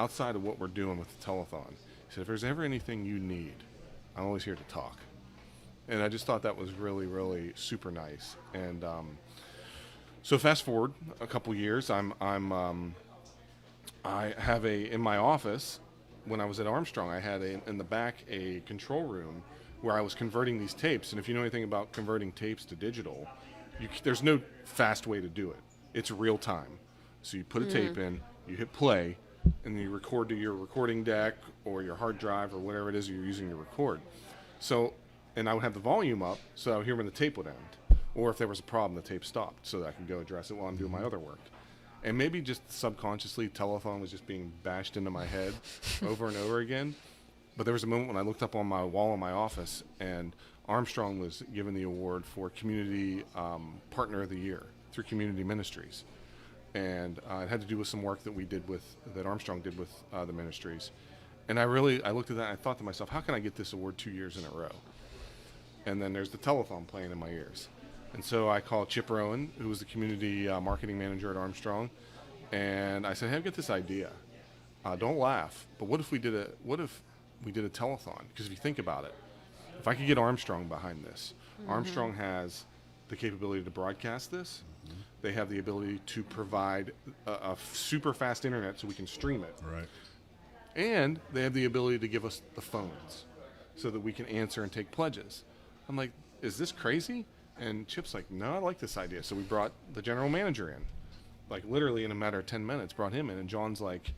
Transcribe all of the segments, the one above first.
outside of what we're doing with the telethon, he said, if there's ever anything you need, I'm always here to talk. And I just thought that was really, really super nice. And so fast forward a couple years, I have in my office, when I was at Armstrong, I had in the back a control room where I was converting these tapes. And if you know anything about converting tapes to digital, there's no fast way to do it. It's real time. So you put a tape in, you hit play, and you record to your recording deck or your hard drive or whatever it is you're using to record. So, and I would have the volume up so I would hear when the tape would end. Or if there was a problem, the tape stopped so that I could go address it while I'm doing my other work. And maybe just subconsciously, telethon was just being bashed into my head over and over again. But there was a moment when I looked up on my wall in my office, and Armstrong was given the award for Community Partner of the Year through Community Ministries. And it had to do with some work that Armstrong did with the ministries. And I looked at that and I thought to myself, how can I get this award 2 years in a row? And then there's the telethon playing in my ears. And so I called Chip Rowan, who was the community marketing manager at Armstrong, and I said, hey, I've got this idea. Don't laugh, but what if we did a telethon? Because if you think about it, if I could get Armstrong behind this, Armstrong has the capability to broadcast this. They have the ability to provide a super fast internet so we can stream it. Right. And they have the ability to give us the phones so that we can answer and take pledges. I'm like, is this crazy? And Chip's like, no, I like this idea. So we brought the general manager in, like literally in a matter of 10 minutes, brought him in. And John's like,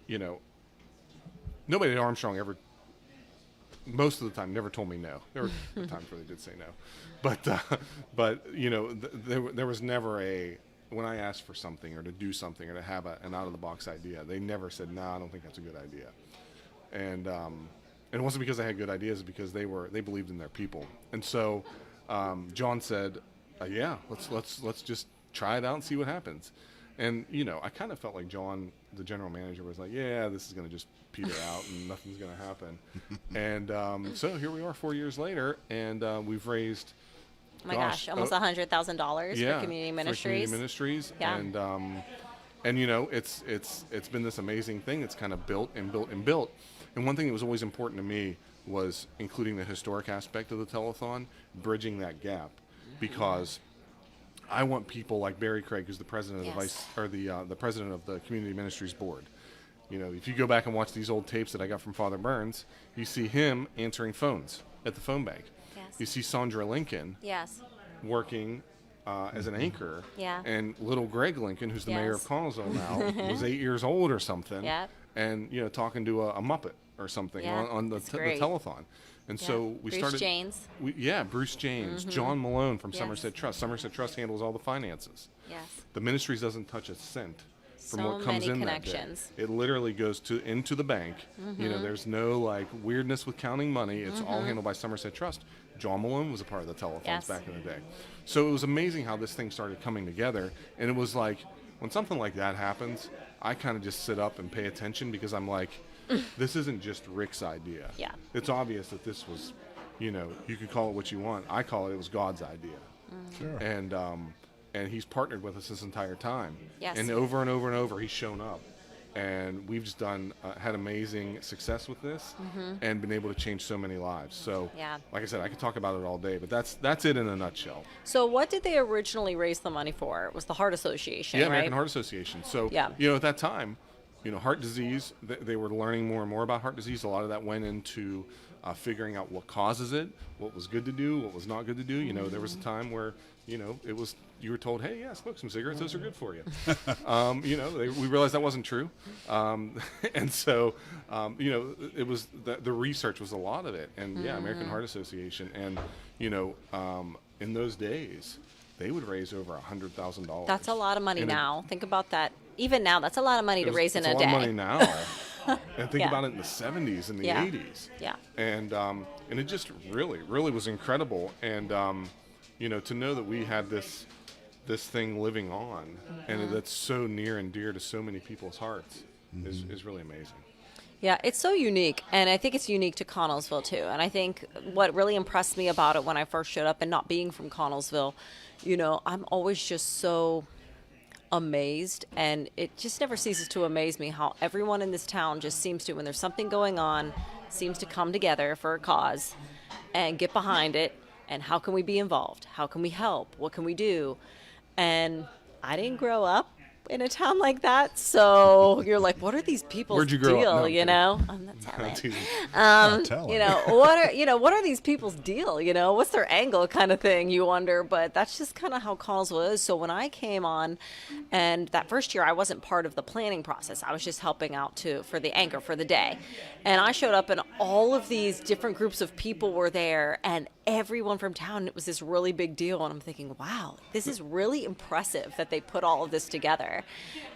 nobody at Armstrong ever, most of the time, never told me no. There were times where they did say no. But there was never when I asked for something or to do something or to have an out-of-the-box idea, they never said, no, I don't think that's a good idea. And it wasn't because I had good ideas, it's because they believed in their people. And so John said, yeah, let's just try it out and see what happens. And, I kind of felt like John, the general manager, was like, yeah, this is going to just peter out and nothing's going to happen. And so here we are 4 years later, and we've raised, almost $100,000 for community ministries. For community ministries. Yeah. And it's been this amazing thing that's kind of built and built and built. And one thing that was always important to me was including the historic aspect of the telethon, bridging that gap, because I want people like Barry Craig, who's the president of the president of the Community Ministries Board. If you go back and watch these old tapes that I got from Father Burns, you see him answering phones at the phone bank. Yes. You see Sandra Lincoln working as an anchor. Yeah. And little Greg Lincoln, who's the mayor of Connellsville now, was 8 years old or something. Yep. And, talking to a Muppet or something on the telethon. And so we Bruce started. James. Bruce James, John Malone from Somerset Trust. Somerset Trust handles all the finances. Yes. The ministries doesn't touch a cent from So what comes many in connections. that day. It literally goes into the bank. There's no weirdness with counting money. It's all handled by Somerset Trust. John Malone was a part of the telethons back in the day. So it was amazing how this thing started coming together. And it was like, when something like that happens, I kind of just sit up and pay attention, because I'm like, this isn't just Rick's idea. Yeah. It's obvious that this was, you can call it what you want. I call it was God's idea. Sure. And he's partnered with us this entire time. Yes. And over and over and over, he's shown up. And we've just had amazing success with this and been able to change so many lives. So, like I said, I could talk about it all day, but that's it in a nutshell. So what did they originally raise the money for? It was the Heart Association, right? American Heart Association. So, at that time, heart disease, they were learning more and more about heart disease. A lot of that went into figuring out what causes it, what was good to do, what was not good to do. There was a time where, you were told, hey, smoke some cigarettes, those are good for you. We realized that wasn't true. And so, it was, the research was a lot of it. And American Heart Association. And, in those days, they would raise over $100,000. That's a lot of money now. Think about that. Even now, that's a lot of money to raise in a day. It's a lot of money now. And think about it in the 70s and the 80s. Yeah. And it just really, really was incredible. And, to know that we had this thing living on, and that's so near and dear to so many people's hearts is really amazing. Yeah, it's so unique, and I think it's unique to Connellsville, too. And I think what really impressed me about it when I first showed up, and not being from Connellsville, I'm always just so amazed, and it just never ceases to amaze me how everyone in this town just seems to, when there's something going on, seems to come together for a cause and get behind it. And how can we be involved? How can we help? What can we do? And I didn't grow up in a town like that, so you're like, what are these people's Where'd you grow deal? up? No, I'm you kidding. know, I'm not telling. Teasing. Tell You her. know, what are these people's deal? You know, what's their angle, kind of thing. You wonder, but that's just kind of how Connellsville is. So when I came on, and that first year I wasn't part of the planning process. I was just helping out for the anchor for the day, and I showed up, and all of these different groups of people were there, and everyone from town. It was this really big deal, and I'm thinking, wow, this is really impressive that they put all of this together,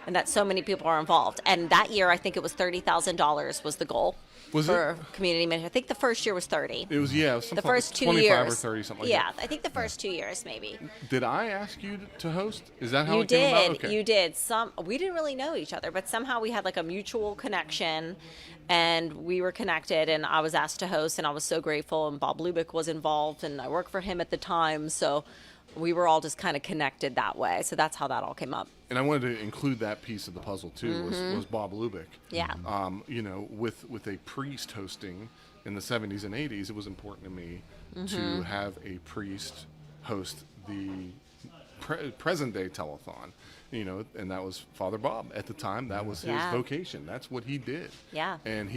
and that so many people are involved. And that year, I think it was $30,000 was the goal. Was for community management. I think the first year was 30. It was The something first 2 25 years. or 30, something like yeah, that. I think the first 2 years maybe. Did I ask you to host? Is that how You it came about? did. Okay. You did. We didn't really know each other, but somehow we had like a mutual connection, and we were connected, and I was asked to host, and I was so grateful, and Bob Lubick was involved, and I worked for him at the time, so we were all just kind of connected that way. So that's how that all came up. And I wanted to include that piece of the puzzle too. Was Bob Lubick? Yeah. You know, with a priest hosting in the 70s and 80s, it was important to me to have a priest host the present day telethon. You know, and that was Father Bob at the time. That was his Yeah. vocation. That's what he did. Yeah. And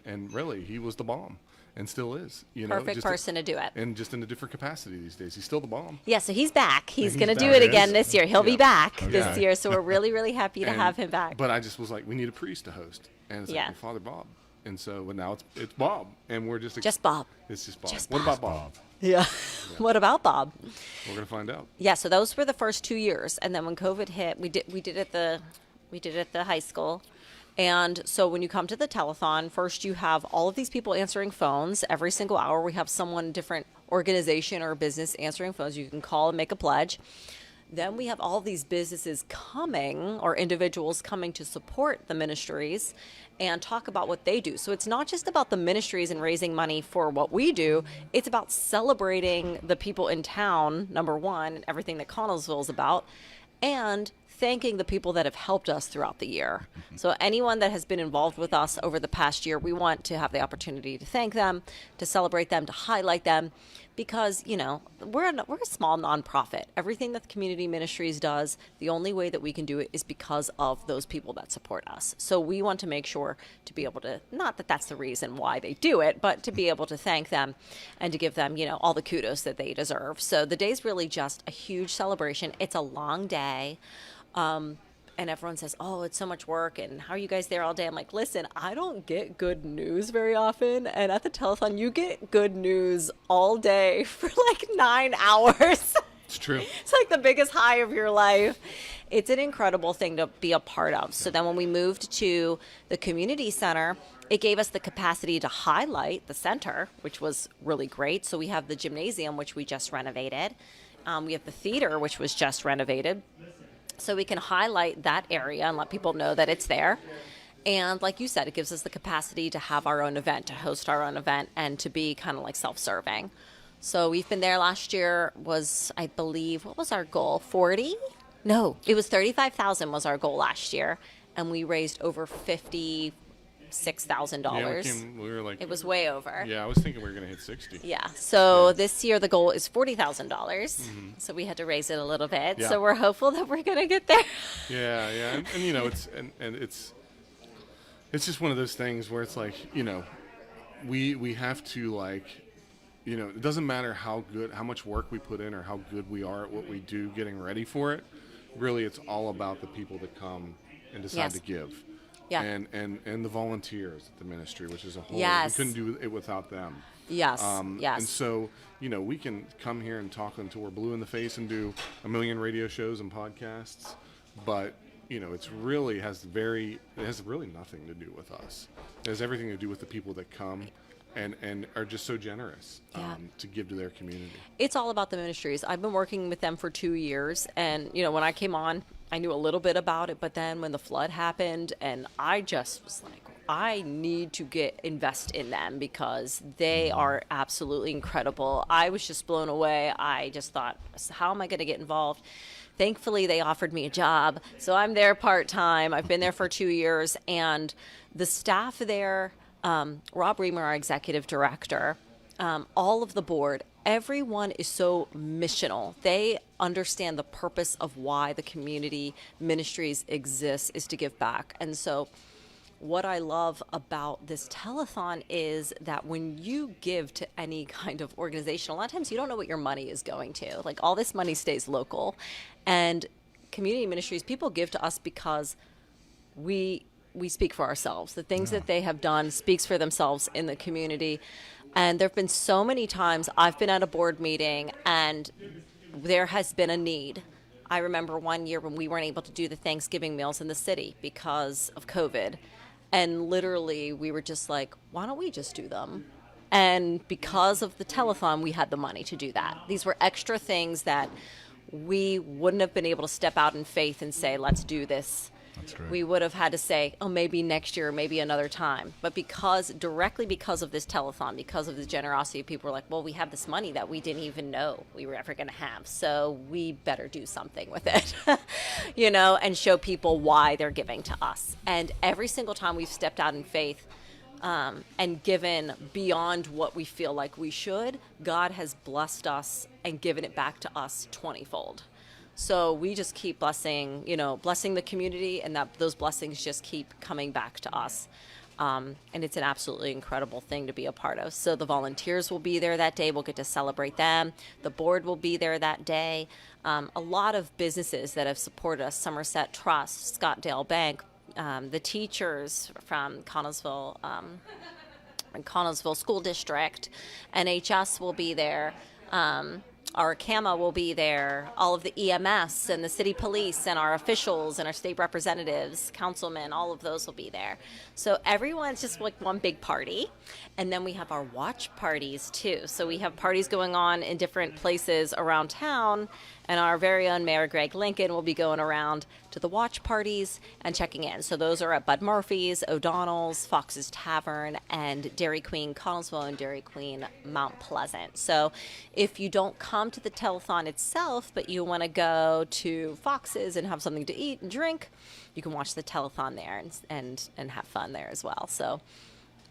and really he was the bomb, and still is. You know, Perfect just person to do it. and just in a different capacity these days. He's still the bomb. Yeah, so he's back. He's he's going to do back. it again Yes. this year. He'll be Yeah. back Okay. this year, so we're really, really happy to And- have him back. But I just was like, we need a priest to host, and it's Yeah. like, well, Father Bob, and so but now it's Bob, and we're just Bob. It's just Bob. Just What Bob. about Bob? Yeah. What about Bob? We're gonna find out. Yeah, so those were the first 2 years, and then when COVID hit, we did it at the high school. And so when you come to the telethon, first you have all of these people answering phones every single hour. We have someone different organization or business answering phones. You can call and make a pledge. Then we have all these businesses coming, or individuals coming to support the ministries and talk about what they do. So it's not just about the ministries and raising money for what we do. It's about celebrating the people in town, number one, and everything that Connellsville is about, and thanking the people that have helped us throughout the year. So anyone that has been involved with us over the past year, we want to have the opportunity to thank them, to celebrate them, to highlight them, because, you know, we're a small nonprofit. Everything that the community ministries does, the only way that we can do it is because of those people that support us. So we want to make sure to be able to, not that that's the reason why they do it, but to be able to thank them and to give them, you know, all the kudos that they deserve. So the day's really just a huge celebration. It's a long day. And everyone says, oh, it's so much work, and how are you guys there all day? I'm like, listen, I don't get good news very often, and at the telethon, you get good news all day for like 9 hours. It's true. It's like the biggest high of your life. It's an incredible thing to be a part of. So then when we moved to the community center, it gave us the capacity to highlight the center, which was really great. So we have the gymnasium, which we just renovated. We have the theater, which was just renovated. So we can highlight that area and let people know that it's there. And like you said, it gives us the capacity to have our own event, to host our own event, and to be kind of like self-serving. So we've been there. Last year was, I believe, what was our goal? 40? No, it was 35,000 was our goal last year. And we raised over $56,000. We were like, It was way over. yeah, I was thinking we were gonna hit 60. Yeah. So this year the goal is $40,000. So we had to raise it a little bit. Yeah. So we're hopeful that we're going to get there. Yeah, and you know, it's just one of those things where it's like, you know, we have to, like, you know, it doesn't matter how much work we put in or how good we are at what we do getting ready for it. Really, it's all about the people that come and decide Yes. to give. Yeah. And the volunteers at the ministry, which is a whole, Yes. we couldn't do it without them. Yes. And so, you know, we can come here and talk until we're blue in the face and do a million radio shows and podcasts, but, you know, it has really nothing to do with us. It has everything to do with the people that come and are just so generous to give to their community. It's all about the ministries. I've been working with them for 2 years, and you know, when I came on, I knew a little bit about it, but then when the flood happened, and I just was like, I need to invest in them because they are absolutely incredible. I was just blown away. I just thought, how am I going to get involved? thankfully they offered me a job, so I'm there part-time. I've been there for 2 years, and the staff there, Rob Reamer, our executive director, all of the board, everyone is so missional. They understand the purpose of why the community ministries exist is to give back. And so what I love about this telethon is that when you give to any kind of organization, a lot of times you don't know what your money is going to. Like, all this money stays local. And community ministries, people give to us because we speak for ourselves. The things that they have done speaks for themselves in the community. And there have been so many times I've been at a board meeting and there has been a need. I remember one year when we weren't able to do the Thanksgiving meals in the city because of COVID. And literally we were just like, why don't we just do them? And because of the telethon, we had the money to do that. These were extra things that we wouldn't have been able to step out in faith and say, let's do this. That's great. We would have had to say, oh, maybe next year, maybe another time. But directly because of this telethon, because of the generosity of people, were like, well, we have this money that we didn't even know we were ever going to have. So we better do something with it, and show people why they're giving to us. And every single time we've stepped out in faith and given beyond what we feel like we should, God has blessed us and given it back to us 20-fold. So we just keep blessing the community, and those blessings just keep coming back to us. And it's an absolutely incredible thing to be a part of. So the volunteers will be there that day. We'll get to celebrate them. The board will be there that day. A lot of businesses that have supported us, Somerset Trust, Scottdale Bank, the teachers from Connellsville School District, NHS will be there. Our CAMA will be there, all of the EMS and the city police and our officials and our state representatives, councilmen, all of those will be there. So everyone's just like one big party. And then we have our watch parties too. So we have parties going on in different places around town, and our very own Mayor Greg Lincoln will be going around to the watch parties and checking in. So those are at Bud Murphy's, O'Donnell's, Fox's Tavern, and Dairy Queen Connellsville and Dairy Queen Mount Pleasant. So if you don't come to the telethon itself, but you want to go to Fox's and have something to eat and drink, you can watch the telethon there and have fun there as well. So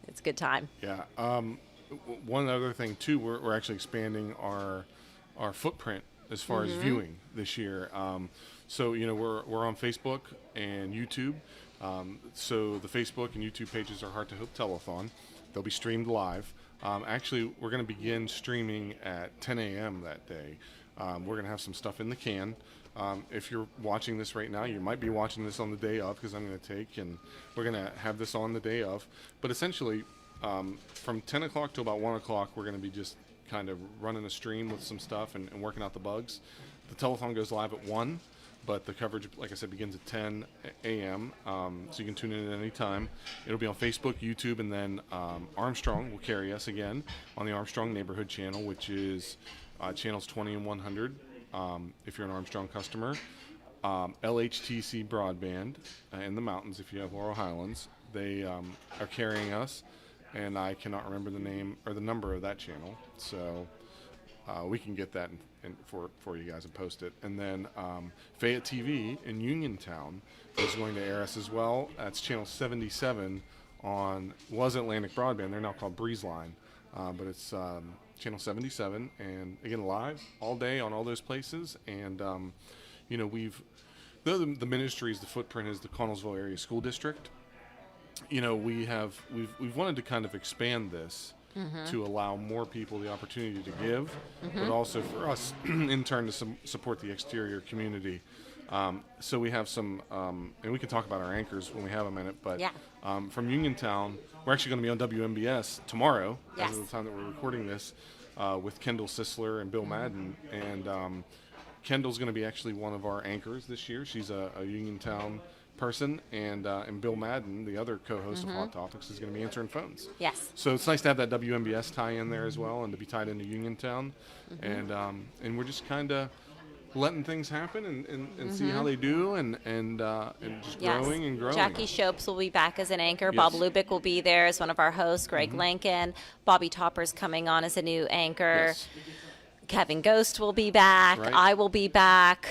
it's a good time. Yeah. One other thing too, we're actually expanding our footprint as far as viewing this year. So we're on Facebook and YouTube. So the Facebook and YouTube pages are Heart to Hope Telethon. They'll be streamed live. Actually, we're going to begin streaming at 10 a.m. that day. We're going to have some stuff in the can. If you're watching this right now, you might be watching this on the day of, because I'm going to take, and we're going to have this on the day of. But essentially, from 10 o'clock to about 1 o'clock, we're going to be just kind of running a stream with some stuff and working out the bugs. The telethon goes live at 1, but the coverage, like I said, begins at 10 a.m., so you can tune in at any time. It'll be on Facebook, YouTube, and then Armstrong will carry us again on the Armstrong Neighborhood channel, which is channels 20 and 100 if you're an Armstrong customer. LHTC Broadband in the mountains if you have Laurel Highlands. They are carrying us, and I cannot remember the name or the number of that channel, so we can get that for you guys and post it. And then Fayette TV in Uniontown is going to air us as well. That's channel 77 was Atlantic Broadband. They're now called Breezeline, but it's channel 77, and again live all day on all those places. And the ministries, the footprint is the Connellsville Area School District. We've wanted to kind of expand this to allow more people the opportunity to give, but also for us in turn to support the exterior community. So we have some, and we can talk about our anchors when we have a minute, but from Uniontown, we're actually going to be on WMBS tomorrow, as of the time that we're recording this, with Kendall Sisler and Bill Madden. And Kendall's going to be actually one of our anchors this year. She's a Uniontown person, and Bill Madden, the other co-host of Hot Topics, is going to be answering phones. Yes. So it's nice to have that WMBS tie-in there as well, and to be tied into Uniontown. And we're just kind of letting things happen and see how they do, and just growing and growing. Jackie Shopes will be back as an anchor. Yes. Bob Lubick will be there as one of our hosts. Greg Lincoln. Bobby Topper's coming on as a new anchor. Yes. Kevin Ghost will be back. Right. I will be back.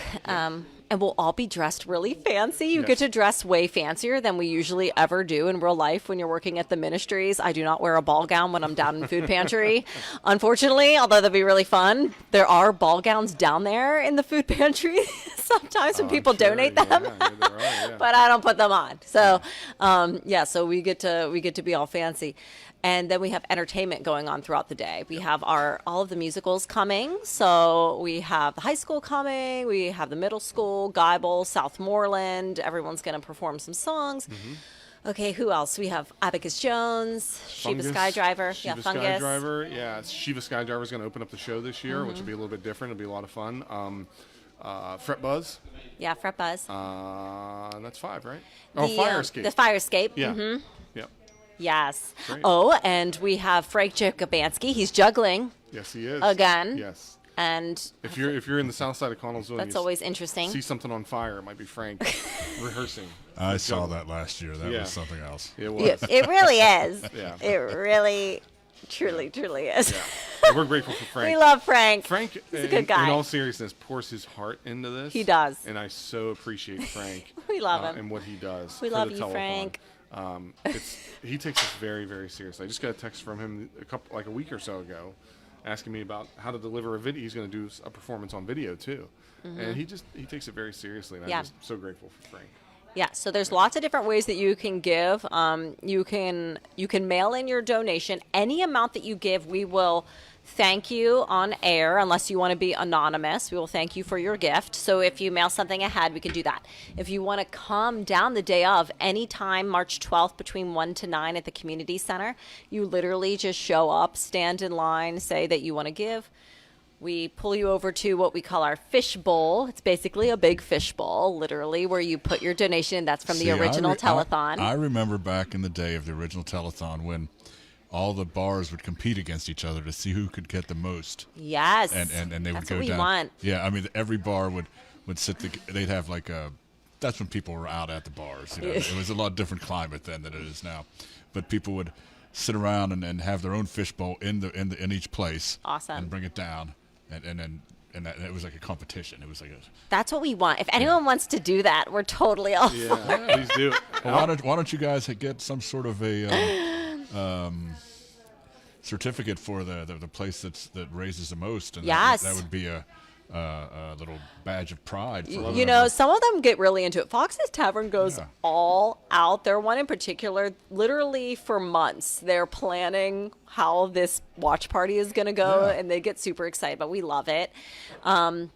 And we'll all be dressed really fancy. You get to dress way fancier than we usually ever do in real life when you're working at the ministries. I do not wear a ball gown when I'm down in food pantry, unfortunately, although that'd be really fun. There are ball gowns down there in the food pantry sometimes when people donate them, but I don't put them on. So, so we get to be all fancy. And then we have entertainment going on throughout the day. We have all of the musicals coming. So we have the high school coming. We have the middle school, Geibel, Southmoreland. Everyone's going to perform some songs. Okay, who else? We have Abacus Jones, Shiva Skydriver. Shiva Fungus. Skydriver. Yeah, Shiva Skydriver is going to open up the show this year, which will be a little bit different. It'll be a lot of fun. Fret Buzz. Yeah, Fret Buzz. That's 5, right? Fire Escape. The Fire Escape. Yeah. Yep. Yes. Great. Oh, and we have Frank Jacobansky. He's juggling. Yes, he is. Again. Yes. And if you're in the south side of Connellsville, that's always interesting. See something on fire, it might be Frank rehearsing. I saw that last year. That was something else. It was. It really is. Yeah. It really, truly is. Yeah. We're grateful for Frank. We love Frank. Frank, he's a good guy. In all seriousness, pours his heart into this. He does. And I so appreciate Frank. We love him. And what he does. We love you, Frank. He takes this very, very seriously. I just got a text from him a week or so ago, asking me about how to deliver a video. He's going to do a performance on video too, and he takes it very seriously. And I'm just so grateful for Frank. Yeah, so there's lots of different ways that you can give. You can mail in your donation. Any amount that you give, we will thank you on air, unless you want to be anonymous. We will thank you for your gift. So if you mail something ahead, we can do that. If you want to come down the day of, anytime March 12th between 1 to 9 at the community center, you literally just show up, stand in line, say that you want to give. We pull you over to what we call our fish bowl. It's basically a big fish bowl, literally, where you put your donation in. That's from the original telethon. I remember back in the day of the original telethon when all the bars would compete against each other to see who could get the most. Yes. And they would go down. That's what we want. Yeah, I mean, every bar would sit, they'd have like that's when people were out at the bars. You know? It was a lot different climate then than it is now. But people would sit around and have their own fishbowl in each place. Awesome. And bring it down. And it was like a competition. It was like That's what we want. If anyone wants to do that, we're totally all for it. Yeah, please do. Well, why don't you guys get some sort of a certificate for the place that raises the most? And yes. that would be a little badge of pride. For some of them get really into it. Fox's Tavern goes all out. They're one in particular, literally for months, they're planning how this watch party is going to go, and they get super excited, but we love it. So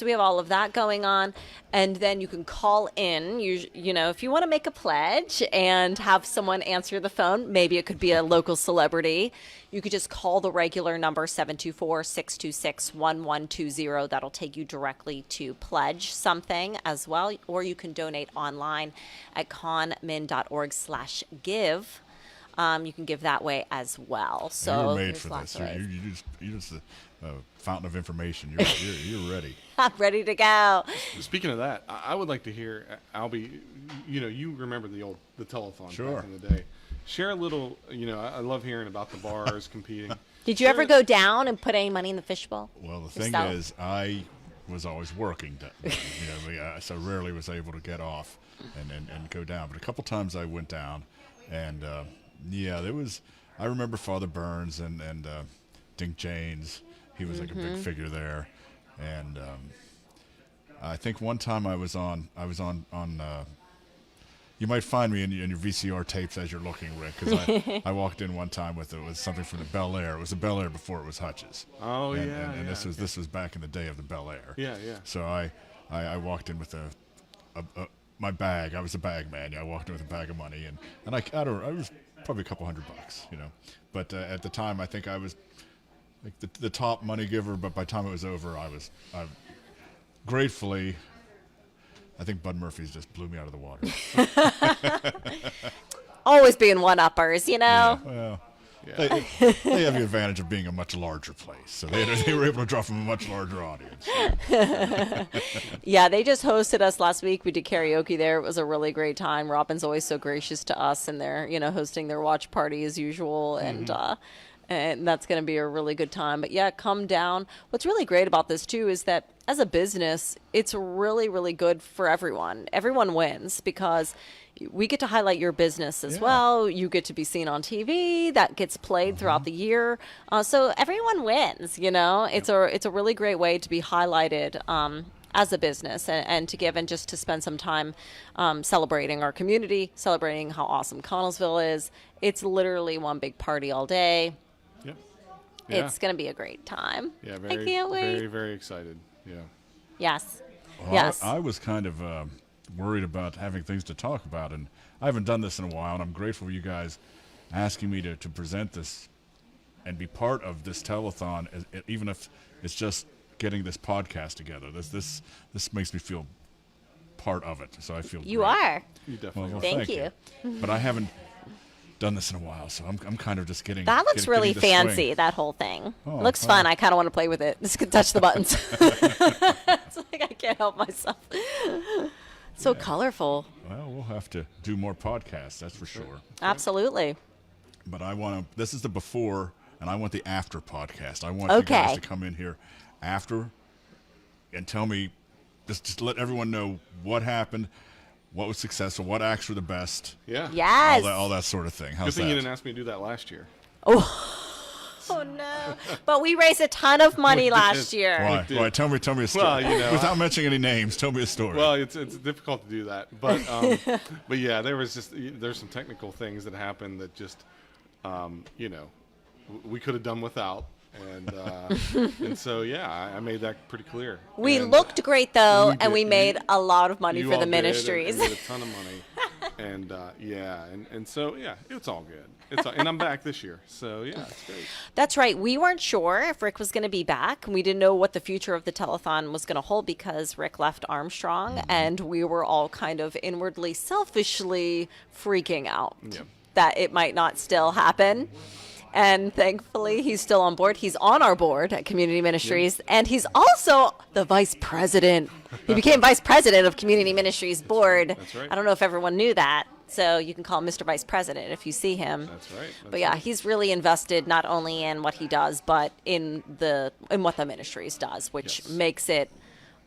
we have all of that going on, and then you can call in. If you want to make a pledge and have someone answer the phone, maybe it could be a local celebrity. You could just call the regular number 724-626-1120. That'll take you directly to pledge something as well, or you can donate online at conmin.org/give. You can give that way as well. So you were made for this. You're just a fountain of information. You're ready. I'm ready to go. Speaking of that, I would like to hear, Albie, you remember the telethon Sure. back in the day. Share a little, I love hearing about the bars competing. Did you ever go down and put any money in the fishbowl? Well, the thing is, I was always working, so rarely was able to get off and go down. But a couple times I went down, and there was. I remember Father Burns and Dink Janes. He was like a big figure there, and I think one time I was on. You might find me in your VCR tapes as you're looking, Rick, because I walked in one time with something from the Bel Air. It was a Bel Air before it was Hutch's. Oh, and this was back in the day of the Bel Air. Yeah. So I walked in with my bag. I was a bag man. I walked in with a bag of money, and I was probably a couple $100, But at the time, I think I was like the top money giver. But by the time it was over, I gratefully. I think Bud Murphy's just blew me out of the water. Always being one-uppers, Yeah, well, they have the advantage of being a much larger place, so they were able to draw from a much larger audience. Yeah, they just hosted us last week. We did karaoke there. It was a really great time. Robin's always so gracious to us, and they're hosting their watch party as usual, and and that's going to be a really good time. But yeah, come down. What's really great about this too is that as a business, it's really, really good for everyone. Everyone wins because we get to highlight your business as well. You get to be seen on TV. That gets played throughout the year. So everyone wins, you know. It's a really great way to be highlighted as a business and to give and just to spend some time celebrating our community, celebrating how awesome Connellsville is. It's literally one big party all day. Yep. Yeah. It's going to be a great time. Yeah, I can't wait. Very, very excited. Yeah. Yes. Well, Yes. I was kind of worried about having things to talk about, and I haven't done this in a while, and I'm grateful for you guys asking me to present this and be part of this telethon, even if it's just getting this podcast together. This makes me feel part of it, so I feel You great. are. You definitely Well, are. Thank you. But I haven't done this in a while, so I'm kind of just getting. That looks really getting the swing. fancy, that whole thing. Oh, Looks well. fun. I kind of want to play with it. Just can touch the buttons. It's like I can't help myself. So colorful. Well, we'll have to do more podcasts, that's for sure. Absolutely. But I want to. This is the before, and I want the after podcast. I want you Okay. guys to come in here after and tell me, just let everyone know what happened, what was successful, what acts were the best, Yeah. Yes. all that sort of thing. Good How's thing that? you didn't ask me to do that last year. Oh no! But we raised a ton of money last year. Why? did. Why? Tell me a story. Well, you know, without mentioning any names, tell me a story. Well, it's difficult to do that, but but yeah, there's some technical things that happened that just you know we could have done without, and so yeah, I made that pretty clear. We And looked great though, we and we did. made a lot of money you for all the did, and ministries. made a ton of money, and yeah, and so yeah, it's all good. And I'm back this year, so yeah, it's great. That's right. We weren't sure if Rick was going to be back. We didn't know what the future of the telethon was going to hold because Rick left Armstrong, and we were all kind of inwardly, selfishly freaking out Yeah. that it might not still happen. And thankfully, he's still on board. He's on our board at Community Ministries, and he's also the vice president. He became vice president of Community Ministries board. That's right. I don't know if everyone knew that. So you can call him Mr. Vice President if you see him. That's right. But yeah, he's really invested not only in what he does, but in what the ministries does, which Yes. makes it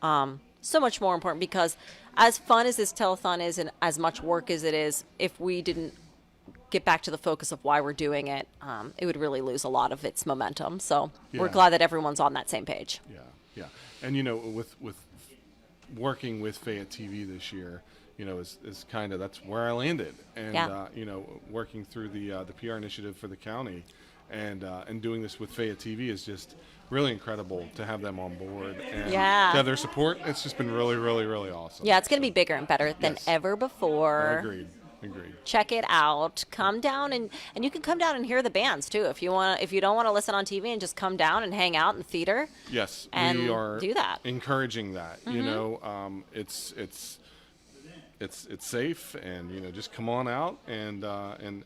so much more important. Because as fun as this telethon is, and as much work as it is, if we didn't get back to the focus of why we're doing it, it would really lose a lot of its momentum. So we're Yeah. glad that everyone's on that same page. Yeah. And you know, with working with Fayette TV this year, you know, is kind of that's where I landed, and Yeah. you know, working through the PR initiative for the county, and doing this with Fayette TV is just really incredible to have them on board and Yeah. to have their support. It's just been really, really, really awesome. Yeah, it's going to be bigger and better than Yes. ever before. Agreed. Check it out. Come down and you can come down and hear the bands too if you want. If you don't want to listen on TV and just come down and hang out in the theater. Yes, And we are do that. encouraging that. You know, it's safe, and you know, just come on out and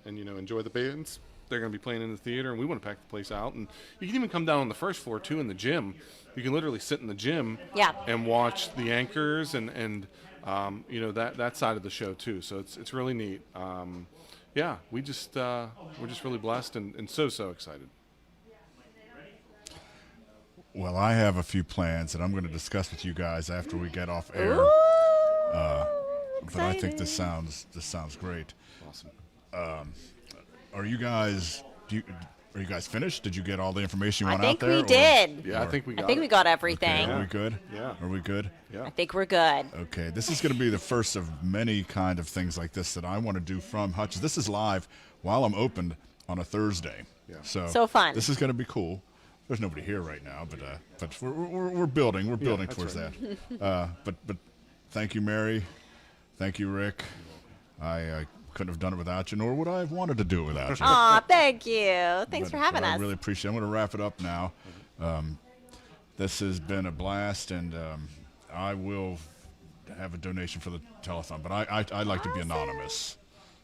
you know, enjoy the bands. They're going to be playing in the theater, and we want to pack the place out. And you can even come down on the first floor too in the gym. You can literally sit in the gym and watch the anchors and you know, that side of the show too. So it's really neat. Yeah, we're just really blessed and so excited. Well, I have a few plans that I'm going to discuss with you guys after we get off air. Ooh, But I think exciting. this sounds great. Awesome. Are you guys finished? Did you get all the information you I want think out there? we did. Yeah, I think we got I think it. we got Okay, everything. are we good? Yeah. Are we good? Yeah. I think we're good. Okay, this is going to be the first of many kind of things like this that I want to do from Hutchins. This is live while I'm opened on a Thursday. Yeah. So fun. This is going to be cool. There's nobody here right now, but we're building. We're building that's towards right. that. But thank you, Mary. Thank you, Rick. I couldn't have done it without you, nor would I have wanted to do it without you. Aw, thank you. Thanks for having but us. I really appreciate it. I'm going to wrap it up now. This has been a blast, and I will have a donation for the telethon, but I'd like to be anonymous.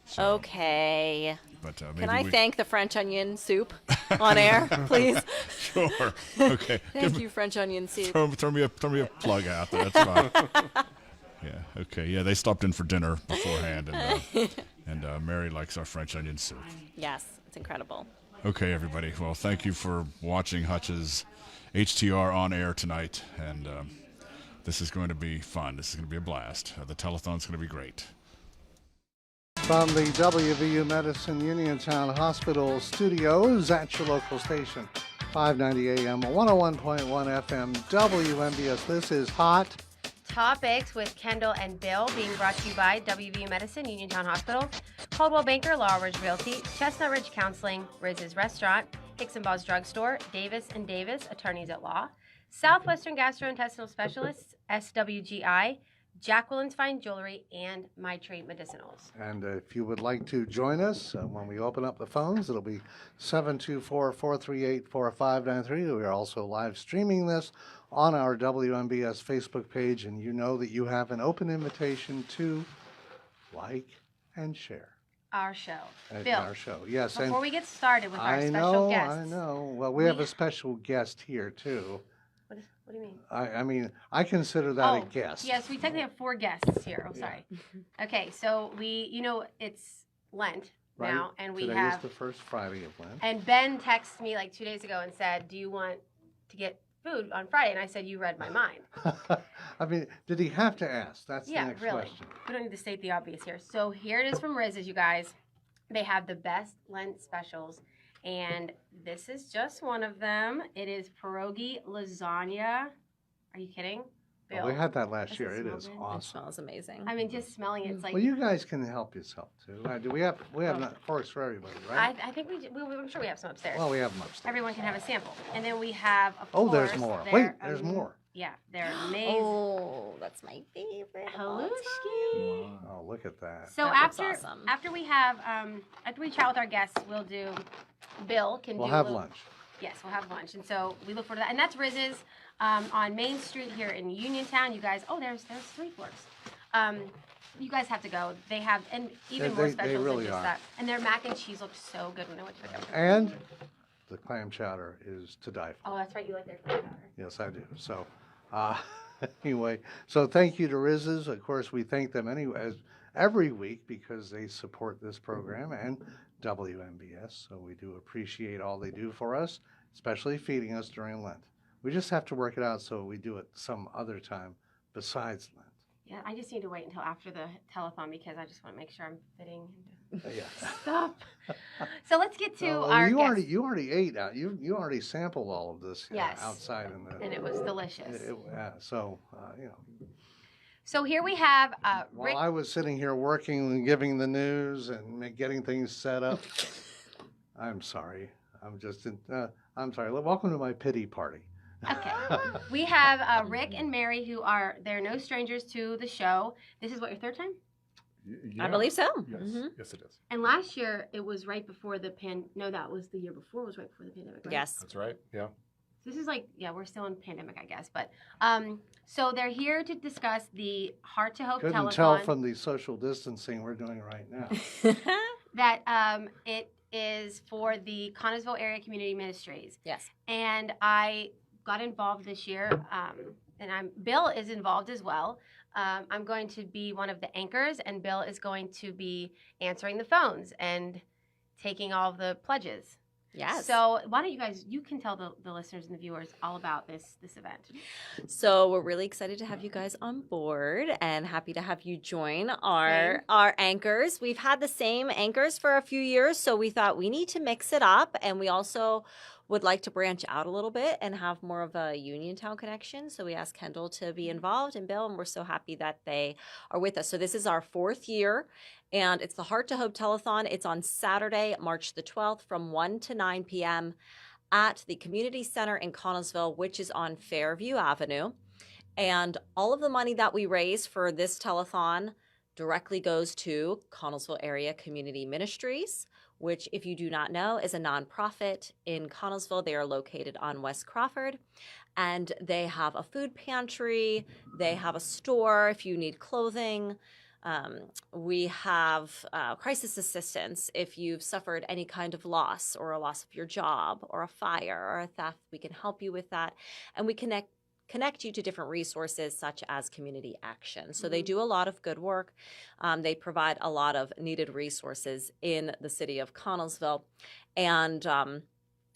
So, Okay. But maybe Can I we, thank the French onion soup on air, please? Sure. Okay. Thank you, French onion soup. Throw me a plug out there. That's fine. Yeah. Okay. Yeah. They stopped in for dinner beforehand, and Mary likes our French onion soup. Yes, it's incredible. Okay, everybody. Well, thank you for watching Hutch's HTR on air tonight, and this is going to be fun. This is going to be a blast. The telethon's going to be great. From the WVU Medicine Uniontown Hospital studios at your local station, 590 AM, 101.1 FM, WMBS. This is Hot Topics with Kendall and Bill, being brought to you by WVU Medicine, Uniontown Hospital, Caldwell Banker, Laurel Ridge Realty, Chestnut Ridge Counseling, Riz's Restaurant, Hicks and Ball's Drugstore, Davis and Davis, Attorneys at Law, Southwestern Gastrointestinal Specialists, SWGI, Jacqueline's Fine Jewelry, and My Tree Medicinals. And if you would like to join us when we open up the phones, it'll be 724-438-4593. We are also live streaming this on our WMBS Facebook page, and you know that you have an open invitation to like and share Our show. at Bill, our show. Yes, before we get started with our special guests. I know. Well, we have a special guest here too. What do you mean? I mean, I consider that a guest. Yes, we technically have 4 guests here. Oh, sorry. Okay, so it's Lent Right. now, and we Today have. is the first Friday of Lent. And Ben texted me like 2 days ago and said, "Do you want to get food on Friday?" And I said, "You read my mind." I mean, did he have to ask? That's the Yeah, next really. question. We don't need to state the obvious here. So here it is from Riz's, you guys. They have the best Lent specials, and this is just one of them. It is pierogi lasagna. Are you kidding? Bill? Well, we had that last Does year. it It smell is good? It awesome. smells amazing. I mean, just smelling it, it's like. Well, you guys can help yourself too. Do we have forks for everybody, right? I think I'm sure we have some upstairs. Well, we have them upstairs. Everyone can have a sample. And then we have, of Oh, course, there's more. their, Wait, there's more. Yeah, they're amazing. Oh, that's my favorite. of all time. Halushki. Oh, look at that. So That looks after awesome. after we have after we chat with our guests, we'll do. Bill can We'll do. have a little- lunch. Yes, we'll have lunch, and so we look forward to that. And that's Riz's on Main Street here in Uniontown. You guys, there's 3 floors. You guys have to go. They have and even more They specials really than just are. that. And their mac and cheese looks so good when I went to pick up. And the clam chowder is to die for. Oh, that's right. You like their clam chowder. Yes, I do. So, anyway, so thank you to Riz's. Of course, we thank them anyway every week because they support this program and WMBS. So we do appreciate all they do for us, especially feeding us during Lent. We just have to work it out so we do it some other time besides Lent. Yeah, I just need to wait until after the telethon because I just want to make sure I'm fitting into Yeah. stuff. So let's get to Oh, our guests. you already ate out. You already sampled all of this Yes. outside in the. And it was delicious. So So here we have while Rick. I was sitting here working and giving the news and getting things set up, I'm sorry. I'm sorry. Welcome to my pity party. Okay. We have Rick and Mary who they're no strangers to the show. This is what, your 3rd time? I believe so. Yes, Mhm. yes, it is. And last year it was right before no, that was the year before, it was right before the pandemic, right? Yes. That's right. Yeah. This is we're still in pandemic, I guess. But so they're here to discuss the Heart to Hope Couldn't Telethon. tell from the social distancing we're doing right now. That it is for the Connellsville Area Community Ministries. Yes. And I got involved this year, and Bill is involved as well. I'm going to be one of the anchors, and Bill is going to be answering the phones and taking all of the pledges. Yes. So why don't you can tell the listeners and the viewers all about this event. So we're really excited to have you guys on board and happy to have you join our Same. our anchors. We've had the same anchors for a few years, so we thought we need to mix it up, and we also would like to branch out a little bit and have more of a Uniontown connection. So we asked Kendall to be involved and Bill, and we're so happy that they are with us. So this is our 4th year, and it's the Heart to Hope Telethon. It's on Saturday, March the 12th from 1 to 9 p.m. at the Community Center in Connellsville, which is on Fairview Avenue. And all of the money that we raise for this telethon directly goes to Connellsville Area Community Ministries, which, if you do not know, is a nonprofit in Connellsville. They are located on West Crawford, and they have a food pantry. They have a store if you need clothing. We have crisis assistance if you've suffered any kind of loss or a loss of your job or a fire or a theft. We can help you with that, and we connect connect you to different resources such as community action. So they do a lot of good work. They provide a lot of needed resources in the city of Connellsville. And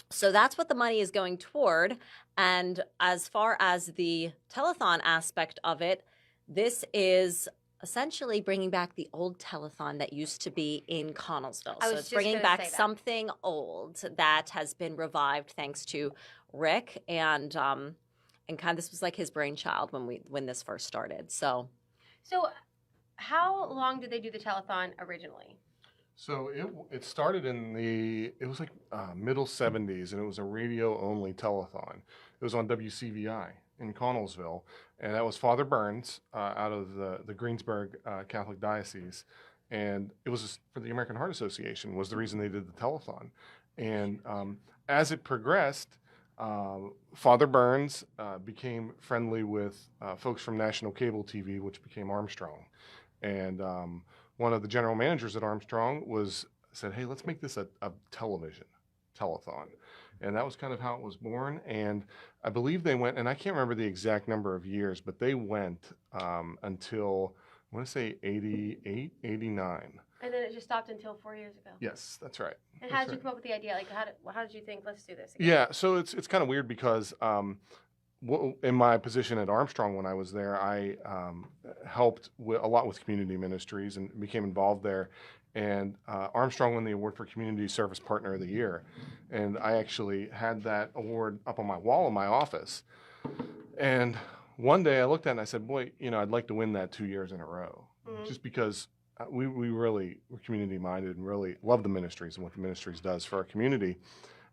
so that's what the money is going toward. And as far as the telethon aspect of it, this is essentially bringing back the old telethon that used to be in Connellsville. I So was it's just bringing gonna back say that. something old that has been revived thanks to Rick, and kind of this was like his brainchild when this first started. So how long did they do the telethon originally? So it started it was like middle 70s, and it was a radio only telethon. It was on WCVI in Connellsville, and that was Father Burns out of the Greensburg Catholic Diocese, and it was for the American Heart Association was the reason they did the telethon. And as it progressed, Father Burns became friendly with folks from National Cable TV, which became Armstrong, and one of the general managers at Armstrong said, hey, let's make this a television telethon. And that was kind of how it was born. And I believe they went, and I can't remember the exact number of years, but they went until, I want to say 88, 89. And then it just stopped until 4 years ago. Yes, that's right. And how did you come up with the idea? Like, how did you think, let's do this again? Yeah, so it's kind of weird because in my position at Armstrong when I was there, I helped a lot with community ministries and became involved there. And Armstrong won the award for Community Service Partner of the Year. And I actually had that award up on my wall in my office. And one day I looked at it and I said, boy, I'd like to win that 2 years in a row. Just because we really were community minded and really love the ministries and what the ministries does for our community.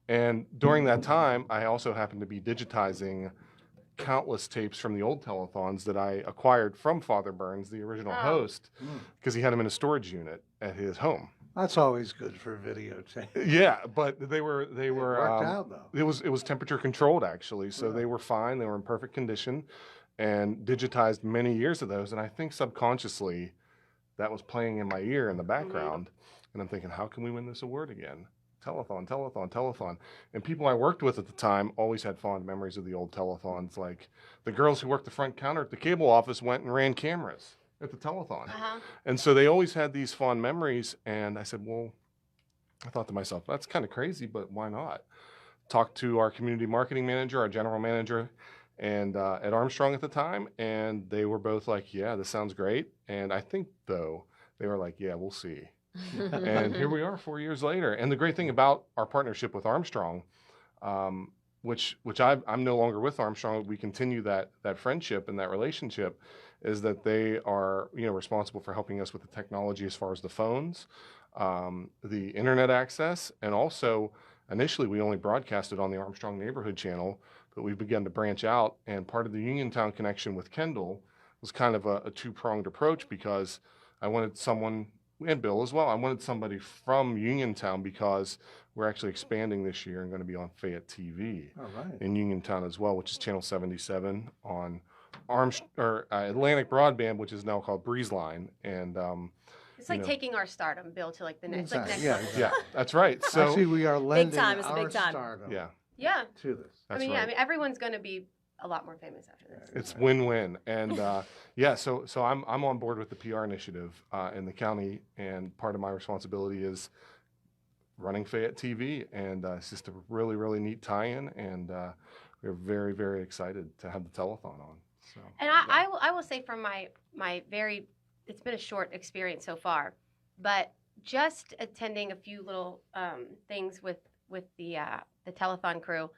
And during that time, I also happened to be digitizing countless tapes from the old telethons that I acquired from Father Burns, the original host, because he had them in a storage unit at his home. That's always good for videotape. Yeah, but they were Worked out though. it was temperature controlled actually, so they were fine. They were in perfect condition, and digitized many years of those. And I think subconsciously that was playing in my ear in the background, and I'm thinking, how can we win this award again? Telethon, telethon, telethon. And people I worked with at the time always had fond memories of the old telethons. Like the girls who worked the front counter at the cable office went and ran cameras at the telethon. And so they always had these fond memories. And I said, well, I thought to myself, that's kind of crazy, but why not? Talked to our community marketing manager, our general manager, and at Armstrong at the time. And they were both like, yeah, this sounds great. And I think, though, they were like, yeah, we'll see. And here we are 4 years later. And the great thing about our partnership with Armstrong, which I'm no longer with Armstrong, we continue that friendship and that relationship, is that they are responsible for helping us with the technology as far as the phones, the internet access, and also initially we only broadcasted on the Armstrong Neighborhood Channel, but we've begun to branch out. And part of the Uniontown connection with Kendall was kind of a two-pronged approach, because I wanted someone, and Bill as well, I wanted somebody from Uniontown, because we're actually expanding this year and going to be on Fayette TV in Uniontown as well, which is channel 77 on Atlantic Broadband, which is now called Breezeline. And it's like taking our stardom, Bill, to like the next, like next Exactly. level. yeah, that's right. So Actually, we are lending time, it's a our big time. stardom yeah, Yeah. to this. that's I right. mean, everyone's going to be a lot more famous after this. It's win-win, and so I'm on board with the PR initiative in the county, and part of my responsibility is running Fayette TV, and it's just a really, really neat tie-in, and we're very, very excited to have the telethon on. So, And I will say from my very, it's been a short experience so far, but just attending a few little things with the telethon crew,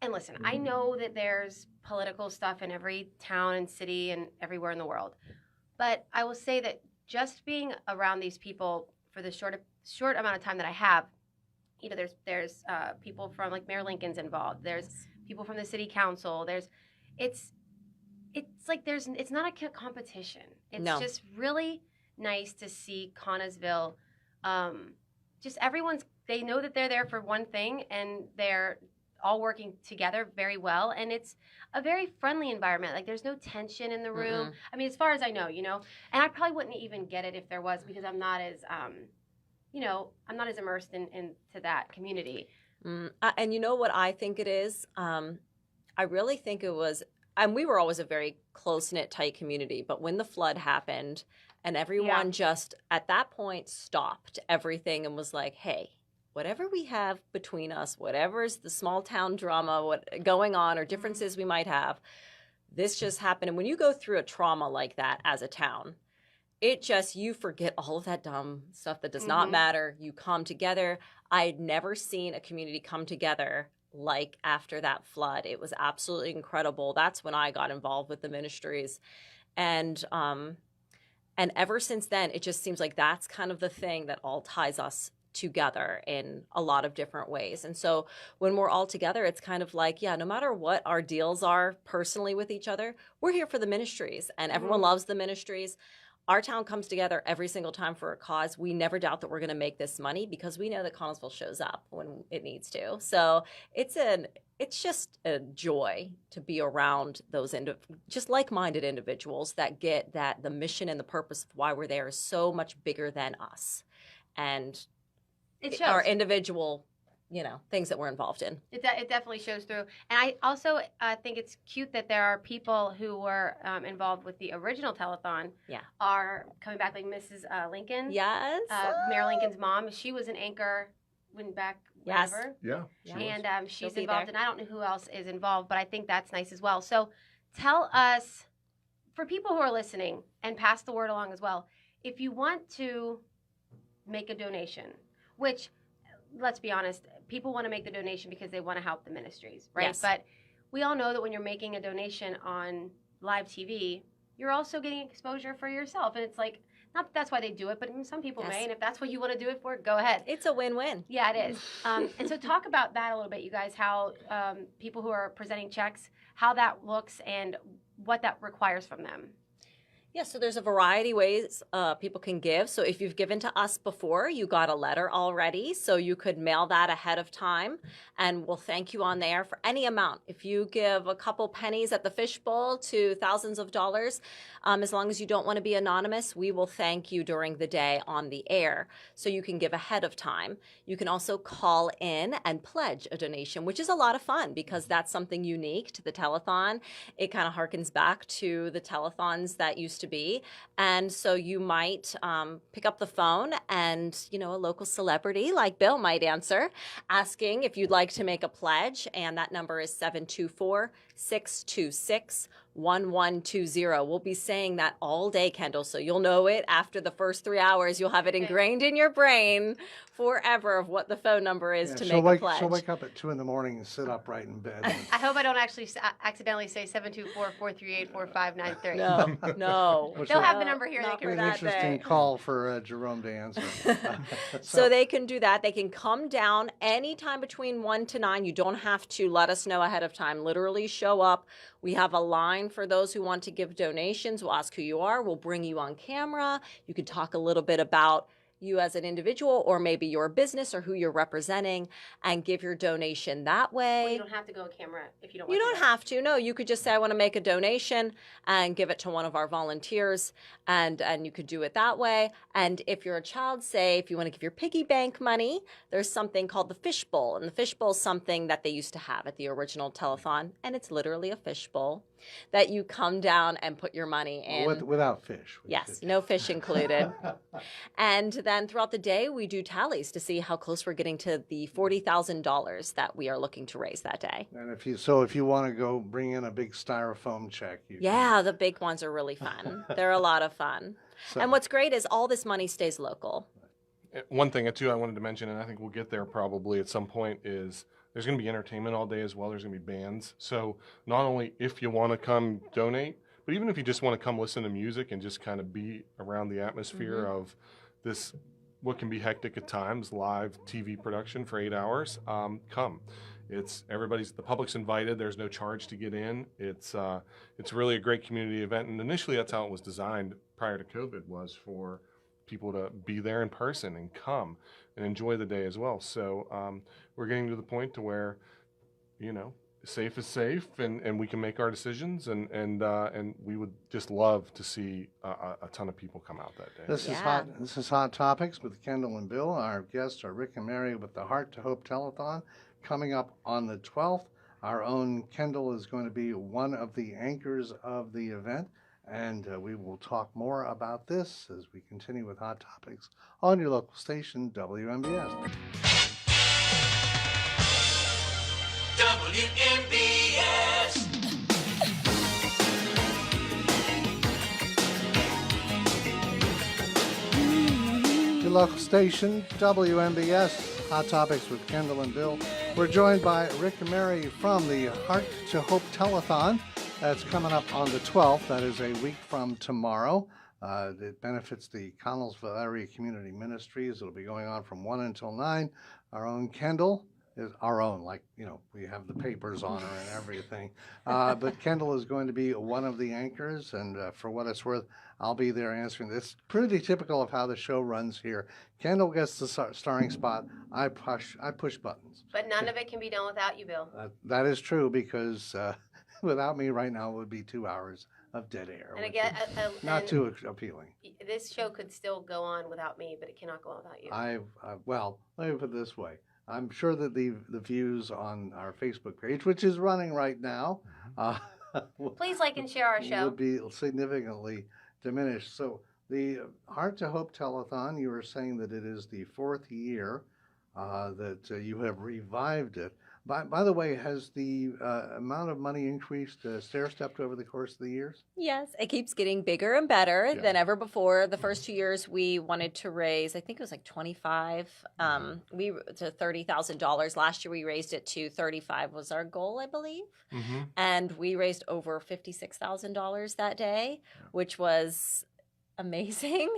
and listen, I know that there's political stuff in every town and city and everywhere in the world, but I will say that just being around these people for the short amount of time that I have, there's people from, like, Mayor Lincoln's involved. There's people from the city council. It's not a competition. It's just really nice to see Connellsville. Just they know that they're there for one thing, and they're all working together very well, and it's a very friendly environment. Like, there's no tension in the room. Mm-mm. I mean, as far as I know, and I probably wouldn't even get it if there was, because I'm not as I'm not as immersed into that community. And you know what I think it is? I really think it was, and we were always a very close knit, tight community. But when the flood happened, and everyone just at that point stopped everything and was like, "Hey, whatever we have between us, whatever's the small town drama, what going on or differences we might have, this just happened." And when you go through a trauma like that as a town, it just, you forget all of that dumb stuff that does not matter. You come together. I had never seen a community come together like after that flood. It was absolutely incredible. That's when I got involved with the ministries. And ever since then, it just seems like that's kind of the thing that all ties us together in a lot of different ways. And so when we're all together, it's kind of like, yeah, no matter what our deals are personally with each other, we're here for the ministries, and everyone loves the ministries. Our town comes together every single time for a cause. We never doubt that we're going to make this money because we know that Connellsville shows up when it needs to. So it's just a joy to be around those just like-minded individuals that get that the mission and the purpose of why we're there is so much bigger than us, and It shows. our individual, things that we're involved in. It definitely shows through. And I also think it's cute that there are people who were involved with the original telethon are coming back, like Mrs. Lincoln. Yes. Mayor Lincoln's mom. She was an anchor when back Yes. whenever. Yeah. And she's She'll be involved, there. and I don't know who else is involved, but I think that's nice as well. So tell us, for people who are listening, and pass the word along as well, if you want to make a donation, which, let's be honest, people want to make the donation because they want to help the ministries, right? Yes. But we all know that when you're making a donation on live TV, you're also getting exposure for yourself. And it's like, not that that's why they do it, but some people may. And if that's what you want to do it for, go ahead. It's a win-win. Yeah, it is. And so talk about that a little bit, you guys, how people who are presenting checks, how that looks and what that requires from them. Yeah, so there's a variety of ways people can give. So if you've given to us before, you got a letter already, so you could mail that ahead of time, and we'll thank you on there for any amount. If you give a couple pennies at the fishbowl to thousands of dollars, as long as you don't want to be anonymous, we will thank you during the day on the air. So you can give ahead of time. You can also call in and pledge a donation, which is a lot of fun because that's something unique to the telethon. It kind of harkens back to the telethons that used to be. And so you might pick up the phone and, a local celebrity like Bill might answer, asking if you'd like to make a pledge. And that number is 724-626-1120. We'll be saying that all day, Kendall. So you'll know it after the first 3 hours. You'll have it ingrained in your brain forever of what the phone number is to make a pledge. She'll wake up at 2 a.m. and sit upright in bed. I hope I don't actually accidentally say 724-438-4593. No. They'll have the number here. They Not can for An that interesting day. call for Jerome to answer. So they can do that. They can come down anytime between 1 to 9. You don't have to let us know ahead of time. Literally show up. We have a line for those who want to give donations. We'll ask who you are. We'll bring you on camera. You can talk a little bit about you as an individual or maybe your business or who you're representing and give your donation that way. Well, you don't have to go on camera if you don't want You to. don't have to. No, you could just say, I want to make a donation and give it to one of our volunteers, and you could do it that way. And if you're a child, say, if you want to give your piggy bank money, there's something called the fishbowl. And the fishbowl is something that they used to have at the original telethon, and it's literally a fishbowl that you come down and put your money in. Without fish. Yes, no fish included. And then throughout the day, we do tallies to see how close we're getting to the $40,000 that we are looking to raise that day. And if you want to go bring in a big styrofoam check, you Yeah, the big ones are really fun. They're a lot of fun. And what's great is all this money stays local. One thing, too, I wanted to mention, and I think we'll get there probably at some point, is there's going to be entertainment all day as well. There's going to be bands. So not only if you want to come donate, but even if you just want to come listen to music and just kind of be around the atmosphere of this, what can be hectic at times, live TV production for 8 hours, come. The public's invited. There's no charge to get in. It's really a great community event. And initially that's how it was designed prior to COVID, was for people to be there in person and come and enjoy the day as well. So we're getting to the point to where, safe is safe, and we can make our decisions, and we would just love to see a ton of people come out that day. This is Hot Topics with Kendall and Bill. Our guests are Rick and Mary with the Heart to Hope Telethon coming up on the 12th Our own Kendall is going to be one of the anchors of the event, and we will talk more about this as we continue with Hot Topics on your local station, WMBS. WMBS. Your local station, WMBS, Hot Topics with Kendall and Bill. We're joined by Rick and Mary from the Heart to Hope Telethon. That's coming up on the 12th. That is a week from tomorrow. It benefits the Connellsville Area Community Ministries. It'll be going on from 1 until 9. Our own Kendall is our own, like, you know, we have the papers on her and everything. But Kendall is going to be one of the anchors, and for what it's worth, I'll be there answering. It's pretty typical of how the show runs here. Kendall gets the starring spot. I push buttons. But none of it can be done without you, Bill. That is true, because without me right now it would be 2 hours of dead air. And which again, is not too appealing. This show could still go on without me, but it cannot go on without you. Well, let me put it this way. I'm sure that the views on our Facebook page, which is running right now, Please like and share our show. would be significantly diminished. So the Heart to Hope Telethon, you were saying that it is the 4th year that you have revived it. By the way, has the amount of money increased, stair-stepped over the course of the years? Yes, it keeps getting bigger and better than ever before. The first 2 years we wanted to raise, I think it was like 25, to $30,000. Last year we raised it to 35 was our goal, I believe. Mm-hmm. And we raised over $56,000 that day, which was amazing.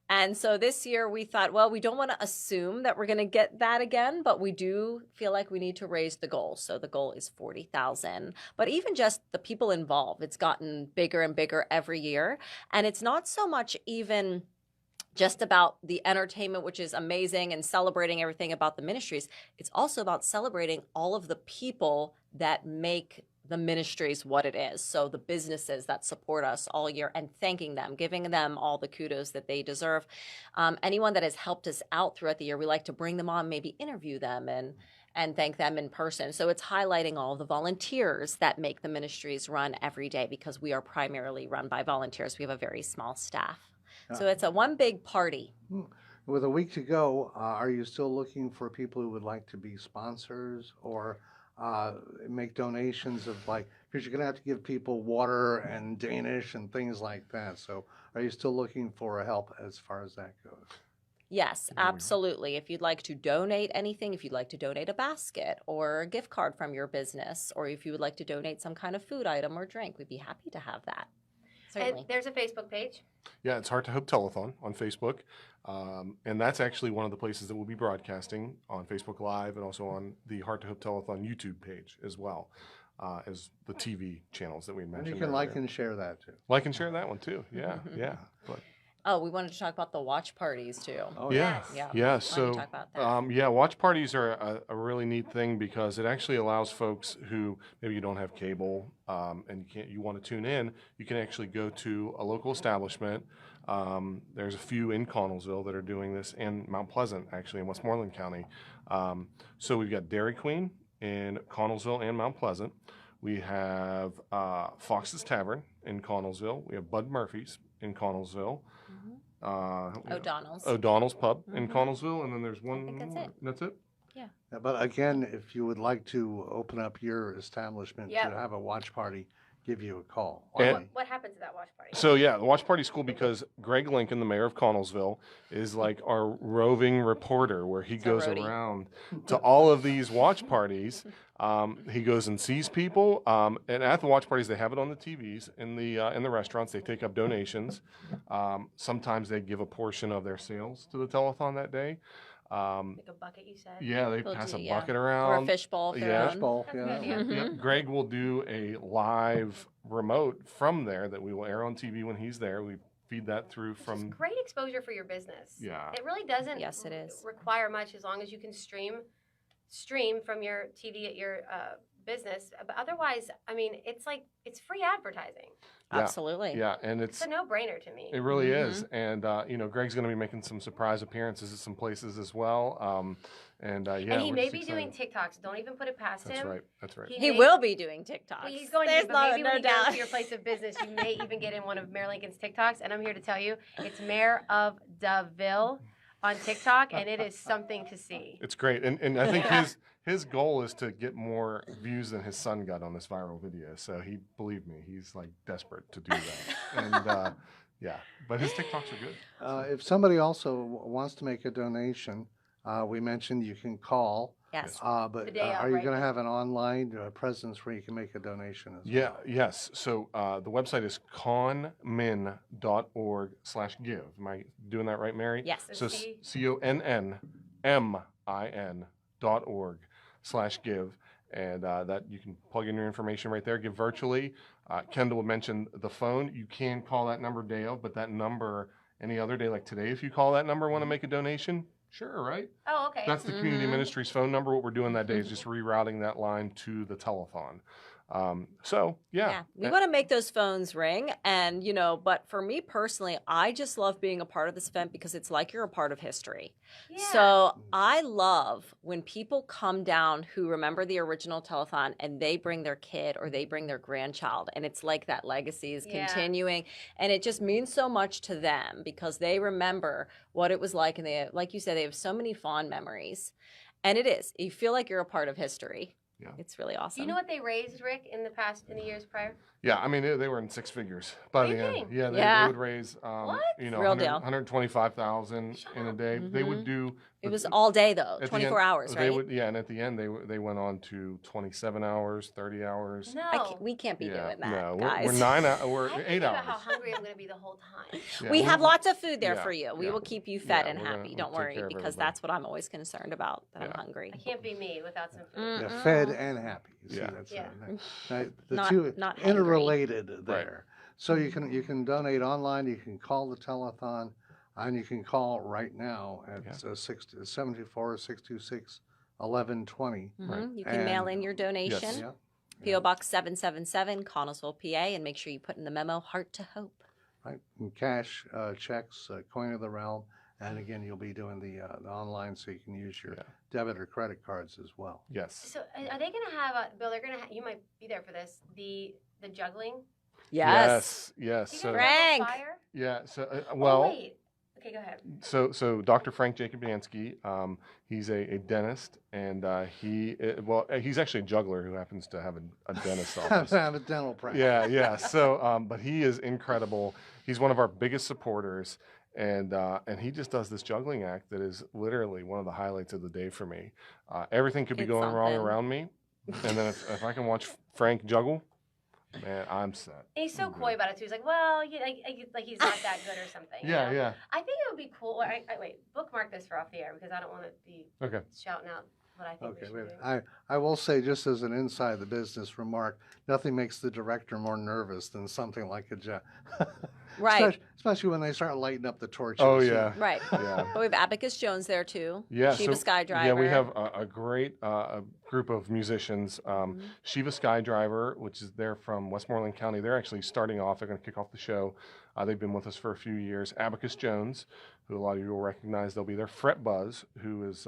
And so this year we thought, well, we don't want to assume that we're going to get that again, but we do feel like we need to raise the goal. So the goal is 40,000. But even just the people involved, it's gotten bigger and bigger every year. And it's not so much even just about the entertainment, which is amazing, and celebrating everything about the ministries. It's also about celebrating all of the people that make the ministries what it is. So the businesses that support us all year, and thanking them, giving them all the kudos that they deserve. Anyone that has helped us out throughout the year, we like to bring them on, maybe interview them and thank them in person. So it's highlighting all the volunteers that make the ministries run every day, because we are primarily run by volunteers. We have a very small staff. So it's a one big party. With a week to go, are you still looking for people who would like to be sponsors or make donations of, like, because you're going to have to give people water and Danish and things like that. So are you still looking for help as far as that goes? Yes, absolutely. If you'd like to donate anything, if you'd like to donate a basket or a gift card from your business, or if you would like to donate some kind of food item or drink, we'd be happy to have that. Certainly. And there's a Facebook page. Yeah, it's Heart to Hope Telethon on Facebook. And that's actually one of the places that we'll be broadcasting on Facebook Live, and also on the Heart to Hope Telethon YouTube page as well, as the TV channels that we mentioned. And you can like and share that too. Like and share that one too. Yeah, yeah. But Oh, we wanted to talk about the watch parties too. Oh, yeah, Yeah. yeah. Why don't So, you talk about that? yeah, watch parties are a really neat thing, because it actually allows folks who maybe you don't have cable and you want to tune in. You can actually go to a local establishment. There's a few in Connellsville that are doing this, and Mount Pleasant, actually, in Westmoreland County. So we've got Dairy Queen in Connellsville and Mount Pleasant. We have Fox's Tavern in Connellsville. We have Bud Murphy's in Connellsville. O'Donnell's. O'Donnell's Pub in Connellsville, and then there's one. think that's it. That's it. Yeah. But again, if you would like to open up your establishment Yep. to have a watch party, give you a call. And- What happens at that watch party? So yeah, the watch party's cool because Greg Lincoln, the mayor of Connellsville, is like our roving reporter, where he goes roadie. around to all of these watch parties. He goes and sees people, and at the watch parties they have it on the TVs in the restaurants. They take up donations. Sometimes they give a portion of their sales to the telethon that day. Like a bucket, you said? Yeah, they We'll pass do- a yeah. bucket Or around. a fishbowl. if they're Yeah. on. Fishbowl, That's yeah. good, yeah. Yep. Greg will do a live remote from there that we will air on TV when he's there. We feed that through Which is from. great exposure for your business. Yeah. It really doesn't Yes, it is. require much, as long as you can stream from your TV at your business. But otherwise, I mean, it's free advertising. Yeah. Absolutely. Yeah, and It's a no-brainer to me. it really is. And Greg's going to be making some surprise appearances at some places as well. And he we're may just be excited. doing TikToks. Don't even put it past That's him. right. That's right. He may- will be doing TikToks. Well, he's going There's to, but maybe no when he goes doubt. to your place of business, you may even get in one of Mayor Lincoln's TikToks. And I'm here to tell you, it's Mayor of DeVille on TikTok, and it is something to see. It's great, and I think his goal is to get more views than his son got on this viral video. So believe me, he's like desperate to do that. And but his TikToks are good. If somebody also wants to make a donation, we mentioned you can call. Yes. But The day of, are you right? going to have an online presence where you can make a donation as Yeah, well? yes. So the website is conmin.org/give. Am I doing that right, Mary? Yes. So C- CONNMIN.org/give. And that you can plug in your information right there, give virtually. Kendall mentioned the phone. You can call that number day of, but that number any other day, like today, if you call that number, want to make a donation, sure, right? Oh, okay. That's the community ministry's phone number. What we're doing that day is just rerouting that line to the telethon. We want to make those phones ring. And, but for me personally, I just love being a part of this event because it's like you're a part of history. Yeah. So I love when people come down who remember the original telethon and they bring their kid or they bring their grandchild. And it's like that legacy is Yeah. continuing. And it just means so much to them because they remember what it was like. And they, like you said, they have so many fond memories. And it is. You feel like you're a part of history. Yeah. It's really awesome. Do you know what they raised, Rick, in the years prior? Yeah, I mean, they were in six figures by the end. Really? Yeah, they Yeah. would raise, What? Real deal. 125,000 in a day. They would do. It was all day though, at the 24 end, hours, They right? would, and at the end they went on to 27 hours, 30 hours. No. We can't be Yeah, doing that, no, guys. we're I 8 think about hours. how hungry I'm going to be the whole time. Yeah, We we're- have lots of food there yeah, for you. We yeah. will keep you fed Yeah, and we're gonna- happy. we'll Don't take worry, care of because everybody. that's what I'm always concerned about. That I'm Yeah. hungry. I can't be me without some food. Yeah, fed and happy. You see, Yeah. that's Yeah. the Not- two not hangry. interrelated there. So you can donate online. You can call the telethon, and you can call right now at 74-626-1120. You can mail in your donation. Yes. Yeah. P.O. Box 777, Connellsville, PA, and make sure you put in the memo Heart to Hope. Right. And cash, checks, coin of the realm, and again, you'll be doing the online, so you can use your debit or credit cards as well. Yes. So are they going to have Bill? They're going to. You might be there for this. The juggling. Yes. Yes. Do you So guys have Frank. a fire? yeah. So Oh, well. wait. Okay, go ahead. So Dr. Frank Jacobansky, he's a dentist, and he's actually a juggler who happens to have a dentist office. Have a dental practice. Yeah. So, but he is incredible. He's one of our biggest supporters, and he just does this juggling act that is literally one of the highlights of the day for me. Everything could be It's going wrong something. around me, and then if I can watch Frank juggle, man, I'm set. He's so I'm coy good. about it too. He's like, well, like he's not that good or something. you know? Yeah. I think it would be cool. Wait, bookmark this for off the air because I don't want to be Okay. shouting out what I think Okay, we wait. should do. I will say, just as an inside the business remark, nothing makes the director more nervous than something like a Right. Especially when they start lighting up the torches. Oh you yeah. Right. Yeah. But we have Abacus Jones there too. Yeah, Shiva Skydriver. Yeah, we have a great group of musicians. Shiva Skydriver, which is they're from Westmoreland County. They're actually starting off. They're going to kick off the show. They've been with us for a few years. Abacus Jones, who a lot of you will recognize. They'll be there. Fret Buzz, who is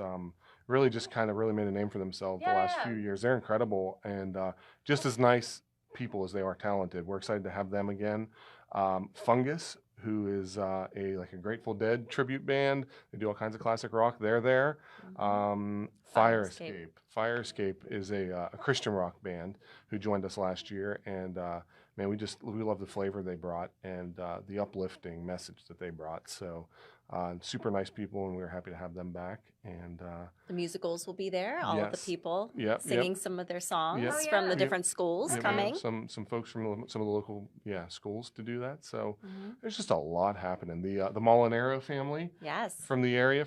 really just kind of really made a name for themselves the last few years. They're incredible and just as nice people as they are talented. We're excited to have them again. Fungus, who is a Grateful Dead tribute band. They do all kinds of classic rock. They're there. Fire Escape. Fire Escape is a Christian rock band who joined us last year, and man, we love the flavor they brought and the uplifting message that they brought. So super nice people, and we were happy to have them back. And The musicals will be there. All of the Yes. people Yep, singing some of their songs Yep. Oh, from yeah. the different schools we have coming. some folks from some of the local schools to do that. So there's just a lot happening. The Molinaro family Yes. from the area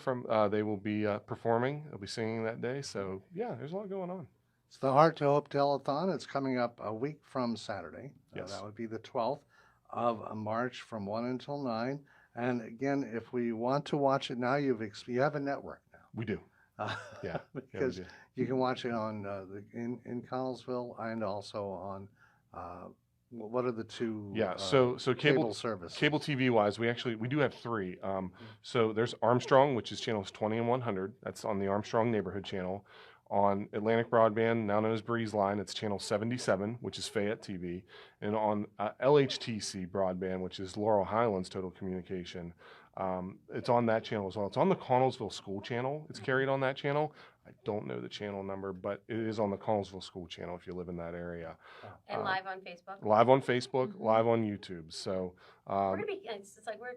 they will be performing. They'll be singing that day. So yeah, there's a lot going on. It's the Heart to Hope Telethon. It's coming up a week from Saturday. Yes. That would be the 12th of March from 1 until 9. And again, if we want to watch it now, you have a network now. We do. Yeah, because we do. you can watch it on in Connellsville and also on what are the two Yeah, so cable services? cable TV wise, we do have three. So there's Armstrong, which is channels 20 and 100. That's on the Armstrong Neighborhood Channel. On Atlantic Broadband, now known as Breeze Line, it's channel 77, which is Fayette TV, and on LHTC Broadband, which is Laurel Highlands Total Communication. It's on that channel as well. It's on the Connellsville School Channel. It's carried on that channel. I don't know the channel number, but it is on the Connellsville School Channel if you live in that area. And live on Facebook. Live on Facebook, live on YouTube. So, We're gonna be. It's like we're.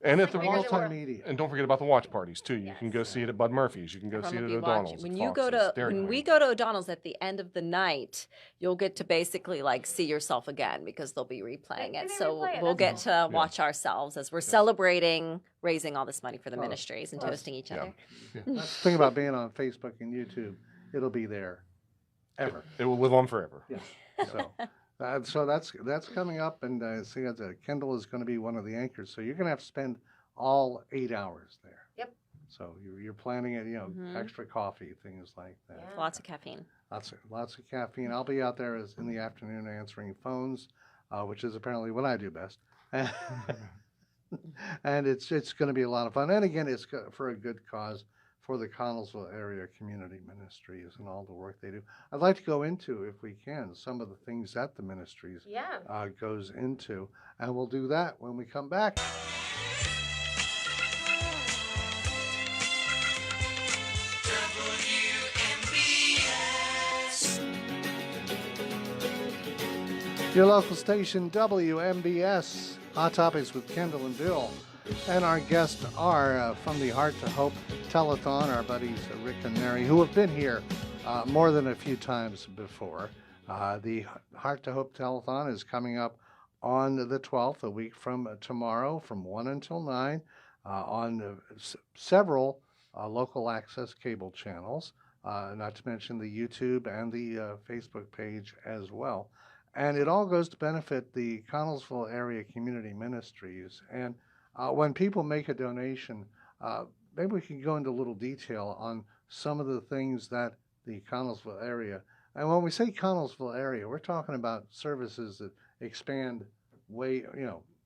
and it's at the like we're watch, gonna- Multimedia. and don't forget about the watch parties too. You can Yes. go see it at Bud Murphy's. You can go see it Everyone at will be watching. O'Donnell's. When at you go Fox's, to Dairy when we Queen. go to O'Donnell's at the end of the night, you'll get to basically like see yourself again because they'll be replaying Yeah, it. they So replay it, we'll get that's to watch ourselves as we're celebrating raising all this money for the ministries and toasting each other. That's the thing about being on Facebook and YouTube. It'll be there ever. It will live on forever. Yeah. So that's coming up, and see that Kendall is going to be one of the anchors. So you're going to have to spend all 8 hours there. Yep. So you're planning it, extra coffee, things like that. Yeah. Lots of caffeine. Lots of caffeine. I'll be out there in the afternoon answering phones, which is apparently what I do best. And it's going to be a lot of fun. And again, it's for a good cause for the Connellsville Area Community Ministries and all the work they do. I'd like to go into, if we can, some of the things that the ministries Yeah. goes into, and we'll do that when we come back. WMBS. Your local station, WMBS. Hot Topics with Kendall and Bill. And our guests are from the Heart to Hope Telethon, our buddies Rick and Mary, who have been here more than a few times before. The Heart to Hope Telethon is coming up on the 12th, a week from tomorrow, from 1 until 9, on several local access cable channels, not to mention the YouTube and the Facebook page as well. And it all goes to benefit the Connellsville Area Community Ministries. And when people make a donation, maybe we can go into a little detail on some of the things that the Connellsville area, and when we say Connellsville area, we're talking about services that expand way,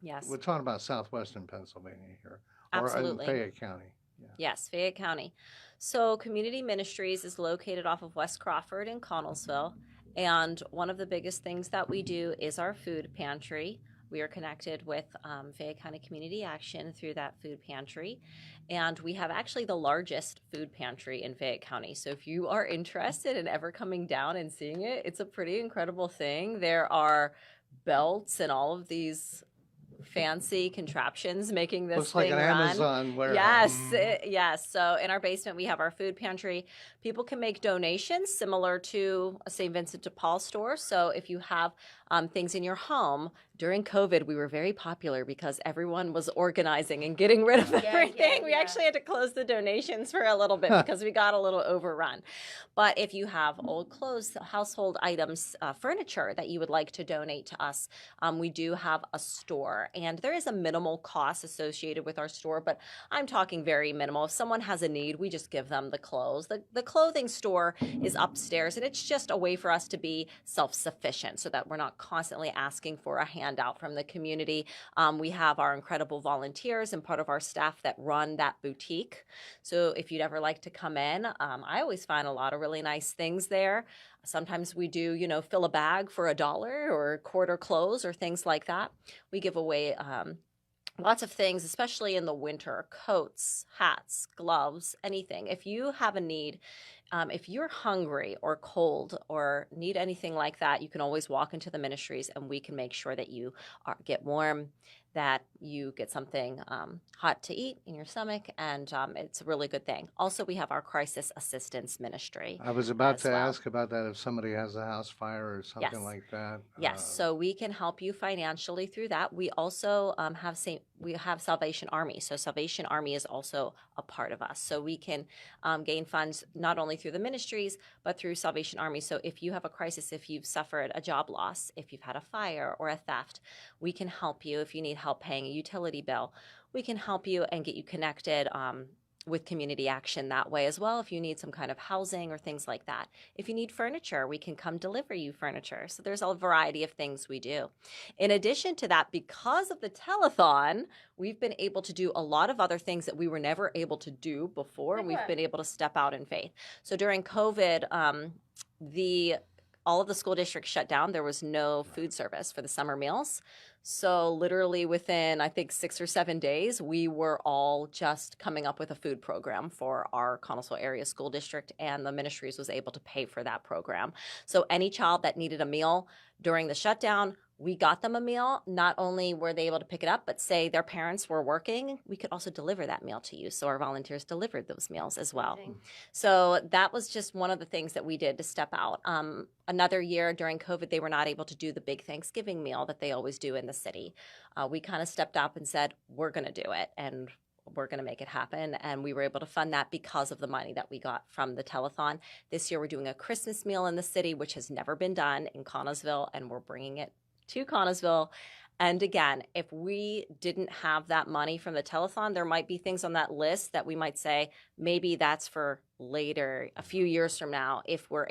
Yes. we're talking about southwestern Pennsylvania here, or Absolutely. in Fayette County. Yeah. Yes, Fayette County. So Community Ministries is located off of West Crawford in Connellsville. And one of the biggest things that we do is our food pantry. We are connected with Fayette County Community Action through that food pantry. And we have actually the largest food pantry in Fayette County. So if you are interested in ever coming down and seeing it, it's a pretty incredible thing. There are belts and all of these fancy contraptions making this Looks like thing an run. Amazon warehouse. Yes. So in our basement, we have our food pantry. People can make donations similar to a St. Vincent de Paul store. So if you have things in your home, during COVID, we were very popular because everyone was organizing and getting rid of everything. We actually had to close the donations for a little bit because we got a little overrun. But if you have old clothes, household items, furniture that you would like to donate to us, we do have a store. And there is a minimal cost associated with our store, but I'm talking very minimal. If someone has a need, we just give them the clothes. The clothing store is upstairs, and it's just a way for us to be self-sufficient so that we're not constantly asking for a handout from the community. We have our incredible volunteers and part of our staff that run that boutique. So if you'd ever like to come in, I always find a lot of really nice things there. Sometimes we do, fill a bag for $1 or quarter clothes or things like that. We give away lots of things, especially in the winter: coats, hats, gloves, anything. If you have a need, if you're hungry or cold or need anything like that, you can always walk into the ministries and we can make sure that you get warm, that you get something hot to eat in your stomach, and it's a really good thing. Also, we have our crisis assistance ministry. I was about as to well. ask about that if somebody has a house fire or something Yes. like that. Yes, so we can help you financially through that. We also have Salvation Army. So Salvation Army is also a part of us. So we can gain funds not only through the ministries, but through Salvation Army. So if you have a crisis, if you've suffered a job loss, if you've had a fire or a theft, we can help you. If you need help paying a utility bill, we can help you and get you connected with community action that way as well. If you need some kind of housing or things like that. If you need furniture, we can come deliver you furniture. So there's a variety of things we do. In addition to that, because of the telethon, we've been able to do a lot of other things that we were never able to do before. Like We've what? been able to step out in faith. So during COVID, all of the school districts shut down. There was no food service for the summer meals. So literally within, I think, 6 or 7 days, we were all just coming up with a food program for our Connellsville area school district, and the ministries was able to pay for that program. So any child that needed a meal during the shutdown, we got them a meal. Not only were they able to pick it up, but say their parents were working, we could also deliver that meal to you. So our volunteers delivered those meals as well. Amazing. So that was just one of the things that we did to step out. Another year during COVID, they were not able to do the big Thanksgiving meal that they always do in the city. We kind of stepped up and said, we're going to do it, and we're going to make it happen. And we were able to fund that because of the money that we got from the telethon. This year, we're doing a Christmas meal in the city, which has never been done in Connellsville, and we're bringing it to Connellsville. And again, if we didn't have that money from the telethon, there might be things on that list that we might say, maybe that's for later, a few years from now, if we're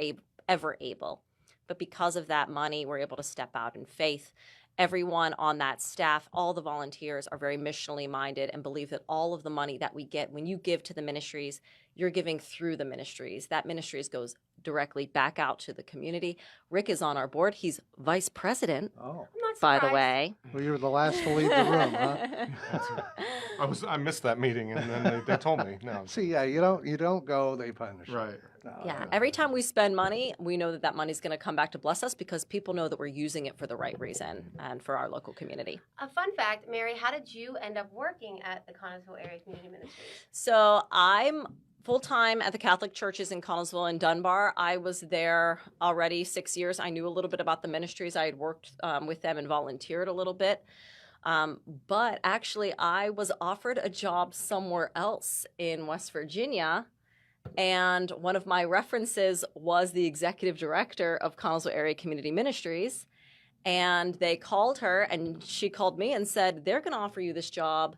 ever able. But because of that money, we're able to step out in faith. Everyone on that staff, all the volunteers are very missionally minded and believe that all of the money that we get, when you give to the ministries, you're giving through the ministries. That ministries goes directly back out to the community. Rick is on our board. He's vice president, Oh, I'm not by surprised. the way. well, you were the last to leave the room, huh? I missed that meeting, and then they told me. No. See, yeah, you don't go, they punish you. Right. No, Yeah, no. every time we spend money, we know that that money's going to come back to bless us because people know that we're using it for the right reason and for our local community. A fun fact, Mary, how did you end up working at the Connellsville Area Community Ministries? So I'm full-time at the Catholic churches in Connellsville and Dunbar. I was there already 6 years. I knew a little bit about the ministries. I had worked with them and volunteered a little bit. But actually, I was offered a job somewhere else in West Virginia. And one of my references was the executive director of Connellsville Area Community Ministries. And they called her, and she called me and said, they're going to offer you this job.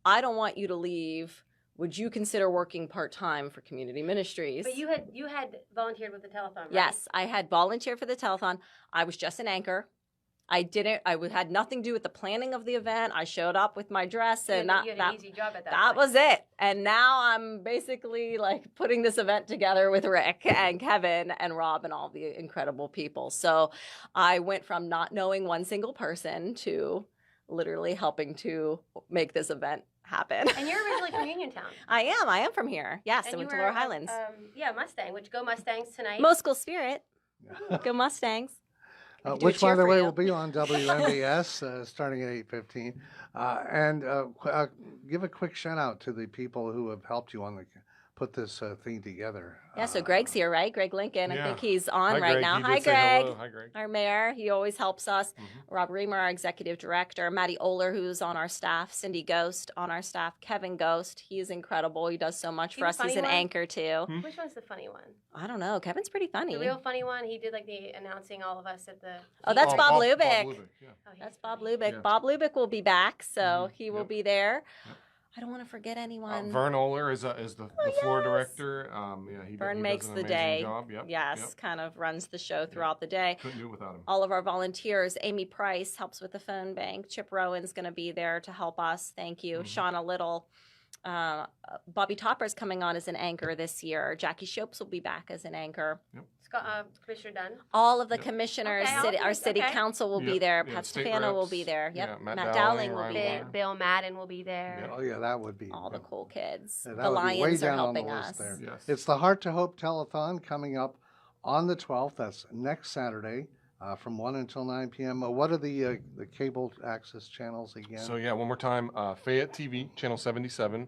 I don't want you to leave. Would you consider working part-time for community ministries? But you had volunteered with the telethon, right? Yes, I had volunteered for the telethon. I was just an anchor. I had nothing to do with the planning of the event. I showed up with my dress, and You had an easy job at that that point. was it. And now I'm basically like putting this event together with Rick and Kevin and Rob and all the incredible people. So I went from not knowing one single person to literally helping to make this event happen. And you're originally from Uniontown. I am from here. Yes, And I went you to were, Lower Highlands. Mustang, which go Mustangs tonight. Most School Spirit. Go Mustangs. I could do a Which, by cheer the for way, you. will be on WMBS starting at 8:15. Give a quick shout out to the people who have helped you put this thing together. Yeah, so Greg's here, right? Greg Lincoln. I Yeah. think he's on Hi, right Greg. now. He Hi, did say Greg. hello. Hi, Greg. Our mayor. He always helps us. Rob Reamer, our executive director. Maddie Oler, who's on our staff. Cindy Ghost on our staff. Kevin Ghost. He is incredible. He does so much He's for a us. He's funny an one? anchor, too. Which one's the funny one? I don't know. Kevin's pretty funny. The real funny one? He did like the announcing all of us at the... Oh, that's Bob Lubick. yeah. Oh, he's That's Bob funny. Lubick. Yeah. Bob Lubick will be back, so he will Yep. be there. Yep. I don't want to forget anyone. Vern Oler is the floor director. He Vern does makes an the amazing day. Job. Yep. Yes, Yep. kind of runs the show throughout the day. Couldn't do it without him. All of our volunteers. Amy Price helps with the phone bank. Chip Rowan's going to be there to help us. Thank you. Shauna Little. Bobby Topper's coming on as an anchor this year. Jackie Shopes will be back as an anchor. Commissioner Dunn. All of the commissioners, Okay, our city okay. council will be Yep, there. yeah, Pat state Stefano will reps. be there. Yep. Yeah, Matt Matt Dowling Dowling, will be Ryan there. Warner. Bill Madden will be there. Oh, yeah, that would be. All the cool kids. Yeah, The that would be way Lions are down on the helping list us. there. Yes. It's the Heart to Hope Telethon coming up on the 12th. That's next Saturday from 1 until 9 p.m. What are the cable access channels again? So yeah, one more time, Fayette TV, channel 77,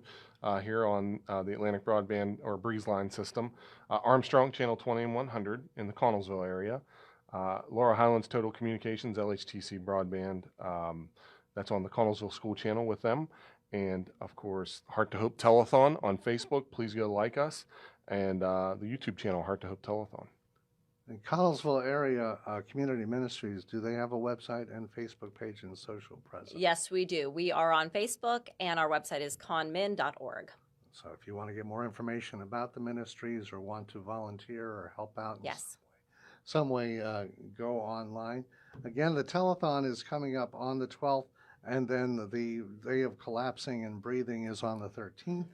here on the Atlantic Broadband or Breeze Line system. Armstrong, channel 20 and 100 in the Connellsville area. Laura Highlands Total Communications, LHTC Broadband. That's on the Connellsville School channel with them. And of course, Heart to Hope Telethon on Facebook. Please go like us. And the YouTube channel, Heart to Hope Telethon. In Connellsville area community ministries, do they have a website and Facebook page and social presence? Yes, we do. We are on Facebook, and our website is conmin.org. So if you want to get more information about the ministries or want to volunteer or help out in Yes. some way, go online. Again, the telethon is coming up on the 12th, and then the day of collapsing and breathing is on the 13th.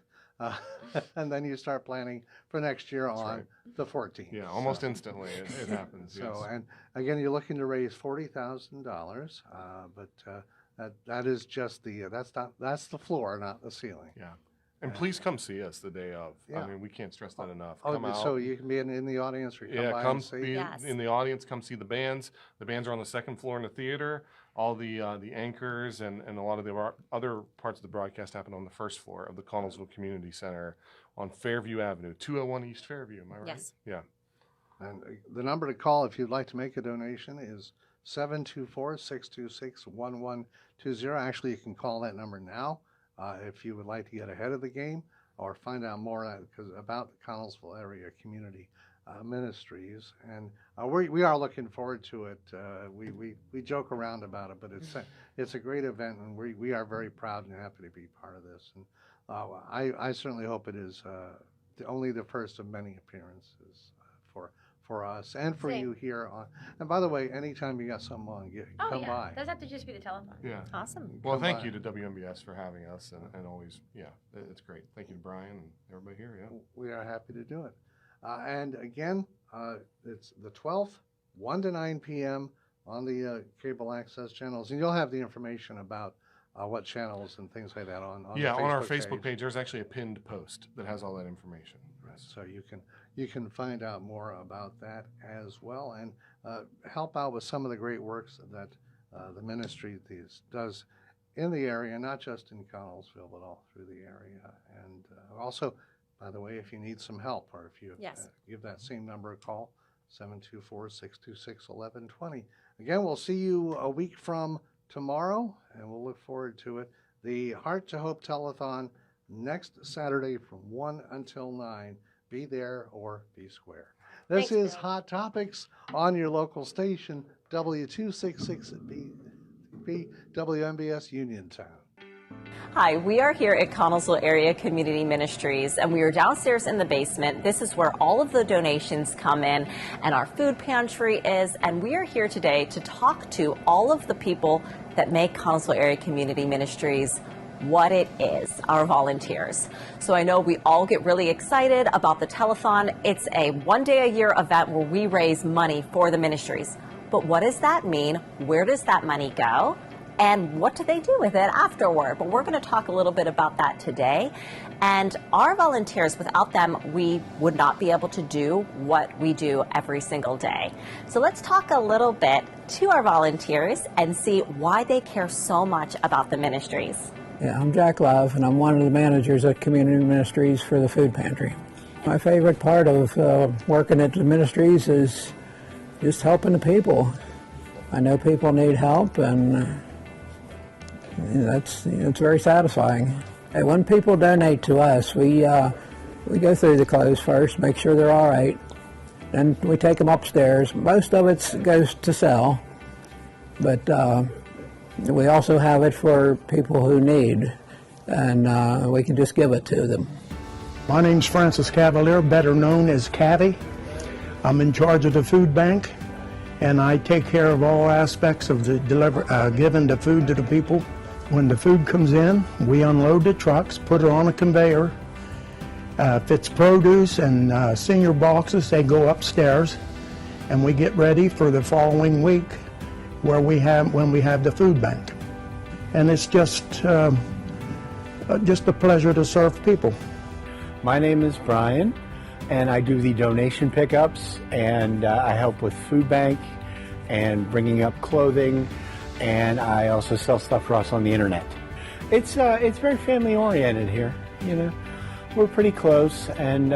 And then you start planning for next year on right. the 14th. Yeah, almost instantly it happens. So, Yes. and again, you're looking to raise $40,000, but that is just that's the floor, not the ceiling. Yeah. And please come see us the day of. Yeah. I mean, we can't stress that enough. Oh, Come out. so you can be in the audience or come Yeah, by come and see. be Yes. in the audience. Come see the bands. The bands are on the second floor in the theater. All the anchors and a lot of the other parts of the broadcast happen on the first floor of the Connellsville Community Center on Fairview Avenue, 201 East Fairview. Am I right? Yes. Yeah. And the number to call if you'd like to make a donation is 724-626-1120. Actually, you can call that number now if you would like to get ahead of the game or find out more about the Connellsville area community ministries. And we are looking forward to it. We joke around about it, but it's a great event, and we are very proud and happy to be part of this. And I certainly hope it is only the first of many appearances for us and for Same. you here on. And by the way, anytime you got something on, Oh, come yeah. by. Doesn't have to just be the telethon. Yeah. Awesome. Well, Come thank by. you to WMBS for having us and always, yeah, it's great. Thank you to Brian and everybody here. Yeah. We are happy to do it. And again, it's the 12th, 1 to 9 p.m. on the cable access channels. And you'll have the information about what channels and things like that on Yeah, the on our Facebook page, there's actually a pinned post that has all that information. Yes. So you can find out more about that as well, and help out with some of the great works that the ministry does in the area, not just in Connellsville, but all through the area. And also, by the way, if you need some help or if you Yes. give that same number a call, 724-626-1120. Again, we'll see you a week from tomorrow, and we'll look forward to it. The Heart to Hope Telethon next Saturday from 1 until 9. Be there or be square. This Thanks, is Bill. Hot Topics on your local station, W266B WMBS Uniontown. Hi, we are here at Connellsville Area Community Ministries, and we are downstairs in the basement. This is where all of the donations come in, and our food pantry is, and we are here today to talk to all of the people that make Connellsville Area Community Ministries what it is, our volunteers. So I know we all get really excited about the telethon. It's a one-day-a-year event where we raise money for the ministries. But what does that mean? Where does that money go? And what do they do with it afterward? But we're going to talk a little bit about that today. And our volunteers, without them, we would not be able to do what we do every single day. So let's talk a little bit to our volunteers and see why they care so much about the ministries. Yeah, I'm Jack Love, and I'm one of the managers at Community Ministries for the Food Pantry. My favorite part of working at the ministries is just helping the people. I know people need help, and it's very satisfying. And when people donate to us, we go through the clothes first, make sure they're all right, then we take them upstairs. Most of it goes to sell, but we also have it for people who need, and we can just give it to them. My name's Francis Cavalier, better known as Caddy. I'm in charge of the food bank, and I take care of all aspects of the giving the food to the people. When the food comes in, we unload the trucks, put it on a conveyor. If it's produce and senior boxes, they go upstairs, and we get ready for the following week when we have the food bank. And it's just a pleasure to serve people. My name is Brian, and I do the donation pickups, and I help with food bank and bringing up clothing, and I also sell stuff for us on the internet. It's very family oriented here, you know. We're pretty close, and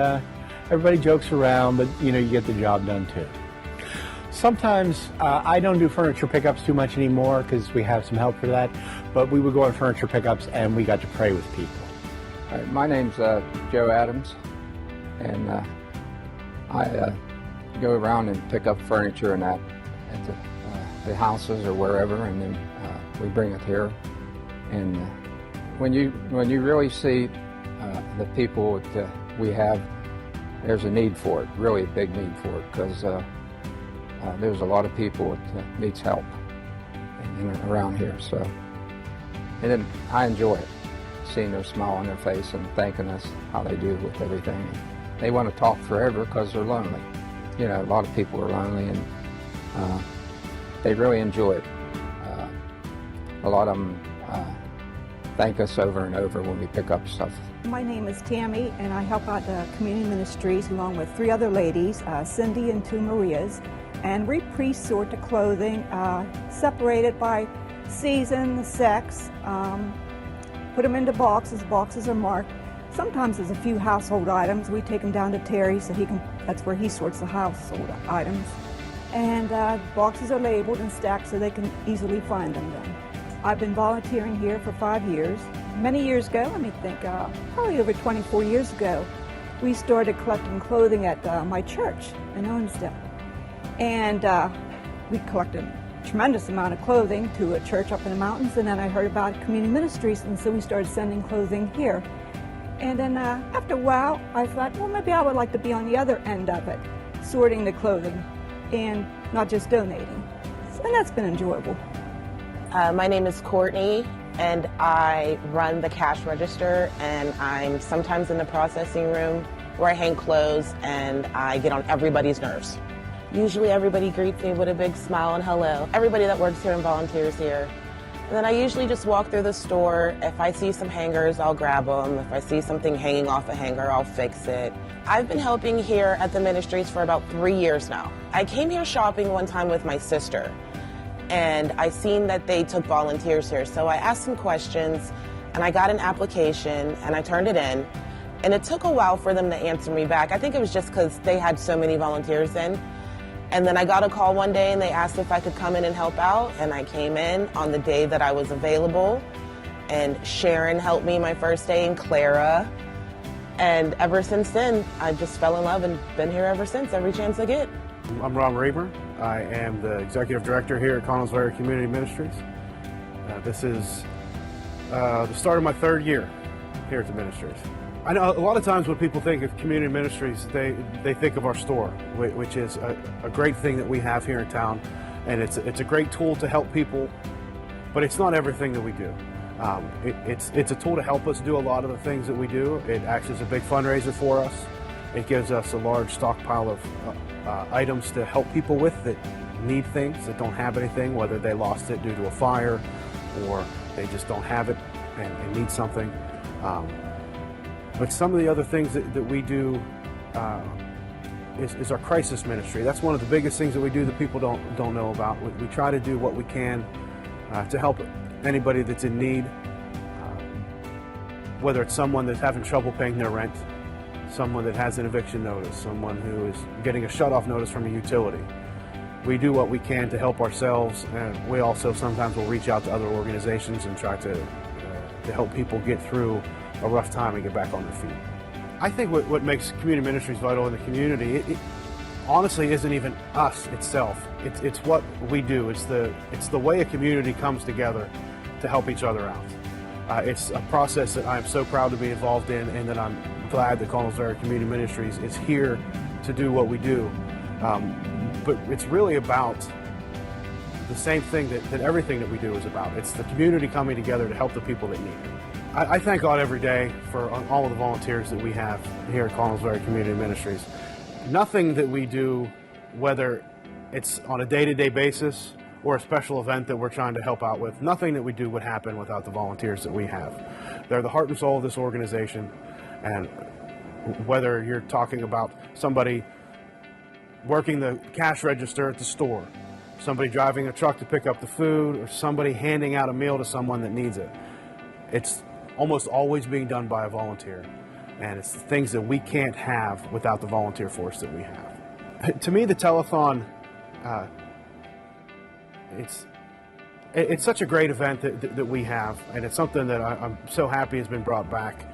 everybody jokes around, but you know, you get the job done too. Sometimes I don't do furniture pickups too much anymore because we have some help for that, but we would go on furniture pickups and we got to pray with people. All right, my name's Joe Adams, and I go around and pick up furniture and that at the houses or wherever, and then we bring it here. And when you really see the people that we have, there's a need for it, really a big need for it, because there's a lot of people that needs help in and around here. So, and then I enjoy it, seeing their smile on their face and thanking us how they do with everything. They want to talk forever because they're lonely. You know, a lot of people are lonely, and they really enjoy it. A lot of them thank us over and over when we pick up stuff. My name is Tammy, and I help out the community ministries along with 3 other ladies, Cindy and 2 Marias, and we pre-sort the clothing, separated by season, sex, put them into boxes. Boxes are marked. Sometimes there's a few household items. We take them down to Terry so that's where he sorts the household items. And boxes are labeled and stacked so they can easily find them then. I've been volunteering here for 5 years. Many years ago, let me think, probably over 24 years ago, we started collecting clothing at my church in Owensdale. And we collected a tremendous amount of clothing to a church up in the mountains, and then I heard about community ministries, and so we started sending clothing here. And then after a while, I thought, well, maybe I would like to be on the other end of it, sorting the clothing and not just donating. And that's been enjoyable. My name is Courtney, and I run the cash register, and I'm sometimes in the processing room where I hang clothes, and I get on everybody's nerves. Usually everybody greets me with a big smile and hello. Everybody that works here and volunteers here. And then I usually just walk through the store. If I see some hangers, I'll grab them. If I see something hanging off a hanger, I'll fix it. I've been helping here at the ministries for about 3 years now. I came here shopping one time with my sister, and I seen that they took volunteers here. So I asked some questions, and I got an application, and I turned it in. And it took a while for them to answer me back. I think it was just because they had so many volunteers in. And then I got a call one day, and they asked if I could come in and help out, and I came in on the day that I was available. And Sharon helped me my first day, and Clara. And ever since then, I just fell in love and been here ever since, every chance I get. I'm Ron Rayburn. I am the Executive Director here at Connellsville Community Ministries. This is the start of my 3rd year here at the ministries. I know a lot of times when people think of community ministries, they think of our store, which is a great thing that we have here in town, and it's a great tool to help people, but it's not everything that we do. It's a tool to help us do a lot of the things that we do. It acts as a big fundraiser for us. It gives us a large stockpile of items to help people with that need things, that don't have anything, whether they lost it due to a fire or they just don't have it and need something. But some of the other things that we do is our crisis ministry. That's one of the biggest things that we do that people don't know about. We try to do what we can to help anybody that's in need, whether it's someone that's having trouble paying their rent, someone that has an eviction notice, someone who is getting a shut-off notice from a utility. We do what we can to help ourselves, and we also sometimes will reach out to other organizations and try to help people get through a rough time and get back on their feet. I think what makes community ministries vital in the community, it honestly isn't even us itself. It's what we do. It's the way a community comes together to help each other out. It's a process that I'm so proud to be involved in, and that I'm glad that Connellsville Community Ministries is here to do what we do. But it's really about the same thing that everything that we do is about. It's the community coming together to help the people that need it. I thank God every day for all of the volunteers that we have here at Connellsville Community Ministries. Nothing that we do, whether it's on a day-to-day basis or a special event that we're trying to help out with, nothing that we do would happen without the volunteers that we have. They're the heart and soul of this organization, and whether you're talking about somebody working the cash register at the store, somebody driving a truck to pick up the food, or somebody handing out a meal to someone that needs it, it's almost always being done by a volunteer. And it's things that we can't have without the volunteer force that we have. To me, the telethon, it's such a great event that we have, and it's something that I'm so happy has been brought back.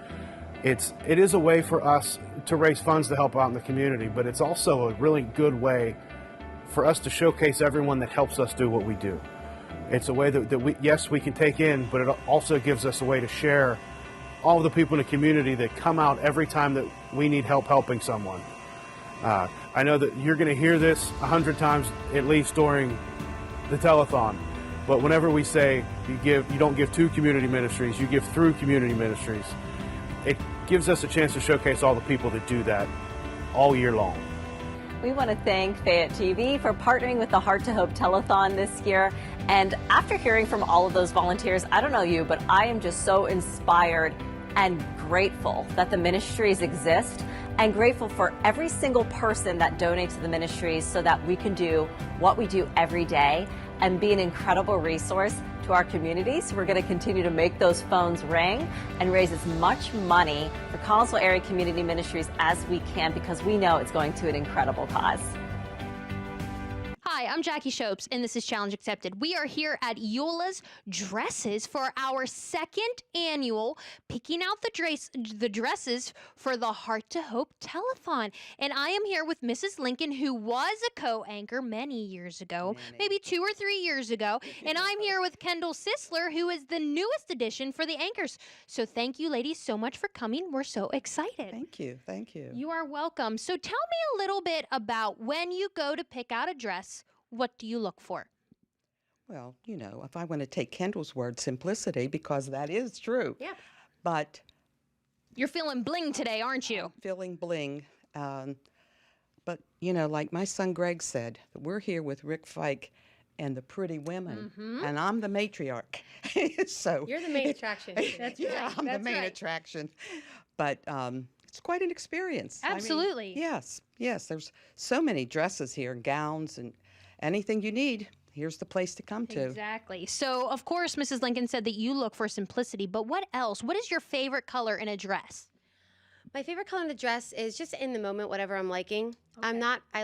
It is a way for us to raise funds to help out in the community, but it's also a really good way for us to showcase everyone that helps us do what we do. It's a way that we can take in, but it also gives us a way to share all the people in the community that come out every time that we need help helping someone. I know that you're going to hear this 100 times at least during the telethon, but whenever we say you don't give to community ministries, you give through community ministries, it gives us a chance to showcase all the people that do that all year long. We want to thank Fayette TV for partnering with the Heart to Hope Telethon this year. And after hearing from all of those volunteers, I don't know you, but I am just so inspired and grateful that the ministries exist, and grateful for every single person that donates to the ministries so that we can do what we do every day and be an incredible resource to our communities. We're going to continue to make those phones ring and raise as much money for Connellsville Area Community Ministries as we can, because we know it's going to an incredible cause. Hi, I'm Jackie Shopes, and this is Challenge Accepted. We are here at Eula's Dresses for our second annual Picking Out the Dresses for the Heart to Hope Telethon. And I am here with Mrs. Lincoln, who was a co-anchor many years ago, maybe 2 or 3 years ago. And I'm here with Kendall Sisler, who is the newest addition for the anchors. So thank you, ladies, so much for coming. We're so excited. Thank you. Thank you. You are welcome. So tell me a little bit about when you go to pick out a dress, what do you look for? Well, you know, if I want to take Kendall's word, simplicity, because that is true. Yeah. But you're feeling bling today, aren't you? Feeling bling. But, you know, like my son Greg said, we're here with Rick Fike and the pretty women, and I'm the matriarch. So you're the main attraction. That's yeah, right. I'm That's the main right. attraction. But it's quite an experience. Absolutely. I mean, yes. There's so many dresses here, gowns, and anything you need, here's the place to come to. Exactly. So, of course, Mrs. Lincoln said that you look for simplicity, but what else? What is your favorite color in a dress? My favorite color in the dress is just in the moment, whatever I'm liking. I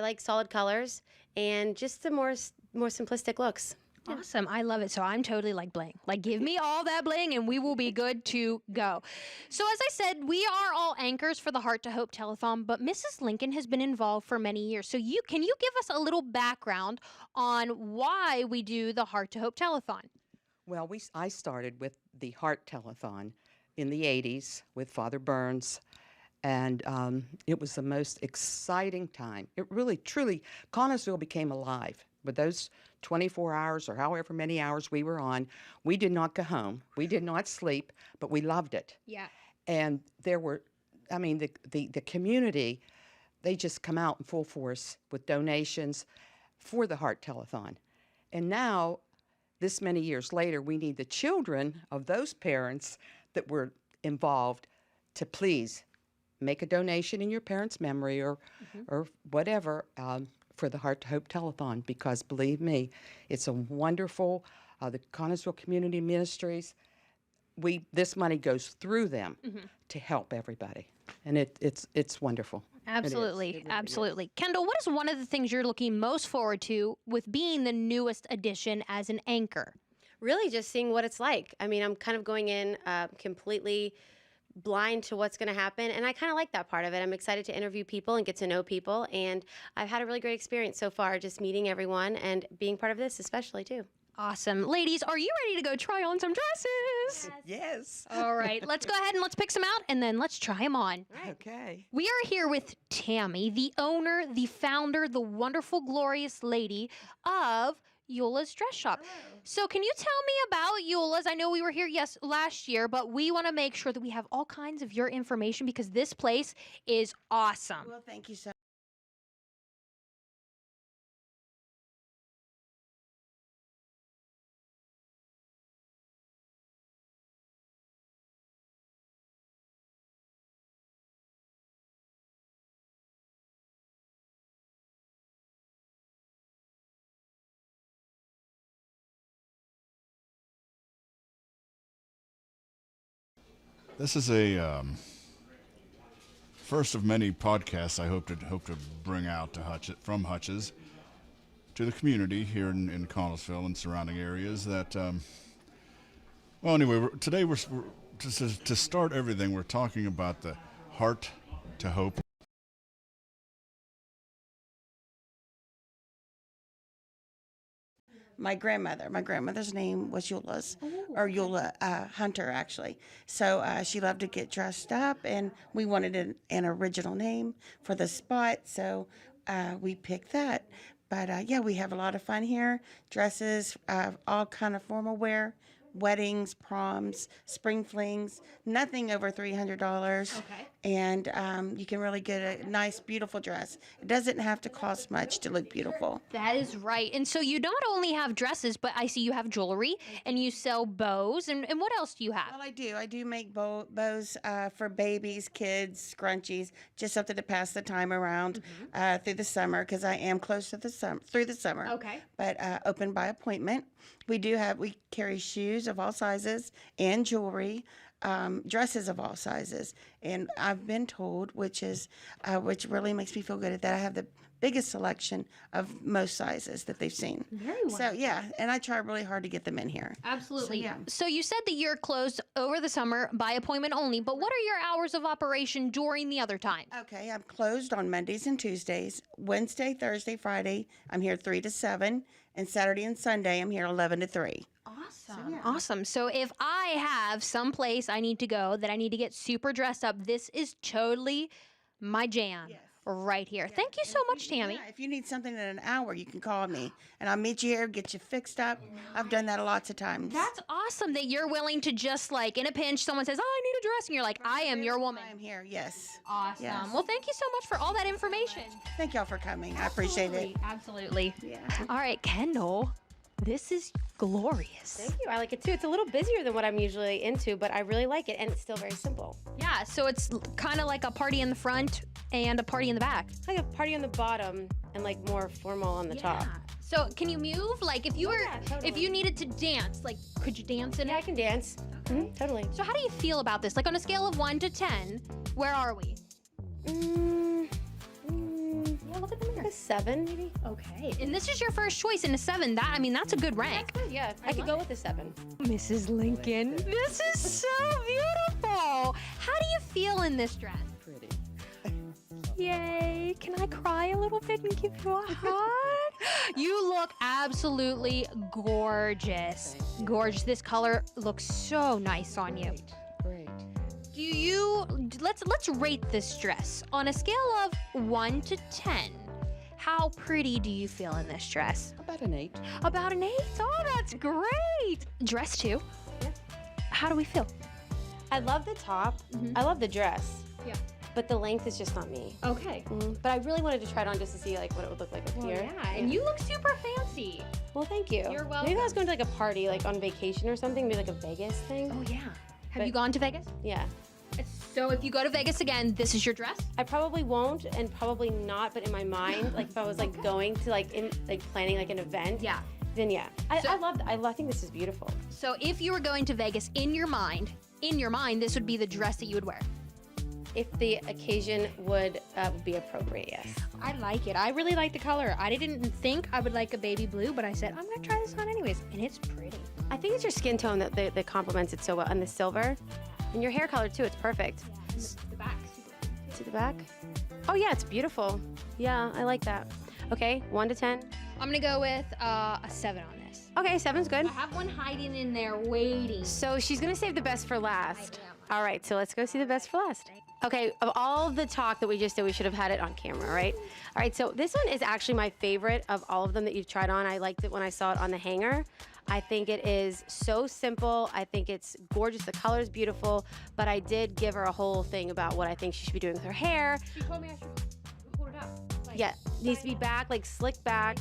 like solid colors and just the more simplistic looks. Awesome. I love it. So I'm totally like bling. Like, give me all that bling and we will be good to go. So as I said, we are all anchors for the Heart to Hope Telethon, but Mrs. Lincoln has been involved for many years. So can you give us a little background on why we do the Heart to Hope Telethon? Well, I started with the Heart Telethon in the 80s with Father Burns, and it was the most exciting time. It really, truly, Connellsville became alive. With those 24 hours or however many hours we were on, we did not go home. We did not sleep, but we loved it. Yeah. And there were, I mean, the community, they just come out in full force with donations for the Heart Telethon. And now, this many years later, we need the children of those parents that were involved to please make a donation in your parents' memory or whatever, for the Heart to Hope Telethon, because believe me, it's a wonderful, the Connellsville Community Ministries, this money goes through them to help everybody. And it's wonderful. Absolutely. It really absolutely. is. Kendall, what is one of the things you're looking most forward to with being the newest addition as an anchor? Really just seeing what it's like. I mean, I'm kind of going in completely blind to what's going to happen, and I kind of like that part of it. I'm excited to interview people and get to know people, and I've had a really great experience so far, just meeting everyone and being part of this especially too. Awesome. Ladies, are you ready to go try on some dresses? Yes. All right, let's go ahead and let's pick some out, and then let's try them on. Okay. We are here with Tammy, the owner, the founder, the wonderful, glorious lady of Eula's Dress Shop. So can you tell me about Eula's? I know we were here last year, but we want to make sure that we have all kinds of your information because this place is awesome. Well, thank you so much. This is a first of many podcasts I hope to bring out to from Hutch's to the community here in Connellsville and surrounding areas. That well, anyway, today we're to start everything. We're talking about the Heart to Hope. my grandmother. My grandmother's name was Eula Hunter, actually. So she loved to get dressed up, and we wanted an original name for the spot, so we picked that. But yeah, we have a lot of fun here. Dresses, all kind of formal wear, weddings, proms, spring flings, nothing over $300. Okay. And you can really get a nice, beautiful dress. It doesn't have to cost much to look beautiful. That is right. And so you not only have dresses, but I see you have jewelry and you sell bows. And what else do you have? Well, I do. I do make bows for babies, kids, scrunchies, just something to pass the time around through the summer, because I am close to through the summer. Okay. But open by appointment. We carry shoes of all sizes and jewelry, dresses of all sizes. And I've been told, which really makes me feel good, that I have the biggest selection of most sizes that they've seen. Very So wonderful. yeah, and I try really hard to get them in here. Absolutely. So, yeah. So you said that you're closed over the summer by appointment only, but what are your hours of operation during the other time? Okay, I'm closed on Mondays and Tuesdays. Wednesday, Thursday, Friday, I'm here 3 to 7. And Saturday and Sunday, I'm here 11 to 3. Awesome. Awesome. So if I have some place I need to go that I need to get super dressed up, this is totally my jam right here. Thank you so much, Tammy. Yeah, if you need something in an hour, you can call me. And I'll meet you here, get you fixed up. I've done that lots of times. That's awesome that you're willing to just like in a pinch, someone says, oh, I need a dress. And you're like, I am your woman. I'm here, yes. Awesome. Yes. Well, thank you so much for all that information. Thank y'all for coming. I appreciate it. Absolutely. Yeah. All right, Kendall, this is glorious. Thank you. I like it too. It's a little busier than what I'm usually into, but I really like it, and it's still very simple. Yeah, so it's kind of like a party in the front and a party in the back. Like a party on the bottom and like more formal on the top. So can you move? Like if you were, if you needed to dance, like could you dance in it? Yeah, I can dance. Totally. So how do you feel about this? Like on a scale of 1 to 10, where are we? Yeah, look at the mirror. Like a 7, maybe. Okay. And this is your first choice in a 7. That's a good rank. That's good, yeah. I could go with a 7. Mrs. Lincoln, this is so beautiful. How do you feel in this dress? Pretty. Yay. Can I cry a little bit and give you a hug? You look absolutely gorgeous. Gorgeous. This color looks so nice on you. Great. Do you, let's rate this dress on a scale of 1 to 10. How pretty do you feel in this dress? About an 8. About an 8? Oh, that's great. Dress 2. Yeah. How do we feel? I love the top. I love the dress. Yeah. But the length is just not me. Okay. But I really wanted to try it on just to see like what it would look like up here. Yeah, and you look super fancy. Well, thank you. You're welcome. Maybe I was going to like a party, like on vacation or something, maybe like a Vegas thing. Oh yeah. Have you gone to Vegas? Yeah. So if you go to Vegas again, this is your dress? I probably won't, and probably not. But in my mind, like if I was like going to like planning like an event, then yeah. I love. I think this is beautiful. So if you were going to Vegas in your mind, this would be the dress that you would wear. If the occasion would be appropriate, yes. I like it. I really like the color. I didn't think I would like a baby blue, but I said I'm gonna try this on anyways, and it's pretty. I think it's your skin tone that complements it so well, and the silver, and your hair color too. It's perfect. The back. See the back? Oh yeah, it's beautiful. Yeah, I like that. Okay, 1 to 10. I'm gonna go with a 7 on this. Okay, 7's good. I have one hiding in there waiting. So she's gonna save the best for last. All right, so let's go see the best for last. Okay, of all the talk that we just did, we should have had it on camera, right? All right, so this one is actually my favorite of all of them that you've tried on. I liked it when I saw it on the hanger. I think it is so simple. I think it's gorgeous. The color is beautiful, but I did give her a whole thing about what I think she should be doing with her hair. She told me I should hold it up. Yeah, needs to be back, like slick back,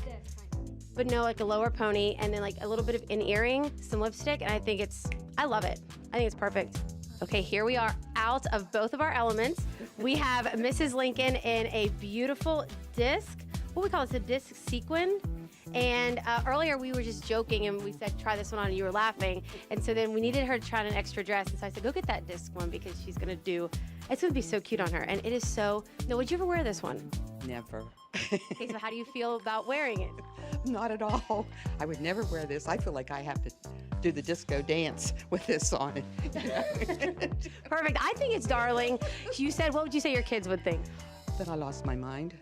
but no, like a lower pony, and then like a little bit of an earring, some lipstick, and I love it. I think it's perfect. Okay, here we are out of both of our elements. We have Mrs. Lincoln in a beautiful disc. What we call this, a disc sequin. And earlier we were just joking and we said, try this one on, and you were laughing. And so then we needed her to try on an extra dress. And so I said, go get that disc one because it's gonna be so cute on her. And it is so, no, would you ever wear this one? Never. Okay, so how do you feel about wearing it? Not at all. I would never wear this. I feel like I have to do the disco dance with this on. Perfect. I think it's darling. You said, what would you say your kids would think? That I lost my mind.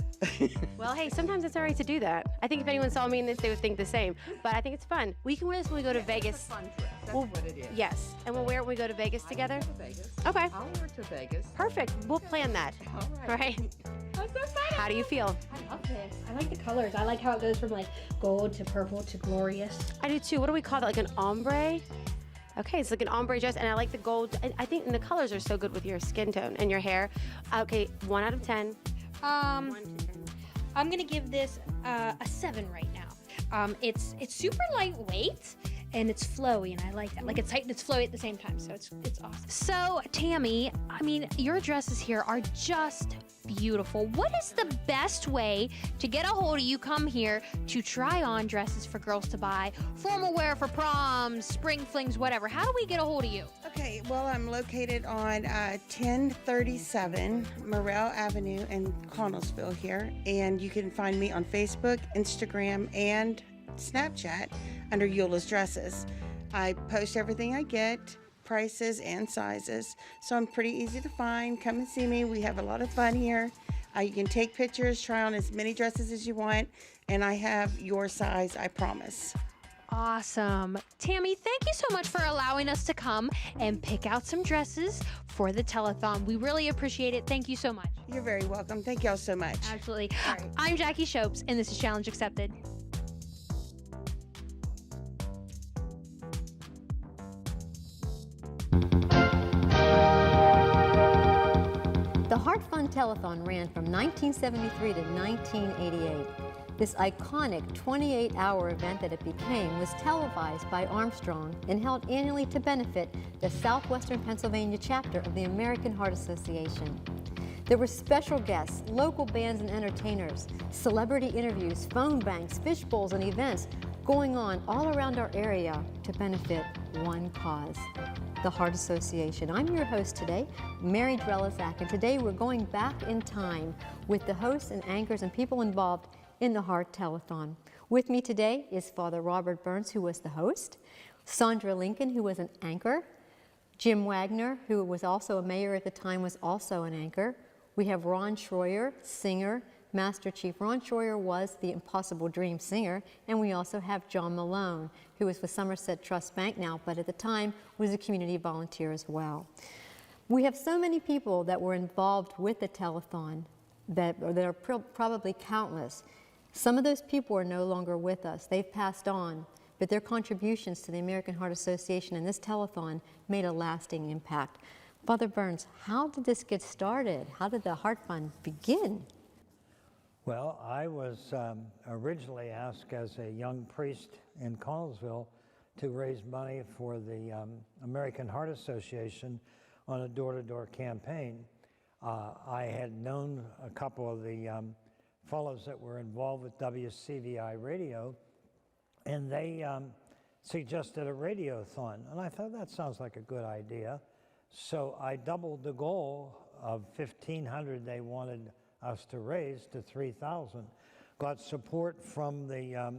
Well, hey, sometimes it's all right to do that. I think if anyone saw me in this, they would think the same. But I think it's fun. We can wear this when we go to Vegas. It's a fun dress. That's what it is. Yes, and we'll wear it when we go to Vegas together. Vegas. Okay. I'll wear it to Vegas. Perfect. We'll plan that. All right. I'm so excited. How do you feel? I love this. I like the colors. I like how it goes from like gold to purple to glorious. I do too. What do we call that? Like an ombre? Okay, it's like an ombre dress, and I like the gold. I think the colors are so good with your skin tone and your hair. Okay, 1 out of 10. I'm gonna give this a 7 right now. It's super lightweight and it's flowy, and I like that. Like it's tight and it's flowy at the same time, so it's awesome. So Tammy, I mean, your dresses here are just beautiful. What is the best way to get a hold of you? Come here to try on dresses for girls to buy, formal wear for proms, spring flings, whatever. How do we get a hold of you? Okay, well, I'm located on 1037 Morrell Avenue in Connellsville here, and you can find me on Facebook, Instagram, and Snapchat under Eula's Dresses. I post everything I get, prices and sizes, so I'm pretty easy to find. Come and see me. We have a lot of fun here. You can take pictures, try on as many dresses as you want, and I have your size, I promise. Awesome. Tammy, thank you so much for allowing us to come and pick out some dresses for the telethon. We really appreciate it. Thank you so much. You're very welcome. Thank y'all so much. Absolutely. I'm Jackie Shopes, and this is Challenge Accepted. The Heart Fund Telethon ran from 1973 to 1988. This iconic 28-hour event that it became was televised by Armstrong and held annually to benefit the Southwestern Pennsylvania chapter of the American Heart Association. There were special guests, local bands and entertainers, celebrity interviews, phone banks, fish bowls, and events going on all around our area to benefit one cause, the Heart Association. I'm your host today, Mary Drelizak, and today we're going back in time with the hosts and anchors and people involved in the Heart Telethon. With me today is Father Robert Burns, who was the host, Sandra Lincoln, who was an anchor, Jim Wagner, who was also a mayor at the time, was also an anchor. We have Ron Schroyer, singer, Master Chief. Ron Schroyer was the Impossible Dream singer, and we also have John Malone, who is with Somerset Trust Bank now, but at the time was a community volunteer as well. We have so many people that were involved with the telethon that are probably countless. Some of those people are no longer with us. They've passed on, but their contributions to the American Heart Association and this telethon made a lasting impact. Father Burns, how did this get started? How did the Heart Fund begin? Well, I was originally asked as a young priest in Connellsville to raise money for the American Heart Association on a door-to-door campaign. I had known a couple of the fellows that were involved with WCVI radio, and they suggested a radiothon, and I thought that sounds like a good idea. So I doubled the goal of 1,500 they wanted us to raise to 3,000. Got support from the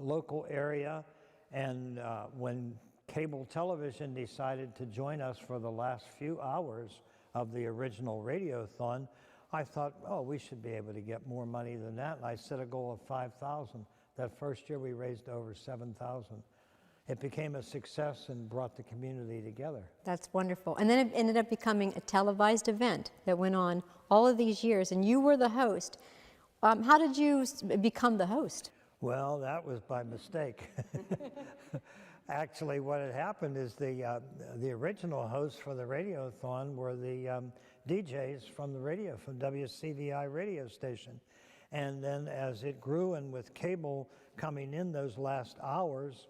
local area, and when cable television decided to join us for the last few hours of the original radiothon, I thought, oh, we should be able to get more money than that. And I set a goal of 5,000. That first year we raised over 7,000. It became a success and brought the community together. That's wonderful. And then it ended up becoming a televised event that went on all of these years, and you were the host. How did you become the host? Well, that was by mistake. Actually, what had happened is the original hosts for the radiothon were the DJs from the radio, from WCVI radio station. And then as it grew, and with cable coming in those last hours,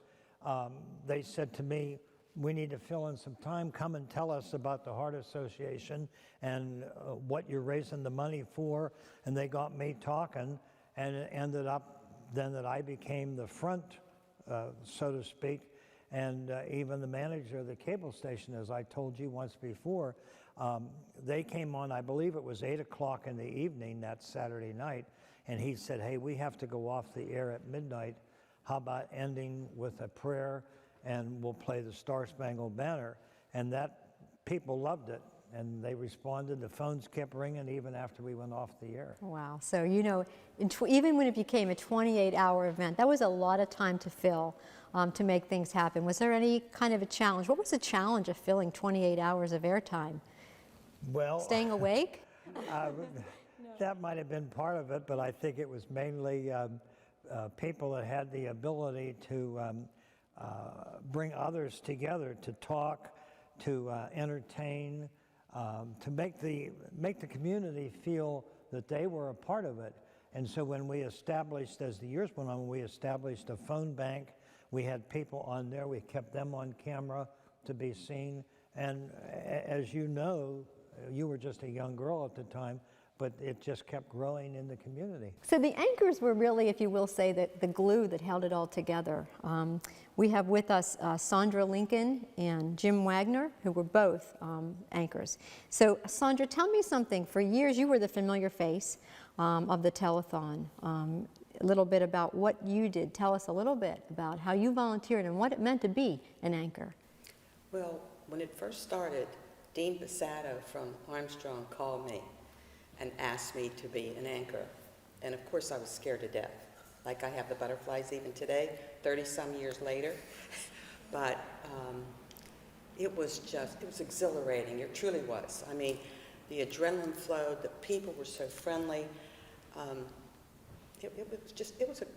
they said to me, we need to fill in some time, come and tell us about the Heart Association and what you're raising the money for. And they got me talking, and it ended up then that I became the front, so to speak, and even the manager of the cable station, as I told you once before. They came on, I believe it was 8 o'clock in the evening that Saturday night, and he said, hey, we have to go off the air at midnight. How about ending with a prayer, and we'll play the Star Spangled Banner? And that, people loved it. and they responded. The phones kept ringing even after we went off the air. Wow. So, you know, even when it became a 28-hour event, that was a lot of time to fill to make things happen. Was there any kind of a challenge? What was the challenge of filling 28 hours of airtime? Well, staying awake? That might have been part of it, but I think it was mainly people that had the ability to bring others together, to talk, to entertain, to make the community feel that they were a part of it. And so when we established, as the years went on, we established a phone bank. We had people on there. We kept them on camera to be seen. And as you know, you were just a young girl at the time, but it just kept growing in the community. So the anchors were really, if you will say, the glue that held it all together. We have with us Sandra Lincoln and Jim Wagner, who were both anchors. So Sandra, tell me something. For years, you were the familiar face of the telethon. A little bit about what you did. Tell us a little bit about how you volunteered and what it meant to be an anchor. Well, when it first started, Dean Basato from Armstrong called me and asked me to be an anchor. And of course I was scared to death. Like I have the butterflies even today, 30-some years later. But it was exhilarating, it truly was. I mean, the adrenaline flowed, the people were so friendly. It was a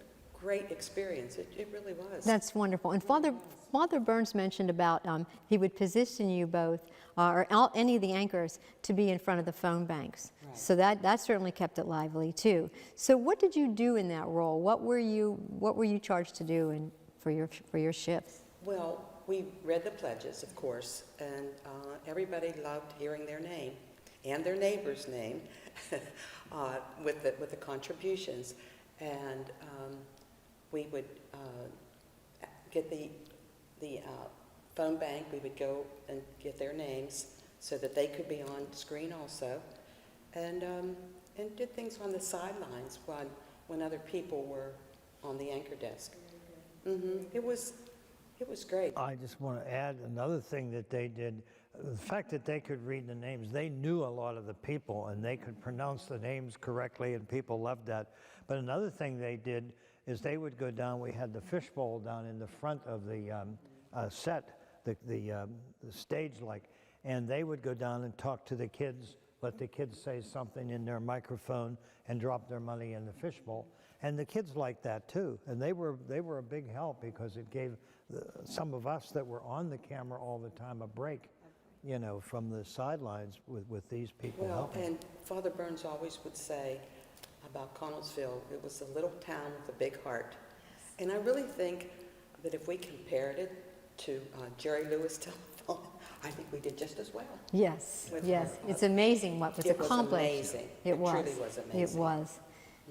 great experience, it really was. That's wonderful. And Father Burns mentioned about he would position you both, or any of the anchors, to be in front of the phone banks. Right. So that certainly kept it lively too. So what did you do in that role? What were you charged to do for your shifts? Well, we read the pledges, of course, and everybody loved hearing their name and their neighbor's name with the contributions. And we would get the phone bank. We would go and get their names so that they could be on screen also, and did things on the sidelines when other people were on the anchor desk. It was great. I just want to add another thing that they did. The fact that they could read the names, they knew a lot of the people and they could pronounce the names correctly, and people loved that. But another thing they did is they would go down. We had the fishbowl down in the front of the set, the stage, and they would go down and talk to the kids, let the kids say something in their microphone and drop their money in the fishbowl. And the kids liked that too, and they were a big help because it gave some of us that were on the camera all the time a break, you know, from the sidelines with these people helping. And Father Burns always would say about Connellsville, it was a little town with a big heart. And I really think that if we compared it to Jerry Lewis Telethon, I think we did just as well. Yes, yes. It's amazing what was accomplished. It was amazing. It was. Truly was amazing. It was.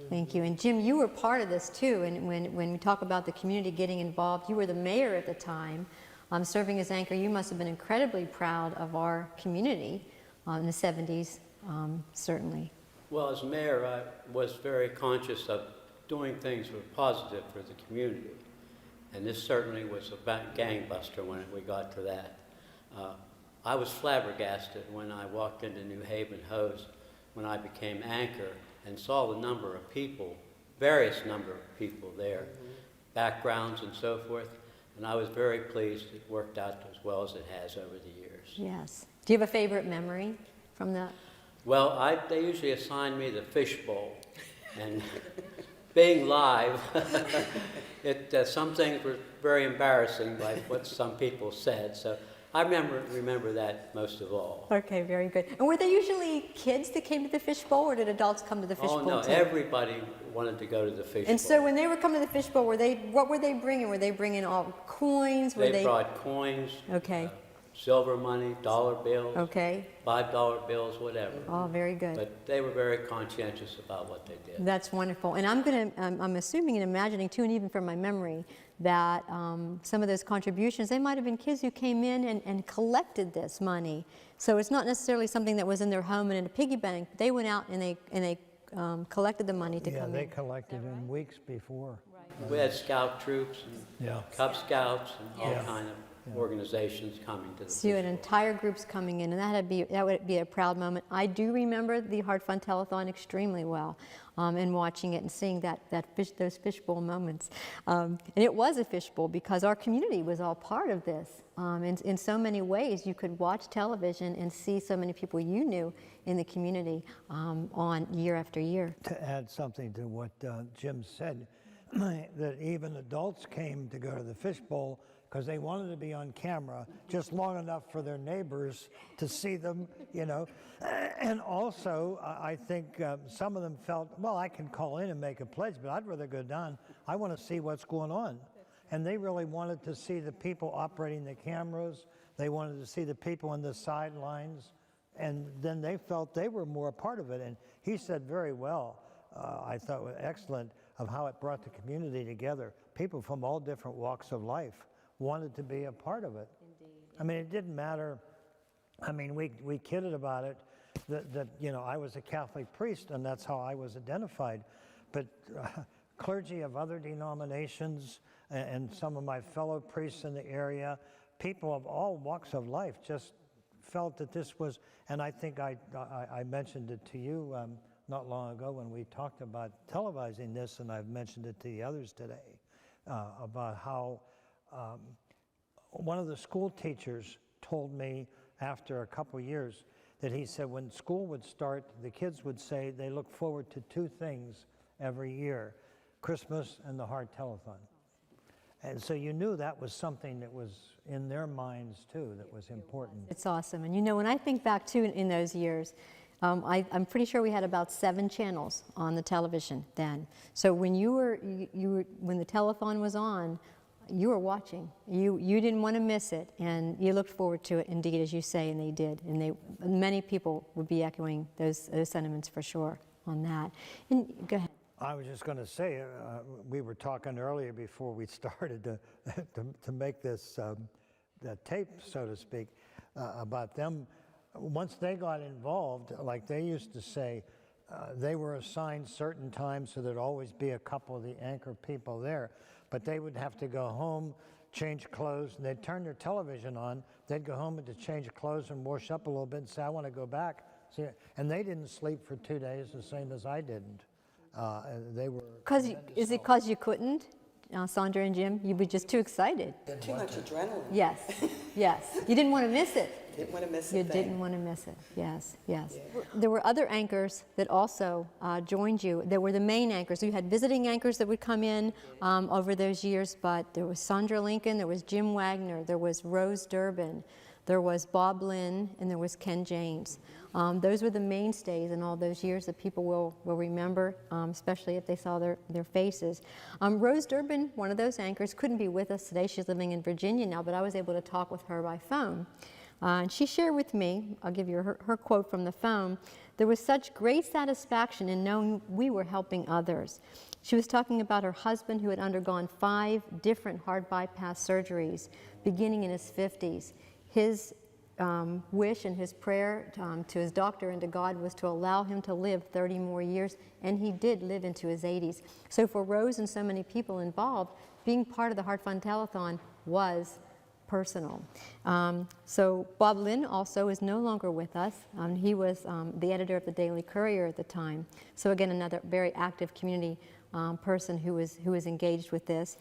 Thank you. And Jim, you were part of this too. And when we talk about the community getting involved, you were the mayor at the time. Serving as anchor, you must have been incredibly proud of our community in the 70s, certainly. Well, as mayor, I was very conscious of doing things that were positive for the community. And this certainly was a gangbuster when we got to that. I was flabbergasted when I walked into New Haven Hose when I became anchor and saw the number of people, various number of people there, backgrounds and so forth. And I was very pleased it worked out as well as it has over the years. Yes. Do you have a favorite memory from that? Well, they usually assign me the fishbowl. And being live, some things were very embarrassing, like what some people said. So I remember that most of all. Okay, very good. And were there usually kids that came to the fishbowl, or did adults come to the fishbowl? Oh no, too? everybody wanted to go to the fishbowl. And so when they were coming to the fishbowl, what were they bringing? Were they bringing all coins? They brought coins. Okay. Silver money, dollar bills. Okay. $5 bills, whatever. Oh, very good. But they were very conscientious about what they did. That's wonderful. And I'm assuming and imagining too, and even from my memory, that some of those contributions, they might have been kids who came in and collected this money. So it's not necessarily something that was in their home and in a piggy bank. They went out and they collected the money to come in. Yeah, they collected in weeks before. We had scout troops and Cub Scouts and all kind of organizations coming to the So you had entire groups coming in, and that would be a proud moment. I do remember the Heart Fund Telethon extremely well, and watching it and seeing those fishbowl moments. And it was a fishbowl because our community was all part of this. In so many ways, you could watch television and see so many people you knew in the community on year after year. To add something to what Jim said, that even adults came to go to the fishbowl because they wanted to be on camera just long enough for their neighbors to see them, you know. And also, I think some of them felt, well, I can call in and make a pledge, but I'd rather go down. I want to see what's going on. And they really wanted to see the people operating the cameras. They wanted to see the people on the sidelines. And then they felt they were more a part of it. And he said very well, I thought was excellent, of how it brought the community together. People from all different walks of life wanted to be a part of it. Indeed. I mean, it didn't matter. I mean, we kidded about it, that you know, I was a Catholic priest, and that's how I was identified. But clergy of other denominations and some of my fellow priests in the area, people of all walks of life just felt that this was, and I think I mentioned it to you not long ago when we talked about televising this, and I've mentioned it to the others today, about how one of the school teachers told me after a couple years that he said when school would start, the kids would say they look forward to two things every year, Christmas and the Heart Telethon. And so you knew that was something that was in their minds too, that was important. It's awesome. And you know, when I think back to in those years, I'm pretty sure we had about 7 channels on the television then. So when when the telethon was on, you were watching. You didn't want to miss it, and you looked forward to it, indeed, as you say, and they did. And many people would be echoing those sentiments for sure on that. And go ahead. I was just going to say, we were talking earlier before we started to make this the tape, so to speak, about them. Once they got involved, like they used to say, they were assigned certain times, so there'd always be a couple of the anchor people there. But they would have to go home, change clothes, and they'd turn their television on. They'd go home and to change clothes and wash up a little bit and say, I want to go back. And they didn't sleep for 2 days, the same as I didn't. They were. Is it because you couldn't, Sandra and Jim? You were just too excited. Too much adrenaline. Yes, yes. You didn't want to miss it. Didn't want to miss it. You didn't want to miss it. Yes, yes. Yeah. There were other anchors that also joined you. There were the main anchors. You had visiting anchors that would come in over those years, but there was Sandra Lincoln, there was Jim Wagner, there was Rose Durbin, there was Bob Lynn, and there was Ken James. Those were the mainstays in all those years that people will remember, especially if they saw their faces. Rose Durbin, one of those anchors, couldn't be with us today. She's living in Virginia now, but I was able to talk with her by phone. And she shared with me, I'll give you her quote from the phone, there was such great satisfaction in knowing we were helping others. She was talking about her husband who had undergone 5 different heart bypass surgeries, beginning in his 50s. His wish and his prayer to his doctor and to God was to allow him to live 30 more years, and he did live into his 80s. So for Rose and so many people involved, being part of the Heart Fund Telethon was personal. So Bob Lynn also is no longer with us. He was the editor of the Daily Courier at the time. So again, another very active community person who was engaged with this.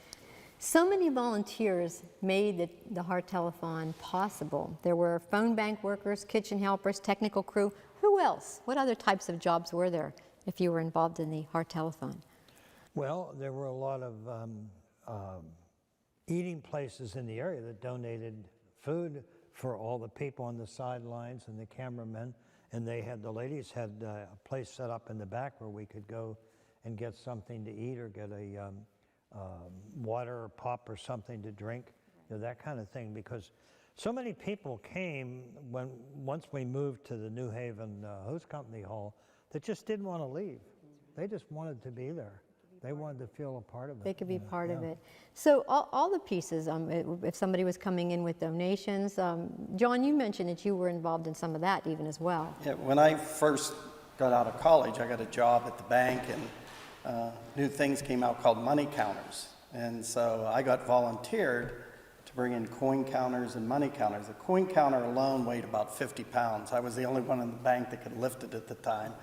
So many volunteers made the Heart Telethon possible. There were phone bank workers, kitchen helpers, technical crew. Who else? What other types of jobs were there if you were involved in the Heart Telethon? Well, there were a lot of eating places in the area that donated food for all the people on the sidelines and the cameramen. And the ladies had a place set up in the back where we could go and get something to eat or get a water or pop or something to drink, that kind of thing, because so many people came once we moved to the New Haven Host Company Hall that just didn't want to leave. They just wanted to be there. They wanted to feel a part of it. They could be part of it. So all the pieces, if somebody was coming in with donations, John, you mentioned that you were involved in some of that even as well. Yeah, when I first got out of college, I got a job at the bank, and new things came out called money counters. And so I got volunteered to bring in coin counters and money counters. The coin counter alone weighed about 50 pounds. I was the only one in the bank that could lift it at the time.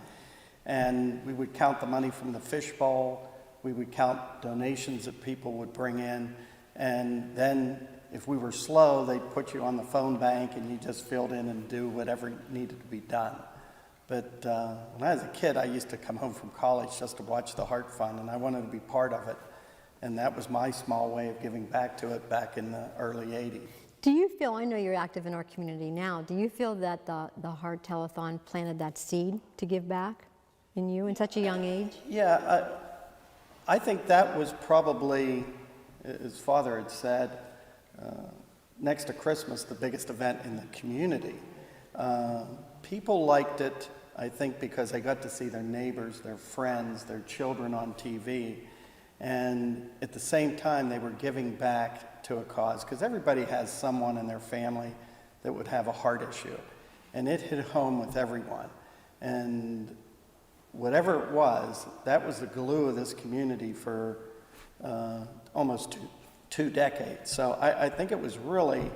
And we would count the money from the fishbowl. We would count donations that people would bring in. And then if we were slow, they'd put you on the phone bank and you just filled in and do whatever needed to be done. But when I was a kid, I used to come home from college just to watch the Heart Fund, and I wanted to be part of it. And that was my small way of giving back to it back in the early 80s. Do you feel, I know you're active in our community now, do you feel that the Heart Telethon planted that seed to give back in you in such a young age? Yeah, I think that was probably, as Father had said, next to Christmas, the biggest event in the community. People liked it, I think, because they got to see their neighbors, their friends, their children on TV. And at the same time, they were giving back to a cause, because everybody has someone in their family that would have a heart issue. And it hit home with everyone. And whatever it was, that was the glue of this community for almost two decades. So I think it was really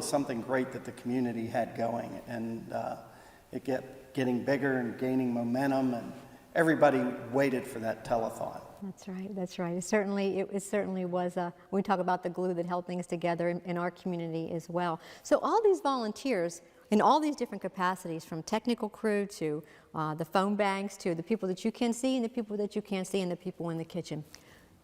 something great that the community had going. And it kept getting bigger and gaining momentum, and everybody waited for that telethon. That's right, that's right. It certainly was, we talk about the glue that held things together in our community as well. So all these volunteers in all these different capacities, from technical crew to the phone banks to the people that you can see and the people that you can't see and the people in the kitchen.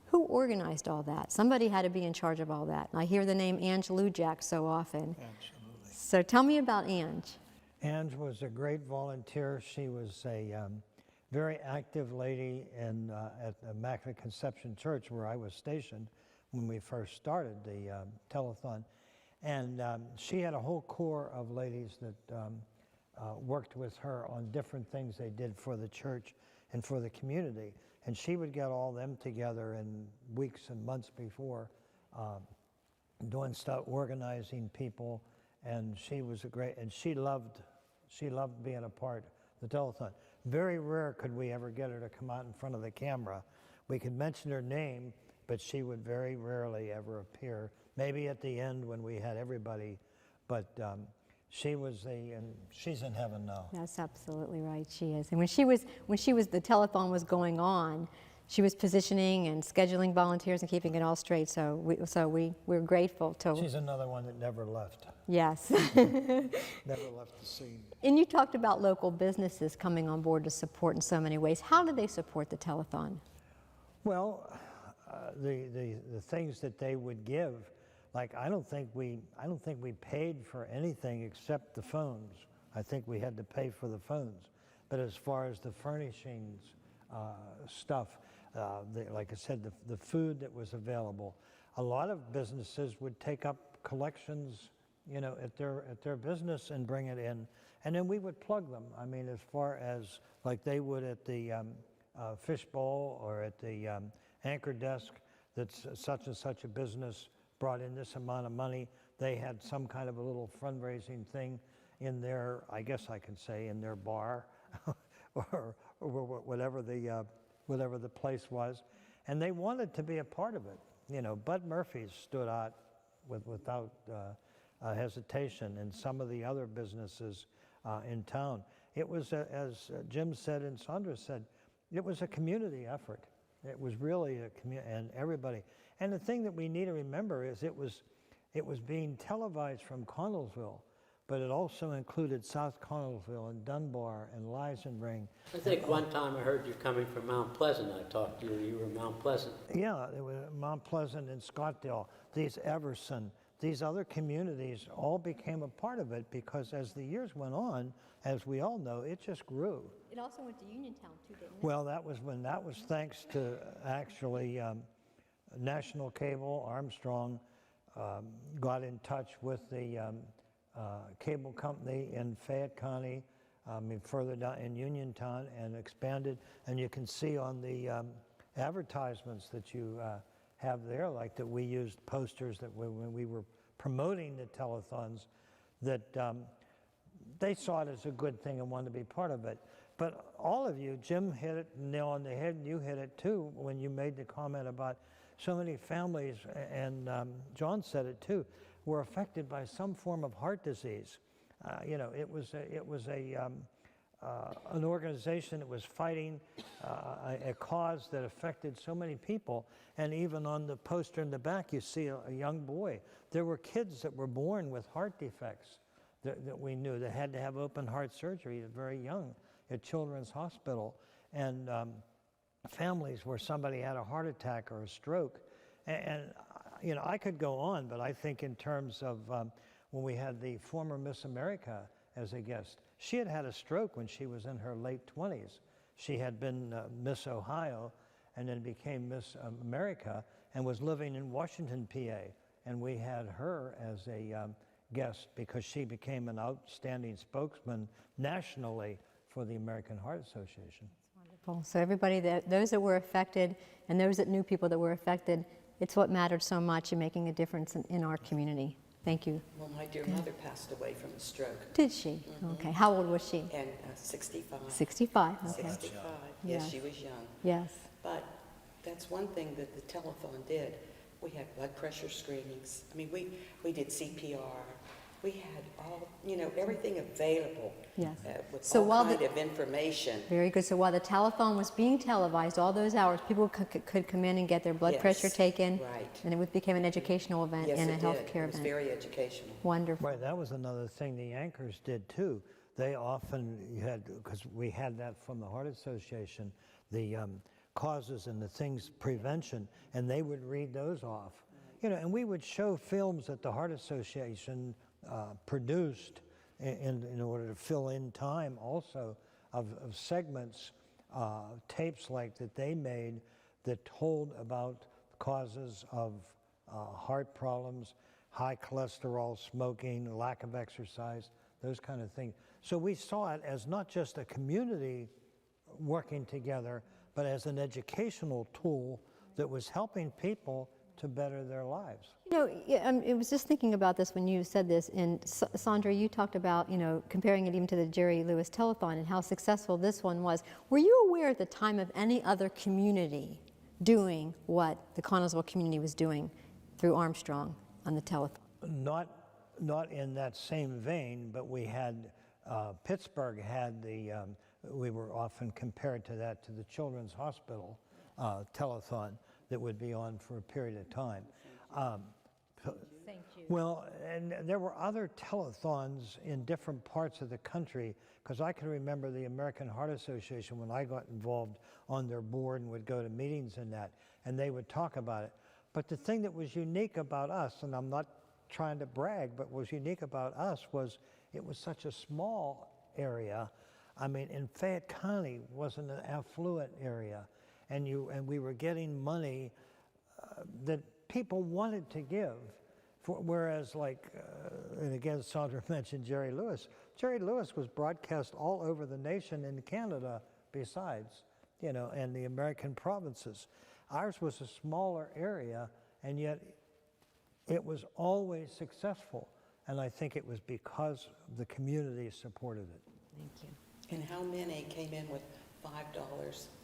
Who organized all that? Somebody had to be in charge of all that. And I hear the name Ange Lujak so often. Absolutely. So tell me about Ange. Ange was a great volunteer. She was a very active lady at the Immaculate Conception Church, where I was stationed when we first started the telethon. And she had a whole corps of ladies that worked with her on different things they did for the church and for the community. And she would get all them together in weeks and months before, doing stuff, organizing people. And she was a great, and she loved being a part of the telethon. Very rare could we ever get her to come out in front of the camera. We could mention her name, but she would very rarely ever appear. Maybe at the end when we had everybody, but she was and she's in heaven now. That's absolutely right, she is. And when she was, the telethon was going on, she was positioning and scheduling volunteers and keeping it all straight. So we're grateful to. She's another one that never left. Yes. Never left the scene. And you talked about local businesses coming on board to support in so many ways. How do they support the telethon? Well, the things that they would give, like I don't think we paid for anything except the phones. I think we had to pay for the phones. But as far as the furnishings stuff, like I said, the food that was available, a lot of businesses would take up collections, at their business and bring it in, and then we would plug them. I mean, as far as like they would at the fishbowl or at the anchor desk, that's such and such a business brought in this amount of money. They had some kind of a little fundraising thing in their, I guess I can say, in their bar or whatever the place was, and they wanted to be a part of it. Bud Murphy's stood out without hesitation, and some of the other businesses in town. It was, as Jim said and Sandra said, it was a community effort. It was really a community, and everybody. And the thing that we need to remember is it was being televised from Connellsville, but it also included South Connellsville and Dunbar and Leisenring. I think one time I heard you coming from Mount Pleasant. I talked to you. You were Mount Pleasant. Yeah, it was Mount Pleasant and Scottdale, these Everson, these other communities all became a part of it, because as the years went on, as we all know, it just grew. It also went to Uniontown too, didn't it? Well, that was thanks to actually National Cable. Armstrong got in touch with the cable company in Fayette County, further down in Uniontown, and expanded. And you can see on the advertisements that you have there, like that we used posters that when we were promoting the telethons, that they saw it as a good thing and wanted to be part of it. But all of you, Jim hit it nail on the head, and you hit it too when you made the comment about so many families, and John said it too, were affected by some form of heart disease. You know, it was an organization that was fighting a cause that affected so many people. And even on the poster in the back, you see a young boy. There were kids that were born with heart defects that we knew that had to have open heart surgery very young at Children's Hospital. And families where somebody had a heart attack or a stroke. And you know, I could go on, but I think in terms of when we had the former Miss America as a guest, she had had a stroke when she was in her late 20s. She had been Miss Ohio and then became Miss America and was living in Washington, PA. And we had her as a guest because she became an outstanding spokesman nationally for the American Heart Association. Wonderful. So everybody, those that were affected and those that knew people that were affected, it's what mattered so much in making a difference in our community. Thank you. Well, my dear mother passed away from a stroke. Did she? Okay. How old was she? And 65. 65. Okay. 65. Yeah. Yes, she was young. Yes. But that's one thing that the telethon did. We had blood pressure screenings. I mean, we did CPR. We had all, you know, everything available Yes. With So all while kind the- of information. Very good. So while the telethon was being televised, all those hours, people could come in and get their blood Yes, pressure taken. right. And it became an educational event Yes, and a it did. healthcare It was event. very educational. Wonderful. Right, that was another thing the anchors did too. They often had, because we had that from the Heart Association, the causes and the things, prevention, and they would read those off. You know, and we would show films that the Heart Association produced in order to fill in time also of segments, tapes like that they made that told about causes of heart problems, high cholesterol, smoking, lack of exercise, those kind of things. So we saw it as not just a community working together, but as an educational tool that was helping people to better their lives. You know, I was just thinking about this when you said this, and Sandra, you talked about, you know, comparing it even to the Jerry Lewis Telethon and how successful this one was. Were you aware at the time of any other community doing what the Connellsville community was doing through Armstrong on the telethon? Not in that same vein, but we had, Pittsburgh had the, we were often compared to that, to the Children's Hospital telethon that would be on for a period of time. Thank you. Well, and there were other telethons in different parts of the country, because I can remember the American Heart Association when I got involved on their board and would go to meetings and that, and they would talk about it. But the thing that was unique about us, and I'm not trying to brag, but was unique about us was it was such a small area. I mean, in Fayette County wasn't an affluent area, and we were getting money that people wanted to give. Whereas, like, and again, Sandra mentioned Jerry Lewis. Jerry Lewis was broadcast all over the nation and Canada besides, you know, and the American provinces. Ours was a smaller area, and yet it was always successful. And I think it was because the community supported it. Thank you. And how many came in with $5,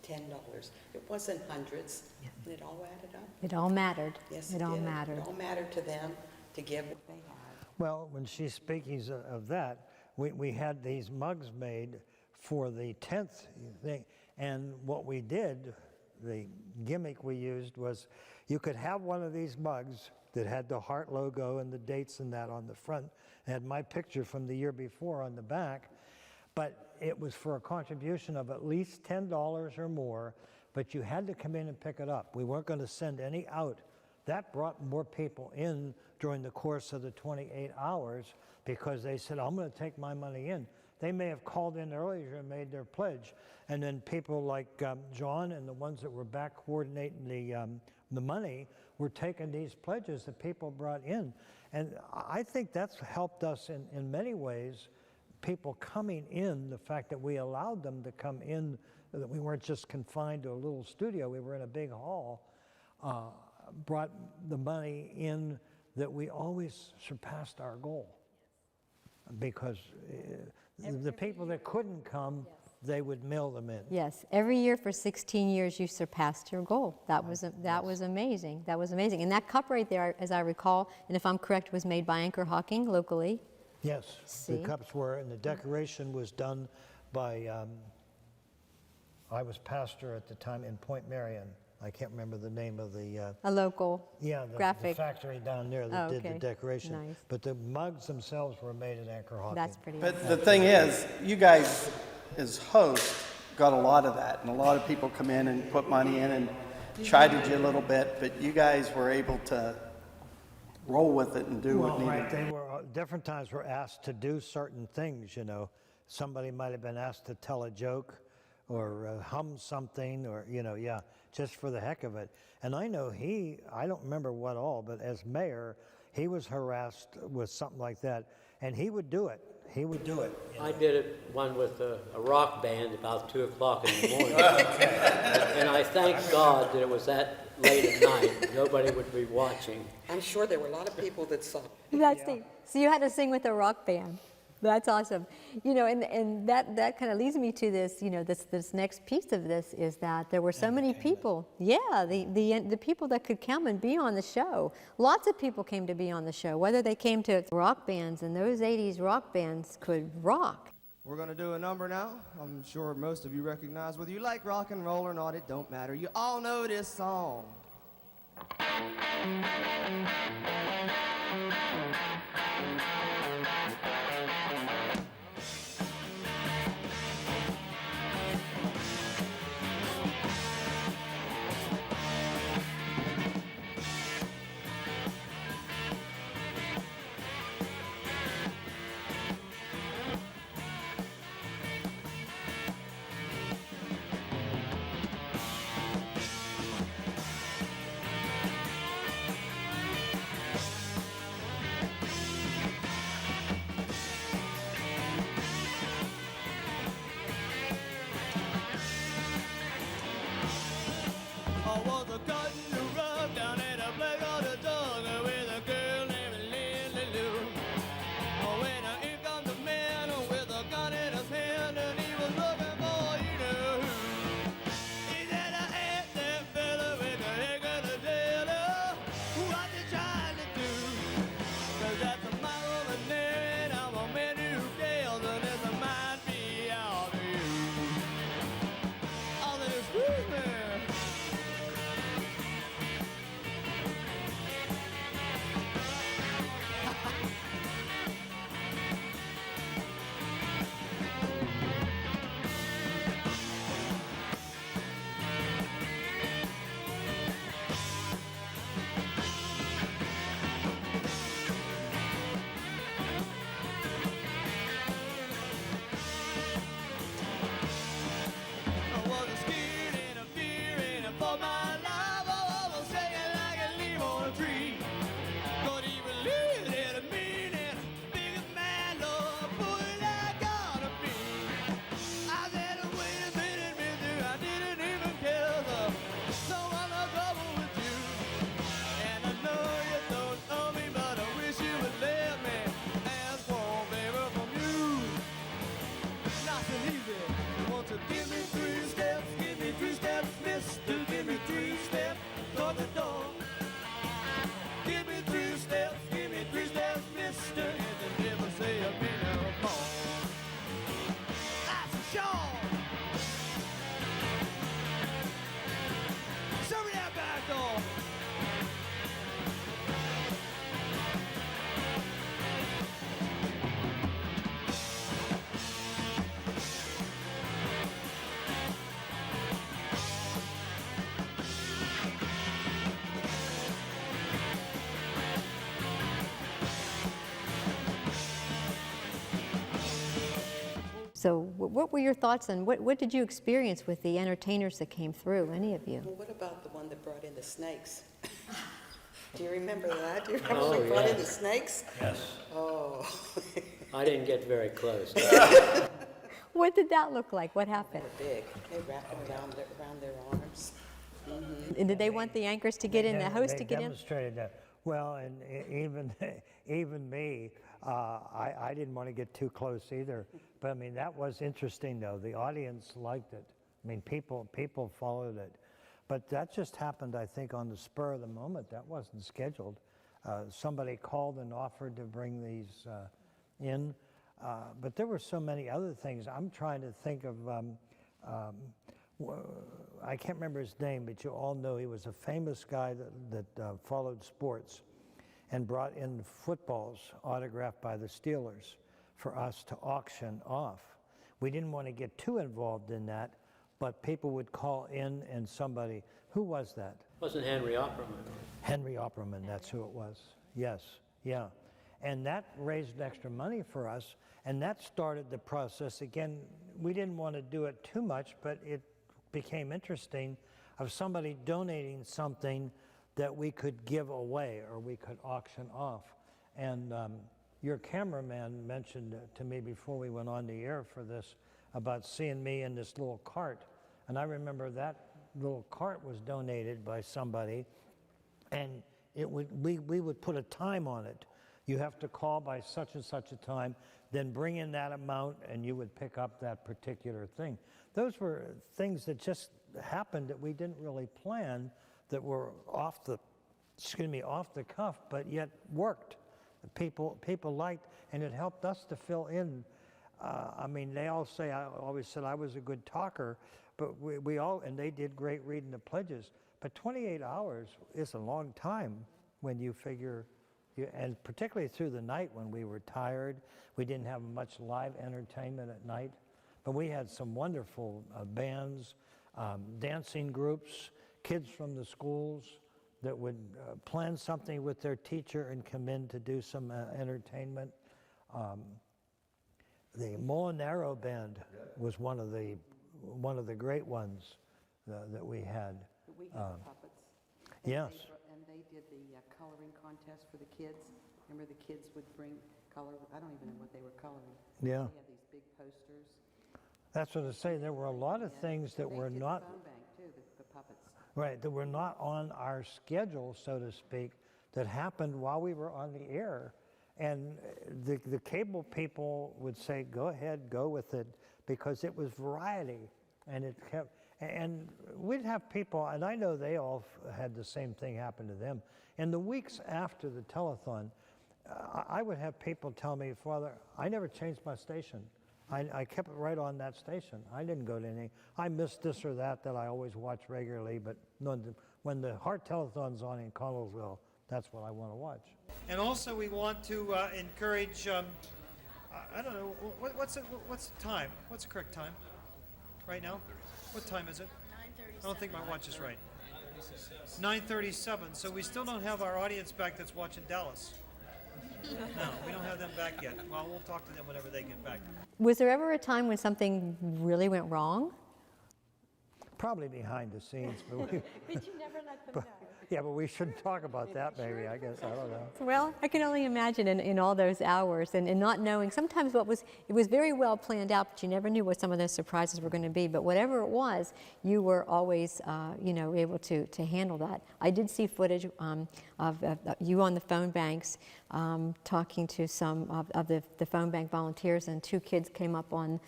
$10? It wasn't hundreds. Yeah. It all added up. It all mattered. Yes, it all did. mattered. It all mattered to them to give what they had. Well, when she's speaking of that, we had these mugs made for the 10th thing, and what we did, the gimmick we used was you could have one of these mugs that had the heart logo and the dates and that on the front, had my picture from the year before on the back, but it was for a contribution of at least $10 or more, but you had to come in and pick it up. We weren't going to send any out. That brought more people in during the course of the 28 hours because they said, I'm going to take my money in. They may have called in earlier and made their pledge, and then people like John and the ones that were back coordinating the money were taking these pledges that people brought in. And I think that's helped us in many ways, people coming in, the fact that we allowed them to come in, that we weren't just confined to a little studio, we were in a big hall, brought the money in that we always surpassed our goal. Because the people that couldn't come they would mail them in. Yes, every year for 16 years you surpassed your goal. That was amazing. That was amazing. And that cup right there, as I recall, and if I'm correct, was made by Anchor Hawking locally. Yes, See? the cups were, and the decoration was done by, I was pastor at the time in Point Marion. I can't remember the name of the... A local the graphic. factory down there that did the decoration. Nice. But the mugs themselves were made at Anchor Hawking. That's pretty But awesome. the thing is, you guys, as hosts, got a lot of that. And a lot of people come in and put money in and chided you a little bit, but you guys were able to roll with it and do what needed. Right, they were, different times were asked to do certain things, you know. Somebody might have been asked to tell a joke or hum something or, just for the heck of it. And I know I don't remember what all, but as mayor, he was harassed with something like that, and he would do it. He would do it. I did it one with a rock band about 2 o'clock in the morning. And I thank God that it was that late at night. Nobody would be watching. I'm sure there were a lot of people that saw. So you had to sing with a rock band. That's awesome. And that kind of leads me to this, this next piece of this is that there were so many people. Yeah, the people that could come and be on the show. Lots of people came to be on the show, whether they came to rock bands, and those 80s rock bands could rock. We're going to do a number now. I'm sure most of you recognize. Whether you like rock and roll or not, it don't matter. You all know this song. So what were your thoughts on, what did you experience with the entertainers that came through, any of you? Well, what about the one that brought in the snakes? Do you remember that? Do you remember Oh, they brought in yes. the snakes? Yes. Oh. I didn't get very close. What did that look like? What happened? They were big. They wrapped them around their arms. Mm-hmm. And did they want the anchors to get in, the host to get in? They demonstrated that. Well, and even me, I didn't want to get too close either. But I mean, that was interesting though. The audience liked it. I mean, people followed it. But that just happened, I think, on the spur of the moment. That wasn't scheduled. Somebody called and offered to bring these in. But there were so many other things. I'm trying to think of, I can't remember his name, but you all know he was a famous guy that followed sports and brought in footballs autographed by the Steelers for us to auction off. We didn't want to get too involved in that, but people would call in and somebody, who was that? Wasn't Henry Opperman? Henry Opperman, that's who it was. Yes, yeah. And that raised extra money for us, and that started the process. Again, we didn't want to do it too much, but it became interesting of somebody donating something that we could give away or we could auction off. And your cameraman mentioned to me before we went on the air for this about seeing me in this little cart. And I remember that little cart was donated by somebody, and we would put a time on it. You have to call by such and such a time, then bring in that amount, and you would pick up that particular thing. Those were things that just happened that we didn't really plan, that were off the cuff, but yet worked. People liked, and it helped us to fill in. I mean, they all say, I always said I was a good talker, but we all, and they did great reading the pledges. But 28 hours is a long time when you figure, and particularly through the night when we were tired. We didn't have much live entertainment at night, but we had some wonderful bands, dancing groups, kids from the schools that would plan something with their teacher and come in to do some entertainment. The Molinaro Band was one of the great ones that we had. We had puppets. Yes. And they did the coloring contest for the kids. Remember, the kids would bring color. I don't even know what they were coloring. Yeah. They had these big posters. That's what I say. There were a lot of things that were not. The phone bank too. The puppets. Right, that were not on our schedule, so to speak, that happened while we were on the air. And the cable people would say, go ahead, go with it, because it was variety. And it kept, and we'd have people, and I know they all had the same thing happen to them. In the weeks after the telethon, I would have people tell me, Father, I never changed my station. I kept it right on that station. I didn't go to any. I missed this or that I always watch regularly, but when the Heart Telethon's on in Connellsville, that's what I want to watch. And also we want to encourage, I don't know, what's the time? What's the correct time right now? What time is it? 9:37. I don't think my watch is right. 9:37. So we still don't have our audience back that's watching Dallas. No, we don't have them back yet. Well, we'll talk to them whenever they get back. Was there ever a time when something really went wrong? Probably behind the scenes, but you never let them know. Yeah, but we shouldn't talk about that, maybe, I guess, I don't know. Well, I can only imagine in all those hours and not knowing, sometimes it was very well planned out, but you never knew what some of those surprises were going to be. But whatever it was, you were always, able to handle that. I did see footage of you on the phone banks talking to some of the phone bank volunteers, and two kids came up on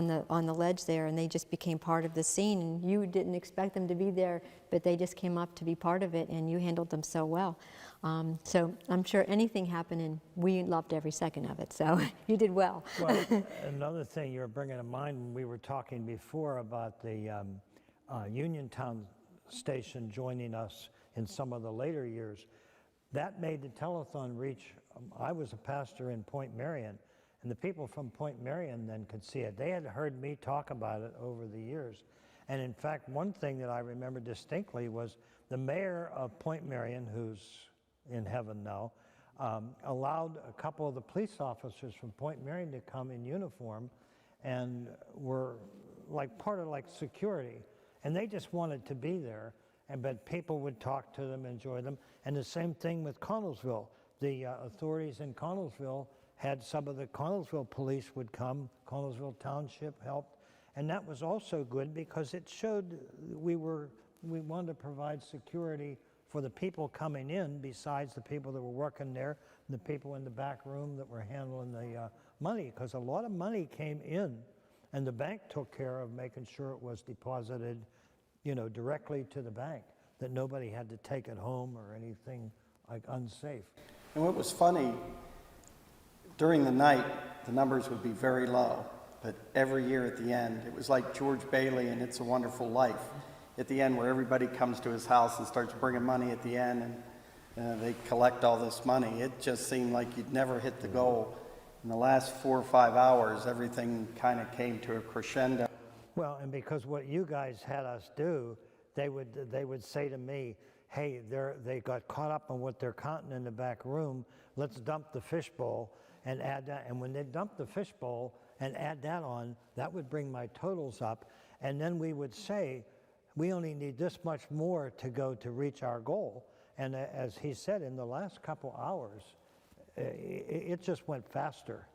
the ledge there, and they just became part of the scene. And you didn't expect them to be there, but they just came up to be part of it, and you handled them so well. So I'm sure anything happened, and we loved every second of it. So you did well. Well, another thing you were bringing to mind when we were talking before about the Uniontown station joining us in some of the later years, that made the telethon reach. I was a pastor in Point Marion, and the people from Point Marion then could see it. They had heard me talk about it over the years. And in fact, one thing that I remember distinctly was the mayor of Point Marion, who's in heaven now, allowed a couple of the police officers from Point Marion to come in uniform and were like part of like security. And they just wanted to be there, but people would talk to them, enjoy them. And the same thing with Connellsville. The authorities in Connellsville had some of the Connellsville police would come, Connellsville Township helped, and that was also good because it showed we wanted to provide security for the people coming in, besides the people that were working there, and the people in the back room that were handling the money, because a lot of money came in, and the bank took care of making sure it was deposited, you know, directly to the bank, that nobody had to take it home or anything like unsafe. And what was funny, during the night, the numbers would be very low, but every year at the end, it was like George Bailey and It's a Wonderful Life. At the end, where everybody comes to his house and starts bringing money at the end, and they collect all this money. It just seemed like you'd never hit the goal. In the last 4 or 5 hours, everything kind of came to a crescendo. Well, and because what you guys had us do, they would say to me, hey, they got caught up on what they're counting in the back room. Let's dump the fishbowl and add that. And when they dumped the fishbowl and add that on, that would bring my totals up. And then we would say, we only need this much more to go to reach our goal. And as he said, in the last couple hours, it just went faster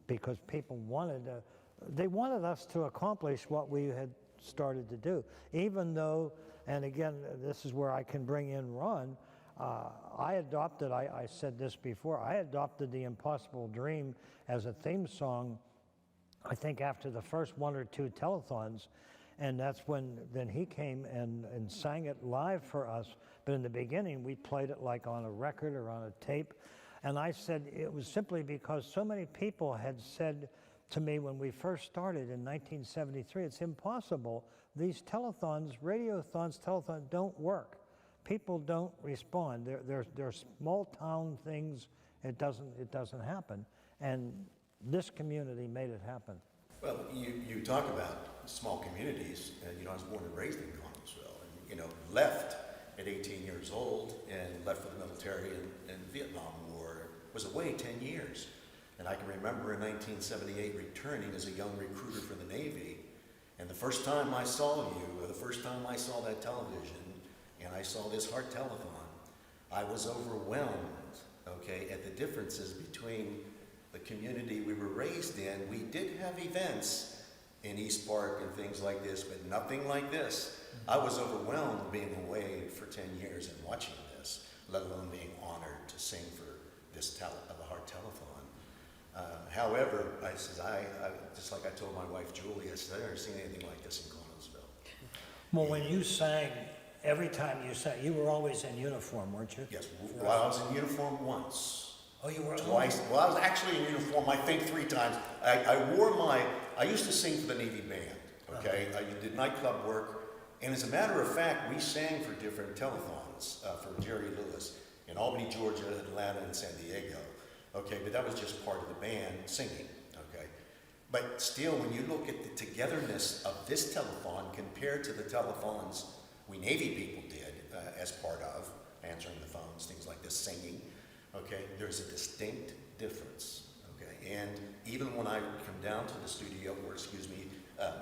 because people wanted us to accomplish what we had started to do. Even though, and again, this is where I can bring in Ron, I said this before, I adopted the Impossible Dream as a theme song, I think after the first 1 or 2 telethons. And that's when then he came and sang it live for us. But in the beginning, we played it like on a record or on a tape. And I said it was simply because so many people had said to me when we first started in 1973, it's impossible. These telethons, radiothons, telethons don't work. People don't respond. They're small town things. It doesn't happen. And this community made it happen. Well, you talk about small communities, and I was born and raised in Connellsville, and left at 18 years old and left for the military and Vietnam War, was away 10 years. And I can remember in 1978 returning as a young recruiter for the Navy, and the first time I saw you, or the first time I saw that television, and I saw this Heart Telethon, I was overwhelmed, at the differences between the community we were raised in. We did have events in East Park and things like this, but nothing like this. I was overwhelmed being away for 10 years and watching this, let alone being honored to sing for this the Heart Telethon. However, I just like I told my wife Julie, I said, I've never seen anything like this in Connellsville. Well, when you sang, every time you sang, you were always in uniform, weren't you? Yes, well, I was in uniform once. Oh, you were? Twice. Well, I was actually in uniform, I think 3 times. I used to sing for the Navy band, okay? I did nightclub work, and as a matter of fact, we sang for different telethons for Jerry Lewis in Albany, Georgia, Atlanta, and San Diego, okay? But that was just part of the band singing, okay? But still, when you look at the togetherness of this telethon compared to the telethons we Navy people did as part of answering the phones, things like this, singing, okay, there's a distinct difference, okay? And even when I come down to the studio, or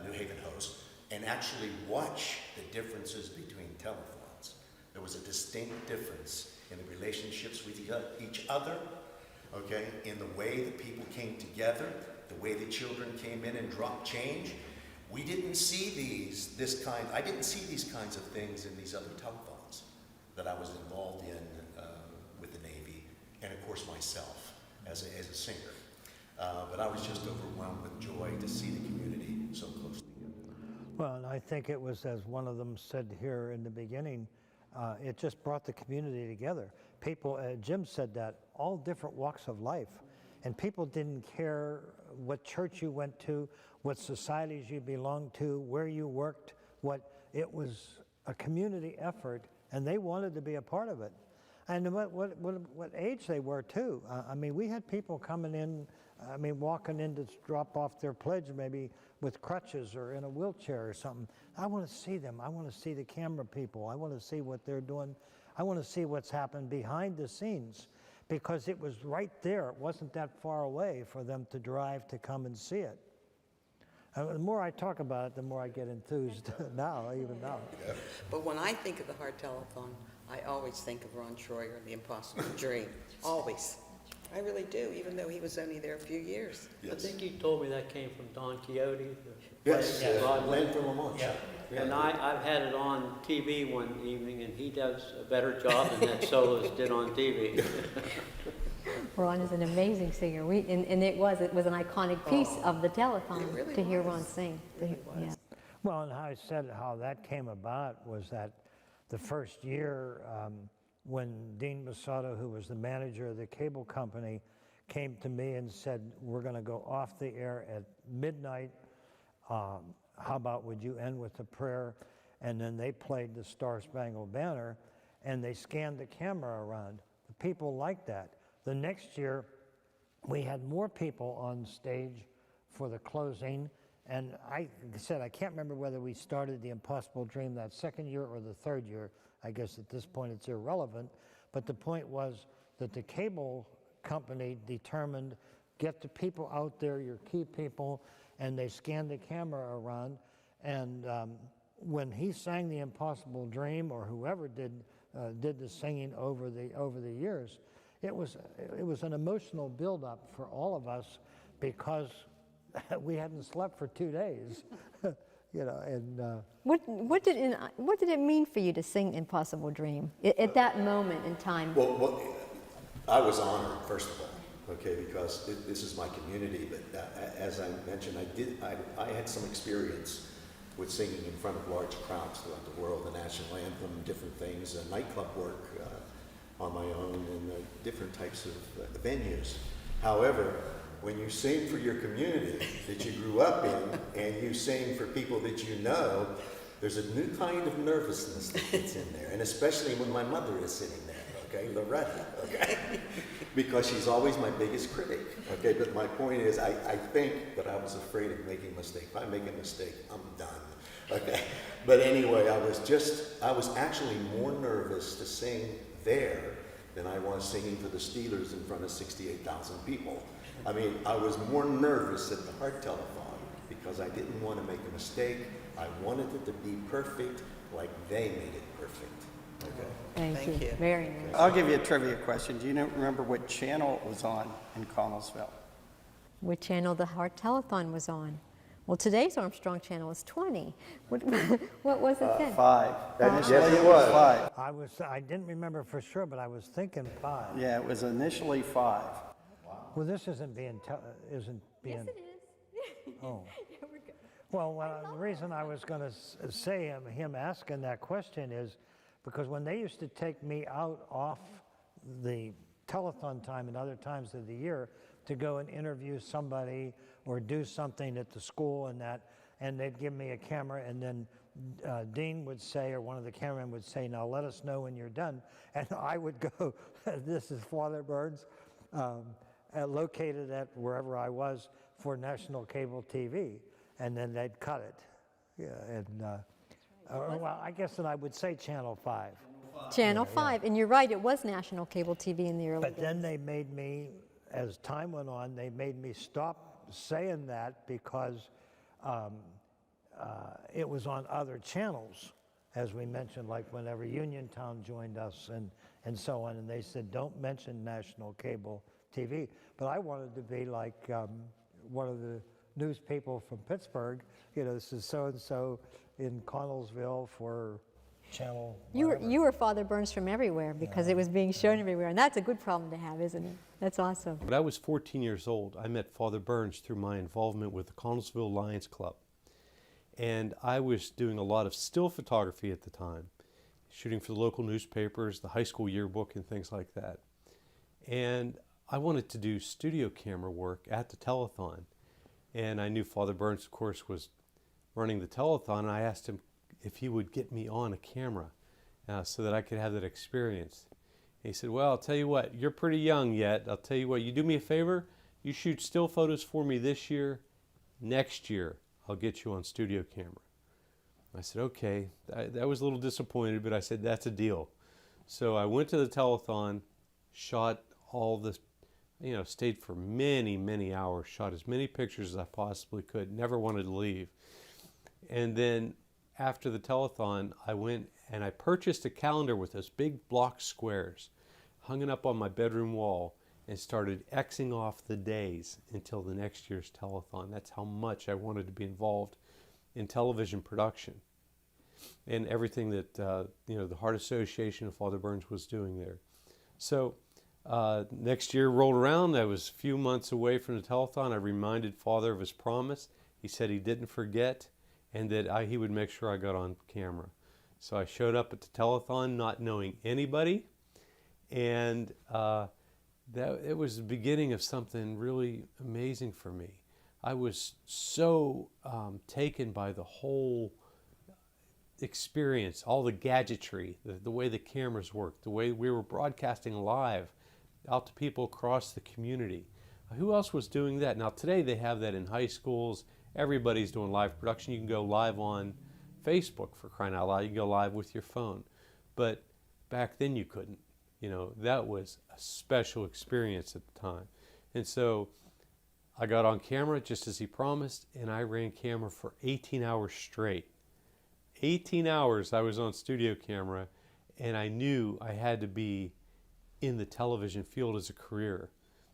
New Haven host, and actually watch the differences between telethons, there was a distinct difference in the relationships with each other, okay, in the way the people came together, the way the children came in and dropped change. We didn't see I didn't see these kinds of things in these other telethons that I was involved in with the Navy, and of course myself as a singer. But I was just overwhelmed with joy to see the community so close together. Well, and I think it was, as one of them said here in the beginning, it just brought the community together. People, Jim said that, all different walks of life. And people didn't care what church you went to, what societies you belonged to, where you worked, it was a community effort, and they wanted to be a part of it. And what age they were too. I mean, we had people coming in, walking in to drop off their pledge, maybe with crutches or in a wheelchair or something. I want to see them. I want to see the camera people. I want to see what they're doing. I want to see what's happened behind the scenes, because it was right there. It wasn't that far away for them to drive to come and see it. The more I talk about it, the more I get enthused even now. Yeah. But when I think of the Heart Telethon, I always think of Ron Troyer and the Impossible Dream. Always. I really do, even though he was only there a few years. I think you told me that came from Don Quixote. Yes, Land for La Mancha. Yeah. And I've had it on TV one evening, and he does a better job than that soloist did on TV. Ron is an amazing singer. And it was an iconic piece of the telethon to hear Ron sing. Yeah. Well, and how I said how that came about was that the first year when Dean Masato, who was the manager of the cable company, came to me and said, we're going to go off the air at midnight. How about would you end with a prayer? And then they played the Star Spangled Banner, and they scanned the camera around. The people liked that. The next year, we had more people on stage for the closing. And I said, I can't remember whether we started The Impossible Dream that second year or the third year. I guess at this point it's irrelevant. But the point was that the cable company determined, get the people out there, your key people, and they scanned the camera around. And when he sang The Impossible Dream, or whoever did the singing over the years, it was an emotional buildup for all of us because we hadn't slept for 2 days, you know. And What did it mean for you to sing Impossible Dream at that moment in time? Well, I was honored, first of all, okay, because this is my community. But as I mentioned, I had some experience with singing in front of large crowds throughout the world, the national anthem, different things, nightclub work on my own, and different types of venues. However, when you sing for your community that you grew up in, and you sing for people that you know, there's a new kind of nervousness that gets in there, and especially when my mother is sitting there, okay, Loretta, okay, because she's always my biggest critic, okay, but my point is, I think that I was afraid of making a mistake. If I make a mistake, I'm done, okay, but anyway, I was actually more nervous to sing there than I was singing for the Steelers in front of 68,000 people. I mean, I was more nervous at the Heart Telethon because I didn't want to make a mistake. I wanted it to be perfect like they made it perfect. Okay. Thank you. Very nice. I'll give you a trivia question. Do you remember what channel it was on in Connellsville? What channel the Heart Telethon was on? Well, today's Armstrong channel is 20. What was it then? 5. Yes, Initially it was 5. I didn't remember for sure, but I was thinking 5. Yeah, it was initially 5. Well, this isn't being. Yes, it is. Oh. Yeah, we're good. Well, the reason I was going to say him asking that question is because when they used to take me out off the telethon time and other times of the year to go and interview somebody or do something at the school and they'd give me a camera, and then Dean would say, or one of the cameramen would say, now let us know when you're done. And I would go, this is Father Burns, located at wherever I was for national cable TV, and then they'd cut it. Yeah, and well, I guess that I would say Channel 5. Channel 5, and you're right, it was national cable TV in the early But days. then they made me, as time went on, they made me stop saying that because it was on other channels, as we mentioned, like whenever Uniontown joined us and so on, and they said, don't mention national cable TV. But I wanted to be like one of the news people from Pittsburgh, you know, this is so-and-so in Connellsville for channel. You were Father Burns from everywhere because it was being shown everywhere, and that's a good problem to have, isn't it? That's awesome. When I was 14 years old, I met Father Burns through my involvement with the Connellsville Lions Club. And I was doing a lot of still photography at the time, shooting for the local newspapers, the high school yearbook, and things like that. And I wanted to do studio camera work at the telethon. And I knew Father Burns, of course, was running the telethon, and I asked him if he would get me on a camera so that I could have that experience. And he said, well, I'll tell you what, you're pretty young yet. I'll tell you what, you do me a favor, you shoot still photos for me this year. Next year, I'll get you on studio camera. I said, okay. I was a little disappointed, but I said, that's a deal. So I went to the telethon, shot all this, you know, stayed for many, many hours, shot as many pictures as I possibly could, never wanted to leave. And then after the telethon, I went and I purchased a calendar with those big block squares, hung it up on my bedroom wall, and started Xing off the days until the next year's telethon. That's how much I wanted to be involved in television production and everything that the Heart Association of Father Burns was doing there. So next year rolled around. I was a few months away from the telethon. I reminded Father of his promise. He said he didn't forget, and that he would make sure I got on camera. So I showed up at the telethon not knowing anybody, and it was the beginning of something really amazing for me. I was so taken by the whole experience, all the gadgetry, the way the cameras worked, the way we were broadcasting live out to people across the community. Who else was doing that? Now today they have that in high schools. Everybody's doing live production. You can go live on Facebook, for crying out loud. You can go live with your phone. But back then you couldn't. That was a special experience at the time. And so I got on camera just as he promised, and I ran camera for 18 hours straight. 18 hours I was on studio camera, and I knew I had to be in the television field as a career.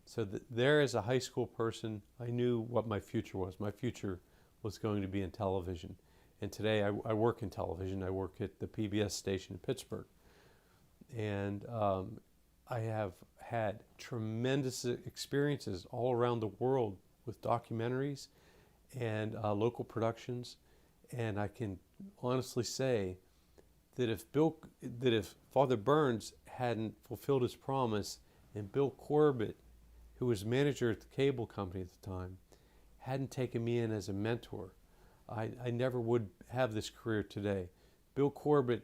So there as a high school person, I knew what my future was. My future was going to be in television. And today I work in television. I work at the PBS station in Pittsburgh. And I have had tremendous experiences all around the world with documentaries and local productions. And I can honestly say that if Father Burns hadn't fulfilled his promise, and Bill Corbett, who was manager at the cable company at the time, hadn't taken me in as a mentor, I never would have this career today. Bill Corbett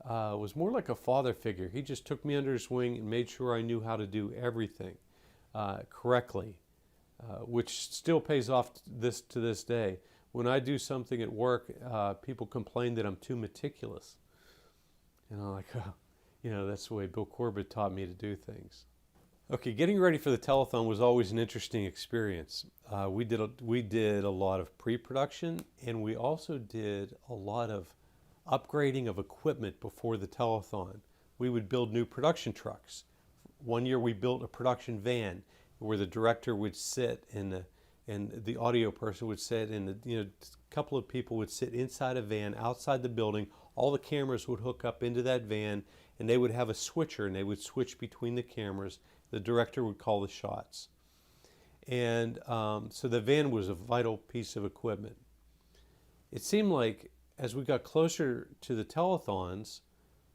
was more like a father figure. He just took me under his wing and made sure I knew how to do everything correctly, which still pays off to this day. When I do something at work, people complain that I'm too meticulous. And I'm like, that's the way Bill Corbett taught me to do things. Okay, getting ready for the telethon was always an interesting experience. We did a lot of pre-production, and we also did a lot of upgrading of equipment before the telethon. We would build new production trucks. One year we built a production van where the director would sit and the audio person would sit, and a couple of people would sit inside a van outside the building. All the cameras would hook up into that van, and they would have a switcher, and they would switch between the cameras. The director would call the shots. And so the van was a vital piece of equipment. It seemed like as we got closer to the telethons,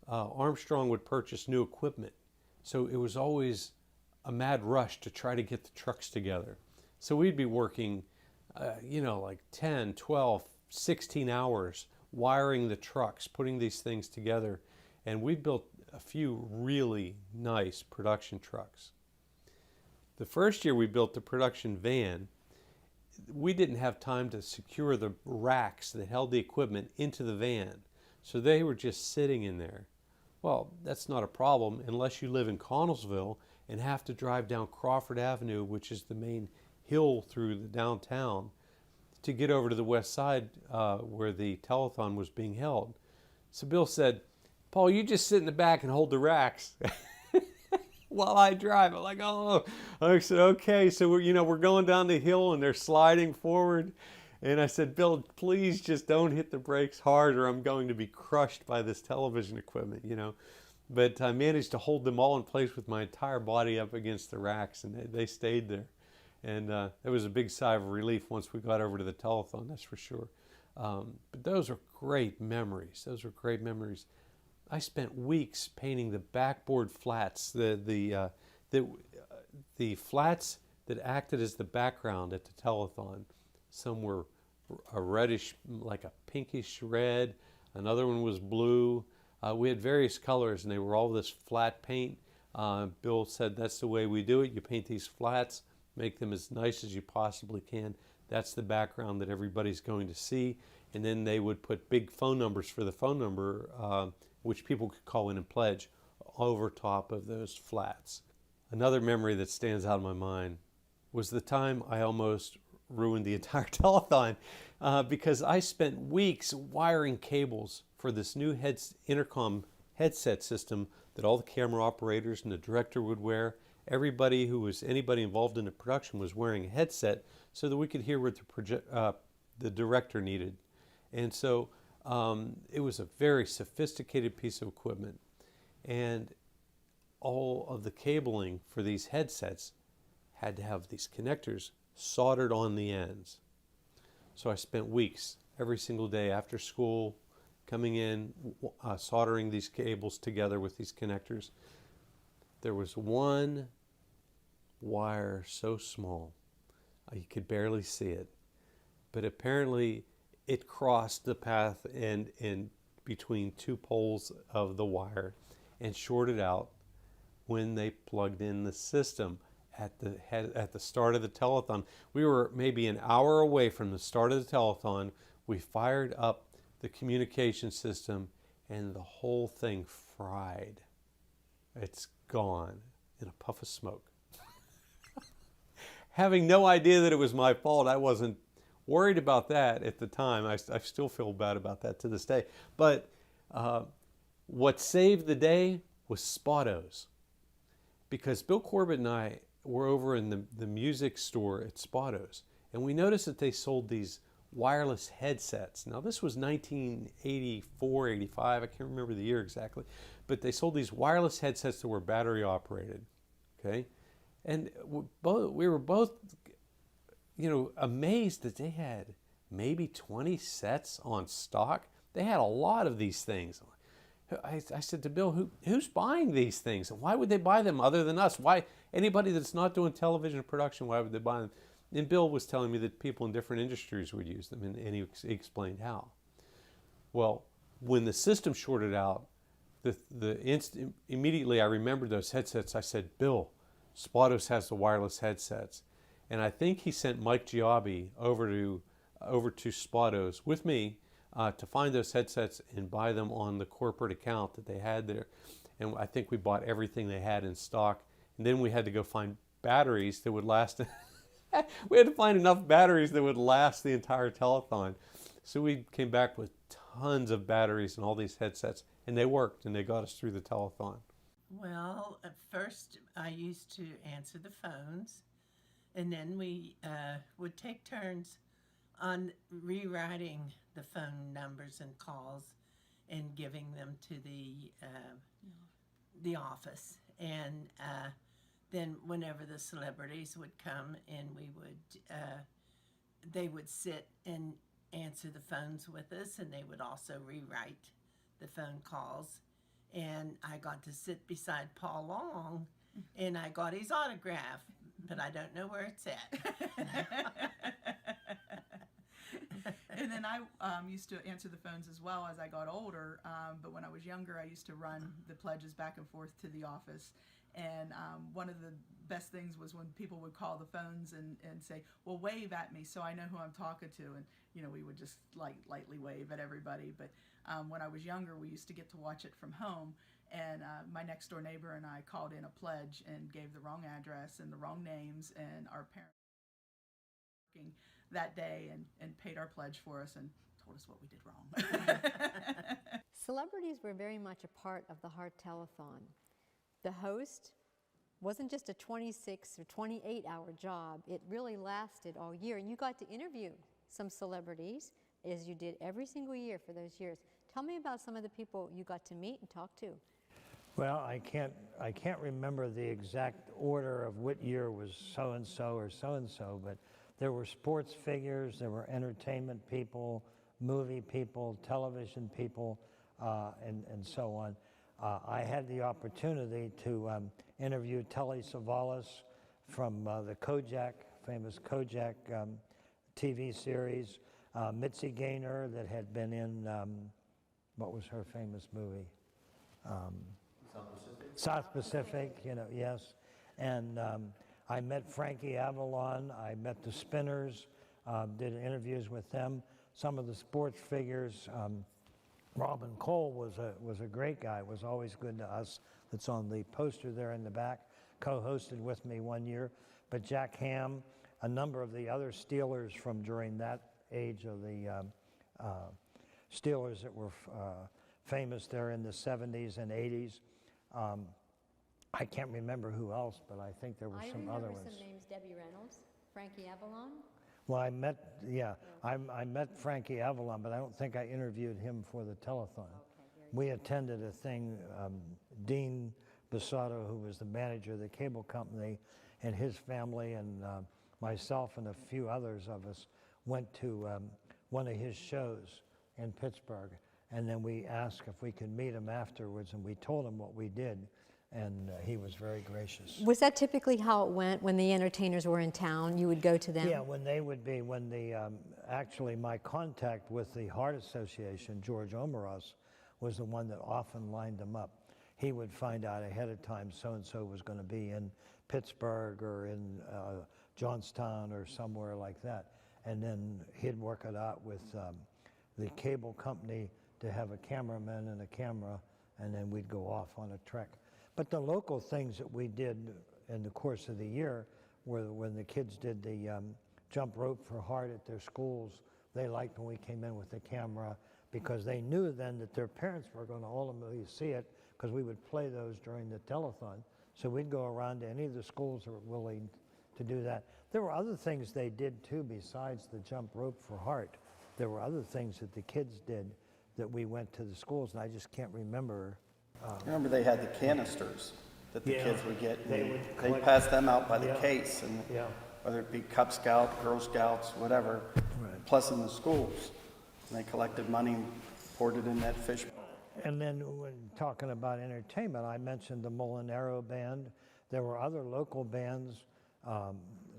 Armstrong would purchase new equipment. So it was always a mad rush to try to get the trucks together. So we'd be working, like 10, 12, 16 hours wiring the trucks, putting these things together. And we built a few really nice production trucks. The first year we built the production van, we didn't have time to secure the racks that held the equipment into the van. So they were just sitting in there. Well, that's not a problem unless you live in Connellsville and have to drive down Crawford Avenue, which is the main hill through the downtown, to get over to the west side where the telethon was being held. So Bill said, "Paul, you just sit in the back and hold the racks while I drive." I'm like, "Oh." I said, "Okay." So we're going down the hill and they're sliding forward. And I said, "Bill, please just don't hit the brakes hard or I'm going to be crushed by this television equipment, But I managed to hold them all in place with my entire body up against the racks, and they stayed there. And it was a big sigh of relief once we got over to the telethon, that's for sure. But those are great memories. Those are great memories. I spent weeks painting the backboard flats, the flats that acted as the background at the telethon. Some were a reddish, like a pinkish red. Another one was blue. We had various colors, and they were all this flat paint. Bill said, "That's the way we do it. You paint these flats, make them as nice as you possibly can. That's the background that everybody's going to see." And then they would put big phone numbers for the phone number, which people could call in and pledge, over top of those flats. Another memory that stands out in my mind was the time I almost ruined the entire telethon because I spent weeks wiring cables for this new intercom headset system that all the camera operators and the director would wear. Everybody who was anybody involved in the production was wearing a headset so that we could hear what the director needed. And so it was a very sophisticated piece of equipment. And all of the cabling for these headsets had to have these connectors soldered on the ends. So I spent weeks every single day after school coming in, soldering these cables together with these connectors. There was one wire so small you could barely see it, but apparently it crossed the path in between two poles of the wire and shorted out when they plugged in the system at the start of the telethon. We were maybe an hour away from the start of the telethon. We fired up the communication system and the whole thing fried. It's gone in a puff of smoke. Having no idea that it was my fault, I wasn't worried about that at the time. I still feel bad about that to this day. But what saved the day was Spotto's. Because Bill Corbett and I were over in the music store at Spotto's, and we noticed that they sold these wireless headsets. Now this was 1984, 85, I can't remember the year exactly, but they sold these wireless headsets that were battery operated, okay? And we were both, amazed that they had maybe 20 sets on stock. They had a lot of these things. I said to Bill, who's buying these things? And why would they buy them other than us? Why anybody that's not doing television production, why would they buy them? And Bill was telling me that people in different industries would use them, and he explained how. Well, when the system shorted out, immediately I remembered those headsets. I said, Bill, Spotto's has the wireless headsets. And I think he sent Mike Giobbi over to Spotto's with me to find those headsets and buy them on the corporate account that they had there. And I think we bought everything they had in stock. And then we had to go find batteries that would last. We had to find enough batteries that would last the entire telethon. So we came back with tons of batteries and all these headsets, and they worked, and they got us through the telethon. Well, at first I used to answer the phones, and then we would take turns on rewriting the phone numbers and calls and giving them to the office. And then whenever the celebrities would come and they would sit and answer the phones with us, and they would also rewrite the phone calls. And I got to sit beside Paul Long, and I got his autograph, but I don't know where it's at. And then I used to answer the phones as well as I got older, but when I was younger, I used to run the pledges back and forth to the office. And one of the best things was when people would call the phones and say, well, wave at me so I know who I'm talking to. And, we would just lightly wave at everybody. But when I was younger, we used to get to watch it from home. And my next door neighbor and I called in a pledge and gave the wrong address and the wrong names. And our parents were working that day and paid our pledge for us and told us what we did wrong. Celebrities were very much a part of the Heart Telethon. The host wasn't just a 26 or 28-hour job. It really lasted all year. And you got to interview some celebrities, as you did every single year for those years. Tell me about some of the people you got to meet and talk to. Well, I can't remember the exact order of what year was so-and-so or so-and-so, but there were sports figures, there were entertainment people, movie people, television people, and so on. I had the opportunity to interview Telly Savalas from the famous Kojak TV series, Mitzi Gaynor that had been in, what was her famous movie? South Pacific, yes. And I met Frankie Avalon, I met the Spinners, did interviews with them. Some of the sports figures, Robin Cole was a great guy, was always good to us. That's on the poster there in the back, co-hosted with me one year. But Jack Ham, a number of the other Steelers from during that age of the Steelers that were famous there in the 70s and 80s. I can't remember who else, but I think there were I some remember other ones. some names: Debbie Reynolds, Frankie Avalon. Well, I met Frankie Avalon, but I don't think I interviewed him for the telethon. We attended a thing, Dean Basato, who was the manager of the cable company, and his family and myself and a few others of us went to one of his shows in Pittsburgh, and then we asked if we could meet him afterwards, and we told him what we did, and he was very gracious. Was that typically how it went when the entertainers were in town? You would go to them? Yeah, when the, actually my contact with the Heart Association, George Omeros, was the one that often lined them up. He would find out ahead of time so-and-so was going to be in Pittsburgh or in Johnstown or somewhere like that. And then he'd work it out with the cable company to have a cameraman and a camera, and then we'd go off on a trek. But the local things that we did in the course of the year were when the kids did the jump rope for Heart at their schools. They liked when we came in with the camera because they knew then that their parents were going to ultimately see it because we would play those during the telethon. So we'd go around to any of the schools that were willing to do that. There were other things they did too besides the jump rope for Heart. There were other things that the kids did that we went to the schools, and I just can't remember. I remember they had the canisters that the kids would get. And they collect- passed them out by the Yeah. case, and Yeah. whether it be Cub Scout, Girl Scouts, whatever, plus in the schools. And they collected money and poured it in that fish bowl. And then when talking about entertainment, I mentioned the Molinaro Band. There were other local bands,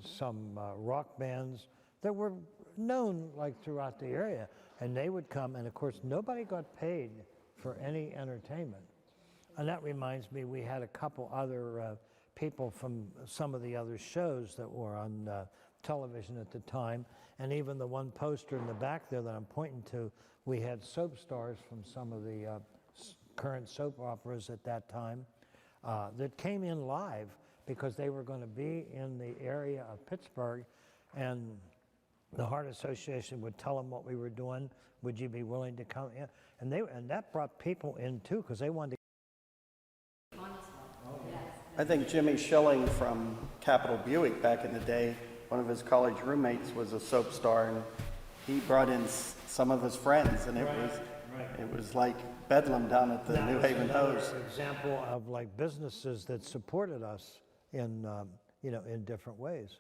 some rock bands that were known like throughout the area. And they would come, and of course, nobody got paid for any entertainment. And that reminds me, we had a couple other people from some of the other shows that were on television at the time. And even the one poster in the back there that I'm pointing to, we had soap stars from some of the current soap operas at that time that came in live because they were going to be in the area of Pittsburgh, and the Heart Association would tell them what we were doing. Would you be willing to come in? And that brought people in too because they wanted to. I think Jimmy Schilling from Capital Buick back in the day, one of his college roommates was a soap star, and he brought in some of his friends, and it was like bedlam down at the New Haven Hose. Example of like businesses that supported us in in different ways.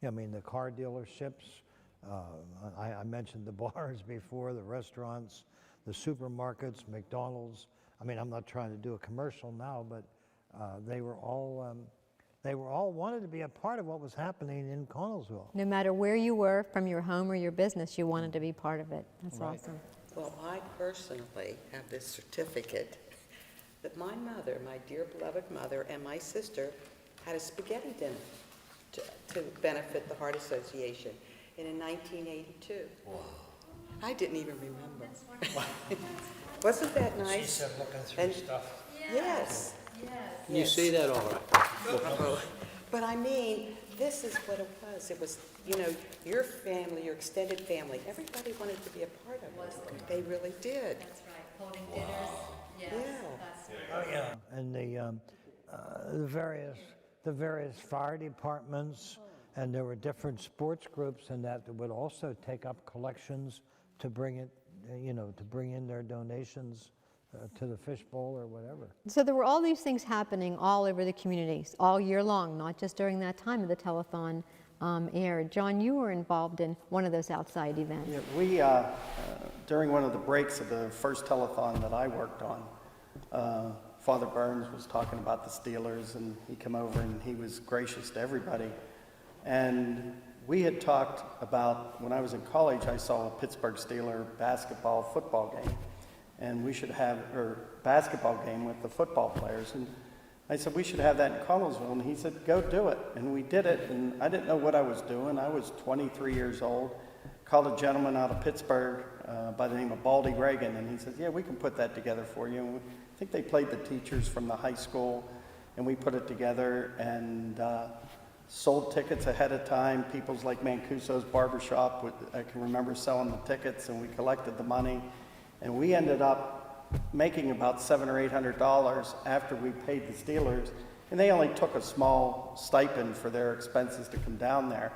I mean, the car dealerships. I mentioned the bars before, the restaurants, the supermarkets, McDonald's. I mean, I'm not trying to do a commercial now, but they were all wanted to be a part of what was happening in Connellsville. No matter where you were, from your home or your business, you wanted to be part of it. That's awesome. Well, I personally have this certificate that my mother, my dear beloved mother, and my sister had a spaghetti dinner to benefit the Heart Association in 1982. I didn't even remember. Wasn't that nice? She said looking through stuff. Yes. You see that all right. But I mean, this is what it was. It was, your family, your extended family, everybody wanted to be a part of it. They really did. That's right. Holding dinners. Yes. Yeah. Oh yeah. And the various fire departments, and there were different sports groups and that would also take up collections to bring it, to bring in their donations to the fishbowl or whatever. So there were all these things happening all over the communities all year long, not just during that time of the telethon aired. John, you were involved in one of those outside events. Yeah, we, during one of the breaks of the first telethon that I worked on, Father Burns was talking about the Steelers, and he came over and he was gracious to everybody. And we had talked about, when I was in college, I saw a Pittsburgh Steeler football game. And we should have, or basketball game with the football players. And I said, we should have that in Connellsville. And he said, go do it. And we did it. And I didn't know what I was doing. I was 23 years old. Called a gentleman out of Pittsburgh by the name of Baldy Reagan. And he said, yeah, we can put that together for you. And I think they played the teachers from the high school. And we put it together and sold tickets ahead of time. People's like Mancuso's Barbershop, I can remember selling the tickets. And we collected the money. And we ended up making about $700 or $800 after we paid the Steelers, and they only took a small stipend for their expenses to come down there.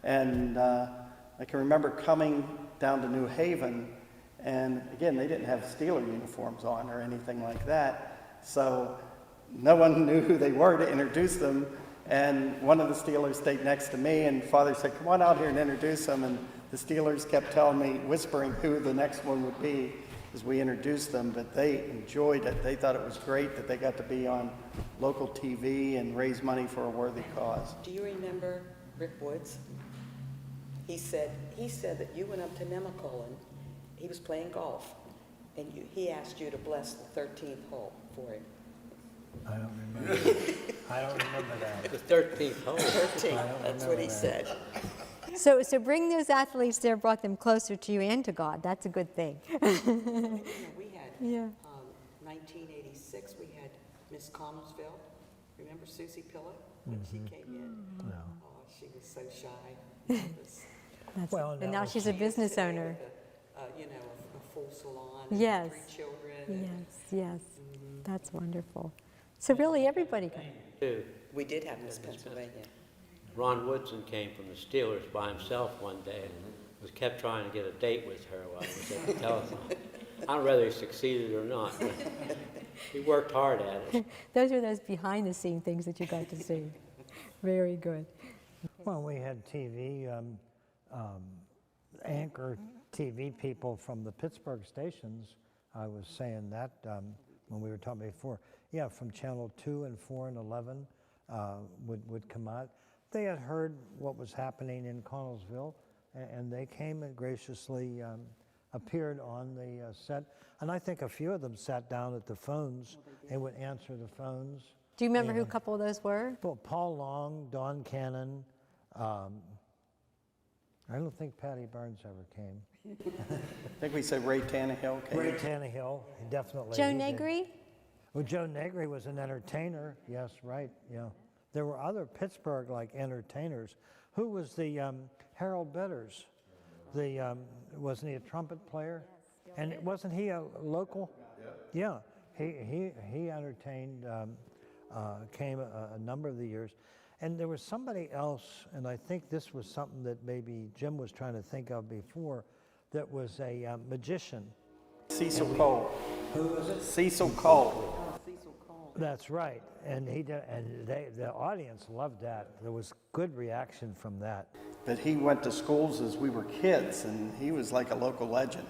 And I can remember coming down to New Haven, and again, they didn't have Steeler uniforms on or anything like that, so no one knew who they were to introduce them. And one of the Steelers stayed next to me, and Father said, "Come on out here and introduce them." And the Steelers kept telling me, whispering who the next one would be as we introduced them, but they enjoyed it. They thought it was great that they got to be on local TV and raise money for a worthy cause. Do you remember Rick Woods? He said that you went up to Nemacolin. He was playing golf, and he asked you to bless the 13th hole for him. I don't remember. I don't remember that. The 13th hole. 13th, that's what he said. So bring those athletes there brought them closer to you and to God. That's a good thing. We had, Yeah. 1986, we had Miss Connellsville. Remember Susie Pillett when she came in? No. Oh, she was so shy. And now she's a business owner. You know, a full salon. Yes. And 3 children. Yes. That's wonderful. So really everybody got Too. We did have Miss Pennsylvania. Ron Woodson came from the Steelers by himself one day and was kept trying to get a date with her while he was at the telethon. I don't know whether he succeeded or not, but he worked hard at it. Those are those behind the scene things that you got to see. Very good. Well, we had TV, anchor TV people from the Pittsburgh stations. I was saying that when we were talking before. Yeah, from Channel 2 and 4 and 11 would come out. They had heard what was happening in Connellsville, and they came and graciously appeared on the set. And I think a few of them sat down at the phones and would answer the phones. Do you remember who a couple of those were? Well, Paul Long, Don Cannon. I don't think Patty Burns ever came. I think we said Ray Tannehill came. Ray Tannehill, definitely. Joe he did. Negri? Well, Joe Negri was an entertainer. Yes, right. Yeah, there were other Pittsburgh like entertainers. Who was the Harold Betters? The wasn't he a trumpet player? Yes, and wasn't he a local? Yeah. He entertained. Came a number of the years, and there was somebody else, and I think this was something that maybe Jim was trying to think of before. That was a magician. Cecil Cole. Who was it? Cecil Cole. That's right, and he did, and the audience loved that. There was good reaction from that. But he went to schools as we were kids, and he was like a local legend.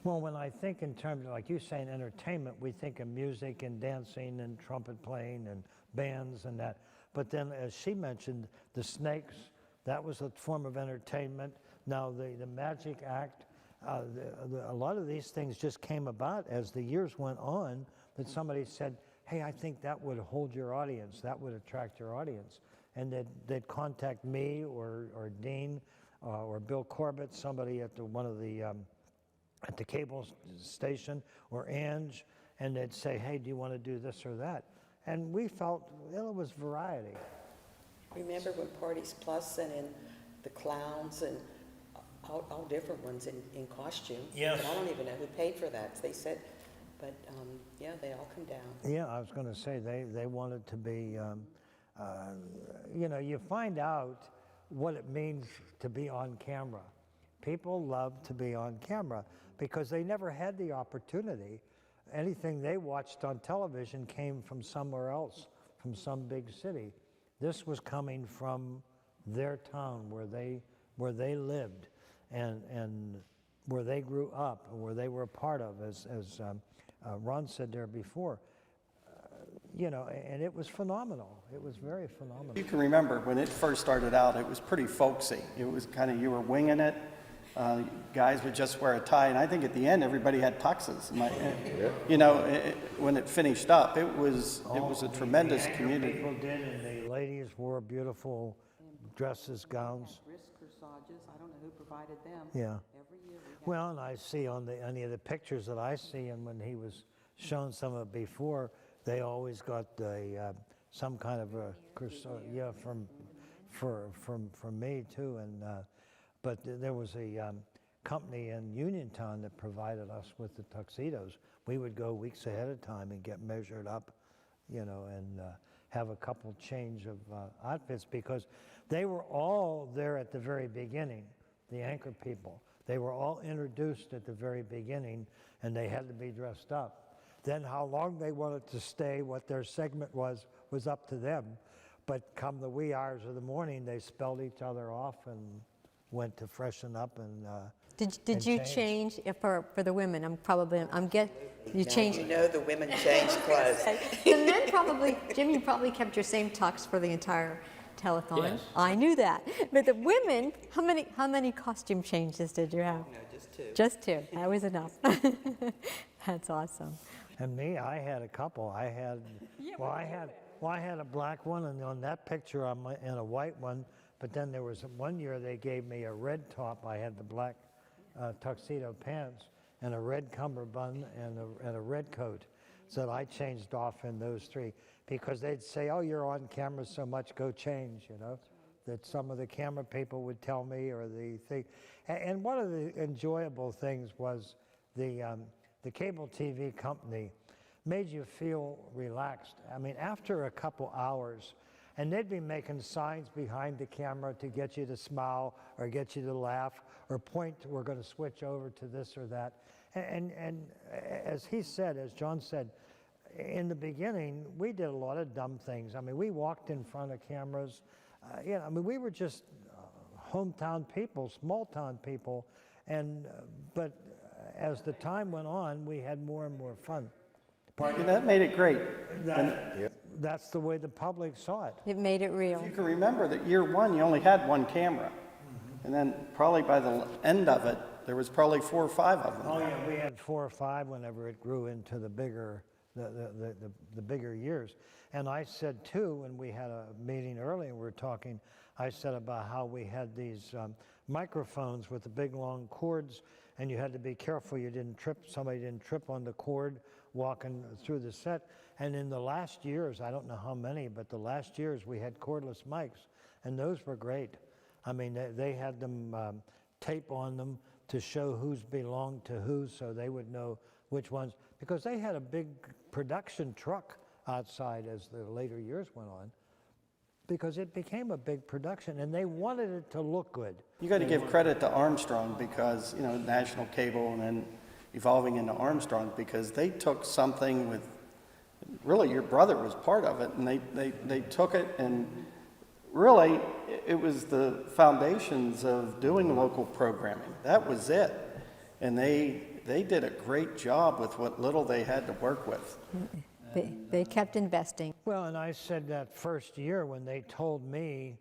Well, when I think in terms of, like you saying, entertainment, we think of music and dancing and trumpet playing and bands and that. But then, as she mentioned, the Snakes, that was a form of entertainment. Now, the Magic Act, a lot of these things just came about as the years went on, that somebody said, hey, I think that would hold your audience, that would attract your audience. And they'd contact me or Dean or Bill Corbett, somebody at one of the at the cable station, or Ange, and they'd say, hey, do you want to do this or that? And we felt it was variety. Remember when Parties Plus sent in the clowns and all different ones in costume? Yes. But I don't even know who paid for that. They said, but yeah, they all come down. Yeah, I was going to say they wanted to be, you find out what it means to be on camera. People love to be on camera because they never had the opportunity. Anything they watched on television came from somewhere else, from some big city. This was coming from their town where they lived and where they grew up, and where they were a part of, as Ron said there before. And it was phenomenal. It was very phenomenal. You can remember when it first started out, it was pretty folksy. It was kind of, you were winging it. Guys would just wear a tie, and I think at the end everybody had tuxes. When it finished up, it was a tremendous community. People did, and the ladies wore beautiful dresses, gowns. Wrist corsages. I don't know who provided them. Yeah. Every year we had. Well, and I see on any of the pictures that I see, and when he was shown some of it before, they always got some kind of a corsage. Yeah, from me too, and. But there was company in Uniontown that provided us with the tuxedos. We would go weeks ahead of time and get measured up, you know, and have a couple change of outfits, because they were all there at the very beginning, the anchor people. They were all introduced at the very beginning, and they had to be dressed up. Then how long they wanted to stay, what their segment was up to them. But come the wee hours of the morning, they spelled each other off and went to freshen up and Did you change for the women? You changed. You know the women change clothes. The men probably, Jim, you probably kept your same tux for the entire telethon. Yes. I knew that. But the women, how many costume changes did you have? No, just two. Just two. That was enough. That's awesome. And me, I had a couple. I had a black one, and on that picture I'm in a white one. But then there was one year they gave me a red top. I had the black tuxedo pants and a red cummerbund and a red coat. So I changed off in those three, because they'd say, "Oh, you're on camera so much, go change," you know. That some of the camera people would tell me, or the thing. And one of the enjoyable things was the cable TV company made you feel relaxed. I mean, after a couple hours, and they'd be making signs behind the camera to get you to smile or get you to laugh or point, we're going to switch over to this or that. And as he said, as John said, in the beginning, we did a lot of dumb things. I mean, we walked in front of cameras. I mean, we were just hometown people, small town people. But as the time went on, we had more and more fun. That made it great. That's the way the public saw it. It made it real. You can remember that year one, you only had one camera. And then probably by the end of it, there was probably 4 or 5 of them. Oh yeah, we had 4 or 5 whenever it grew into the bigger years. And I said too, when we had a meeting earlier, we were talking, I said about how we had these microphones with the big long cords, and you had to be careful somebody didn't trip on the cord walking through the set. And in the last years, I don't know how many, but the last years we had cordless mics, and those were great. I mean, they had them tape on them to show who's belonged to who, so they would know which ones, because they had a big production truck outside as the later years went on, because it became a big production, and they wanted it to look good. You got to give credit to Armstrong, because, you know, National Cable and then evolving into Armstrong, because they took something with, really your brother was part of it, and they took it, and really it was the foundations of doing local programming. That was it. And they did a great job with what little they had to work with. They kept investing. Well, and I said that first year when they told me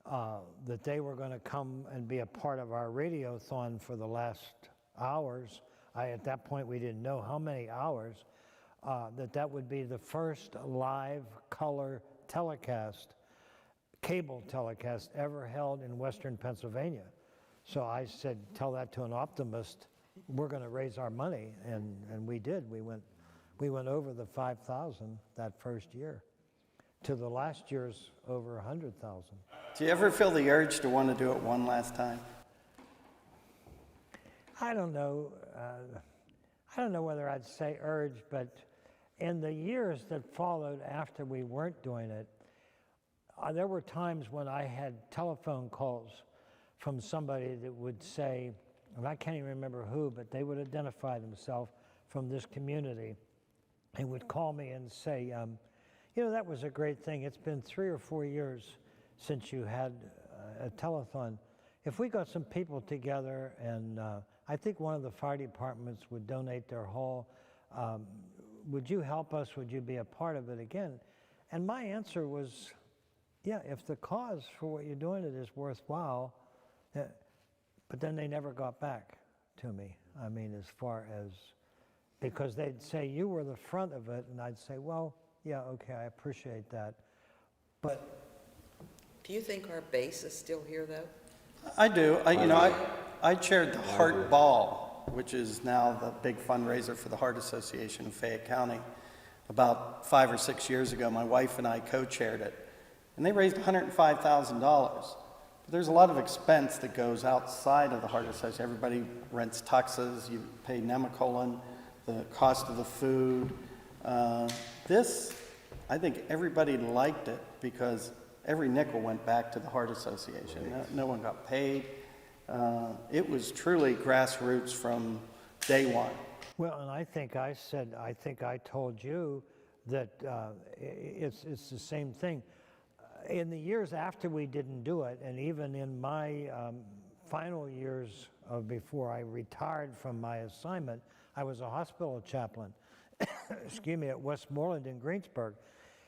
that they were going to come and be a part of our radiothon for the last hours, at that point we didn't know how many hours, that would be the first live color telecast, cable telecast ever held in Western Pennsylvania. So I said, tell that to an optimist, we're going to raise our money, and we did. We went over the 5,000 that first year. To the last year's over 100,000. Do you ever feel the urge to want to do it one last time? I don't know. I don't know whether I'd say urge, but in the years that followed after we weren't doing it, there were times when I had telephone calls from somebody that would say, and I can't even remember who, but they would identify themselves from this community and would call me and say, you know, that was a great thing. It's been 3 or 4 years since you had a telethon. If we got some people together, and I think one of the fire departments would donate their hall, would you help us? Would you be a part of it again? And my answer was, yeah, if the cause for what you're doing it is worthwhile. But then they never got back to me. I mean, as far as, because they'd say, you were the front of it, and I'd say, well, yeah, okay, I appreciate that. But do you think our base is still here, though? I do. I chaired the Heart Ball, which is now the big fundraiser for the Heart Association in Fayette County. About 5 or 6 years ago, my wife and I co-chaired it, and they raised $105,000. There's a lot of expense that goes outside of the Heart Association. Everybody rents tuxes, you pay Nemacolin, the cost of the food. This, I think everybody liked it because every nickel went back to the Heart Association. No one got paid. It was truly grassroots from day one. Well, and I think I told you that it's the same thing. In the years after we didn't do it, and even in my final years of before I retired from my assignment, I was a hospital chaplain, excuse me, at Westmoreland in Greensburg.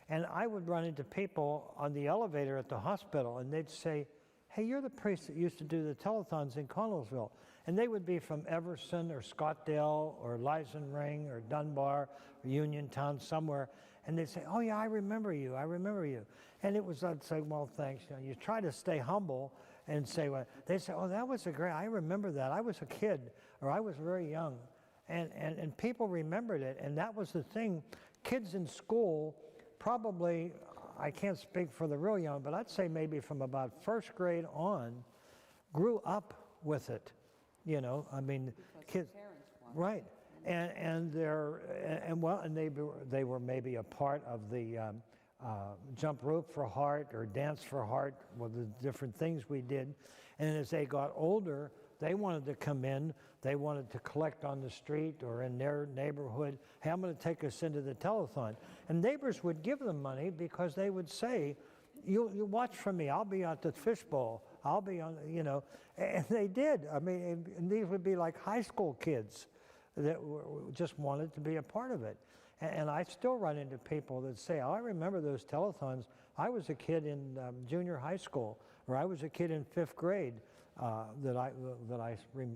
And I would run into people on the elevator at the hospital, and they'd say, "Hey, you're the priest that used to do the telethons in Connellsville." And they would be from Everson or Scottdale or Leisenring or Dunbar or Uniontown somewhere. And they'd say, "Oh yeah, I remember you, I remember you." And I'd say, "Well, thanks." You try to stay humble and say, well, they'd say, "Oh, that was I remember that. I was a kid, or I was very young." And people remembered it, and that was the thing. Kids in school, probably, I can't speak for the real young, but I'd say maybe from about first grade on, grew up with it. You know, I mean, kids, right? And they were maybe a part of the jump rope for heart or dance for heart, well, the different things we did. And as they got older, they wanted to come in. They wanted to collect on the street or in their neighborhood. "Hey, I'm going to take us into the telethon." And neighbors would give them money because they would say, you watch for me. I'll be at the fishbowl. I'll be on, you know. And they did. I mean, and these would be like high school kids that just wanted to be a part of it. And I still run into people that say, "Oh, I remember those telethons. I was a kid in junior high school, or I was a kid in 5th grade that I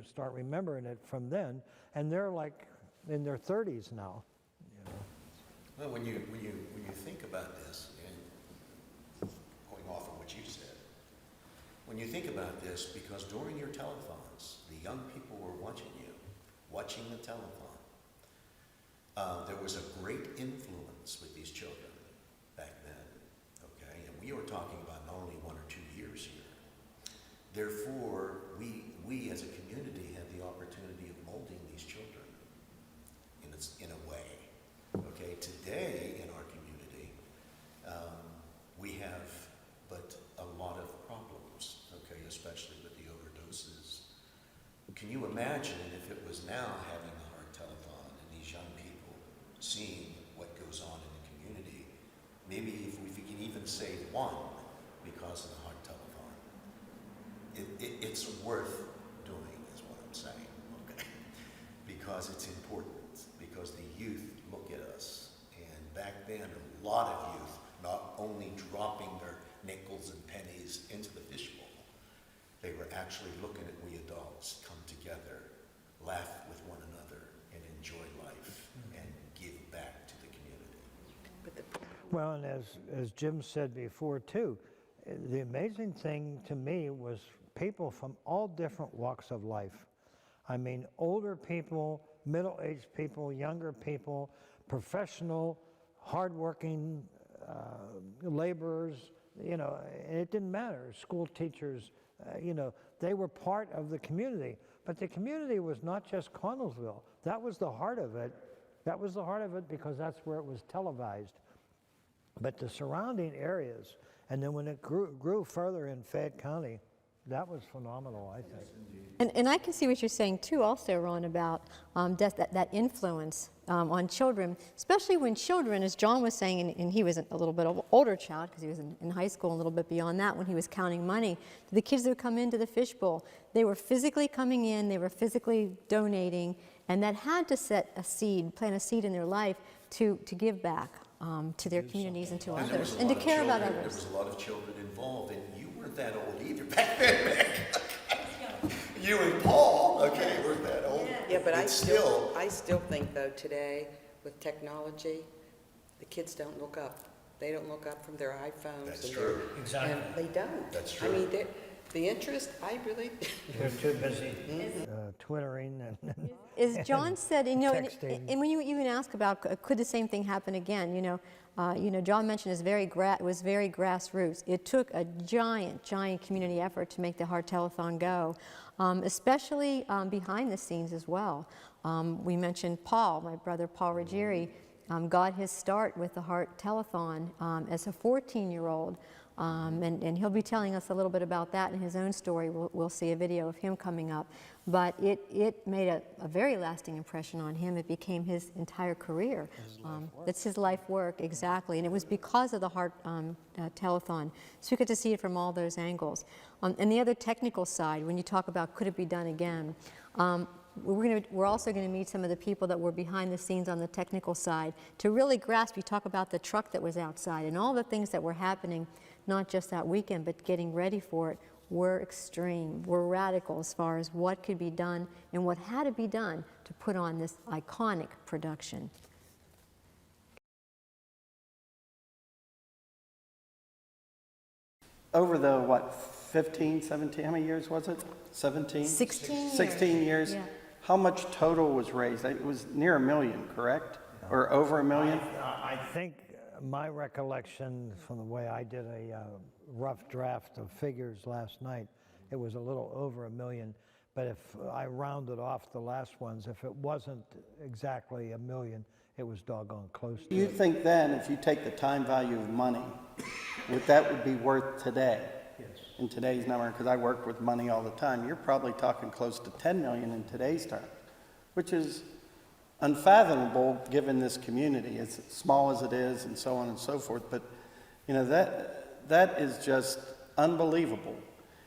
start remembering it from then." And they're like in their 30s now. You know? Well, when you think about this, and going off of what you said, when you think about this, because during your telethons, the young people were watching the telethon. There was a great influence with these children back then, okay? And we were talking about not only 1 or 2 years here. Therefore, we as a community had the opportunity of molding these children in a way, okay? Today in our community, we have but a lot of problems, okay, especially with the overdoses. Can you imagine if it was now having the Heart Telethon and these young people seeing what goes on in the community? Maybe if we can even save one because of the Heart Telethon, it's worth doing, is what I'm saying, okay? Because it's important, because the youth look at us, and back then a lot of youth not only dropping their nickels and pennies into the fishbowl, they were actually looking at we adults come together, laugh with one another, and enjoy life and give back to the community. Well, and as Jim said before too, the amazing thing to me was people from all different walks of life. I mean, older people, middle-aged people, younger people, professional, hardworking laborers, you know, and it didn't matter. School teachers, you know, they were part of the community. But the community was not just Connellsville. That was the heart of it. That was the heart of it because that's where it was televised. But the surrounding areas, and then when it grew further in Fayette County, that was phenomenal, I think. And I can see what you're saying too also, Ron, about that influence on children, especially when children, as John was saying, and he was a little bit older child because he was in high school, a little bit beyond that when he was counting money, the kids that would come into the fishbowl, they were physically coming in, they were physically donating, and that had to plant a seed in their life to give back to their communities and to others, and to care about others. There was a lot of children involved, and you weren't that old either back then. You and Paul, okay, weren't that old. Yeah, but I still think though today with technology, the kids don't look up. They don't look up from their iPhones. That's true. Exactly. And they don't. That's true. I mean, the interest, I really. They're too busy. twittering and As John said, you know, texting. and when you even ask about could the same thing happen again, John mentioned it was very grassroots. It took a giant community effort to make the Heart Telethon go, especially behind the scenes as well. We mentioned Paul, my brother Paul Ruggieri, got his start with the Heart Telethon as a 14-year-old. And he'll be telling us a little bit about that in his own story. We'll see a video of him coming up. But it made a very lasting impression on him. It became his entire career. It's his life work, exactly. And it was because of the Heart Telethon. So we get to see it from all those angles. And the other technical side, when you talk about could it be done again, we're also going to meet some of the people that were behind the scenes on the technical side to really grasp. You talk about the truck that was outside and all the things that were happening, not just that weekend, but getting ready for it, were extreme, were radical as far as what could be done and what had to be done to put on this iconic production. Over the, 15, 17, how many years was it? 17? 16 years. 16 years. Yeah. How much total was raised? It was near $1 million, correct? Or over $1 million? I think my recollection from the way I did a rough draft of figures last night, it was a little over $1 million. But if I rounded off the last ones, if it wasn't exactly $1 million, it was doggone close to You it. think then, if you take the time value of money, what that would be worth today? Yes. In today's number, because I work with money all the time, you're probably talking close to $10 million in today's terms, which is unfathomable given this community, as small as it is and so on and so forth. But, that is just unbelievable.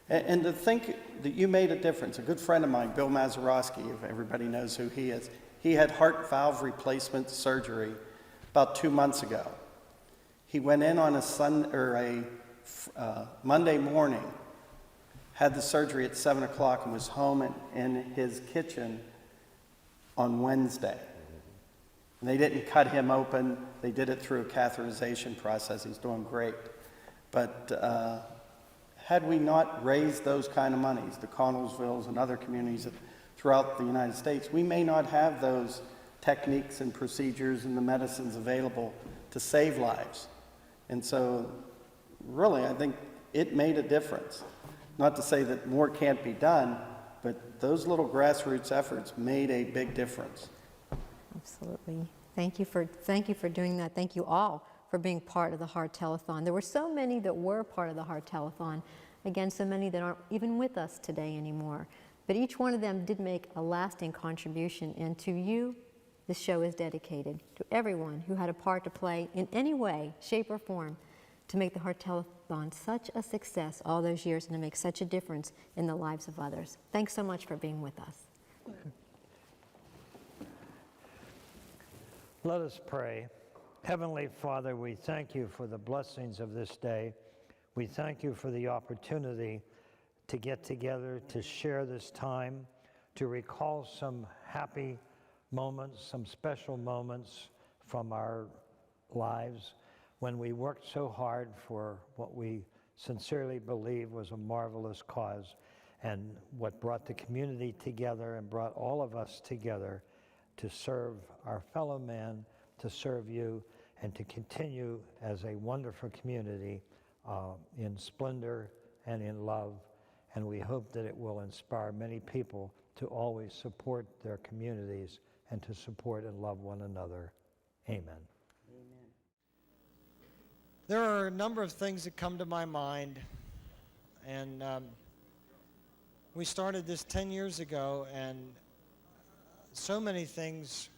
And to think that you made a difference. A good friend of mine, Bill Mazurowski, if everybody knows who he is, he had heart valve replacement surgery about 2 months ago. He went in on a Monday morning, had the surgery at 7 o'clock, and was home in his kitchen on Wednesday. And they didn't cut him open. They did it through a catheterization process. He's doing great. But had we not raised those kind of monies, the Connellsvilles and other communities throughout the United States, we may not have those techniques and procedures and the medicines available to save lives. And so, really, I think it made a difference. Not to say that more can't be done, but those little grassroots efforts made a big difference. Absolutely. Thank you for doing that. Thank you all for being part of the Heart Telethon. There were so many that were part of the Heart Telethon. Again, so many that aren't even with us today anymore. But each one of them did make a lasting contribution. And to you, this show is dedicated. To everyone who had a part to play in any way, shape, or form to make the Heart Telethon such a success all those years and to make such a difference in the lives of others. Thanks so much for being with us. Let us pray. Heavenly Father, we thank you for the blessings of this day. We thank you for the opportunity to get together, to share this time, to recall some happy moments, some special moments from our lives when we worked so hard for what we sincerely believe was a marvelous cause, and what brought the community together and brought all of us together to serve our fellow man, to serve you, and to continue as a wonderful community in splendor and in love. And we hope that it will inspire many people to always support their communities and to support and love one another. Amen. There are a number of things that come to my mind, and we started this 10 years ago, and so many things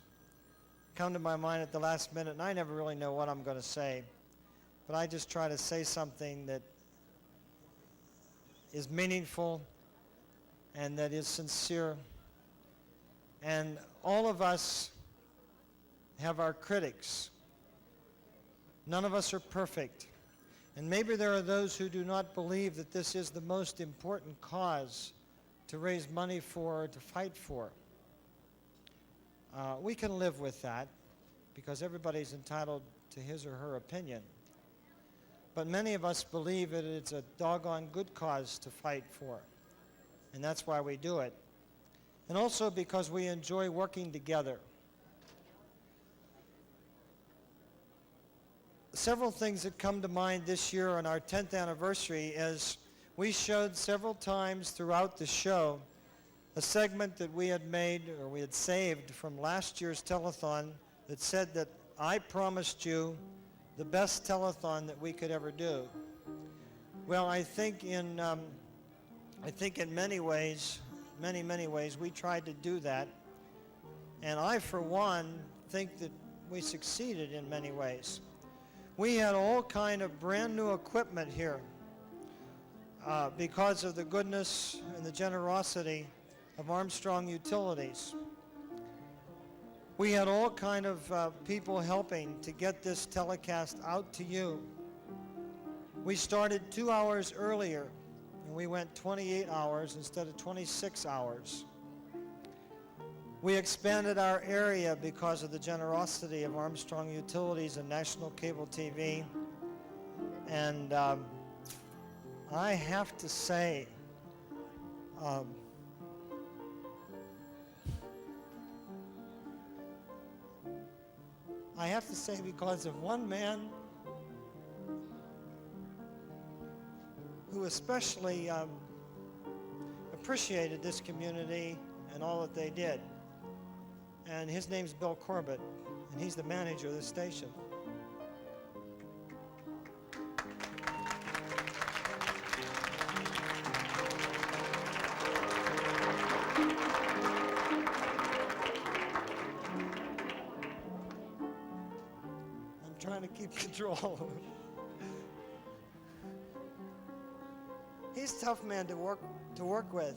come to my mind at the last minute, and I never really know what I'm going to say, but I just try to say something that is meaningful and that is sincere. And all of us have our critics. None of us are perfect. And maybe there are those who do not believe that this is the most important cause to raise money for or to fight for. We can live with that because everybody's entitled to his or her opinion. But many of us believe that it's a doggone good cause to fight for. And that's why we do it. and also because we enjoy working together. Several things that come to mind this year on our 10th anniversary is we showed several times throughout the show a segment that we had made or we had saved from last year's telethon that said that I promised you the best telethon that we could ever do. Well, I think in many ways, many ways, we tried to do that. And I, for one, think that we succeeded in many ways. We had all kind of brand new equipment here because of the goodness and the generosity of Armstrong Utilities. We had all kind of people helping to get this telecast out to you. We started 2 hours earlier, and we went 28 hours instead of 26 hours. We expanded our area because of the generosity of Armstrong Utilities and National Cable TV. And I have to say, because of one man who especially appreciated this community and all that they did. And his name's Bill Corbett, and he's the manager of the station. I'm trying to keep control. He's a tough man to work with.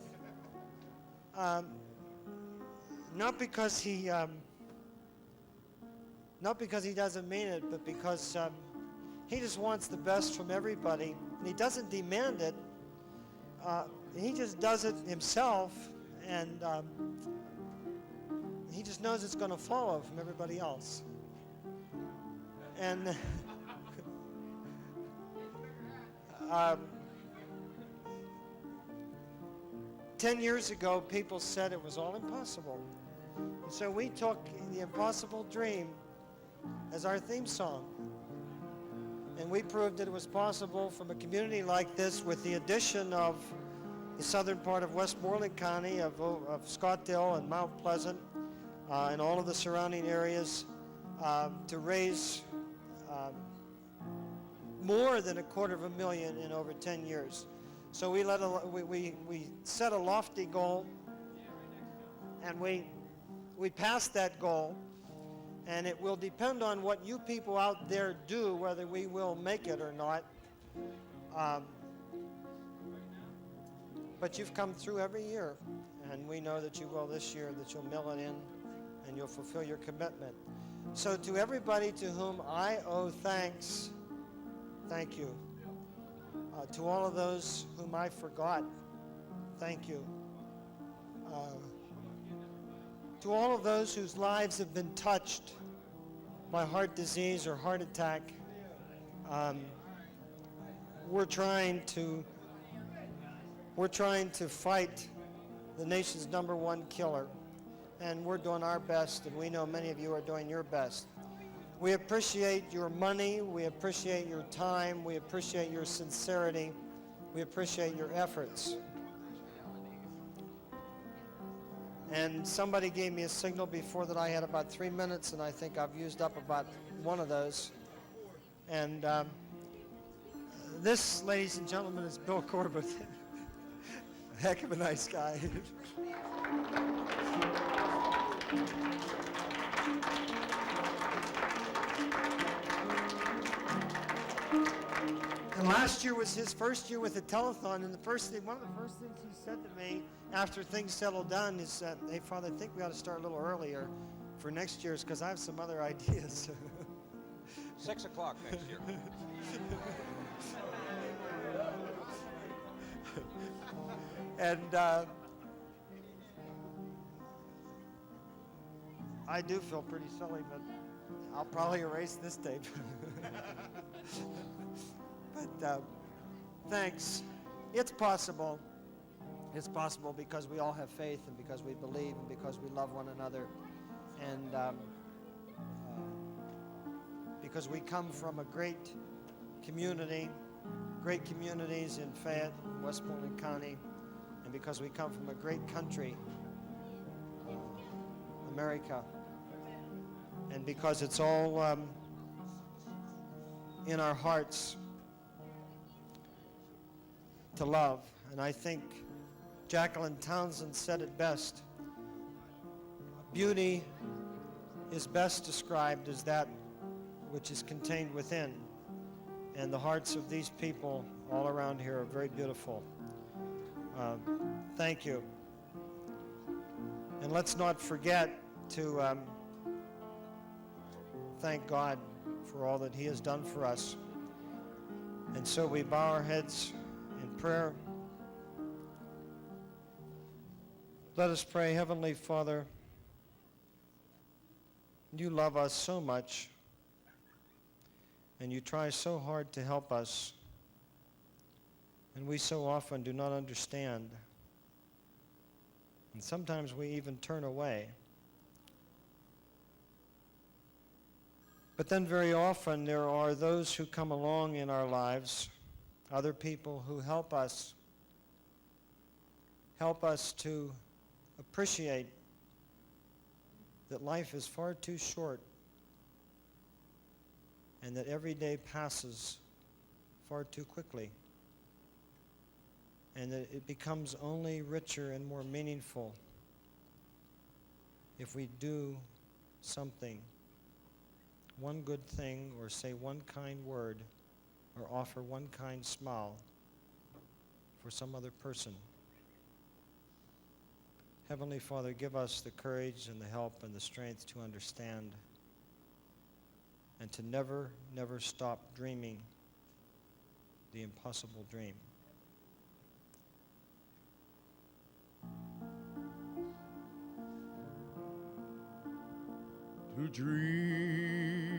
Not because he doesn't mean it, but because he just wants the best from everybody, and he doesn't demand it. He just does it himself, and he just knows it's going to follow from everybody else. And 10 years ago, people said it was all impossible. And so we took the impossible dream as our theme song. And we proved that it was possible from a community like this with the addition of the southern part of Westmoreland County, of Scottsdale and Mount Pleasant, and all of the surrounding areas, to raise more than $250,000 in over 10 years. So we set a lofty goal, and we passed that goal, and it will depend on what you people out there do, whether we will make it or not. But you've come through every year, and we know that you will this year, that you'll mill it in, and you'll fulfill your commitment. So to everybody to whom I owe thanks, thank you. To all of those whom I forgot, thank you. To all of those whose lives have been touched by heart disease or heart attack, we're trying to fight the nation's #1 killer, and we're doing our best, and we know many of you are doing your best. We appreciate your money, we appreciate your time, we appreciate your sincerity, we appreciate your efforts. And somebody gave me a signal before that I had about 3 minutes, and I think I've used up about one of those. And this, ladies and gentlemen, is Bill Corbett. A heck of a nice guy. And last year was his first year with the telethon, and one of the first things he said to me after things settled down is, "Hey, Father, I think we ought to start a little earlier for next year's because I have some other ideas." 6 o'clock next year. And I do feel pretty silly, but I'll probably erase this tape. But thanks. It's possible. It's possible because we all have faith and because we believe and because we love one another. And because we come from a great community, great communities in Fayette, Westmoreland County, and because we come from a great country, America, and because it's all in our hearts to love. And I think Jacqueline Townsend said it best. Beauty is best described as that which is contained within. And the hearts of these people all around here are very beautiful. Thank you. And let's not forget to thank God for all that He has done for us. And so we bow our heads in prayer. Let us pray. Heavenly Father, you love us so much, and you try so hard to help us, and we so often do not understand. And sometimes we even turn away. But then very often there are those who come along in our lives, other people who help us to appreciate that life is far too short and that every day passes far too quickly, and that it becomes only richer and more meaningful if we do something, one good thing, or say one kind word, or offer one kind smile for some other person. Heavenly Father, give us the courage and the help and the strength to understand and to never, never stop dreaming the impossible dream. To dream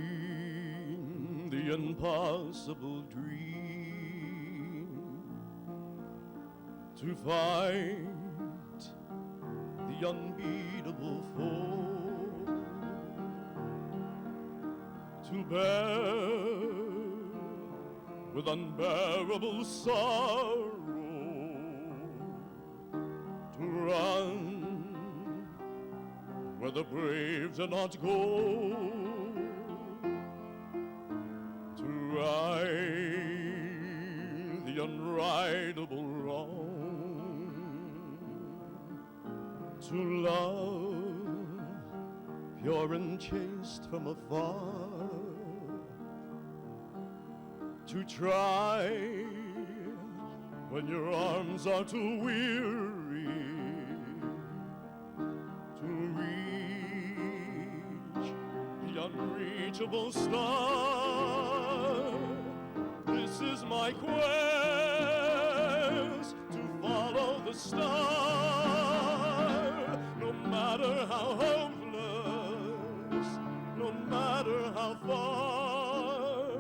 the impossible dream, to fight the unbeatable foe, to bear with unbearable sorrow, to run where the brave do not go, to ride the unrideable wrong, to love pure and chaste from afar, to try when your arms are too weary, to reach the unreachable star. This is my quest, to follow the star, no matter how hopeless, no matter how far,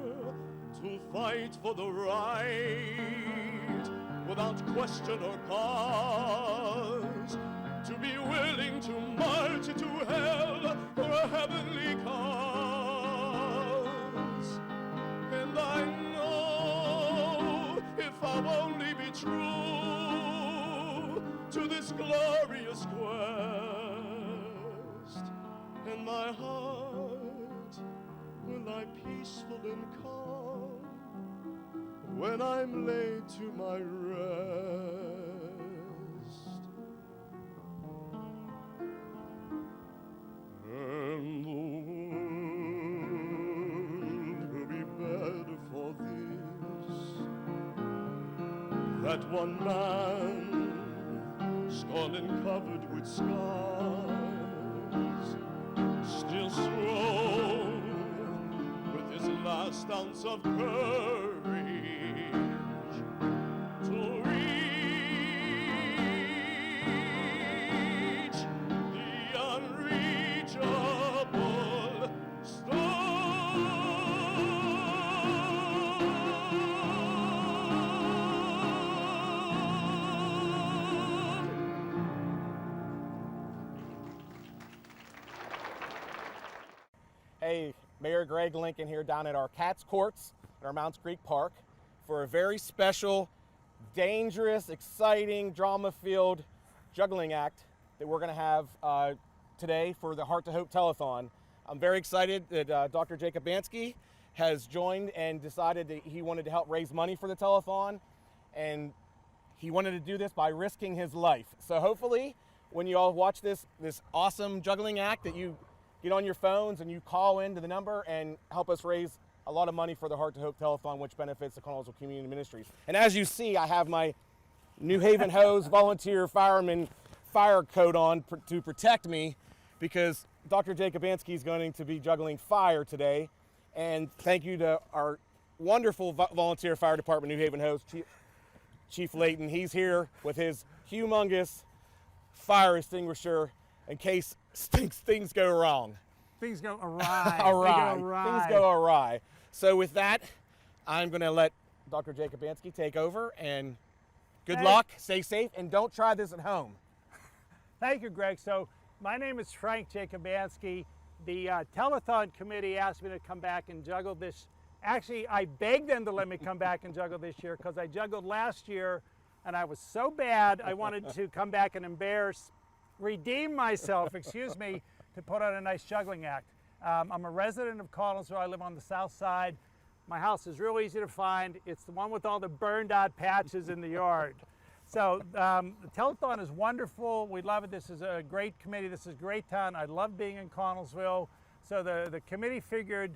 to fight for the right without question or cause, to be willing to march into hell for a heavenly cause. And I know if I'll only be true to this glorious quest, and my heart will lie peaceful and calm when I'm laid to my rest. And the world will be better for this, that one man, scorned and covered with scars, still strong with his last ounce of courage to reach the unreachable star. Hey, Mayor Greg Lincoln here down at our Cats Courts at our Mounts Creek Park for a very special, dangerous, exciting, drama-filled juggling act that we're going to have today for the Heart to Hope Telethon. I'm very excited that Dr. Jacob Bansky has joined and decided that he wanted to help raise money for the telethon, and he wanted to do this by risking his life. So hopefully, when you all watch this awesome juggling act, that you get on your phones and you call into the number and help us raise a lot of money for the Heart to Hope Telethon, which benefits the Connellsville Community Ministries. And as you see, I have my New Haven Hose volunteer fireman fire coat on to protect me, because Dr. Jacob Bansky is going to be juggling fire today. And thank you to our wonderful volunteer fire department, New Haven Hose, Chief Layton. He's here with his humongous fire extinguisher in case things go wrong. Things go awry. Awry. They go awry. Things go awry. So with that, I'm going to let Dr. Jacob Bansky take over, and good luck, stay safe, and don't try this at home. Thank you, Greg. So my name is Frank Jacobansky. The telethon committee asked me to come back and juggle this. Actually, I begged them to let me come back and juggle this year, because I juggled last year and I was so bad I wanted to come back and redeem myself, excuse me, to put on a nice juggling act. I'm a resident of Connellsville. I live on the south side. My house is real easy to find. It's the one with all the burned out patches in the yard. So the telethon is wonderful. We love it. This is a great committee. This is a great town. I love being in Connellsville. So the committee figured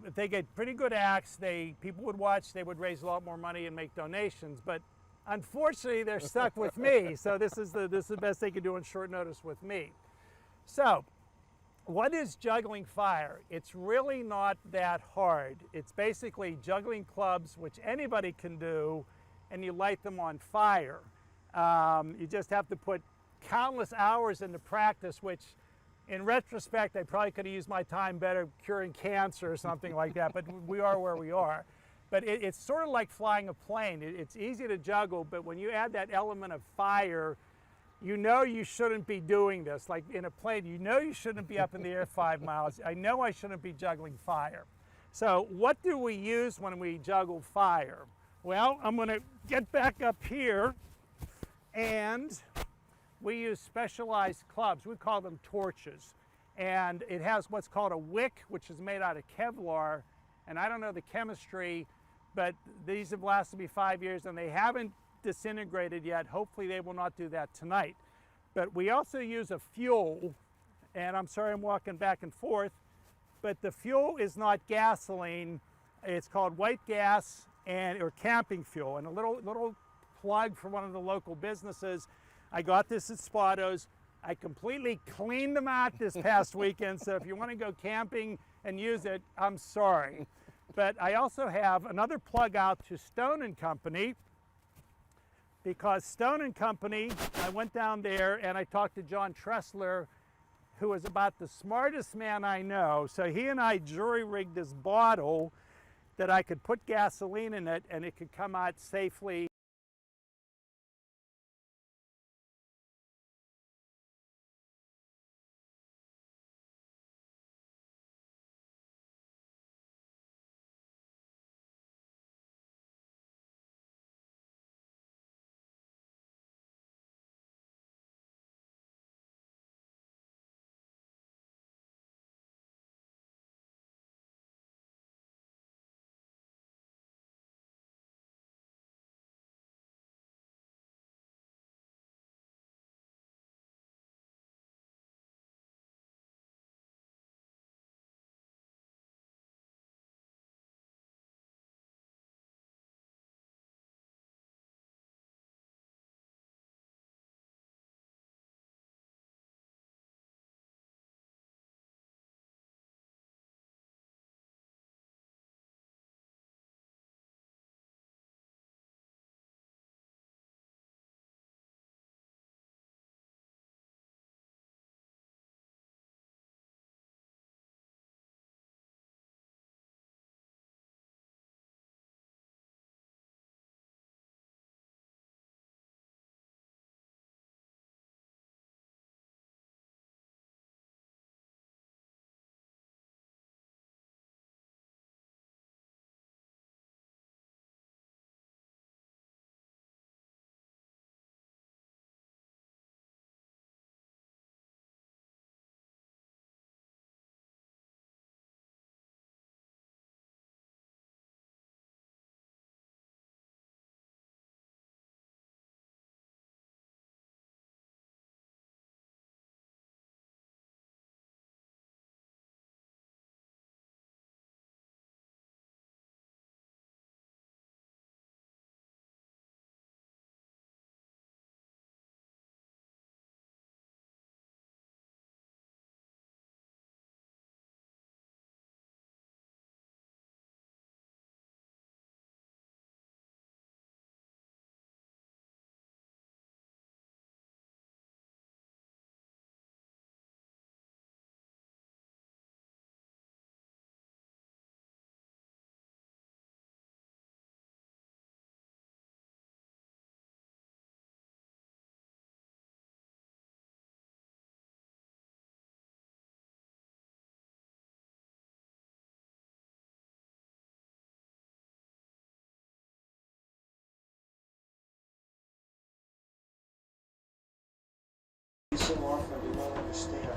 if they get pretty good acts, people would watch, they would raise a lot more money and make donations. But unfortunately, they're stuck with me. So this is the best they could do on short notice with me. So what is juggling fire? It's really not that hard. It's basically juggling clubs, which anybody can do, and you light them on fire. You just have to put countless hours into practice, which in retrospect, I probably could have used my time better curing cancer or something like that, but we are where we are. But it's sort of like flying a plane. It's easy to juggle, but when you add that element of fire, you know you shouldn't be doing this. Like in a plane, you know you shouldn't be up in the air 5 miles. I know I shouldn't be juggling fire. So what do we use when we juggle fire? Well, I'm going to get back up here, and we use specialized clubs. We call them torches. And it has what's called a wick, which is made out of Kevlar. And I don't know the chemistry, but these have lasted me 5 years, and they haven't disintegrated yet. Hopefully they will not do that tonight. But we also use a fuel, and I'm sorry I'm walking back and forth, but the fuel is not gasoline. It's called white gas or camping fuel. And a little plug for one of the local businesses. I got this at Spotto's. I completely cleaned them out this past weekend, so if you want to go camping and use it, I'm sorry. But I also have another plug out to Stone & Company, because Stone & Company, I went down there and I talked to John Tressler, who is about the smartest man I know. So he and I jury-rigged this bottle that I could put gasoline in it and it could come out safely. so often do not understand.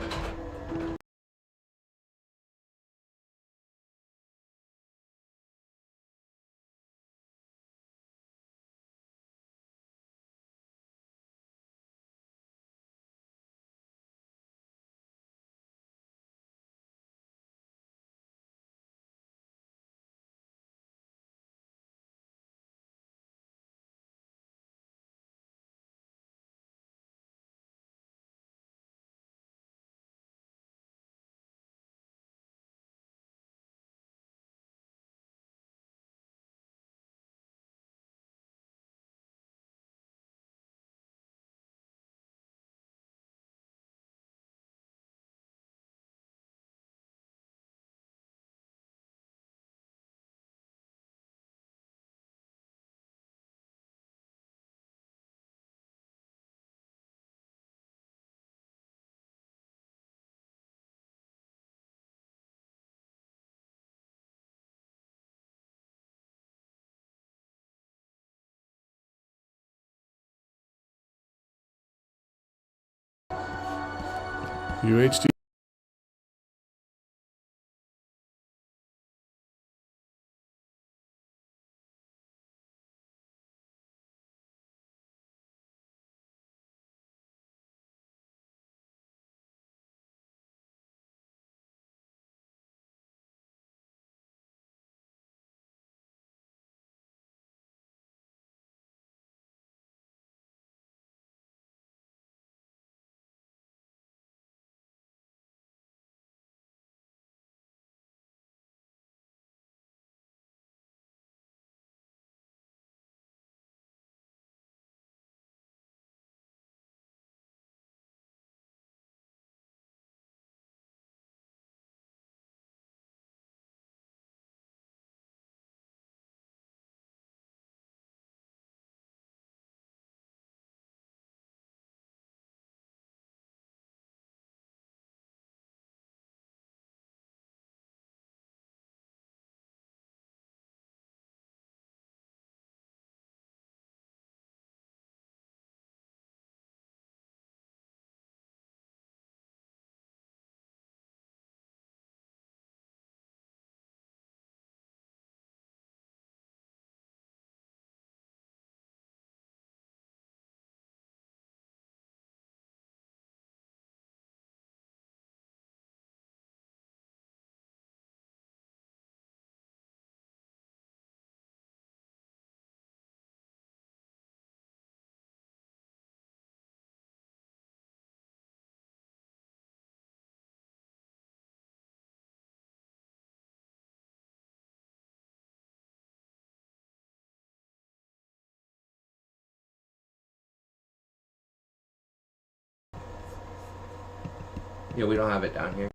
UHD. Yeah, we don't have it down here.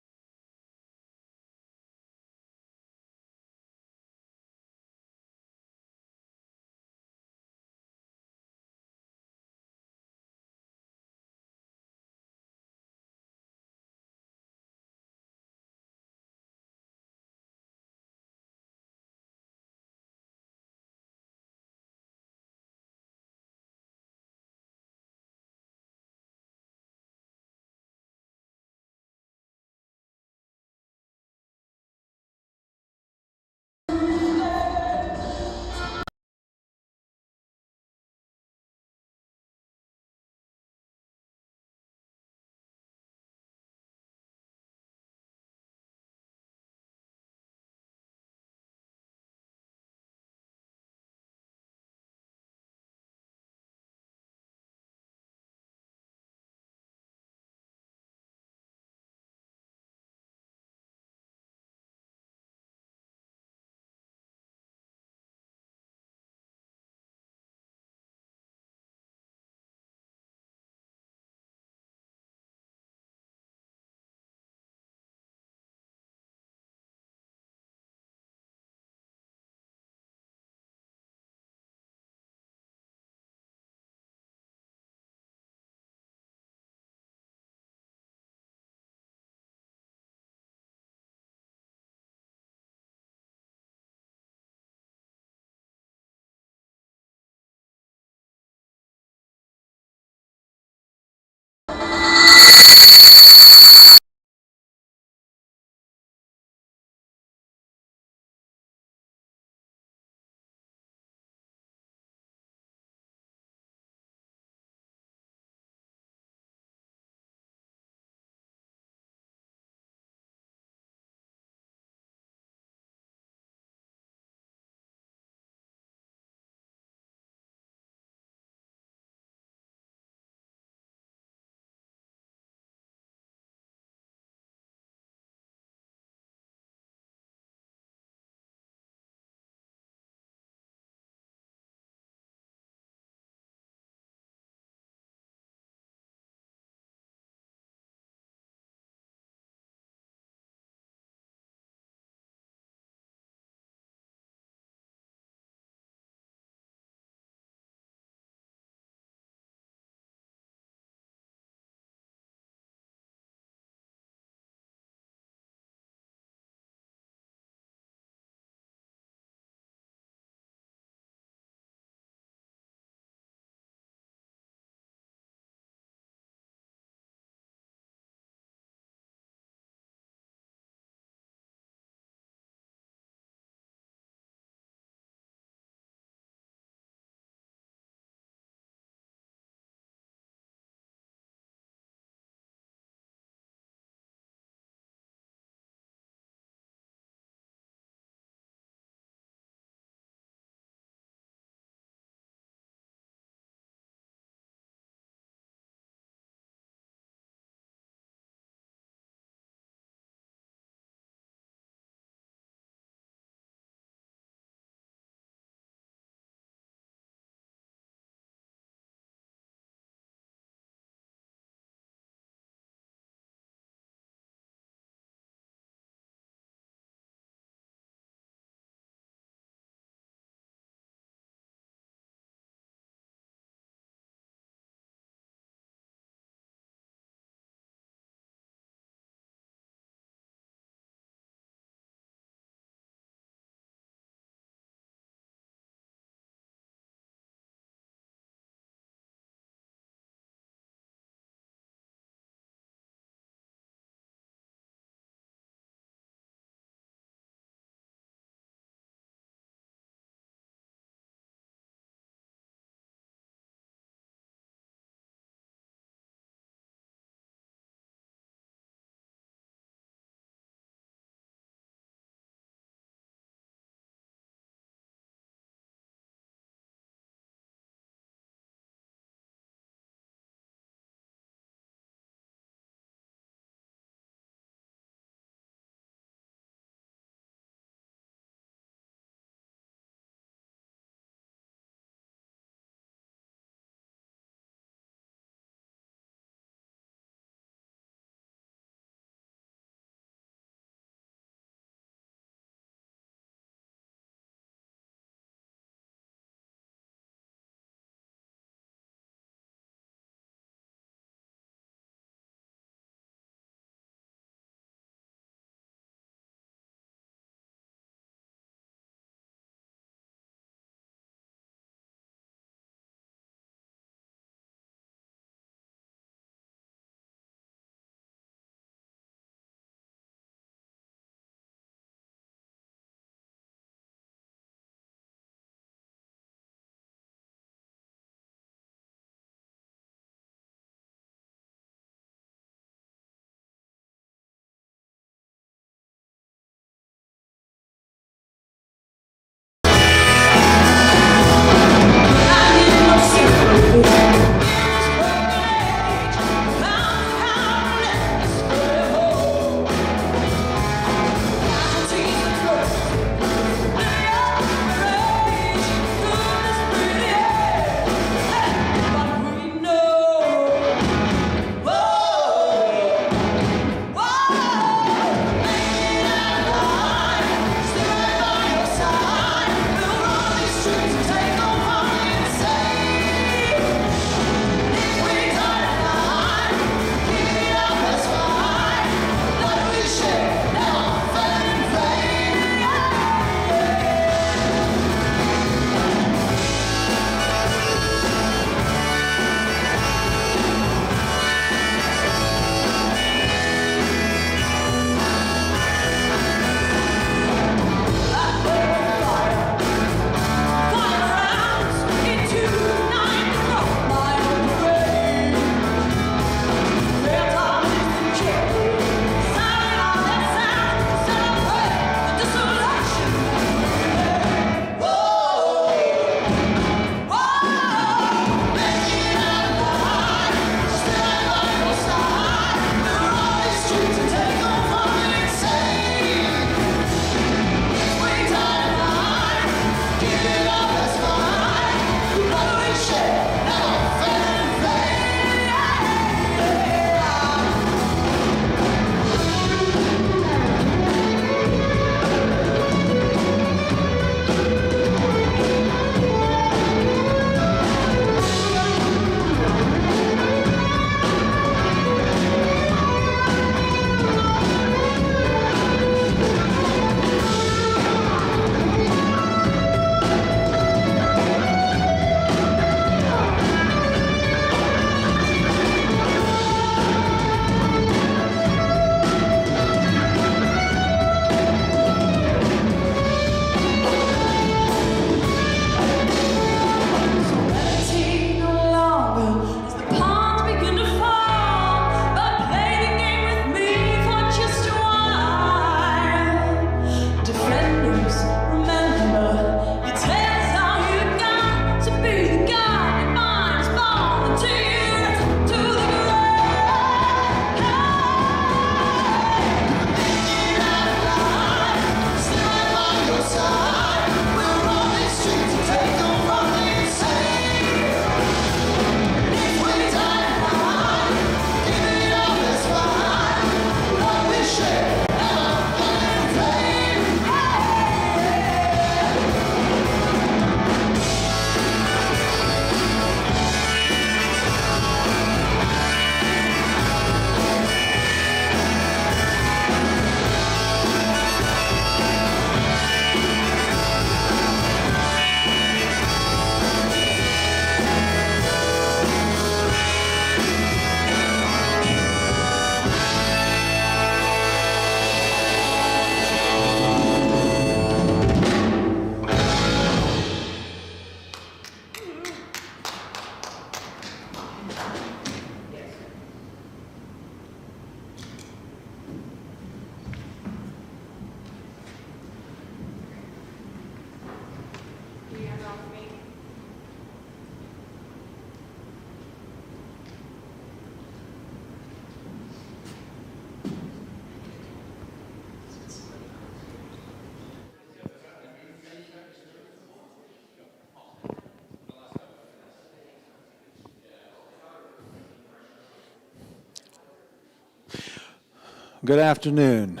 Good afternoon.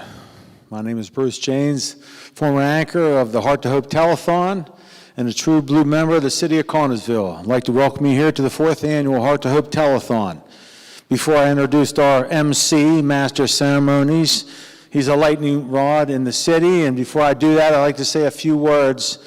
My name is Bruce Janes, former anchor of the Heart To Hope Telethon and a true blue member of the city of Connersville. I'd like to welcome you here to the 4th annual Heart To Hope Telethon. Before I introduced our MC, Master of Ceremonies, he's a lightning rod in the city, and before I do that, I'd like to say a few words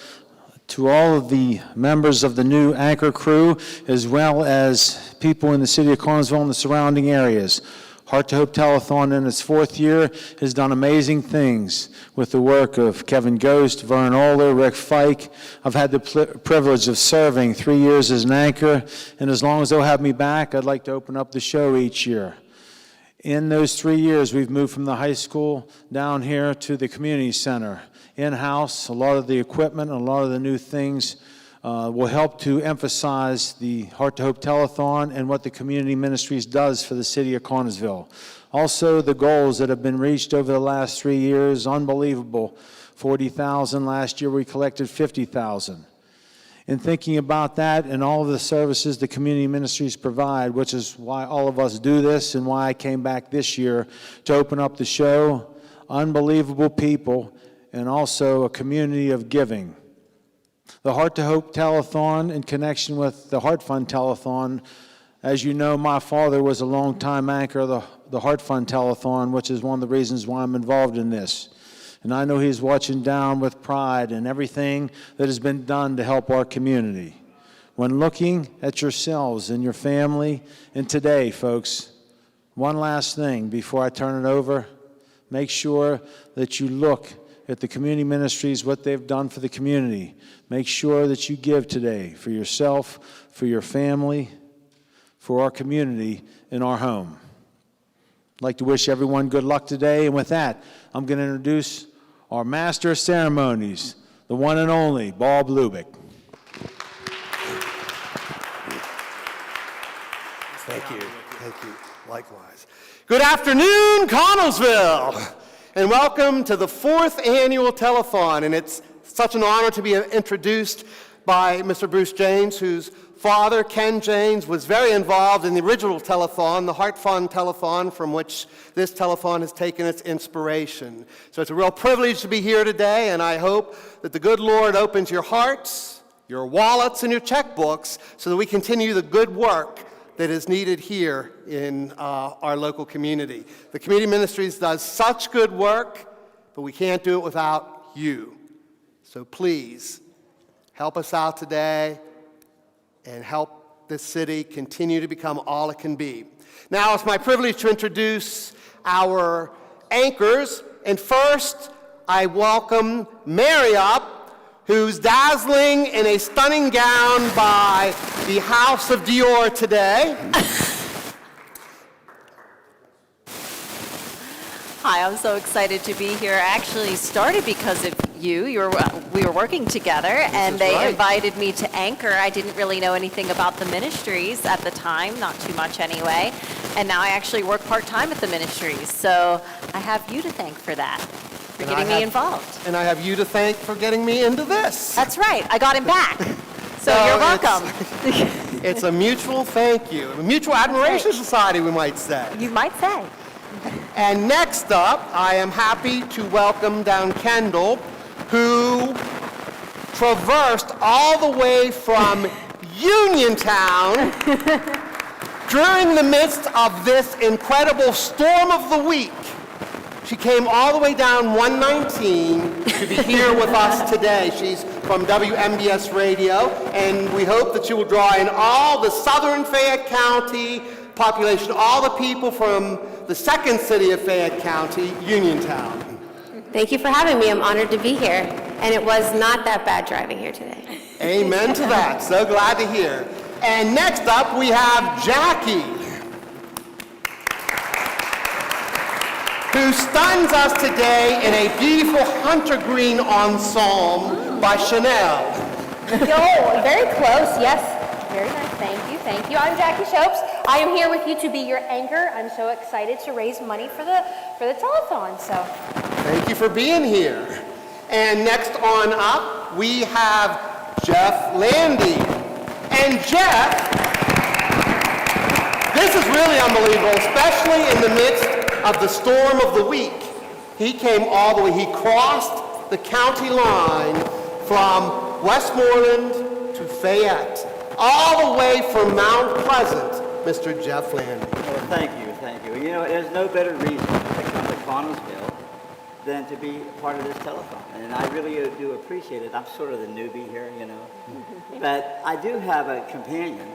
to all of the members of the new anchor crew, as well as people in the city of Connersville and the surrounding areas. Heart To Hope Telethon in its 4th year has done amazing things with the work of Kevin Ghost, Vern Oler, Rick Fike. I've had the privilege of serving 3 years as an anchor, and as long as they'll have me back, I'd like to open up the show each year. In those 3 years, we've moved from the high school down here to the community center. In-house, a lot of the equipment and a lot of the new things will help to emphasize the Heart To Hope Telethon and what the community ministries does for the city of Connersville. Also, the goals that have been reached over the last 3 years, unbelievable. 40,000 last year, we collected 50,000. In thinking about that and all of the services the community ministries provide, which is why all of us do this and why I came back this year to open up the show, unbelievable people, and also a community of giving. The Heart To Hope Telethon, in connection with the Heart Fund Telethon, as you know, my father was a longtime anchor of the Heart Fund Telethon, which is one of the reasons why I'm involved in this. And I know he's watching down with pride and everything that has been done to help our community. When looking at yourselves and your family, and today, folks, one last thing before I turn it over, make sure that you look at the community ministries, what they've done for the community. Make sure that you give today for yourself, for your family, for our community, and our home. I'd like to wish everyone good luck today, and with that, I'm going to introduce our Master of Ceremonies, the one and only Bob Lubick. Thank you. Thank you. Likewise. Good afternoon, Connersville, and welcome to the 4th annual telethon. And it's such an honor to be introduced by Mr. Bruce Janes, whose father, Ken Janes, was very involved in the original telethon, the Heart Fund Telethon, from which this telethon has taken its inspiration. So it's a real privilege to be here today, and I hope that the good Lord opens your hearts, your wallets, and your checkbooks so that we continue the good work that is needed here in our local community. The Community Ministries does such good work, but we can't do it without you. So please, help us out today and help this city continue to become all it can be. Now it's my privilege to introduce our anchors, and first I welcome Mary up, who's dazzling in a stunning gown by the House of Dior today. Hi, I'm so excited to be here. I actually started because of you. We were working together, and they invited me to anchor. I didn't really know anything about the ministries at the time, not too much anyway. And now I actually work part-time at the ministries. So I have you to thank for that, for getting me involved. And I have you to thank for getting me into this. That's right. I got him back. So you're welcome. It's a mutual thank you. A mutual admiration society, we might say. You might say. And next up, I am happy to welcome down Kendall, who traversed all the way from Uniontown during the midst of this incredible storm of the week. She came all the way down 119 to be here with us today. She's from WMBS Radio, and we hope that she will draw in all the southern Fayette County population, all the people from the second city of Fayette County, Uniontown. Thank you for having me. I'm honored to be here. And it was not that bad driving here today. Amen to that. So glad to hear. And next up, we have Jackie, who stuns us today in a beautiful hunter green ensemble by Chanel. Oh, very close. Yes. Very nice. Thank you. Thank you. I'm Jackie Shopes. I am here with you to be your anchor. I'm so excited to raise money for the telethon. So thank you for being here. And next on up, we have Jeff Landy. And Jeff, this is really unbelievable, especially in the midst of the storm of the week. He came all the way, he crossed the county line from Westmoreland to Fayette, all the way from Mount Pleasant, Mr. Jeff Landy. Well, thank you, thank you. You know, there's no better reason to come to Connellsville than to be part of this telethon. And I really do appreciate it. I'm sort of the newbie here, you know. But I do have a companion.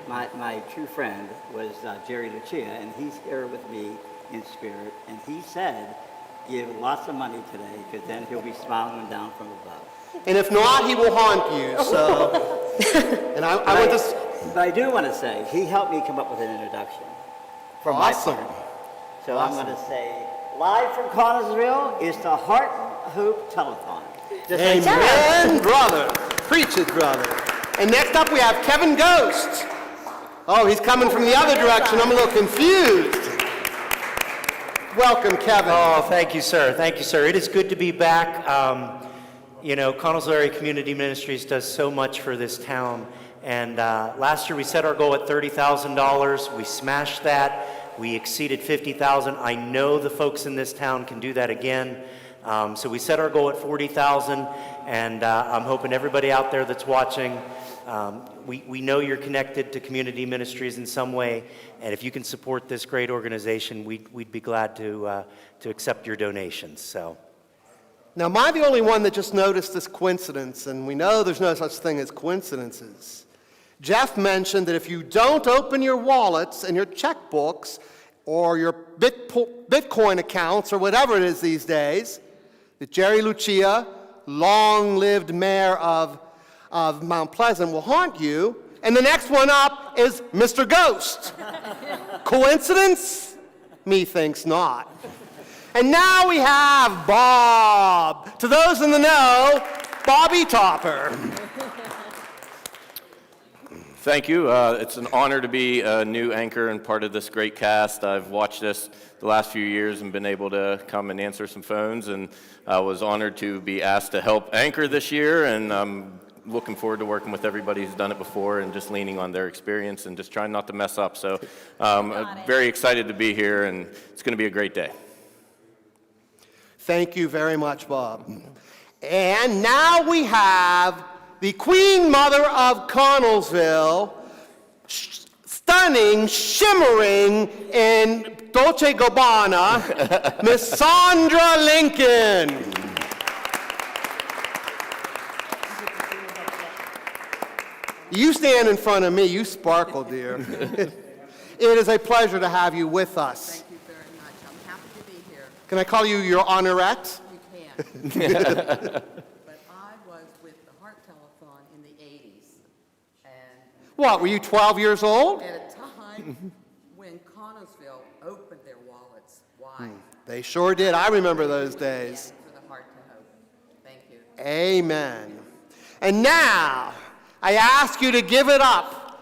My true friend was Jerry Lucia, and he's here with me in spirit. And he said, give lots of money today, because then he'll be smiling down from above. And if not, he will haunt you, so. And I want to... But I do want to say, he helped me come up with an introduction. From Awesome. my part. So I'm going to say, live from Connellsville is the Heart to Hope Telethon. Just like Amen, brother. Preach it, brother. And next up we have Kevin Ghost. Oh, he's coming from the other direction. I'm a little confused. Welcome, Kevin. Oh, thank you, sir. Thank you, sir. It is good to be back. You know, Connellsville Area Community Ministries does so much for this town. And last year we set our goal at $30,000. We smashed that. We exceeded $50,000. I know the folks in this town can do that again. So we set our goal at $40,000, and I'm hoping everybody out there that's watching, we know you're connected to community ministries in some way, and if you can support this great organization, we'd be glad to accept your donations. So. Now, am I the only one that just noticed this coincidence? And we know there's no such thing as coincidences. Jeff mentioned that if you don't open your wallets and your checkbooks or your Bitcoin accounts or whatever it is these days, that Jerry Lucia, long-lived mayor of Mount Pleasant, will haunt you. And the next one up is Mr. Ghost. Coincidence? Methinks not. And now we have Bob. To those in the know, Bobby Topper. Thank you. It's an honor to be a new anchor and part of this great cast. I've watched this the last few years and been able to come and answer some phones, and I was honored to be asked to help anchor this year, and I'm looking forward to working with everybody who's done it before and just leaning on their experience and just trying not to mess up. So very excited to be here, and it's going to be a great day. Thank you very much, Bob. And now we have the Queen Mother of Connellsville, stunning, shimmering in Dolce Gabbana, Miss Sandra Lincoln. You stand in front of me, you sparkle, dear. It is a pleasure to have you with us. Thank you very much. I'm happy to be here. Can I call you your honorette? You can. But I was with the Heart Telethon in the 80s. And What, were you 12 years old? at a time when Connellsville opened their wallets wide. They sure did. I remember those days. For the Heart to Hope. Thank you. Amen. And now, I ask you to give it up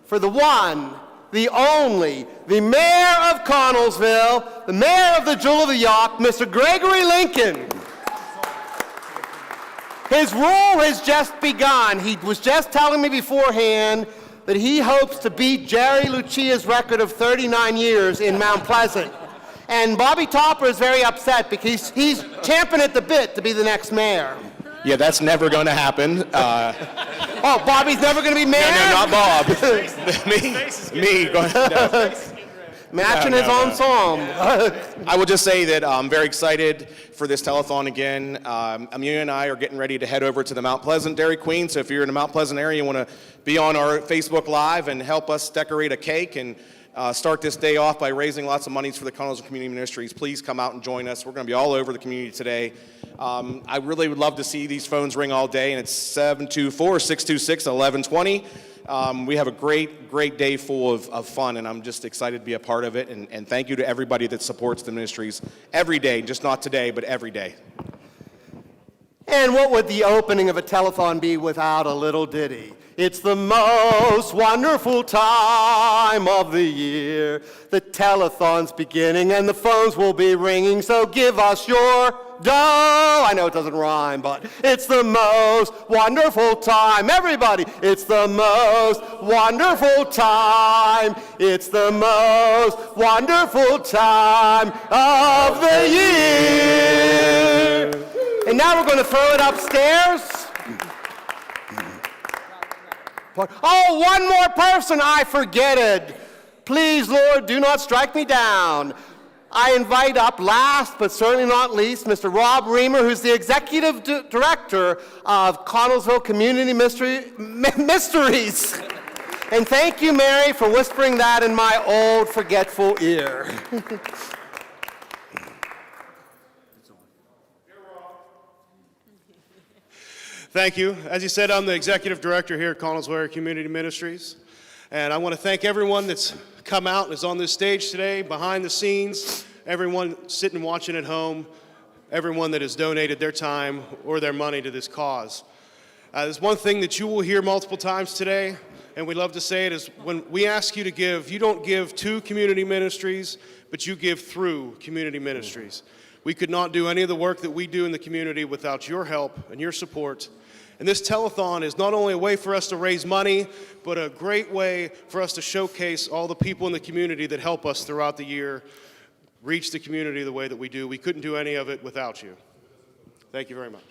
for the one, the only, the mayor of Connellsville, the mayor of the Jewel of the Yawk, Mr. Gregory Lincoln. His rule has just begun. He was just telling me beforehand that he hopes to beat Jerry Lucia's record of 39 years in Mount Pleasant. And Bobby Topper is very upset because he's champing at the bit to be the next mayor. Yeah, that's never going to happen. Oh, Bobby's never going to be mayor? No, not Bob. me. Matching his ensemble. I will just say that I'm very excited for this telethon again. Amelia and I are getting ready to head over to the Mount Pleasant Dairy Queen, so if you're in the Mount Pleasant area, you want to be on our Facebook Live and help us decorate a cake and start this day off by raising lots of monies for the Connellsville Community Ministries. Please come out and join us. We're going to be all over the community today. I really would love to see these phones ring all day, and it's 724-626-1120. We have a great day full of fun, and I'm just excited to be a part of it. And thank you to everybody that supports the ministries every day, just not today, but every day. And what would the opening of a telethon be without a little ditty? It's the most wonderful time of the year. The telethon's beginning and the phones will be ringing, so give us your I know it doesn't rhyme, but it's the most wonderful time. Everybody, it's the most wonderful time. It's the most wonderful time of the year. And now we're going to throw it upstairs. Oh, one more person, I forget it. Please, Lord, do not strike me down. I invite up, last but certainly not least, Mr. Rob Reamer, who's the Executive Director of Connellsville Community Mysteries. And thank you, Mary, for whispering that in my old, forgetful ear. Thank you. As you said, I'm the Executive Director here at Connellsville Community Ministries. And I want to thank everyone that's come out and is on this stage today, behind the scenes, everyone sitting and watching at home, everyone that has donated their time or their money to this cause. There's one thing that you will hear multiple times today, and we love to say it, is when we ask you to give, you don't give to community ministries, but you give through community ministries. We could not do any of the work that we do in the community without your help and your support. And this telethon is not only a way for us to raise money, but a great way for us to showcase all the people in the community that help us throughout the year reach the community the way that we do. We couldn't do any of it without you. Thank you very much.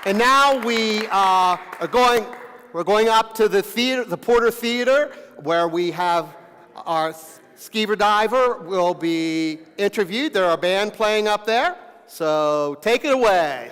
And now we're going up to the theater, the Porter Theater, where we have our scuba diver will be interviewed. There are a band playing up there. So take it away.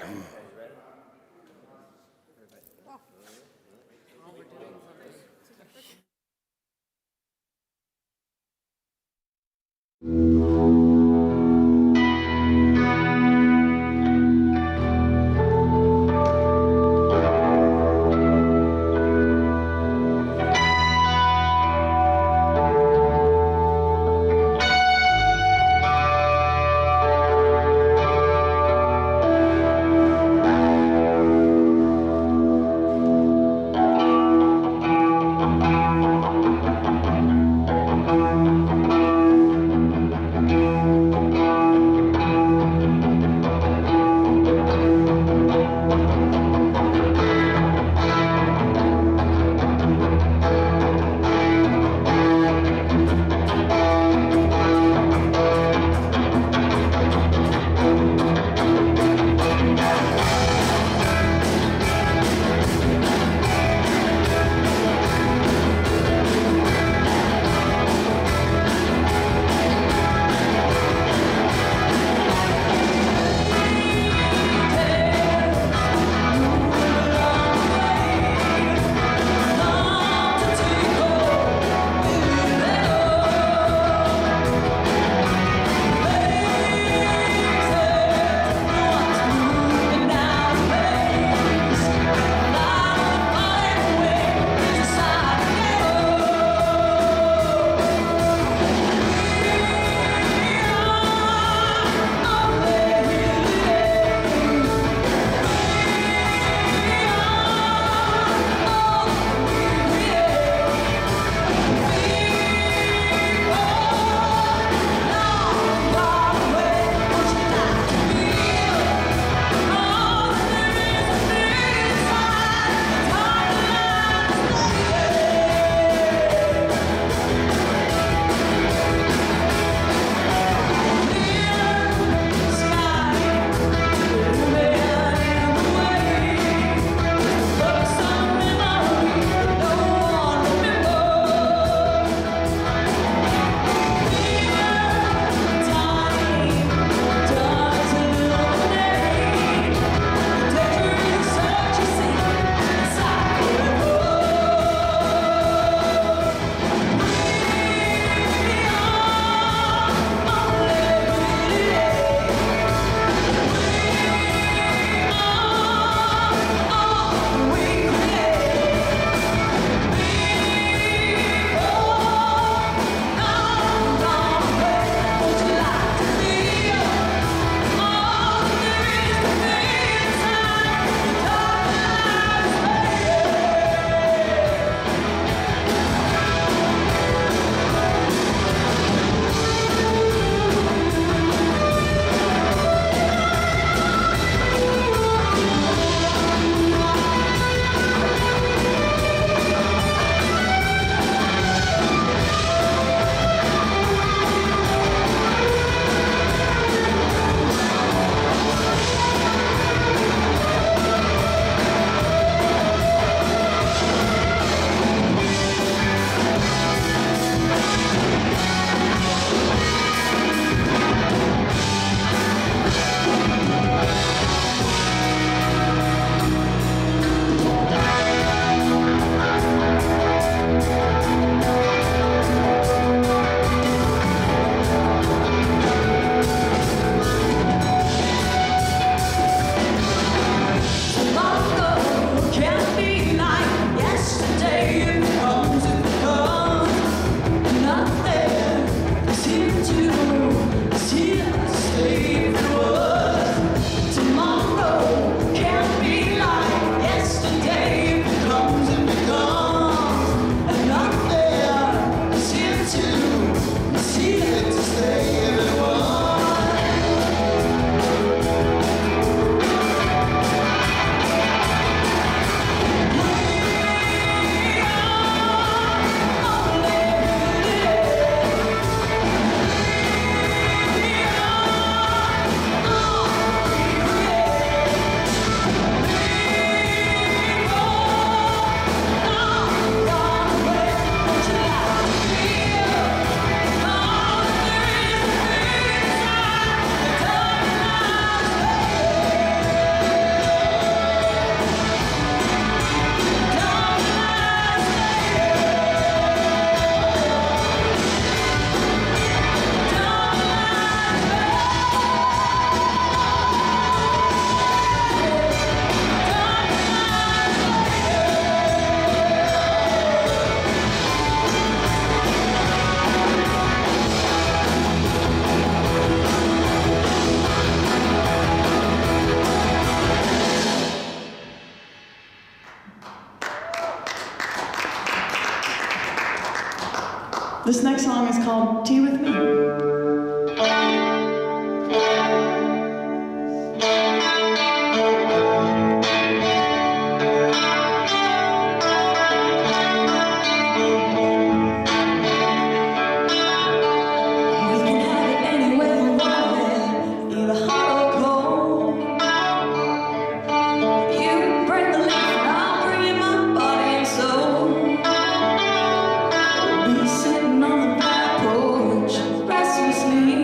This next song is called Tea With Me. Sitting on the back porch, restlessly.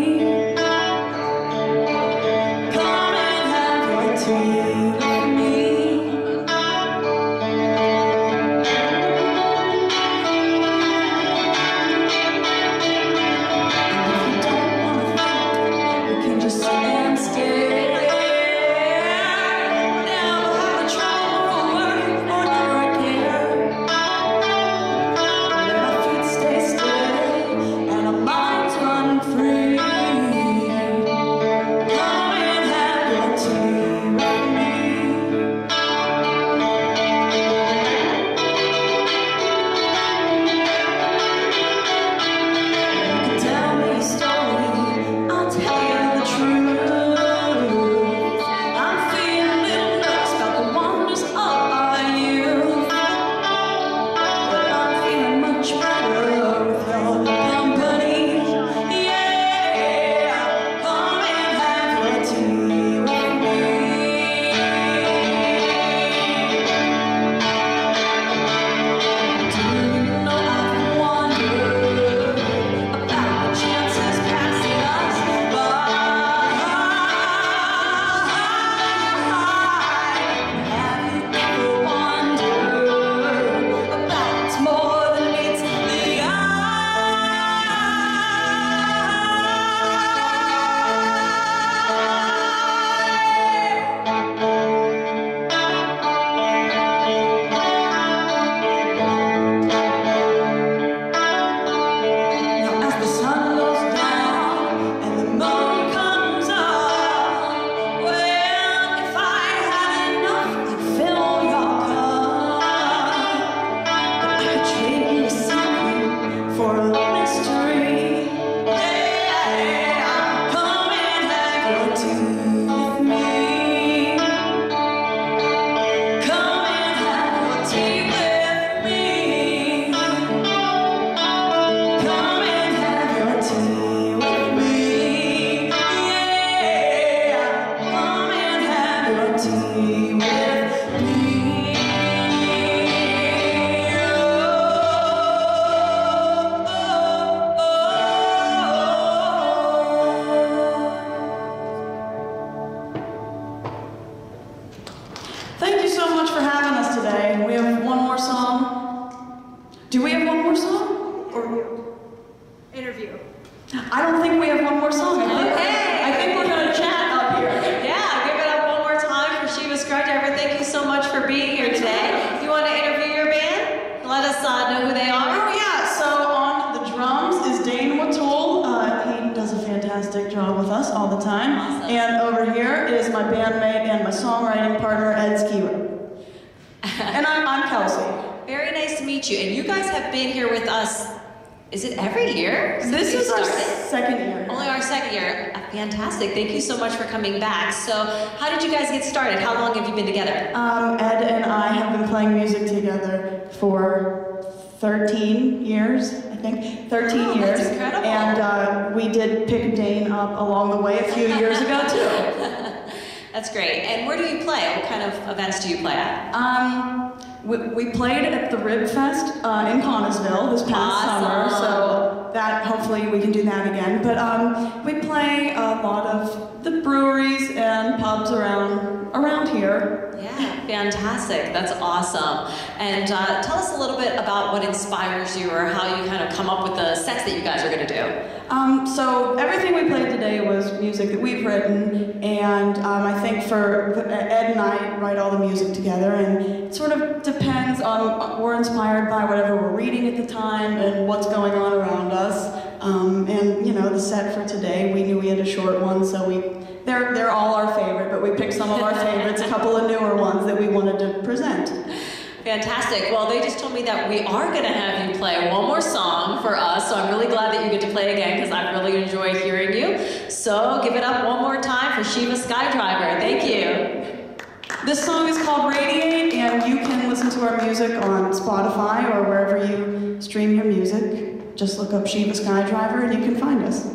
Interview. I don't think we have one more song. Okay. I think we're going to chat up here. Yeah, give it up one more time for Shiva Scribedriver. Thank you so much for being here today. You want to interview your band? Let us know who they are. Oh yeah, so on the drums is Dane Watul. He does a fantastic job with us all the time. Awesome. And over here is my bandmate and my songwriting partner, Ed Skeewer. And I'm Kelsey. Very nice to meet you. And you guys have been here with us, is it every year? This is our second year. Only our second year. Fantastic. Thank you so much for coming back. So how did you guys get started? How long have you been together? Ed and I have been playing music together for 13 years, I think. 13 years. That's incredible. And we did pick Dane up along the way a few years ago, too. That's great. And where do you play? What kind of events do you play at? We played at the Rib Fest in Connellsville this past summer, so that hopefully we can do that again. But we play a lot of the breweries and pubs around here. Yeah, fantastic. That's awesome. And tell us a little bit about what inspires you or how you kind of come up with the sets that you guys are going to do. So everything we played today was music that we've written, and I think for Ed and I write all the music together, and it sort of depends on, we're inspired by whatever we're reading at the time and what's going on around us. And you know, the set for today, we knew we had a short one, so they're all our favorite, but we picked some of our favorites, a couple of newer ones that we wanted to present. Fantastic. Well, they just told me that we are going to have you play one more song for us, so I'm really glad that you get to play again because I really enjoy hearing you. So give it up one more time for Shiva Skydriver. Thank you. This song is called Radiate, and you can listen to our music on Spotify or wherever you stream your music. Just look up Shiva Skydriver and you can find us.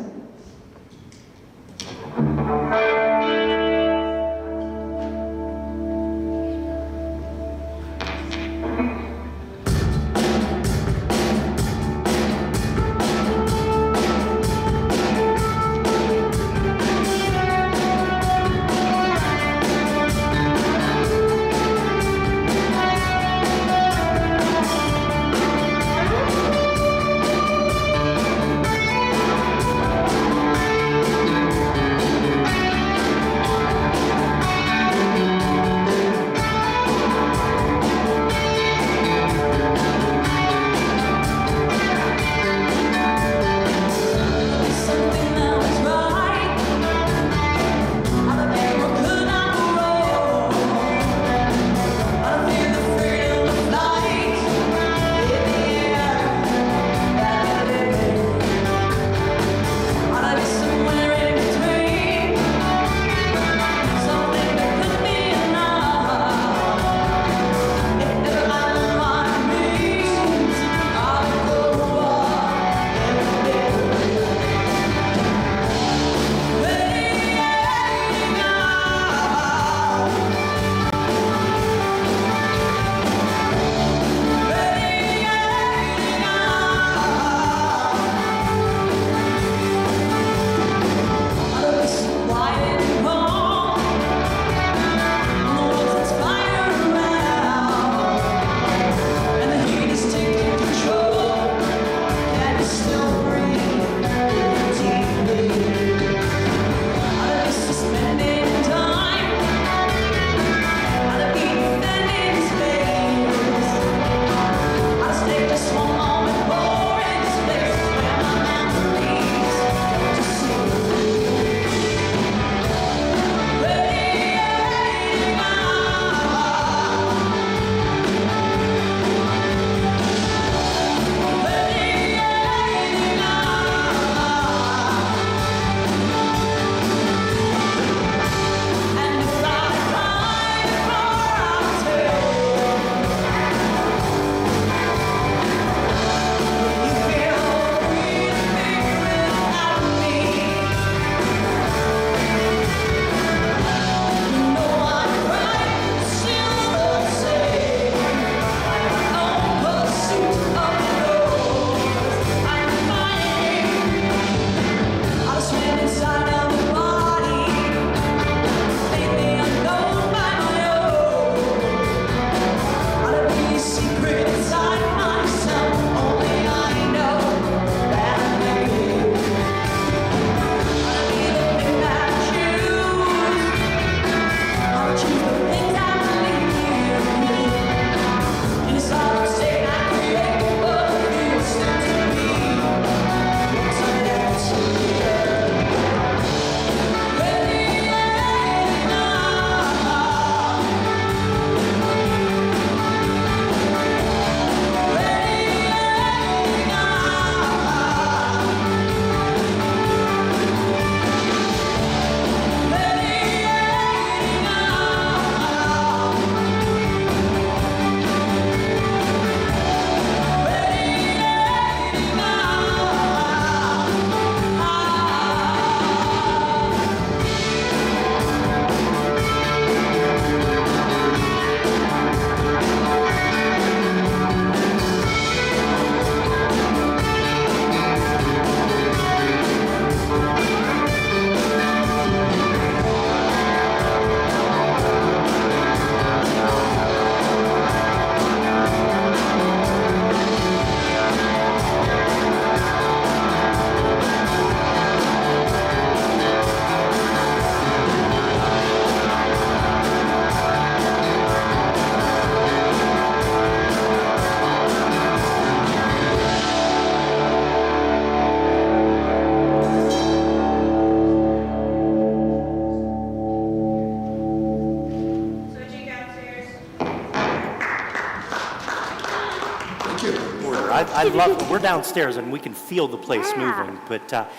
I love, we're downstairs and we can feel the place moving. But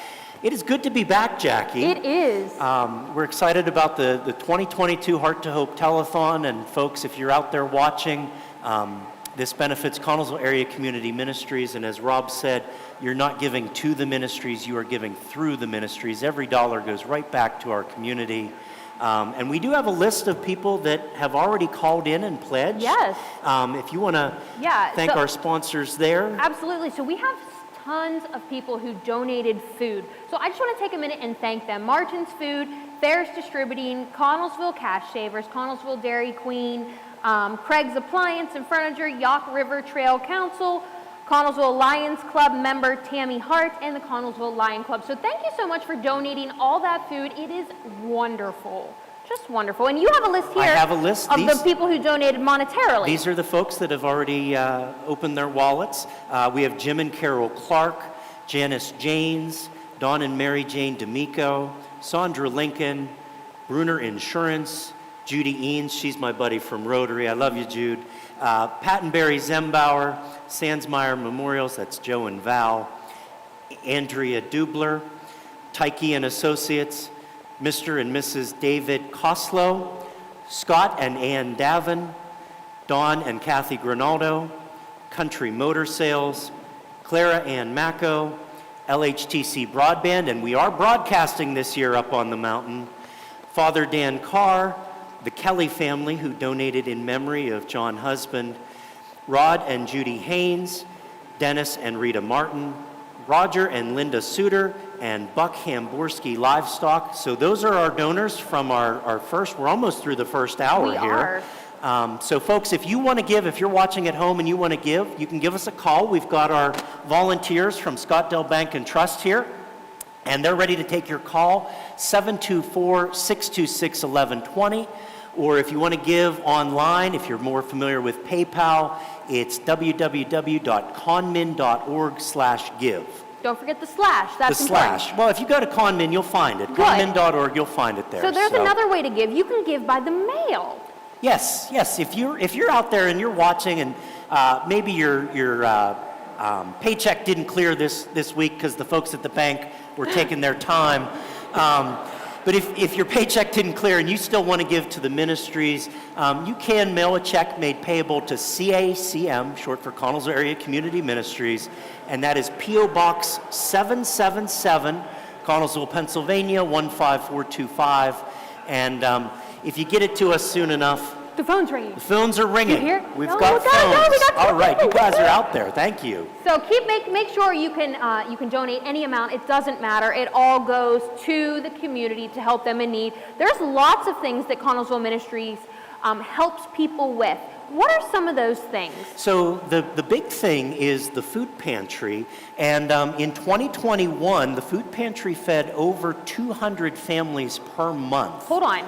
it is good to be back, Jackie. It is. We're excited about the 2022 Heart to Hope Telethon. And folks, if you're out there watching, this benefits Connellsville Area Community Ministries. And as Rob said, you're not giving to the ministries, you are giving through the ministries. Every dollar goes right back to our community. And we do have a list of people that have already called in and pledged. Yes. If you want to thank our sponsors there. Absolutely. So we have tons of people who donated food. So I just want to take a minute and thank them. Martin's Food, Ferris Distributing, Connellsville Cash Savers, Connellsville Dairy Queen, Craig's Appliance and Furniture, Yauk River Trail Council, Connellsville Lions Club member Tammy Hart, and the Connellsville Lion Club. So thank you so much for donating all that food. It is wonderful. Just wonderful. And you have a list here I have a list. of the people who donated monetarily. These are the folks that have already opened their wallets. We have Jim and Carol Clark, Janice Janes, Dawn and Mary Jane D'Amico, Sandra Lincoln, Bruner Insurance, Judy Eanes, she's my buddy from Rotary. I love you, Jude. Pat and Barry Zembauer, Sandsmeyer Memorials, that's Joe and Val, Andrea Dubler, Tyke and Associates, Mr. and Mrs. David Koslow, Scott and Ann Davin, Dawn and Kathy Grinaldo, Country Motor Sales, Clara Ann Macco, LHTC Broadband, and we are broadcasting this year up on the mountain, Father Dan Carr, the Kelly family who donated in memory of John Husband, Rod and Judy Haynes, Dennis and Rita Martin, Roger and Linda Suter, and Buck Hamborski Livestock. So those are our donors from our first, we're almost through the first hour here. So folks, if you want to give, if you're watching at home and you want to give, you can give us a call. We've got our volunteers from Scottdale Bank and Trust here, and they're ready to take your call, 724-626-1120. Or if you want to give online, if you're more familiar with PayPal, it's www.conmin.org/give. Don't forget the slash. That's the important. slash. Well, if you go to Conmin, you'll find it. Good. Conmin.org, you'll find it there. So there's another way to give. You can give by the mail. Yes, yes. If you're out there and you're watching, and maybe your paycheck didn't clear this week because the folks at the bank were taking their time. But if your paycheck didn't clear and you still want to give to the ministries, you can mail a check made payable to CACM, short for Connellsville Area Community Ministries, and that is P.O. Box 777, Connellsville, Pennsylvania, 15425. And if you get it to us soon enough, the phone's ringing. The phones are ringing. You hear? We've got phones. We got all right, you guys are out there. Thank you. So make sure you can donate any amount. It doesn't matter. It all goes to the community to help them in need. There's lots of things that Connellsville Ministries helps people with. What are some of those things? So the big thing is the food pantry, and in 2021, the food pantry fed over 200 families per month. Hold on.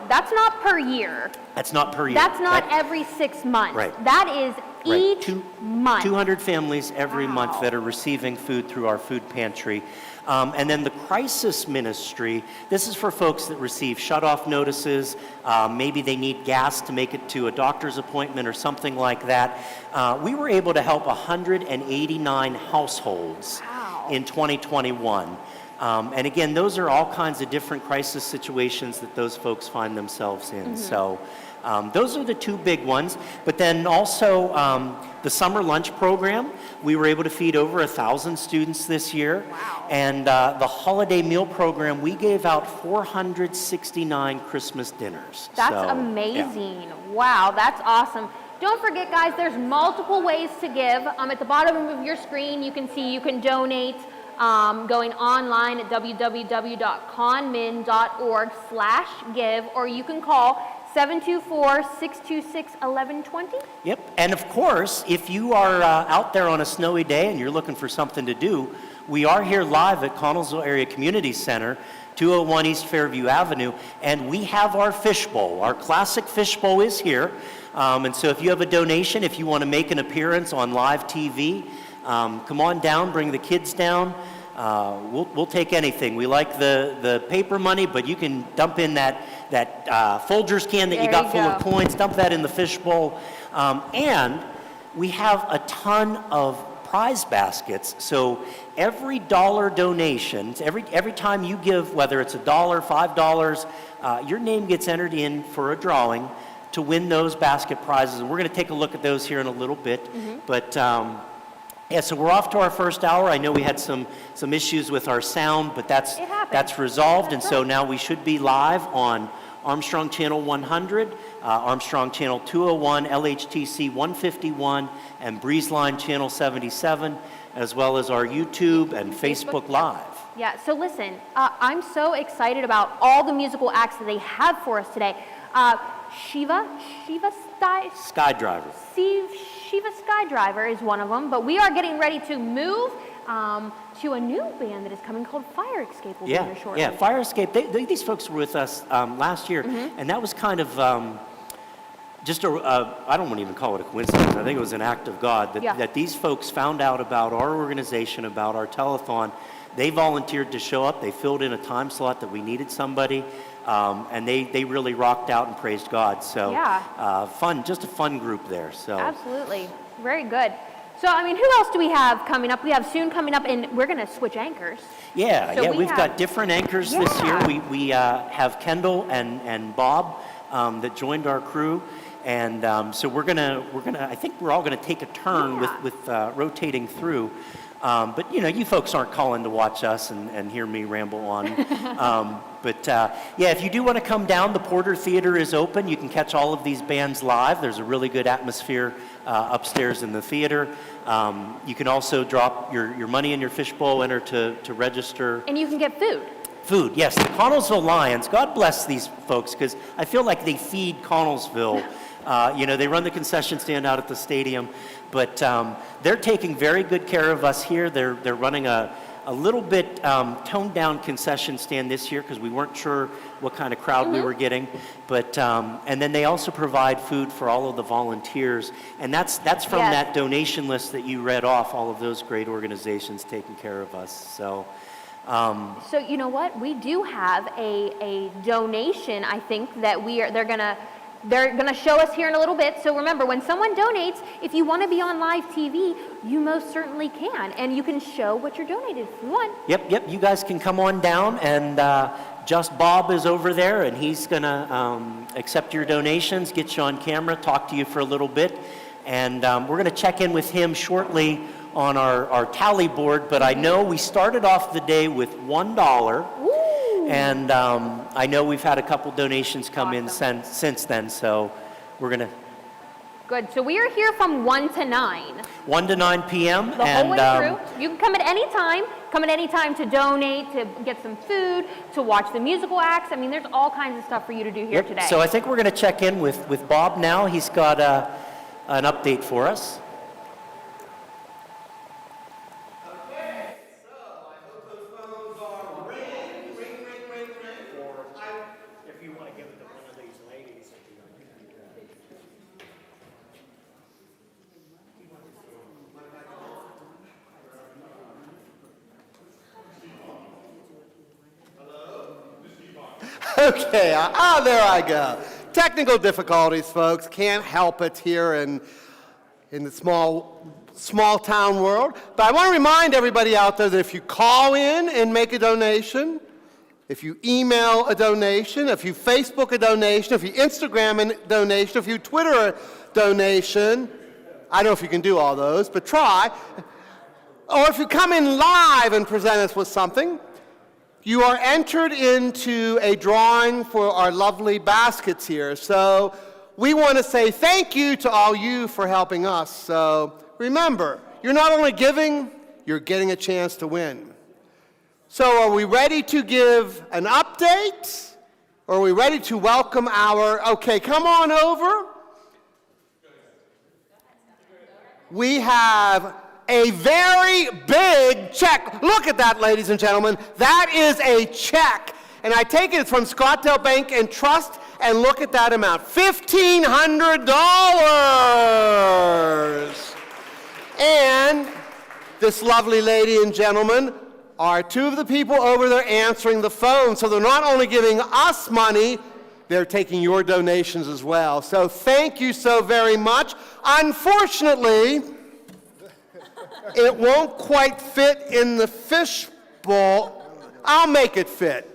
That's not per year. That's not per year. That's not every 6 months. Right. That is each month. 200 families every month that are receiving food through our food pantry. And then the crisis ministry, this is for folks that receive shut-off notices. Maybe they need gas to make it to a doctor's appointment or something like that. We were able to help 189 households in 2021. And again, those are all kinds of different crisis situations that those folks find themselves in. So those are the two big ones. But then also the summer lunch program, we were able to feed over 1,000 students this year. Wow. And the holiday meal program, we gave out 469 Christmas dinners. That's amazing. Yeah. Wow, that's awesome. Don't forget, guys, there's multiple ways to give. At the bottom of your screen, you can see you can donate going online at www.conmin.org/give, or you can call 724-626-1120. Yep, and of course, if you are out there on a snowy day and you're looking for something to do, we are here live at Connellsville Area Community Center, 201 East Fairview Avenue, and we have our fishbowl. Our classic fishbowl is here, and so if you have a donation, if you want to make an appearance on live TV, come on down, bring the kids down. We'll take anything. We like the paper money, but you can dump in that Folgers can that you got full of coins, dump that in the fishbowl. And we have a ton of prize baskets. So every dollar donation, every time you give, whether it's $1, $5, your name gets entered in for a drawing to win those basket prizes. And we're going to take a look at those here in a little bit. But yeah, so we're off to our first hour. I know we had some issues with our sound, but that's resolved, and so now we should be live on Armstrong Channel 100, Armstrong Channel 201, LHTC 151, and BreezeLine Channel 77, as well as our YouTube and Facebook Live. Yeah, so listen, I'm so excited about all the musical acts that they have for us today. Shiva Skydriver. Shiva Skydriver is one of them, but we are getting ready to move to a new band that is coming called Fire Escape. Will be here shortly. Yeah, Fire Escape. These folks were with us last year, and that was kind of just I don't want to even call it a coincidence. I think it was an act of God that these folks found out about our organization, about our telethon. They volunteered to show up. They filled in a time slot that we needed somebody. And they really rocked out and praised God. So fun, just a fun group there. So absolutely, very good. So I mean, who else do we have coming up? We have Soon coming up, and we're going to switch anchors. Yeah, we've got different anchors this year. We have Kendall and Bob that joined our crew, and so we're gonna. I think we're all gonna take a turn with rotating through. But you folks aren't calling to watch us and hear me ramble on. But if you do want to come down, the Porter Theater is open. You can catch all of these bands live. There's a really good atmosphere upstairs in the theater. You can also drop your money in your fishbowl, enter to register. And you can get food. Food, yes. The Connellsville Lions, God bless these folks, because I feel like they feed Connellsville. They run the concession stand out at the stadium, but they're taking very good care of us here. They're running a little bit toned down concession stand this year because we weren't sure what kind of crowd we were getting. But and then they also provide food for all of the volunteers, and that's from that donation list that you read off. All of those great organizations taking care of us. So. So you know what? We do have a donation. I think that they're gonna show us here in a little bit. So remember, when someone donates, if you want to be on live TV, you most certainly can, and you can show what you're donated if you want. Yep. You guys can come on down, and Just Bob is over there, and he's gonna accept your donations, get you on camera, talk to you for a little bit, and we're gonna check in with him shortly on our tally board. But I know we started off the day with $1. And I know we've had a couple donations come in since then, so we're going to... Good. So we are here from 1 to 9. 1 to 9 p.m. The whole way through. You can come at any time. Come at any time to donate, to get some food, to watch the musical acts. I mean, there's all kinds of stuff for you to do here today. So I think we're going to check in with Bob now. He's got an update for us. Okay, there I go. Technical difficulties, folks. Can't help it here in the small town world. But I want to remind everybody out there that if you call in and make a donation, if you email a donation, if you Facebook a donation, if you Instagram a donation, if you Twitter a donation, I don't know if you can do all those, but try. Or if you come in live and present us with something, you are entered into a drawing for our lovely baskets here. So we want to say thank you to all you for helping us. So remember, you're not only giving, you're getting a chance to win. So are we ready to give an update? Or are we ready to welcome okay, come on over. We have a very big check. Look at that, ladies and gentlemen. That is a check. And I take it from Scottsdale Bank and Trust, and look at that amount, $1,500. And this lovely lady and gentleman are two of the people over there answering the phone. So they're not only giving us money, they're taking your donations as well. So thank you so very much. Unfortunately, it won't quite fit in the fishbowl. I'll make it fit.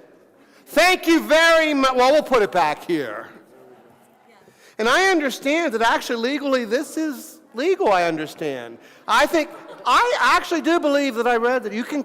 Thank you very much. Well, we'll put it back here. And I understand that actually legally this is legal, I understand. I actually do believe that I read that you can,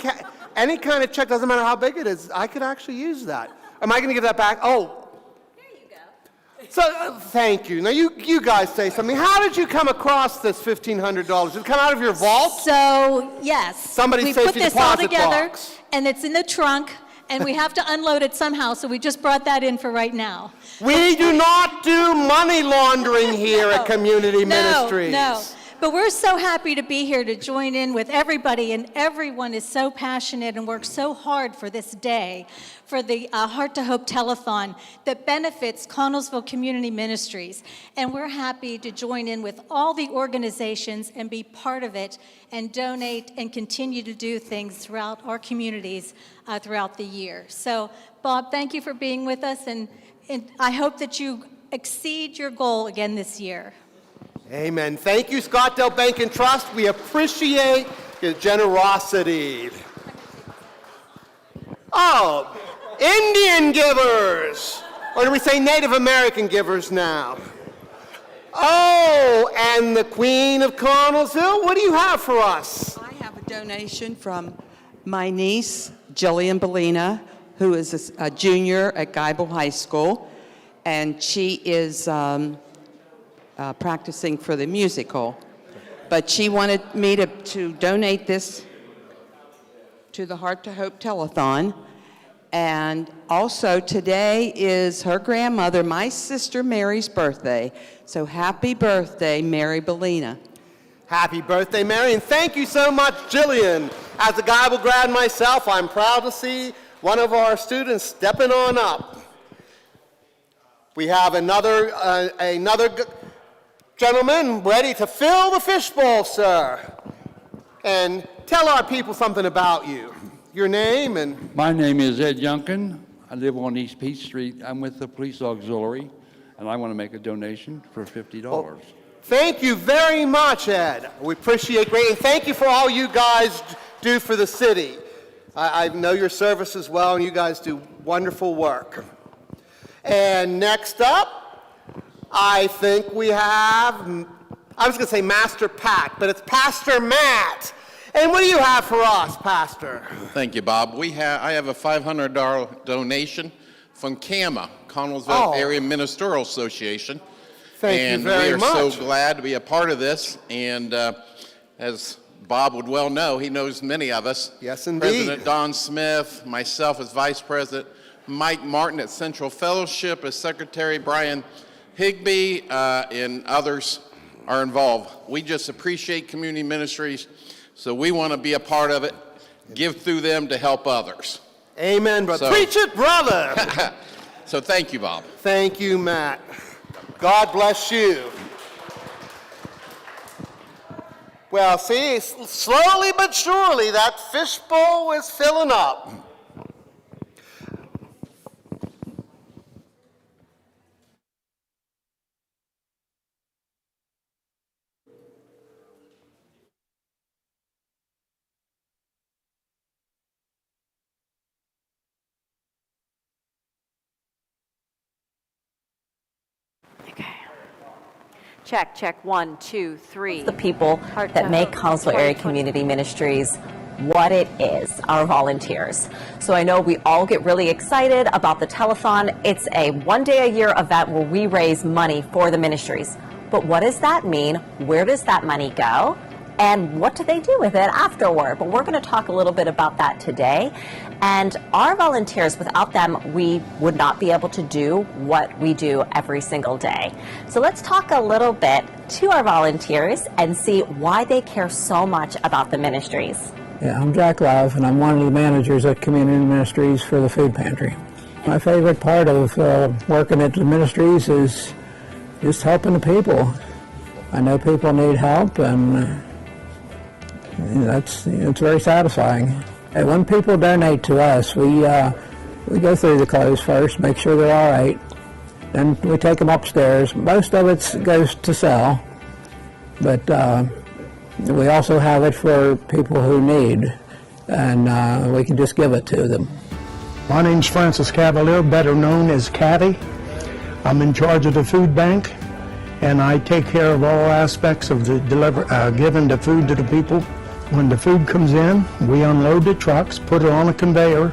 any kind of check, doesn't matter how big it is, I could actually use that. Am I going to give that back? Oh. There you go. So, thank you. Now, you guys say something. How did you come across this $1,500? Did it come out of your vault? So, yes. Somebody we safety put this all deposit together, box. and it's in the trunk, and we have to unload it somehow, so we just brought that in for right now. We do not do money laundering here at Community Ministries. No. But we're so happy to be here to join in with everybody, and everyone is so passionate and works so hard for this day, for the Heart to Hope Telethon that benefits Connellsville Community Ministries. And we're happy to join in with all the organizations and be part of it and donate and continue to do things throughout our communities throughout the year. So, Bob, thank you for being with us, and I hope that you exceed your goal again this year. Amen. Thank you, Scottdale Bank and Trust. We appreciate your generosity. Oh, Indian givers. Or do we say Native American givers now? Oh, and the Queen of Connellsville, what do you have for us? I have a donation from my niece, Jillian Bellina, who is a junior at Geibel High School, and she is practicing for the musical. But she wanted me to donate this to the Heart to Hope Telethon. And also today is her grandmother, my sister Mary's birthday. So happy birthday, Mary Bellina. Happy birthday, Mary, and thank you so much, Jillian. As a Geibel grad myself, I'm proud to see one of our students stepping on up. We have another gentleman ready to fill the fishbowl, sir. And tell our people something about you. Your name and... My name is Ed Yunkin. I live on East Peach Street. I'm with the Police Auxiliary, and I want to make a donation for $50. Well, thank you very much, Ed. We appreciate greatly. And thank you for all you guys do for the city. I know your service as well, and you guys do wonderful work. And next up, I think we have, I was going to say Master Pat, but it's Pastor Matt. And what do you have for us, Pastor? Thank you, Bob. I have a $500 donation from CAMA, Connellsville Area Ministerial Association. Thank you very much. And we are so glad to be a part of this. And as Bob would well know, he knows many of us. Yes, indeed. President Don Smith, myself as Vice President, Mike Martin at Central Fellowship as Secretary, Brian Higby, and others are involved. We just appreciate community ministries, so we want to be a part of it, give through them to help others. Amen, brother. Preach it, brother. So thank you, Bob. Thank you, Matt. God bless you. Well, see, slowly but surely that fishbowl is filling up. Check, check, 1, 2, 3. The people that make Connellsville Area Community Ministries what it is, our volunteers. So I know we all get really excited about the telethon. It's a one-day-a-year event where we raise money for the ministries. But what does that mean? Where does that money go? And what do they do with it afterward? But we're going to talk a little bit about that today. And our volunteers, without them, we would not be able to do what we do every single day. So let's talk a little bit to our volunteers and see why they care so much about the ministries. Yeah, I'm Jack Love, and I'm one of the managers at Community Ministries for the Food Pantry. My favorite part of working at the ministries is just helping the people. I know people need help, and it's very satisfying. And when people donate to us, we go through the clothes first, make sure they're all right. Then we take them upstairs. Most of it goes to sell, but We also have it for people who need, and we can just give it to them. My name's Francis Cavalier, better known as Caddy. I'm in charge of the food bank, and I take care of all aspects of the giving the food to the people. When the food comes in, we unload the trucks, put it on a conveyor.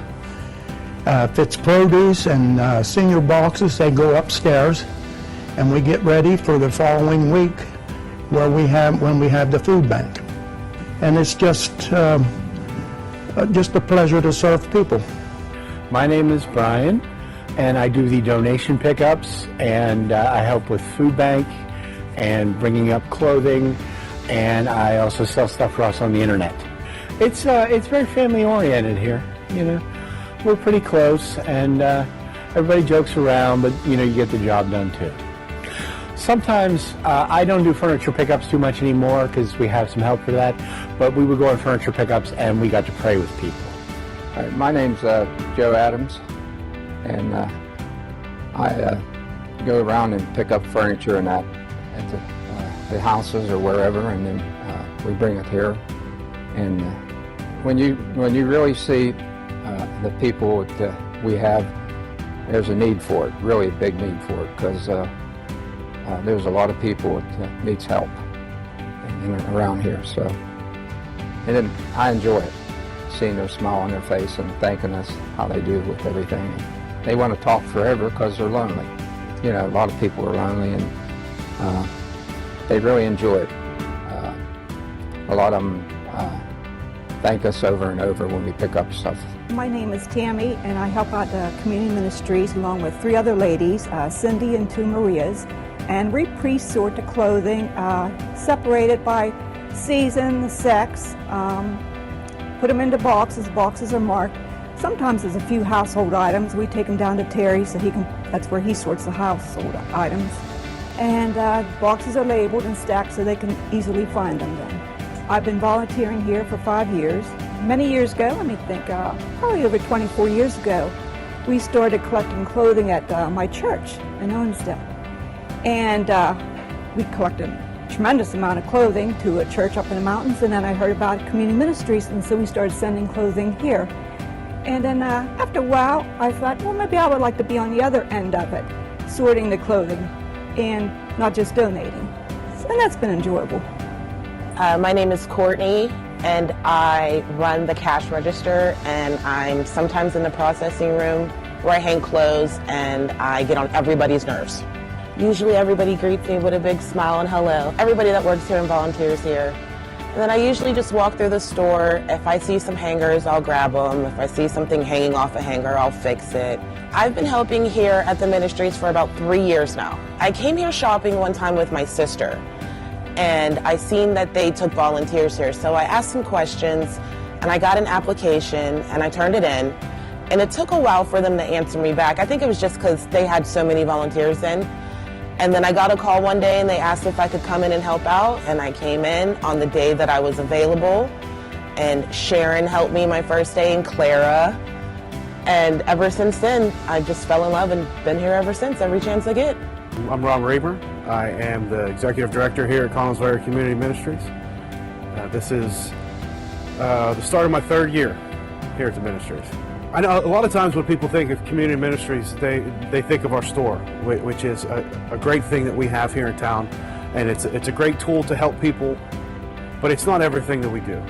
If it's produce and senior boxes, they go upstairs, and we get ready for the following week when we have the food bank. And it's just a pleasure to serve people. My name is Brian, and I do the donation pickups, and I help with food bank and bringing up clothing, and I also sell stuff for us on the internet. It's very family oriented here, you know. We're pretty close, and everybody jokes around, but you know, you get the job done too. Sometimes I don't do furniture pickups too much anymore because we have some help for that, but we would go on furniture pickups and we got to pray with people. Hi, my name's Joe Adams, and I go around and pick up furniture and that at the houses or wherever, and then we bring it here. And when you really see the people that we have, there's a need for it, really a big need for it, because there's a lot of people that needs help around here. So, and then I enjoy it, seeing their smile on their face and thanking us how they do with everything. And they want to talk forever because they're lonely. You know, a lot of people are lonely, and they really enjoy it. A lot of them thank us over and over when we pick up stuff. My name is Tammy, and I help out the community ministries along with 3 other ladies, Cindy and 2 Marias, and we pre-sort the clothing, separate it by season, sex, put them into boxes. Boxes are marked. Sometimes there's a few household items. We take them down to Terry so that's where he sorts the household items. And boxes are labeled and stacked so they can easily find them then. I've been volunteering here for 5 years. Many years ago, let me think, probably over 24 years ago, we started collecting clothing at my church in Owensdale. And we collected a tremendous amount of clothing to a church up in the mountains, and then I heard about community ministries, and so we started sending clothing here. And then after a while, I thought, well, maybe I would like to be on the other end of it, sorting the clothing and not just donating. And that's been enjoyable. My name is Courtney, and I run the cash register, and I'm sometimes in the processing room where I hang clothes, and I get on everybody's nerves. Usually everybody greets me with a big smile and hello. Everybody that works here and volunteers here. And then I usually just walk through the store. If I see some hangers, I'll grab them. If I see something hanging off a hanger, I'll fix it. I've been helping here at the ministries for about 3 years now. I came here shopping one time with my sister, and I seen that they took volunteers here. So I asked some questions, and I got an application, and I turned it in. And it took a while for them to answer me back. I think it was just because they had so many volunteers in. And then I got a call one day, and they asked if I could come in and help out, and I came in on the day that I was available. And Sharon helped me my first day, and Clara. And ever since then, I just fell in love and been here ever since, every chance I get. I'm Ron Raymer. I am the Executive Director here at Connellsville Community Ministries. This is the start of my 3rd year here at the Ministries. I know a lot of times when people think of community ministries, they think of our store, which is a great thing that we have here in town, and it's a great tool to help people, but it's not everything that we do.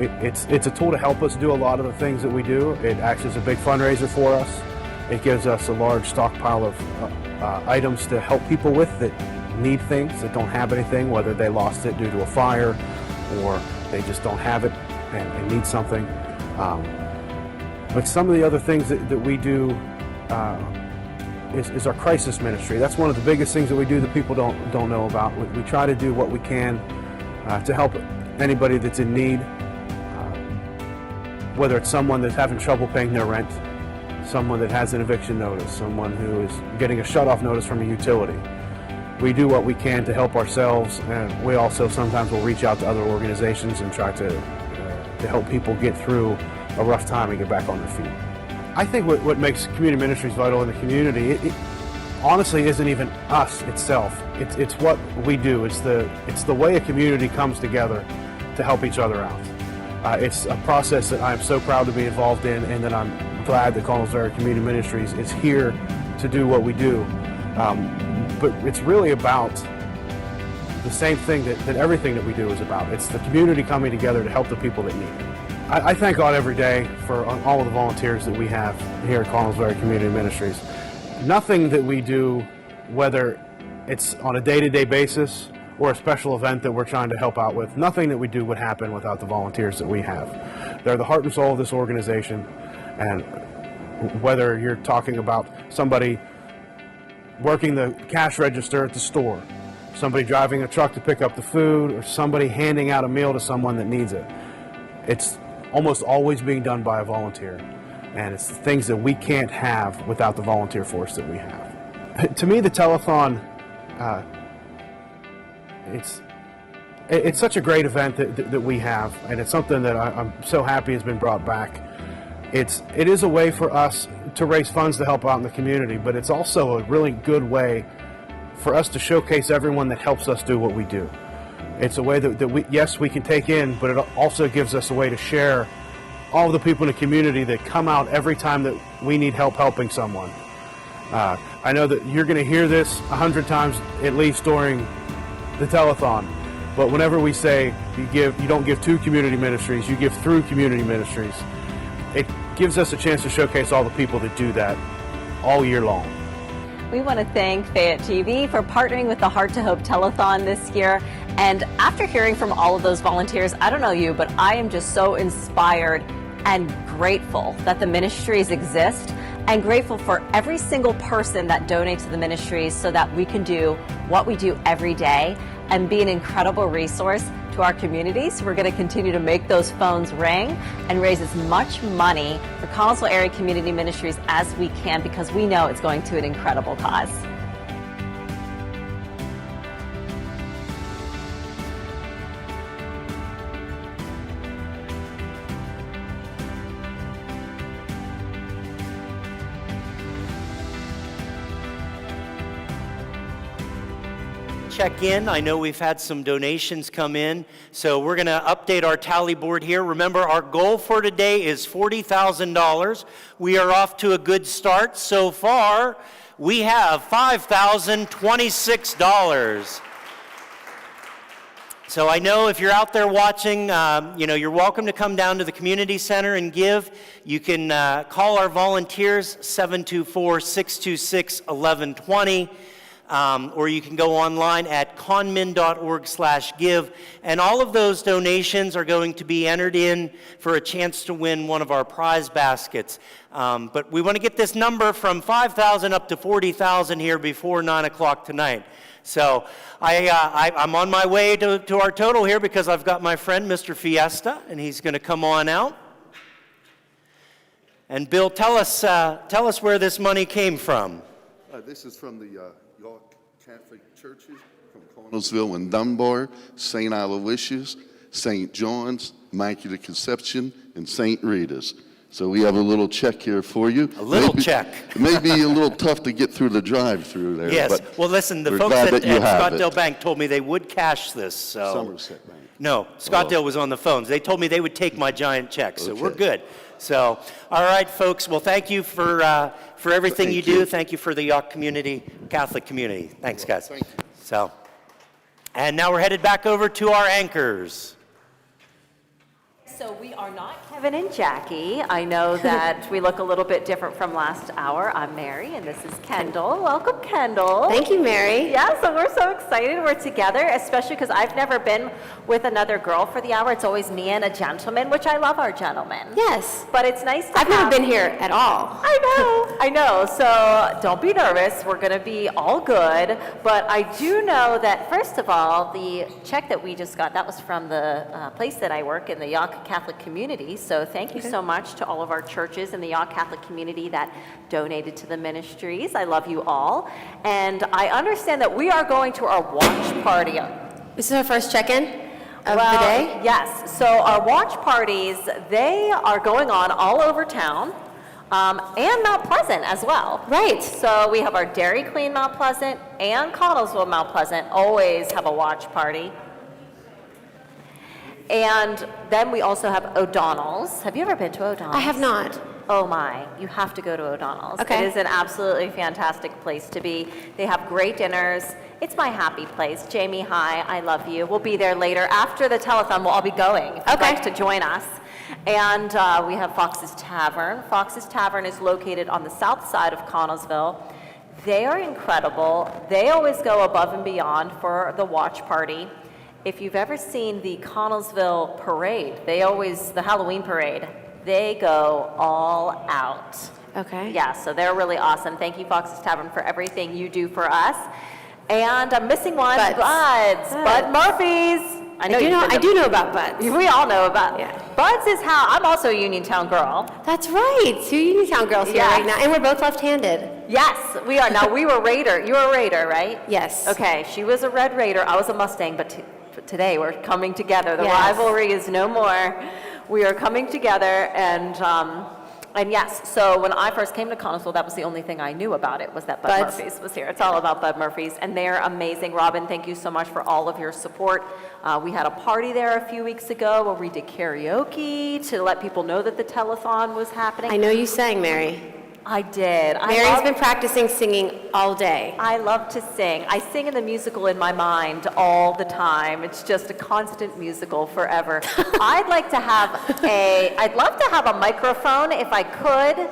It's a tool to help us do a lot of the things that we do. It acts as a big fundraiser for us. It gives us a large stockpile of items to help people with that need things, that don't have anything, whether they lost it due to a fire or they just don't have it and need something. But some of the other things that we do is our crisis ministry. That's one of the biggest things that we do that people don't know about. We try to do what we can to help anybody that's in need, whether it's someone that's having trouble paying their rent, someone that has an eviction notice, someone who is getting a shut-off notice from a utility. We do what we can to help ourselves, and we also sometimes will reach out to other organizations and try to help people get through a rough time and get back on their feet. I think what makes community ministries vital in the community, honestly isn't even us itself. It's what we do. It's the way a community comes together to help each other out. It's a process that I'm so proud to be involved in, and that I'm glad that Connellsville Community Ministries is here to do what we do. But it's really about the same thing that everything that we do is about. It's the community coming together to help the people that need it. I thank God every day for all of the volunteers that we have here at Connellsville Community Ministries. Nothing that we do, whether it's on a day-to-day basis or a special event that we're trying to help out with, nothing that we do would happen without the volunteers that we have. They're the heart and soul of this organization, and whether you're talking about somebody working the cash register at the store, somebody driving a truck to pick up the food, or somebody handing out a meal to someone that needs it, it's almost always being done by a volunteer. And it's things that we can't have without the volunteer force that we have. To me, the telethon, it's such a great event that we have, and it's something that I'm so happy has been brought back. It is a way for us to raise funds to help out in the community, but it's also a really good way for us to showcase everyone that helps us do what we do. It's a way that we, yes, we can take in, but it also gives us a way to share all of the people in the community that come out every time that we need help helping someone. I know that you're going to hear this 100 times at least during the telethon, but whenever we say you don't give to community ministries, you give through community ministries, it gives us a chance to showcase all the people that do that all year long. We want to thank Fayette TV for partnering with the Heart to Hope Telethon this year. And after hearing from all of those volunteers, I don't know you, but I am just so inspired and grateful that the ministries exist, and grateful for every single person that donates to the ministries so that we can do what we do every day and be an incredible resource to our communities. We're going to continue to make those phones ring and raise as much money for Connellsville Area Community Ministries as we can, because we know it's going to an incredible cause. Check in. I know we've had some donations come in, so we're going to update our tally board here. Remember, our goal for today is $40,000. We are off to a good start. So far, we have $5,026. So I know if you're out there watching, you're welcome to come down to the community center and give. You can call our volunteers, 724-626-1120. Or you can go online at conmin.org/give, and all of those donations are going to be entered in for a chance to win one of our prize baskets. But we want to get this number from 5,000 up to 40,000 here before 9 o'clock tonight. So I'm on my way to our total here, because I've got my friend Mr. Fiesta, and he's going to come on out. And Bill, tell us where this money came from. This is from the York Catholic Churches, from Connellsville and Dunbar, St. Aloysius, St. John's, Immaculate Conception, and St. Rita's. So we have a little check here for you. A little check. It may be a little tough to get through the drive-through there. Yes. But well, listen, the we're folks glad at that you have Scottsdale it. Bank told me they would cash this. So. Somerset Bank. No, Scottsdale was on the phones. They told me they would take my giant check, so we're good. So, all right, folks. Well, thank you for everything you do. Thank you for the York community, Catholic community. Thanks, guys. Thank you. So, and now we're headed back over to our anchors. So we are not Kevin and Jackie. I know that we look a little bit different from last hour. I'm Mary, and this is Kendall. Welcome, Kendall. Thank you, Mary. Yeah, so we're so excited we're together, especially because I've never been with another girl for the hour. It's always me and a gentleman, which I love our gentlemen. Yes. But it's nice to I've never been here at all. I know. So don't be nervous. We're going to be all good. But I do know that, first of all, the check that we just got, that was from the place that I work in, the York Catholic community. So thank you so much to all of our churches in the York Catholic community that donated to the ministries. I love you all. And I understand that we are going to our watch party. This is our first check-in of the day? Yes. So our watch parties, they are going on all over town. and Mount Pleasant as well. Right. So we have our Dairy Queen Mount Pleasant and Connellsville Mount Pleasant always have a watch party. And then we also have O'Donnell's. Have you ever been to O'Donnell's? I have not. Oh my, you have to go to O'Donnell's. Okay. It is an absolutely fantastic place to be. They have great dinners. It's my happy place. Jamie, hi, I love you. We'll be there later. After the telethon, we'll all be going if you'd like to join us. And we have Fox's Tavern. Fox's Tavern is located on the south side of Connellsville. They are incredible. They always go above and beyond for the watch party. If you've ever seen the Connellsville parade, the Halloween parade, they go all out. Okay. Yeah, so they're really awesome. Thank you, Fox's Tavern, for everything you do for us. And I'm missing one, Buds. Bud Murphy's. I do know about Buds. We all know about Buds is how, I'm also a Uniontown girl. That's right. Two Uniontown girls here right now. And we're both left-handed. Yes, we are. Now, we were Raider. You were a Raider, right? Yes. Okay, she was a Red Raider. I was a Mustang, but today we're coming together. The rivalry is no more. We are coming together, and yes, so when I first came to Connellsville, that was the only thing I knew about it, was that Bud Buds. Murphy's was here. It's all about Bud Murphy's, and they're amazing. Robin, thank you so much for all of your support. We had a party there a few weeks ago where we did karaoke to let people know that the telethon was happening. I know you sang, Mary. I did. Mary's been practicing singing all day. I love to sing. I sing in the musical in my mind all the time. It's just a constant musical forever. I'd love to have a microphone if I could.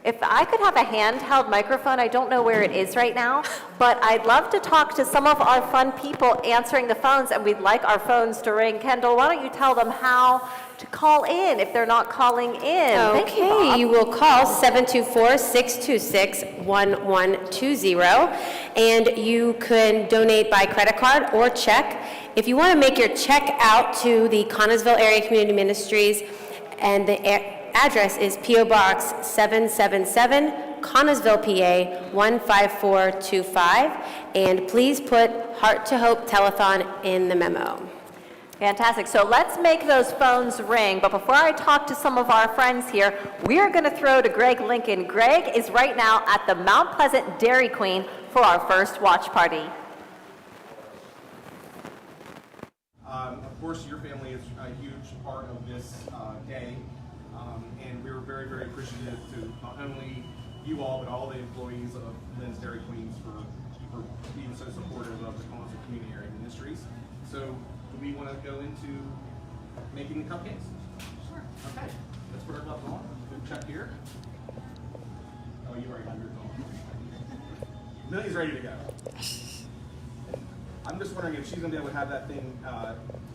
If I could have a handheld microphone, I don't know where it is right now, but I'd love to talk to some of our fun people answering the phones, and we'd like our phones to ring. Kendall, why don't you tell them how to call in if they're not calling in? Thank you, Bob. You will call 724-626-1120, and you can donate by credit card or check. If you want to make your check out to the Connellsville Area Community Ministries, and the address is P.O. Box 777, Connellsville, PA 15425, and please put Heart to Hope Telethon in the memo. Fantastic. So let's make those phones ring. But before I talk to some of our friends here, we are going to throw to Greg Lincoln. Greg is right now at the Mount Pleasant Dairy Queen for our first watch party. Of course, your family is a huge part of this day. And we're very, very appreciative to not only you all, but all the employees of Lynn's Dairy Queens for being so supportive of the Connellsville Community Area Ministries. So, do we want to go into making the cupcakes? Sure. Okay. Let's put our gloves on. We'll check here. Oh, you already have yours on. Millie's ready to go. I'm just wondering if she's going to be able to have that thing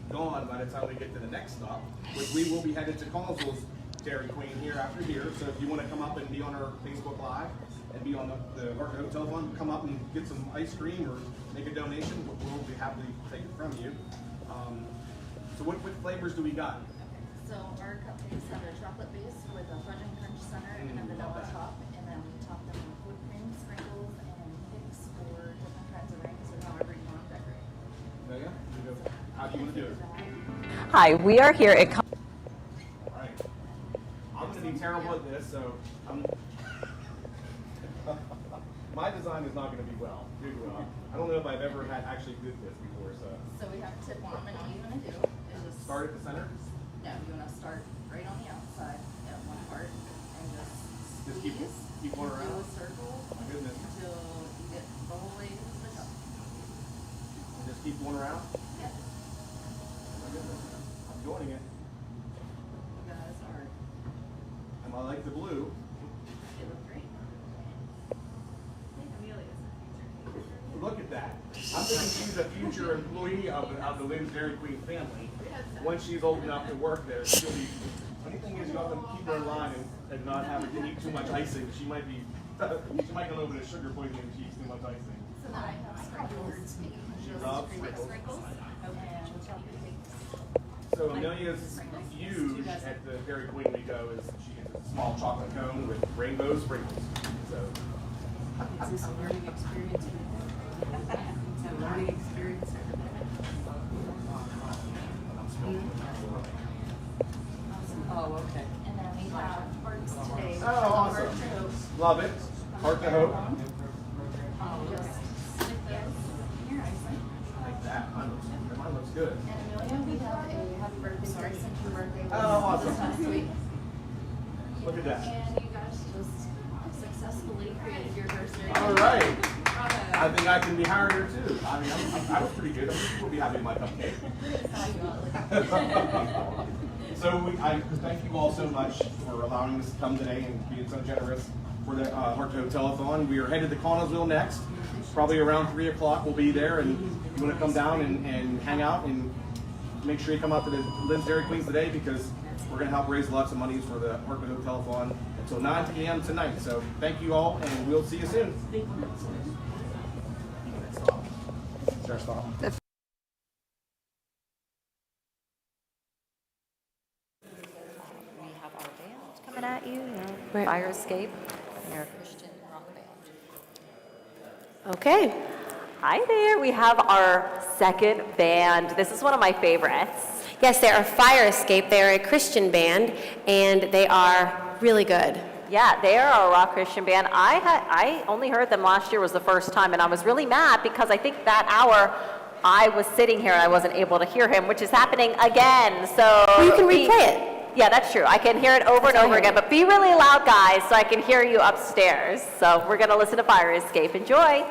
gone by the time we get to the next stop, which we will be headed to Connellsville's Dairy Queen here after here. So if you want to come up and be on our Facebook Live and be on the Heart To Hope Telethon, come up and get some ice cream or make a donation. We'll be happy to take it from you. So what flavors do we got? So our cupcakes have a chocolate base with a fudge and crunch center and a vanilla top, and then we top them with whipped cream, sprinkles, and picks or different kinds of rings or however you want to decorate. Yeah. How do you want to do it? Hi, we are here at I'm going to be terrible at this, so my design is not going to be well. I don't know if I've ever actually did this before, so. So we have a tip on them, and all you want to do is just Start at the center? No, you want to start right on the outside at one part and just keep going around? do a circle My goodness. until you get the whole way to the top. And just keep going around? Yep. My goodness. I'm doing it. You guys are. And I like the blue. They look great. I think Amelia's the future. Look at that. I'm thinking she's a future employee of the Lynn's Dairy Queen family. Once she's old enough to work there, she'll be. Funny thing is, you have to keep her in line and not have her eat too much icing. She might get a little bit of sugar poisoning if she eats too much icing. So then I have sprinkles. Sprinkles. And chocolate cakes. So Amelia's huge at the Dairy Queen we go is she gets a small chocolate cone with rainbow sprinkles. So. Is this a learning experience? It's a learning experience. Oh, okay. And then we have arts today. Oh, love it. Heart to Hope. Like that. Mine looks good. And Amelia, we have a happy birthday, sorry, since your birthday was Oh, awesome. last week. Look at that. And you guys just successfully created your nursery. All right. Bravo. I think I can be hired here too. I mean, I was pretty good. I mean, people will be happy with my cupcake. So I thank you all so much for allowing us to come today and being so generous for the Heart To Hope Telethon. We are headed to Connellsville next. Probably around 3 o'clock we'll be there, and you want to come down and hang out, and make sure you come out to the Lynn's Dairy Queens today, because we're going to help raise lots of monies for the Heart To Hope Telethon until 9 p.m. tonight. So thank you all, and we'll see you soon. Sarah, stop. We have our band coming at you, Fire Escape, and our Christian rock band. Okay. Hi there, we have our second band. This is one of my favorites. Yes, they are Fire Escape. They are a Christian band, and they are really good. Yeah, they are a rock Christian band. I only heard them last year was the first time, and I was really mad because I think that hour I was sitting here and I wasn't able to hear him, which is happening again. So Well, you can replay it. Yeah, that's true. I can hear it over and over again, but be really loud, guys, so I can hear you upstairs. So we're going to listen to Fire Escape. Enjoy.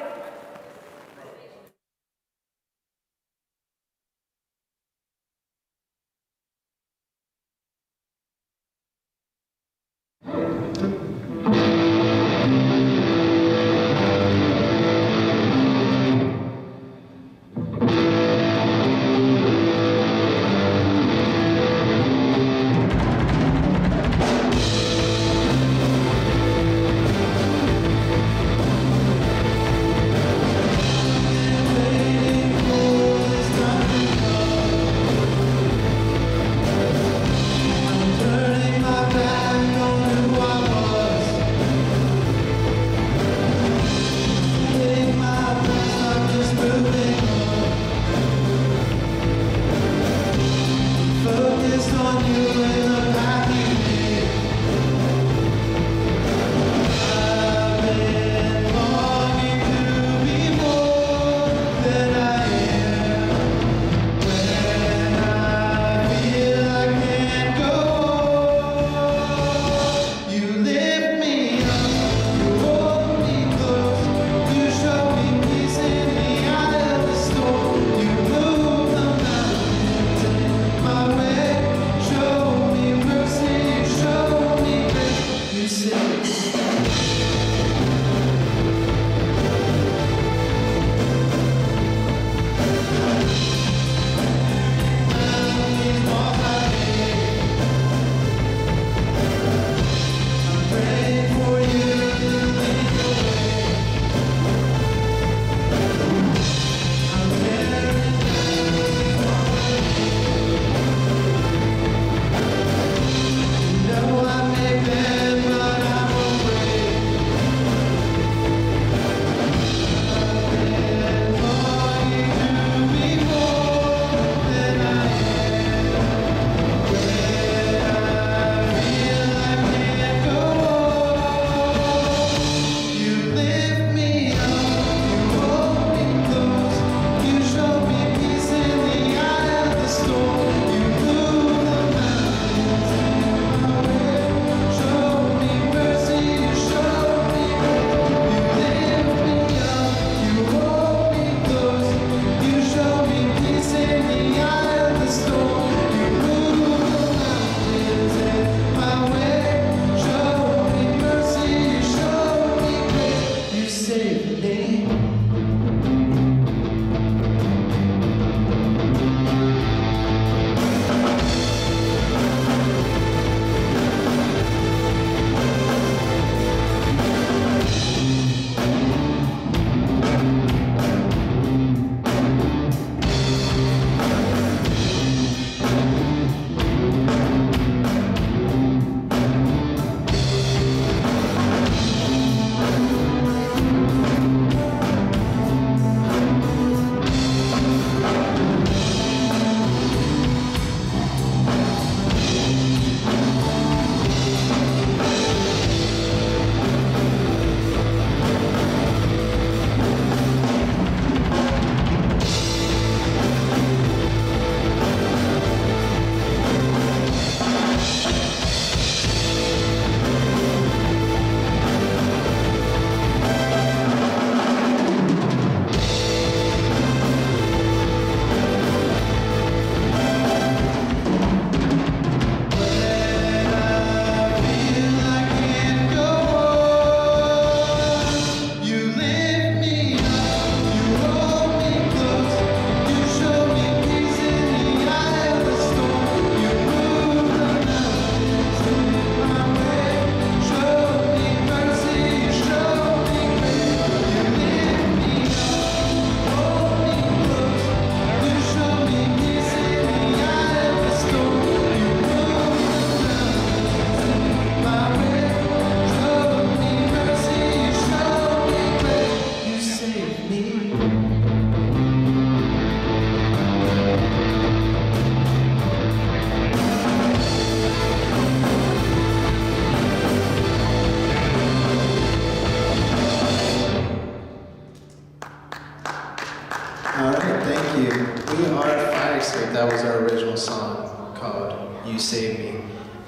our fire exit, that was our original song called You Save Me.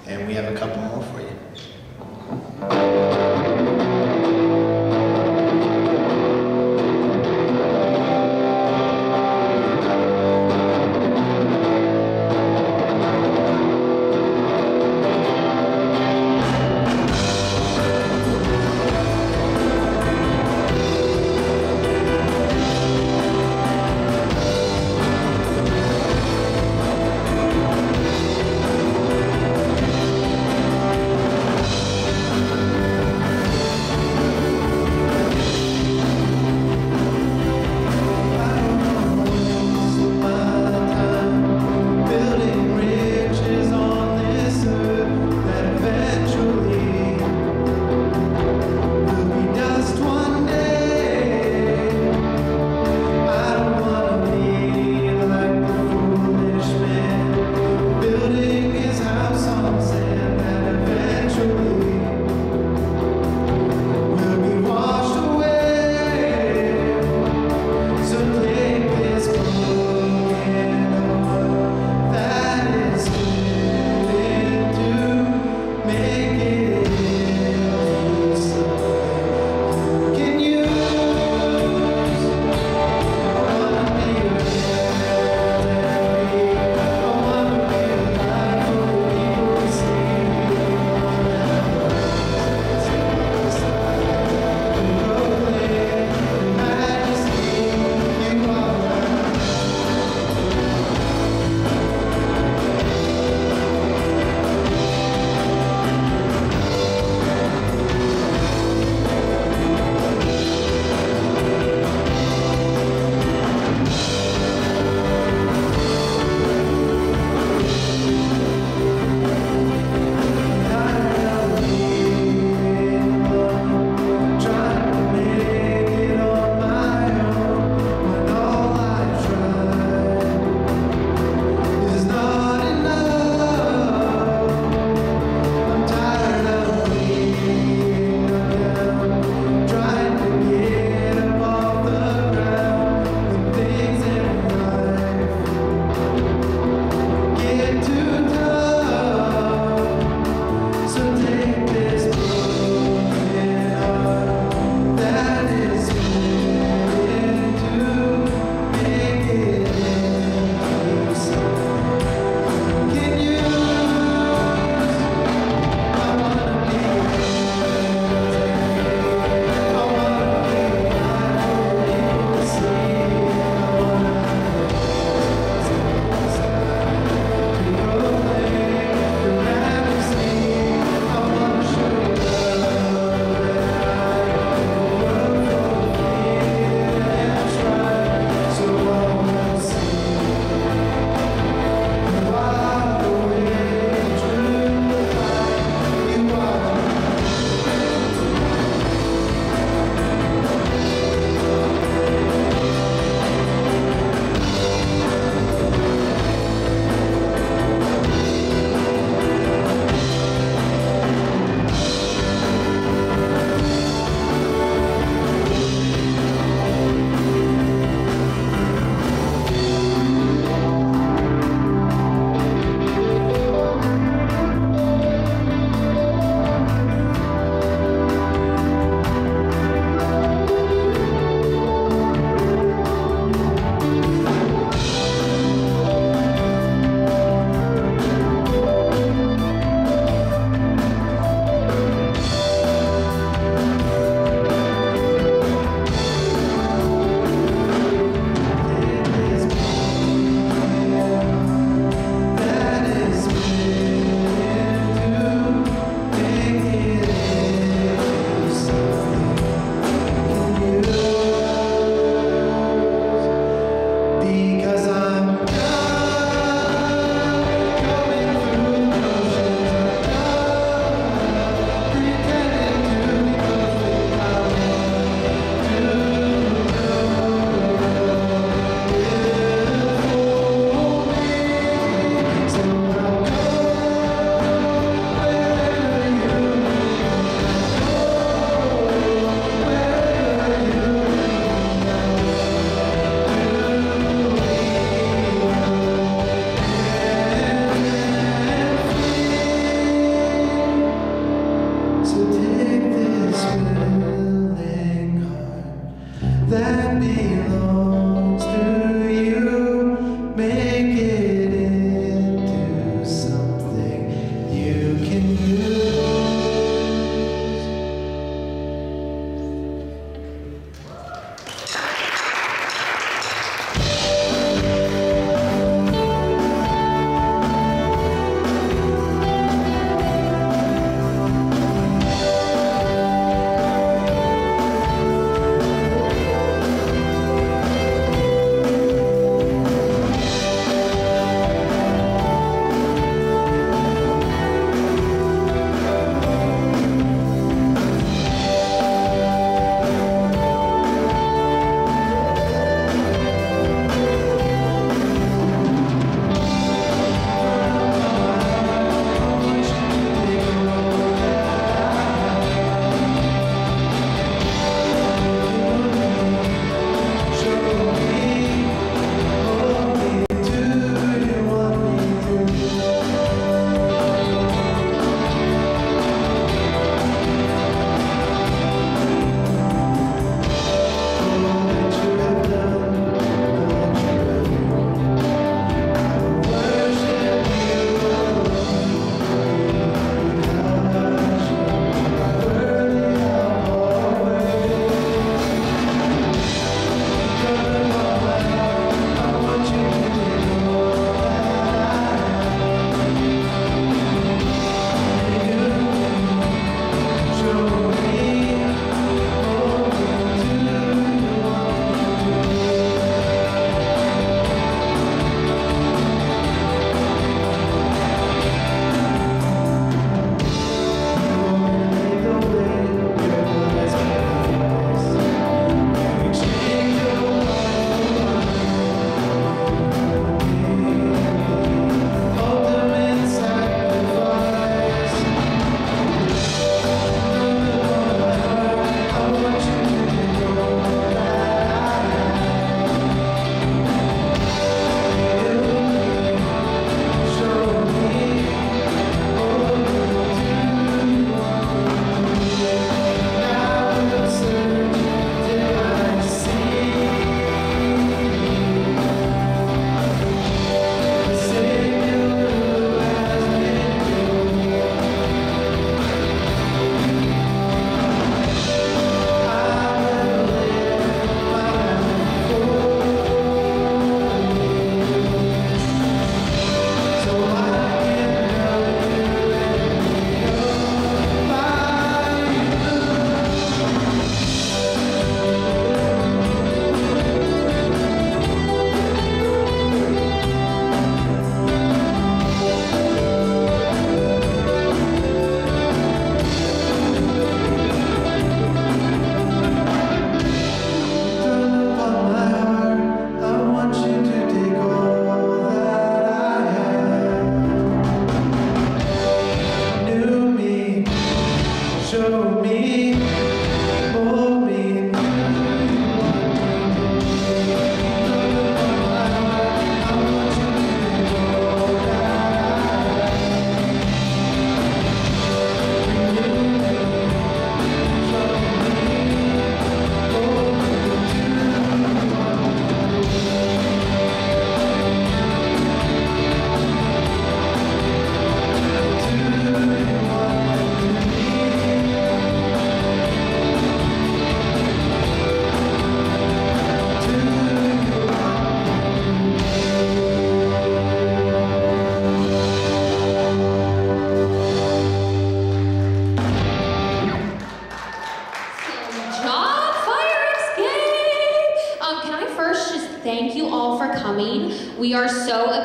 And we have a couple more for you.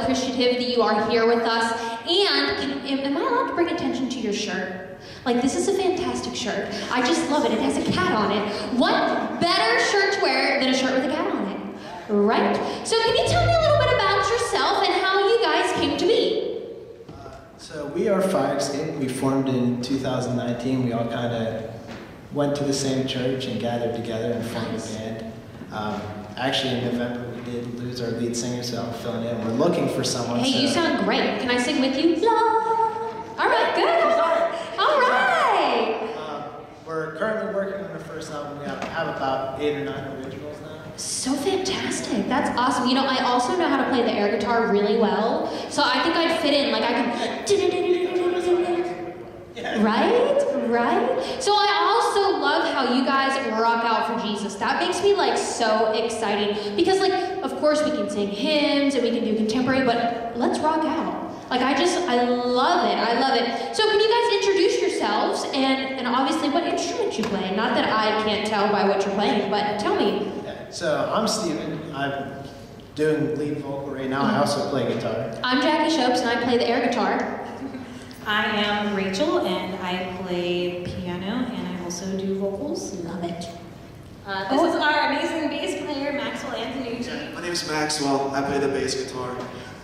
appreciative that you are here with us. And am I allowed to bring attention to your shirt? Like, this is a fantastic shirt. I just love it. It has a cat on it. What better shirt to wear than a shirt with a cat on it? Right? So can you tell me a little bit about yourself and how you guys came to be? So we are Fire Escape. We formed in 2019. We all kind of went to the same church and gathered together and formed a band. Actually, in November, we did lose our lead singer, so I'm filling in. We're looking for someone. Hey, you sound great. Can I sing with you? All right, good. All right. We're currently working on our first album. We have about 8 or 9 originals now. So fantastic. That's awesome. You know, I also know how to play the air guitar really well, so I think I'd fit in. Like, I can... Right? So I also love how you guys rock out for Jesus. That makes me, like, so exciting. Because, like, of course we can sing hymns and we can do contemporary, but let's rock out. Like, I love it. I love it. So can you guys introduce yourselves and obviously what instrument you play? Not that I can't tell by what you're playing, but tell me. So I'm Steven. I'm doing lead vocal right now. I also play guitar. I'm Jackie Shopes and I play the air guitar. I am Rachel and I play piano and I also do vocals. Love it. This is our amazing bass player, Maxwell Antonucci. My name is Maxwell. I play the bass guitar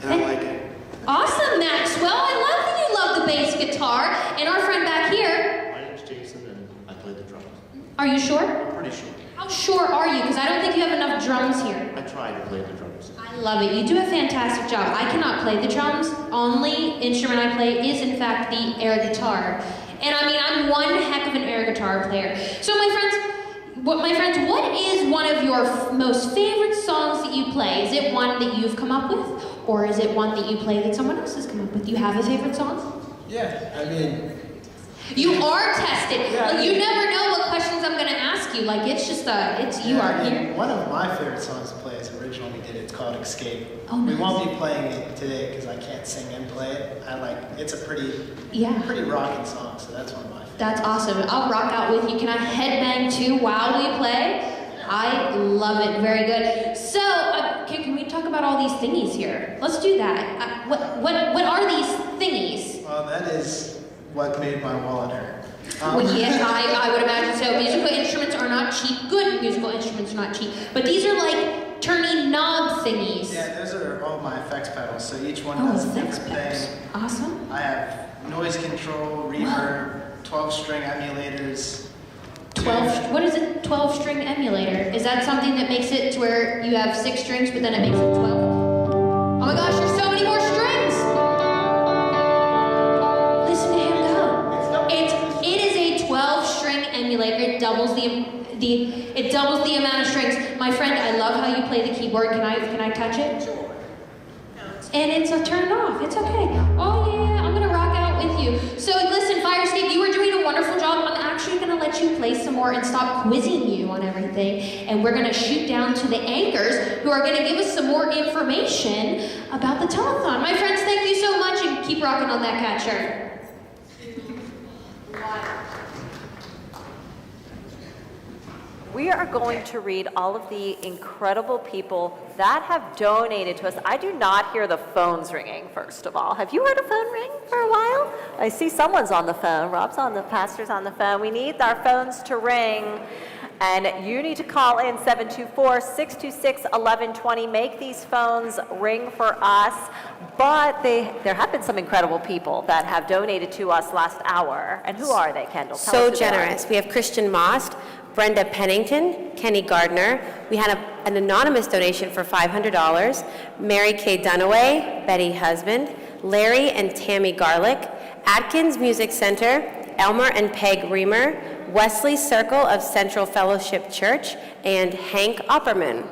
and I like it. Awesome, Maxwell. I love that you love the bass guitar. And our friend back here. My name's Jason and I play the drums. Are you sure? I'm pretty sure. How sure are you? Because I don't think you have enough drums here. I try to play the drums. I love it. You do a fantastic job. I cannot play the drums. Only instrument I play is, in fact, the air guitar. And I mean, I'm one heck of an air guitar player. So my friends, what is one of your most favorite songs that you play? Is it one that you've come up with? Or is it one that you play that someone else has come up with? Do you have a favorite song? Yeah, I mean... You are tested. Yeah, like, you never know what questions I'm going to ask you. Like, it's just you are here. One of my favorite songs to play is original we did. It's called Escape. Oh, nice. We won't be playing it today because I can't sing and play it. It's a pretty rocking song, so that's one of my favorites. That's awesome. I'll rock out with you. Can I headbang too while we play? I love it. Very good. So, can we talk about all these thingies here? Let's do that. What are these thingies? Well, that is what made my wallet hurt. Well, yes, I would imagine so. Musical instruments are not cheap. Good musical instruments are not cheap. But these are like turning knob thingies. Yeah, those are all my effects pedals. So each one does a different thing. Awesome. I have noise control, reverb, 12-string emulators. 12, what is a 12-string emulator? Is that something that makes it to where you have 6 strings, but then it makes it 12? Oh my gosh, there's so many more strings! Listen to him go. It is a 12-string emulator. It doubles the amount of strings. My friend, I love how you play the keyboard. Can I touch it? Sure. And it's turned off. It's okay. Oh yeah, I'm gonna rock out with you. So listen, Fire Escape, you were doing a wonderful job. I'm actually gonna let you play some more and stop quizzing you on everything. And we're gonna shoot down to the anchors who are gonna give us some more information about the telethon. My friends, thank you so much and keep rocking on that cat shirt. We are going to read all of the incredible people that have donated to us. I do not hear the phones ringing, first of all. Have you heard a phone ring for a while? I see someone's on the phone. Rob's on the pastor's on the phone. We need our phones to ring. And you need to call in 724-626-1120. Make these phones ring for us. But there have been some incredible people that have donated to us last hour. And who are they, Kendall? Tell So us who they are. generous. We have Christian Most, Brenda Pennington, Kenny Gardner. We had an anonymous donation for $500. Mary Kay Dunaway, Betty Husband, Larry and Tammy Garlick, Atkins Music Center, Elmer and Peg Reamer, Wesley Circle of Central Fellowship Church, and Hank Opperman.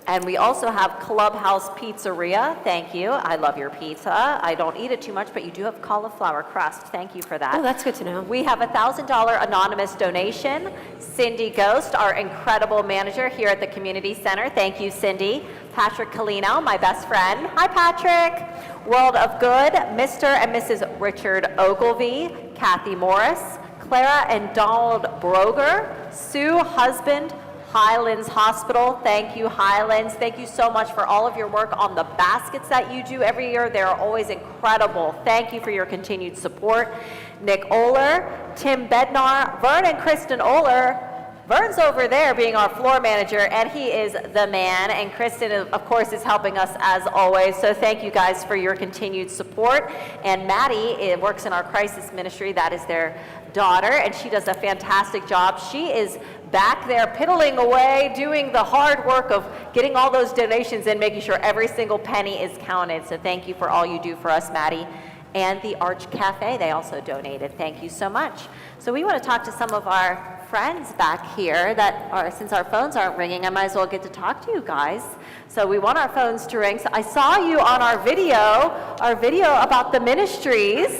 And we also have Clubhouse Pizzeria. Thank you. I love your pizza. I don't eat it too much, but you do have cauliflower crust. Thank you for that. Oh, that's good to know. We have a $1,000 anonymous donation. Cindy Ghost, our incredible manager here at the Community Center. Thank you, Cindy. Patrick Colino, my best friend. Hi, Patrick. World of Good, Mr. and Mrs. Richard Ogilvy, Kathy Morris, Clara and Donald Broger, Sue Husband, Highlands Hospital. Thank you, Highlands. Thank you so much for all of your work on the baskets that you do every year. They're always incredible. Thank you for your continued support. Nick Oler, Tim Bednar, Vern and Kristen Oler. Vern's over there being our floor manager, and he is the man. And Kristen, of course, is helping us as always. So thank you guys for your continued support. And Maddie works in our crisis ministry. That is their daughter, and she does a fantastic job. She is back there piddling away, doing the hard work of getting all those donations in, making sure every single penny is counted. So thank you for all you do for us, Maddie. And the Arch Cafe, they also donated. Thank you so much. So we want to talk to some of our friends back here that are, since our phones aren't ringing, I might as well get to talk to you guys. So we want our phones to ring. So I saw you on our video about the ministries.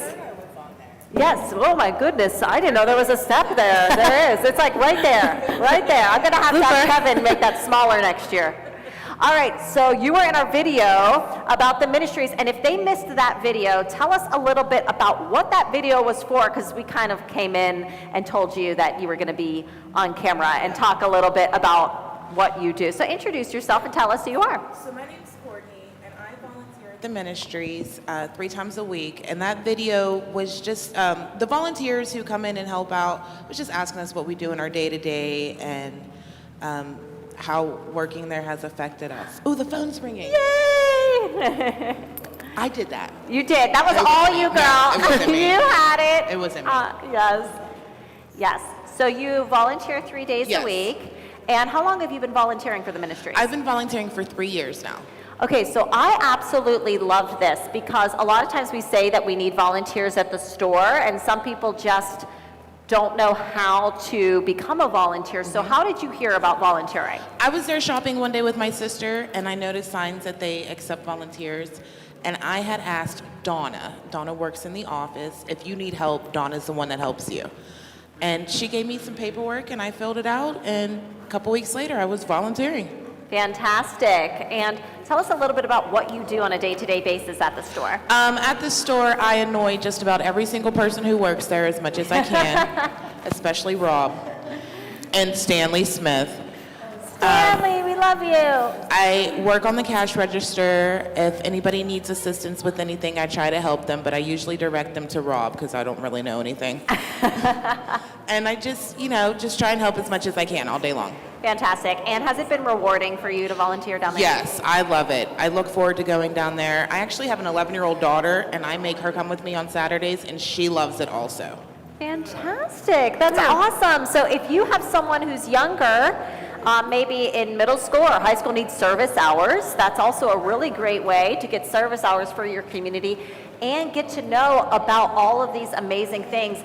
Yes, oh my goodness, I didn't know there was a step there. There is, it's like right there. I'm gonna have to have Kevin make that smaller next year. All right, so you were in our video about the ministries, and if they missed that video, tell us a little bit about what that video was for, because we kind of came in and told you that you were gonna be on camera and talk a little bit about what you do. So introduce yourself and tell us who you are. So my name's Courtney, and I volunteer at the ministries 3 times a week, and that video was just, the volunteers who come in and help out was just asking us what we do in our day-to-day and how working there has affected us. Oh, the phone's ringing. Yay! I did that. You did. That was all you, girl. No, it wasn't me. You had it. It wasn't me. Yes. So you volunteer 3 days a week. And how long have you been volunteering for the ministry? I've been volunteering for 3 years now. Okay, so I absolutely love this because a lot of times we say that we need volunteers at the store, and some people just don't know how to become a volunteer. So how did you hear about volunteering? I was there shopping one day with my sister, and I noticed signs that they accept volunteers. And I had asked Donna works in the office, if you need help, Donna's the one that helps you. And she gave me some paperwork, and I filled it out, and a couple weeks later, I was volunteering. Fantastic. And tell us a little bit about what you do on a day-to-day basis at the store. At the store, I annoy just about every single person who works there as much as I can, especially Rob and Stanley Smith. Stanley, we love you. I work on the cash register. If anybody needs assistance with anything, I try to help them, but I usually direct them to Rob because I don't really know anything. And I just try and help as much as I can all day long. Fantastic. And has it been rewarding for you to volunteer down there? Yes, I love it. I look forward to going down there. I actually have an 11-year-old daughter, and I make her come with me on Saturdays, and she loves it also. Fantastic. That's awesome. So if you have someone who's younger, maybe in middle school or high school, needs service hours, that's also a really great way to get service hours for your community and get to know about all of these amazing things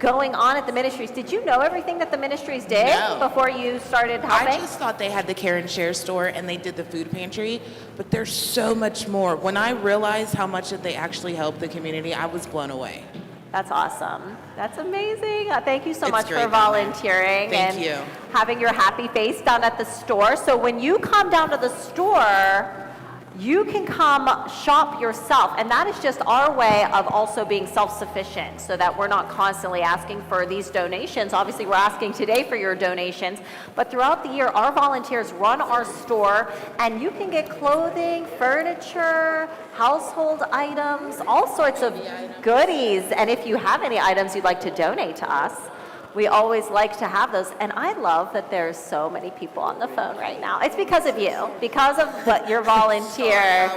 going on at the ministries. Did you know everything that the ministries did before you started helping? I just thought they had the Care and Share store and they did the food pantry, but there's so much more. When I realized how much that they actually help the community, I was blown away. That's awesome. That's amazing. Thank you so It's much great for volunteering Thank and you. having your happy face down at the store. So when you come down to the store, you can come shop yourself, and that is just our way of also being self-sufficient so that we're not constantly asking for these donations. Obviously, we're asking today for your donations, but throughout the year, our volunteers run our store, and you can get clothing, furniture, household items, all sorts of goodies. And if you have any items you'd like to donate to us, we always like to have those. And I love that there's so many people on the phone right now. It's because of you, because of what your volunteer.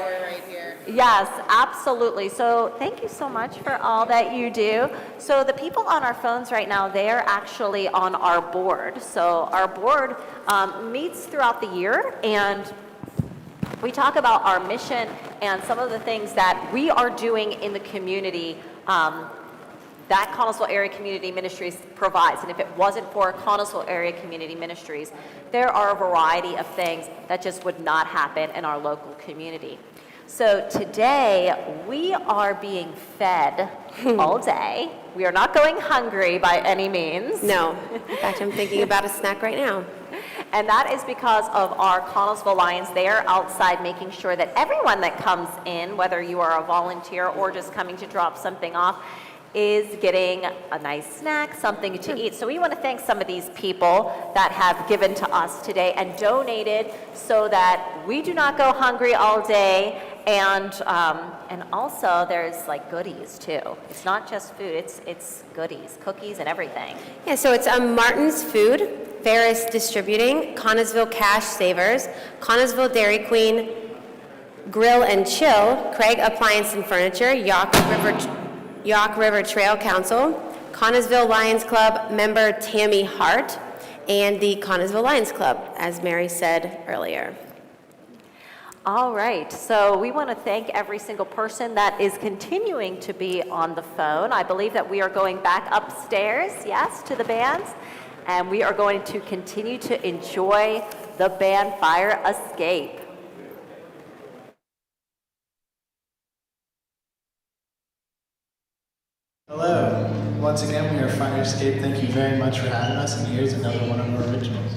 Yes, absolutely. So thank you so much for all that you do. So the people on our phones right now, they are actually on our board. So our board meets throughout the year, and we talk about our mission and some of the things that we are doing in the community that Connellsville Area Community Ministries provides. And if it wasn't for Connellsville Area Community Ministries, there are a variety of things that just would not happen in our local community. So today, we are being fed all day. We are not going hungry by any means. No. In fact, I'm thinking about a snack right now. And that is because of our Connellsville Lions. They are outside making sure that everyone that comes in, whether you are a volunteer or just coming to drop something off, is getting a nice snack, something to eat. So we want to thank some of these people that have given to us today and donated so that we do not go hungry all day. And also there's like goodies too. It's not just food, it's goodies, cookies and everything. Yeah, so it's Martin's Food, Ferris Distributing, Connellsville Cash Savers, Connellsville Dairy Queen, Grill and Chill, Craig Appliance and Furniture, Yawk River Trail Council, Connellsville Lions Club member Tammy Hart, and the Connellsville Lions Club, as Mary said earlier. All right, so we want to thank every single person that is continuing to be on the phone. I believe that we are going back upstairs, yes, to the bands, and we are going to continue to enjoy the band Fire Escape. Hello. Once again, we are Fire Escape. Thank you very much for having us, and here's another one of our originals.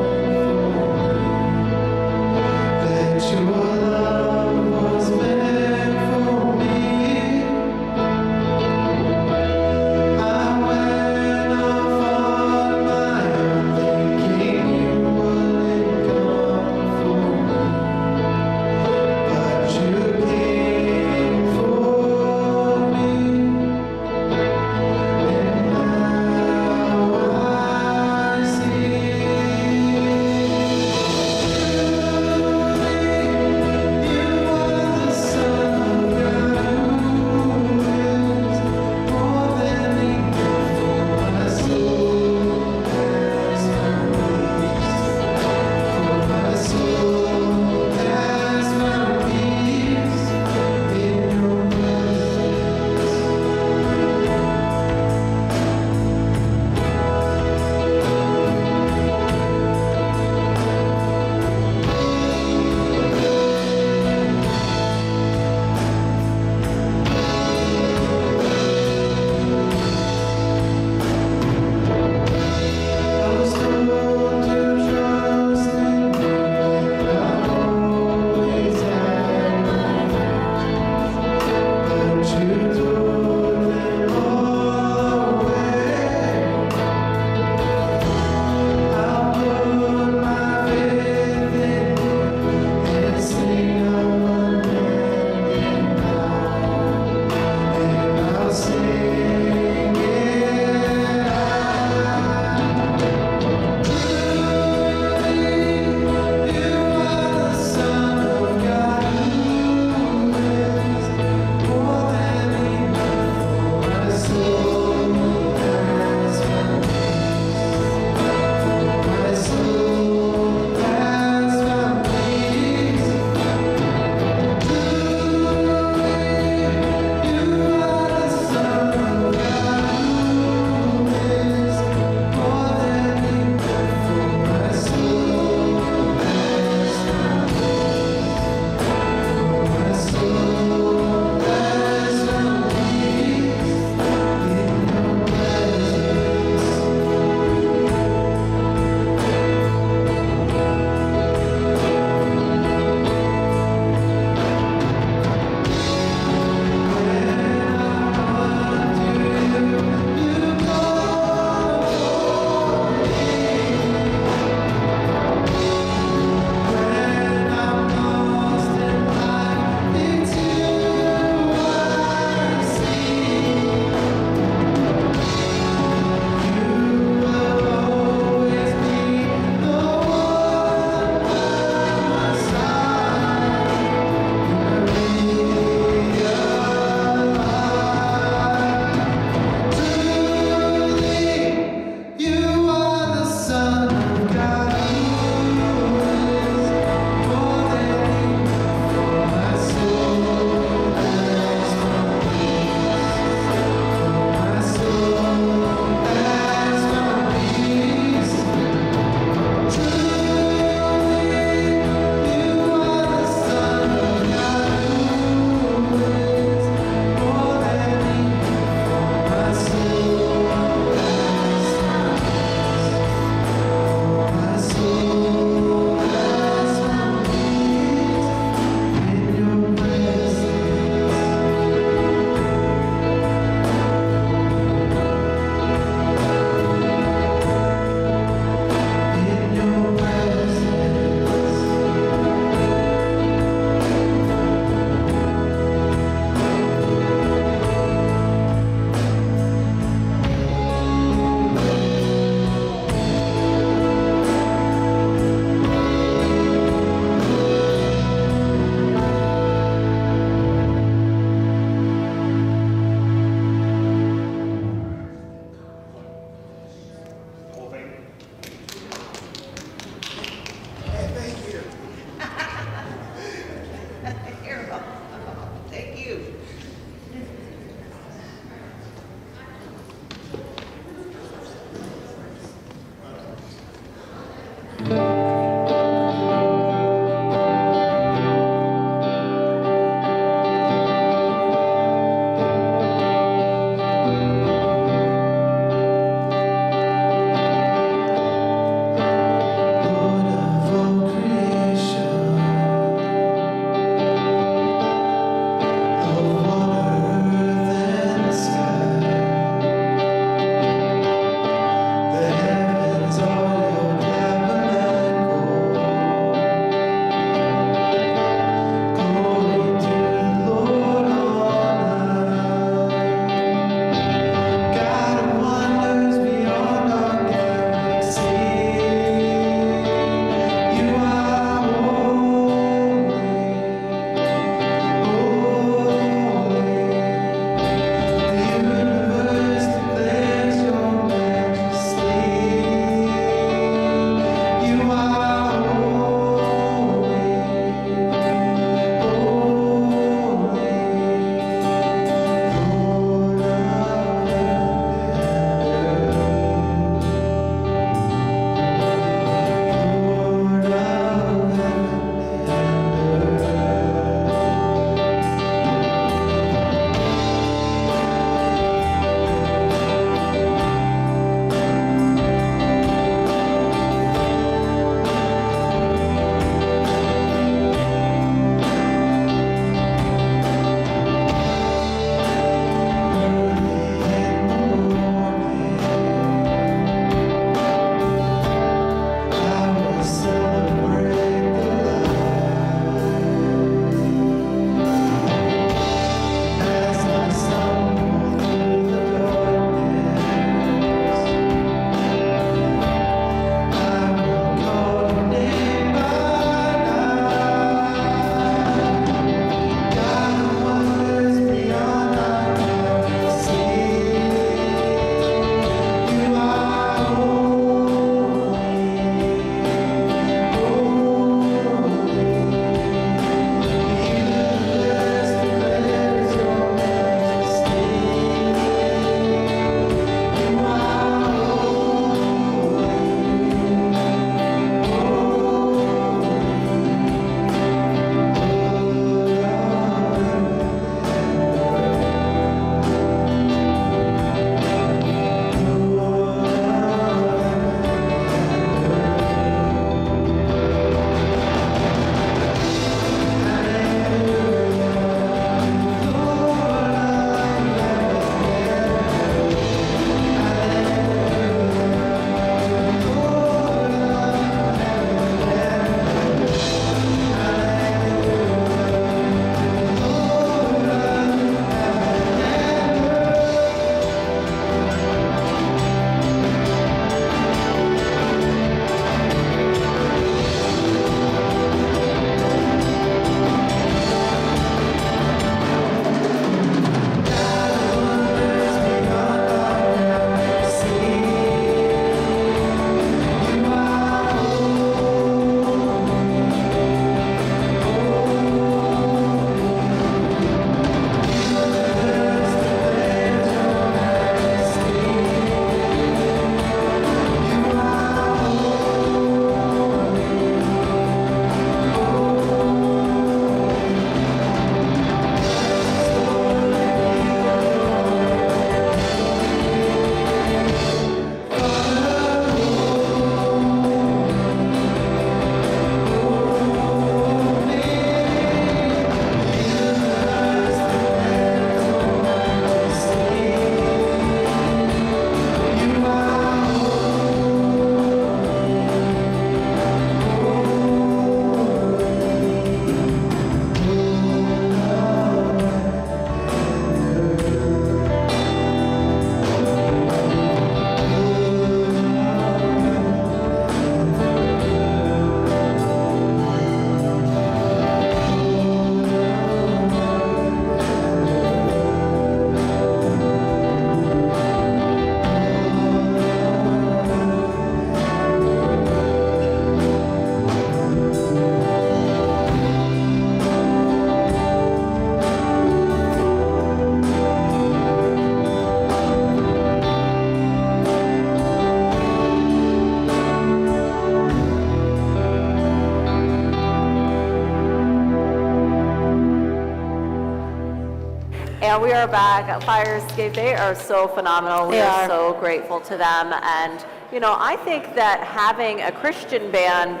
And we are back. Fire Escape, they are so phenomenal. We They are are. so grateful to them. And, you know, I think that having a Christian band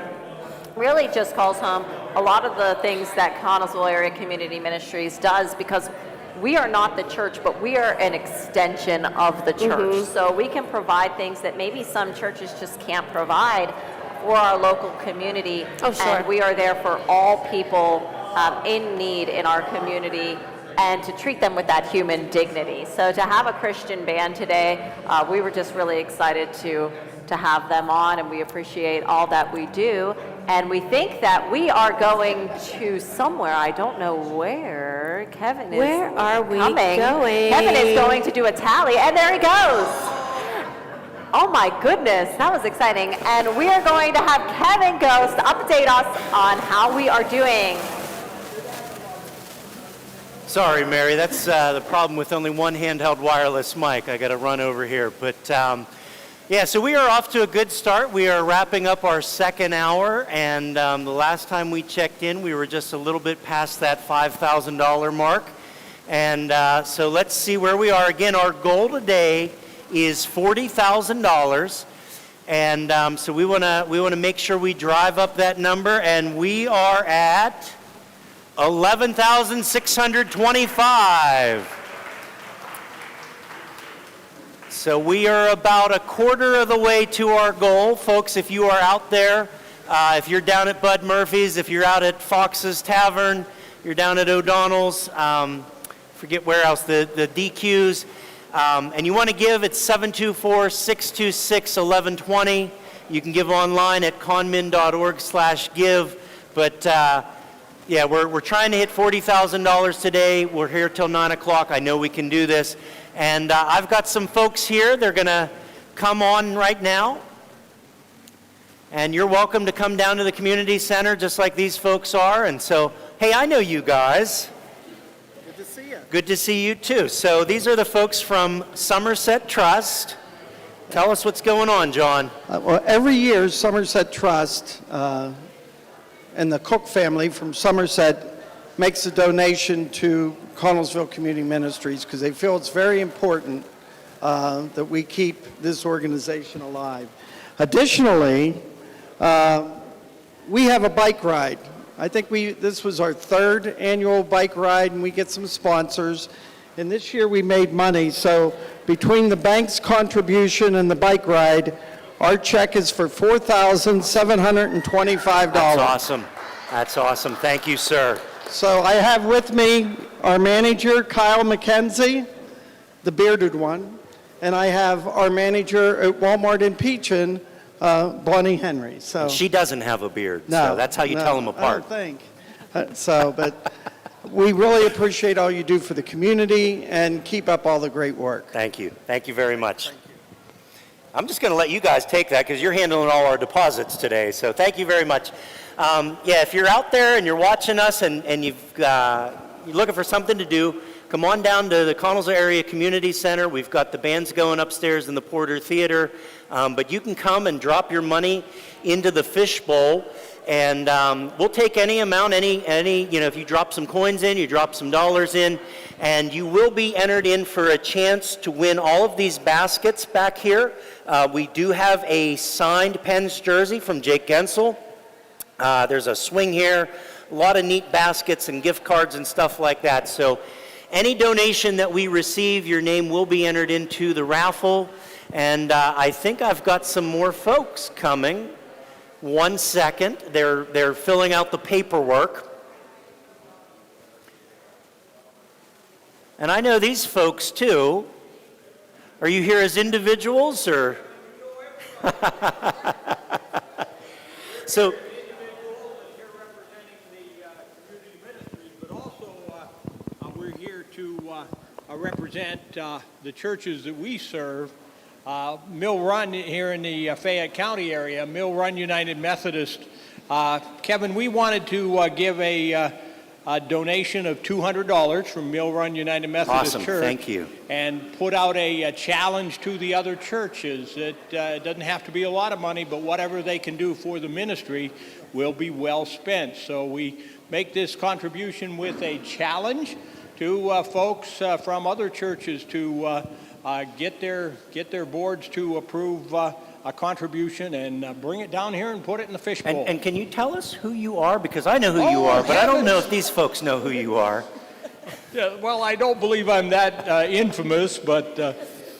really just calls home a lot of the things that Connellsville Area Community Ministries does, because we are not the church, but we are an extension of the church. So we can provide things that maybe some churches just can't provide for our local community. Oh, sure. And we are there for all people in need in our community, and to treat them with that human dignity. So to have a Christian band today, we were just really excited to have them on, and we appreciate all that we do. And we think that we are going to somewhere, I don't know where. Kevin is Where are we coming. going? Kevin is going to do a tally, and there he goes. Oh my goodness, that was exciting. And we are going to have Kevin Ghost update us on how we are doing. Sorry, Mary, that's the problem with only one handheld wireless mic. I got to run over here. But yeah, so we are off to a good start. We are wrapping up our second hour, and the last time we checked in, we were just a little bit past that $5,000 mark. And so let's see where we are. Again, our goal today is $40,000. And so we want to make sure we drive up that number, and we are at 11,625. So we are about a quarter of the way to our goal. Folks, if you are out there, if you're down at Bud Murphy's, if you're out at Fox's Tavern, you're down at O'Donnell's, forget where else, the DQs, and you want to give, it's 724-626-1120. You can give online at conmin.org/give. But yeah, we're trying to hit $40,000 today. We're here till 9 o'clock. I know we can do this. And I've got some folks here. They're going to come on right now. And you're welcome to come down to the community center just like these folks are. And so, hey, I know you guys. Good to see you. Good to see you too. So these are the folks from Somerset Trust. Tell us what's going on, John. Well, every year, Somerset Trust and the Cook family from Somerset makes a donation to Connellsville Community Ministries because they feel it's very important that we keep this organization alive. Additionally, we have a bike ride. I think this was our third annual bike ride, and we get some sponsors. And this year we made money, so between the bank's contribution and the bike ride, our check is for $4,725. That's awesome. That's awesome. Thank you, sir. So I have with me our manager, Kyle McKenzie, the bearded one, and I have our manager at Walmart in Peachin, Bonnie Henry. So She doesn't have a beard, no, so that's how you no, tell them I apart. don't think. But we really appreciate all you do for the community, and keep up all the great work. Thank you. Thank you very much. I'm just going to let you guys take that because you're handling all our deposits today. So thank you very much. Yeah, if you're out there and you're watching us and you're looking for something to do, come on down to the Connellsville Area Community Center. We've got the bands going upstairs in the Porter Theater. But you can come and drop your money into the fishbowl. And we'll take any amount, if you drop some coins in, you drop some dollars in, and you will be entered in for a chance to win all of these baskets back here. We do have a signed Pens jersey from Jake Gensel. There's a swing here, a lot of neat baskets and gift cards and stuff like that. So any donation that we receive, your name will be entered into the raffle. And I think I've got some more folks coming. 1 second. They're filling out the paperwork. And I know these folks too. Are you here as individuals or? So. We're here to represent the churches that we serve. Mill Run here in the Fayette County area, Mill Run United Methodist. Kevin, we wanted to give a donation of $200 from Mill Run United Methodist Awesome. Church. Thank you. And put out a challenge to the other churches. It doesn't have to be a lot of money, but whatever they can do for the ministry will be well spent. So we make this contribution with a challenge to folks from other churches to get their boards to approve a contribution and bring it down here and put it in the fishbowl. And can you tell us who you are? Because I know who you are, but I don't know if these folks know who you are. Yeah, well, I don't believe I'm that infamous, but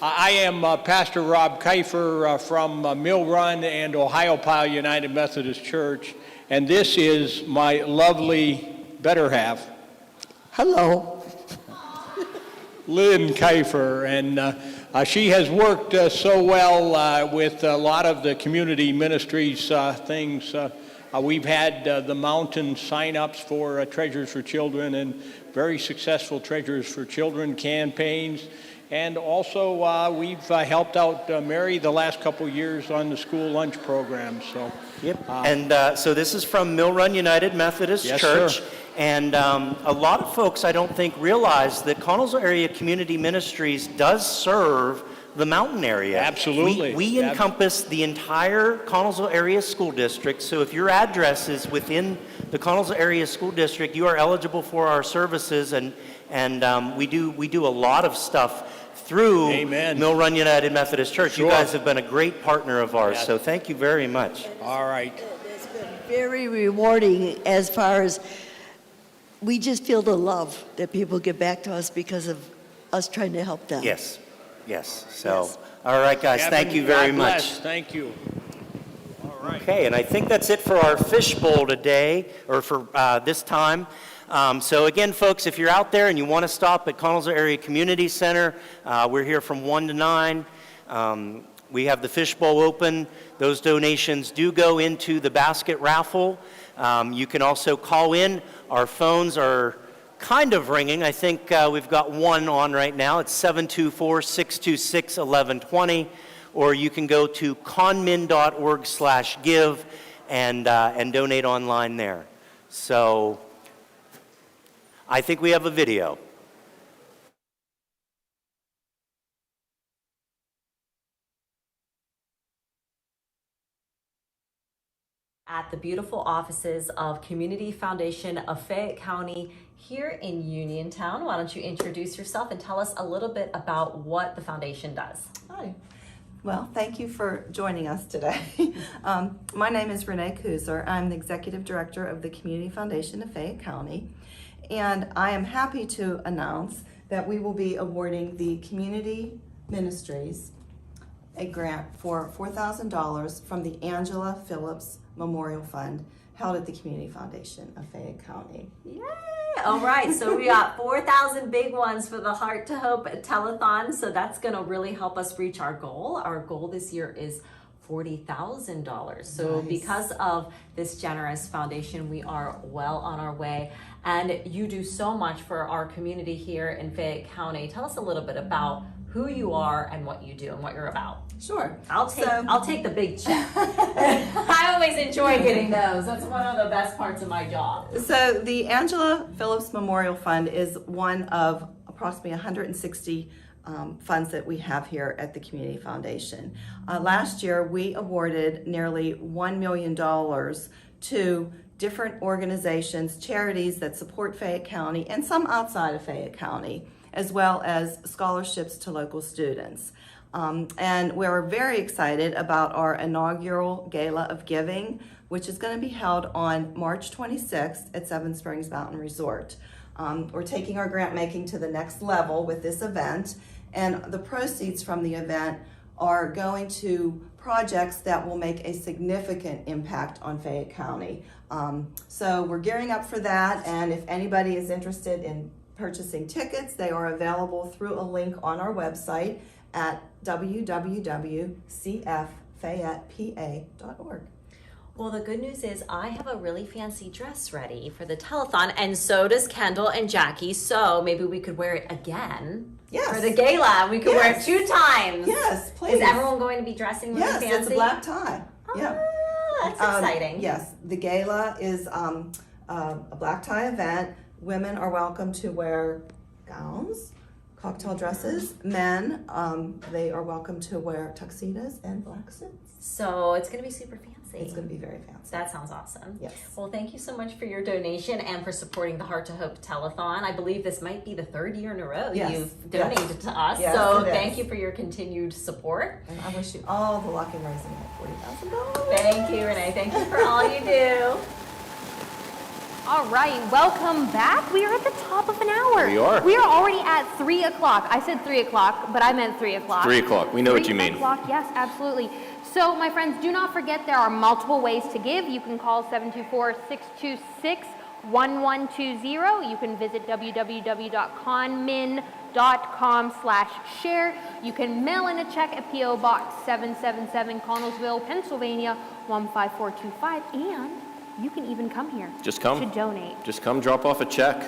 I am Pastor Rob Kiefer from Mill Run and Ohiopyle United Methodist Church, and this is my lovely better half. Hello. Lynn Kiefer, and she has worked so well with a lot of the community ministries things. We've had the mountain sign-ups for Treasures for Children and very successful Treasures for Children campaigns. And also we've helped out Mary the last couple years on the school lunch program. So, And so this is from Mill Run United Methodist Church. Sir. And a lot of folks, I don't think, realize that Connellsville Area Community Ministries does serve the mountain area. Absolutely. We encompass the entire Connellsville Area School District. So if your address is within the Connellsville Area School District, you are eligible for our services. And we do a lot of stuff through Mill Run United Methodist Church. Sure. You guys have been a great partner of ours. So thank you very much. All right. It's been very rewarding as far as we just feel the love that people give back to us because of us trying to help them. Yes. Yes. So, all right, guys, Kevin, thank you very God much. bless. Thank you. All right. Okay, and I think that's it for our fishbowl today, or for this time. So again, folks, if you're out there and you want to stop at Connellsville Area Community Center, we're here from 1 to 9. We have the fishbowl open. Those donations do go into the basket raffle. You can also call in. Our phones are kind of ringing. I think we've got one on right now. It's 724-626-1120. Or you can go to conmin.org/give and donate online there. So I think we have a video. At the beautiful offices of Community Foundation of Fayette County here in Uniontown. Why don't you introduce yourself and tell us a little bit about what the foundation does? Hi. Well, thank you for joining us today. My name is Renee Kuzer. I'm the Executive Director of the Community Foundation of Fayette County, and I am happy to announce that we will be awarding the Community Ministries a grant for $4,000 from the Angela Phillips Memorial Fund held at the Community Foundation of Fayette County. Yay! All right, so we got 4,000 big ones for the Heart to Hope Telethon, so that's going to really help us reach our goal. Our goal this year is $40,000. So Nice. because of this generous foundation, we are well on our way. And you do so much for our community here in Fayette County. Tell us a little bit about who you are and what you do and what you're about. Sure. I'll take the big check. I always enjoy getting those. That's one of the best parts of my job. So the Angela Phillips Memorial Fund is one of approximately 160 funds that we have here at the Community Foundation. Last year, we awarded nearly $1 million to different organizations, charities that support Fayette County and some outside of Fayette County, as well as scholarships to local students. And we're very excited about our inaugural Gala of Giving, which is going to be held on March 26th at Seven Springs Mountain Resort. We're taking our grant making to the next level with this event, and the proceeds from the event are going to projects that will make a significant impact on Fayette County. So we're gearing up for that, and if anybody is interested in purchasing tickets, they are available through a link on our website at www.cffayettepa.org. Well, the good news is I have a really fancy dress ready for the telethon, and so does Kendall and Jackie, so maybe we could wear it again. Yes. For the gala. We could wear it 2 times. Yes, please. Is everyone going to be dressing really fancy? Yes, it's a black tie. Yeah. That's exciting. Yes, the gala is a black tie event. Women are welcome to wear gowns, cocktail dresses. Men, they are welcome to wear tuxedos and black suits. So it's going to be super fancy. It's going to be very fancy. That sounds awesome. Yes. Well, thank you so much for your donation and for supporting the Heart to Hope Telethon. I believe this might be the 3rd year in a row Yes. you've donated to us. Yes, so it is. thank you for your continued support. And I wish you all the luck in raising that $40,000. Thank you, Renee. Thank you for all you do. All right, welcome back. We are at the top of an hour. We are. We are already at 3 o'clock. I said 3 o'clock, but I meant 3 o'clock. 3 o'clock. We know what you mean. 3 o'clock, yes, absolutely. So, my friends, do not forget there are multiple ways to give. You can call 724-626-1120. You can visit www.conmin.com/share. You can mail in a check at P.O. Box 777, Connellsville, Pennsylvania, 15425. And you can even come here Just come. to donate. Just come drop off a check.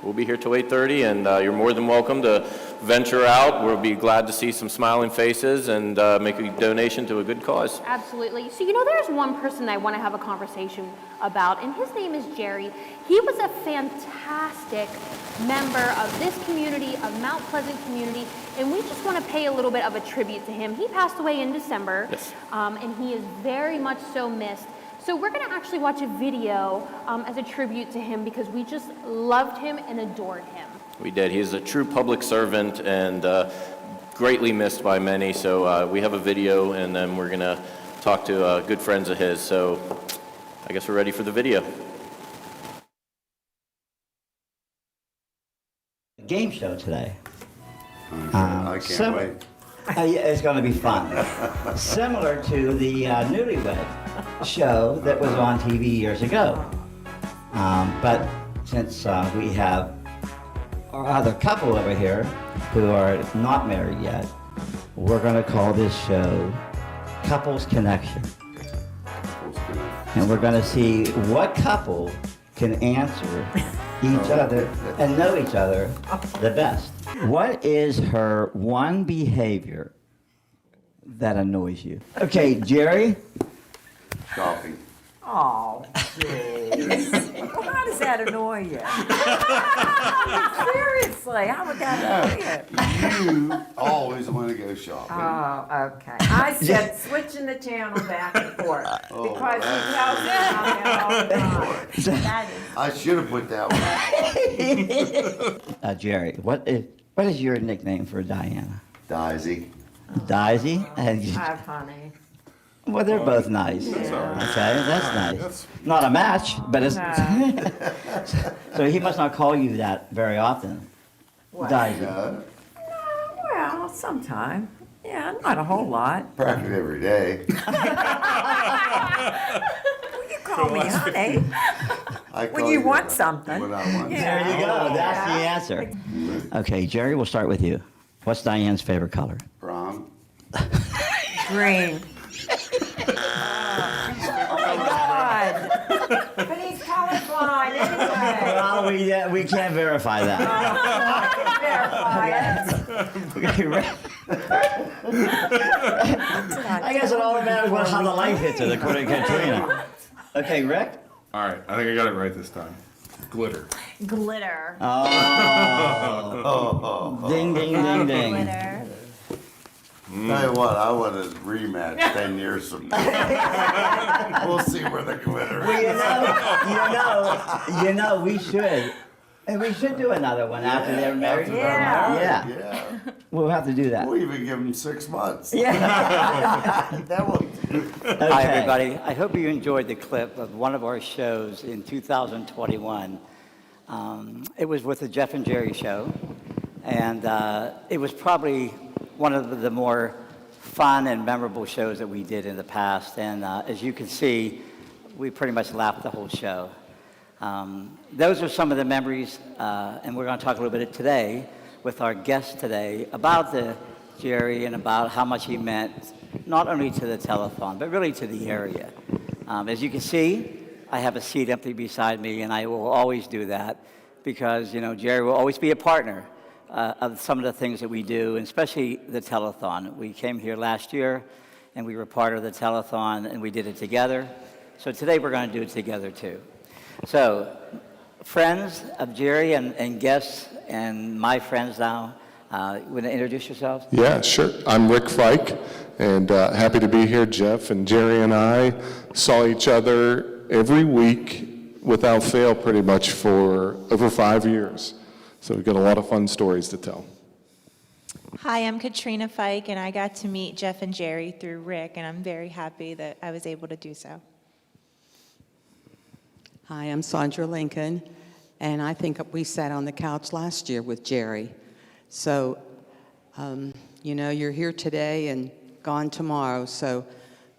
We'll be here till 8:30, and you're more than welcome to venture out. We'll be glad to see some smiling faces and make a donation to a good cause. Absolutely. So, there's one person I want to have a conversation about, and his name is Jerry. He was a fantastic member of this community, of Mount Pleasant community, and we just want to pay a little bit of a tribute to him. He passed away in December, Yes. And he is very much so missed. So we're going to actually watch a video as a tribute to him because we just loved him and adored him. We did. He is a true public servant and greatly missed by many. So we have a video, and then we're going to talk to good friends of his. So I guess we're ready for the video. Game show today. I can't wait. It's going to be fun. Similar to the Newlywed show that was on TV years ago. But since we have our other couple over here who are not married yet, we're going to call this show Couples Connection. And we're going to see what couple can answer each other and know each other the best. What is her one behavior that annoys you? Okay, Jerry? Shopping. Oh, jeez. Well, how does that annoy you? Seriously, how would that annoy you? You always want to go shopping. Oh, okay. I said switching the channel back and forth because he tells me I'm all the time. That is. I should have put that one. Jerry, what is your nickname for Diana? Daisy. Daisy? And Hi, honey. well, they're both nice. That's all right. Okay, that's nice. Not a match, but it's... So he must not call you that very often. What? Daisy. Well, sometime. Yeah, not a whole lot. Practically every day. Well, you call me honey. When you want something. When I want There you go. That's the answer. Okay, Jerry, we'll start with you. What's Diane's favorite color? Brown. Green. Oh my God. But he's colorblind anyway. Well, we can't verify that. Okay, I guess it all matters how the light hits it, according to Katrina. Okay, Rick? All right, I think I got it right this time. Glitter. Glitter. Oh. Ding, ding, ding, ding. Glitter. Tell you what, I want a rematch 10 years from now. We'll see where the glitter is. Well, you know, we should. And we should do another one after they're married. Yeah. We'll have to do that. We'll even give them 6 months. Yeah. That will do. Hi, everybody. I hope you enjoyed the clip of one of our shows in 2021. It was with the Jeff and Jerry show, and it was probably one of the more fun and memorable shows that we did in the past. And as you can see, we pretty much laughed the whole show. Those are some of the memories, and we're going to talk a little bit today with our guest today about the Jerry and about how much he meant not only to the telethon, but really to the area. As you can see, I have a seat empty beside me, and I will always do that because, Jerry will always be a partner of some of the things that we do, and especially the telethon. We came here last year, and we were part of the telethon, and we did it together. So today we're going to do it together, too. So, friends of Jerry and guests and my friends now, Want to introduce yourselves? Yeah, sure. I'm Rick Fike, and happy to be here. Jeff and Jerry and I saw each other every week without fail pretty much for over 5 years. So we've got a lot of fun stories to tell. Hi, I'm Katrina Fike, and I got to meet Jeff and Jerry through Rick, and I'm very happy that I was able to do so. Hi, I'm Sandra Lincoln, and I think we sat on the couch last year with Jerry. So, you know, you're here today and gone tomorrow, so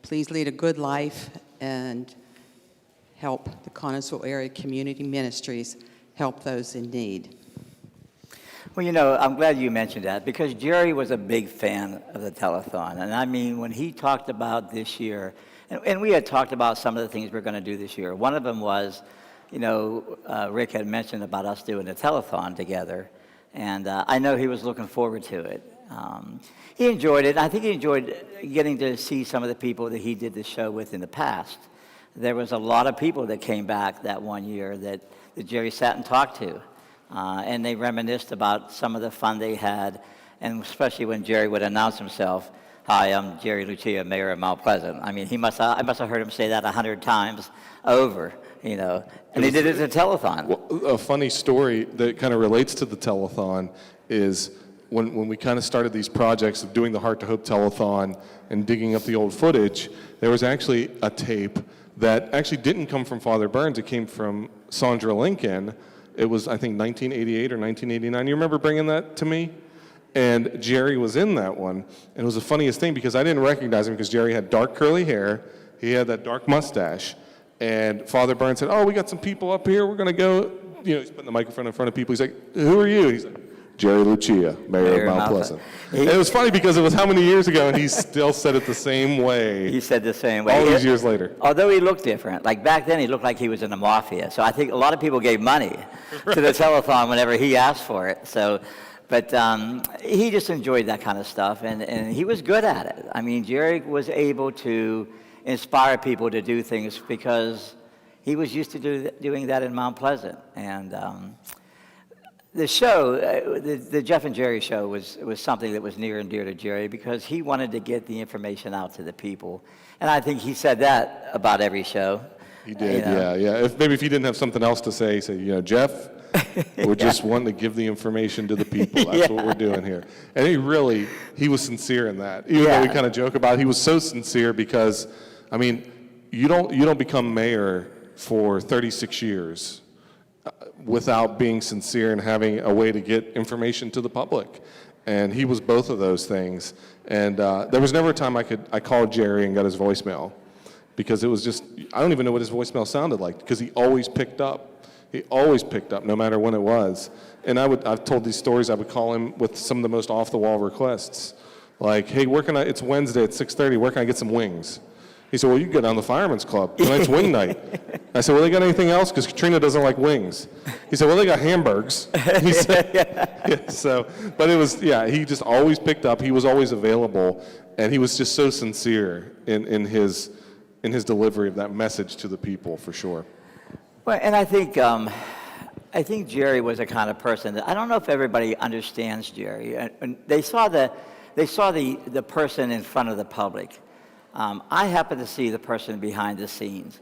please lead a good life and help the Connellsville Area Community Ministries help those in need. Well, you know, I'm glad you mentioned that because Jerry was a big fan of the telethon. And I mean, when he talked about this year, and we had talked about some of the things we're going to do this year. One of them was, you know, Rick had mentioned about us doing a telethon together. And I know he was looking forward to it. He enjoyed it. I think he enjoyed getting to see some of the people that he did the show with in the past. There was a lot of people that came back that one year that Jerry sat and talked to. And they reminisced about some of the fun they had, and especially when Jerry would announce himself, "Hi, I'm Jerry Lucia, Mayor of Mount Pleasant." I mean, I must have heard him say that 100 times over, you know, and he did it at a telethon. Well, a funny story that kind of relates to the telethon is when we kind of started these projects of doing the Heart to Hope Telethon and digging up the old footage, there was actually a tape that actually didn't come from Father Burns. It came from Sandra Lincoln. It was, I think, 1988 or 1989. You remember bringing that to me? And Jerry was in that one. And it was the funniest thing because I didn't recognize him because Jerry had dark curly hair. He had that dark mustache. And Father Burns said, "Oh, we got some people up here. We're going to go." You know, he's putting the microphone in front of people. He's like, "Who are you?" He's like, "Jerry Lucia, Mayor of Mount Pleasant." And it was funny because it was how many years ago, and he still said it the same way. He said the same way. All these years later. Although he looked different. Like back then, he looked like he was in the mafia. So I think a lot of people gave money to the telethon whenever he asked for it. So, but he just enjoyed that kind of stuff, and he was good at it. I mean, Jerry was able to inspire people to do things because he was used to doing that in Mount Pleasant. And the show, the Jeff and Jerry show was something that was near and dear to Jerry because he wanted to get the information out to the people. And I think he said that about every show. He did, you know? yeah. Maybe if he didn't have something else to say, you know, Jeff, we're just wanting to give the information to the people. That's what we're doing here. And he was sincere in that. Even though we kind of joke about it, he was so sincere because, I mean, you don't become mayor for 36 years without being sincere and having a way to get information to the public. And he was both of those things. And there was never a time I called Jerry and got his voicemail because it was just, I don't even know what his voicemail sounded like because he always picked up. He always picked up no matter when it was. And I've told these stories, I would call him with some of the most off-the-wall requests. Like, "Hey, it's Wednesday at 6:30, where can I get some wings?" He said, "Well, you can go down to the Fireman's Club. Tonight's wing night." I said, "Well, they got anything else?" Because Katrina doesn't like wings. He said, "Well, they got hamburgers." He said, yeah, so, but it was, he just always picked up. He was always available. And he was just so sincere in his delivery of that message to the people, for sure. Well, and I think Jerry was the kind of person that, I don't know if everybody understands Jerry. And they saw the person in front of the public. I happen to see the person behind the scenes.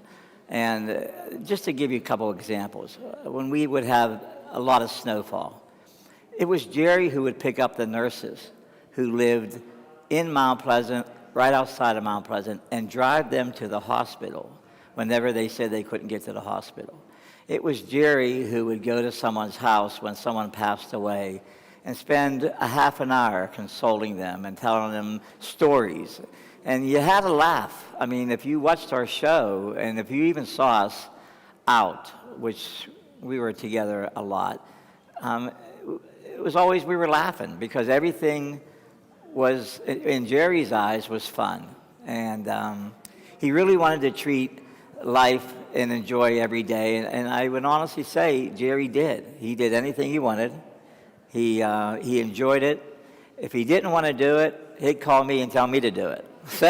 And just to give you a couple examples, when we would have a lot of snowfall, it was Jerry who would pick up the nurses who lived in Mount Pleasant, right outside of Mount Pleasant, and drive them to the hospital whenever they said they couldn't get to the hospital. It was Jerry who would go to someone's house when someone passed away and spend a half an hour consoling them and telling them stories. And you had to laugh. I mean, if you watched our show, and if you even saw us out, which we were together a lot, it was always, we were laughing because everything was, in Jerry's eyes, was fun. And he really wanted to treat life and enjoy every day. And I would honestly say Jerry did. He did anything he wanted. He enjoyed it. If he didn't want to do it, he'd call me and tell me to do it. So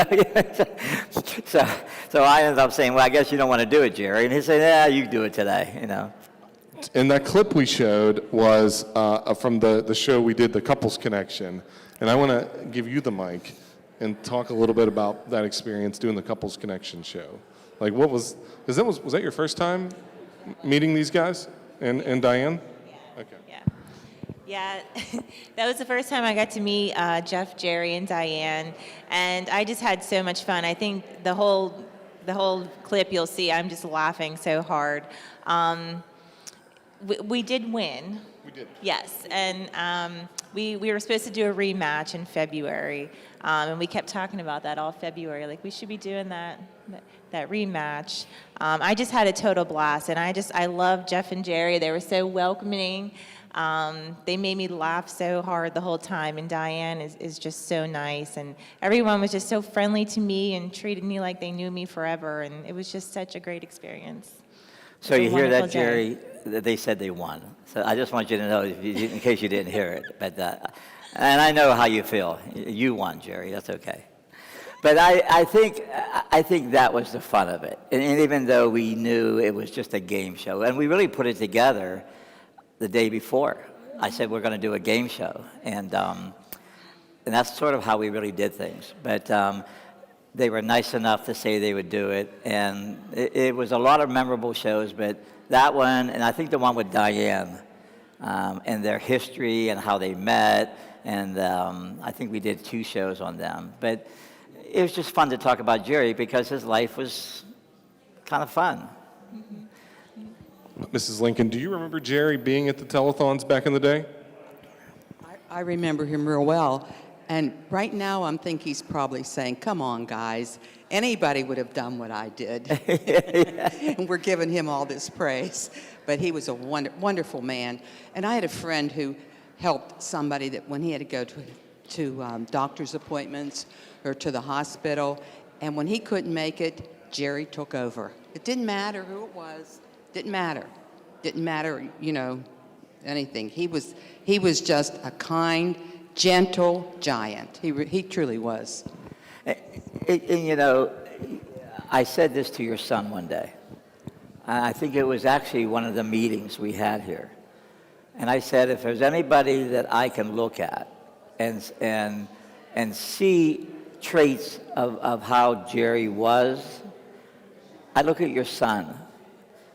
I ended up saying, "Well, I guess you don't want to do it, Jerry." And he'd say, "Yeah, you do it today," you know. And that clip we showed was from the show we did, The Couples Connection. And I want to give you the mic and talk a little bit about that experience doing the Couples Connection show. Like, was that your first time meeting these guys and Diane? Yeah. Okay. Yeah, that was the first time I got to meet Jeff, Jerry, and Diane, and I just had so much fun. I think the whole clip you'll see, I'm just laughing so hard. We did win. We did. Yes, and we were supposed to do a rematch in February, and we kept talking about that all February, like we should be doing that rematch. I just had a total blast, and I love Jeff and Jerry. They were so welcoming. They made me laugh so hard the whole time, and Diane is just so nice, and everyone was just so friendly to me and treated me like they knew me forever, and it was just such a great experience. So you hear that, day. Jerry? They said they won. So I just want you to know, in case you didn't hear it. But and I know how you feel. You won, Jerry. That's okay. But I think that was the fun of it. And even though we knew it was just a game show, and we really put it together the day before. I said we're going to do a game show, and that's sort of how we really did things. But they were nice enough to say they would do it, and it was a lot of memorable shows. But that one, and I think the one with Diane, and their history and how they met, and I think we did 2 shows on them. But it was just fun to talk about Jerry because his life was kind of fun. Mm-hmm. Mrs. Lincoln, do you remember Jerry being at the telethons back in the day? I remember him real well. And right now, I'm thinking he's probably saying, come on, guys. Anybody would have done what I did. And we're giving him all this praise. But he was a wonderful man. And I had a friend who helped somebody that when he had to go to doctor's appointments or to the hospital, and when he couldn't make it, Jerry took over. It didn't matter who it was. Didn't matter, anything. He was just a kind, gentle giant. He truly was. I said this to your son one day. I think it was actually one of the meetings we had here. And I said, if there's anybody that I can look at and see traits of how Jerry was, I look at your son.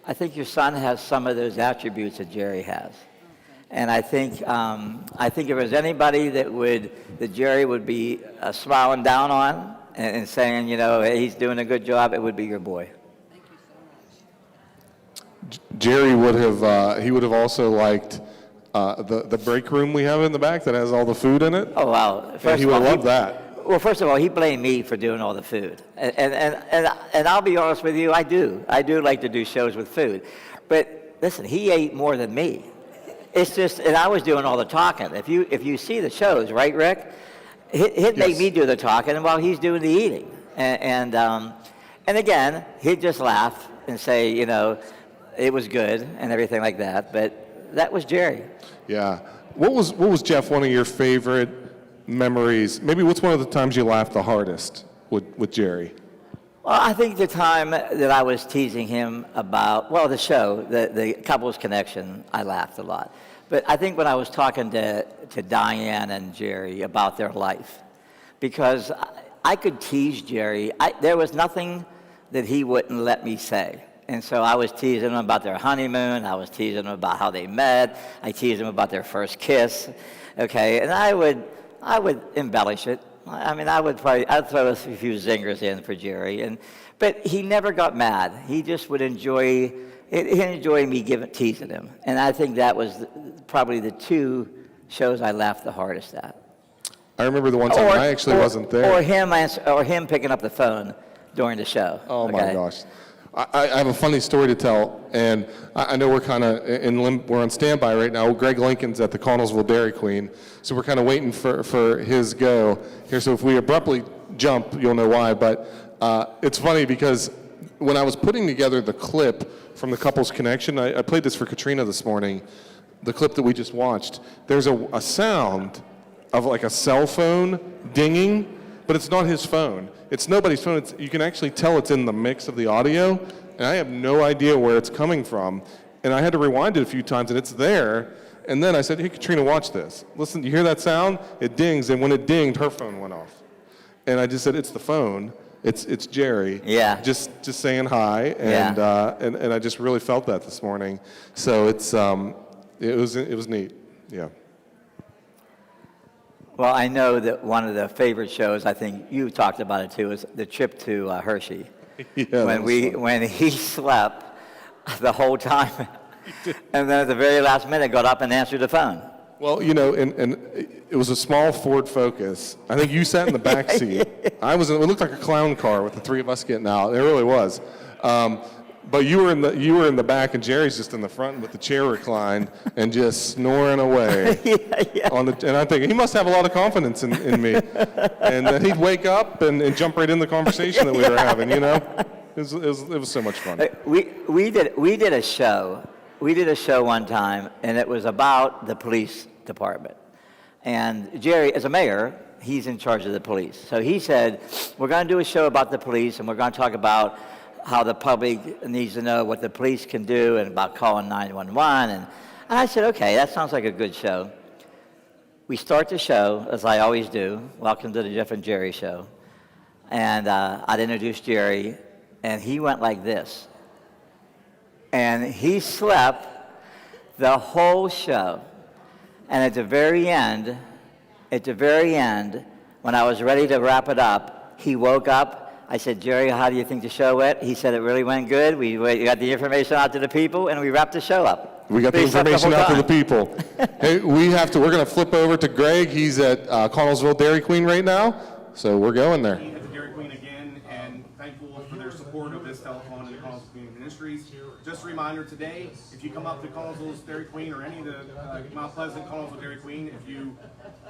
I think your son has some of those attributes that Jerry has. And I think if there's anybody that Jerry would be smiling down on and saying, hey, he's doing a good job, it would be your boy. Thank you so much. Jerry would have also liked the break room we have in the back that has all the food in it. Oh, wow. He would love that. Well, first of all, he blamed me for doing all the food. And I'll be honest with you, I do like to do shows with food. But listen, he ate more than me. It's just, and I was doing all the talking. If you see the shows, right, Rick? He'd make me do the talking while he's doing the eating. And again, he'd just laugh and say, it was good and everything like that. But that was Jerry. Yeah. What was Jeff, one of your favorite memories? Maybe what's one of the times you laughed the hardest with Jerry? Well, I think the time that I was teasing him about, the show, the Couples Connection, I laughed a lot. But I think when I was talking to Diane and Jerry about their life, because I could tease Jerry. There was nothing that he wouldn't let me say. And so I was teasing them about their honeymoon. I was teasing them about how they met. I teased them about their first kiss. Okay, and I would embellish it. I mean, I'd throw a few zingers in for Jerry, but he never got mad. He just would enjoy me teasing him, and I think that was probably the 2 shows I laughed the hardest at. I remember the one time I actually wasn't there. Or him picking up the phone during the show. Oh my gosh. I have a funny story to tell, and I know we're kind of we're on standby right now. Greg Lincoln's at the Connellsville Dairy Queen, so we're kind of waiting for his go here. So if we abruptly jump, you'll know why. But it's funny because when I was putting together the clip from the Couples Connection, I played this for Katrina this morning, the clip that we just watched. There's a sound of like a cell phone dinging, but it's not his phone. It's nobody's phone. You can actually tell it's in the mix of the audio, and I have no idea where it's coming from. and I had to rewind it a few times, and it's there. And then I said, hey, Katrina, watch this. Listen, you hear that sound? It dings, and when it dinged, her phone went off. And I just said, it's the phone. It's Jerry. Yeah. Just saying hi, and and I just really felt that this morning. So it was neat. Yeah. Well, I know that one of the favorite shows, I think you talked about it too, is the trip to Hershey. Yeah, when he slept the whole time, and then at the very last minute got up and answered the phone. Well, you know, and it was a small Ford Focus. I think you sat in the back seat. It looked like a clown car with the three of us getting out. It really was. But you were in the back, and Jerry's just in the front with the chair reclined and just snoring away. And I'm thinking, he must have a lot of confidence in me. And then he'd wake up and jump right in the conversation that we were having, you know? It was so much fun. We did a show. We did a show one time, and it was about the police department. And Jerry, as a mayor, he's in charge of the police. So he said, we're going to do a show about the police, and we're going to talk about how the public needs to know what the police can do and about calling 911. And I said, okay, that sounds like a good show. We start the show, as I always do. Welcome to the Jeff and Jerry show. And I'd introduce Jerry, and he went like this. And he slept the whole show. And at the very end, when I was ready to wrap it up, he woke up. I said, Jerry, how do you think the show went? He said it really went good. We got the information out to the people, and we wrapped the show up. We got the information out to the people. Hey, we're going to flip over to Greg. He's at Connellsville Dairy Queen right now, so we're going there. At the Dairy Queen again, and thankful for their support of this telethon and the Connellsville Community Ministries. Just a reminder today, if you come up to Connellsville's Dairy Queen or any of the Mount Pleasant Connellsville Dairy Queen, if you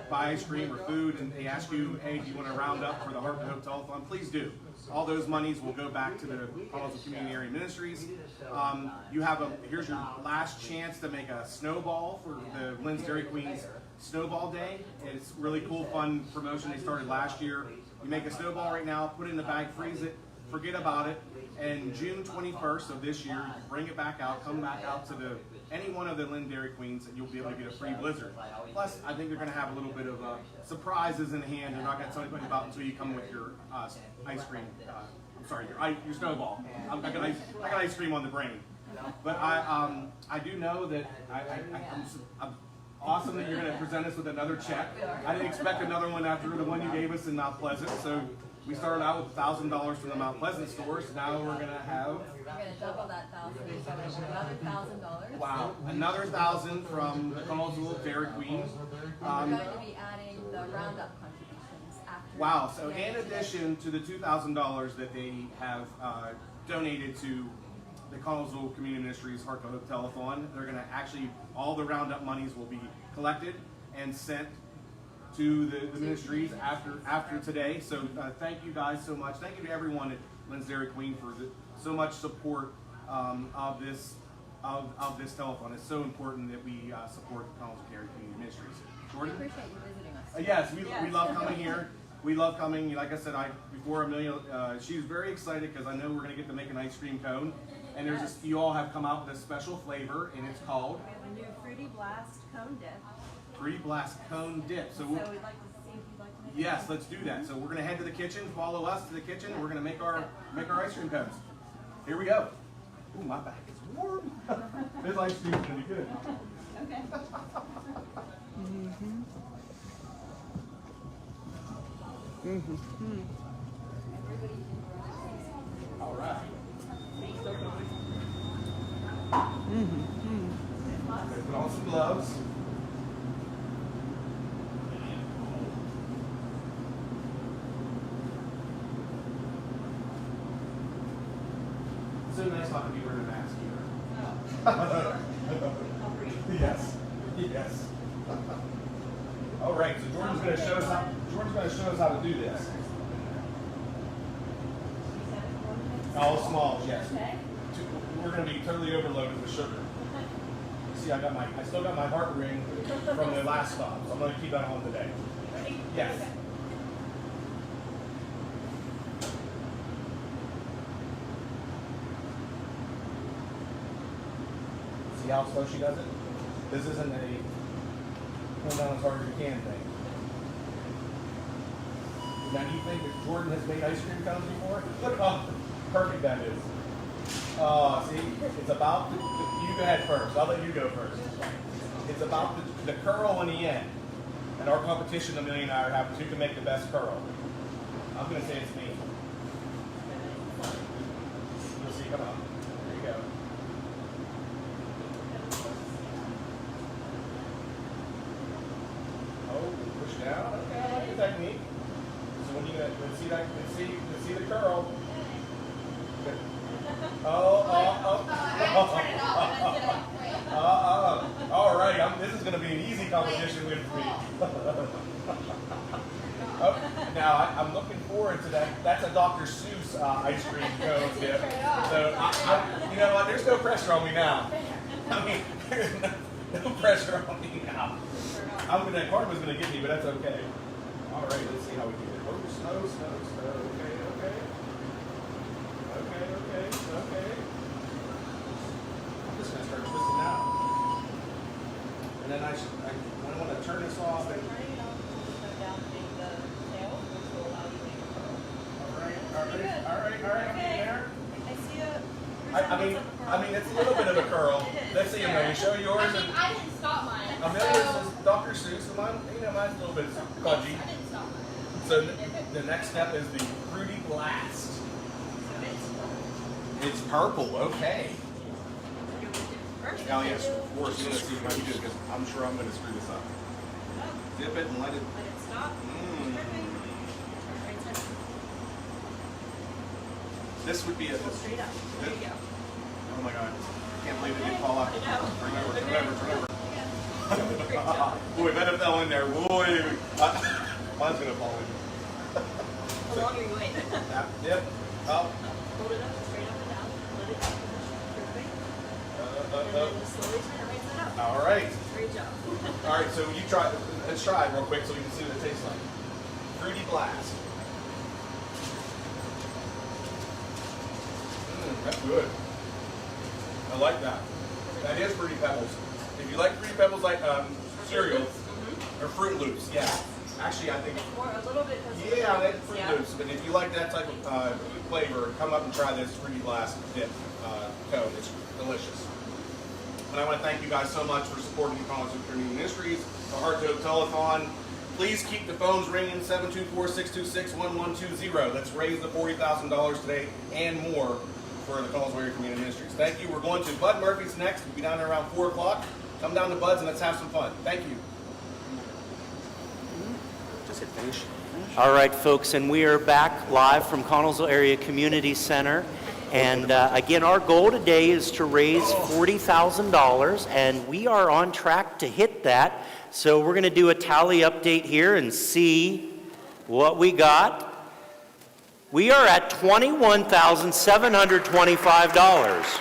buy ice cream or food and they ask you, hey, do you want to round up for the Heart To Hope Telethon, please do. All those monies will go back to the Connellsville Community Area Ministries. Here's your last chance to make a snowball for the Lynn's Dairy Queen's Snowball Day. It's really cool, fun promotion they started last year. You make a snowball right now, put it in the bag, freeze it, forget about it, and June 21st of this year, you bring it back out, come back out to any one of the Lynn Dairy Queens, and you'll be able to get a free blizzard. Plus, I think they're going to have a little bit of surprises in hand. They're not going to tell anybody about until you come with your ice cream. Your snowball. I got ice cream on the brain. But I do know that I'm awesome that you're going to present us with another check. I didn't expect another one after the one you gave us in Mount Pleasant. So we started out with $1,000 from the Mount Pleasant stores. Now we're going to have. We're going to double that $1,000, so another $1,000. Wow, another $1,000 from the Connellsville Dairy Queen. We're going to be adding the roundup contributions after. Wow, so in addition to the $2,000 that they have donated to the Connellsville Community Ministries Heart To Hope Telethon, they're going to actually, all the roundup monies will be collected and sent to the ministries after today. So thank you guys so much. Thank you to everyone at Lynn's Dairy Queen for so much support of this telethon. It's so important that we support the Connellsville Dairy Community Ministries. Jordan? We appreciate you visiting us. Yes, we love coming here. We love coming. Like I said, before Amelia, she's very excited because I know we're going to get to make an ice cream cone. And there's this, you all have come out with a special flavor, and it's called? We have a new Fruity Blast Cone Dip. Fruity Blast Cone Dip. So we'd like to see if you'd like to make yes, let's do that. So we're going to head to the kitchen, follow us to the kitchen, and we're going to make our ice cream cones. Here we go. Ooh, my back is warm. This ice cream is going to be good. Okay. All right. Put on some gloves. So nice not to be wearing a mask either. Yes. All right, so Jordan's going to show us how to do this. All small, yes. We're going to be totally overloaded with sugar. See, I still got my heart ring from the last stop, so I'm going to keep that on today. Yes. See how slow she does it? This isn't a pull down as hard as you can thing. Now, do you think that Jordan has made ice cream cones before? Look how perfect that is. See, it's about the, you go ahead first. I'll let you go first. It's about the curl in the end. And our competition, Amelia and I, are having who can make the best curl. I'm going to say it's me. You'll see, come on. There you go. Oh, push down. Okay, I like the technique. So when you let's see that, let's see the curl. All right, this is going to be an easy competition with me. Now, I'm looking forward to that. That's a Dr. Seuss ice cream cone dip. So, you know what? There's no pressure on me now. I mean, there's no pressure on me now. That card was going to get me, but that's okay. All right, let's see how we do it. Oh, snow. Okay. I'm just going to start twisting out. And then I want to turn this off. And, all right, I'm getting there. I mean, it's a little bit of a curl. Let's see, Amelia, show yours. I didn't stop mine. Amelia's is Dr. Seuss, and mine's a little bit fudgy. I didn't stop mine. So the next step is the Fruity Blast. It's purple, okay. Oh yes, of course, you're going to see what you do, because I'm sure I'm going to screw this up. Dip it and let it Stop. This would be a... Straight up. There you go. Oh my God. Can't believe it didn't fall out. Turn over. Boy, that if fell in there. Boy. Mine's going to fall in. How long are you waiting? Yep. Up. Hold it up, straight up and down. Let it up. Perfect. And then slowly turn it right side up. All right. Great job. All right, so you try. Let's try it real quick so we can see what it tastes like. Fruity Blast. That's good. I like that. That is Fruity Pebbles. If you like Fruity Pebbles like cereal, or Fruit Loops, yeah. Actually, I think... Or a little bit... Yeah, that's Fruit Loops. But if you like that type of flavor, come up and try this Fruity Blast dip cone. It's delicious. And I want to thank you guys so much for supporting the Collinsville Community Ministries, the Heart To Hope Telethon. Please keep the phones ringing, 724-626-1120. Let's raise the $40,000 today and more for the Collinsville Community Ministries. Thank you. We're going to Bud Murphy's next. We'll be down there around 4 o'clock. Come down to Bud's and let's have some fun. Thank you. Just hit finish. All right, folks, and we are back live from Connellsville Area Community Center. And again, our goal today is to raise $40,000, and we are on track to hit that. So we're going to do a tally update here and see what we got. We are at $21,725.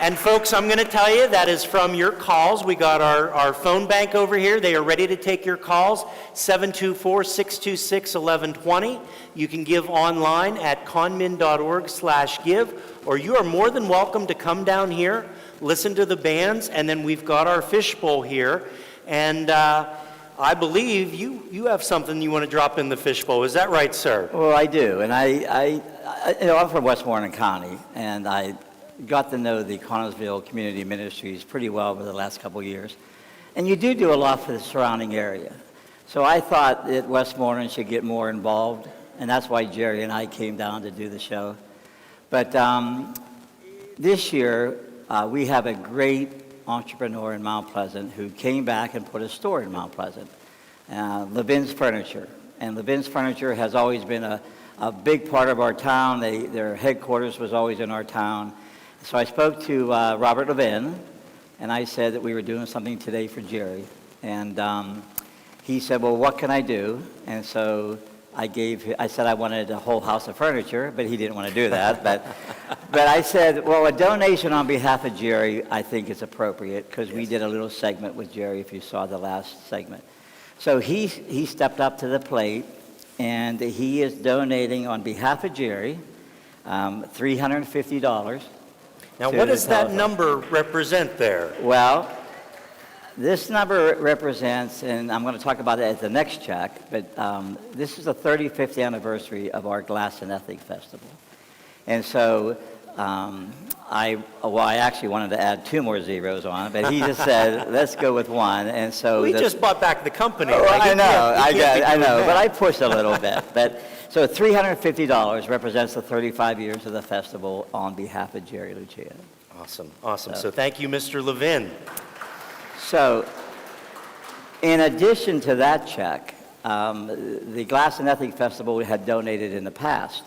And folks, I'm going to tell you that is from your calls. We got our phone bank over here. They are ready to take your calls, 724-626-1120. You can give online at conmin.org/give, or you are more than welcome to come down here, listen to the bands, and then we've got our fishbowl here. And I believe you have something you want to drop in the fishbowl. Is that right, sir? Well, I do. And I'm from Westmoreland County, and I got to know the Connellsville Community Ministries pretty well over the last couple of years. And you do a lot for the surrounding area. So I thought that Westmoreland should get more involved, and that's why Jerry and I came down to do the show. But this year, we have a great entrepreneur in Mount Pleasant who came back and put a store in Mount Pleasant, Levin's Furniture. And Levin's Furniture has always been a big part of our town. Their headquarters was always in our town. So I spoke to Robert Levin, and I said that we were doing something today for Jerry. And he said, well, what can I do? And so I said I wanted a whole house of furniture, but he didn't want to do that. But I said, well, a donation on behalf of Jerry I think is appropriate, because we did a little segment with Jerry, if you saw the last segment. So he stepped up to the plate, and he is donating on behalf of Jerry $350. Now, to what the does that telephone. number represent there? Well, this number represents, and I'm going to talk about it at the next check, but this is the 35th anniversary of our Glass and Ethnic Festival. And so I actually wanted to add 2 more zeros on it, but he just said, let's go with 1. And so We just bought back the company. Oh, right? I You know, can't I be know, doing but that. I pushed a little bit. But so $350 represents the 35 years of the festival on behalf of Jerry Lucia. Awesome, awesome. So thank you, Mr. Levin. So, in addition to that check, the Glass and Ethnic Festival had donated in the past.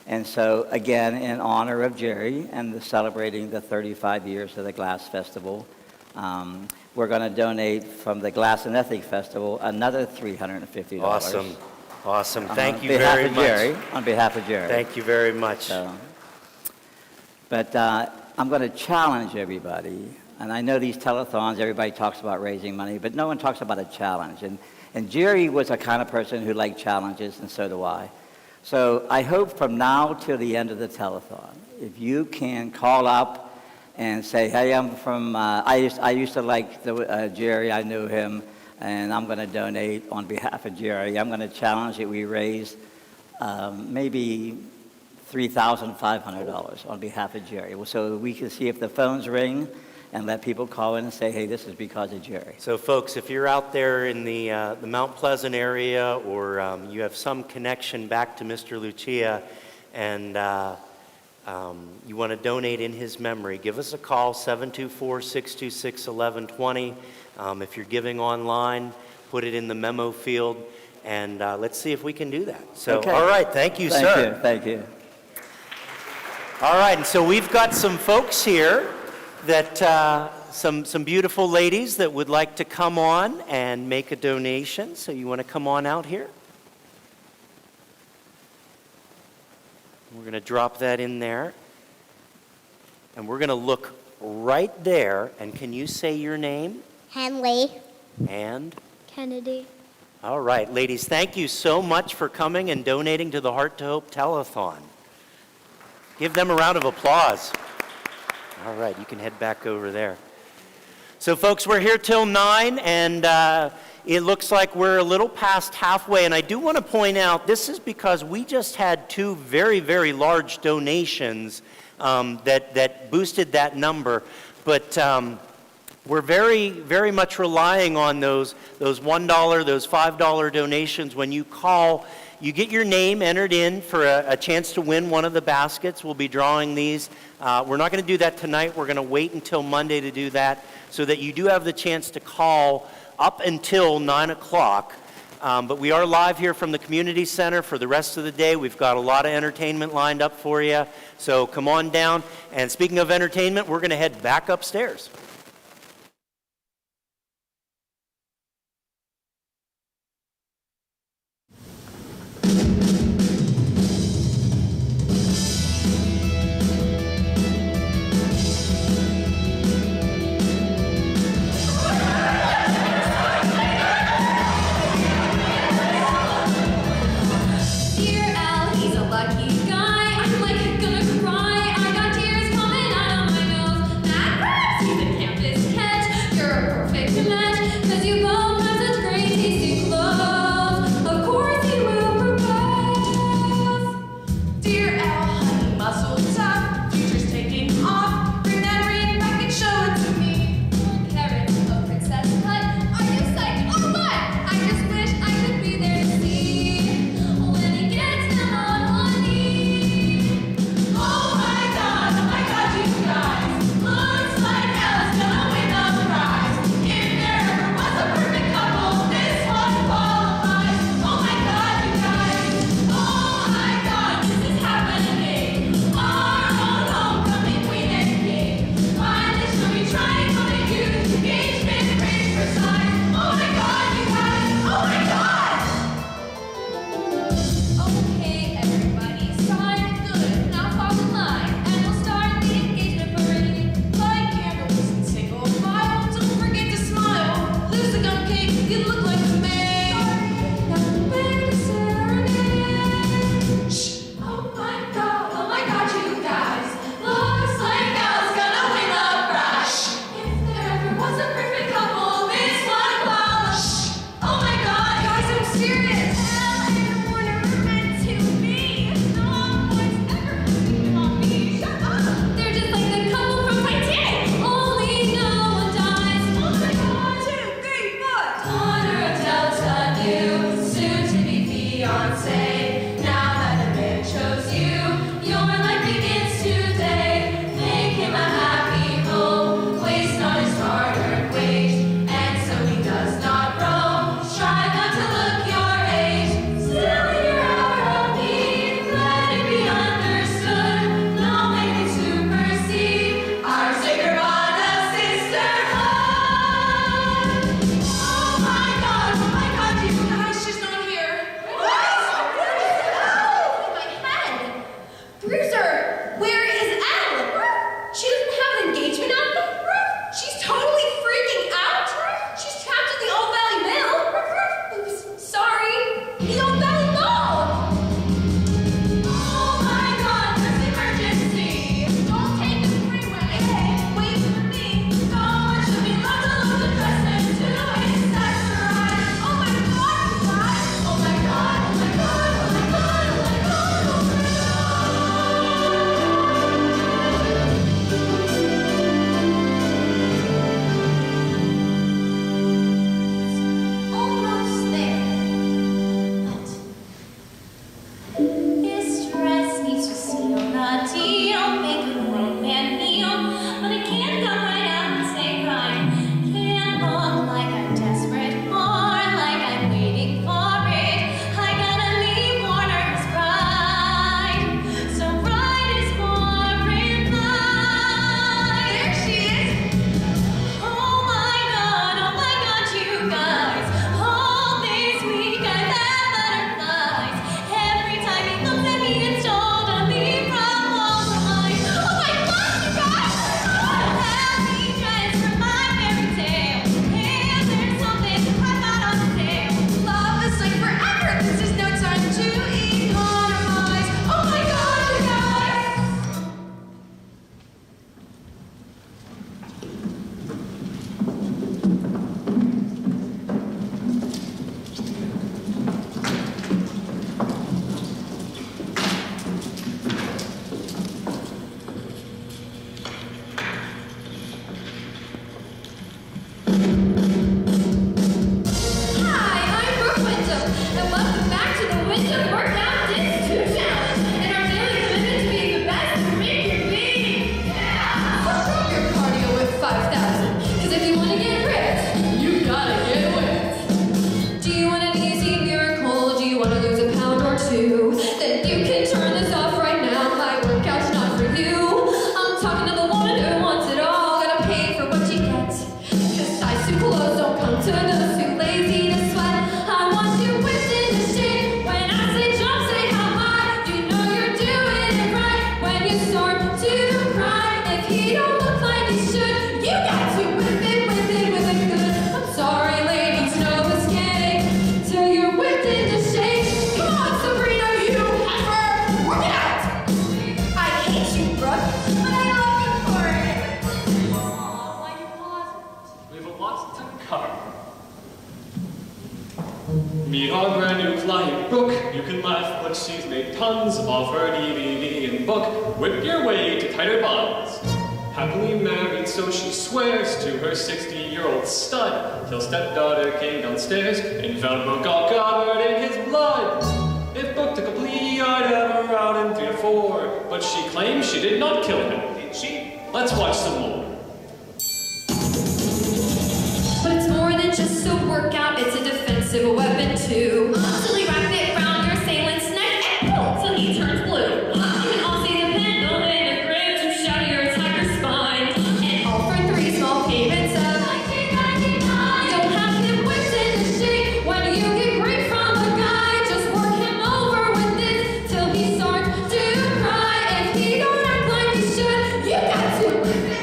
And so, again, in honor of Jerry and celebrating the 35 years of the Glass Festival, we're going to donate from the Glass and Ethnic Festival another $350. Awesome, awesome. Thank you On behalf very of much. Jerry, on behalf of Jerry. Thank you very much. So, but I'm going to challenge everybody. And I know these telethons, everybody talks about raising money, but no one talks about a challenge. And Jerry was a kind of person who liked challenges, and so do I. So I hope from now till the end of the telethon, if you can call up and say, hey, I'm from, I used to like Jerry, I knew him, and I'm going to donate on behalf of Jerry. I'm going to challenge that we raise maybe $3,500 on behalf of Jerry. So we can see if the phones ring and let people call in and say, hey, this is because of Jerry. So folks, if you're out there in the Mount Pleasant area, or you have some connection back to Mr. Lucia, and you want to donate in his memory, give us a call, 724-626-1120. If you're giving online, put it in the memo field, and let's see if we can do that. So, Okay. all right, thank you, sir. Thank you. All right, and so we've got some folks here that, some beautiful ladies that would like to come on and make a donation. So you want to come on out here? We're going to drop that in there. And we're going to look right there. And can you say your name? Henley. And? Kennedy. All right, ladies, thank you so much for coming and donating to the Heart to Hope Telethon. Give them a round of applause. All right, you can head back over there. So folks, we're here till 9, and it looks like we're a little past halfway. And I do want to point out, this is because we just had 2 very, very large donations that boosted that number. But we're very, very much relying on those $1, those $5 donations. When you call, you get your name entered in for a chance to win one of the baskets. We'll be drawing these. We're not going to do that tonight. We're going to wait until Monday to do that, so that you do have the chance to call up until 9 o'clock. But we are live here from the community center for the rest of the day. We've got a lot of entertainment lined up for you. So come on down. And speaking of entertainment, we're going to head back upstairs. Dear Al, he's a lucky guy. I'm like gonna cry. I got tears coming out of my nose. That hurts. He's a Brooke. You can laugh, but she's made tons of her DVD and book. Whip your way to tighter bonds. Happily married, so she swears to her 60-year-old stud, till stepdaughter came downstairs and found Brooke all covered in his blood. If Brooke took a plea, I'd have her out in 3 to 4, but she claims she did not kill him, did she? Let's watch some more. But it's more than just a workout, it's a defensive weapon too. Silly wrap it round your assailant's neck and pull till he turns blue. You can also use a pendle and a grip to shatter your attacker's spine. And all for 3 small payments of $19.99. Don't have him whipped in the shade when you get grief from a guy. Just work him over with this till he starts to cry. If he don't act like he should, you got to whip it.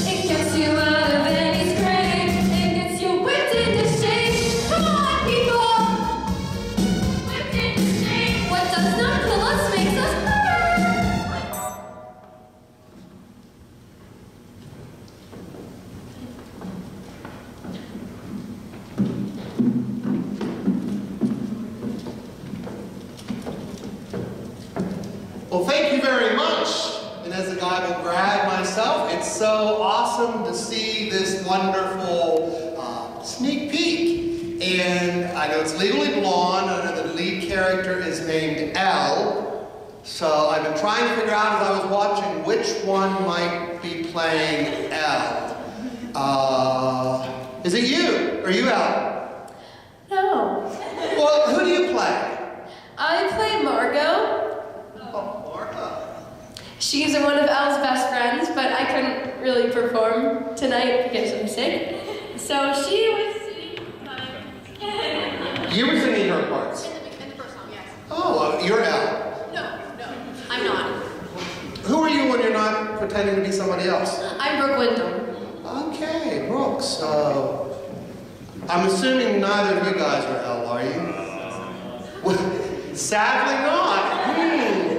It gets you out of any scrape. It gets you whipped into shape. Come on, people! Whipped into shape. What does not kill us makes us better. Well, thank you very much. And as a Bible grad myself, it's so awesome to see this wonderful sneak peek. And I know it's Legally Blonde. I know the lead character is named Elle. So I've been trying to figure out as I was watching which one might be playing Elle. Is it you? Are you Elle? No. Well, who do you play? I play Margot. Oh, Margot. She's one of Elle's best friends, but I couldn't really perform tonight because I'm sick. So she was singing mine. You were singing her parts. In the first song, yes. Oh, you're Elle. No, I'm not. Who are you when you're not pretending to be somebody else? I'm Brooke Wyndham. Okay, Brooke. So, I'm assuming neither of you guys are Elle, are you? Well, sadly not.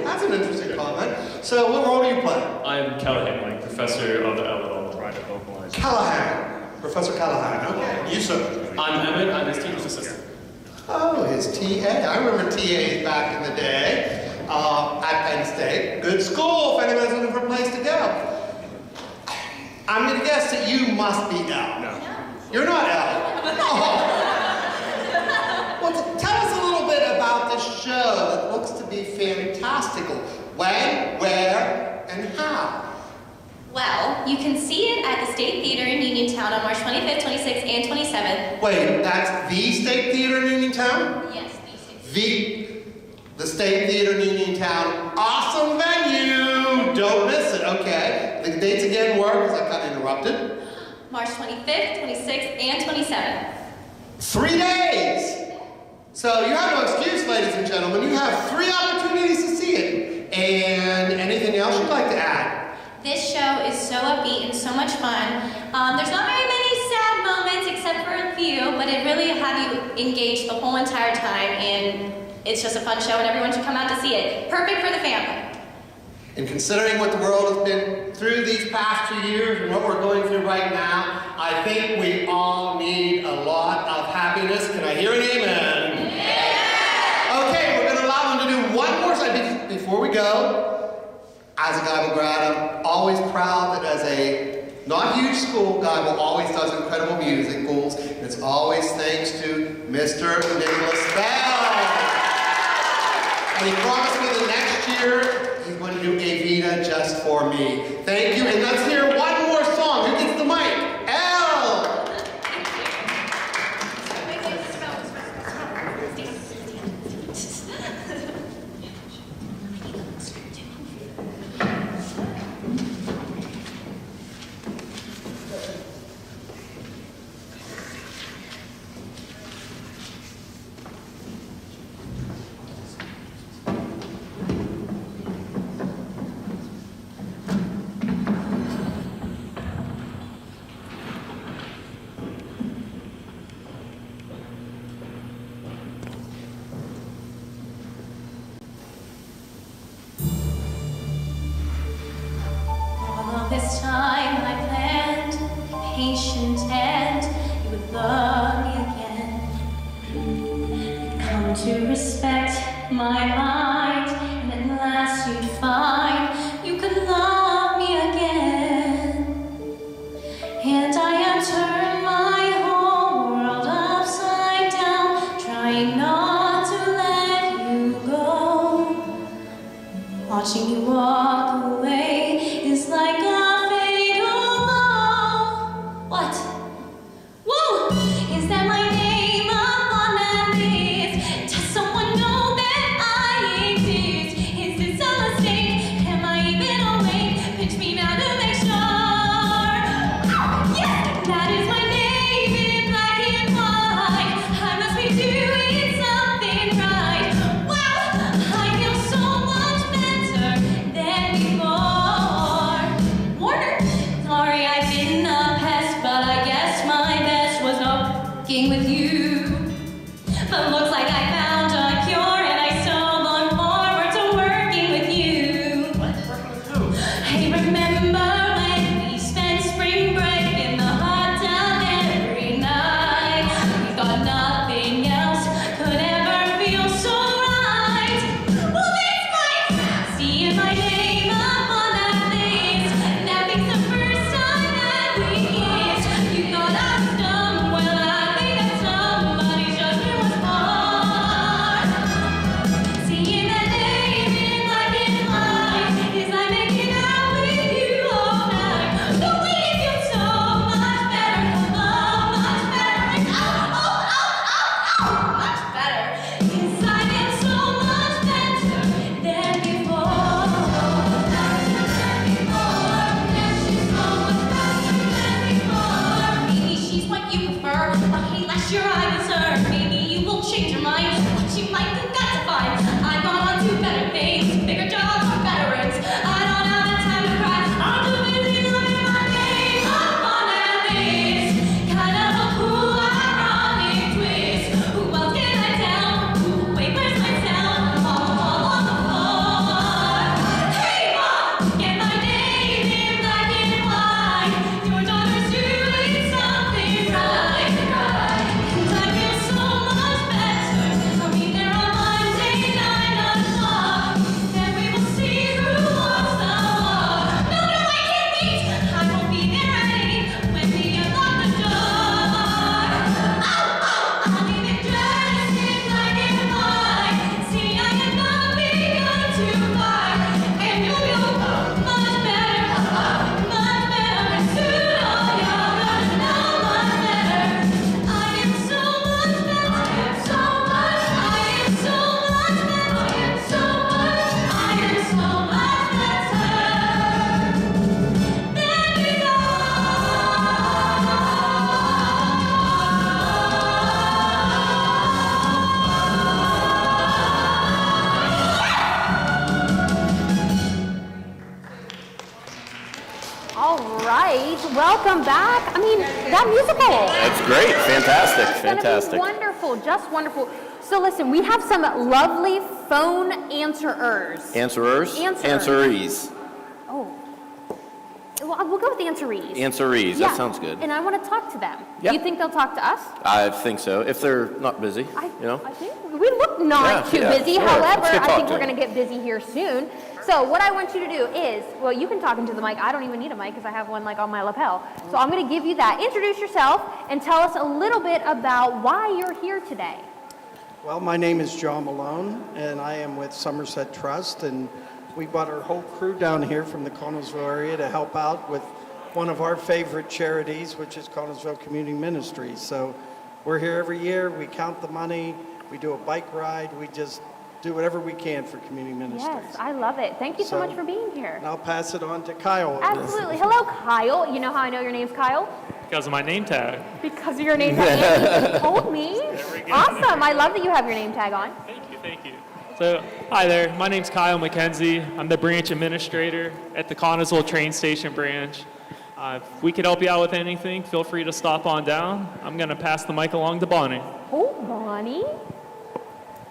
That's an interesting comment. So, what role do you play? I'm Callahan, like professor of the L Pride of Vocalize. Callahan. Professor Callahan. Okay. You, sir? I'm Emmett. I'm his teacher's assistant. Oh, his TA. I remember TAs back in the day at Penn State. Good school if anyone's looking for a place to go. I'm going to guess that you must be Elle. No. You're not Elle. Oh. Well, tell us a little bit about this show that looks to be fantastical. When, where, and how? Well, you can see it at the State Theater in Uniontown on March 25th, 26th, and 27th. Wait, that's the State Theater in Uniontown? Yes, the State. The State Theater in Uniontown. Awesome venue! Don't miss it, okay. The dates again were, because I kind of interrupted. March 25th, 26th, and 27th. 3 days! So you have no excuse, ladies and gentlemen. You have 3 opportunities to see it. And anything else you'd like to add? This show is so upbeat and so much fun. There's not very many sad moments except for a few, but it really have you engaged the whole entire time, and it's just a fun show and everyone should come out to see it. Perfect for the family. And considering what the world has been through these past 2 years and what we're going through right now, I think we all need a lot of happiness. Can I hear an amen? Yeah. Okay, we're going to allow them to do one more slide before we go. As a Geibel grad, I'm always proud that as a not huge school, Geibel always does incredible musicals, and it's always thanks to Mr. Nicholas Bell. And he promised me the next year he's going to do Evita just for me. Thank you, and let's hear one more song. Who gets the mic? Elle! This time I planned, patient, and you would love me again. Come to respect my mind, and at last you'd find you could love me again. And I have turned my whole world upside down, trying not to let you go. Watching you walk away is like a fatal blow. What? Whoa! Is that my name up on that list? Does someone know that I exist? Is this a mistake? Am I even awake? Pinch me now to make sure. Yes, that is my name in black and white. I must be doing something right. Wow, I feel so much better than before. Warner, sorry I've been a pest, but I guess my best was not fucking with you. But looks like I found a cure, and I so look forward to working with you. Hey, remember when we spent spring break in the hot tub every night? We thought nothing else could ever feel so right. Well, that's fine. Seeing my name up on that list, that makes the first time that we kissed. You thought I was dumb, well I think that somebody's judgment was hard. Seeing that name in black and white is like making out with you all night. The way it feels so much better, much better, much better. 'Cause I am so much better than before. Maybe she's what you prefer, but hey, last year I was her. Maybe you will change your mind. What you like, you got to find. I've gone on to better things, bigger jobs or better rings. I don't have the time to cry. I'm too busy loving my name up on that list. Kind of a cool, ironic twist. Who else can I tell? Who wavers myself? All on the floor. Hey, Mom, get my name in black and white. Your daughter's doing something right. And I feel so much better. I'll be there on Monday, 9 o'clock. Then we will see who walks the walk. No, I can't wait. I will be there at 8 when we unlock the door. I'll even dress in black and white. See, I am not begun to fight. And you'll feel much better, and soon all y'all gonna know much better. I am so much better, so much. I am so much better, so much. I am so much better than All right, welcome back. I mean, that musical. That's great. Fantastic. It's gonna be Fantastic. wonderful, just wonderful. So listen, we have some lovely phone answerers. Answerers? Answerers. Answerees. Oh. Well, we'll go with answerees. Answerees. Yeah, That sounds good. And I want to talk to them. Yeah. Do you think they'll talk to us? I think so. If they're not busy, you know. I think we look not too Yeah, busy. sure. However, Let's get I talk think to we're them. going to get busy here soon. So what I want you to do is, well, you can talk into the mic. I don't even need a mic because I have one like on my lapel. So I'm going to give you that. Introduce yourself and tell us a little bit about why you're here today. Well, my name is John Malone, and I am with Somerset Trust, and we brought our whole crew down here from the Connellsville area to help out with one of our favorite charities, which is Connellsville Community Ministries. So we're here every year, we count the money, we do a bike ride, we just do whatever we can for community ministries. Yes, I love it. Thank you so much for being here. And I'll pass it on to Kyle. Absolutely. Hello, Kyle. You know how I know your name's Kyle? Because of my name tag. Because of your name tag. You told me. Awesome. I love that you have your name tag on. Thank you. So, hi there. My name's Kyle McKenzie. I'm the branch administrator at the Connellsville train station branch. If we could help you out with anything, feel free to stop on down. I'm going to pass the mic along to Bonnie. Oh, Bonnie.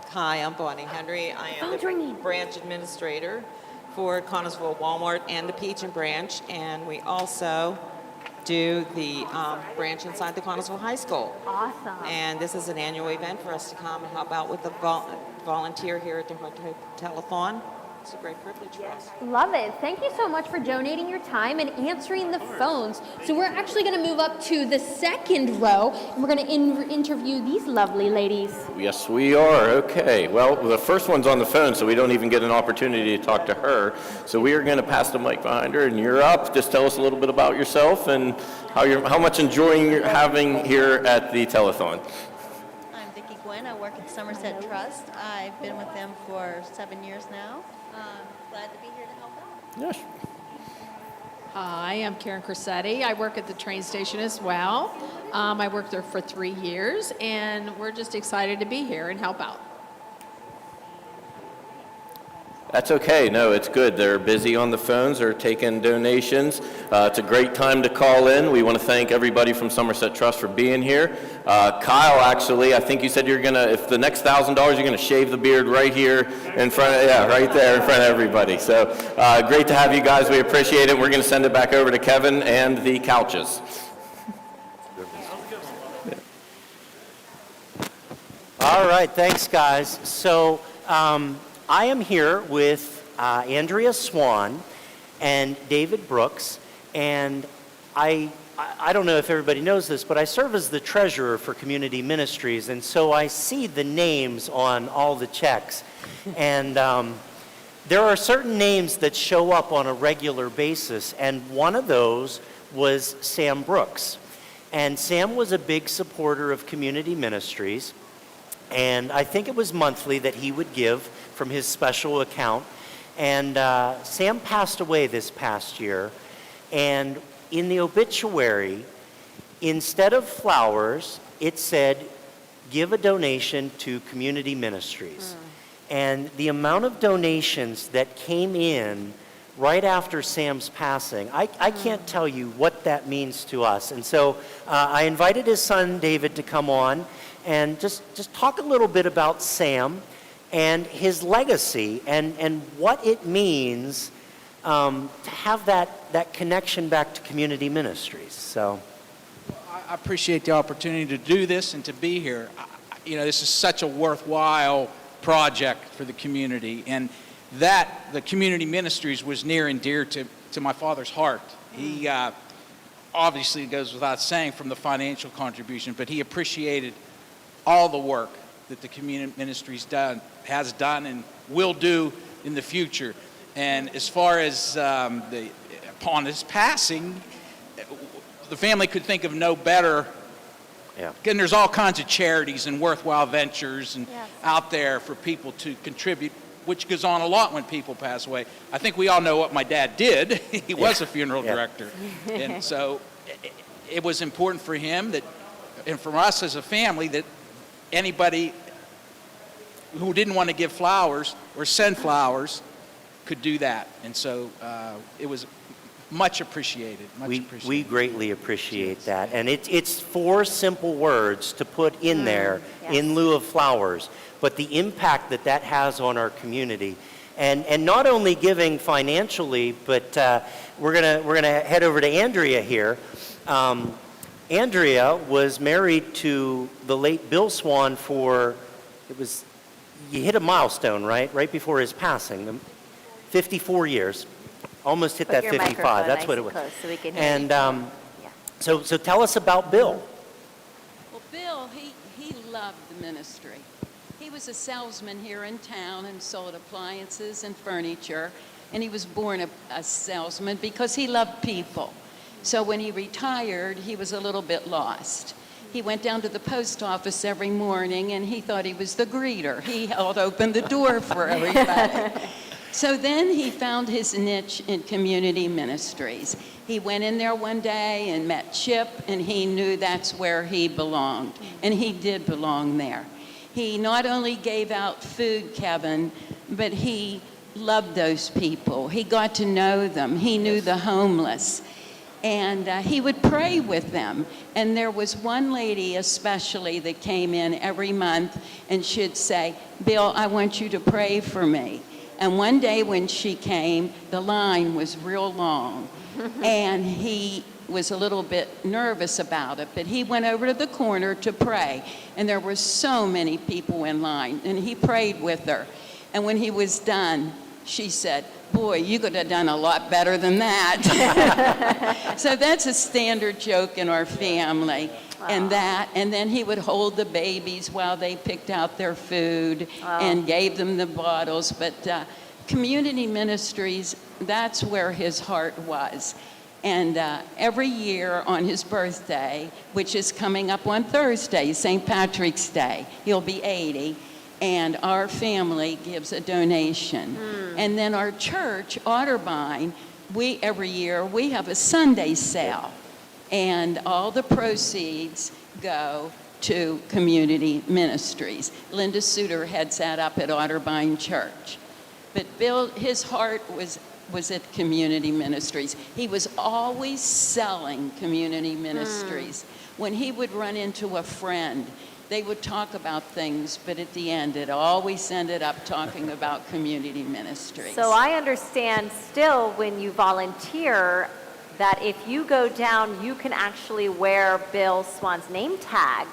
Hi, I'm Bonnie Henry. I am the branch administrator for Connellsville Walmart and the Peach branch, and we also do the branch inside the Connellsville High School. Awesome. And this is an annual event for us to come and help out with the volunteer here at the Heart To Hope Telethon. It's a great privilege for us. Love it. Thank you so much for donating your time and answering the phones. So we're actually going to move up to the second row, and we're going to interview these lovely ladies. Yes, we are. Okay. Well, the first one's on the phone, so we don't even get an opportunity to talk to her. So we are going to pass the mic behind her, and you're up. Just tell us a little bit about yourself and how much enjoying you're having here at the telethon. I'm Vicki Gwynn. I work at Somerset Trust. I've been with them for 7 years now. Glad to be here to help out. Yes. Hi, I'm Karen Corsetti. I work at the train station as well. I worked there for 3 years, and we're just excited to be here and help out. That's okay. No, it's good. They're busy on the phones. They're taking donations. It's a great time to call in. We want to thank everybody from Somerset Trust for being here. Kyle, actually, I think you said you're going to, if the next $1,000, you're going to shave the beard right here in front of, right there in front of everybody. So great to have you guys. We appreciate it. We're going to send it back over to Kevin and the couches. All right, thanks, guys. So I am here with Andrea Swan and David Brooks, and I don't know if everybody knows this, but I serve as the treasurer for Community Ministries, and so I see the names on all the checks. And there are certain names that show up on a regular basis, and one of those was Sam Brooks. And Sam was a big supporter of Community Ministries, and I think it was monthly that he would give from his special account. And Sam passed away this past year, and in the obituary, instead of flowers, it said, give a donation to Community Ministries. And the amount of donations that came in right after Sam's passing, I can't tell you what that means to us. And so I invited his son, David, to come on and just talk a little bit about Sam and his legacy and what it means to have that connection back to Community Ministries. So I appreciate the opportunity to do this and to be here. This is such a worthwhile project for the community, and that the Community Ministries was near and dear to my father's heart. He obviously, it goes without saying, from the financial contribution, but he appreciated all the work that the Community Ministries has done and will do in the future. And as far as upon his passing, the family could think of no better. Yeah. And there's all kinds of charities and worthwhile ventures and out there for people to contribute, which goes on a lot when people pass away. I think we all know what my dad did. He was a funeral director. And so it was important for him that, and for us as a family, that anybody who didn't want to give flowers or send flowers could do that. And so it was much appreciated. We greatly appreciate that. And it's 4 simple words to put in there in lieu of flowers, but the impact that has on our community. And not only giving financially, but we're gonna head over to Andrea here. Andrea was married to the late Bill Swan you hit a milestone, right? Right before his passing, 54 years. Almost hit that 55. That's what it was. So we can hear And so tell us about Bill. Well, Bill, he loved the ministry. He was a salesman here in town and sold appliances and furniture. And he was born a salesman because he loved people. So when he retired, he was a little bit lost. He went down to the post office every morning and he thought he was the greeter. He held open the door for everybody. So then he found his niche in Community Ministries. He went in there one day and met Chip, and he knew that's where he belonged. And he did belong there. He not only gave out food, Kevin, but he loved those people. He got to know them. He knew the homeless. And he would pray with them. And there was one lady especially that came in every month and she'd say, Bill, I want you to pray for me. And one day when she came, the line was real long. And he was a little bit nervous about it, but he went over to the corner to pray, and there were so many people in line, and he prayed with her. And when he was done, she said, "Boy, you could have done a lot better than that." So that's a standard joke in our family. And then he would hold the babies while they picked out their food and gave them the bottles. But community ministries, that's where his heart was. And every year on his birthday, which is coming up on Thursday, St. Patrick's Day, he'll be 80, and our family gives a donation. And then our church, Otterbein, every year we have a Sunday sale, and all the proceeds go to community ministries. Linda Suter heads that up at Otterbein Church. But Bill, his heart was at community ministries. He was always selling community ministries. When he would run into a friend, they would talk about things, but at the end, it always ended up talking about community ministries. So I understand still when you volunteer that if you go down, you can actually wear Bill Swan's name tag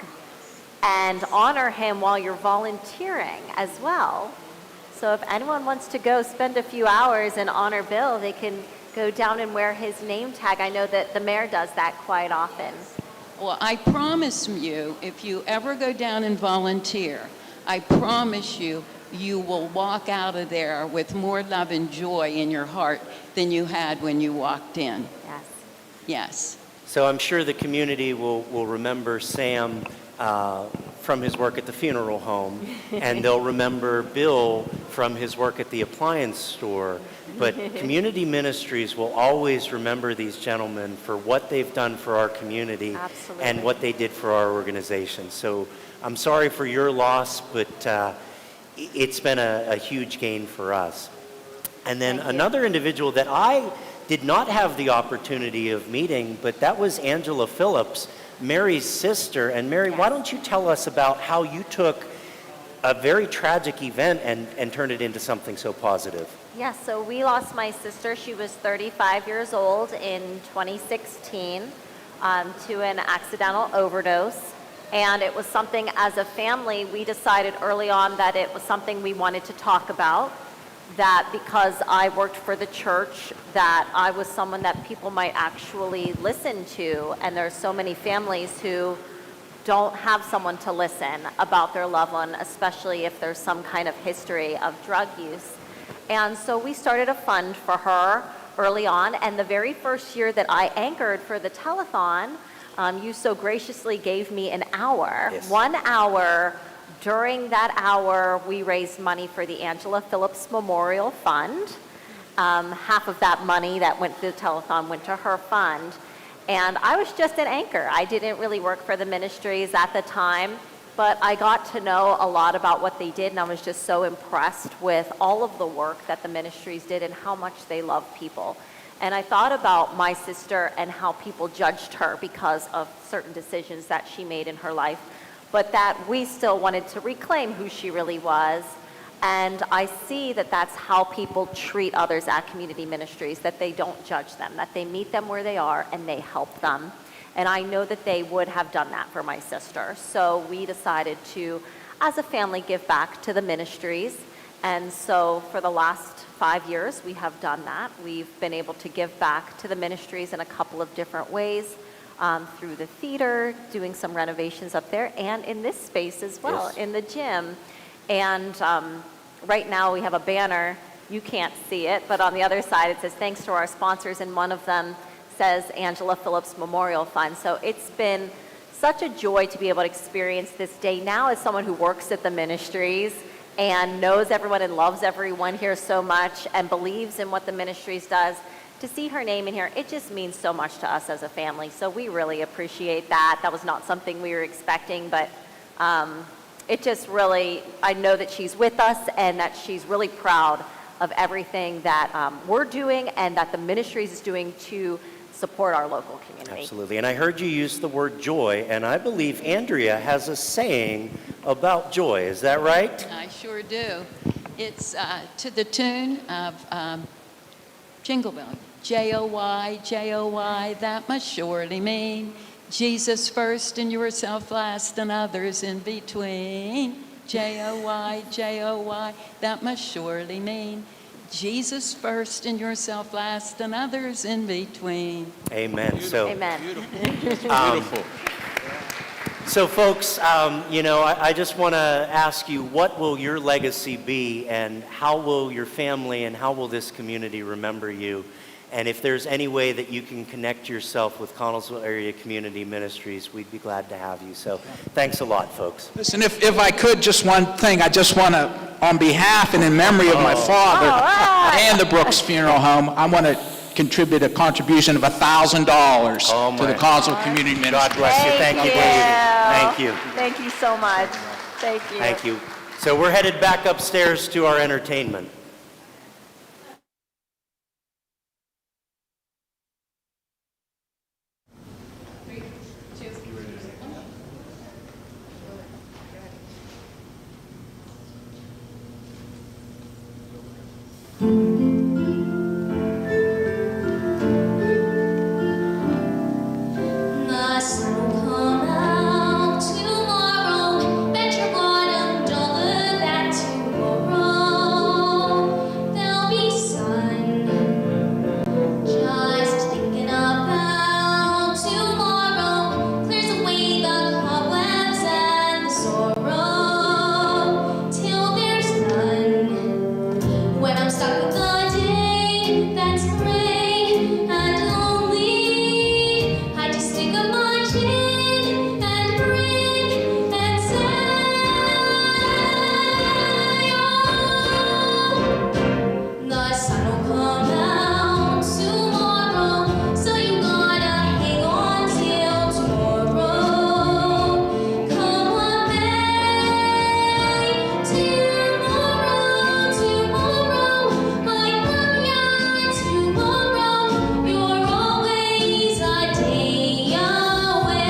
and honor him while you're volunteering as well. So if anyone wants to go spend a few hours and honor Bill, they can go down and wear his name tag. I know that the mayor does that quite often. Well, I promise you, if you ever go down and volunteer, I promise you, you will walk out of there with more love and joy in your heart than you had when you walked in. Yes. Yes. So I'm sure the community will remember Sam from his work at the funeral home, and they'll remember Bill from his work at the appliance store. But community ministries will always remember these gentlemen for what they've done for our community. Absolutely. And what they did for our organization. So I'm sorry for your loss, but it's been a huge gain for us. And then another individual that I did not have the opportunity of meeting, but that was Angela Phillips, Mary's sister. And Mary, why don't you tell us about how you took a very tragic event and turned it into something so positive? Yes, so we lost my sister. She was 35 years old in 2016 to an accidental overdose. And it was something, as a family, we decided early on that it was something we wanted to talk about. That because I worked for the church, that I was someone that people might actually listen to. And there's so many families who don't have someone to listen about their loved one, especially if there's some kind of history of drug use. And so we started a fund for her early on. And the very first year that I anchored for the telethon, you so graciously gave me an hour. Yes. 1 hour. During that hour, we raised money for the Angela Phillips Memorial Fund. Half of that money that went to the telethon went to her fund. And I was just an anchor. I didn't really work for the ministries at the time, but I got to know a lot about what they did, and I was just so impressed with all of the work that the ministries did and how much they love people. And I thought about my sister and how people judged her because of certain decisions that she made in her life, but that we still wanted to reclaim who she really was. And I see that that's how people treat others at community ministries, that they don't judge them, that they meet them where they are and they help them. And I know that they would have done that for my sister. So we decided to, as a family, give back to the ministries. And so for the last 5 years, we have done that. We've been able to give back to the ministries in a couple of different ways, through the theater, doing some renovations up there, and in this space as well, in the gym. And right now we have a banner. You can't see it, but on the other side it says, thanks to our sponsors, and one of them says Angela Phillips Memorial Fund. So it's been such a joy to be able to experience this day now as someone who works at the ministries and knows everyone and loves everyone here so much and believes in what the ministries does. To see her name in here, it just means so much to us as a family. So we really appreciate that. That was not something we were expecting, but it just really, I know that she's with us and that she's really proud of everything that we're doing and that the ministries is doing to support our local community. Absolutely. And I heard you use the word joy, and I believe Andrea has a saying about joy. Is that right? I sure do. It's to the tune of Jingle bell. J-O-Y, J-O-Y, that must surely mean Jesus first and yourself last and others in between. J-O-Y, J-O-Y, that must surely mean Jesus first and yourself last and others in between. Amen. So, Amen. beautiful. So folks, I just want to ask you, what will your legacy be, and how will your family and how will this community remember you? And if there's any way that you can connect yourself with Connellsville Area Community Ministries, we'd be glad to have you. So thanks a lot, folks. Listen, if I could, just one thing, I just want to, on behalf and in memory of my father and the Brooks Funeral Home, I want to contribute a contribution of $1,000 to the Connellsville Community Ministries. God bless you. Thank you, Dave. Thank you. Thank you so much. Thank you. Thank you. So we're headed back upstairs to our entertainment. The sun will come out tomorrow. Bet your bottom dollar that tomorrow there'll be sun. Just thinking about tomorrow clears away the cobwebs and the sorrow till there's none. When I'm stuck with a day that's gray and lonely, I just stick up my chin and grin and say, oh, the sun will come out tomorrow, so you gotta hang on till tomorrow. Come what may, tomorrow, tomorrow, my love, yeah, tomorrow, you're always a day away.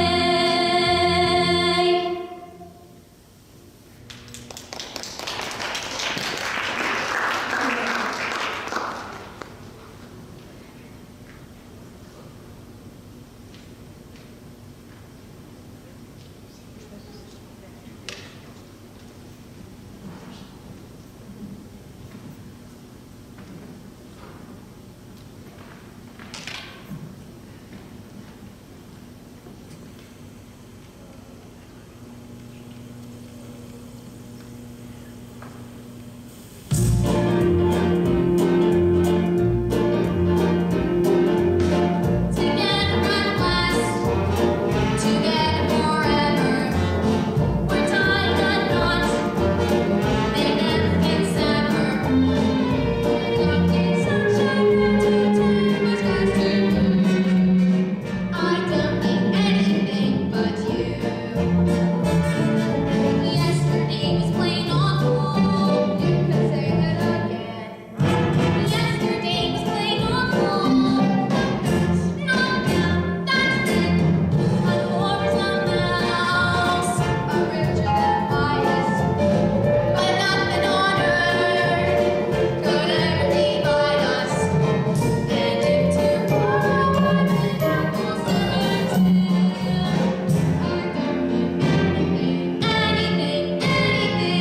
Together at last, together forever. We're tied but not, they never can sever. Looking sunshine today was faster. I don't need anything but you. Yesterday was plain awful. You can say that again. Yesterday was plain awful. Not now, that's it. A horror's a mouse, a richer than bias. But nothing on earth could ever divide us. And if tomorrow I'm an apple seven I don't need anything, anything, anything.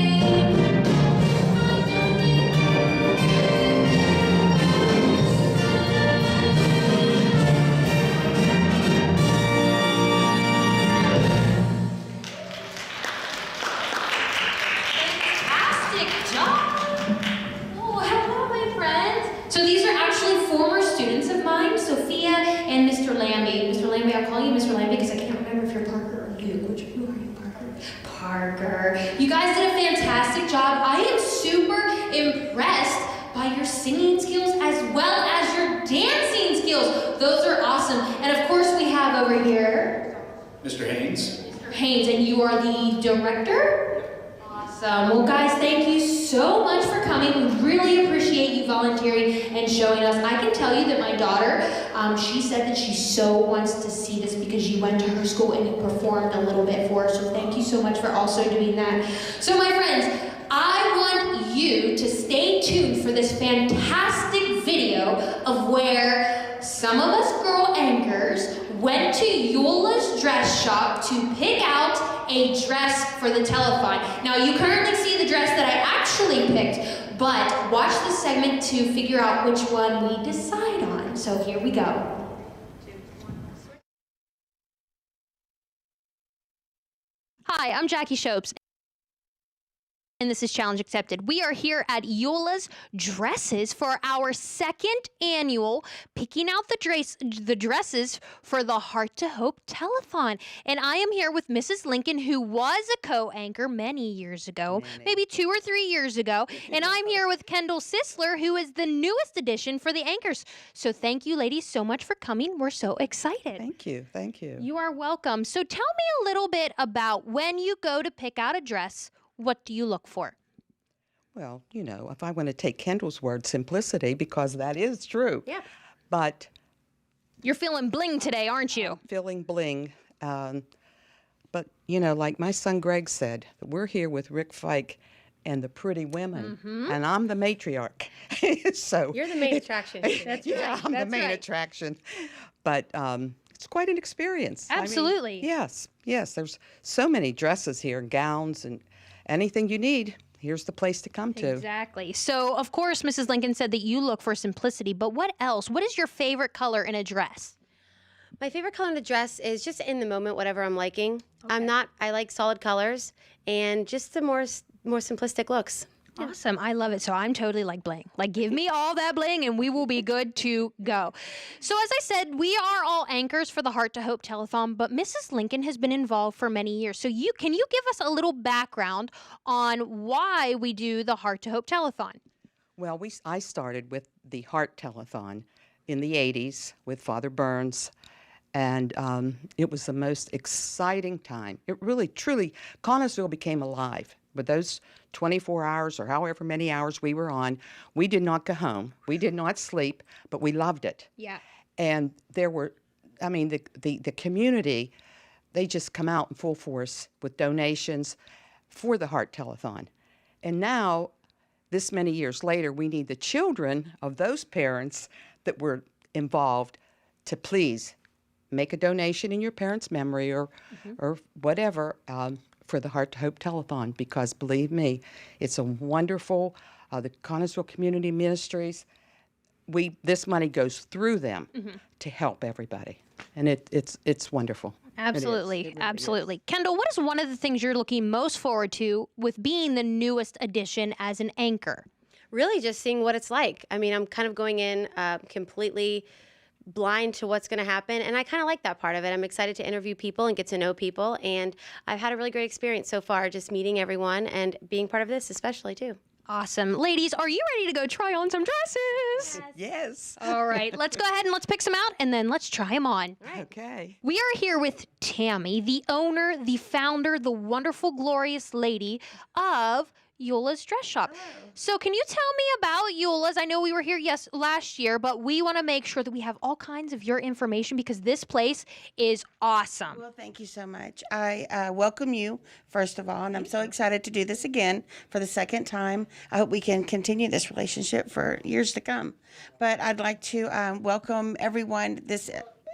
I don't need fantastic job. Oh, hello, my friends. So these are actually former students of mine, Sophia and Mr. Lambie. Mr. Lambie, I'll call you Mr. Lambie because I can't remember if you're Parker or Luke. Who are you, Parker? Parker. You guys did a fantastic job. I am super impressed by your singing skills as well as your dancing skills. Those are awesome. And of course, we have over here Mr. Haynes. Mr. Haynes, and you are the director? Awesome. Well, guys, thank you so much for coming. We really appreciate you volunteering and showing us. I can tell you that my daughter, she said that she so wants to see this because you went to her school and you performed a little bit for her. So thank you so much for also doing that. So my friends, I want you to stay tuned for this fantastic video of some of us girl anchors went to Eula's dress shop to pick out a dress for the telethon. Now, you currently see the dress that I actually picked, but watch this segment to figure out which one we decide on. So here we go. Hi, I'm Jackie Shopes, and this is Challenge Accepted. We are here at Eula's Dresses for our second annual Picking Out the Dresses for the Heart to Hope Telethon. And I am here with Mrs. Lincoln, who was a co-anchor many years ago, maybe 2 or 3 years ago. And I'm here with Kendall Sisler, who is the newest addition for the anchors. So thank you, ladies, so much for coming. We're so excited. Thank you. Thank you. You are welcome. So tell me a little bit about when you go to pick out a dress, what do you look for? Well, you know, if I want to take Kendall's word, simplicity, because that is true. Yeah. But you're feeling bling today, aren't you? Feeling bling. But, you know, like my son Greg said, we're here with Rick Fike and the pretty women, and I'm the matriarch. So You're the main attraction. That's yeah, right. I'm That's the main right. attraction. But it's quite an experience. I mean, Absolutely. yes. There's so many dresses here, gowns, and anything you need. Here's the place to come to. Exactly. So, of course, Mrs. Lincoln said that you look for simplicity, but what else? What is your favorite color in a dress? My favorite color in the dress is just in the moment, whatever I'm liking. I like solid colors and just the more simplistic looks. Awesome. I love it. So I'm totally like bling. Like, give me all that bling and we will be good to go. So as I said, we are all anchors for the Heart to Hope Telethon, but Mrs. Lincoln has been involved for many years. So can you give us a little background on why we do the Heart to Hope Telethon? Well, I started with the Heart Telethon in the 80s with Father Burns, and it was the most exciting time. It really, truly, Connellsville became alive. With those 24 hours or however many hours we were on, we did not go home. We did not sleep, but we loved it. Yeah. And there were, I mean, the community, they just come out in full force with donations for the Heart Telethon. And now, this many years later, we need the children of those parents that were involved to please make a donation in your parents' memory or whatever, for the Heart to Hope Telethon, because believe me, it's a wonderful, the Connellsville Community Ministries, this money goes through them to help everybody. And it's wonderful. Absolutely. It really Absolutely. Kendall, what is one of the things you're looking most forward to with being the newest addition as an anchor? Really just seeing what it's like. I mean, I'm kind of going in completely blind to what's going to happen, and I kind of like that part of it. I'm excited to interview people and get to know people, and I've had a really great experience so far, just meeting everyone and being part of this especially too. Awesome. Ladies, are you ready to go try on some dresses? Yes. All right, let's go ahead and let's pick some out, and then let's try them on. Okay. We are here with Tammy, the owner, the founder, the wonderful, glorious lady of Eula's Dress Shop. So can you tell me about Eula's? I know we were here last year, but we want to make sure that we have all kinds of your information because this place is awesome. Well, thank you so much. I welcome you, first of all, and I'm so excited to do this again for the second time. I hope we can continue this relationship for years to come. But I'd like to welcome everyone. This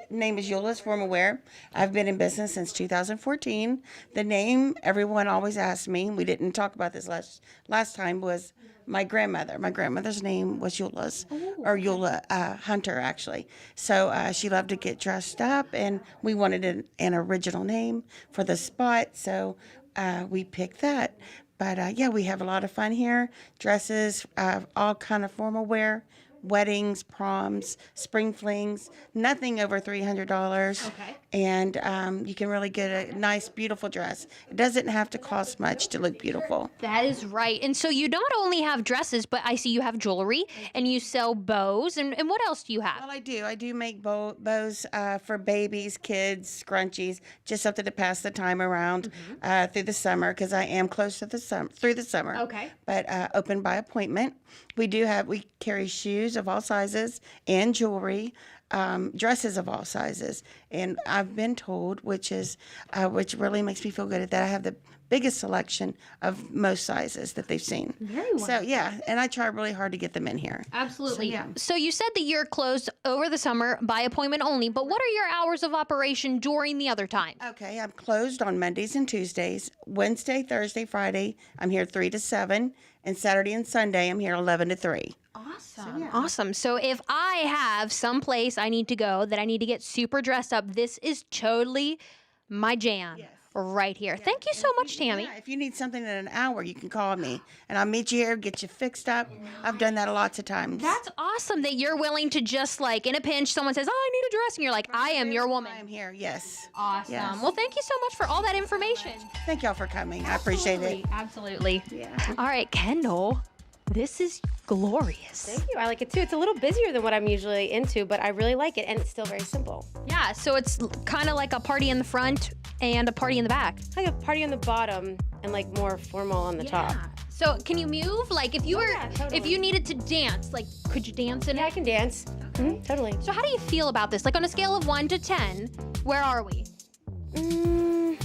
name is Eula's Formal Wear. I've been in business since 2014. The name, everyone always asks me, we didn't talk about this last time, was my grandmother. My grandmother's name was Eula's, or Eula Hunter, actually. So she loved to get dressed up, and we wanted an original name for the spot, so we picked that. But yeah, we have a lot of fun here. Dresses, all kind of formal wear. Weddings, proms, spring flings, nothing over $300. Okay. And you can really get a nice, beautiful dress. It doesn't have to cost much to look beautiful. That is right. And so you not only have dresses, but I see you have jewelry and you sell bows. And what else do you have? Well, I do. I do make bows for babies, kids, scrunchies, just something to pass the time around through the summer, because I am close to through the summer. Okay. But open by appointment. We carry shoes of all sizes and jewelry. dresses of all sizes. And I've been told, which really makes me feel good, that I have the biggest selection of most sizes that they've seen. Very So wonderful. yeah, and I try really hard to get them in here. Absolutely. So, yeah. So you said that you're closed over the summer by appointment only, but what are your hours of operation during the other time? Okay, I'm closed on Mondays and Tuesdays. Wednesday, Thursday, Friday, I'm here 3 to 7. And Saturday and Sunday, I'm here 11 to 3. Awesome. Awesome. So if I have some place I need to go that I need to get super dressed up, this is totally my jam right here. Thank you so much, Tammy. Yeah, if you need something in an hour, you can call me. And I'll meet you here, get you fixed up. I've done that lots of times. That's awesome that you're willing to just like in a pinch, someone says, oh, I need a dress. And you're like, I am your woman. I'm here, yes. Awesome. Yes. Well, thank you so much for all that information. Thank y'all for coming. I appreciate it. Absolutely. Yeah. All right, Kendall, this is glorious. Thank you. I like it too. It's a little busier than what I'm usually into, but I really like it, and it's still very simple. Yeah, so it's kind of like a party in the front and a party in the back. Like a party on the bottom and like more formal on the top. So can you move? Like if you were, if you needed to dance, like could you dance in it? I can dance. Mm-hmm, totally. So how do you feel about this? Like on a scale of 1 to 10, where are we? Yeah,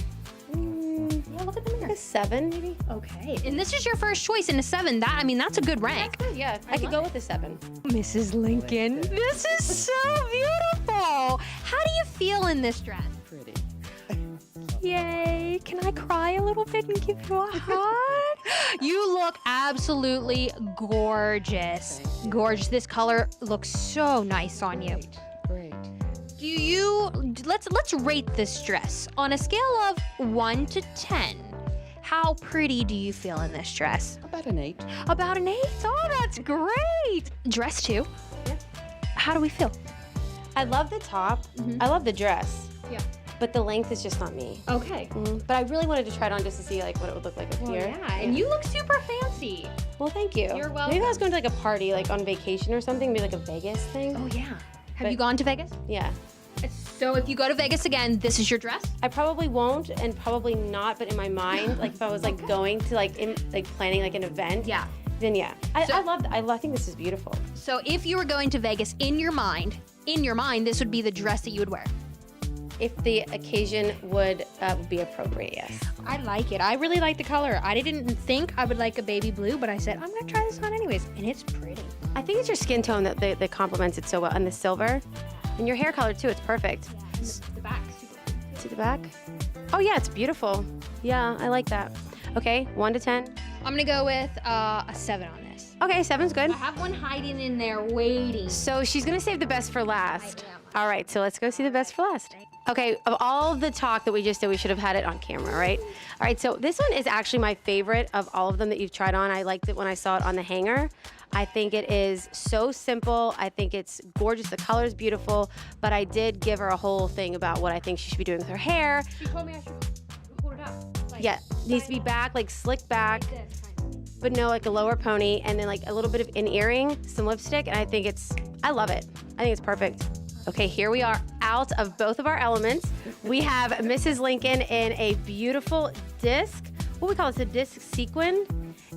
look at the mirror. A 7, maybe. Okay. And this is your first choice in a 7. That, I mean, that's a good rank. That's good, yeah. I could go with a 7. Mrs. Lincoln, this is so beautiful. How do you feel in this dress? Pretty. Yay. Can I cry a little bit and give you a hug? You look absolutely gorgeous. Gorgeous. This color looks so nice on you. Great. Do you, let's rate this dress. On a scale of 1 to 10, how pretty do you feel in this dress? About an 8. About an 8? Oh, that's great. Dress 2. Yeah. How do we feel? I love the top. I love the dress. Yeah. But the length is just not me. Okay. But I really wanted to try it on just to see like what it would look like up here. Yeah, and you look super fancy. Well, thank you. You're welcome. Maybe I was going to like a party, like on vacation or something, maybe like a Vegas thing. Oh, yeah. Have you gone to Vegas? Yeah. So if you go to Vegas again, this is your dress? I probably won't, and probably not, but in my mind, like if I was like going to like planning like an event, then yeah. I love that. I think this is beautiful. So if you were going to Vegas in your mind, this would be the dress that you would wear. If the occasion would be appropriate, yes. I like it. I really like the color. I didn't think I would like a baby blue, but I said, I'm gonna try this on anyways, and it's pretty. I think it's your skin tone that complements it so well, and the silver. And your hair color too, it's perfect. The back, See the back? Oh yeah, it's beautiful. Yeah, I like that. Okay, 1 to 10. I'm gonna go with a 7 on this. Okay, 7's good. I have one hiding in there waiting. So she's gonna save the best for last. All right, so let's go see the best for last. Okay, of all the talk that we just did, we should have had it on camera, right? All right, so this one is actually my favorite of all of them that you've tried on. I liked it when I saw it on the hanger. I think it is so simple. I think it's gorgeous. The color is beautiful, but I did give her a whole thing about what I think she should be doing with her hair. She told me I should hold it up. Like, Yeah, needs to be back, like slicked back, but no, like a lower pony, and then like a little bit of an earring, some lipstick, and I love it. I think it's perfect. Okay, here we are out of both of our elements. We have Mrs. Lincoln in a beautiful disc. What we call this, a disc sequin.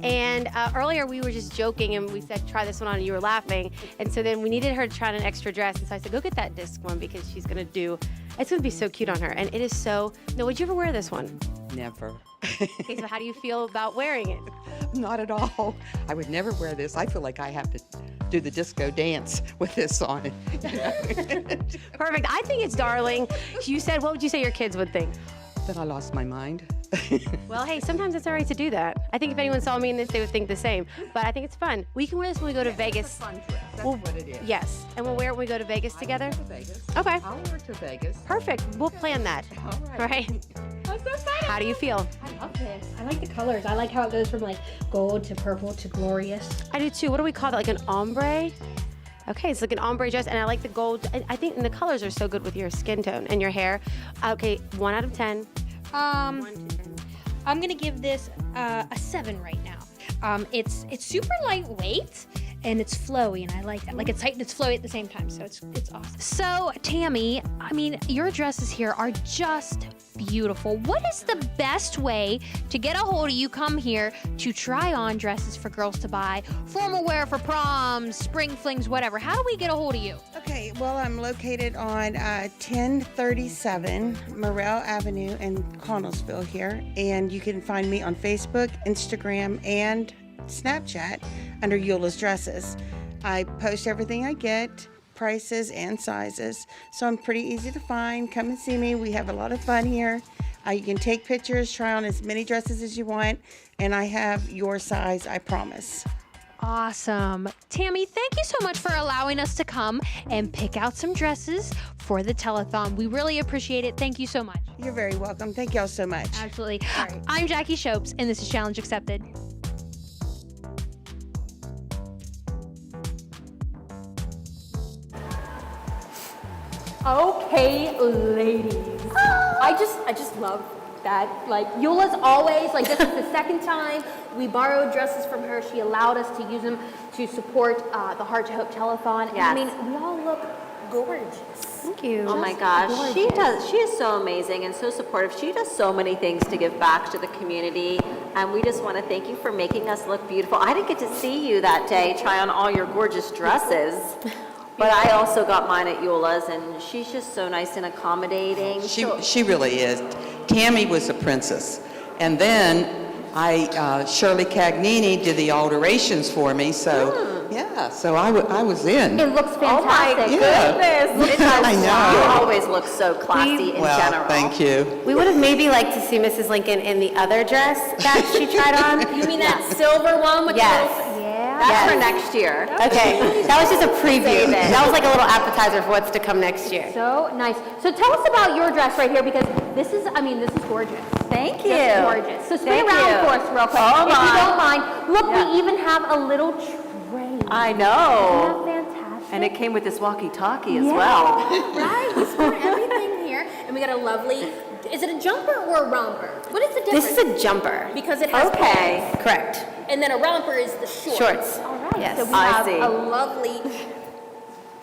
And earlier we were just joking and we said, try this one on, and you were laughing. And so then we needed her to try on an extra dress. And so I said, go get that disc one because it's gonna be so cute on her. And it is so, no, would you ever wear this one? Never. Okay, so how do you feel about wearing it? Not at all. I would never wear this. I feel like I have to do the disco dance with this on it. Perfect. I think it's darling. You said, what would you say your kids would think? That I lost my mind. Well, hey, sometimes it's all right to do that. I think if anyone saw me in this, they would think the same. But I think it's fun. We can wear this when we go to Vegas. It's a fun dress. That's what it is. Yes, and we'll wear it when we go to Vegas together. I'll wear it to Vegas. Okay. I'll wear it to Vegas. Perfect. We'll plan that. All right. I'm so excited. How do you feel? I love this. I like the colors. I like how it goes from like gold to purple to glorious. I do too. What do we call that? Like an ombre? Okay, it's like an ombre dress, and I like the gold. I think and the colors are so good with your skin tone and your hair. Okay, 1 out of 10. I'm gonna give this a 7 right now. It's super lightweight, and it's flowy, and I like that. Like it's tight and it's flowy at the same time, so it's awesome. So Tammy, I mean, your dresses here are just beautiful. What is the best way to get a hold of you, come here to try on dresses for girls to buy, formal wear for proms, spring flings, whatever? How do we get a hold of you? Okay, well, I'm located on 1037 Morrell Avenue in Connellsville here, and you can find me on Facebook, Instagram, and Snapchat under Eula's Dresses. I post everything I get, prices and sizes, so I'm pretty easy to find. Come and see me. We have a lot of fun here. You can take pictures, try on as many dresses as you want, and I have your size, I promise. Awesome. Tammy, thank you so much for allowing us to come and pick out some dresses for the telethon. We really appreciate it. Thank you so much. You're very welcome. Thank y'all so much. Absolutely. I'm Jackie Shopes, and this is Challenge Accepted. Okay, ladies. I just love that. Like, Eula's always, like, this is the second time we borrowed dresses from her. She allowed us to use them to support the Heart To Hope Telethon. And, I mean, we all look gorgeous. Thank you. Oh my Just gosh, gorgeous. she is so amazing and so supportive. She does so many things to give back to the community, and we just want to thank you for making us look beautiful. I didn't get to see you that day try on all your gorgeous dresses. But I also got mine at Eula's, and she's just so nice and accommodating. She really is. Tammy was a princess. And then Shirley Cagnini did the alterations for me, so yeah, so I was in. It looks fantastic. Oh my goodness. It does. I know. You always look so classy in general. Thank you. We would have maybe liked to see Mrs. Lincoln in the other dress that she tried on. You mean that silver one with Yes. That's for next year. Okay, that was just a preview. That was like a little appetizer for what's to come next year. So nice. So tell us about your dress right here, because this is gorgeous. Thank you. Just gorgeous. So spin Thank around you. for us real quick. Oh if my. you don't mind. Look, Yeah. we even have a little tray. I know. Isn't that fantastic? And it came with this walkie-talkie as Yeah, well. Right, we sport everything here. And we got a lovely, is it a jumper or a romper? What is the difference? This is a jumper. Because it has Okay. pants. Correct. And then a romper is the shorts. Shorts. All right. Yes. So we I have see. a lovely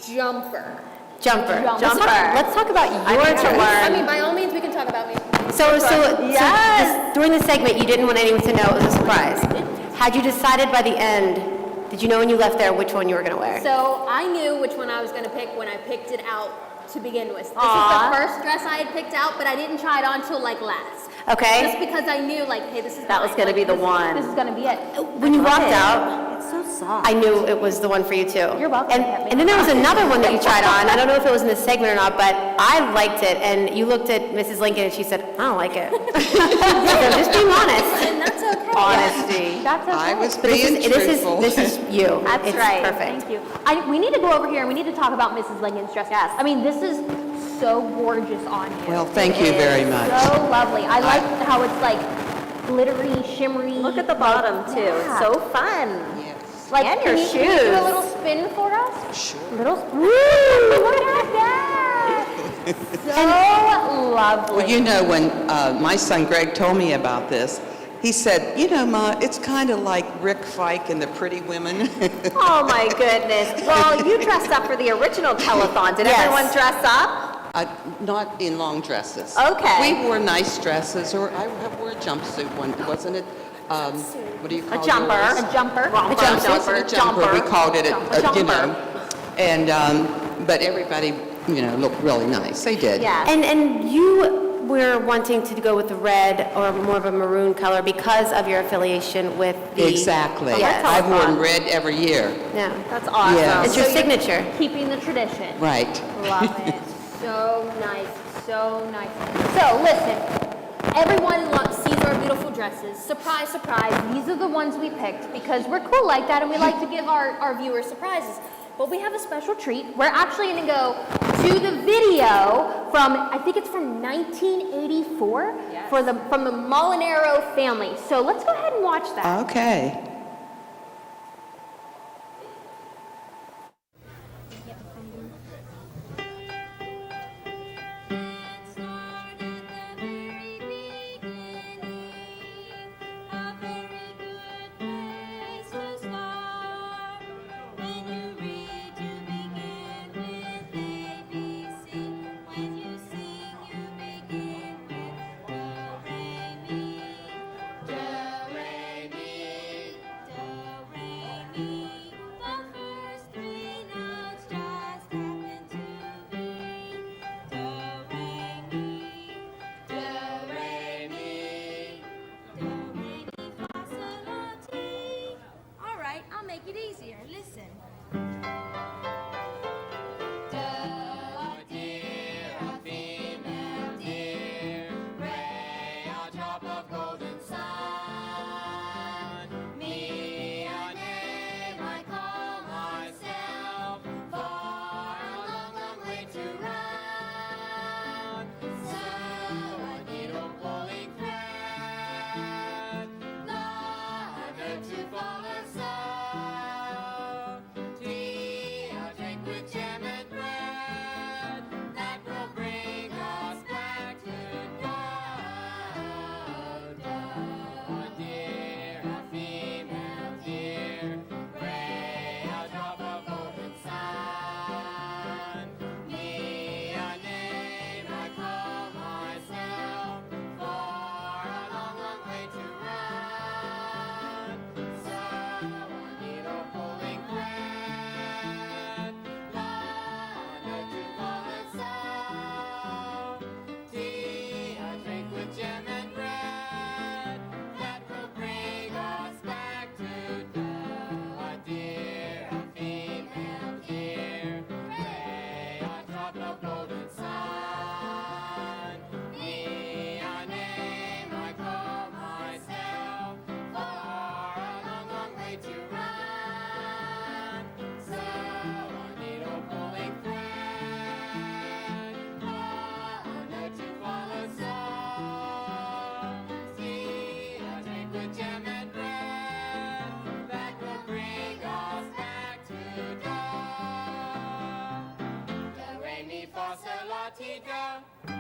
jumper. Jumper. Jumper. Let's talk about I your need to dress. I learn. mean, by all means, we can talk about me. Yes. During the segment, you didn't want anyone to know it was a surprise. Had you decided by the end, did you know when you left there which one you were going to wear? So I knew which one I was going to pick when I picked it out to begin with. This Aw. is the first dress I had picked out, but I didn't try it on till like last. Okay. Just because I knew, like, hey, this is That was mine. gonna be the this- one. This is going to be it. When you walked out, It's so soft. I knew it was the one for you too. You're welcome. And then there was another one that you tried on. I don't know if it was in this segment or not, but I liked it. And you looked at Mrs. Lincoln and she said, I don't like it. So just being honest. And that's okay. Honesty. That's okay. I was But being truthful. this is you. That's it's right. perfect. Thank you. We need to go over here and we need to talk about Mrs. Lincoln's dress. Yes. I mean, this is so gorgeous on you. Well, thank you very much. So lovely. I like how it's like glittery, shimmery. Look at the bottom too. Yeah. It's so fun. Yes. Like, And your can you do a shoes. little spin for us? Sure. Little spin. Look at that. So lovely. Well, you know, when my son Greg told me about this, he said, you know, Ma, it's kind of like Rick Fike and the Pretty Women. Oh my goodness. Well, you dressed up for the original telethon. Did Yes. everyone dress up? Not in long dresses. Okay. We wore nice dresses, or I wore a jumpsuit one, wasn't it? What do you call A jumper. yours? A jumper. Romper, It wasn't a jumper. We called it Jumper. you know. And, but everybody, you know, looked really nice. They did. Yeah. And you were wanting to go with the red or more of a maroon color because of your affiliation with the... Exactly. Yes. I've worn red every year. Yeah. That's awesome. Yes. It's your So you're signature. Keeping the tradition. Right. Love it. So nice. So nice. So listen, everyone sees our beautiful dresses. Surprise, surprise. These are the ones we picked because we're cool like that and we like to give our viewers surprises. But we have a special treat. We're actually going to go to the video from, I think it's from 1984, Yes. from the Molinaro family. So let's go ahead and watch that. Okay. re, mi, fa, sol, la, ti, do.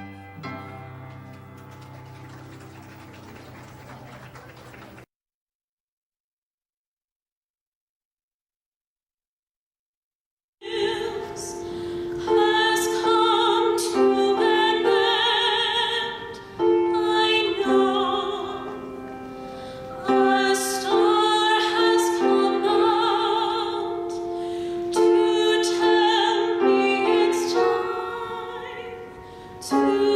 Has come to an end, I know. A star has come out to tell me it's time to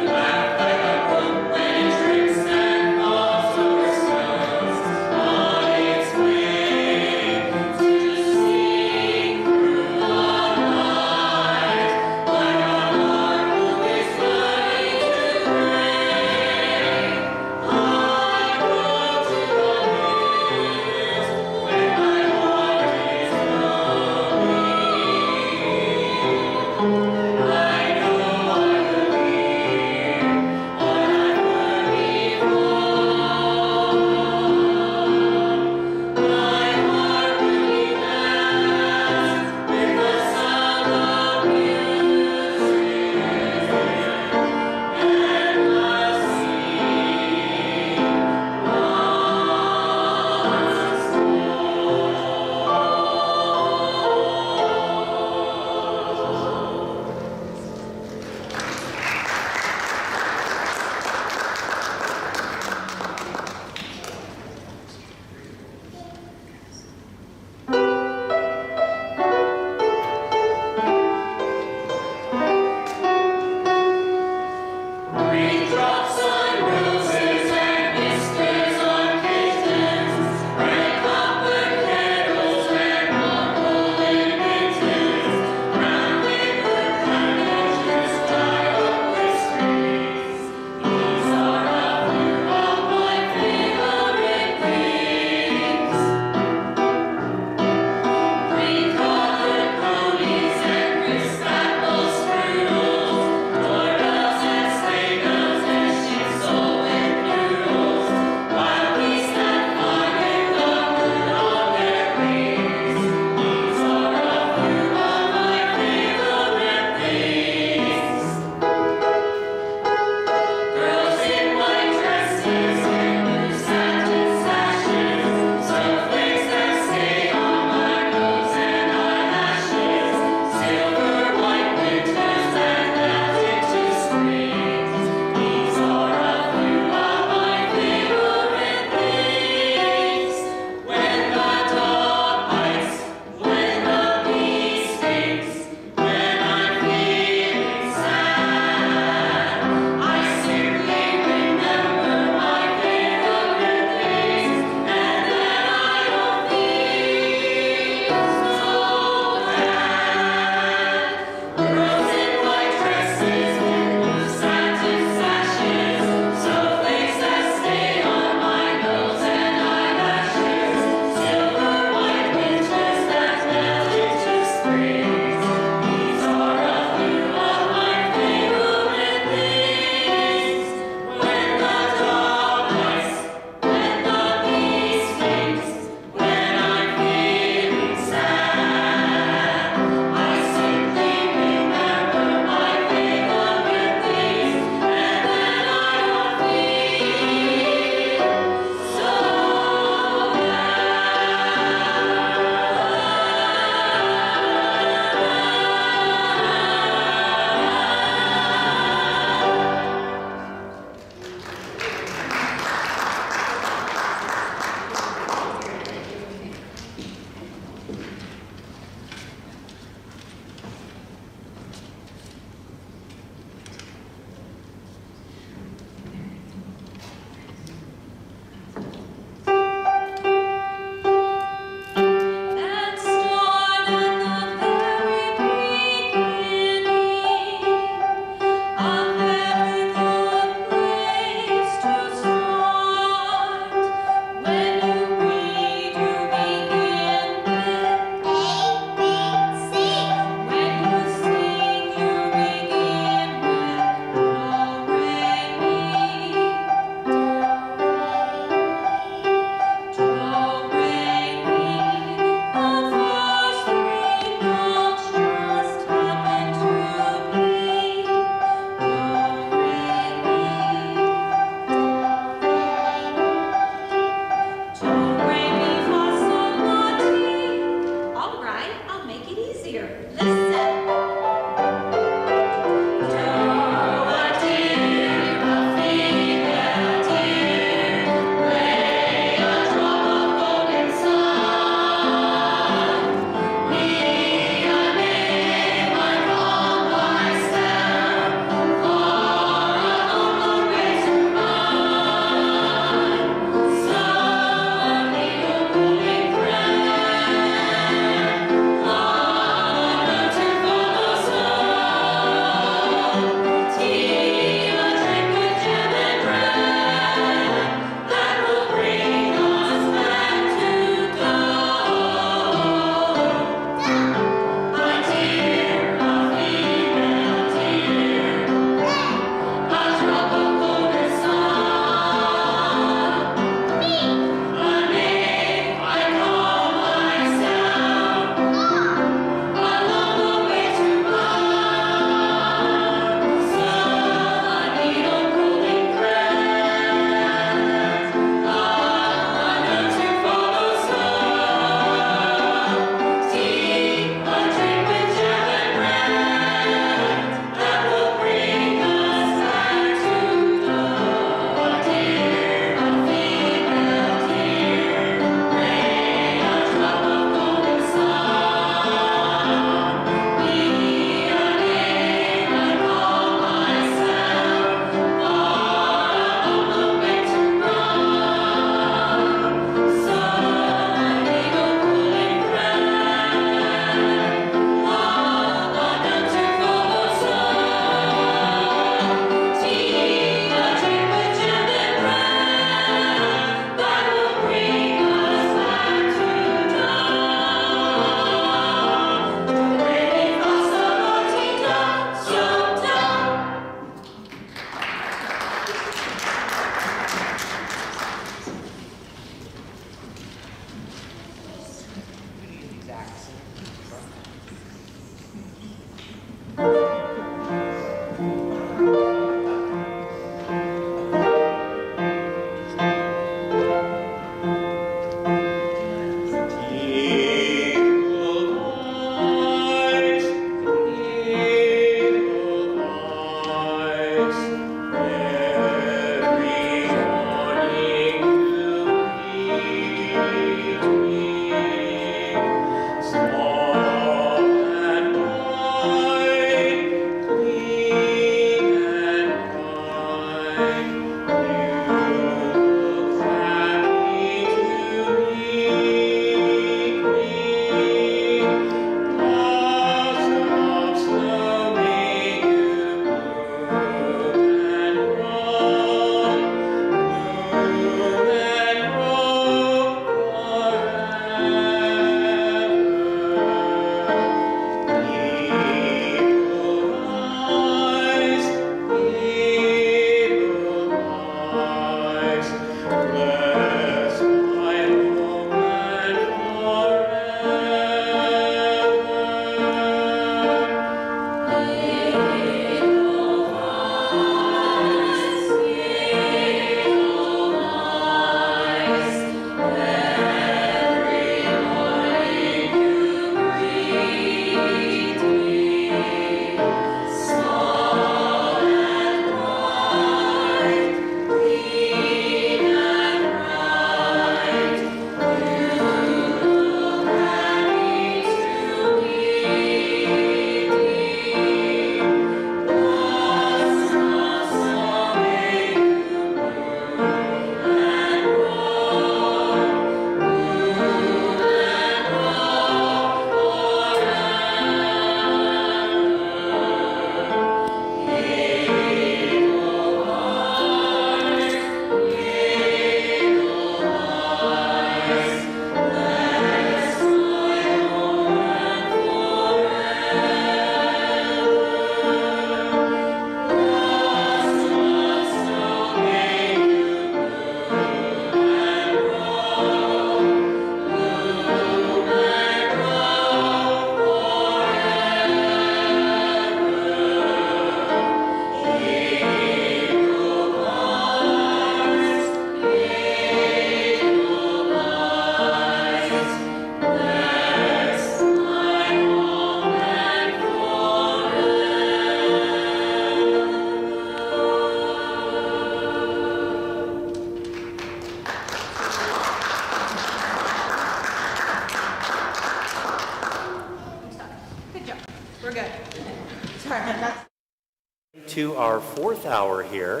into our fourth hour here.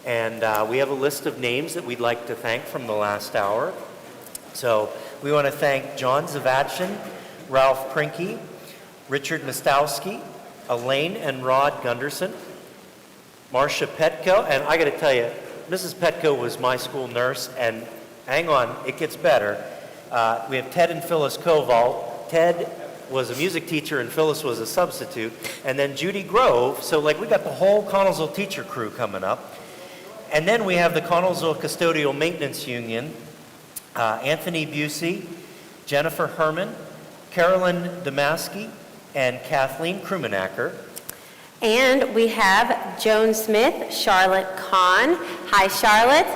And we have a list of names that we'd like to thank from the last hour. So we want to thank John Zavachin, Ralph Prinke, Richard Mostowski, Elaine and Rod Gunderson, Marcia Petko, and I got to tell you, Mrs. Petko was my school nurse, and hang on, it gets better. We have Ted and Phyllis Koval. Ted was a music teacher and Phyllis was a substitute, and then Judy Grove, so like we got the whole Connellsville teacher crew coming up. And then we have the Connellsville Custodial Maintenance Union, Anthony Busey, Jennifer Herman, Carolyn Damaski, and Kathleen Krumenacker. And we have Joan Smith, Charlotte Kahn. Hi, Charlotte.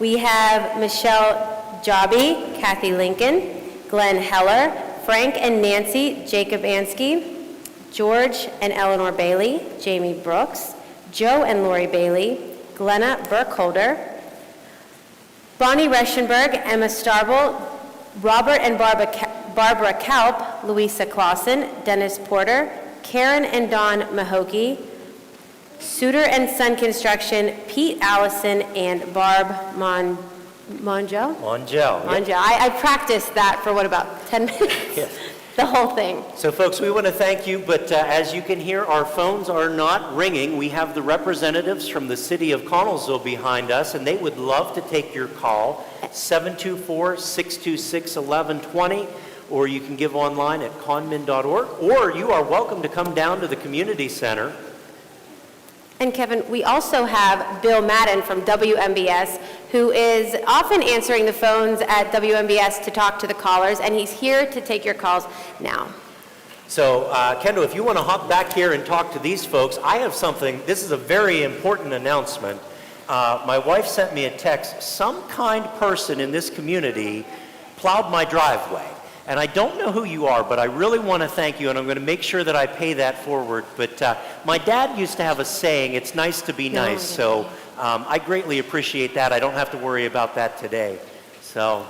We have Michelle Jobby, Kathy Lincoln, Glenn Heller, Frank and Nancy Jacob Ansky, George and Eleanor Bailey, Jamie Brooks, Joe and Lori Bailey, Glenna Burkholder, Bonnie Reschenberg, Emma Starble, Robert and Barbara Kalp, Louisa Clausen, Dennis Porter, Karen and Don Mahokey, Suter and Son Construction, Pete Allison, and Barb Monjo? Yep. I practiced that for what, about 10 minutes? Yes. The whole thing. So folks, we want to thank you, but as you can hear, our phones are not ringing. We have the representatives from the city of Connellsville behind us, and they would love to take your call, 724-626-1120, or you can give online at conmin.org, or you are welcome to come down to the community center. And Kevin, we also have Bill Madden from WMBS, who is often answering the phones at WMBS to talk to the callers, and he's here to take your calls now. So, Kendall, if you want to hop back here and talk to these folks, I have something. This is a very important announcement. My wife sent me a text. Some kind person in this community plowed my driveway. And I don't know who you are, but I really want to thank you, and I'm going to make sure that I pay that forward. But my dad used to have a saying, it's nice to be nice, so I greatly appreciate that. I don't have to worry about that today. So.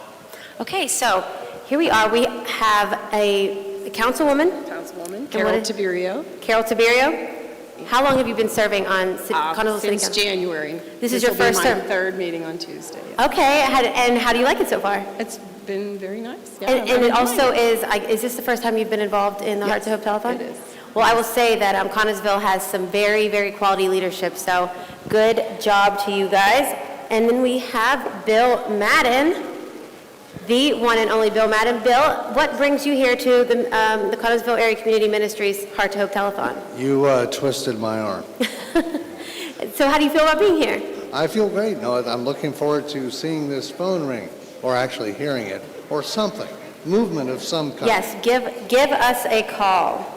Okay, so here we are. We have a councilwoman. Carol Tiberio. Carol Tiberio. How long have you been serving on Connellsville City Council? Since January. This is your first term? My third meeting on Tuesday. Okay, and how do you like it so far? It's been very nice. Yeah, And it also is this the first time you've been involved in the Heart to Hope Telethon? It is. Well, I will say that Connellsville has some very, very quality leadership, so good job to you guys. And then we have Bill Madden, the one and only Bill Madden. Bill, what brings you here to the Connellsville Area Community Ministries Heart to Hope Telethon? You twisted my arm. So how do you feel about being here? I feel great. No, I'm looking forward to seeing this phone ring, or actually hearing it, or something. Movement of some kind. Yes, give us a call.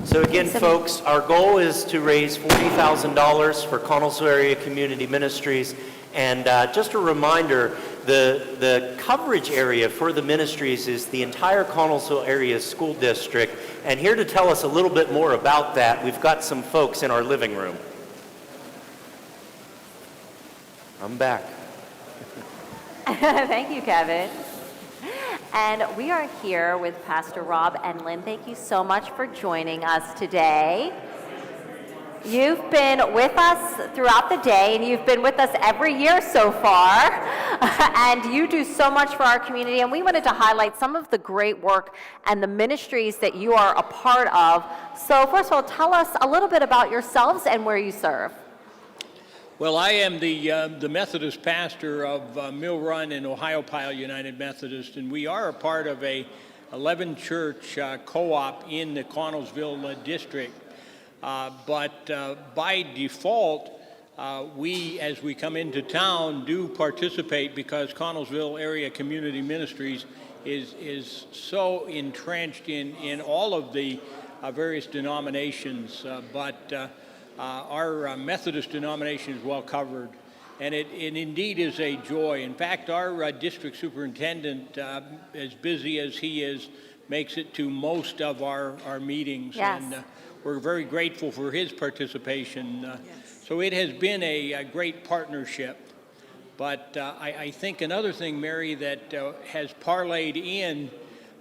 So again, folks, our goal is to raise $40,000 for Connellsville Area Community Ministries. And just a reminder, the coverage area for the ministries is the entire Connellsville area school district. And here to tell us a little bit more about that, we've got some folks in our living room. I'm back. Thank you, Kevin. And we are here with Pastor Rob and Lynn. Thank you so much for joining us today. You've been with us throughout the day, and you've been with us every year so far. And you do so much for our community, and we wanted to highlight some of the great work and the ministries that you are a part of. So first of all, tell us a little bit about yourselves and where you serve. Well, I am the Methodist pastor of Mill Run and Ohio Pile United Methodist, and we are a part of a 11-church co-op in the Connellsville district. But by default, we, as we come into town, do participate because Connellsville Area Community Ministries is so entrenched in all of the various denominations. But our Methodist denomination is well covered, and it indeed is a joy. In fact, our district superintendent, as busy as he is, makes it to most of our meetings. Yes. And we're very grateful for his participation. So it has been a great partnership. But I think another thing, Mary, that has parlayed in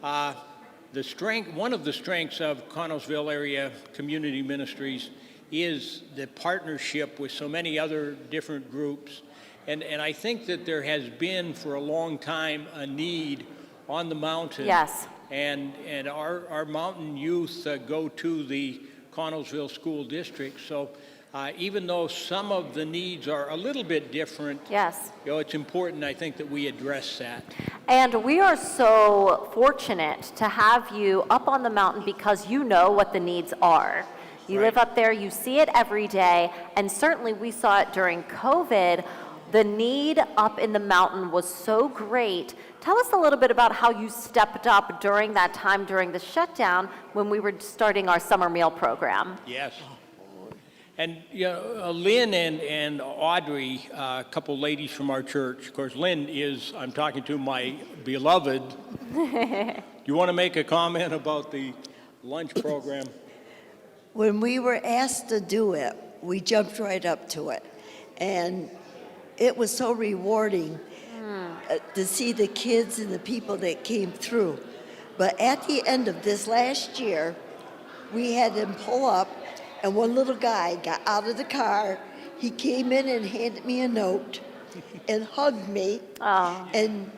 One of the strengths of Connellsville Area Community Ministries is the partnership with so many other different groups. And I think that there has been for a long time a need on the mountain. Yes. And our mountain youth go to the Connellsville School District. So even though some of the needs are a little bit different, yes, it's important, I think, that we address that. And we are so fortunate to have you up on the mountain because you know what the needs are. You live up there, you see it every day, and certainly we saw it during COVID. The need up in the mountain was so great. Tell us a little bit about how you stepped up during that time, during the shutdown, when we were starting our summer meal program. Yes. And Lynn and Audrey, a couple ladies from our church. Of course, Lynn I'm talking to my beloved. You want to make a comment about the lunch program? When we were asked to do it, we jumped right up to it. And it was so rewarding to see the kids and the people that came through. But at the end of this last year, we had them pull up, and one little guy got out of the car. He came in and handed me a note and hugged me. Oh. And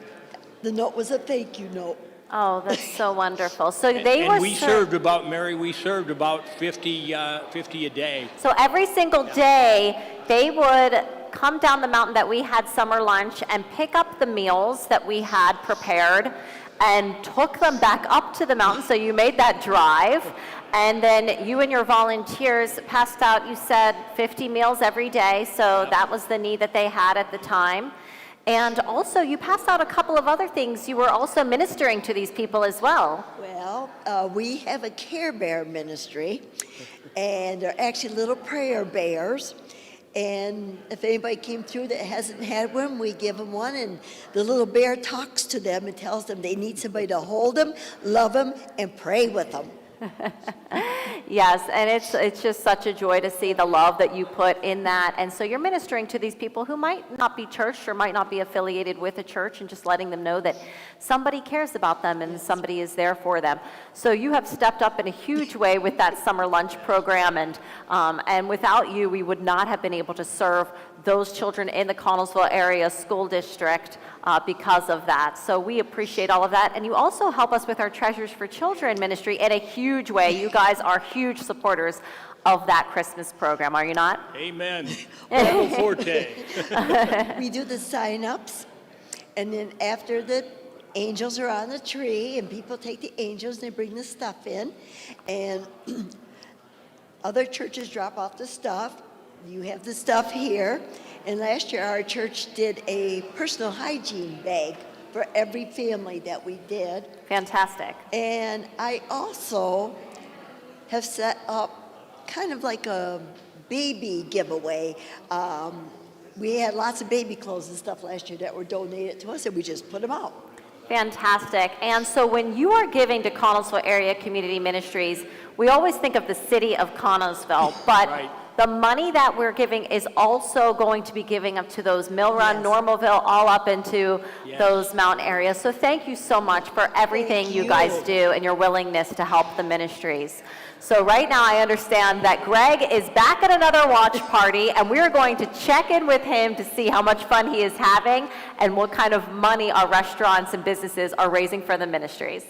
the note was a thank you note. Oh, that's so wonderful. So we served about 50 a day. So every single day, they would come down the mountain that we had summer lunch and pick up the meals that we had prepared and took them back up to the mountain. So you made that drive. And then you and your volunteers passed out, you said, 50 meals every day. So that was the need that they had at the time. And also, you passed out a couple of other things. You were also ministering to these people as well. Well, we have a Care Bear ministry, and they're actually little prayer bears. And if anybody came through that hasn't had one, we give them one, and the little bear talks to them and tells them they need somebody to hold them, love them, and pray with them. Yes, and it's just such a joy to see the love that you put in that. And so you're ministering to these people who might not be churched or might not be affiliated with a church, and just letting them know that somebody cares about them and somebody is there for them. So you have stepped up in a huge way with that summer lunch program, and without you, we would not have been able to serve those children in the Connellsville area school district because of that. So we appreciate all of that. And you also help us with our Treasures for Children ministry in a huge way. You guys are huge supporters of that Christmas program, are you not? Amen. Double forte. We do the sign-ups, and then after the angels are on the tree, and people take the angels, they bring the stuff in, and other churches drop off the stuff. You have the stuff here. And last year, our church did a personal hygiene bag for every family that we did. Fantastic. And I also have set up kind of like a baby giveaway. We had lots of baby clothes and stuff last year that were donated to us, and we just put them out. Fantastic. And so when you are giving to Connellsville Area Community Ministries, we always think of the city of Connellsville, but the money that we're giving is also going to be giving up to those Mill Run, Normalville, all up into those mountain areas. So thank you so much for everything you guys do and your willingness to help the ministries. So right now I understand that Greg is back at another watch party, and we're going to check in with him to see how much fun he is having and what kind of money our restaurants and businesses are raising for the ministries.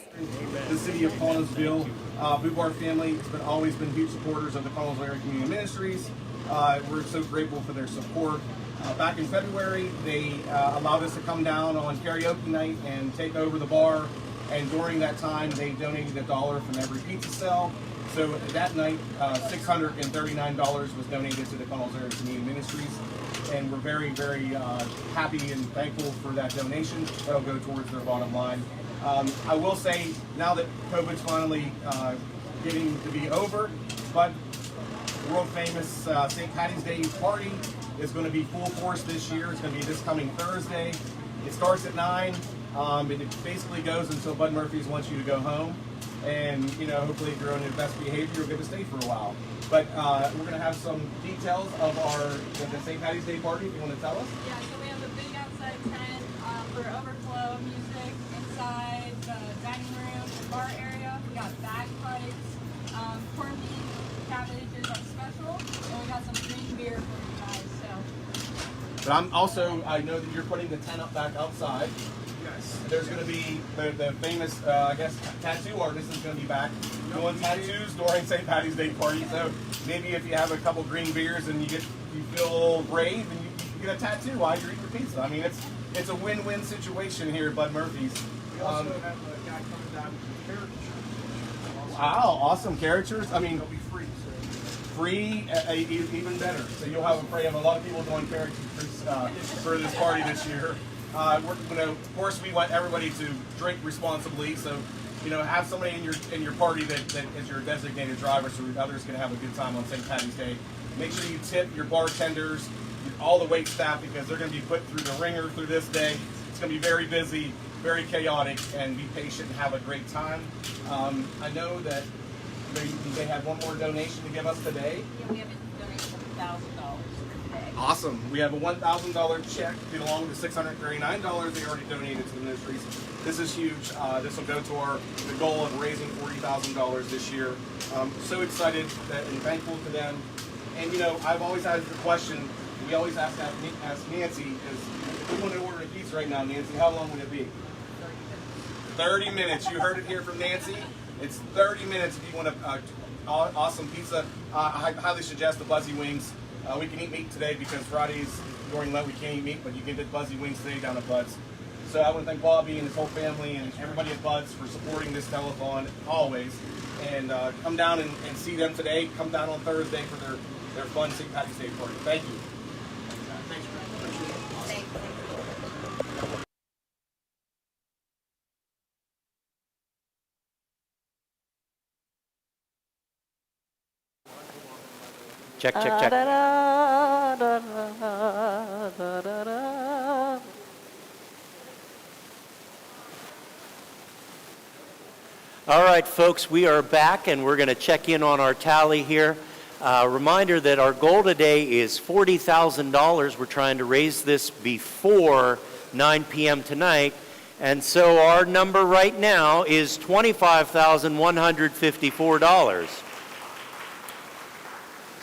The city of Connellsville, Bouvard family has always been huge supporters of the Connellsville Area Community Ministries. We're so grateful for their support. Back in February, they allowed us to come down on karaoke night and take over the bar. And during that time, they donated $1 from every pizza sale. So that night, $639 was donated to the Connellsville Area Community Ministries. And we're very, very happy and thankful for that donation. That'll go towards their bottom line. I will say, now that COVID's finally getting to be over, but world famous St. Patty's Day party is going to be full force this year. It's going to be this coming Thursday. It starts at 9, and it basically goes until Bud Murphy's wants you to go home. And, you know, hopefully if you're on your best behavior, you'll get to stay for a while. But we're going to have some details of the St. Patty's Day party, if you want to tell us. Yeah, so we have a big outside tent for overflow music inside. The dining room and bar area. We got bagpipes, corned beef, cabbage is our special, and we got some green beer for you guys. So. But I know that you're putting the tent up back outside. Yes. There's going to be the famous, tattoo artist is going to be back doing tattoos during St. Patty's Day party. So maybe if you have a couple green beers and you feel brave and you get a tattoo while you're eating your pizza. I mean, it's a win-win situation here at Bud Murphy's. We also have a guy coming down with caricatures. Wow, awesome caricatures. I mean, they'll be free. Free, even better. So you'll have a lot of people doing caricatures for this party this year. Of course, we want everybody to drink responsibly. So, have somebody in your party that is your designated driver, so others can have a good time on St. Patty's Day. Make sure you tip your bartenders, all the wait staff, because they're going to be put through the ringer through this day. It's going to be very busy, very chaotic, and be patient and have a great time. I know that they have one more donation to give us today. Yeah, we have a donation of $1,000 today. Awesome. We have a $1,000 check along with the $639 they already donated to the ministries. This is huge. This will go to the goal of raising $40,000 this year. So excited and thankful to them. And I've always had the question, we always ask Nancy, is if we want to order a pizza right now, Nancy, how long would it be? 30 minutes. You heard it here from Nancy. It's 30 minutes if you want awesome pizza. I highly suggest the Buzzy Wings. We can eat meat today because Fridays during Lent we can't eat meat, but you can get Buzzy Wings today down at Bud's. So I want to thank Bobby and his whole family and everybody at Bud's for supporting this telethon always. And come down and see them today. Come down on Thursday for their fun St. Patty's Day party. Thank you. Check. All right, folks, we are back, and we're going to check in on our tally here. Reminder that our goal today is $40,000. We're trying to raise this before 9 p.m. tonight. And so our number right now is $25,154.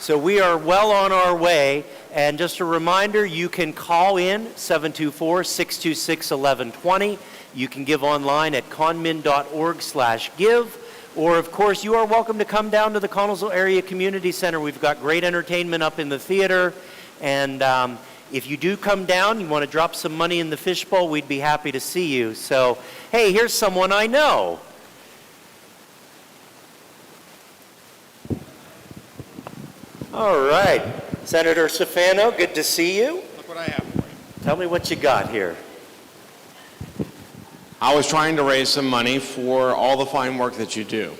So we are well on our way. And just a reminder, you can call in 724-626-1120. You can give online at conmin.org/give. Or, of course, you are welcome to come down to the Connellsville Area Community Center. We've got great entertainment up in the theater. And if you do come down, you want to drop some money in the fishbowl, we'd be happy to see you. So, hey, here's someone I know. All right. Senator Safano, good to see you. Look what I have for you. Tell me what you got here. I was trying to raise some money for all the fine work that you do.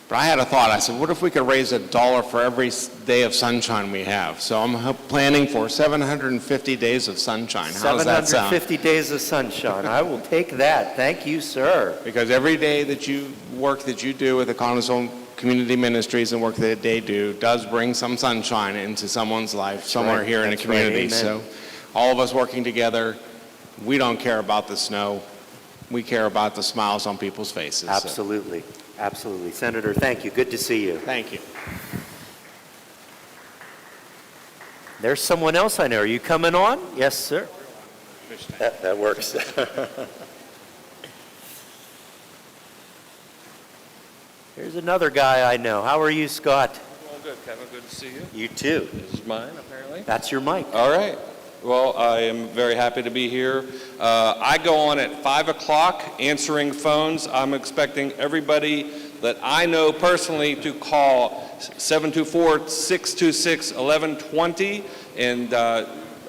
But I had a thought. I said, what if we could raise $1 for every day of sunshine we have? So I'm planning for 750 days of sunshine. How does that sound? 750 days of sunshine. I will take that. Thank you, sir. Because every day that you work that you do with the Connellsville Community Ministries and work that they do does bring some sunshine into someone's life somewhere here in the community. Right. So all of us working together, we don't care about the snow. We care about the smiles on people's faces. Absolutely. Absolutely. Senator, thank you. Good to see you. Thank you. There's someone else I know. Are you coming on? Yes, sir. That works. Here's another guy I know. How are you, Scott? Well, good, Kevin. Good to see you. You too. This is mine, apparently. That's your mic. All right. Well, I am very happy to be here. I go on at 5 o'clock answering phones. I'm expecting everybody that I know personally to call 724-626-1120, and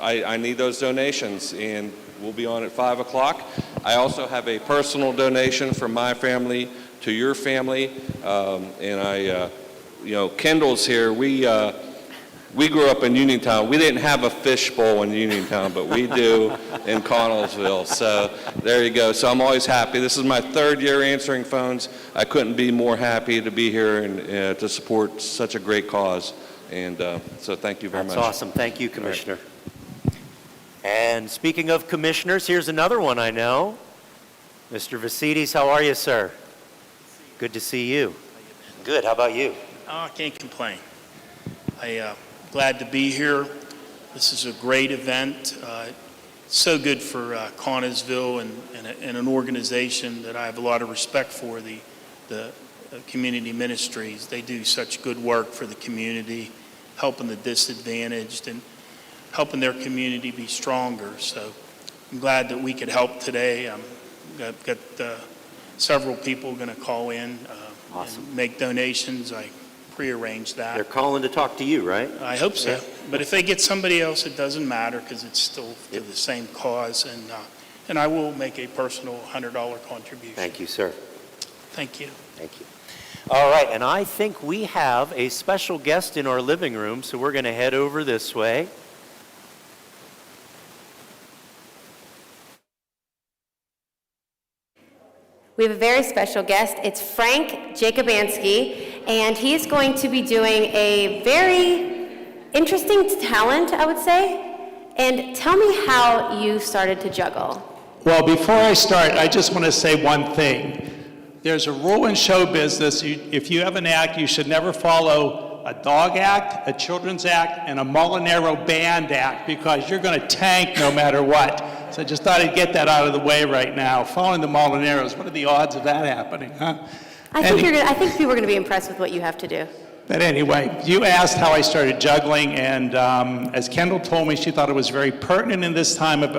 I need those donations, and we'll be on at 5 o'clock. I also have a personal donation from my family to your family, and Kendall's here. We grew up in Uniontown. We didn't have a fishbowl in Uniontown, but we do in Connellsville. So there you go. So I'm always happy. This is my 3rd year answering phones. I couldn't be more happy to be here and to support such a great cause. And so thank you very much. That's awesome. Thank you, Commissioner. Right. And speaking of commissioners, here's another one I know. Mr. Vasides, how are you, sir? Good to see you. Good. How about you? Oh, I can't complain. I'm glad to be here. This is a great event. So good for Connellsville and an organization that I have a lot of respect for, the Community Ministries. They do such good work for the community, helping the disadvantaged and helping their community be stronger. So I'm glad that we could help today. Got several people going to call in and make donations. I prearranged that. They're calling to talk to you, right? I hope so. Yeah. But if they get somebody else, it doesn't matter because it's still to the same cause. And I will make a personal $100 contribution. Thank you, sir. Thank you. Thank you. All right, and I think we have a special guest in our living room, so we're going to head over this way. We have a very special guest. It's Frank Jacobansky, and he's going to be doing a very interesting talent, I would say. And tell me how you started to juggle. Well, before I start, I just want to say one thing. There's a rule in show business. If you have an act, you should never follow a dog act, a children's act, and a Molinaro band act, because you're going to tank no matter what. So I just thought I'd get that out of the way right now. Following the Molinaros, what are the odds of that happening, huh? I think people are going to be impressed with what you have to do. But anyway, you asked how I started juggling, and as Kendall told me, she thought it was very pertinent in this time of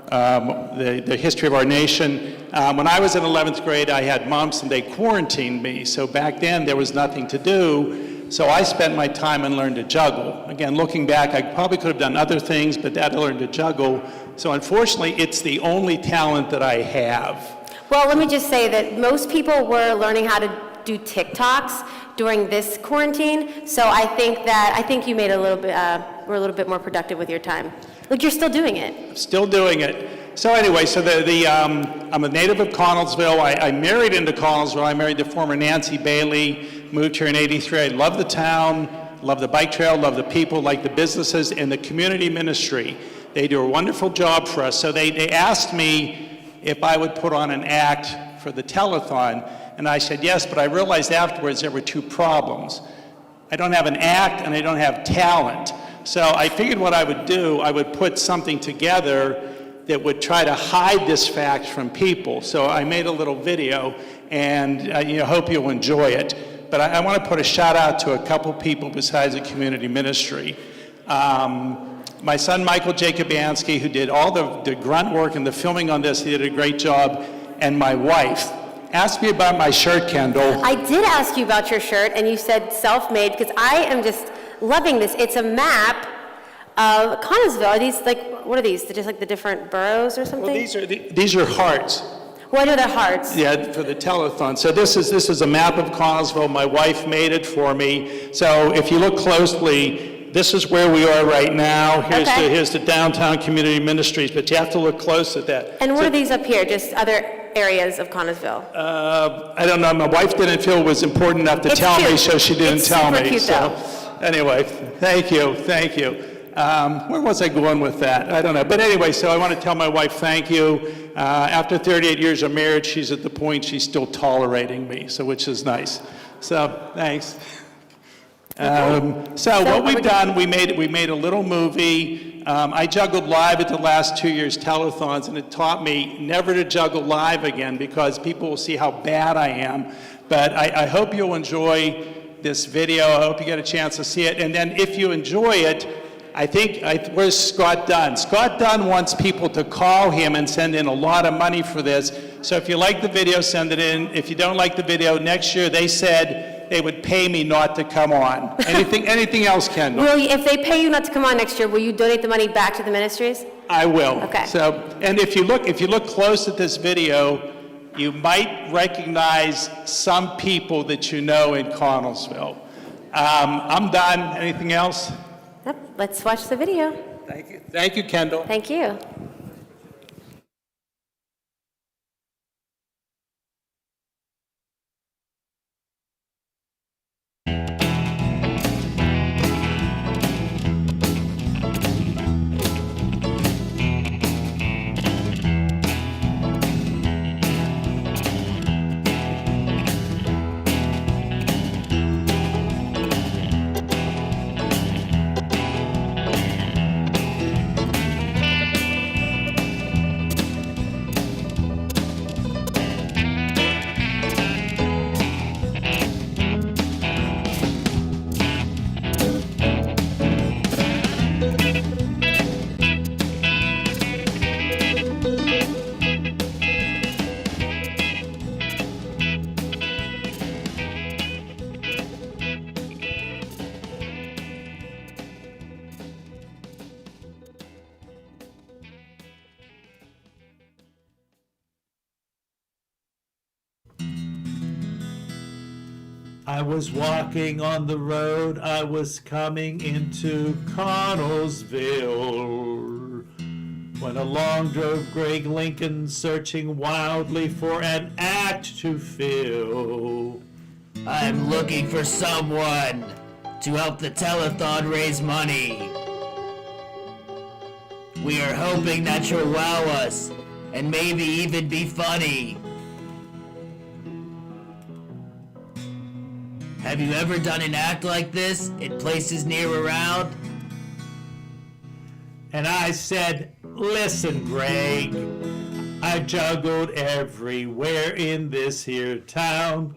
the history of our nation. When I was in 11th grade, I had mumps and they quarantined me. So back then there was nothing to do. So I spent my time and learned to juggle. Again, looking back, I probably could have done other things, but that I learned to juggle. So unfortunately, it's the only talent that I have. Well, let me just say that most people were learning how to do TikToks during this quarantine. So I think you made were a little bit more productive with your time. Look, you're still doing it. Still doing it. So anyway, I'm a native of Connellsville. I married into Connellsville. I married the former Nancy Bailey, moved here in '83. I love the town, love the bike trail, love the people, like the businesses and the community ministry. They do a wonderful job for us. So they asked me if I would put on an act for the telethon, and I said yes, but I realized afterwards there were two problems. I don't have an act and I don't have talent. So I figured what I would do, I would put something together that would try to hide this fact from people. So I made a little video, and hope you'll enjoy it. But I want to put a shout out to a couple people besides the community ministry. My son, Michael Jacobansky, who did all the grunt work and the filming on this, he did a great job. And my wife. Ask me about my shirt, Kendall. I did ask you about your shirt, and you said self-made, because I am just loving this. It's a map of Connellsville. Are these what are these? They're just like the different boroughs or something? Well, these are hearts. Well, I know they're hearts. Yeah, for the telethon. So this is a map of Connellsville. My wife made it for me. So if you look closely, this is where we are right now. Here's the downtown community ministries, but you have to look close at that. And what are these up here? Just other areas of Connellsville? I don't know. My wife didn't feel it was important enough to tell me, so she didn't tell me. Cute, so anyway, thank you. Where was I going with that? I don't know. But anyway, so I want to tell my wife thank you. After 38 years of marriage, she's at the point she's still tolerating me, so which is nice. So thanks. So what we've done, we made a little movie. I juggled live at the last 2 years' telethons, and it taught me never to juggle live again because people will see how bad I am. But I hope you'll enjoy this video. I hope you get a chance to see it. And then if you enjoy it, where's Scott Dunn? Scott Dunn wants people to call him and send in a lot of money for this. So if you like the video, send it in. If you don't like the video, next year they said they would pay me not to come on. Anything else, Kendall? If they pay you not to come on next year, will you donate the money back to the ministries? I will. Okay. So, and if you look close at this video, you might recognize some people that you know in Connellsville. I'm done. Anything else? Yep. Let's watch the video. Thank you. Thank you, Kendall. Thank you. I was walking on the road, I was coming into Connellsville, when along drove Greg Lincoln, searching wildly for an act to fill. I'm looking for someone to help the telethon raise money. We are hoping that you'll wow us and maybe even be funny. Have you ever done an act like this in places near around? And I said, listen, Greg, I juggled everywhere in this here town.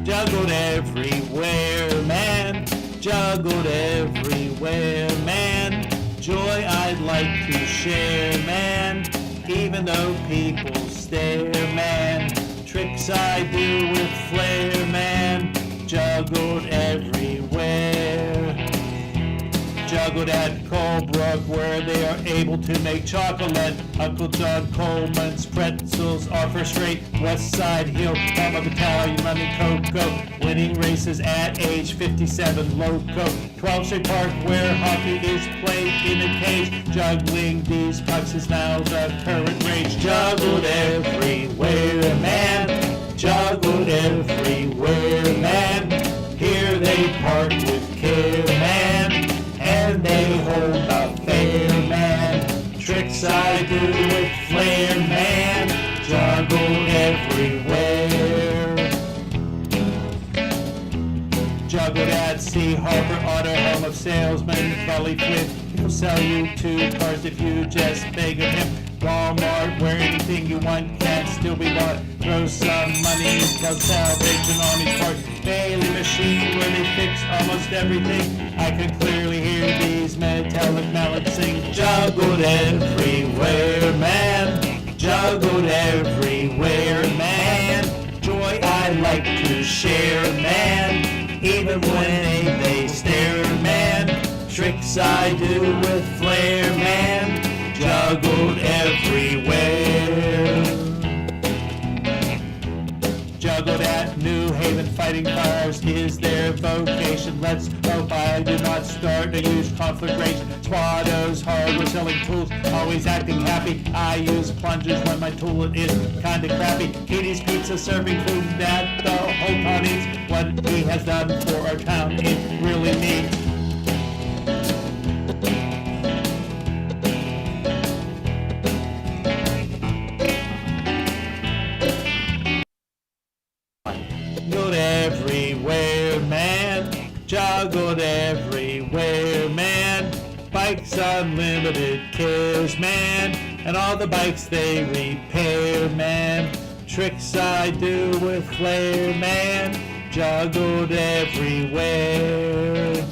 Juggled everywhere, man. Juggled everywhere, man. Joy I'd like to share, man. Even though people stare, man. Tricks I do with flair, man. Juggled everywhere. Juggled at Colebrook, where they are able to make chocolate. Uncle John Coleman's pretzels are first rate. West Side Hill, home of Italian lemon cocoa. Winning races at age 57, loco. 12th Street Park, where hockey is played in a cage. Juggling these pucks is now the current rage. Juggled everywhere, man. Juggled everywhere, man. Here they park with care, man. And they hold the fair, man. Tricks I do with flair, man. Juggled everywhere. Juggled at Sea Harbor Auto, home of salesman Gully Flint. He'll sell you 2 cars if you just beg of him. Walmart, where anything you want can still be bought. Throw some money, they'll salvage an army's part. Bailey machine, where they fix almost everything. I can clearly hear these metallic mallets sing. Juggled everywhere, man. Juggled everywhere, man. Joy I like to share, man. Even when they stare, man. Tricks I do with flair, man. Juggled everywhere. Juggled at New Haven, fighting fires is their vocation. Let's hope I do not start a huge conflagration. Spotto's hardware selling tools, always acting happy. I use plungers when my tool is kinda crappy. Katie's Pizza serving food that the whole town eats. What he has done for our town is really neat. Juggled everywhere, man. Juggled everywhere, man. Bikes unlimited cares, man. And all the bikes they repair, man. Tricks I do with flair, man. Juggled everywhere.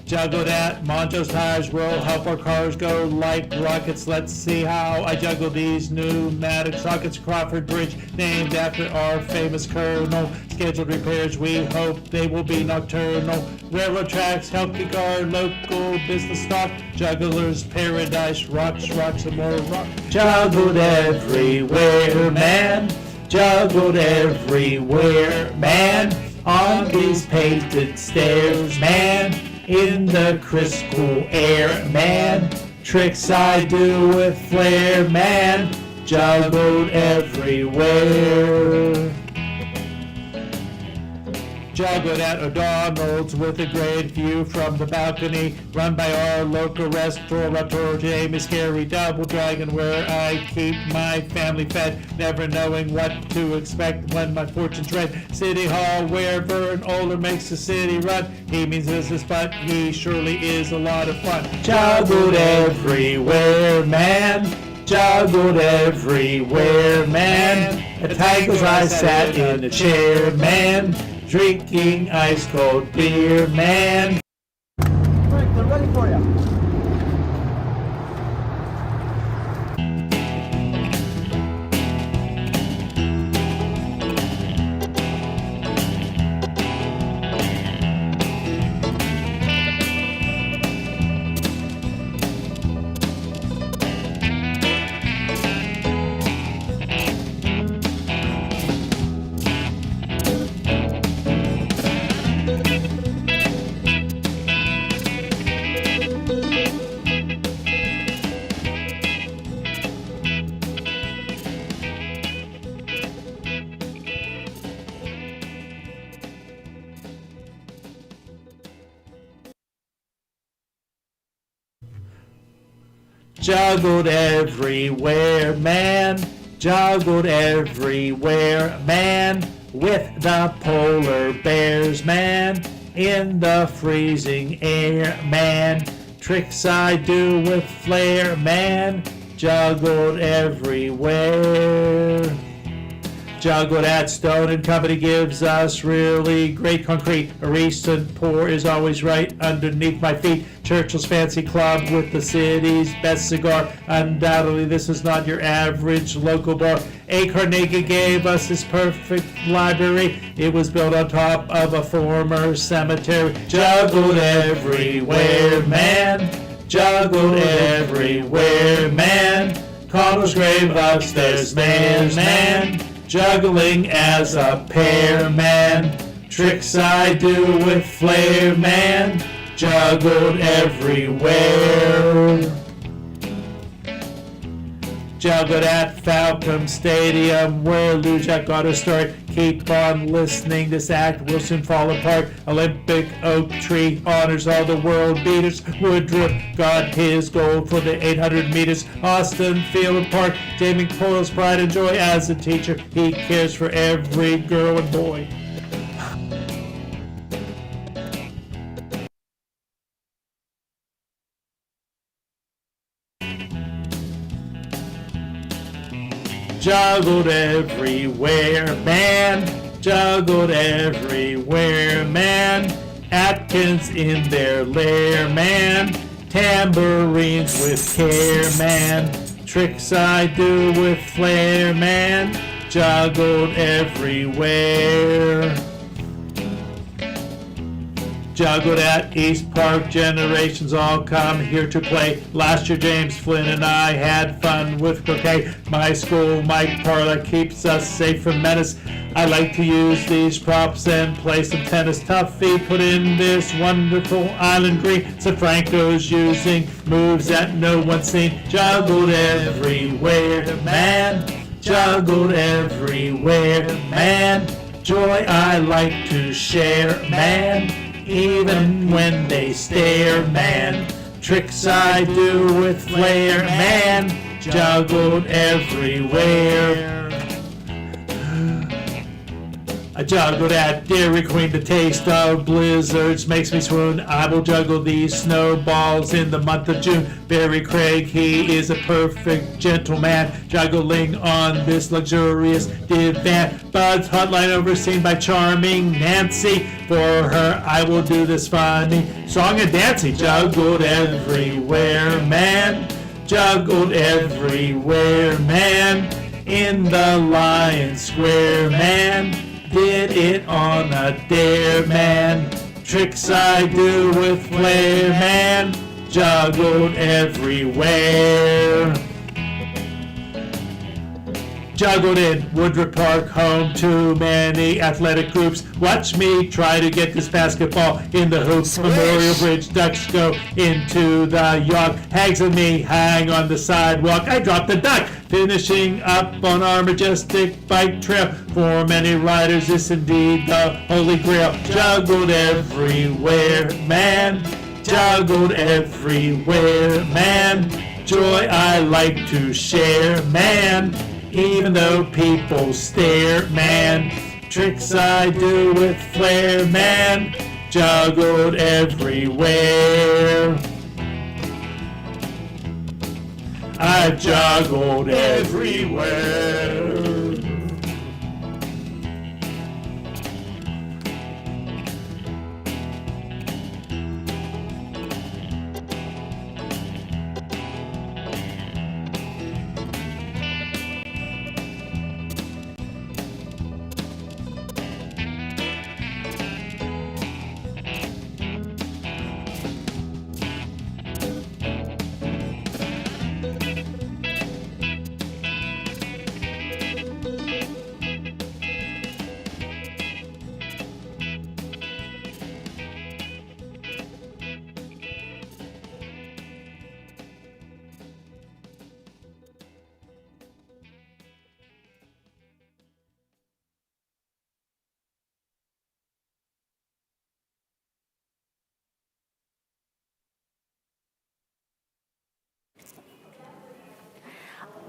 Juggled at Monto's Tires, will help our cars go like rockets. Let's see how I juggle these pneumatic sockets. Crawford Bridge, named after our famous colonel. Scheduled repairs, we hope they will be nocturnal. Railroad tracks help keep our local business stock. Jugglers Paradise, rocks, and more rock. Juggled everywhere, man. Juggled everywhere, man. On these painted stairs, man. In the crisp, cool air, man. Tricks I do with flair, man. Juggled everywhere. Juggled at O'Donnell's with a great view from the balcony. Run by our local restaurateur, Jamie's Scary Double Dragon, where I keep my family fed. Never knowing what to expect when my fortune's read. City Hall, where Vern Oler makes the city run. He means business, but he surely is a lot of fun. Juggled everywhere, man. Juggled everywhere, man. At Tigers I sat in a chair, man. Drinking ice cold beer, man. Frank, they're ready for you. juggled everywhere, man, juggled everywhere, man, with the polar bears, man, in the freezing air, man, tricks I do with flair, man, juggled everywhere. Juggled at Stone and Company gives us really great concrete. A recent pour is always right underneath my feet. Churchill's Fancy Club with the city's best cigar. Undoubtedly, this is not your average local bar. A. Carnegie gave us his perfect library. It was built on top of a former cemetery. Juggled everywhere, man. Juggled everywhere, man. Connell's grave upstairs, man. Juggling as a pair, man. Tricks I do with flair, man. Juggled everywhere. Juggled at Falcon Stadium, where Lou Jack got a start. Keep on listening, this act will soon fall apart. Olympic oak tree honors all the world beaters. Woodruff got his gold for the 800 meters. Austin Field Park, Jamie Coyle's pride and joy as a teacher. He cares for every girl and boy. Juggled everywhere, man. Juggled everywhere, man. Atkins in their lair, man. Tambourines with care, man. Tricks I do with flair, man. Juggled everywhere. Juggled at East Park, generations all come here to play. Last year James Flynn and I had fun with croquet. My school, Mike Parla, keeps us safe from menace. I like to use these props and play some tennis. Tuffy put in this wonderful island green. So Franco's using moves that no one's seen. Juggled everywhere, man. Juggled everywhere, man. Joy I like to share, man. Even when they stare, man. Tricks I do with flair, man. Juggled everywhere. I juggled at Dairy Queen, the taste of blizzards makes me swoon. I will juggle these snowballs in the month of June. Barry Craig, he is a perfect gentleman, juggling on this luxurious divan. Bud's hotline overseen by charming Nancy. For her, I will do this funny song and dancing. Juggled everywhere, man. Juggled everywhere, man. In the Lion Square, man. Did it on a dare, man. Tricks I do with flair, man. Juggled everywhere. Juggled in Woodruff Park, home to many athletic groups. Watch me try to get this basketball in the hoops. Memorial Bridge ducks go into the yard. Hags and me hang on the sidewalk. I drop the duck. Finishing up on our majestic bike trail. For many riders, this indeed the holy grail. Juggled everywhere, man. Juggled everywhere, man. Joy I like to share, man. Even though people stare, man. Tricks I do with flair, man. Juggled everywhere. I juggled everywhere.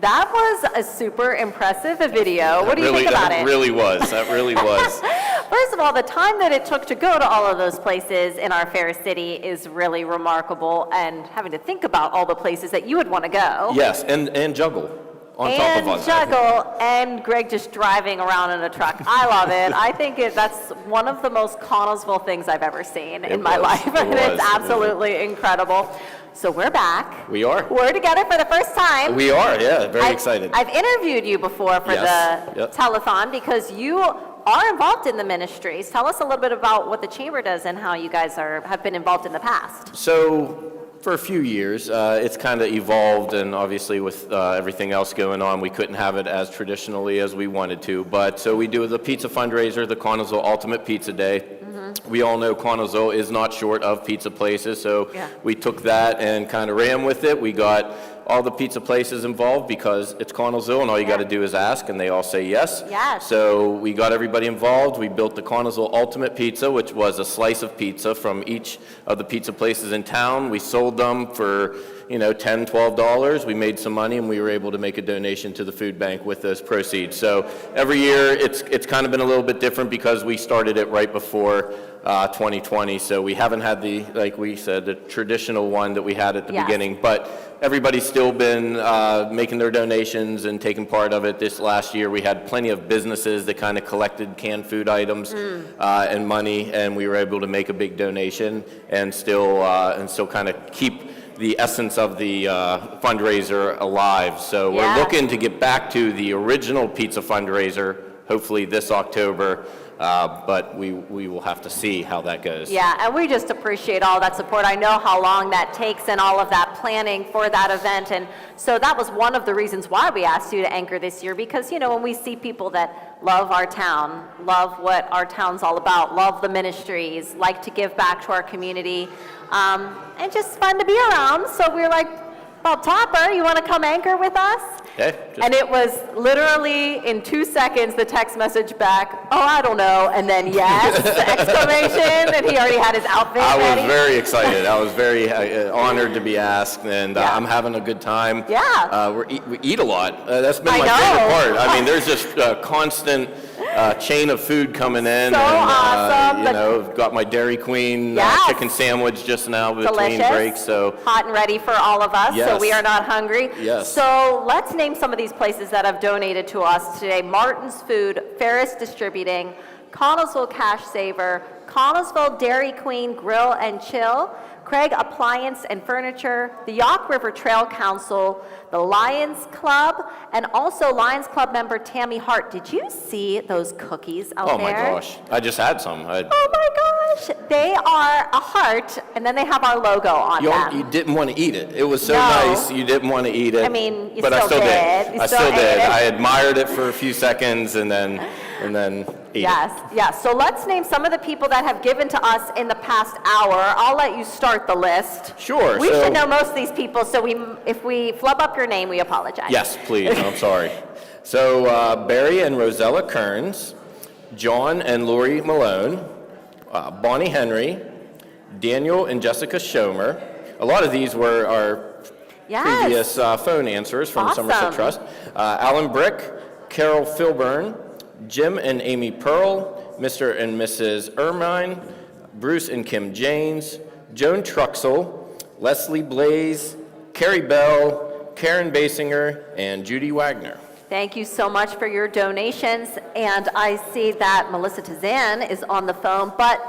That was a super impressive video. What do you think about it? That really was. That really was. First of all, the time that it took to go to all of those places in our fair city is really remarkable, and having to think about all the places that you would want to go. Yes, and juggle on top of us. And juggle, and Greg just driving around in a truck. I love it. I think that's one of the most Connellsville things I've ever seen in my life, and it's absolutely incredible. So we're back. We are. We're together for the first time. We are, yeah, very excited. I've interviewed you before for the telethon because you are involved in the ministries. Tell us a little bit about what the chamber does and how you guys have been involved in the past. So for a few years, it's kind of evolved, and obviously with everything else going on, we couldn't have it as traditionally as we wanted to. But so we do the pizza fundraiser, the Connellsville Ultimate Pizza Day. We all know Connellsville is not short of pizza places, so we took that and kind of ran with it. We got all the pizza places involved because it's Connellsville, and all you got to do is ask, and they all say yes. Yes. So we got everybody involved. We built the Connellsville Ultimate Pizza, which was a slice of pizza from each of the pizza places in town. We sold them for, $10, $12. We made some money, and we were able to make a donation to the food bank with those proceeds. So every year, it's kind of been a little bit different because we started it right before 2020. So we haven't had like we said, the traditional one that we had at the beginning, but everybody's still been making their donations and taking part of it. This last year, we had plenty of businesses that kind of collected canned food items and money, and we were able to make a big donation and still kind of keep the essence of the fundraiser alive. So we're looking to get back to the original pizza fundraiser, hopefully this October. But we will have to see how that goes. Yeah, and we just appreciate all that support. I know how long that takes and all of that planning for that event. And so that was one of the reasons why we asked you to anchor this year, because, when we see people that love our town, love what our town's all about, love the ministries, like to give back to our community, and just fun to be around. So we were like, well, Topper, you want to come anchor with us? Okay. And it was literally in 2 seconds, the text message back, oh, I don't know, and then yes, exclamation, and he already had his outfit ready. I was very excited. I was very honored to be asked, and I'm having a good time. Yeah. We eat a lot. That's been my favorite part. I mean, there's just a constant chain of food coming in. So awesome. I've got my Dairy Queen chicken sandwich just now between breaks. So hot and ready for all of us, so we are not hungry. Yes. So let's name some of these places that have donated to us today. Martin's Food, Ferris Distributing, Connellsville Cash Saver, Connellsville Dairy Queen Grill and Chill, Craig Appliance and Furniture, the Yawk River Trail Council, the Lions Club, and also Lions Club member Tammy Hart. Did you see those cookies out there? Oh my gosh, I just had some. Oh my gosh, they are a heart, and then they have our logo on them. You didn't want to eat it. It was so nice, you didn't want to eat it. I mean, you but still did. I still did. I admired it for a few seconds, and then ate it. Yes. So let's name some of the people that have given to us in the past hour. I'll let you start the list. Sure. We should know most of these people, so if we flub up your name, we apologize. Yes, please. I'm sorry. So Barry and Rosella Kearns, John and Lori Malone, Bonnie Henry, Daniel and Jessica Schomer. A lot of these were our previous phone answers from Somerset Trust. Alan Brick, Carol Filburn, Jim and Amy Pearl, Mr. and Mrs. Ermine, Bruce and Kim Janes, Joan Truxell, Leslie Blaze, Carrie Bell, Karen Basinger, and Judy Wagner. Thank you so much for your donations. And I see that Melissa Tazan is on the phone, but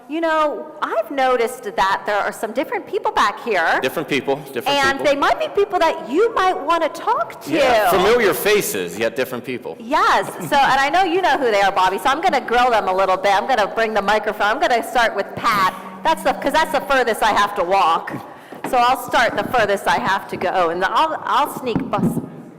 I've noticed that there are some different people back here. Different people. And they might be people that you might want to talk to. Yeah, familiar faces, yet different people. Yes. So, and I know you know who they are, Bobby, so I'm going to grill them a little bit. I'm going to bring the microphone. I'm going to start with Pat. Because that's the furthest I have to walk. So I'll start the furthest I have to go, and I'll sneak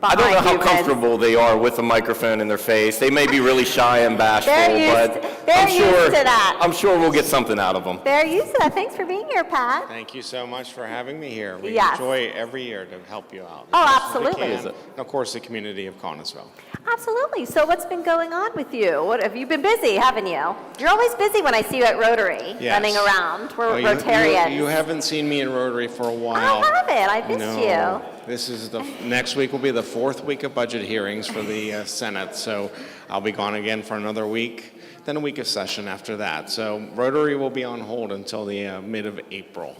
I don't know how comfortable they are with a microphone in their face. They may be really shy and bashful, but I'm sure we'll get something out of them. They're used to that. Thanks for being here, Pat. Thank you so much for having me here. We Yes. enjoy every year to help you out. Oh, as much as we absolutely. can. And of course, the community of Connellsville. Absolutely. So what's been going on with you? What have you been busy, haven't you? You're always busy when I see you at Rotary, Yes. running around. We're Well, Rotarians. You haven't seen me in Rotary for a while. I haven't. I missed you. Next week will be the 4th week of budget hearings for the Senate, so I'll be gone again for another week, then a week of session after that. So Rotary will be on hold until the mid of April.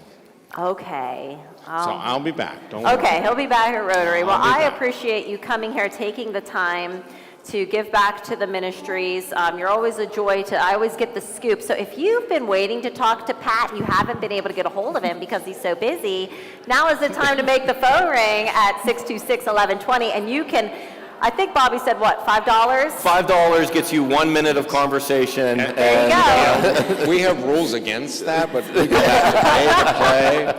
Okay. So I'll be back. Don't worry. Okay, he'll be back at Rotary. Well, I'll be I back. appreciate you coming here, taking the time to give back to the ministries. You're always a joy I always get the scoop. So if you've been waiting to talk to Pat and you haven't been able to get a hold of him because he's so busy, now is the time to make the phone ring at 626-1120, and you can, I think Bobby said what, $5? $5 gets you 1 minute of conversation. There you go. We have rules against that, but we have to pay to play.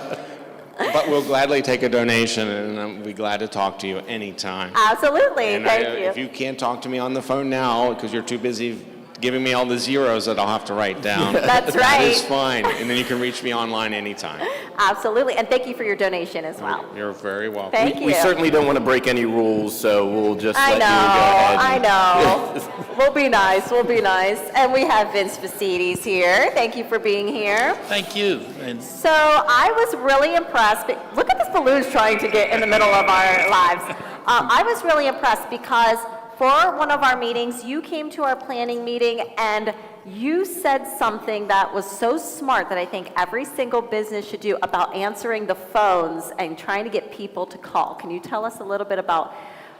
But we'll gladly take a donation, and I'll be glad to talk to you anytime. Absolutely, And thank you. If you can't talk to me on the phone now because you're too busy giving me all the zeros that I'll have to write down. That's That right. is fine, and then you can reach me online anytime. Absolutely, and thank you for your donation as well. You're very welcome. Thank We you. certainly don't want to break any rules, so we'll just I let you go ahead. I know. We'll be nice, we'll be nice. And we have Vince Facides here. Thank you for being here. Thank you. And So I was really impressed. Look at this balloon's trying to get in the middle of our lives. I was really impressed because for one of our meetings, you came to our planning meeting and you said something that was so smart that I think every single business should do about answering the phones and trying to get people to call. Can you tell us a little bit about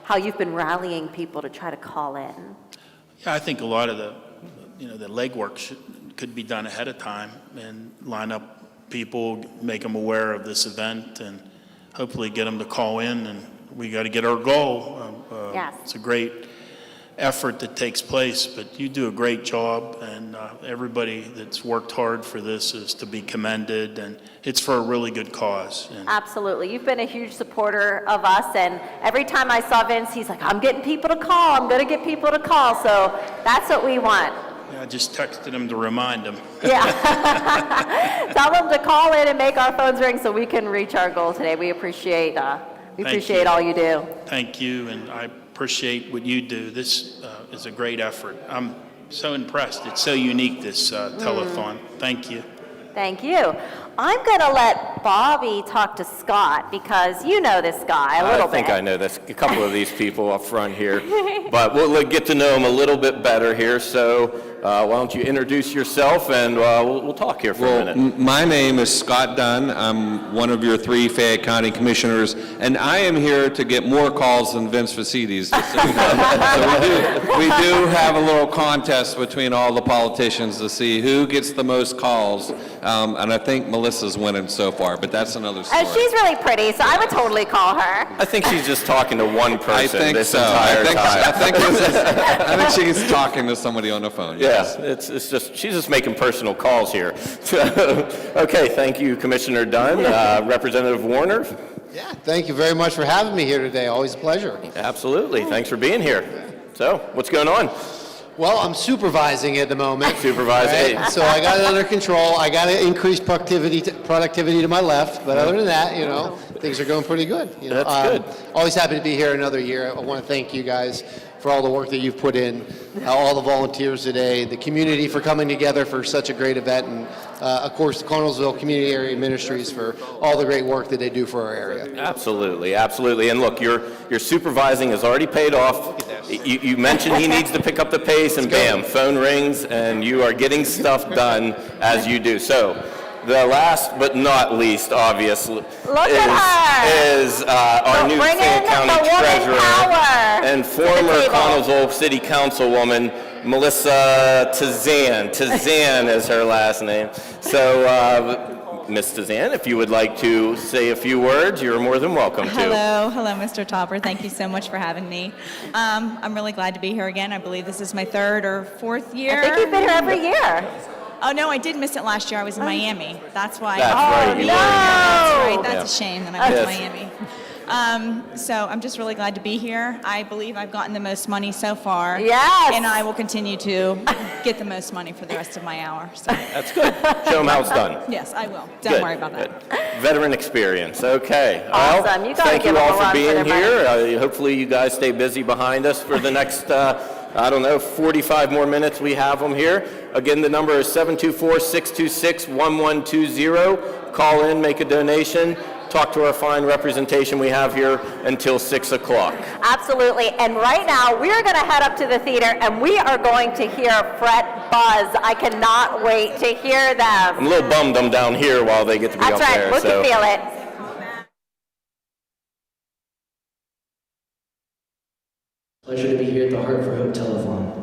how you've been rallying people to try to call in? yeah, I think a lot of the legwork could be done ahead of time and line up people, make them aware of this event, and hopefully get them to call in. And we got to get our goal. Yes. It's a great effort that takes place, but you do a great job, and everybody that's worked hard for this is to be commended, and it's for a really good cause. And Absolutely. You've been a huge supporter of us, and every time I saw Vince, he's like, I'm getting people to call. I'm going to get people to call. So that's what we want. I just texted him to remind him. Yeah. Tell them to call in and make our phones ring so we can reach our goal today. We appreciate you. all you do. Thank you, and I appreciate what you do. This is a great effort. I'm so impressed. It's so unique, this telethon. Thank you. Thank you. I'm going to let Bobby talk to Scott because you know this guy a little bit. I think I know this, a couple of these people up front here, but we'll get to know them a little bit better here. So why don't you introduce yourself, and we'll talk here for a minute. My name is Scott Dunn. I'm one of your 3 Fayette County Commissioners, and I am here to get more calls than Vince Facides. So we do have a little contest between all the politicians to see who gets the most calls, and I think Melissa's winning so far, but that's another story. And she's really pretty, so I would totally call her. I think she's just talking to one person I think this so. entire time. I think she's talking to somebody on the phone. Yeah, it's just, she's just making personal calls here. Okay, thank you, Commissioner Dunn. Representative Warner? Yeah, thank you very much for having me here today. Always a pleasure. Absolutely, thanks for being here. So, what's going on? Well, I'm supervising at the moment. Supervising. Right? So I got it under control. I got to increase productivity to my left, but other than that, things are going pretty good. That's good. Always happy to be here another year. I want to thank you guys for all the work that you've put in, all the volunteers today, the community for coming together for such a great event, and of course the Connellsville Community Area Ministries for all the great work that they do for our area. Absolutely, absolutely. And look, your supervising has already paid off. You mentioned he needs to pick up the pace, and bam, phone rings, and you are getting stuff done as you do. So, the last but not least, obviously, is our new Fayette County Treasurer and former Connellsville City Councilwoman, Melissa Tazan. Tazan is her last name. So, Ms. Tazan, if you would like to say a few words, you're more than welcome to. Hello, Mr. Topper. Thank you so much for having me. I'm really glad to be here again. I believe this is my 3rd or 4th year. I think you've been here every year. Oh, no, I did miss it last year. I was in Miami. That's why. That's right. No! You That's right. Yeah. That's a shame that I was in Miami. So I'm just really glad to be here. I believe I've gotten the most money so far. Yes. And I will continue to get the most money for the rest of my hour. So. That's good. Show them how it's done. Yes, I will. Don't Good, worry about that. good. Veteran experience. Okay. Awesome. Well, You gotta thank give you them all a for run for being their here. Hopefully you guys stay busy behind us for the next, 45 more minutes we have them here. Again, the number is 724-626-1120. Call in, make a donation. talk to our fine representation we have here until 6 o'clock. Absolutely. And right now, we're going to head up to the theater, and we are going to hear Fret Buzz. I cannot wait to hear them. I'm a little bummed I'm down here while they get to be That's up right. there. Look and feel it. Pleasure to be here at the Heart to Hope Telethon.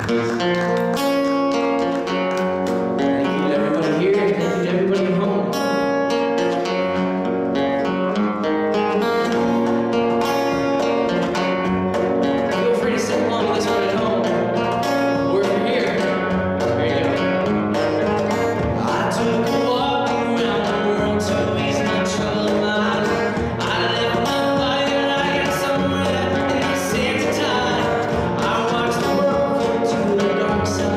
to everybody here, and thank you to everybody at home. Feel free to sing along to this one at home, or if you're here, there you go. I took a walk around the world to ease my troubled mind. I left my body and I got somewhere that makes sense of time. I watched the world fall to the dark side.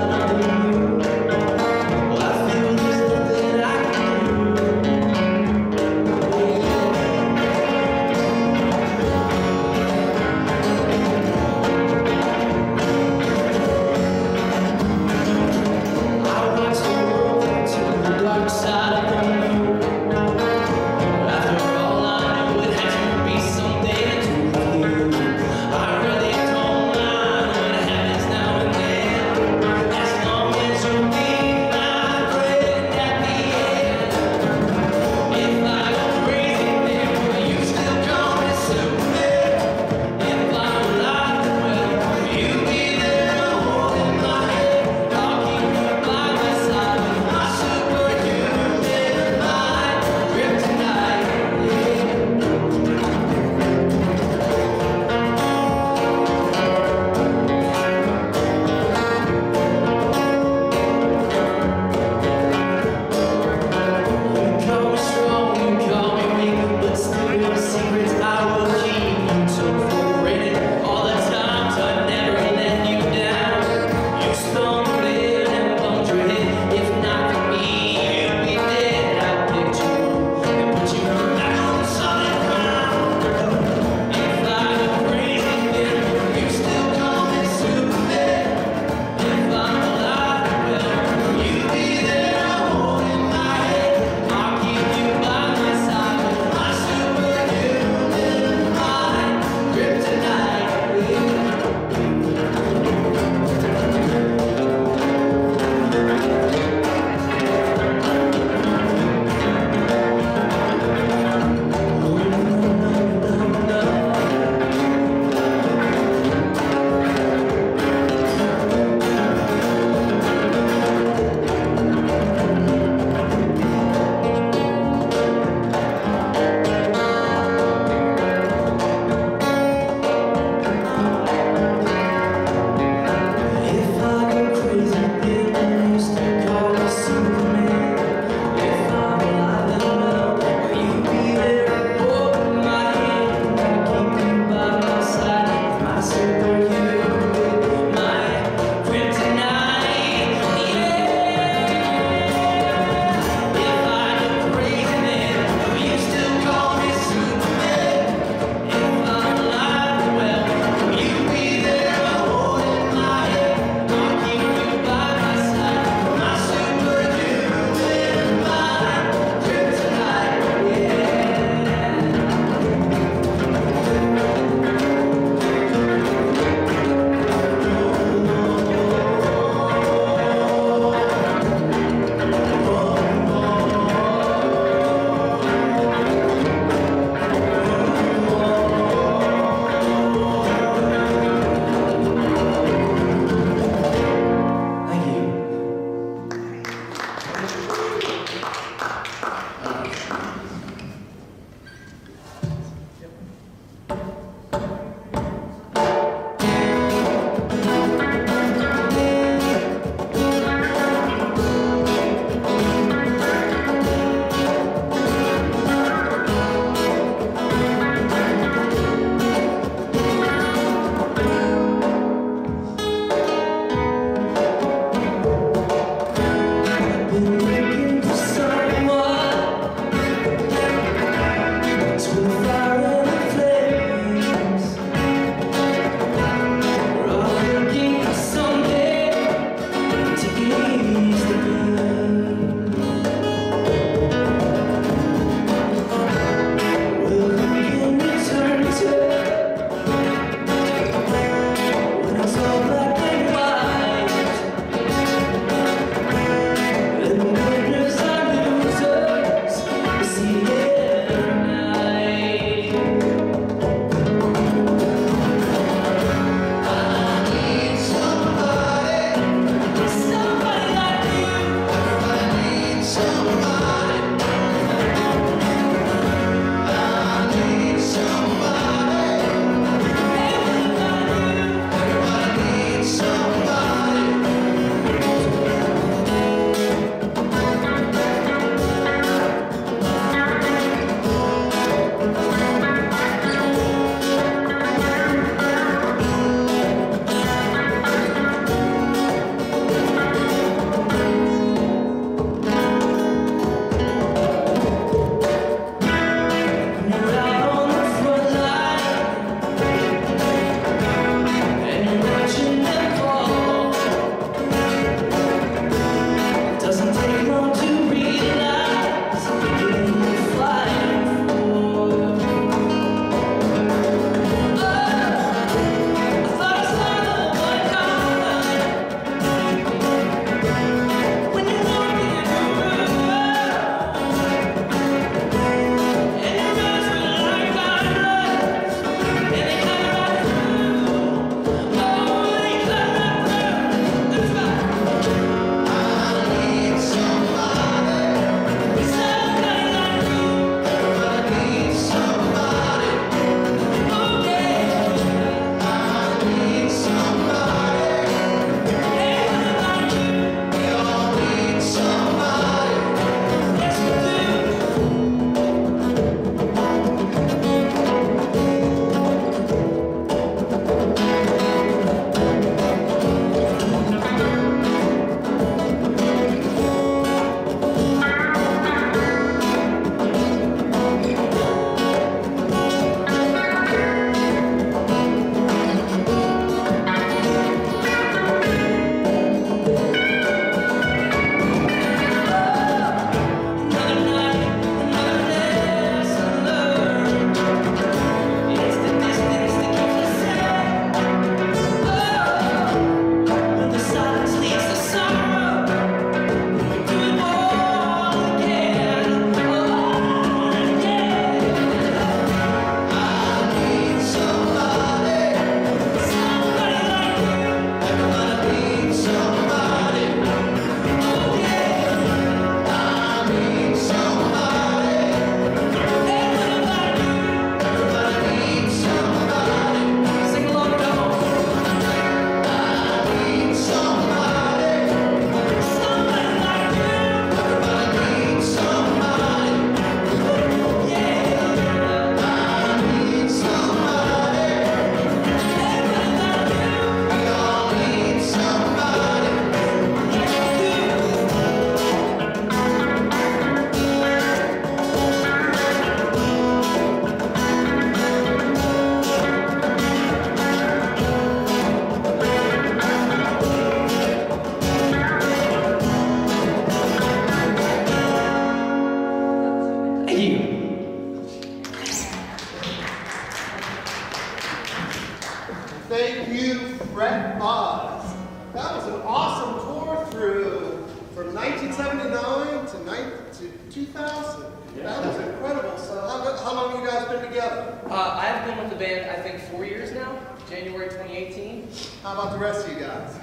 2000. That was incredible. So how long have you guys been together? I've been with the band, I think, 4 years now, January 2018. How about the rest of you guys?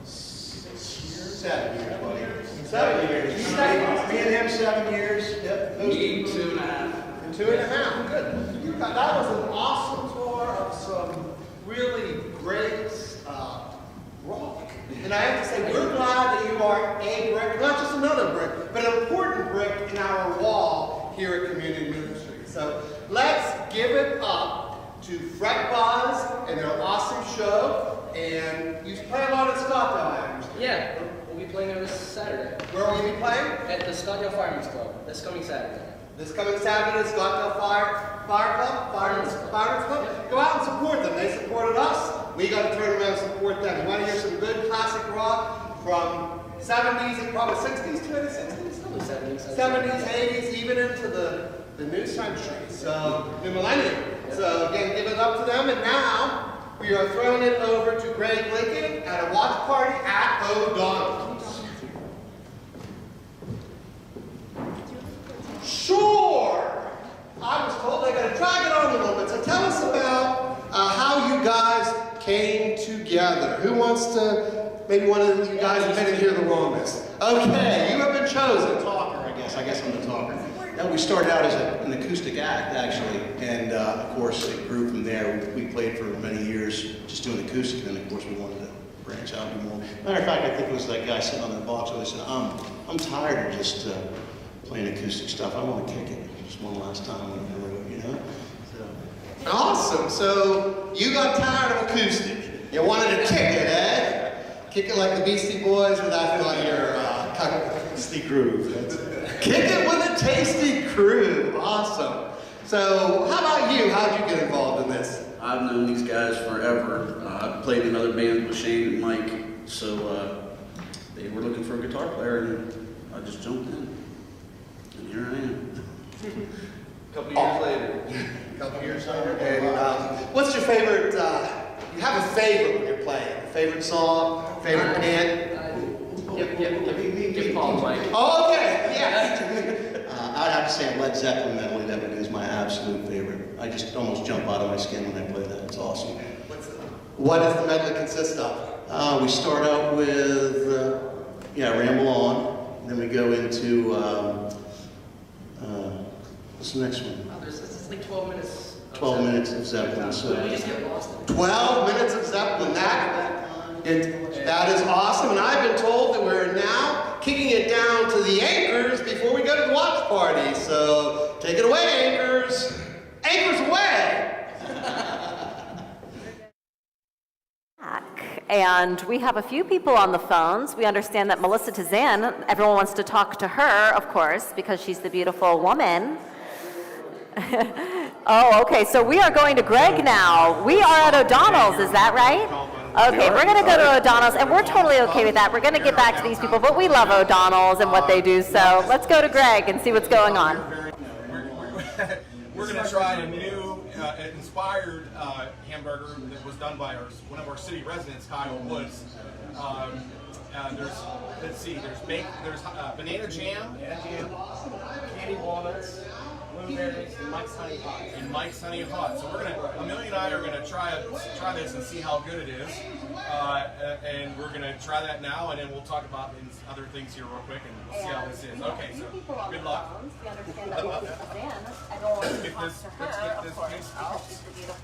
7 years, buddy. 7 years. Me and him 7 years. Yep. Me 2.5. 2.5. Good. That was an awesome tour of some really great rock. And I have to say, we're glad that you are a brick, not just another brick, but an important brick in our wall here at Community Ministry. So let's give it up to Fret Buzz and their awesome show. And you play a lot at Scottsdale, I understand. Yeah, we'll be playing there this Saturday. Where will you be playing? At the Scottsdale Firemen's Club, this coming Saturday. This coming Saturday, Scottsdale Fire Club, Firemen's Club. Yep. Go out and support them. They supported us. We got to turn around and support them. You want to hear some good classic rock from 70s and probably 60s, 20s, 60s? 70s, 80s, even into the new century, so new millennium. So again, give it up to them. And now we are throwing it over to Greg Lincoln at a watch party at O'Donnell's. Sure. I was told I got to drag it on a little bit. So tell us about how you guys came together. Who wants to? Maybe one of you guys have been in here the longest. Okay, you have been chosen. Talker, I guess I'm the talker. Now, we started out as an acoustic act, actually, and of course it grew from there. We played for many years just doing acoustic, and then of course we wanted to branch out and do more. Matter of fact, I think it was that guy sitting on the box. I said, I'm tired of just playing acoustic stuff. I want to kick it just one last time, you know. So. Awesome. So you got tired of acoustic. You wanted to kick it, eh? Kick it like the Beastie Boys, or that's not your kind of tasty groove. Kick it with a tasty groove. Awesome. So how about you? How'd you get involved in this? I've known these guys forever. I've played in other bands with Shane and Mike, so they were looking for a guitar player, and I just jumped in. And here I am. A couple years later. And what's your favorite, you have a favorite when you're playing? A favorite song, favorite band? Give Paul a mic. Oh, okay, yeah. I'd have to say Led Zeppelin medley. That is my absolute favorite. I just almost jump out of my skin when I play that. It's awesome. What does the medley consist of? We start out with, Ramble On. Then we go into, what's the next one? It's like 12 minutes. 12 minutes of Zeppelin. So. We just get lost. 12 minutes of Zeppelin. That is awesome. And I've been told that we're now kicking it down to the anchors before we go to the watch party. So take it away, anchors. Anchors away. And we have a few people on the phones. We understand that Melissa Tazan, everyone wants to talk to her, of course, because she's the beautiful woman. Oh, okay, so we are going to Greg now. We are at O'Donnell's, is that right? Okay, we're going to go to O'Donnell's, and we're totally okay with that. We're going to get back to these people, but we love O'Donnell's and what they do, so let's go to Greg and see what's going on. We're going to try a new inspired hamburger that was done by one of our city residents, Kyle Woods. There's banana jam, candy walnuts, blueberries, and Mike's Honey Hot. So Amelia and I are gonna try this and see how good it is. And we're gonna try that now, and then we'll talk about other things here real quick, and we'll see how this is. Okay, so good luck. Let's get this piece out.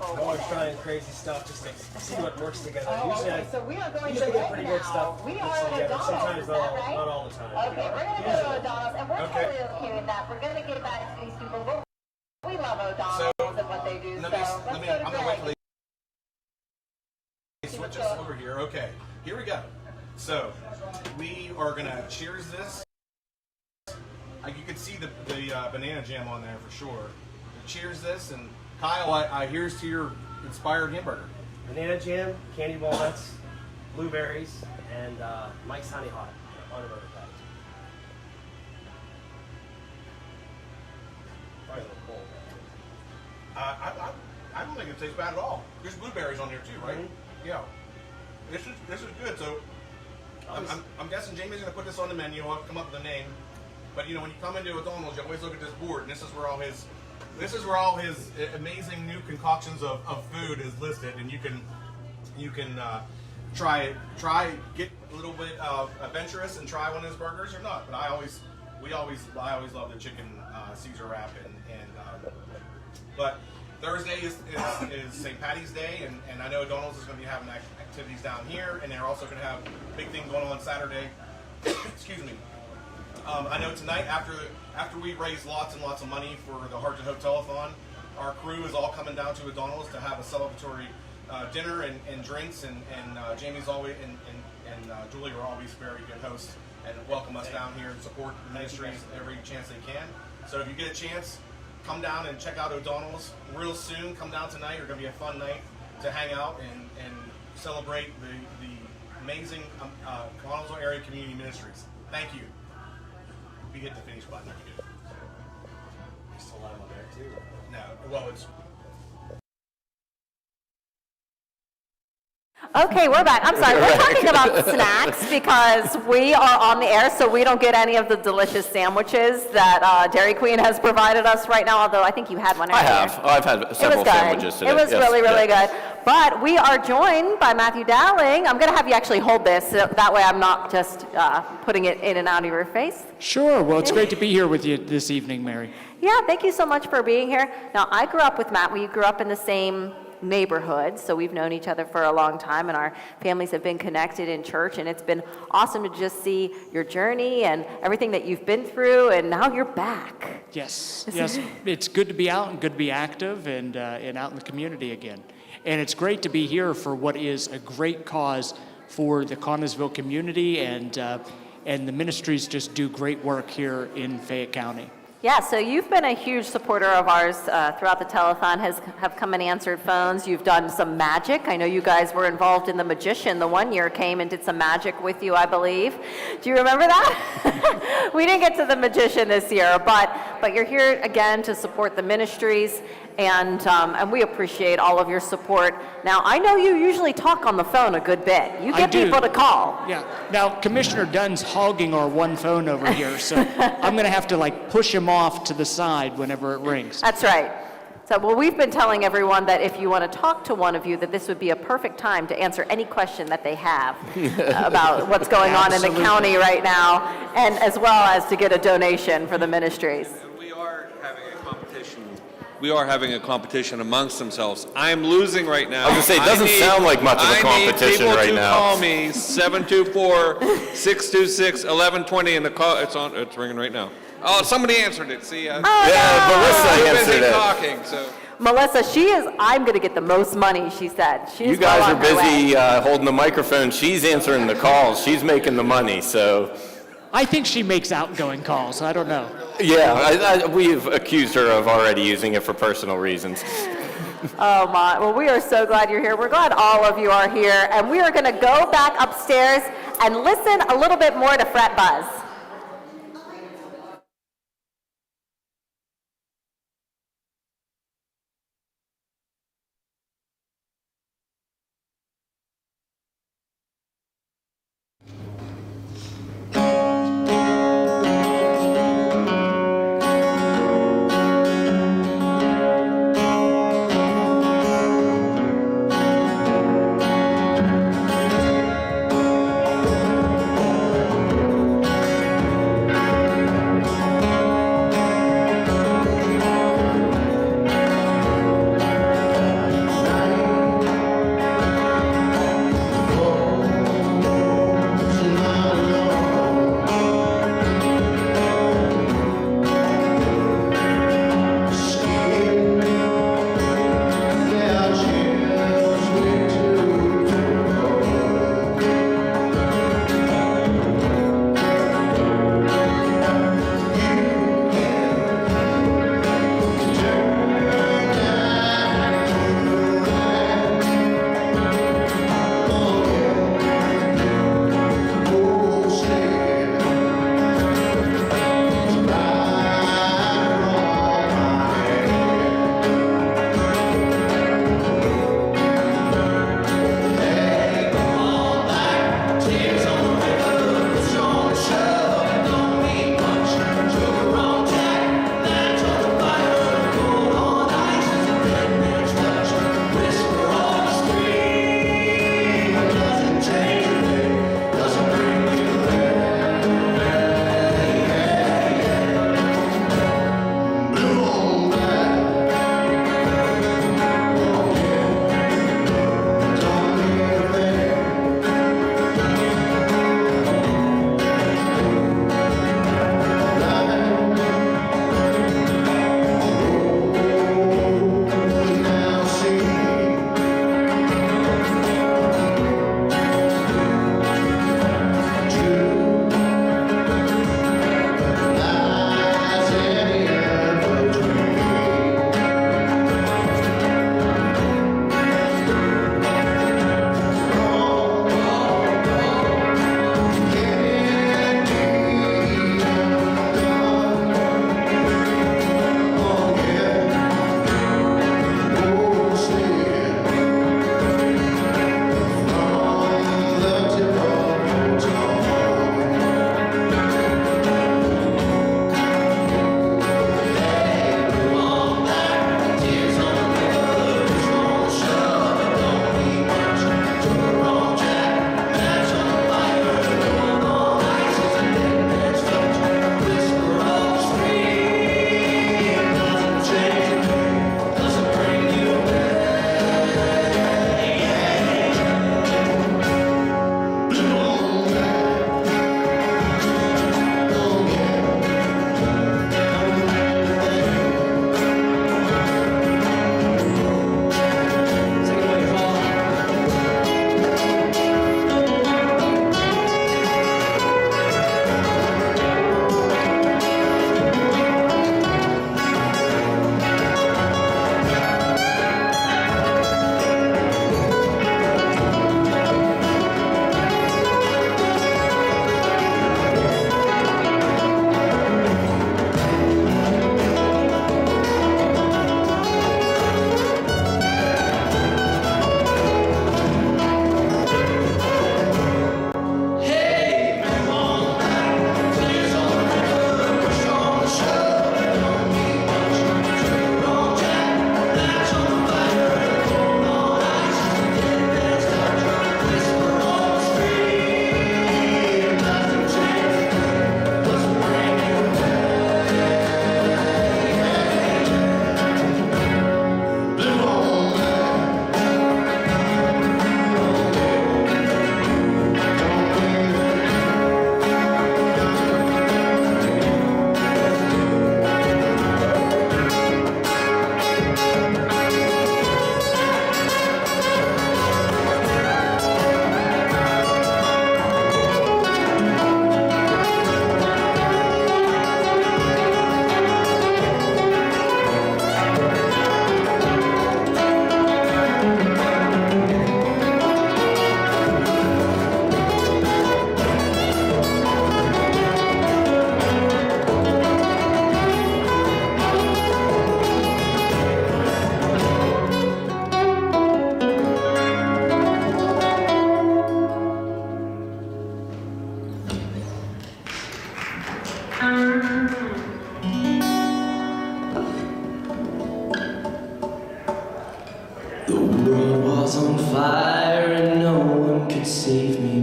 I want to try crazy stuff just to see what works together. So we are going usually to get pretty good stuff. We are together. O'Donnell's, Sometimes right? not all the time. Okay, we're going to go to O'Donnell's, and we're totally okay with that. We're going to get back to these people, but we love O'Donnell's and what they do, so let's go to Greg. Switch us over here. Okay, here we go. So we are gonna cheers this. You can see the banana jam on there for sure. Cheers this, and Kyle, here's to your inspired hamburger. Banana jam, candy walnuts, blueberries, and Mike's Honey Hot on a burger patty. Probably a little cold. I don't think it tastes bad at all. There's blueberries on there too, right? Mm-hmm. Yeah. This is good. So I'm guessing Jamie's gonna put this on the menu. I'll come up with a name. But when you come into O'Donnell's, you always look at this board, and this is where all his amazing new concoctions of food is listed, and you can try get a little bit adventurous and try one of his burgers or not. But I always love the chicken Caesar wrap, but Thursday is St. Patty's Day, and I know O'Donnell's is going to be having activities down here, and they're also going to have a big thing going on Saturday. Excuse me. I know tonight, after we raise lots and lots of money for the Heart To Hope Telethon, our crew is all coming down to O'Donnell's to have a celebratory dinner and drinks, and Jamie's always and Julie are always very good hosts and welcome us down here and support the ministries every chance they can. So if you get a chance, come down and check out O'Donnell's real soon. Come down tonight. It's going to be a fun night to hang out and celebrate the amazing Connellsville Area Community Ministries. Thank you. We hit the finish button. There's still a lot there too. No, well, it's. Okay, we're back. I'm sorry. We're talking about snacks because we are on the air, so we don't get any of the delicious sandwiches that Dairy Queen has provided us right now, although I think you had one earlier. I have. Oh, I've had several sandwiches today. It was Yes, really yeah. good. But we are joined by Matthew Dowling. I'm going to have you actually hold this, so that way I'm not just putting it in and out of your face. Sure. Well, it's great to be here with you this evening, Mary. Yeah, thank you so much for being here. Now, I grew up with Matt. We grew up in the same neighborhood, so we've known each other for a long time, and our families have been connected in church, and it's been awesome to just see your journey and everything that you've been through, and now you're back. Yes. It's good to be out and good to be active and out in the community again. And it's great to be here for what is a great cause for the Connellsville community, and the ministries just do great work here in Fayette County. Yeah, so you've been a huge supporter of ours throughout the telethon, have come and answered phones. You've done some magic. I know you guys were involved in The Magician. The one year came and did some magic with you, I believe. Do you remember that? We didn't get to The Magician this year, but you're here again to support the ministries, and we appreciate all of your support. Now, I know you usually talk on the phone a good bit. You get people to call. Yeah. Now, Commissioner Dunn's hogging our one phone over here, so I'm going to have to push him off to the side whenever it rings. That's right. So, well, we've been telling everyone that if you want to talk to one of you, that this would be a perfect time to answer any question that they have about what's going on in the county right now, and as well as to get a donation for the ministries. We are having a competition amongst themselves. I'm losing right now. I was going to say, it doesn't sound like much of a competition right now. I need people to call me, 724-626-1120, and it's ringing right now. Oh, somebody answered it. See, Melissa answered it. Talking, so. Melissa, I'm going to get the most money, she said. You guys are busy holding the microphone. She's answering the calls. She's making the money, so. I think she makes outgoing calls. I don't know. Yeah, we've accused her of already using it for personal reasons. Oh my, well, we are so glad you're here. We're glad all of you are here, and we are going to go back upstairs and listen a little bit more to Fret Buzz.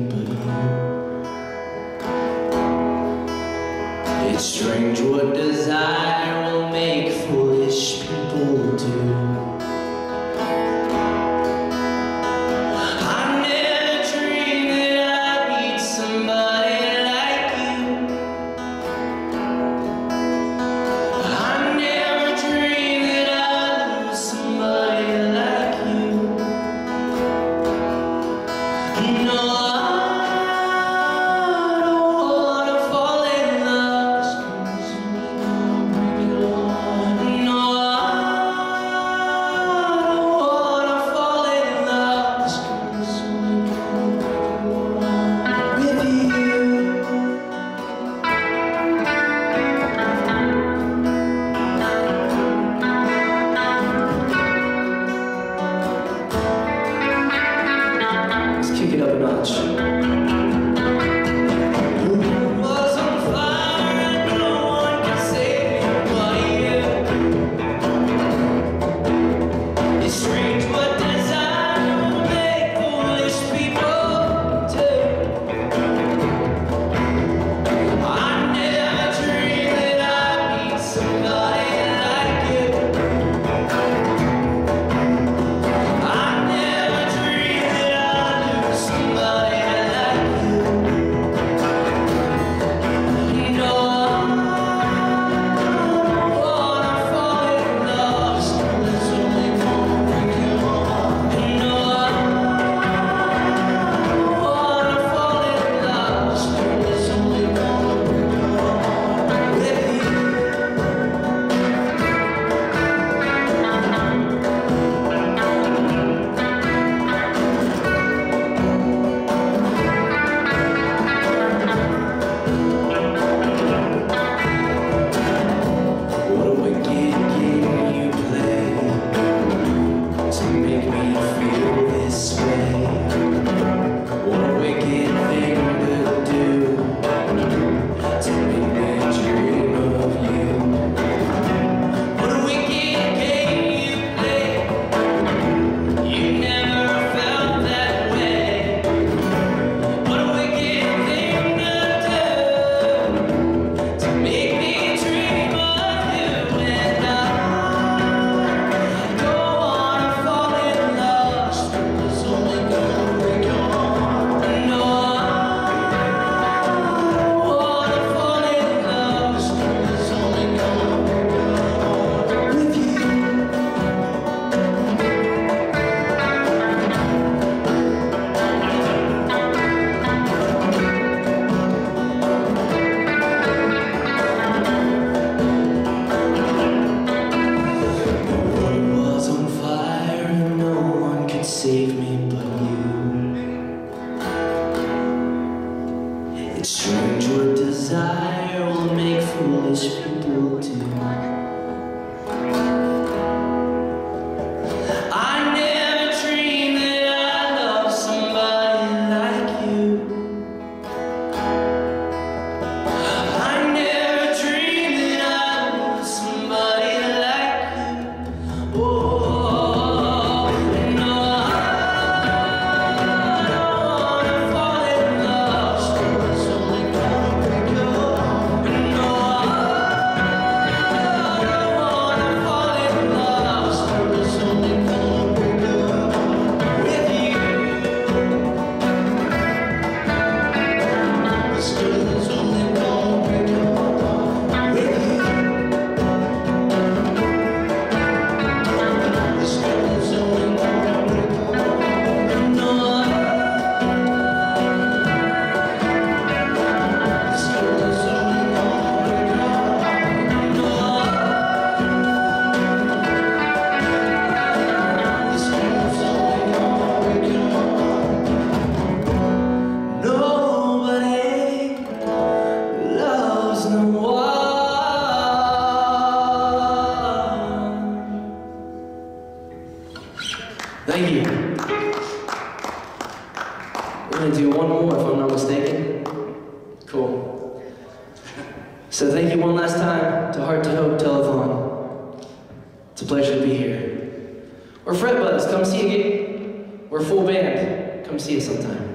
but you. It's strange what desire will make foolish people do. I never dreamed that I'd meet somebody like you. I never dreamed that I'd lose somebody like you. No, I don't wanna fall in love. No, I don't wanna fall in love with you. Let's kick it up a notch. Was on fire and no one can save me but you. It's strange what desire will make foolish people do. I never dreamed that I'd meet somebody like you. I never dreamed that I'd lose somebody like you. No, I don't wanna fall in love. There's only one thing you want. No, I don't wanna fall in love. There's only one thing you want with you. What a wicked game you play to make me feel this way. What a wicked thing to do to make me dream of you. What a wicked game you play. You never felt that way. What a wicked thing to do to make me dream of you. And I don't wanna fall in love. It's only gonna break your heart. No, I don't wanna fall in love. It's only gonna break your heart with you. The world was on fire and no one could save me but you. It's strange what desire will make foolish people do. I never dreamed that I'd love somebody like you. I never dreamed that I'd lose somebody like you. Oh, no, I don't wanna fall in love. It's only gonna break your heart. No, I don't wanna fall in love. It's only gonna break your heart with you. It's only gonna break your heart with you. It's only gonna break your heart. No, it's only gonna break your heart. No, it's only gonna break your heart. Nobody loves no one. Thank you. We're gonna do one more if I'm not mistaken. Cool. So thank you one last time to Heart To Hope Telethon. It's a pleasure to be here. We're Fret Buds, come see a gig. We're a full band, come see us sometime.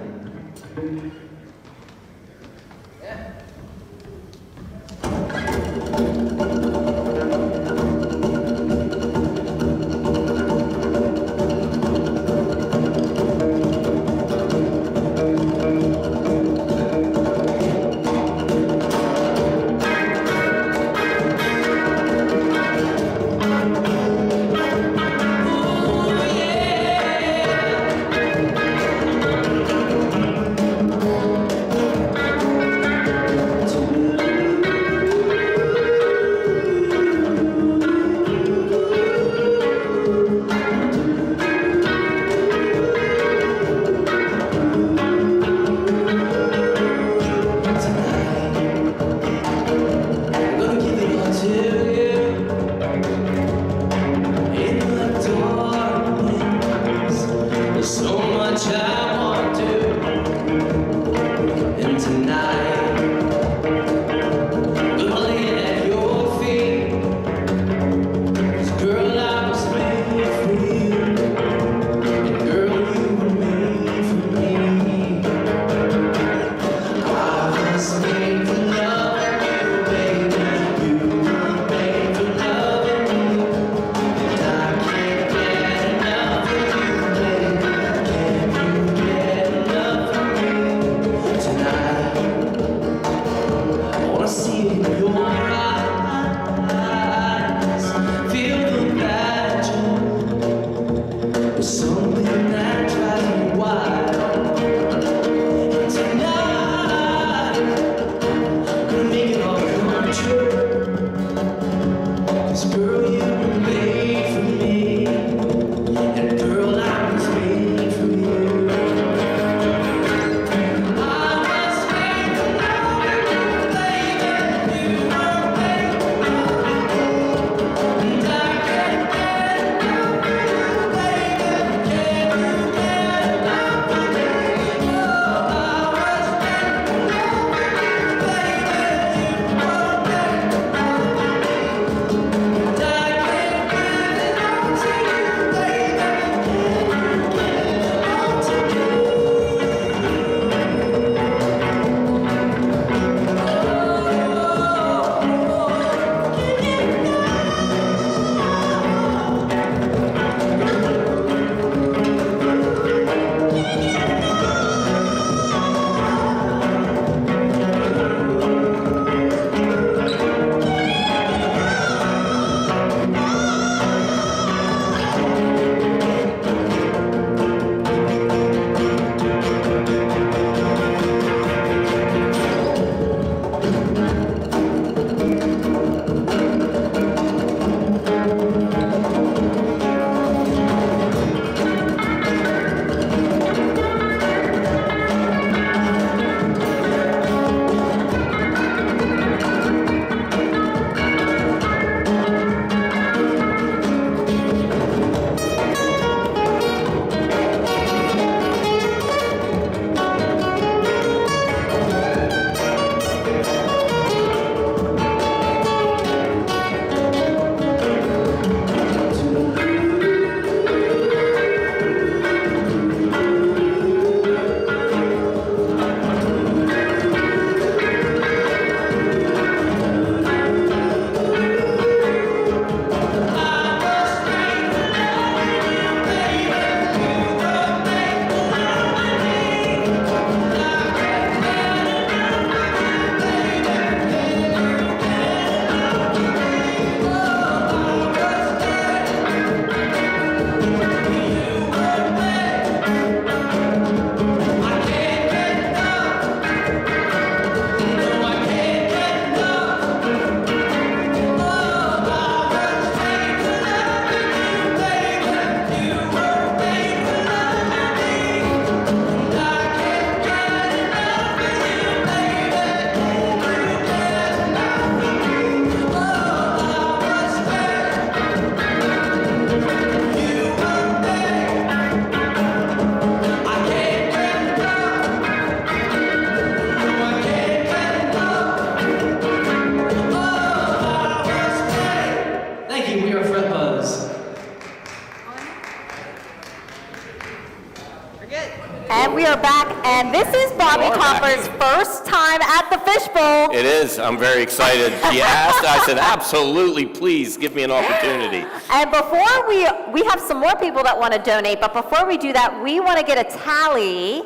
And this is Bobby Copper's first time at the Fishbowl. It is. I'm very excited. She asked. I said, absolutely, please give me an opportunity. And before we have some more people that want to donate, but before we do that, we want to get a tally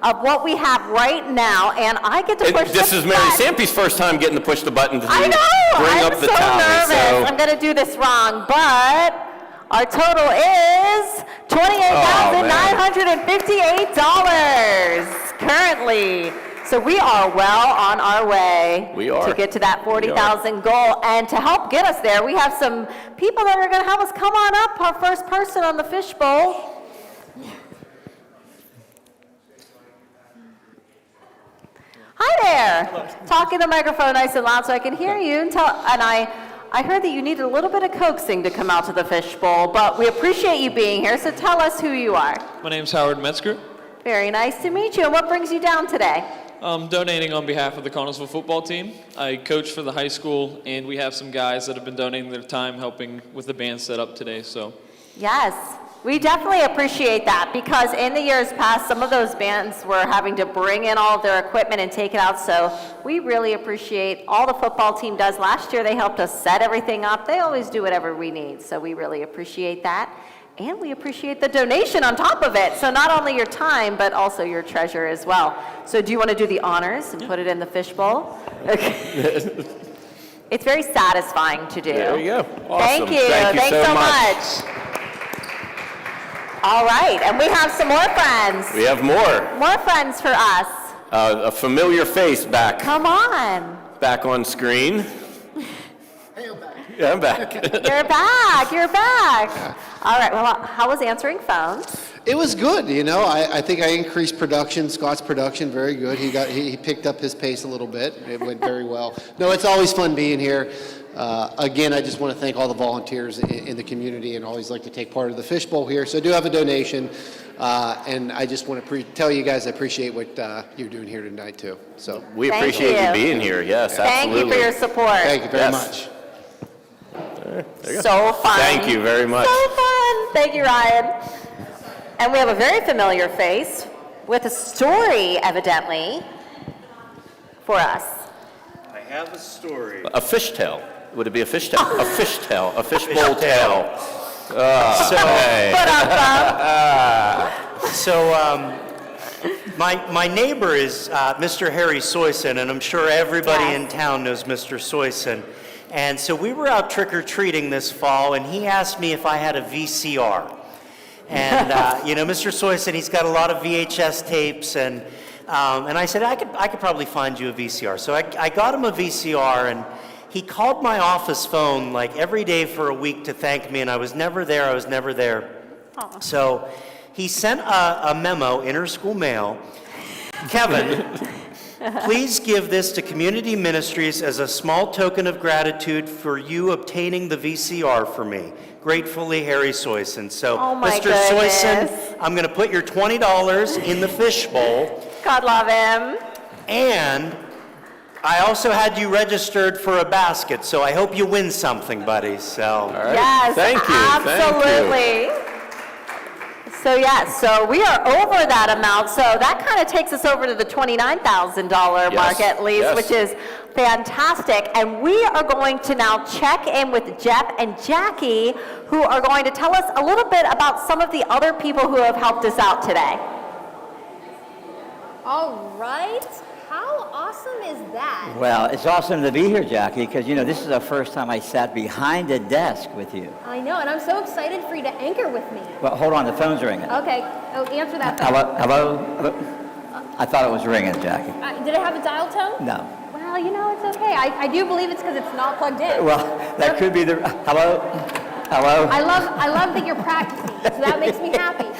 of what we have right now, and I get to push This the is Mary button. Sampy's first time getting to push the button to I know. bring I'm up the so tally. nervous. I'm going to do this wrong, but our total is $28,958 currently. So we are well on our way to get to that 40,000 goal. And to help get us there, we have some people that are going to help us. Come on up, our first person on the Fishbowl. Hi there. Talk in the microphone nice and loud so I can hear you. And I heard that you needed a little bit of coaxing to come out to the Fishbowl, but we appreciate you being here, so tell us who you are. My name's Howard Metzger. Very nice to meet you. And what brings you down today? I'm donating on behalf of the Connellsville football team. I coach for the high school, and we have some guys that have been donating their time helping with the band setup today. So, Yes, we definitely appreciate that, because in the years past, some of those bands were having to bring in all of their equipment and take it out, so we really appreciate all the football team does. Last year, they helped us set everything up. They always do whatever we need, so we really appreciate that. And we appreciate the donation on top of it. So not only your time, but also your treasure as well. So do you want to do the honors and put it in the Fishbowl? Okay. It's very satisfying to do. There you go. Awesome. Thank you. Thank you Thanks so much. All right, and we have some more friends. We have more. More friends for us. A familiar face back Come on. on screen. Yeah, I'm back. You're back. You're back. All right, well, how was answering phones? It was good, you know. I think I increased production, Scott's production, very good. He picked up his pace a little bit. It went very well. No, it's always fun being here. Again, I just want to thank all the volunteers in the community, and always like to take part of the Fishbowl here. So I do have a donation, and I just want to tell you guys I appreciate what you're doing here tonight too. So we appreciate you being here. Yes, Thank absolutely. you for your support. Thank you very much. There you go. So fun. Thank you very much. So fun. Thank you, Ryan. And we have a very familiar face with a story, evidently, for us. I have a story. A fishtail. Would it be a fishtail? A fishtail. A fishbowl tail. My neighbor is Mr. Harry Soyson, and I'm sure everybody in town knows Mr. Soyson. And so we were out trick-or-treating this fall, and he asked me if I had a VCR. And, Mr. Soyson, he's got a lot of VHS tapes, and I said, I could probably find you a VCR. So I got him a VCR, and he called my office phone like every day for a week to thank me, and I was never there. Aww. So he sent a memo, inter-school mail. Kevin, please give this to Community Ministries as a small token of gratitude for you obtaining the VCR for me. Gratefully, Harry Soyson. So, Mr. Soyson, I'm going to put your $20 in the Fishbowl. God love him. And I also had you registered for a basket, so I hope you win something, buddy. So, all right. Yes, thank you. absolutely. Thank you. So so we are over that amount. So that kind of takes us over to the $29,000 mark at least, which is fantastic. And we are going to now check in with Jeff and Jackie, who are going to tell us a little bit about some of the other people who have helped us out today. All right. How awesome is that? Well, it's awesome to be here, Jackie, because, this is the first time I sat behind a desk with you. I know, and I'm so excited for you to anchor with me. Well, hold on, the phone's ringing. Okay. Oh, answer that phone. Hello? I thought it was ringing, Jackie. Did it have a dial tone? No. Well, it's okay. I do believe it's because it's not plugged in. Well, that could be the... Hello? Hello? I love that you're practicing, so that makes me happy.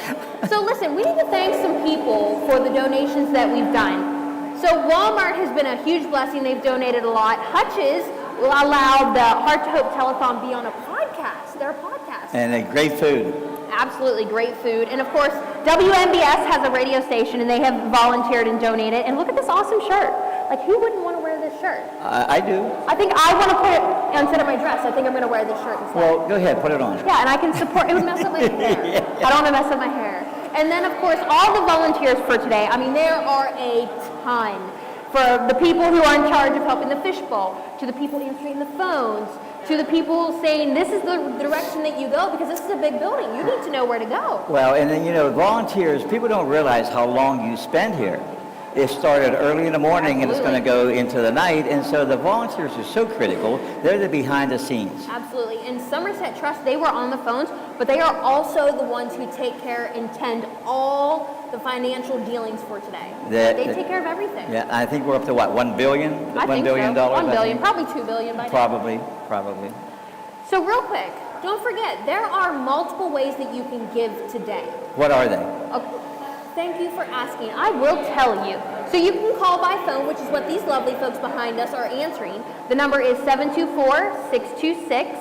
So listen, we need to thank some people for the donations that we've done. So Walmart has been a huge blessing. They've donated a lot. Hutch's allowed the Heart To Hope Telethon be on a podcast. They're a podcast. And great food. Absolutely great food. And of course, WMBS has a radio station, and they have volunteered and donated. And look at this awesome shirt. Like, who wouldn't want to wear this shirt? I do. I think I want to put it instead of my dress. I think I'm going to wear this shirt instead. Well, go ahead, put it on. Yeah, and I can support. It would mess up my hair. I don't want to mess up my hair. And then, of course, all the volunteers for today. I mean, there are a ton. For the people who are in charge of helping the fishbowl, to the people answering the phones, to the people saying, this is the direction that you go, because this is a big building. You need to know where to go. Well, and then, volunteers, people don't realize how long you spend here. It started early in the morning and it's going to go into the night, and so the volunteers are so critical. They're the behind the scenes. Absolutely. In Somerset Trust, they were on the phones, but they are also the ones who take care and tend all the financial dealings for today. They take care of everything. Yeah, I think we're up to what, $1 billion? I $1 think billion? so. $1 billion, probably $2 billion by now. Probably. So real quick, don't forget, there are multiple ways that you can give today. What are they? Okay. Thank you for asking. I will tell you. So you can call by phone, which is what these lovely folks behind us are answering. The number is 724-626-1120.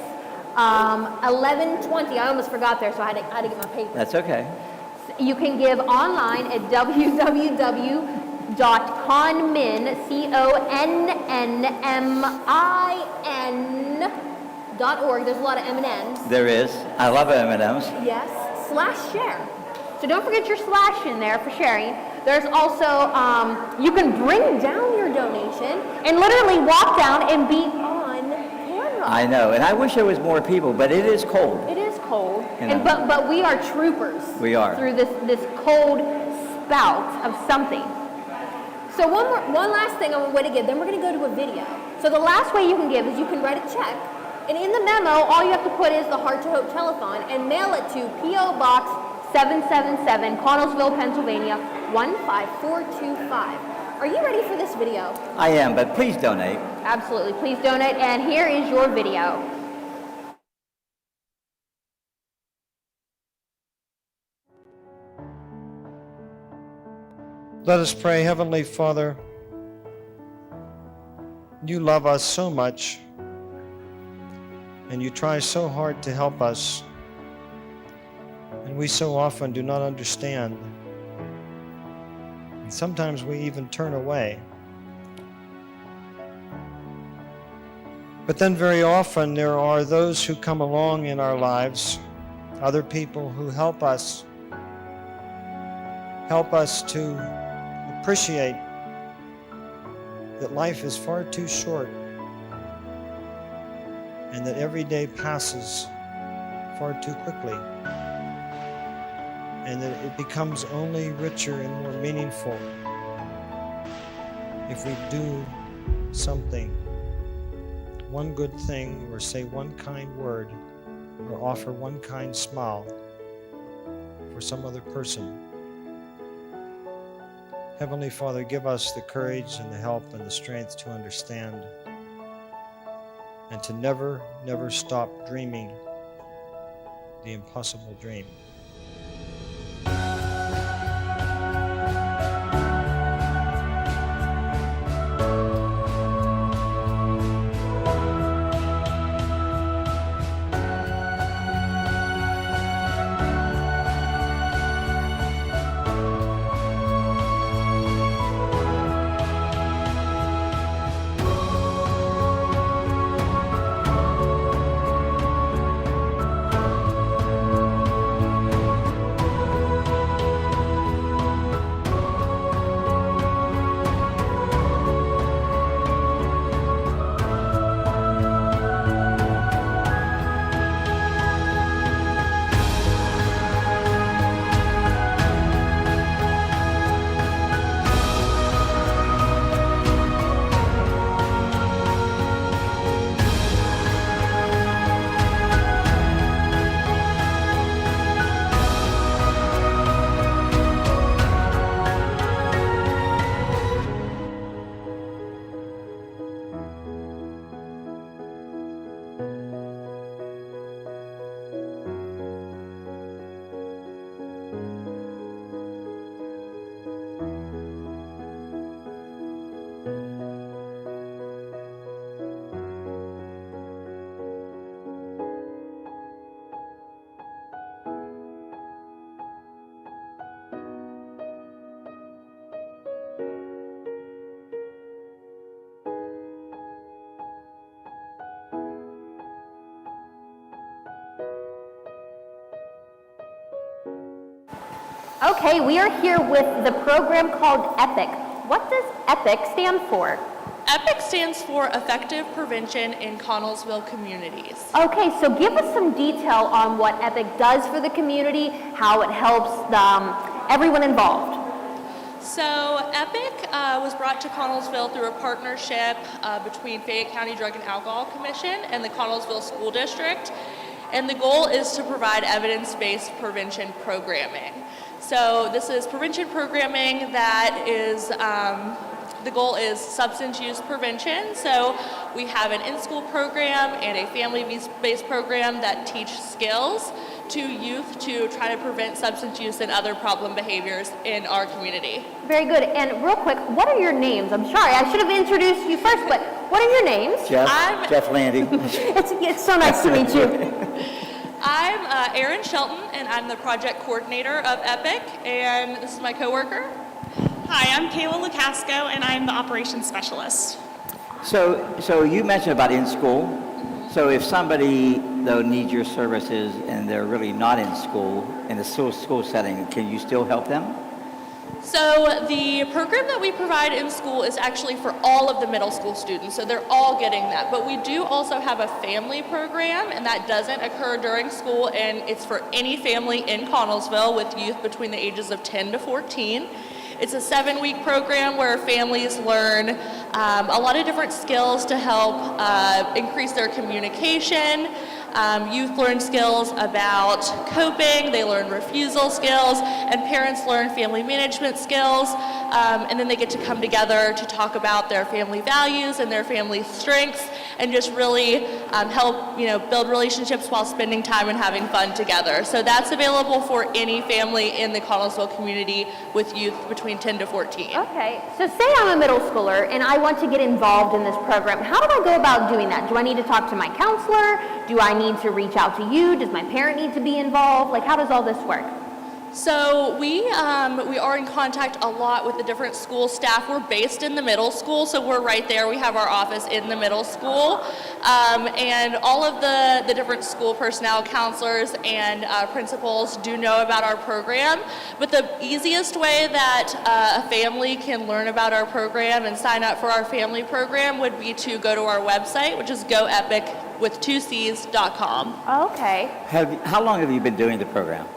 I almost forgot there, so I had to get my paper. That's okay. You can give online at www.connmin.org. There's a lot of M&Ms. There is. I love M&Ms. Yes, /share. So don't forget your slash in there for sharing. There's also, you can bring down your donation and literally walk down and be on camera. I know, and I wish there was more people, but it is cold. It is cold, You know. but we are troopers. We are. Through this cold spout of something. So one last thing I want to give, then we're going to go to a video. So the last way you can give is you can write a check, and in the memo, all you have to put is the Heart to Hope Telethon and mail it to P.O. Box 777, Connellsville, Pennsylvania, 15425. Are you ready for this video? I am, but please donate. Absolutely, please donate, and here is your video. Let us pray. Heavenly Father, you love us so much, and you try so hard to help us, and we so often do not understand. And sometimes we even turn away. But then very often there are those who come along in our lives, other people who help us to appreciate that life is far too short and that every day passes far too quickly, and that it becomes only richer and more meaningful if we do something, one good thing, or say one kind word, or offer one kind smile for some other person. Heavenly Father, give us the courage and the help and the strength to understand and to never, never stop dreaming the impossible dream. Okay, we are here with the program called EPIC. What does EPIC stand for? EPIC stands for Effective Prevention in Connellsville Communities. Okay, so give us some detail on what EPIC does for the community, how it helps everyone involved. So EPIC was brought to Connellsville through a partnership between Fayette County Drug and Alcohol Commission and the Connellsville School District. And the goal is to provide evidence-based prevention programming. So this is prevention programming that is, the goal is substance use prevention. So we have an in-school program and a family-based program that teach skills to youth to try to prevent substance use and other problem behaviors in our community. Very good. And real quick, what are your names? I'm sorry, I should have introduced you first, but what are your names? Jeff Landy. It's so nice to meet you. I'm Erin Shelton, and I'm the project coordinator of EPIC, and this is my coworker. Hi, I'm Kayla Lukasco, and I'm the operations specialist. So you mentioned about in school. So if somebody though needs your services and they're really not in school, in the school setting, can you still help them? So the program that we provide in school is actually for all of the middle school students, so they're all getting that. But we do also have a family program, and that doesn't occur during school, and it's for any family in Connellsville with youth between the ages of 10 to 14. It's a 7-week program where families learn a lot of different skills to help increase their communication. Youth learn skills about coping, they learn refusal skills, and parents learn family management skills. And then they get to come together to talk about their family values and their family strengths, and just really help build relationships while spending time and having fun together. So that's available for any family in the Connellsville community with youth between 10 to 14. Okay, so say I'm a middle schooler and I want to get involved in this program. How do I go about doing that? Do I need to talk to my counselor? Do I need to reach out to you? Does my parent need to be involved? Like, how does all this work? So we are in contact a lot with the different school staff. We're based in the middle school, so we're right there. We have our office in the middle school. And all of the different school personnel, counselors, and principals do know about our program. But the easiest way that a family can learn about our program and sign up for our family program would be to go to our website, which is goepic.com. Okay. How long have you been doing the program?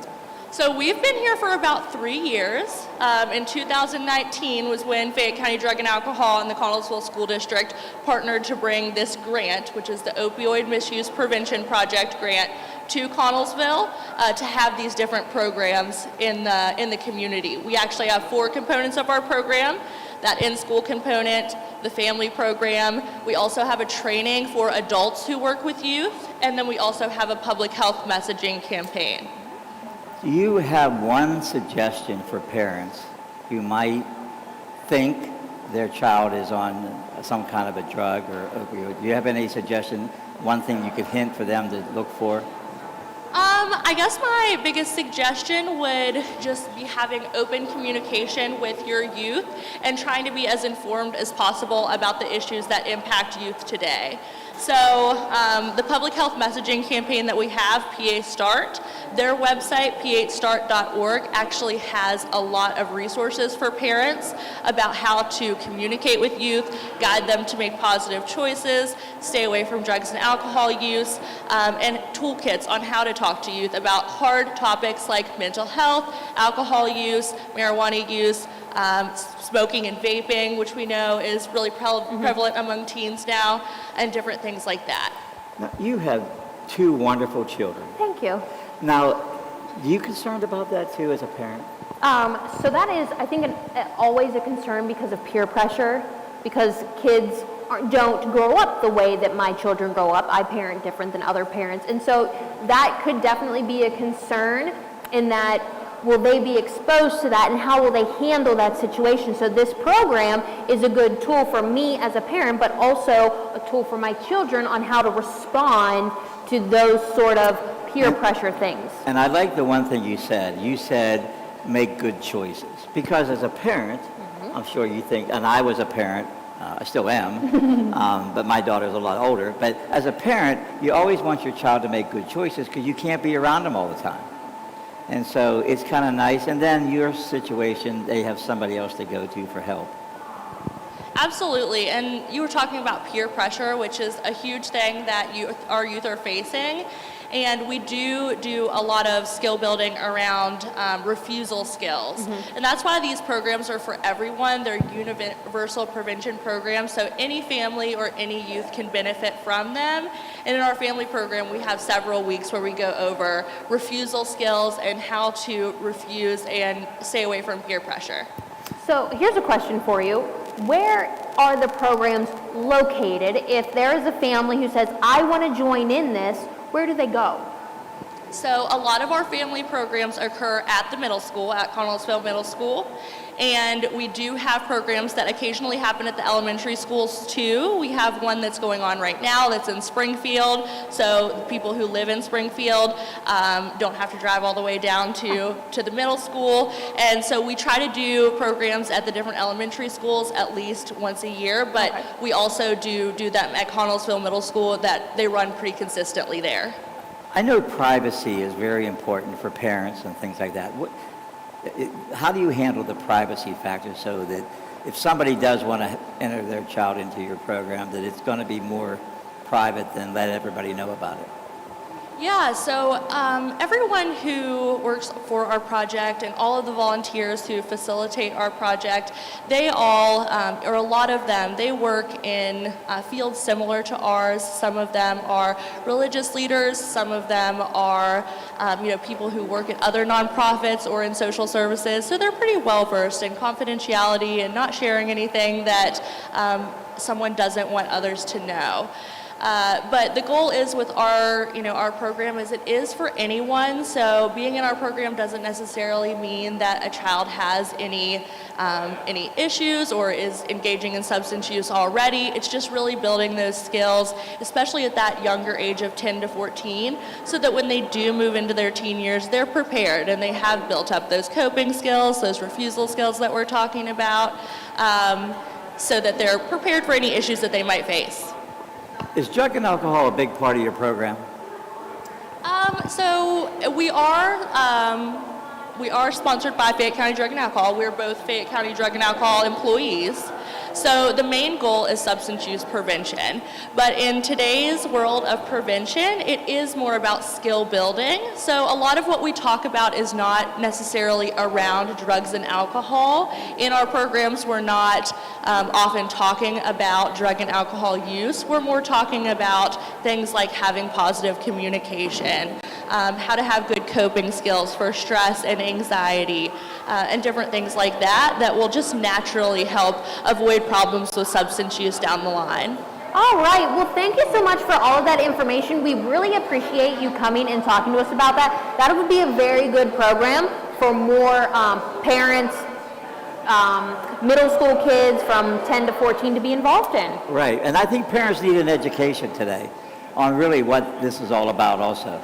So we've been here for about 3 years. In 2019 was when Fayette County Drug and Alcohol and the Connellsville School District partnered to bring this grant, which is the Opioid Misuse Prevention Project grant, to Connellsville to have these different programs in the community. We actually have 4 components of our program: that in-school component, the family program. We also have a training for adults who work with youth, and then we also have a public health messaging campaign. Do you have one suggestion for parents who might think their child is on some kind of a drug or opioid? Do you have any suggestion, one thing you could hint for them to look for? I guess my biggest suggestion would just be having open communication with your youth and trying to be as informed as possible about the issues that impact youth today. So the public health messaging campaign that we have, PA Start, their website, p8start.org, actually has a lot of resources for parents about how to communicate with youth, guide them to make positive choices, stay away from drugs and alcohol use, and toolkits on how to talk to youth about hard topics like mental health, alcohol use, marijuana use, smoking and vaping, which we know is really prevalent among teens now, and different things like that. Now, you have 2 wonderful children. Thank you. Now, are you concerned about that too as a parent? So that is, I think, always a concern because of peer pressure, because kids don't grow up the way that my children grow up. I parent different than other parents. And so that could definitely be a concern in that, will they be exposed to that and how will they handle that situation? So this program is a good tool for me as a parent, but also a tool for my children on how to respond to those sort of peer pressure things. And I like the one thing you said. You said make good choices. Because as a parent, I'm sure you think, and I was a parent, I still am, but my daughter's a lot older. But as a parent, you always want your child to make good choices because you can't be around them all the time. And so it's kind of nice. And then your situation, they have somebody else to go to for help. Absolutely, and you were talking about peer pressure, which is a huge thing that our youth are facing. And we do a lot of skill building around refusal skills. And that's why these programs are for everyone. They're universal prevention programs, so any family or any youth can benefit from them. And in our family program, we have several weeks where we go over refusal skills and how to refuse and stay away from peer pressure. So here's a question for you. Where are the programs located? If there is a family who says, I want to join in this, where do they go? So a lot of our family programs occur at the middle school, at Connellsville Middle School. And we do have programs that occasionally happen at the elementary schools too. We have one that's going on right now that's in Springfield. So the people who live in Springfield don't have to drive all the way down to the middle school. And so we try to do programs at the different elementary schools at least once a year, but we also do them at Connellsville Middle School that they run pretty consistently there. I know privacy is very important for parents and things like that. How do you handle the privacy factor so that if somebody does want to enter their child into your program, that it's going to be more private than let everybody know about it? Yeah, so everyone who works for our project and all of the volunteers who facilitate our project, they all, or a lot of them, they work in fields similar to ours. Some of them are religious leaders, some of them are people who work at other nonprofits or in social services, so they're pretty well versed in confidentiality and not sharing anything that someone doesn't want others to know. But the goal is with our program is it is for anyone. So being in our program doesn't necessarily mean that a child has any issues or is engaging in substance use already. It's just really building those skills, especially at that younger age of 10 to 14, so that when they do move into their teen years, they're prepared and they have built up those coping skills, those refusal skills that we're talking about, so that they're prepared for any issues that they might face. Is drug and alcohol a big part of your program? So we are sponsored by Fayette County Drug and Alcohol. We're both Fayette County Drug and Alcohol employees. So the main goal is substance use prevention. But in today's world of prevention, it is more about skill building. So a lot of what we talk about is not necessarily around drugs and alcohol. In our programs, we're not often talking about drug and alcohol use. We're more talking about things like having positive communication, how to have good coping skills for stress and anxiety, and different things like that will just naturally help avoid problems with substance use down the line. All right, well, thank you so much for all of that information. We really appreciate you coming and talking to us about that. That would be a very good program for more parents, middle school kids from 10 to 14 to be involved in. Right, and I think parents need an education today on really what this is all about also.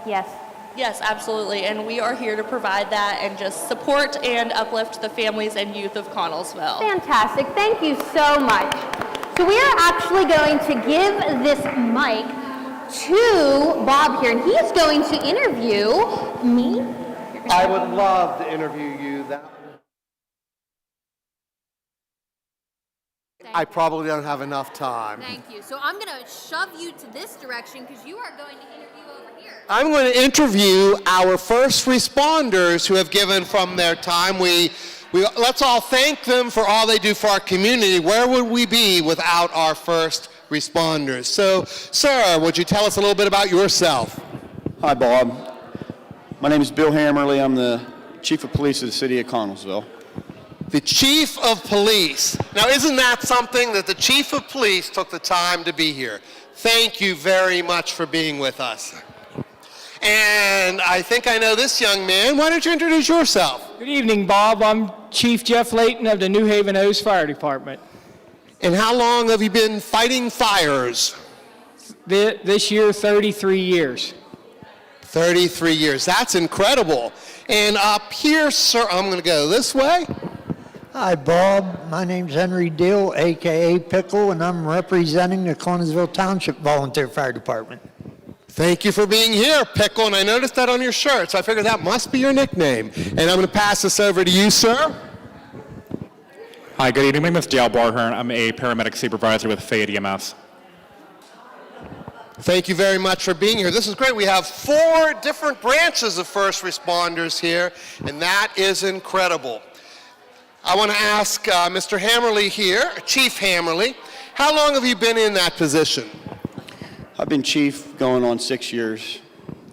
Yes. Yes, absolutely, and we are here to provide that and just support and uplift the families and youth of Connellsville. Fantastic, thank you so much. So we are actually going to give this mic to Bob here, and he's going to interview me. I would love to interview you. I probably don't have enough time. Thank you. So I'm going to shove you to this direction because you are going to interview over here. I'm going to interview our first responders who have given from their time. Let's all thank them for all they do for our community. Where would we be without our first responders? So, sir, would you tell us a little bit about yourself? Hi, Bob. My name is Bill Hammerly. I'm the Chief of Police of the City of Connellsville. The Chief of Police. Now, isn't that something that the Chief of Police took the time to be here? Thank you very much for being with us. And I think I know this young man. Why don't you introduce yourself? Good evening, Bob. I'm Chief Jeff Layton of the New Haven O's Fire Department. And how long have you been fighting fires? This year, 33 years. 33 years. That's incredible. And up here, sir, I'm going to go this way. Hi, Bob. My name's Henry Deal, a.k.a. Pickle, and I'm representing the Connellsville Township Volunteer Fire Department. Thank you for being here, Pickle, and I noticed that on your shirt, so I figured that must be your nickname. And I'm going to pass this over to you, sir. Hi, good evening. My name is Dale Barhern. I'm a paramedic supervisor with Fayette EMS. Thank you very much for being here. This is great. We have 4 different branches of first responders here, and that is incredible. I want to ask Mr. Hammerly here, Chief Hammerly, how long have you been in that position? I've been chief going on 6 years.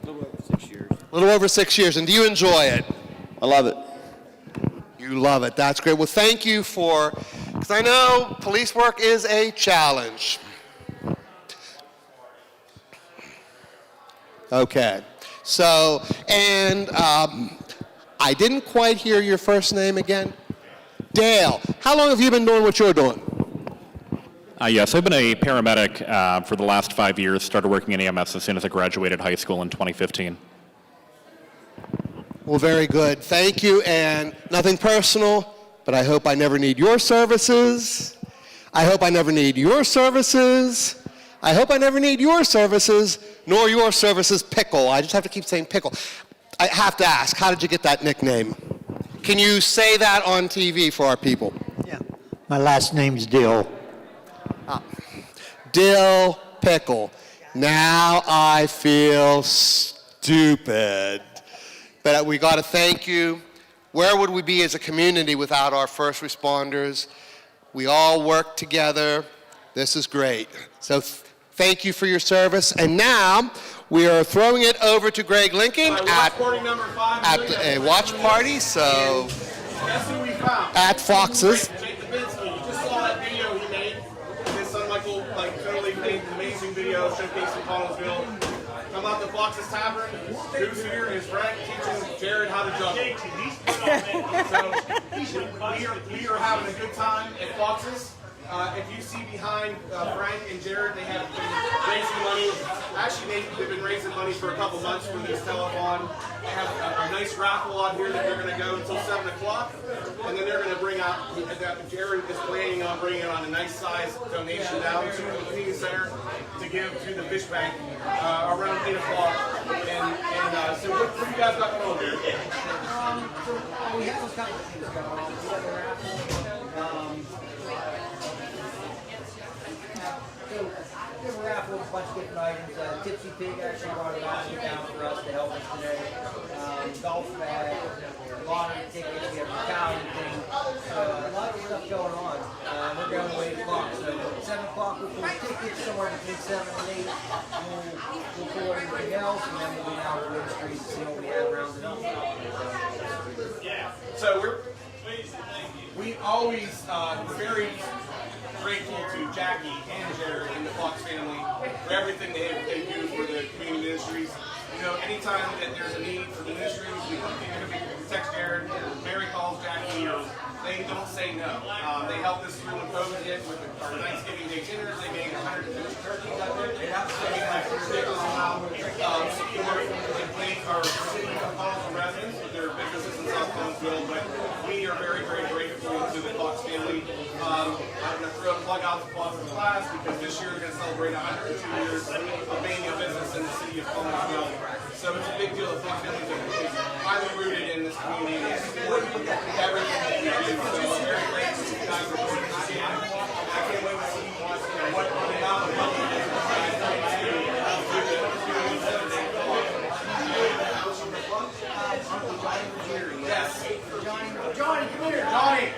A little over 6 years. And do you enjoy it? I love it. You love it. That's great. Well, thank you because I know police work is a challenge. Okay. So, and I didn't quite hear your first name again. Dale. How long have you been doing what you're doing? Yes, I've been a paramedic for the last 5 years. Started working in EMS as soon as I graduated high school in 2015. Well, very good. Thank you, and nothing personal, but I hope I never need your services. I hope I never need your services. I hope I never need your services, nor your services, Pickle. I just have to keep saying Pickle. I have to ask, how did you get that nickname? Can you say that on TV for our people? Yeah. My last name's Dill. Dill Pickle. Now I feel stupid. But we got to thank you. Where would we be as a community without our first responders? We all work together. This is great. So thank you for your service. And now we are throwing it over to Greg Lincoln at a watch party. So at Fox's. Showcasing Connellsville. Come out to Fox's Tavern. Who's here is Frank teaching Jared how to juggle. So we are having a good time at Fox's. If you see behind Frank and Jared, they have been raising money. Actually, they've been raising money for a couple months for this telethon. They have a nice raffle out here that they're going to go until 7 o'clock. And then they're going to bring out, Jared is planning on bringing on a nice size donation down to the community center to give to the fish bank around 8 o'clock. And so what you guys got going on here? We have a couple things going on. We have a raffle. We have a raffle with a bunch of different items. Tipsy Pig actually brought a basket down for us to help us today. Golf bag, lottery tickets, we have a battalion thing. So a lot of stuff going on. We're going to 8 o'clock. So 7 o'clock we'll pull tickets, somewhere between 7 and 8. We'll pull everything else, and then we'll be out to the streets to see what we have rounded up. So we always very grateful to Jackie and Jared and the Fox family for everything they do for the community ministries. You know, anytime that there's a need for the ministries, we text Jared, Mary calls Jackie, they don't say no. They helped us through when COVID hit with our Thanksgiving Day dinners. They made 150 turkeys out there. They have ridiculous amount of support. They thank our city of Connellsville residents with their businesses in South Connellsville, but we are very, very grateful to the Fox family. I'm going to throw a plug out to Fox class because this year we're going to celebrate 102 years of being a business in the city of Connellsville. So it's a big deal. The Fox family is highly rooted in this community and support everything that we do. So I'm very grateful that you guys are doing this again. I can't wait to see what the amount of money is going to the community center. Yes. Johnny, come here. Johnny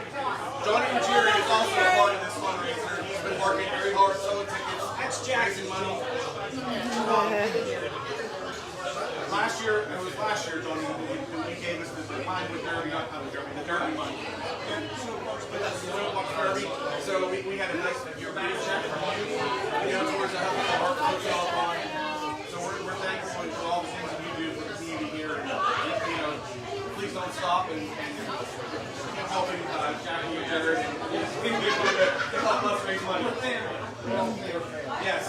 Ruggieri is also a part of this fundraiser. He's been working very hard selling tickets. That's Jackson money. Last year, Johnny, he gave us the Pine with Derby, the Derby money. So we had a nice check from you, towards the Heart To Hope Telethon. So we're thankful for all the things that you do for the community here. And, please don't stop and keep helping Jackie and Jared to help us raise money. Yes,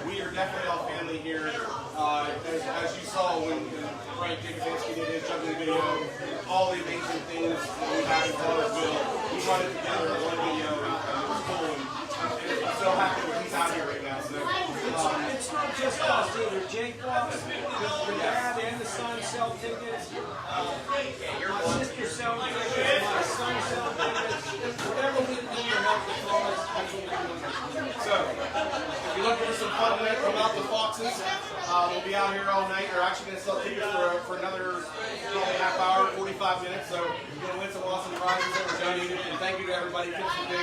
we are definitely all family here. As you saw when Frank Jacobinsky did his juggling video, all the amazing things that we have in Connellsville, we brought it together in one video, and it was cool. And I'm so happy that he's out here right now. So, it's not just us either. Jake walked sell tickets, my sister sells tickets, my son sells tickets, whatever we need to help the cause. So, if you're looking for some fun tonight, come out to Foxes. We'll be out here all night. We're actually going to sell tickets for another half hour, 45 minutes. So you're going to win some awesome prizes that were donated. And thank you to everybody, Tips and Big,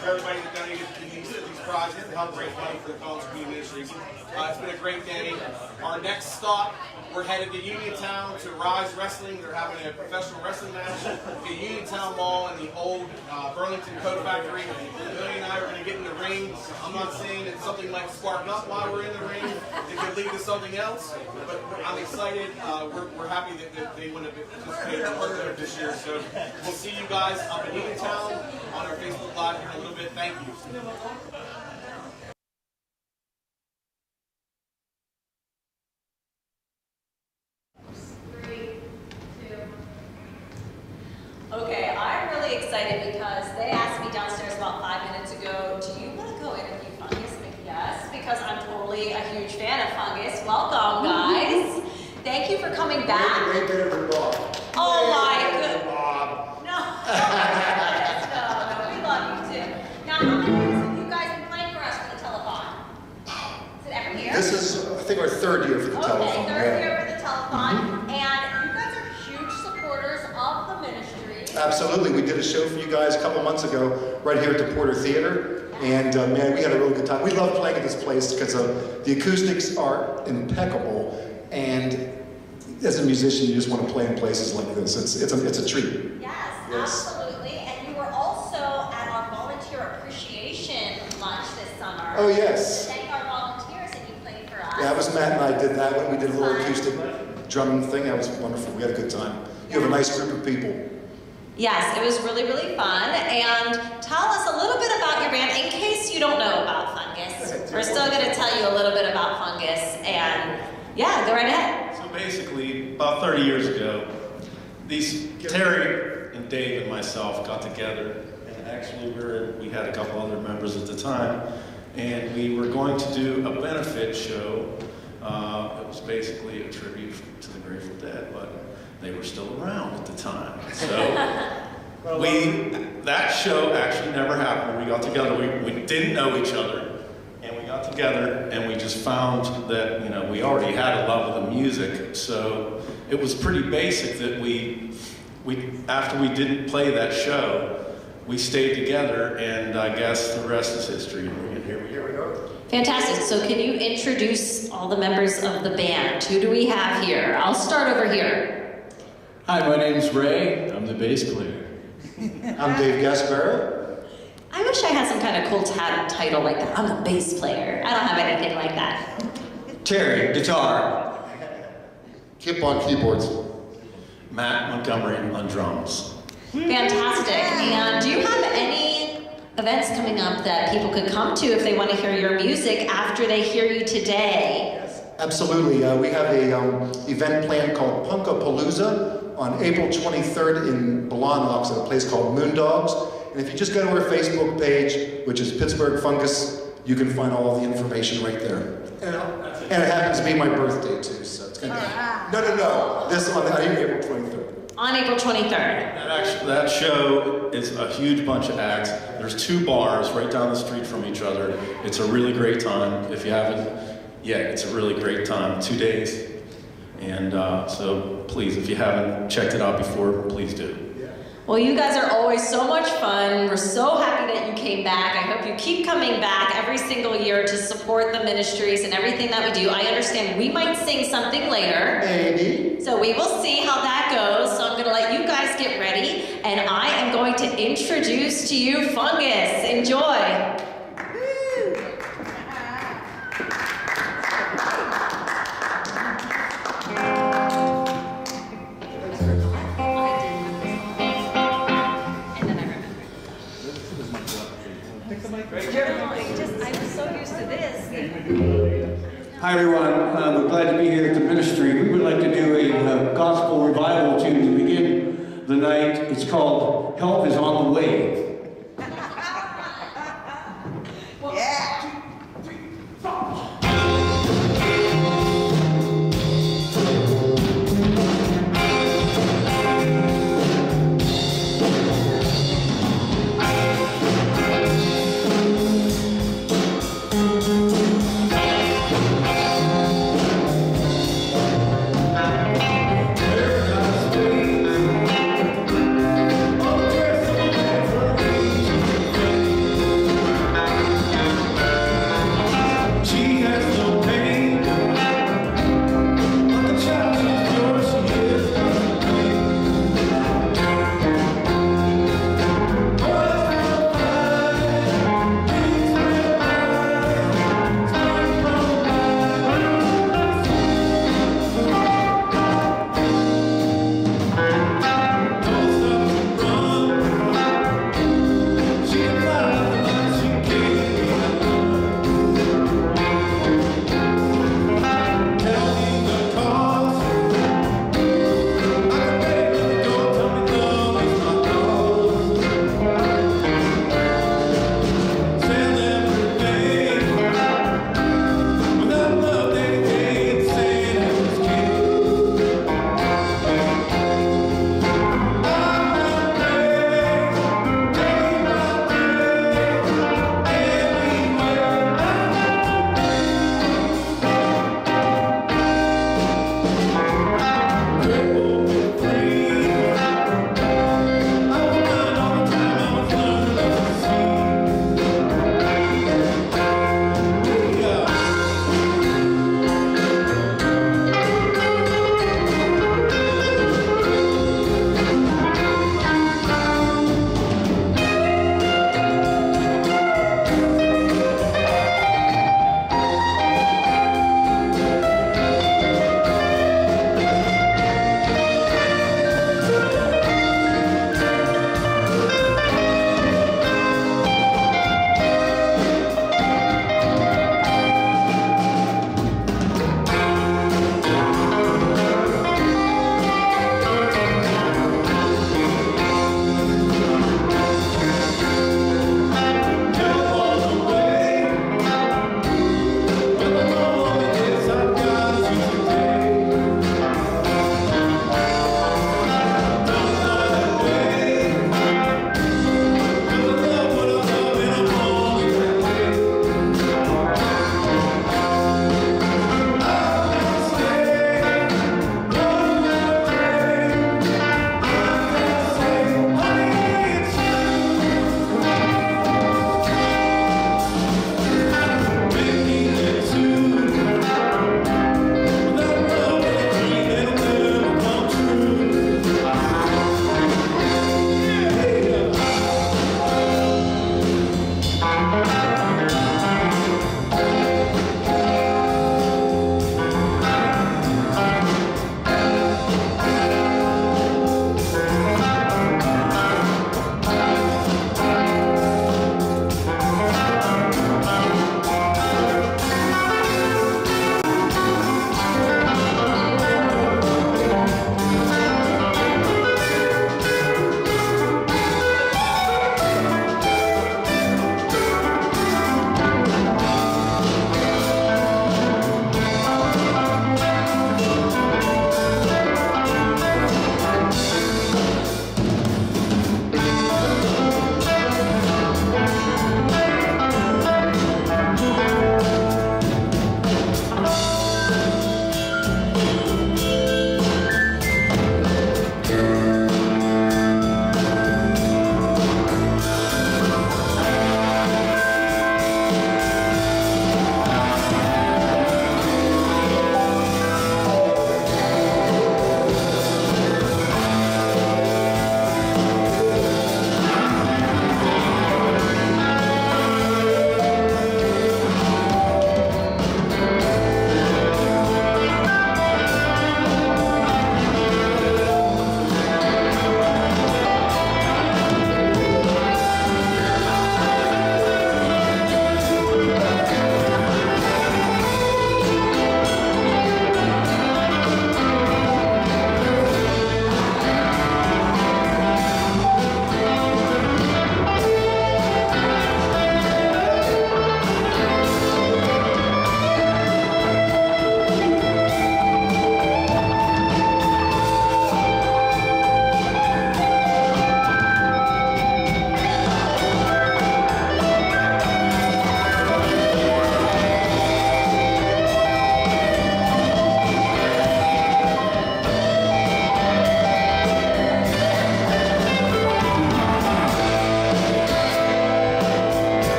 for everybody that donated these prizes to help raise money for the College Community Ministries. It's been a great day. Our next stop, we're headed to Uniontown to Rise Wrestling. They're having a professional wrestling match at Uniontown Mall in the old Burlington Coat Factory. Billy and I are going to get in the ring. I'm not saying that something might spark up while we're in the ring. It could lead to something else, but I'm excited. We're happy that they want to participate in the program this year. So we'll see you guys up in Uniontown on our Facebook Live here in a little bit. Thank you. Okay, I'm really excited because they asked me downstairs about 5 minutes ago, do you want to go interview Fungus? I'm like, yes, because I'm totally a huge fan of Fungus. Welcome, guys. Thank you for coming back. Way better than Bob. Oh my goodness. Bob. No, we love you too. Now, how many years have you guys been playing for us for the telethon? Is it every year? This is, I think, our third year for the telethon. Okay, third year for the telethon. And you guys are huge supporters of the ministry. Absolutely. We did a show for you guys a couple months ago right here at the Porter Theater. And man, we had a really good time. We love playing at this place because the acoustics are impeccable. And as a musician, you just want to play in places like this. It's a treat. Yes, absolutely. And you were also at our volunteer appreciation lunch this summer. Oh, yes. To thank our volunteers, and you played for us. Yeah, it was Matt and I did that when we did a little acoustic drumming thing. That was wonderful. We had a good time. You have a nice group of people. Yes, it was really, really fun. And tell us a little bit about your band in case you don't know about Fungus. We're still going to tell you a little bit about Fungus. And yeah, go right ahead. So basically, about 30 years ago, Terry and Dave and myself got together, and actually we had a couple other members at the time, and we were going to do a benefit show. It was basically a tribute to the Grateful Dead, but they were still around at the time. So that show actually never happened. We got together, we didn't know each other, and we got together and we just found that, we already had a love of the music. So it was pretty basic that we after we didn't play that show, we stayed together, and I guess the rest is history. And here we go. Fantastic. So can you introduce all the members of the band? Who do we have here? I'll start over here. Hi, my name's Ray. I'm the bass player. I'm Dave Gasparo. I wish I had some kind of cool title like that. I'm a bass player. I don't have anything like that. Terry, guitar. Kip on keyboards. Matt Montgomery on drums. Fantastic. And do you have any events coming up that people could come to if they want to hear your music after they hear you today? Absolutely. We have a event planned called Punkapalooza on April 23rd in Blawnox at a place called Moondogs. And if you just go to our Facebook page, which is Pittsburgh Fungus, you can find all the information right there. And it happens to be my birthday too, so it's gonna be... No. This on April 23rd. On April 23rd. That show is a huge bunch of acts. There's 2 bars right down the street from each other. It's a really great time. If you haven't, it's a really great time. 2 days. And so please, if you haven't checked it out before, please do. Well, you guys are always so much fun. We're so happy that you came back. I hope you keep coming back every single year to support the ministries and everything that we do. I understand we might sing something later. Maybe. So we will see how that goes. So I'm going to let you guys get ready. And I am going to introduce to you Fungus. Enjoy. I'm so used to this. Hi everyone, we're glad to be here at the ministry. We would like to do a gospel revival tune to begin the night. It's called Help Is On the Way.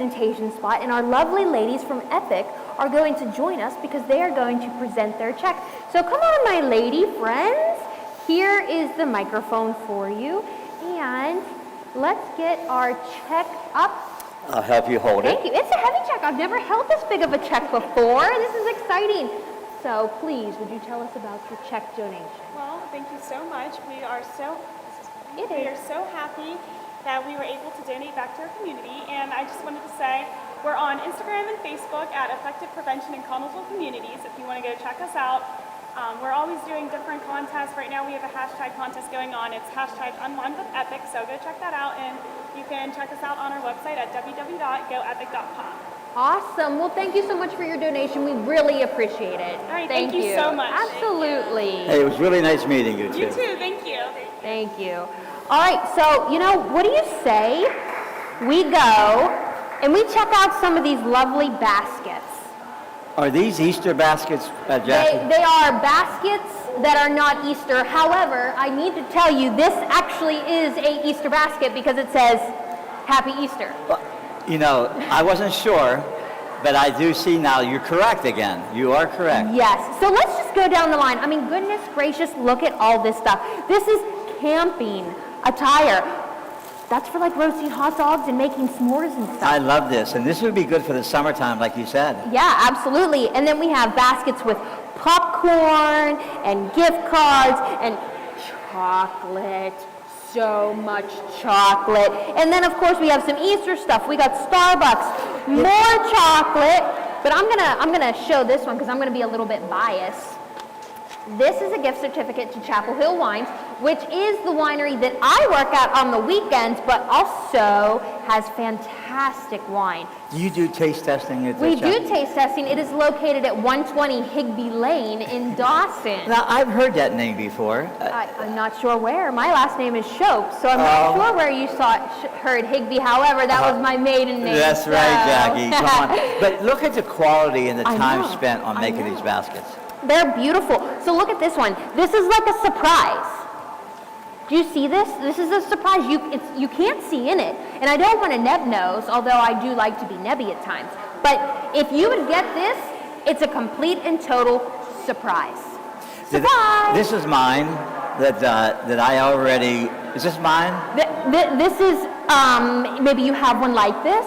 presentation spot, and our lovely ladies from Epic are going to join us because they are going to present their check. So come on, my lady friends. Here is the microphone for you, and let's get our check up. I'll help you hold Thank it. you. It's a heavy check. I've never held this big of a check before. This is exciting. So please, would you tell us about your check donation? Well, thank you so much. We are so happy that we were able to donate back to our community. And I just wanted to say we're on Instagram and Facebook at Effective Prevention in Connellsville Communities. If you want to go check us out. We're always doing different contests. Right now we have a hashtag contest going on. It's hashtag Unwind with Epic. So go check that out, and you can check us out on our website at www.goepic.com. Awesome. Well, thank you so much for your donation. We really appreciate it. All right, thank you so much. Absolutely. Hey, it was really nice meeting you, too. You too, thank you. Thank you. All right, so, what do you say we go and we check out some of these lovely baskets? Are these Easter baskets, Jackie? They are baskets that are not Easter. However, I need to tell you, this actually is a Easter basket because it says, Happy Easter. I wasn't sure, but I do see now you're correct again. You are correct. Yes. So let's just go down the line. I mean, goodness gracious, look at all this stuff. This is camping attire. That's for like roasting hot dogs and making s'mores and stuff. I love this, and this would be good for the summertime, like you said. Yeah, absolutely. And then we have baskets with popcorn and gift cards and chocolate. So much chocolate. And then of course we have some Easter stuff. We got Starbucks, more chocolate. But I'm gonna show this one because I'm gonna be a little bit biased. This is a gift certificate to Chapel Hill Wines, which is the winery that I work at on the weekends, but also has fantastic wine. Do you do taste testing at the We chapel? do taste testing. It is located at 120 Higby Lane in Dawson. Now, I've heard that name before. I'm not sure where. My last name is Shope, so I'm not sure where you heard Higby. However, that was my maiden name. That's right, Jackie. Come on. But look at the quality and the I time know. spent on I making know. these baskets. They're beautiful. So look at this one. This is like a surprise. Do you see this? This is a surprise. You can't see in it. And I don't want to neb nose, although I do like to be nebby at times. But if you would get this, it's a complete and total surprise. Surprise! This is mine that I already... Is this mine? This is, maybe you have one like this.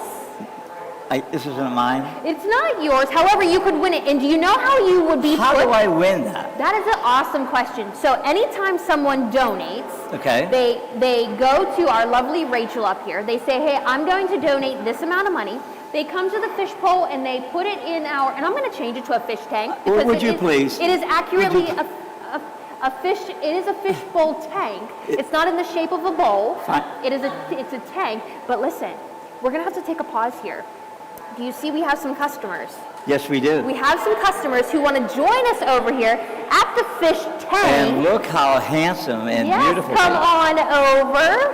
This isn't mine? It's not yours. However, you could win it. And do you know how you would be How do I win that? That is an awesome question. So anytime someone donates, Okay. they go to our lovely Rachel up here. They say, hey, I'm going to donate this amount of money. They come to the fishbowl and they put it in our, and I'm going to change it to a fish tank. because Would you please? It is accurately a fish, it is a fishbowl tank. It's not in the shape of a bowl. Fine. It's a tank. But listen, we're going to have to take a pause here. Do you see we have some customers? Yes, we do. We have some customers who want to join us over here at the fish tank. And look how handsome and beautiful. Come on over.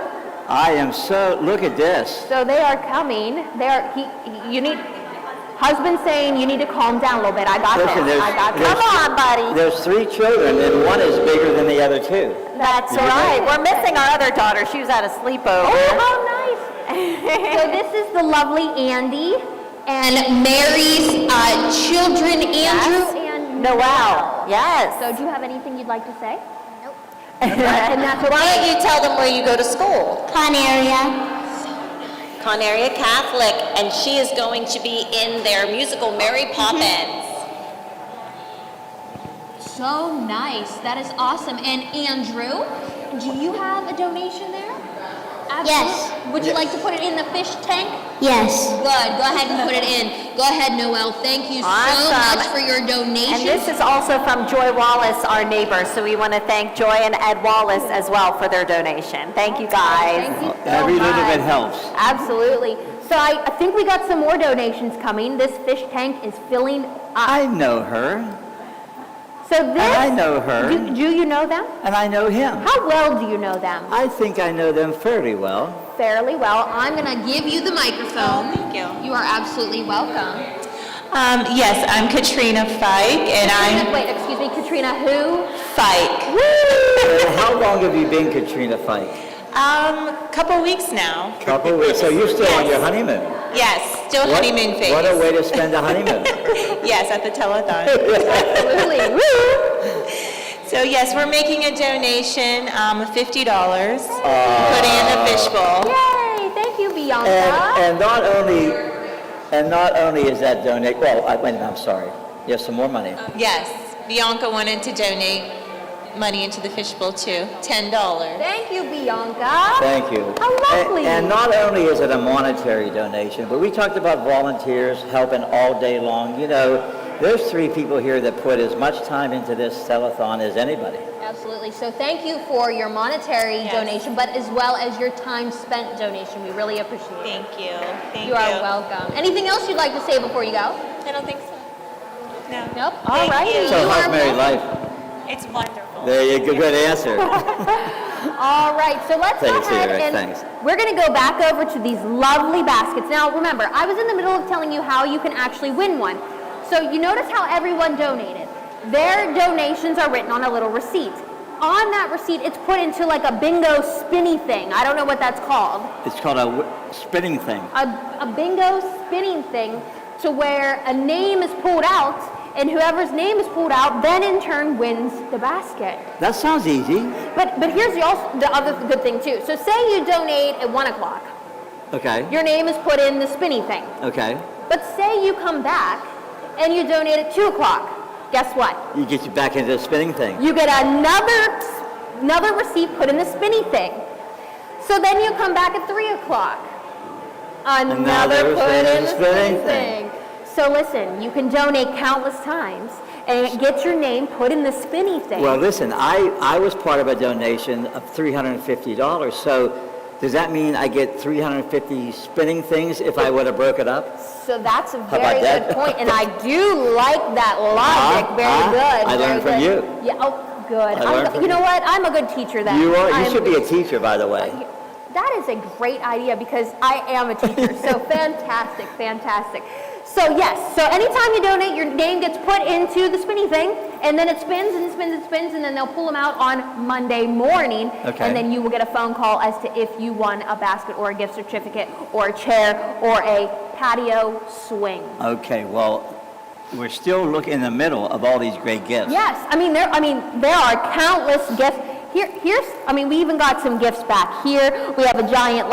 I am so, look at this. So they are coming. Husband's saying you need to calm down a little bit. I got Listen, this. Come on, buddy. There's 3 children and one is bigger than the other 2. That's right. We're missing our other daughter. She was at a sleepover. Oh, how nice. So this is the lovely Andy and Mary's children, Andrew and Noel. Yes. So do you have anything you'd like to say? Nope. And that's Why don't you tell them where you go to school? Conaria. Conaria Catholic, and she is going to be in their musical Mary Poppins. So nice. That is awesome. And Andrew, do you have a donation there? Yes. Would you like to put it in the fish tank? Yes. Good. Go ahead and put it in. Go ahead, Noel. Thank you so much for your donation. And this is also from Joy Wallace, our neighbor. So we want to thank Joy and Ed Wallace as well for their donation. Thank you, guys. Thank you so Every little much. bit helps. Absolutely. So I think we got some more donations coming. This fish tank is filling up. I know her. So this, And I know her. Do you know them? And I know him. How well do you know them? I think I know them fairly well. Fairly well. I'm going to give you the microphone. Oh, thank you. You are absolutely welcome. Yes, I'm Katrina Fike, and Wait, excuse me, Katrina who? Fike. How long have you been Katrina Fike? Couple weeks now. Couple weeks. So you're still on your honeymoon. Yes, still What- honeymoon phase. What a way to spend a honeymoon. Yes, at the telethon. Absolutely. Woo! So yes, we're making a donation of $50, putting in the fishbowl. Yay! Thank you, Bianca. And not only is that donate, well, wait a minute, I'm sorry. You have some more money. Yes, Bianca wanted to donate money into the fishbowl too, $10. Thank you, Bianca. Thank you. How lovely. And not only is it a monetary donation, but we talked about volunteers helping all day long. You know, there's 3 people here that put as much time into this telethon as anybody. Absolutely. So thank you for your monetary donation, but as well as your time spent donation. We really appreciate it. Thank you. Thank you. You are welcome. Anything else you'd like to say before you go? I don't think so. No. Nope. All righty. So You how's are married life? It's wonderful. There you go. Good answer. All right, so let's go Thanks, ahead Eric. and Thanks. we're going to go back over to these lovely baskets. Now, remember, I was in the middle of telling you how you can actually win one. So you notice how everyone donated. Their donations are written on a little receipt. On that receipt, it's put into like a bingo spinny thing. I don't know what that's called. It's called a spinning thing. A bingo spinning thing to where a name is pulled out, and whoever's name is pulled out then in turn wins the basket. That sounds easy. But here's the other good thing too. So say you donate at 1 o'clock. Okay. Your name is put in the spinny thing. Okay. But say you come back and you donate at 2 o'clock. Guess what? You get you back into the spinning thing. You get another receipt put in the spinny thing. So then you come back at 3 o'clock. Another put in the spinning thing. So listen, you can donate countless times and get your name put in the spinny thing. Well, listen, I was part of a donation of $350. So does that mean I get 350 spinning things if I would have broke it up? So that's a How about very that? good point, and I do like that logic. Very good. I learned very from good. you. Yeah. Oh, good. I learned from You know you. what? I'm a good teacher then. You are. You I'm- should be a teacher, by the way. That is a great idea because I am a teacher. So fantastic, fantastic. So yes, so anytime you donate, your name gets put into the spinny thing, and then it spins and spins and spins, and then they'll pull them out on Monday morning, Okay. and then you will get a phone call as to if you won a basket or a gift certificate or a chair or a patio swing. Okay, well, we're still looking in the middle of all these great gifts. Yes, there are countless gifts. We even got some gifts back here. We have a giant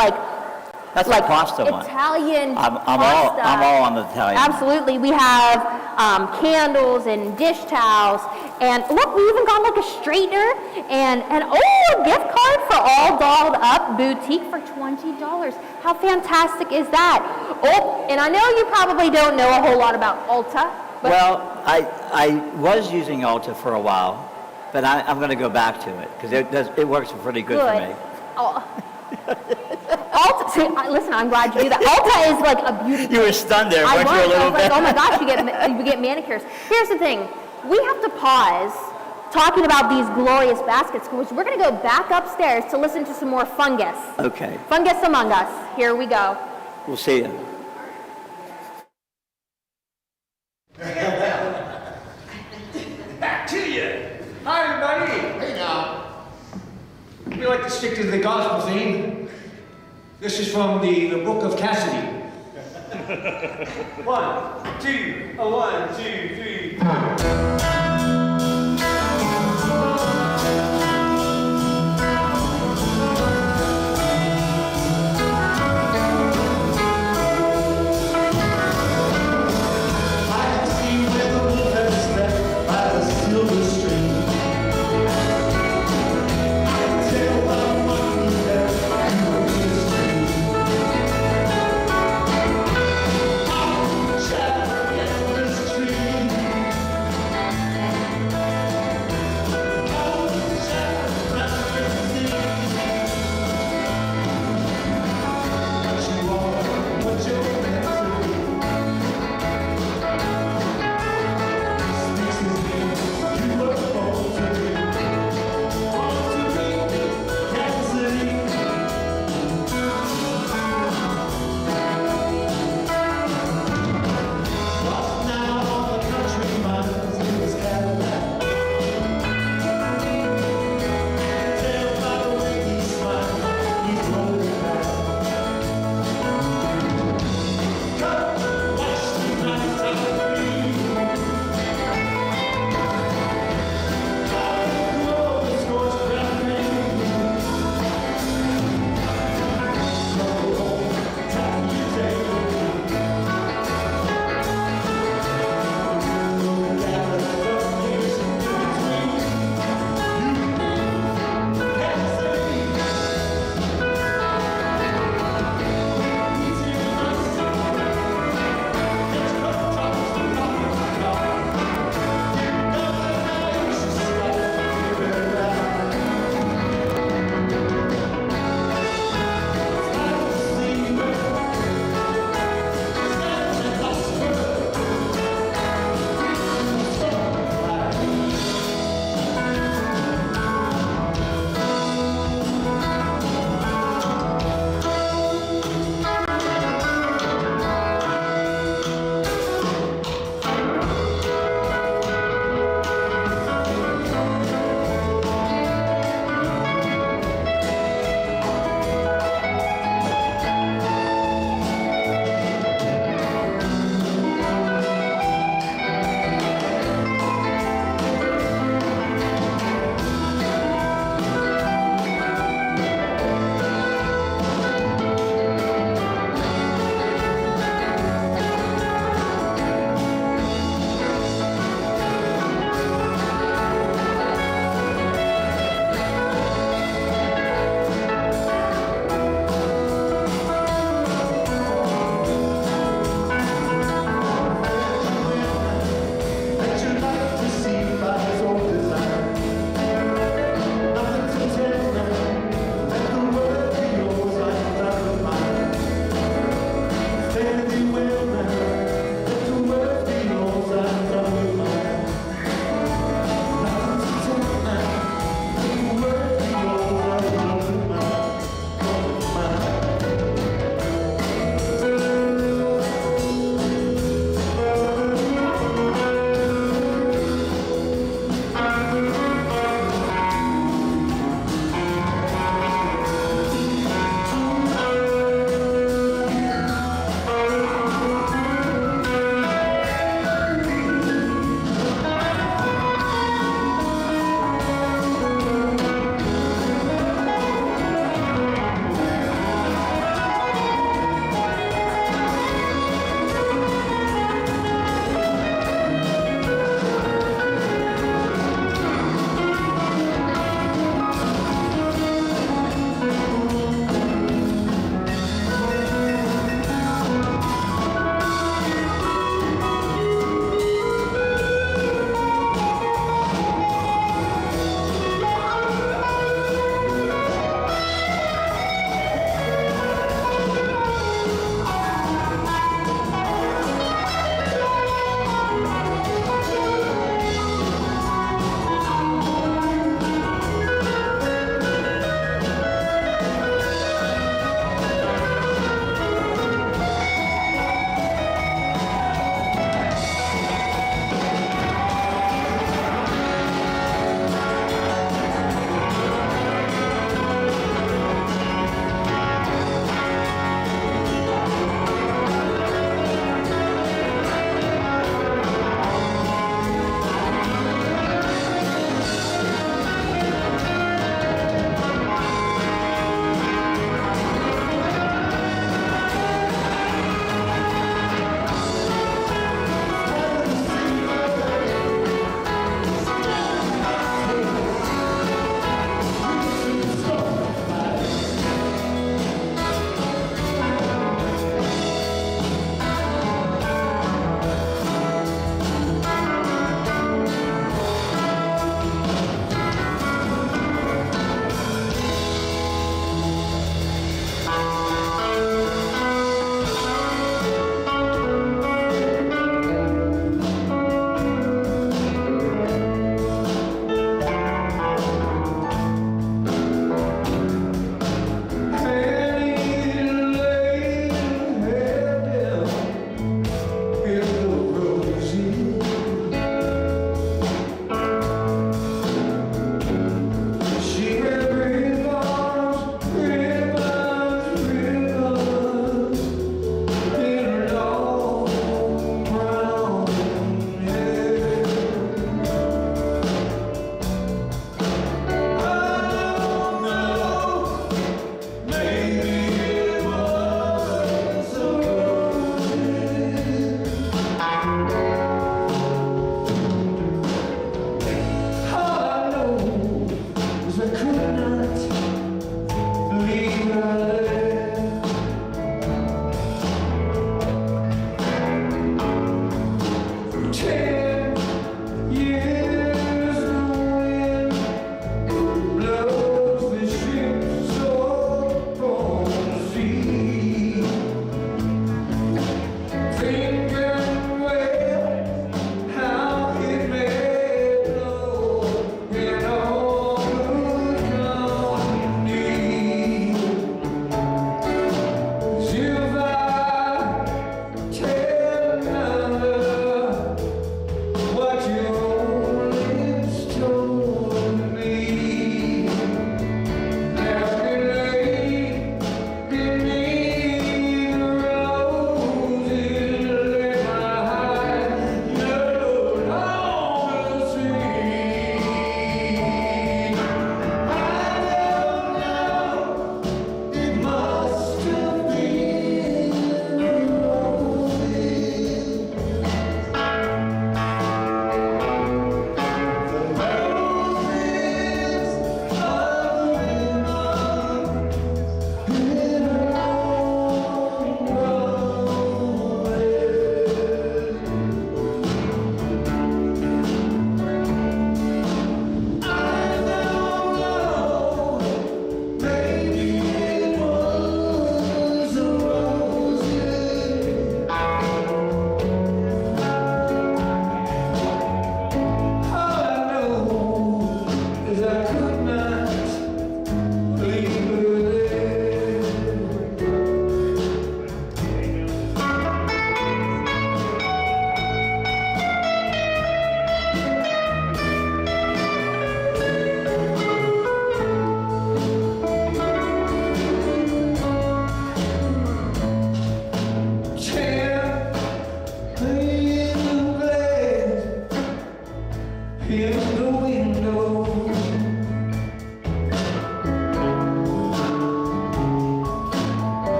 That's a pasta one. Italian I'm pasta. all on the Italian. Absolutely. We have candles and dish towels. And look, we even got like a straightener and a gift card for All Dolled Up Boutique for $20. How fantastic is that? Oh, and I know you probably don't know a whole lot about Ulta. But Well, I was using Ulta for a while, but I'm going to go back to it because it works pretty good for me. Oh. Ulta, see, listen, I'm glad you do that. Ulta is like a beauty. You were stunned there, I weren't you, a was. I little was like, bit? oh my gosh, you get manicures. Here's the thing. We have to pause talking about these glorious baskets because we're going to go back upstairs to listen to some more fungus. Okay, Fungus Among Us. Here we go. we'll see you. Back to you. Hi, everybody. Hey, now. We like to stick to the gospel theme. This is from the Book of Cassidy. 1, 2, 1, 2, 3, 4.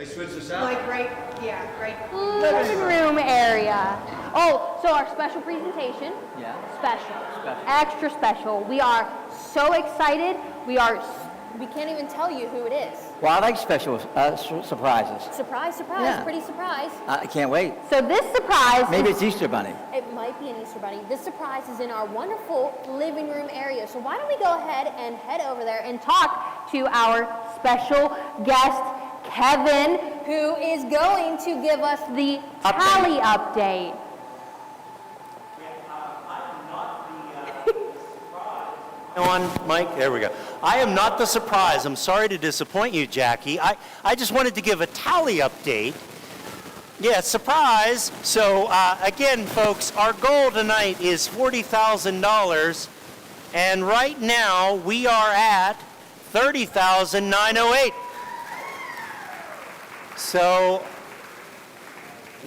They switched us out? Like right, yeah, right. Living room area. Oh, so our special presentation. Yeah. Special. Extra special. We are so excited. We can't even tell you who it is. Well, I like special surprises. Surprise, surprise, Yeah. pretty surprise. I can't wait. So this surprise. Maybe it's Easter Bunny. It might be an Easter Bunny. This surprise is in our wonderful living room area. So why don't we go ahead and head over there and talk to our special guest, Kevin, who is going to give us the tally update. On, Mike? There we go. I am not the surprise. I'm sorry to disappoint you, Jackie. I just wanted to give a tally update. Yeah, surprise. So, again, folks, our goal tonight is $40,000. And right now, we are at $30,908. So,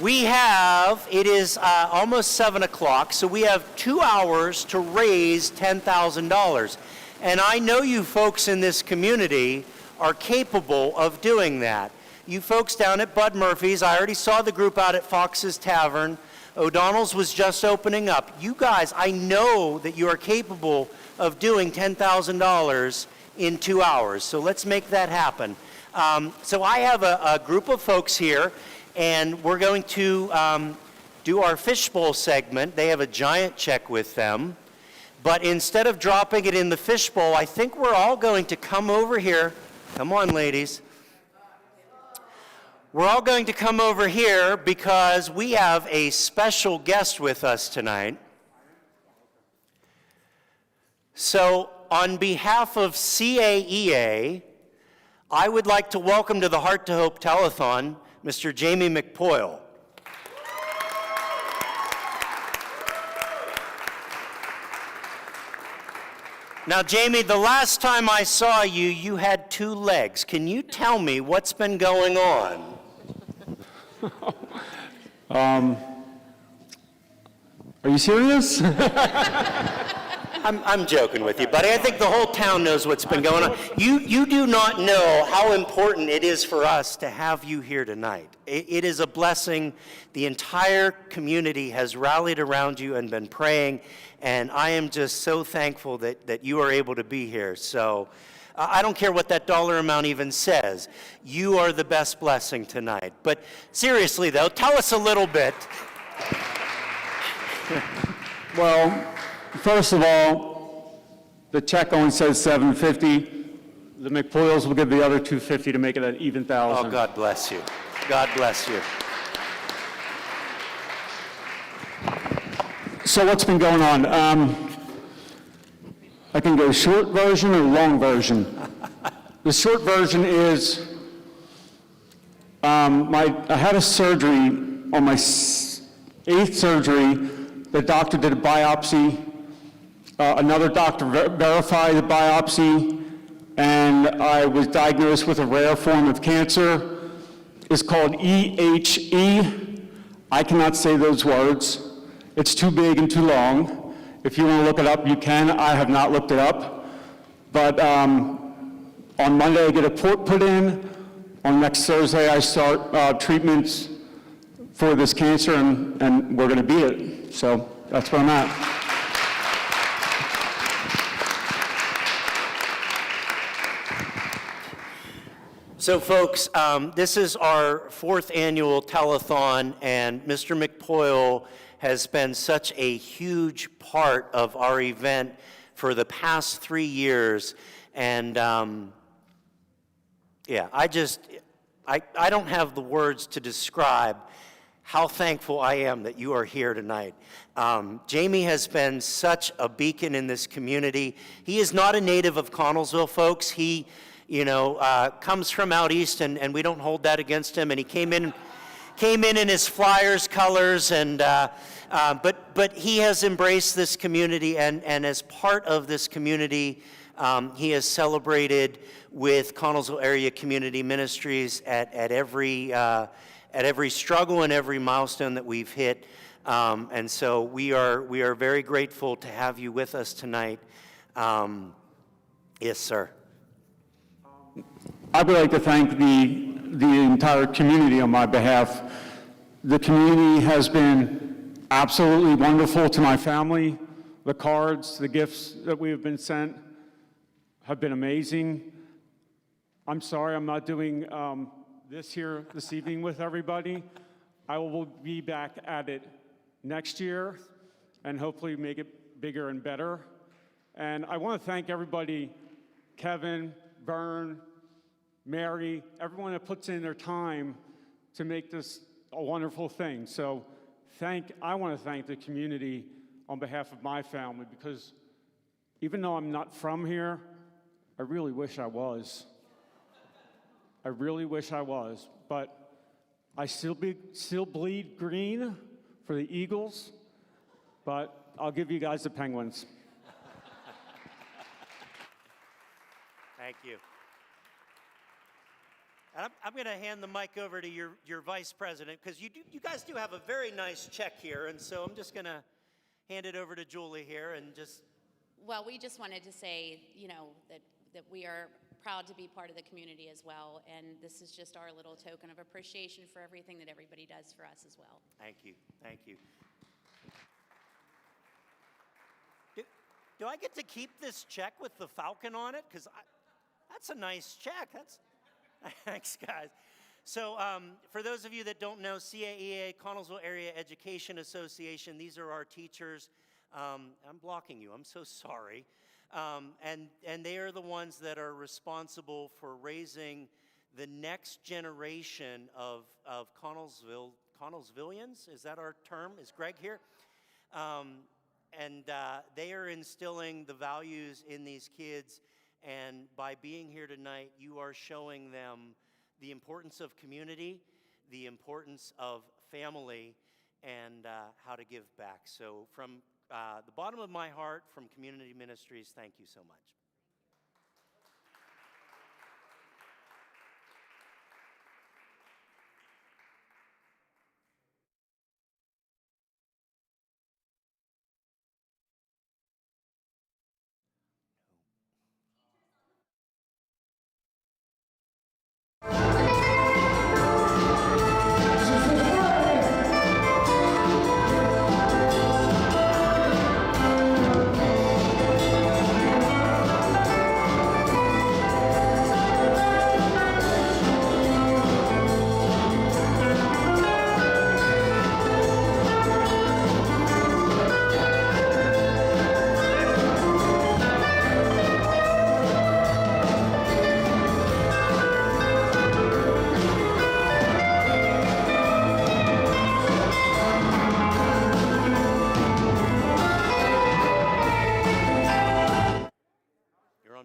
we have, it is almost 7 o'clock, so we have 2 hours to raise $10,000. And I know you folks in this community are capable of doing that. You folks down at Bud Murphy's, I already saw the group out at Fox's Tavern. O'Donnell's was just opening up. You guys, I know that you are capable of doing $10,000 in 2 hours, so let's make that happen. So I have a group of folks here, and we're going to do our fishbowl segment. They have a giant check with them. But instead of dropping it in the fishbowl, I think we're all going to come over here. Come on, ladies. We're all going to come over here because we have a special guest with us tonight. So on behalf of CAEA, I would like to welcome to the Heart to Hope Telethon, Mr. Jamie McPoyle. Now, Jamie, the last time I saw you, you had 2 legs. Can you tell me what's been going on? Are you serious? I'm joking with you, buddy. I think the whole town knows what's been going on. You do not know how important it is for us to have you here tonight. It is a blessing. The entire community has rallied around you and been praying, and I am just so thankful that you are able to be here. So I don't care what that dollar amount even says. You are the best blessing tonight. But seriously, though, tell us a little bit. Well, first of all, the check only says $750. The McPoyles will give the other $250 to make it an even thousand. Oh, God bless you. God bless you. So what's been going on? I can go short version or long version. The short version is, I had a surgery on my 8th surgery. The doctor did a biopsy. Another doctor verified the biopsy, and I was diagnosed with a rare form of cancer. It's called EHE. I cannot say those words. It's too big and too long. If you want to look it up, you can. I have not looked it up. But on Monday, I get a put in. On next Thursday, I start treatments for this cancer, and we're going to beat it. So that's where I'm at. So folks, this is our 4th annual telethon, and Mr. McPoyle has been such a huge part of our event for the past 3 years. And yeah, I don't have the words to describe how thankful I am that you are here tonight. Jamie has been such a beacon in this community. He is not a native of Connellsville, folks. He comes from out east, and we don't hold that against him. And he came in his Flyers colors, and but he has embraced this community, and as part of this community, he has celebrated with Connellsville Area Community Ministries at every struggle and every milestone that we've hit. And so we are very grateful to have you with us tonight. Yes, sir. I would like to thank the entire community on my behalf. The community has been absolutely wonderful to my family. The cards, the gifts that we have been sent have been amazing. I'm sorry I'm not doing this here this evening with everybody. I will be back at it next year and hopefully make it bigger and better. And I want to thank everybody, Kevin, Vern, Mary, everyone that puts in their time to make this a wonderful thing. So I want to thank the community on behalf of my family, because even though I'm not from here, I really wish I was. I really wish I was, but I still bleed green for the Eagles, but I'll give you guys the Penguins. Thank you. And I'm going to hand the mic over to your vice president, because you guys do have a very nice check here, and so I'm just going to hand it over to Julie here and just. Well, we just wanted to say, that we are proud to be part of the community as well, and this is just our little token of appreciation for everything that everybody does for us as well. Thank you. Thank you. Do I get to keep this check with the Falcon on it? Because that's a nice check. Thanks, guys. So for those of you that don't know, CAEA, Connellsville Area Education Association, these are our teachers. I'm blocking you. I'm so sorry. And they are the ones that are responsible for raising the next generation of Connellsvillians. Is that our term? Is Greg here? And they are instilling the values in these kids. And by being here tonight, you are showing them the importance of community, the importance of family, and how to give back. So from the bottom of my heart, from Community Ministries, thank you so much.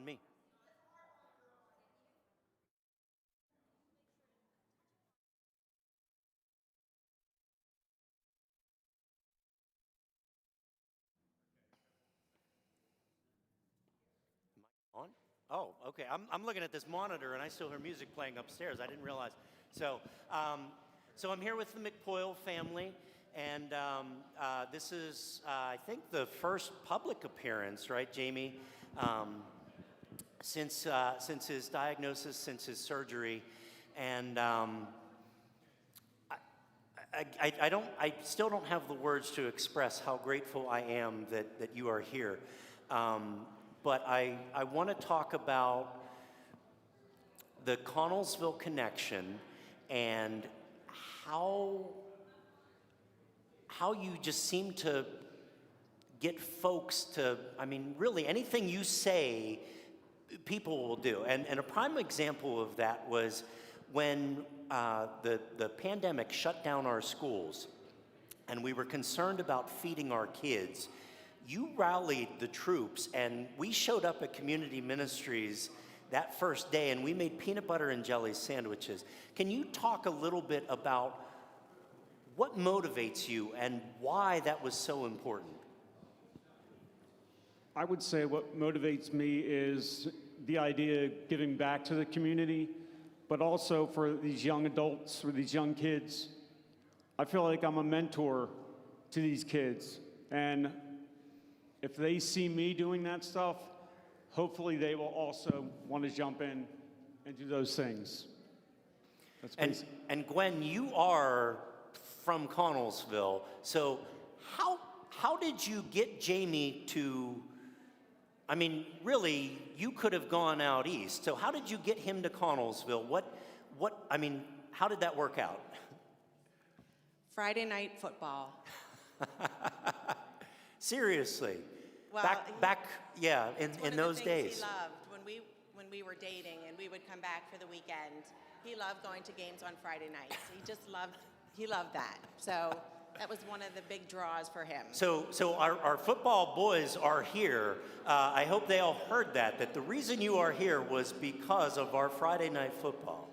on me. On? Oh, okay. I'm looking at this monitor and I still hear music playing upstairs. I didn't realize. So, so I'm here with the McPoyle family, and this is, I think, the first public appearance, right, Jamie? Since his diagnosis, since his surgery, and I still don't have the words to express how grateful I am that you are here. But I want to talk about the Connellsville connection and how you just seem to get folks to, I mean, really anything you say, people will do. And a prime example of that was when the pandemic shut down our schools and we were concerned about feeding our kids. You rallied the troops, and we showed up at Community Ministries that first day, and we made peanut butter and jelly sandwiches. Can you talk a little bit about what motivates you and why that was so important? I would say what motivates me is the idea of giving back to the community, but also for these young adults or these young kids. I feel like I'm a mentor to these kids, and if they see me doing that stuff, hopefully they will also want to jump in and do those things. And Gwen, you are from Connellsville, so how did you get Jamie to, I mean, really, you could have gone out east, so how did you get him to Connellsville? I mean, how did that work out? Friday night football. Seriously. Well, back, yeah, in those days. He loved when we were dating and we would come back for the weekend. He loved going to games on Friday nights. He loved that. So that was one of the big draws for him. So our football boys are here. I hope they all heard that the reason you are here was because of our Friday night football.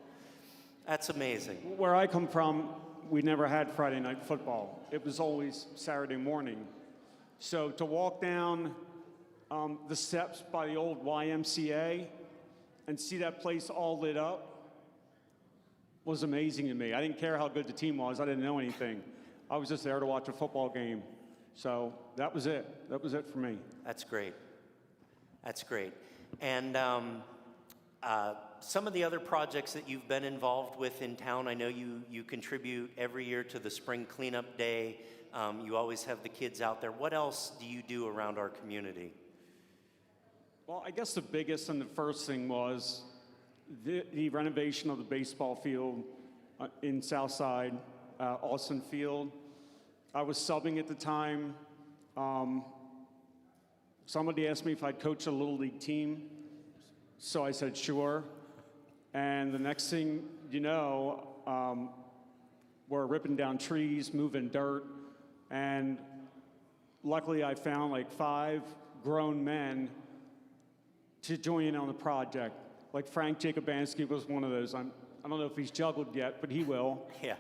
That's amazing. Where I come from, we never had Friday night football. It was always Saturday morning. So to walk down the steps by the old YMCA and see that place all lit up was amazing to me. I didn't care how good the team was. I didn't know anything. I was just there to watch a football game. So that was it. That was it for me. That's great. That's great. And some of the other projects that you've been involved with in town, I know you contribute every year to the Spring Cleanup Day. You always have the kids out there. What else do you do around our community? Well, I guess the biggest and the first thing was the renovation of the baseball field in Southside, Austin Field. I was subbing at the time. Somebody asked me if I'd coach a Little League team, so I said sure. And the next thing you know, we're ripping down trees, moving dirt, and luckily I found like 5 grown men to join in on the project. Like Frank Jacobansky was one of those. I don't know if he's juggled yet, but he will. Yeah.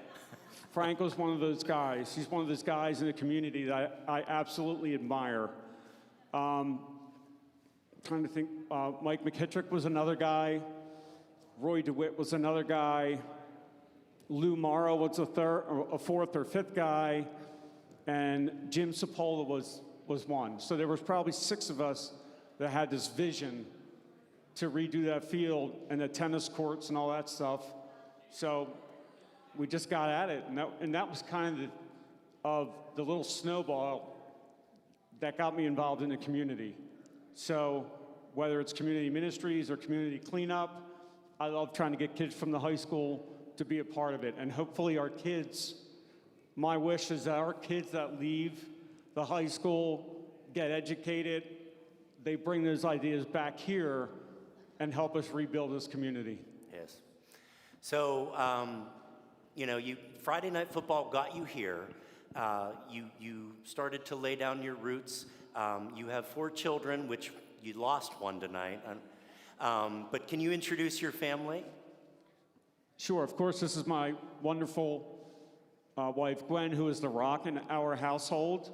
Frank was one of those guys. He's one of those guys in the community that I absolutely admire. Trying to think, Mike McKittrick was another guy. Roy DeWitt was another guy. Lou Morrow was a fourth or fifth guy. And Jim Cipolla was one. So there was probably 6 of us that had this vision to redo that field and the tennis courts and all that stuff. So we just got at it, and that was kind of the little snowball that got me involved in the community. So whether it's community ministries or community cleanup, I love trying to get kids from the high school to be a part of it. And hopefully our kids, my wish is that our kids that leave the high school, get educated, they bring those ideas back here and help us rebuild this community. Yes. So, Friday Night Football got you here. You started to lay down your roots. You have 4 children, which you lost one tonight. But can you introduce your family? Sure, of course, this is my wonderful wife, Gwen, who is the rock in our household.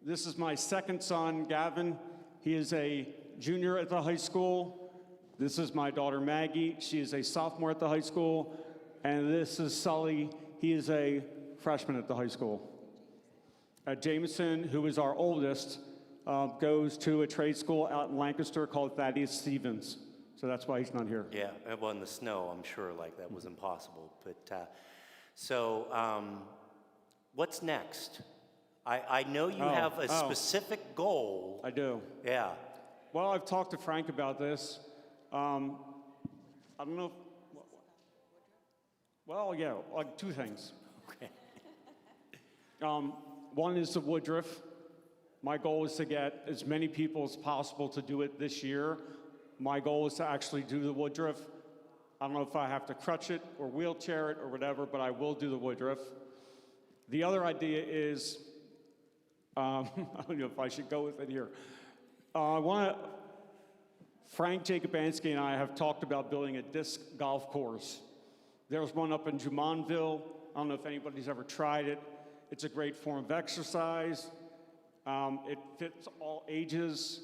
This is my second son, Gavin. He is a junior at the high school. This is my daughter, Maggie. She is a sophomore at the high school. And this is Sully. He is a freshman at the high school. Jameson, who is our oldest, goes to a trade school out in Lancaster called Thaddeus Stevens. So that's why he's not here. Yeah, well, in the snow, I'm sure, like, that was impossible. But, what's next? I know you have a specific goal. I do. Yeah. Well, I've talked to Frank about this. I don't know. Well, yeah, like two things. Okay. One is the Woodruff. My goal is to get as many people as possible to do it this year. My goal is to actually do the Woodruff. I don't know if I have to crutch it or wheelchair it or whatever, but I will do the Woodruff. The other idea is, I don't know if I should go with it here. Frank Jacobansky and I have talked about building a disc golf course. There's one up in Jumonville. I don't know if anybody's ever tried it. It's a great form of exercise. It fits all ages.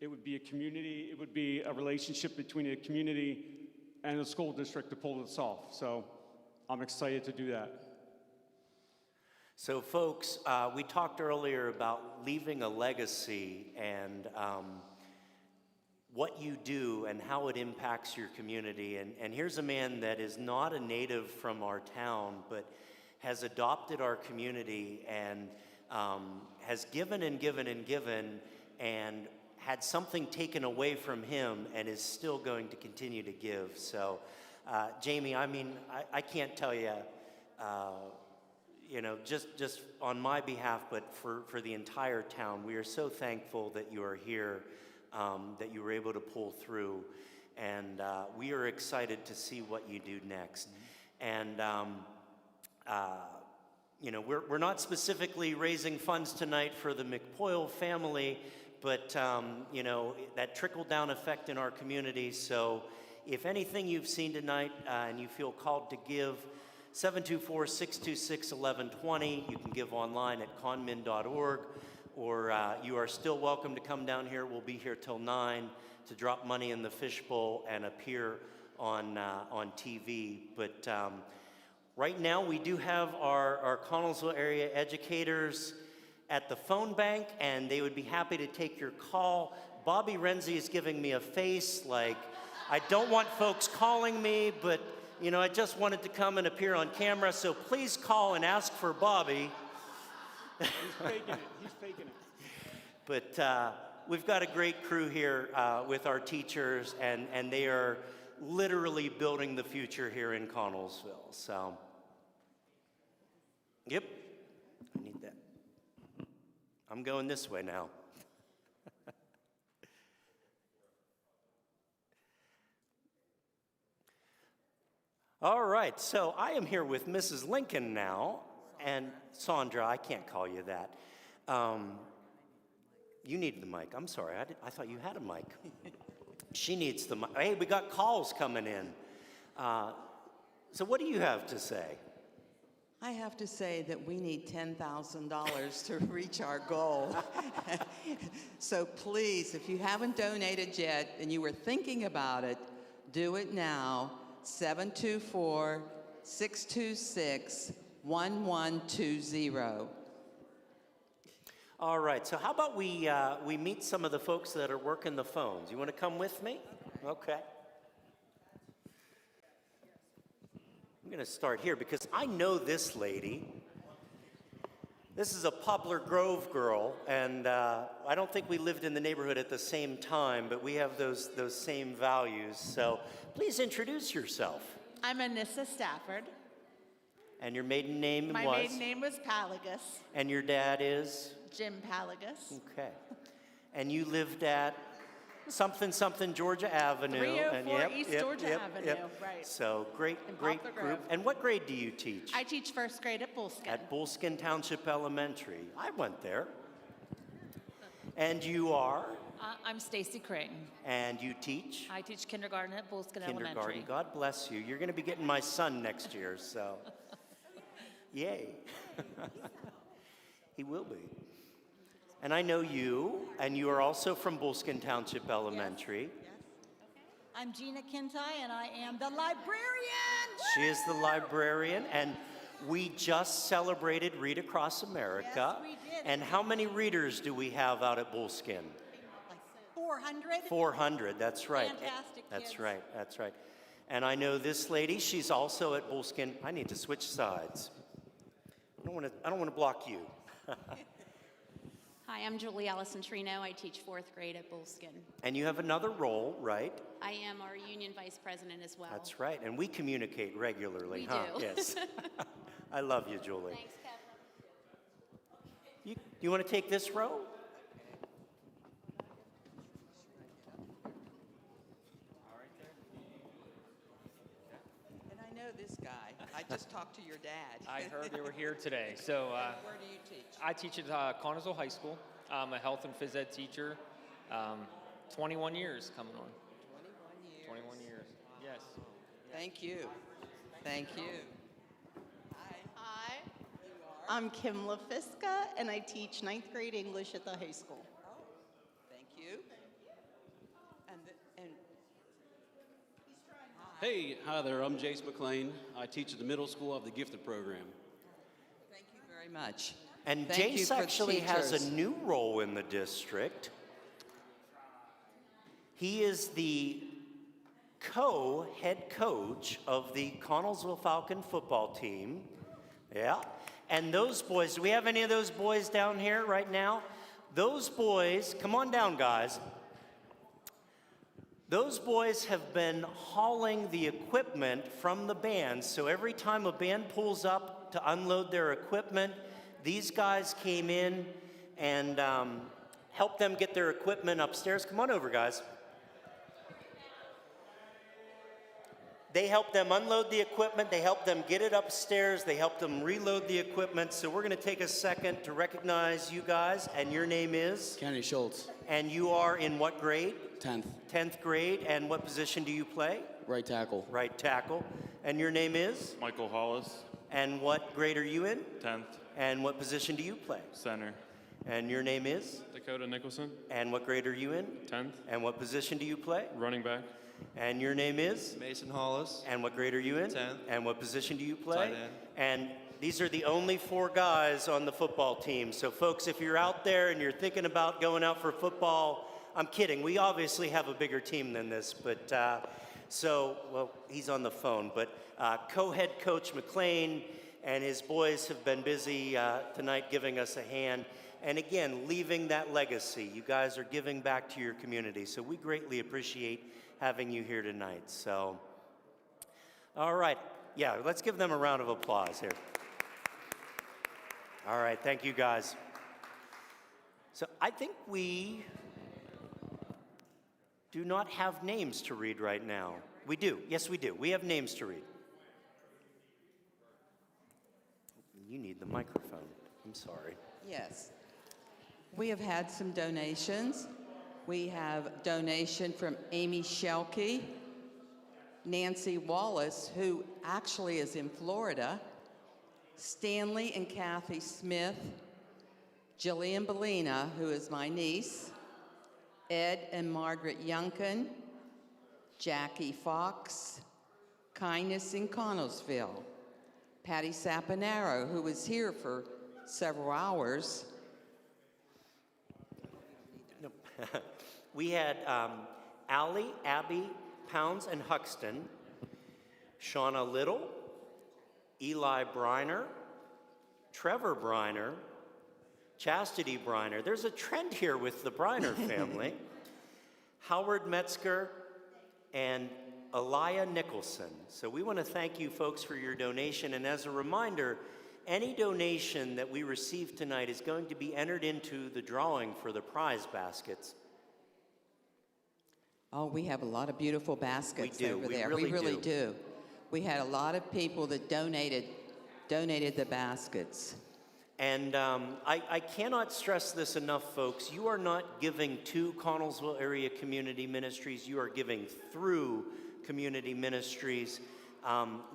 It would be a community. It would be a relationship between a community and a school district to pull this off. So I'm excited to do that. So, folks, we talked earlier about leaving a legacy and what you do and how it impacts your community. And here's a man that is not a native from our town, but has adopted our community and has given and given and given and had something taken away from him and is still going to continue to give. So, Jamie, I mean, I can't tell you, just on my behalf, but for the entire town, we are so thankful that you are here, that you were able to pull through, and we are excited to see what you do next. And, we're not specifically raising funds tonight for the McPoyle family, but, that trickle-down effect in our community. So if anything you've seen tonight and you feel called to give, 724-626-1120. You can give online at conmin.org, or you are still welcome to come down here. We'll be here till 9 to drop money in the fishbowl and appear on TV. But right now, we do have our Connellsville area educators at the phone bank, and they would be happy to take your call. Bobby Renzi is giving me a face like, I don't want folks calling me, but I just wanted to come and appear on camera, so please call and ask for Bobby. He's faking it. He's faking it. But we've got a great crew here with our teachers, and they are literally building the future here in Connellsville. So, yep, I need that. I'm going this way now. All right, so I am here with Mrs. Lincoln now, and Sandra, I can't call you that. You need the mic. I'm sorry, I thought you had a mic. She needs the mic. Hey, we got calls coming in. So what do you have to say? I have to say that we need $10,000 to reach our goal. So please, if you haven't donated yet and you were thinking about it, do it now. 724-626-1120. All right, so how about we meet some of the folks that are working the phones? You want to come with me? Okay. I'm going to start here because I know this lady. This is a Poplar Grove girl, and I don't think we lived in the neighborhood at the same time, but we have those same values. So please introduce yourself. I'm Anissa Stafford. And your maiden name was? My maiden name was Palagus. And your dad is? Jim Palagus. Okay. And you lived at something Georgia Avenue. 304 East Georgia Avenue, right. So great Poplar group. Grove. And what grade do you teach? I teach first grade at Bullskin. At Bullskin Township Elementary. I went there. And you are? I'm Stacy Crane. And you teach? I teach kindergarten at Bullskin Kindergarten. Elementary. God bless you. You're going to be getting my son next year, so yay. He will be. And I know you, and you are also from Bullskin Township Elementary. I'm Gina Kintai, and I am the librarian. She is the librarian, and we just celebrated Read Across America. Yes, we did. And how many readers do we have out at Bullskin? 400. 400, that's right. Fantastic That's kids. right, that's right. And I know this lady, she's also at Bullskin. I need to switch sides. I don't want to block you. Hi, I'm Julie Allison Trino. I teach 4th grade at Bullskin. And you have another role, right? I am our union vice president as well. That's right. And we communicate regularly, We huh? do. Yes. I love you, Julie. Thanks, Kevin. You want to take this row? And I know this guy. I just talked to your dad. I heard they were here today. So where do you teach? I teach at Connersville High School. I'm a health and phys ed teacher. 21 years coming on. 21 years. Yes. Thank you. Thank you. Hi. I'm Kim LaFisca, and I teach 9th grade English at the high school. Thank you. And Hey, hi there. I'm Jace McLean. I teach at the middle school of the gifted program. thank you very much. And Thank you Jace for the actually has teachers. a new role in the district. He is the co-head coach of the Connellsville Falcon football team. Yeah. And those boys, do we have any of those boys down here right now? Those boys, come on down, guys. Those boys have been hauling the equipment from the band. So every time a band pulls up to unload their equipment, these guys came in and helped them get their equipment upstairs. Come on over, guys. They helped them unload the equipment. They helped them get it upstairs. They helped them reload the equipment. So we're going to take a second to recognize you guys. And your name is? Kenny Schultz, And you are in what grade? 10th, 10th grade. And what position do you play? right tackle. Right tackle. And your name is? Michael Hollis, And what grade are you in? 10th, And what position do you play? center. And your name is? Dakota Nicholson, And what grade are you in? 10th, And what position do you play? running back. And your name is? Mason Hollis, And what grade are you in? 10th. And what position do you play? Tight end. And these are the only 4 guys on the football team. So folks, if you're out there and you're thinking about going out for football, I'm kidding. We obviously have a bigger team than this, but well, he's on the phone. But co-head coach McLean and his boys have been busy tonight giving us a hand. And again, leaving that legacy. You guys are giving back to your community. So we greatly appreciate having you here tonight. So, all right. Yeah, let's give them a round of applause here. All right, thank you guys. So I think we do not have names to read right now. We do. Yes, we do. We have names to read. You need the microphone. I'm sorry. Yes. We have had some donations. We have donation from Amy Shelkey, Nancy Wallace, who actually is in Florida, Stanley and Kathy Smith, Jillian Bellina, who is my niece, Ed and Margaret Youngkin, Jackie Fox, Kindness in Connellsville, Patty Saponaro, who was here for several hours. We had Allie, Abby, Pounds, and Huxton, Shauna Little, Eli Briner, Trevor Briner, Chastity Briner. There's a trend here with the Briner family. Howard Metzger, and Elia Nicholson. So we want to thank you folks for your donation. And as a reminder, any donation that we receive tonight is going to be entered into the drawing for the prize baskets. Oh, we have a lot of beautiful baskets over We there. really We really do. do. We had a lot of people that donated the baskets. And I cannot stress this enough, folks. You are not giving to Connellsville Area Community Ministries. You are giving through community ministries.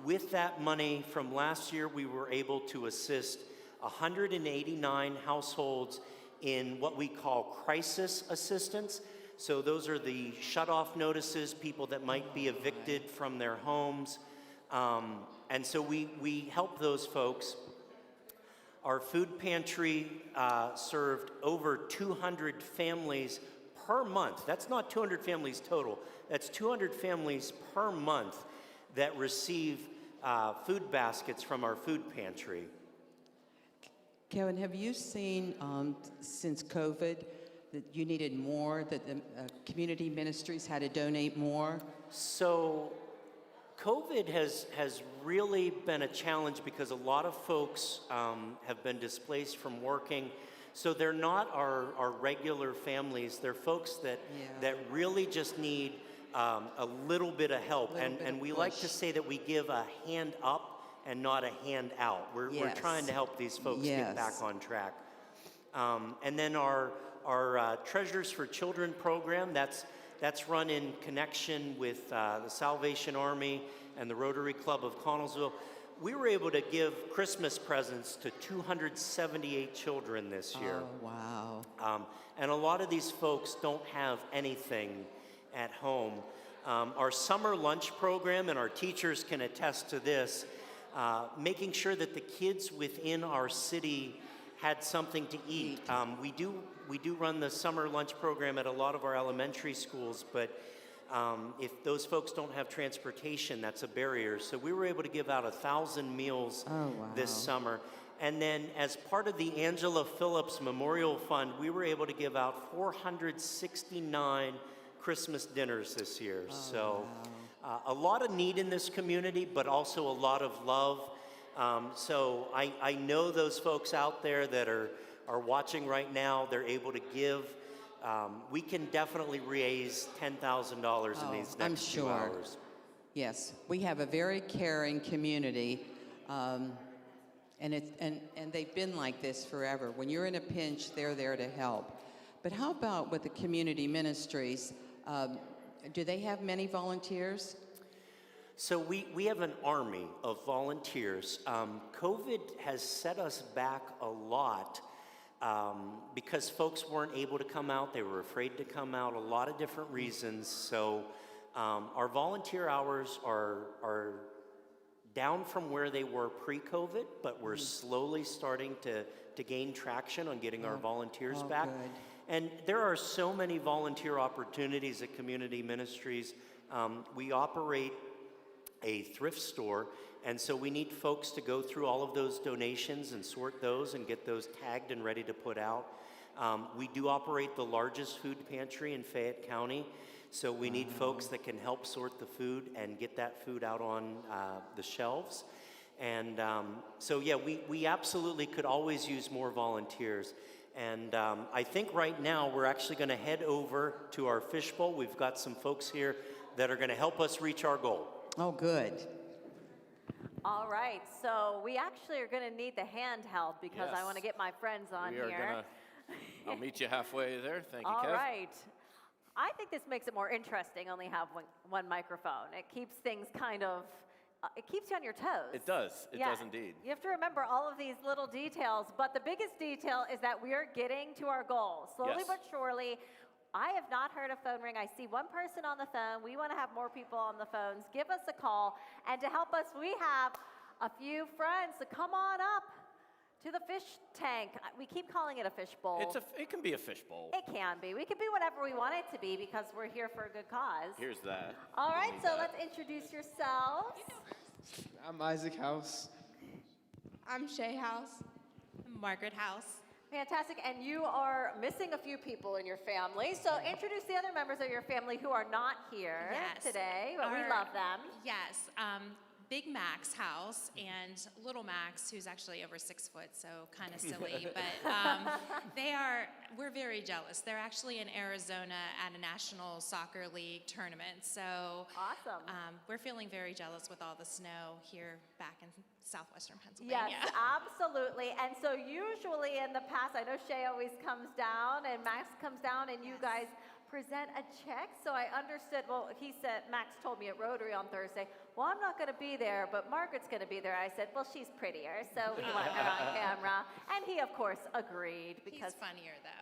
With that money from last year, we were able to assist 189 households in what we call crisis assistance. So those are the shut-off notices, people that might be evicted from their homes. And so we help those folks. Our food pantry served over 200 families per month. That's not 200 families total. That's 200 families per month that receive food baskets from our food pantry. Kevin, have you seen since COVID that you needed more, that the community ministries had to donate more? So COVID has really been a challenge because a lot of folks have been displaced from working. So they're not our regular families. They're folks that really just need a little bit of help. And we like to say that we give a hand up and not a hand out. We're trying to help these folks get back on track. And then our Treasures for Children program, that's run in connection with the Salvation Army and the Rotary Club of Connellsville. We were able to give Christmas presents to 278 children this year. Oh, wow. And a lot of these folks don't have anything at home. Our summer lunch program, and our teachers can attest to this, making sure that the kids within our city had something to eat. We do run the summer lunch program at a lot of our elementary schools, but if those folks don't have transportation, that's a barrier. So we were able to give out 1,000 meals this summer. And then as part of the Angela Phillips Memorial Fund, we were able to give out 469 Christmas dinners this year. A lot of need in this community, but also a lot of love. So I know those folks out there that are watching right now, they're able to give. We can definitely raise $10,000 in these next 2 hours. Yes, we have a very caring community, and they've been like this forever. When you're in a pinch, they're there to help. But how about with the community ministries? Do they have many volunteers? So we have an army of volunteers. COVID has set us back a lot because folks weren't able to come out. They were afraid to come out, a lot of different reasons. So our volunteer hours are down from where they were pre-COVID, but we're slowly starting to gain traction on getting our volunteers back. Good. And there are so many volunteer opportunities at community ministries. We operate a thrift store, and so we need folks to go through all of those donations and sort those and get those tagged and ready to put out. We do operate the largest food pantry in Fayette County, so we need folks that can help sort the food and get that food out on the shelves. And so yeah, we absolutely could always use more volunteers. And I think right now we're actually going to head over to our fishbowl. We've got some folks here that are going to help us reach our goal. Oh, good. All right, so we actually are going to need the handheld because I want to get my friends on here. I'll meet you halfway there. Thank you, Kev. All right. I think this makes it more interesting, only have one microphone. It keeps things kind of, it keeps you on your toes. It does. It does indeed. You have to remember all of these little details, but the biggest detail is that we are getting to our goal. Slowly but surely. I have not heard a phone ring. I see one person on the phone. We want to have more people on the phones. Give us a call. And to help us, we have a few friends. So come on up to the fish tank. We keep calling it a fish bowl. It can be a fish bowl. It can be. We can be whatever we want it to be because we're here for a good cause. Here's that. All right, so let's introduce yourselves. I'm Isaac House. I'm Shay House. I'm Margaret House. Fantastic, and you are missing a few people in your family, so introduce the other members of your family who are not here today, but we love them. Yes, Big Mac's house and Little Max, who's actually over 6 foot, so kind of silly, but we're very jealous. They're actually in Arizona at a National Soccer League tournament, so Awesome. We're feeling very jealous with all the snow here back in southwestern Pennsylvania. Yes, absolutely. And so usually in the past, I know Shay always comes down and Max comes down and you guys present a check. So I understood, well, he said, Max told me at Rotary on Thursday, well, I'm not going to be there, but Margaret's going to be there. I said, well, she's prettier, so we want her on camera. And he, of course, agreed because He's funnier, though.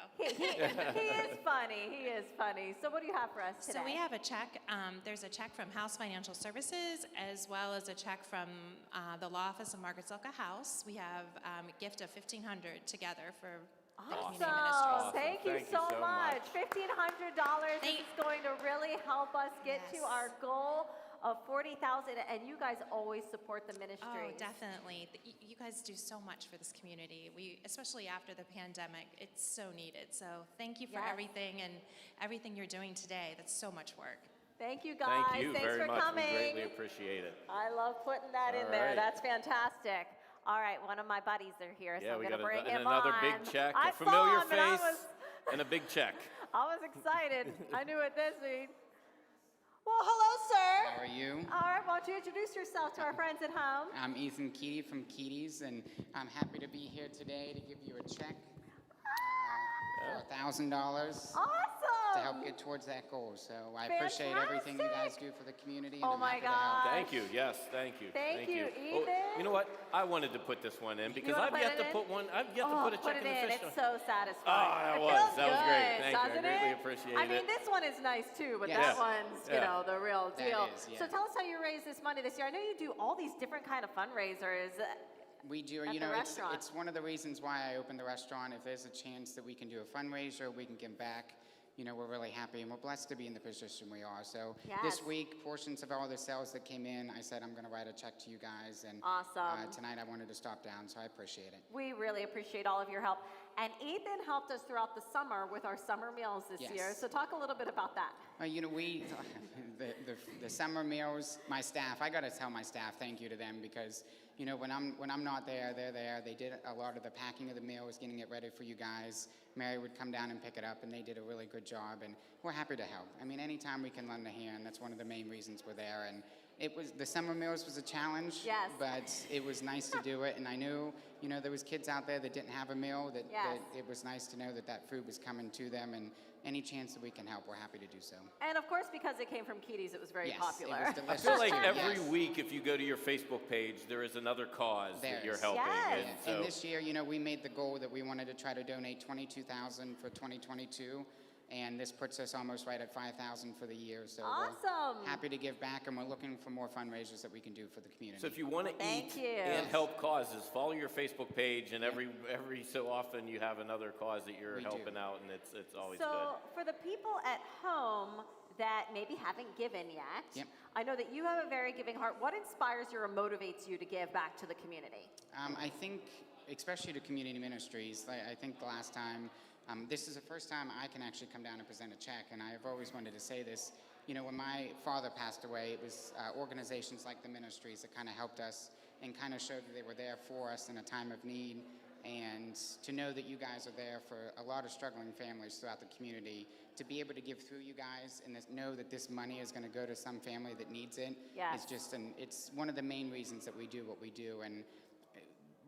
he is funny. He is funny. So what do you have for us today? So we have a check. There's a check from House Financial Services as well as a check from the Law Office of Margaret Zilka House. We have a gift of $1,500 together for the community ministries. Thank you so much. $1,500. This is going to really help us get to our goal of $40,000, and you guys always support the ministry. Oh, definitely. You guys do so much for this community. Especially after the pandemic, it's so needed. So thank you for everything and everything you're doing today. That's so much work. Thank you, guys. Thank you Thanks very for much. coming. We greatly appreciate it. I love putting that in All there. right. That's fantastic. All right, one of my buddies are here, so Yeah, I'm we going to got bring him another on. big check, I a familiar saw him, and I face, and a big check. I was excited. I knew what this means. Well, hello, sir. How are you? All right, why don't you introduce yourself to our friends at home? I'm Ethan Keaty from Keaty's, and I'm happy to be here today to give you a check for $1,000 Awesome. to help get towards that goal. So I appreciate everything you guys do for the community, and Oh I'm my happy to help. Thank you. Yes, thank you. Thank you, Oh, Ethan. you know what? I wanted to put this one in because wanna I've put yet it to in? put one. I've yet to put a check in the fish. It's so satisfying. that It was. feels That was good, great. Thank you. I doesn't greatly it? appreciate I mean, it. this one is nice too, but Yes. that one's, you Yeah. know, the real That deal. is, yeah. So tell us how you raise this money this year. I know you do all these different kind of fundraisers. We do. At You the know, restaurant. it's one of the reasons why I opened the restaurant. If there's a chance that we can do a fundraiser, we can give back. You know, we're really happy and we're blessed to be in the position we are. So this Yes. week, portions of all the sales that came in, I said I'm going to write a check to you guys. And Awesome. tonight I wanted to stop down, so I appreciate it. We really appreciate all of your help. And Ethan helped us throughout the summer with our summer meals this year. Yes. So talk a little bit about that. You know, the summer meals, my staff, I got to tell my staff thank you to them because, you know, when I'm not there, they're there. They did a lot of the packing of the meals, getting it ready for you guys. Mary would come down and pick it up, and they did a really good job, and we're happy to help. I mean, anytime we can lend a hand, that's one of the main reasons we're there. And the summer meals was a challenge, Yes. but it was nice to do it, and I knew, you know, there was kids out there that didn't have a meal, that it was nice to know that food was coming to them, and any chance that we can help, we're happy to do so. And of course, because it came from Keaty's, it was very Yes, popular. it was I delicious. feel like too, every yes. week, if you go to your Facebook page, there is another cause that you're There's- helping. Yes. And And so, this year, you know, we made the goal that we wanted to try to donate $22,000 for 2022, and this puts us almost right at $5,000 for the year. So Awesome. we're happy to give back, and we're looking for more fundraisers that we can do for the community. so if you want to Thank eat you. and help causes, follow your Facebook page, and every so often you have another cause that you're We do. helping out, and it's always So good. for the people at home that maybe haven't given yet, Yep. I know that you have a very giving heart. What inspires you or motivates you to give back to the community? I think, especially to community ministries, I think the last time, this is the first time I can actually come down and present a check, and I've always wanted to say this. You know, when my father passed away, it was organizations like the ministries that kind of helped us and kind of showed that they were there for us in a time of need. And to know that you guys are there for a lot of struggling families throughout the community, to be able to give through you guys and know that this money is going to go to some family that needs it, Yes. is just it's one of the main reasons that we do what we do. And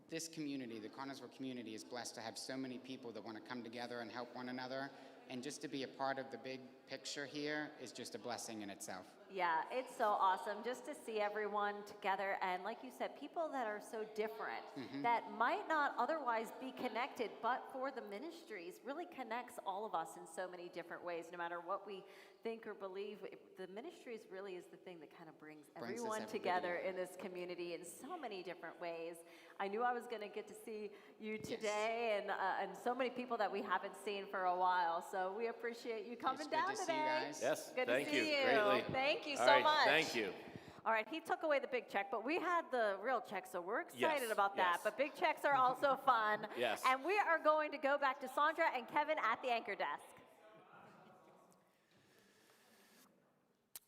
this community, the Connersville community, is blessed to have so many people that want to come together and help one another. And just to be a part of the big picture here is just a blessing in itself. Yeah, it's so awesome just to see everyone together and, like you said, people that are so different Mhm. that might not otherwise be connected, but for the ministries really connects all of us in so many different ways. No matter what we think or believe, the ministries really is the thing that kind of brings Brings us everyone everybody together together. in this community in so many different ways. I knew I was going to get to see you today and so many people that we haven't seen for a while. So we appreciate you coming It's good down to see today. you guys. Yes, Good thank to see you. you. Greatly. Thank you All so right, much. Thank you. All right, he took away the big check, but we had the real check, so we're excited Yes, about that. yes. But big checks are also fun. Yes. And we are going to go back to Sandra and Kevin at the anchor desk.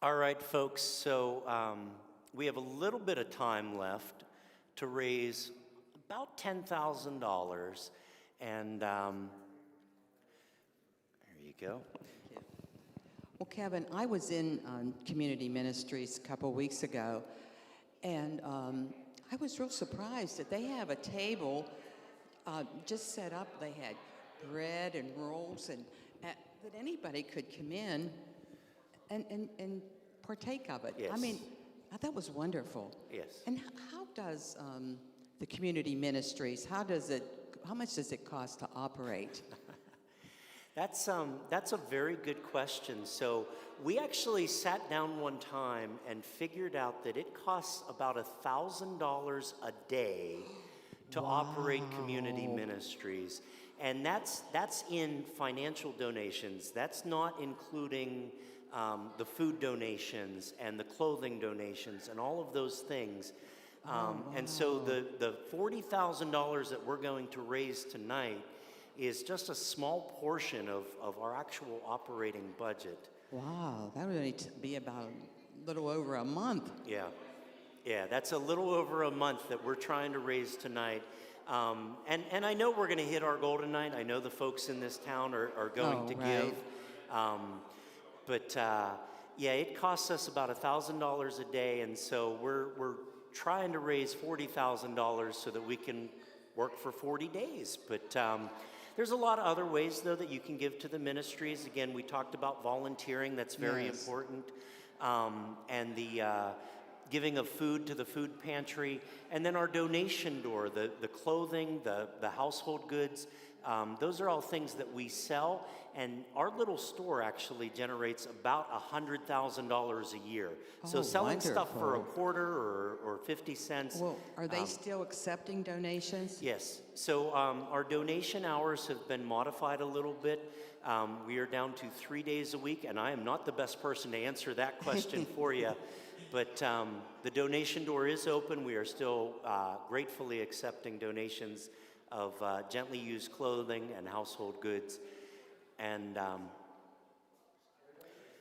All right, folks, so we have a little bit of time left to raise about $10,000. And there you go. Well, Kevin, I was in community ministries a couple weeks ago, and I was real surprised that they have a table just set up. They had bread and rolls, and that anybody could come in and partake of it. Yes. I mean, I thought it was wonderful. Yes. And how does the community ministries, how much does it cost to operate? That's a very good question. So we actually sat down one time and figured out that it costs about $1,000 a day to operate community ministries. And that's in financial donations. That's not including the food donations and the clothing donations and all of those things. And so the $40,000 that we're going to raise tonight is just a small portion of our actual operating budget. Wow, that would only be about a little over a month. Yeah, that's a little over a month that we're trying to raise tonight. And I know we're going to hit our goal tonight. I know the folks in this town are going to give. But yeah, it costs us about $1,000 a day, and so we're trying to raise $40,000 so that we can work for 40 days. But there's a lot of other ways, though, that you can give to the ministries. Again, we talked about volunteering. That's very important. And the giving of food to the food pantry. And then our donation door, the clothing, the household goods. Those are all things that we sell. And our little store actually generates about $100,000 a year. So selling stuff for a quarter or 50 cents. Well, are they still accepting donations? Yes. So our donation hours have been modified a little bit. We are down to 3 days a week, and I am not the best person to answer that question for you. But the donation door is open. We are still gratefully accepting donations of gently used clothing and household goods. And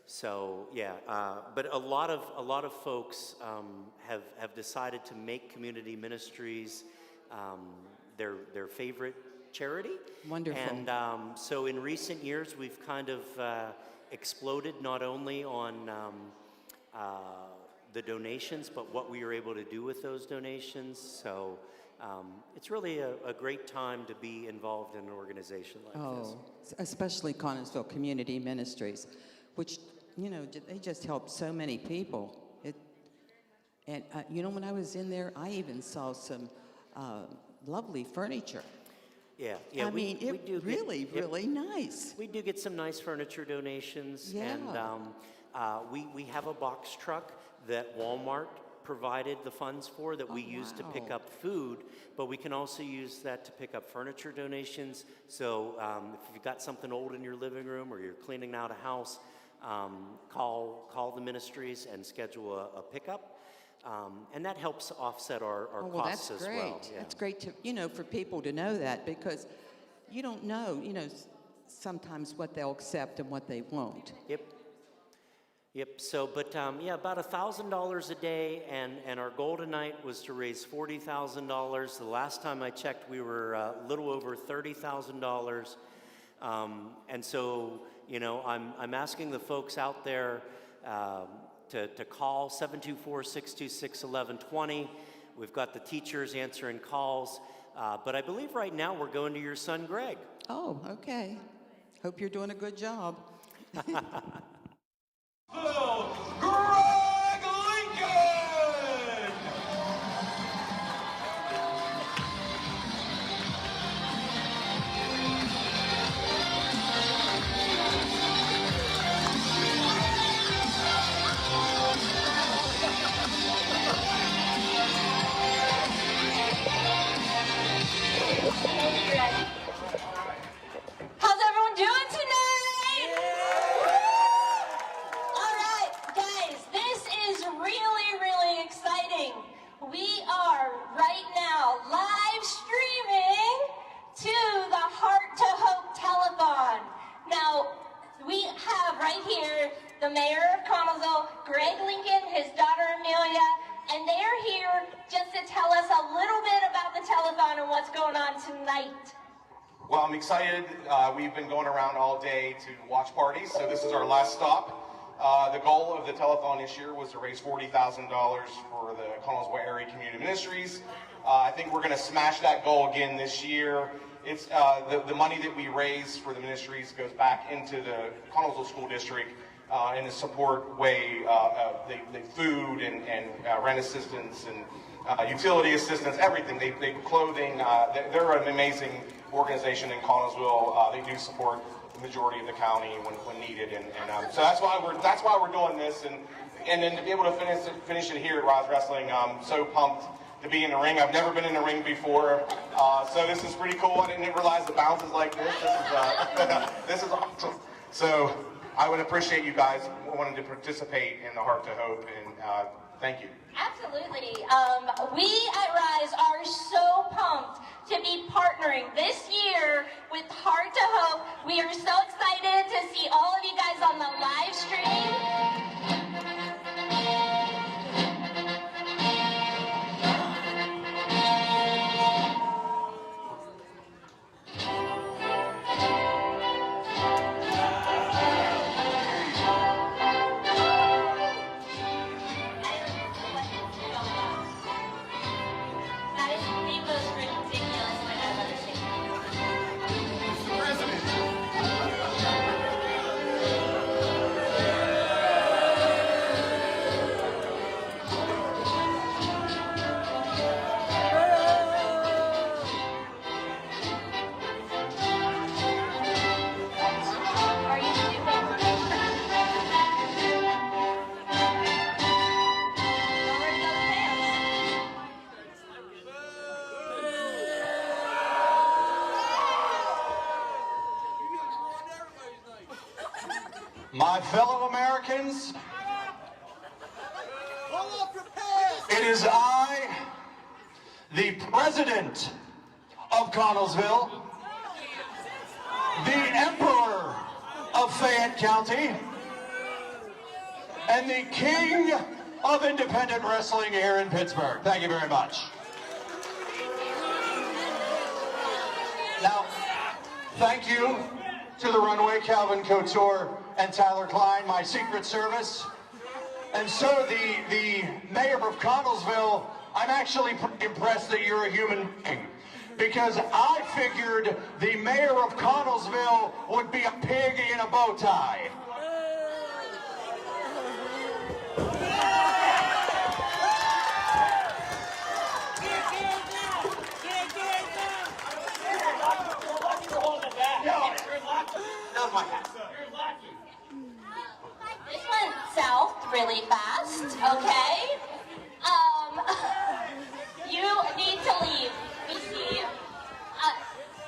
so, yeah, but a lot of folks have decided to make community ministries their favorite charity. Wonderful. And so in recent years, we've kind of exploded not only on the donations, but what we were able to do with those donations. So it's really a great time to be involved in an organization like this. Especially Connellsville Community Ministries, which, you know, they just help so many people. And you know, when I was in there, I even saw some lovely furniture. Yeah. I mean, it really nice. We do get some nice furniture donations. Yeah. And we have a box truck that Walmart provided the funds for that we use to pick up food, but we can also use that to pick up furniture donations. So if you've got something old in your living room or you're cleaning out a house, call the ministries and schedule a pickup. And that helps offset our costs as well. Yeah. That's great to, you know, for people to know that, because you don't know, you know, sometimes what they'll accept and what they won't. Yep. So, but yeah, about $1,000 a day, and our goal tonight was to raise $40,000. The last time I checked, we were a little over $30,000. And so, you know, I'm asking the folks out there to call 724-626-1120. We've got the teachers answering calls, but I believe right now we're going to your son, Greg. Oh, okay. Hope you're doing a good job. Greg Lincoln! How's everyone doing tonight? to tell us a little bit about the telethon and what's going on tonight. Well, I'm excited. We've been going around all day to watch parties, so this is our last stop. The goal of the telethon this year was to raise $40,000 for the Connellsville Area Community Ministries. I think we're going to smash that goal again this year. It's the money that we raise for the ministries goes back into the Connellsville School District in a support way, the food and rent assistance and utility assistance, everything. They clothing. They're an amazing organization in Connellsville. They do support the majority of the county when needed, and so that's why we're doing this, and then to be able to finish it here at Rise Wrestling, I'm so pumped to be in the ring. I've never been in the ring before, so this is pretty cool. I didn't realize the bounces like this. This is awesome. So I would appreciate you guys wanting to participate in the Heart to Hope, and thank you. Absolutely. We at Rise are so pumped to be partnering this year with Heart to Hope. We are so excited to see all of you guys on the live stream. My fellow Americans, it is I, the President of Connellsville, the Emperor of Fayette County, and the King of Independent Wrestling here in Pittsburgh. Thank you very much. Now, thank you to the Runway, Calvin Couture, and Tyler Klein, my Secret Service. And so the mayor of Connellsville, I'm actually pretty impressed that you're a human being, because I figured the mayor of Connellsville would be a pig in a bow tie. That was my hat. This went south really fast, okay? You need to leave, BC.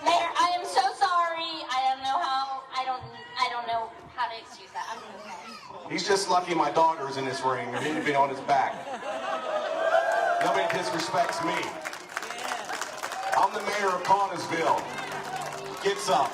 Mayor, I am so sorry. I don't know how to excuse that. I'm so sorry. He's just lucky my daughter's in this ring, or he'd be on his back. Nobody disrespects me. I'm the mayor of Connellsville. Get some.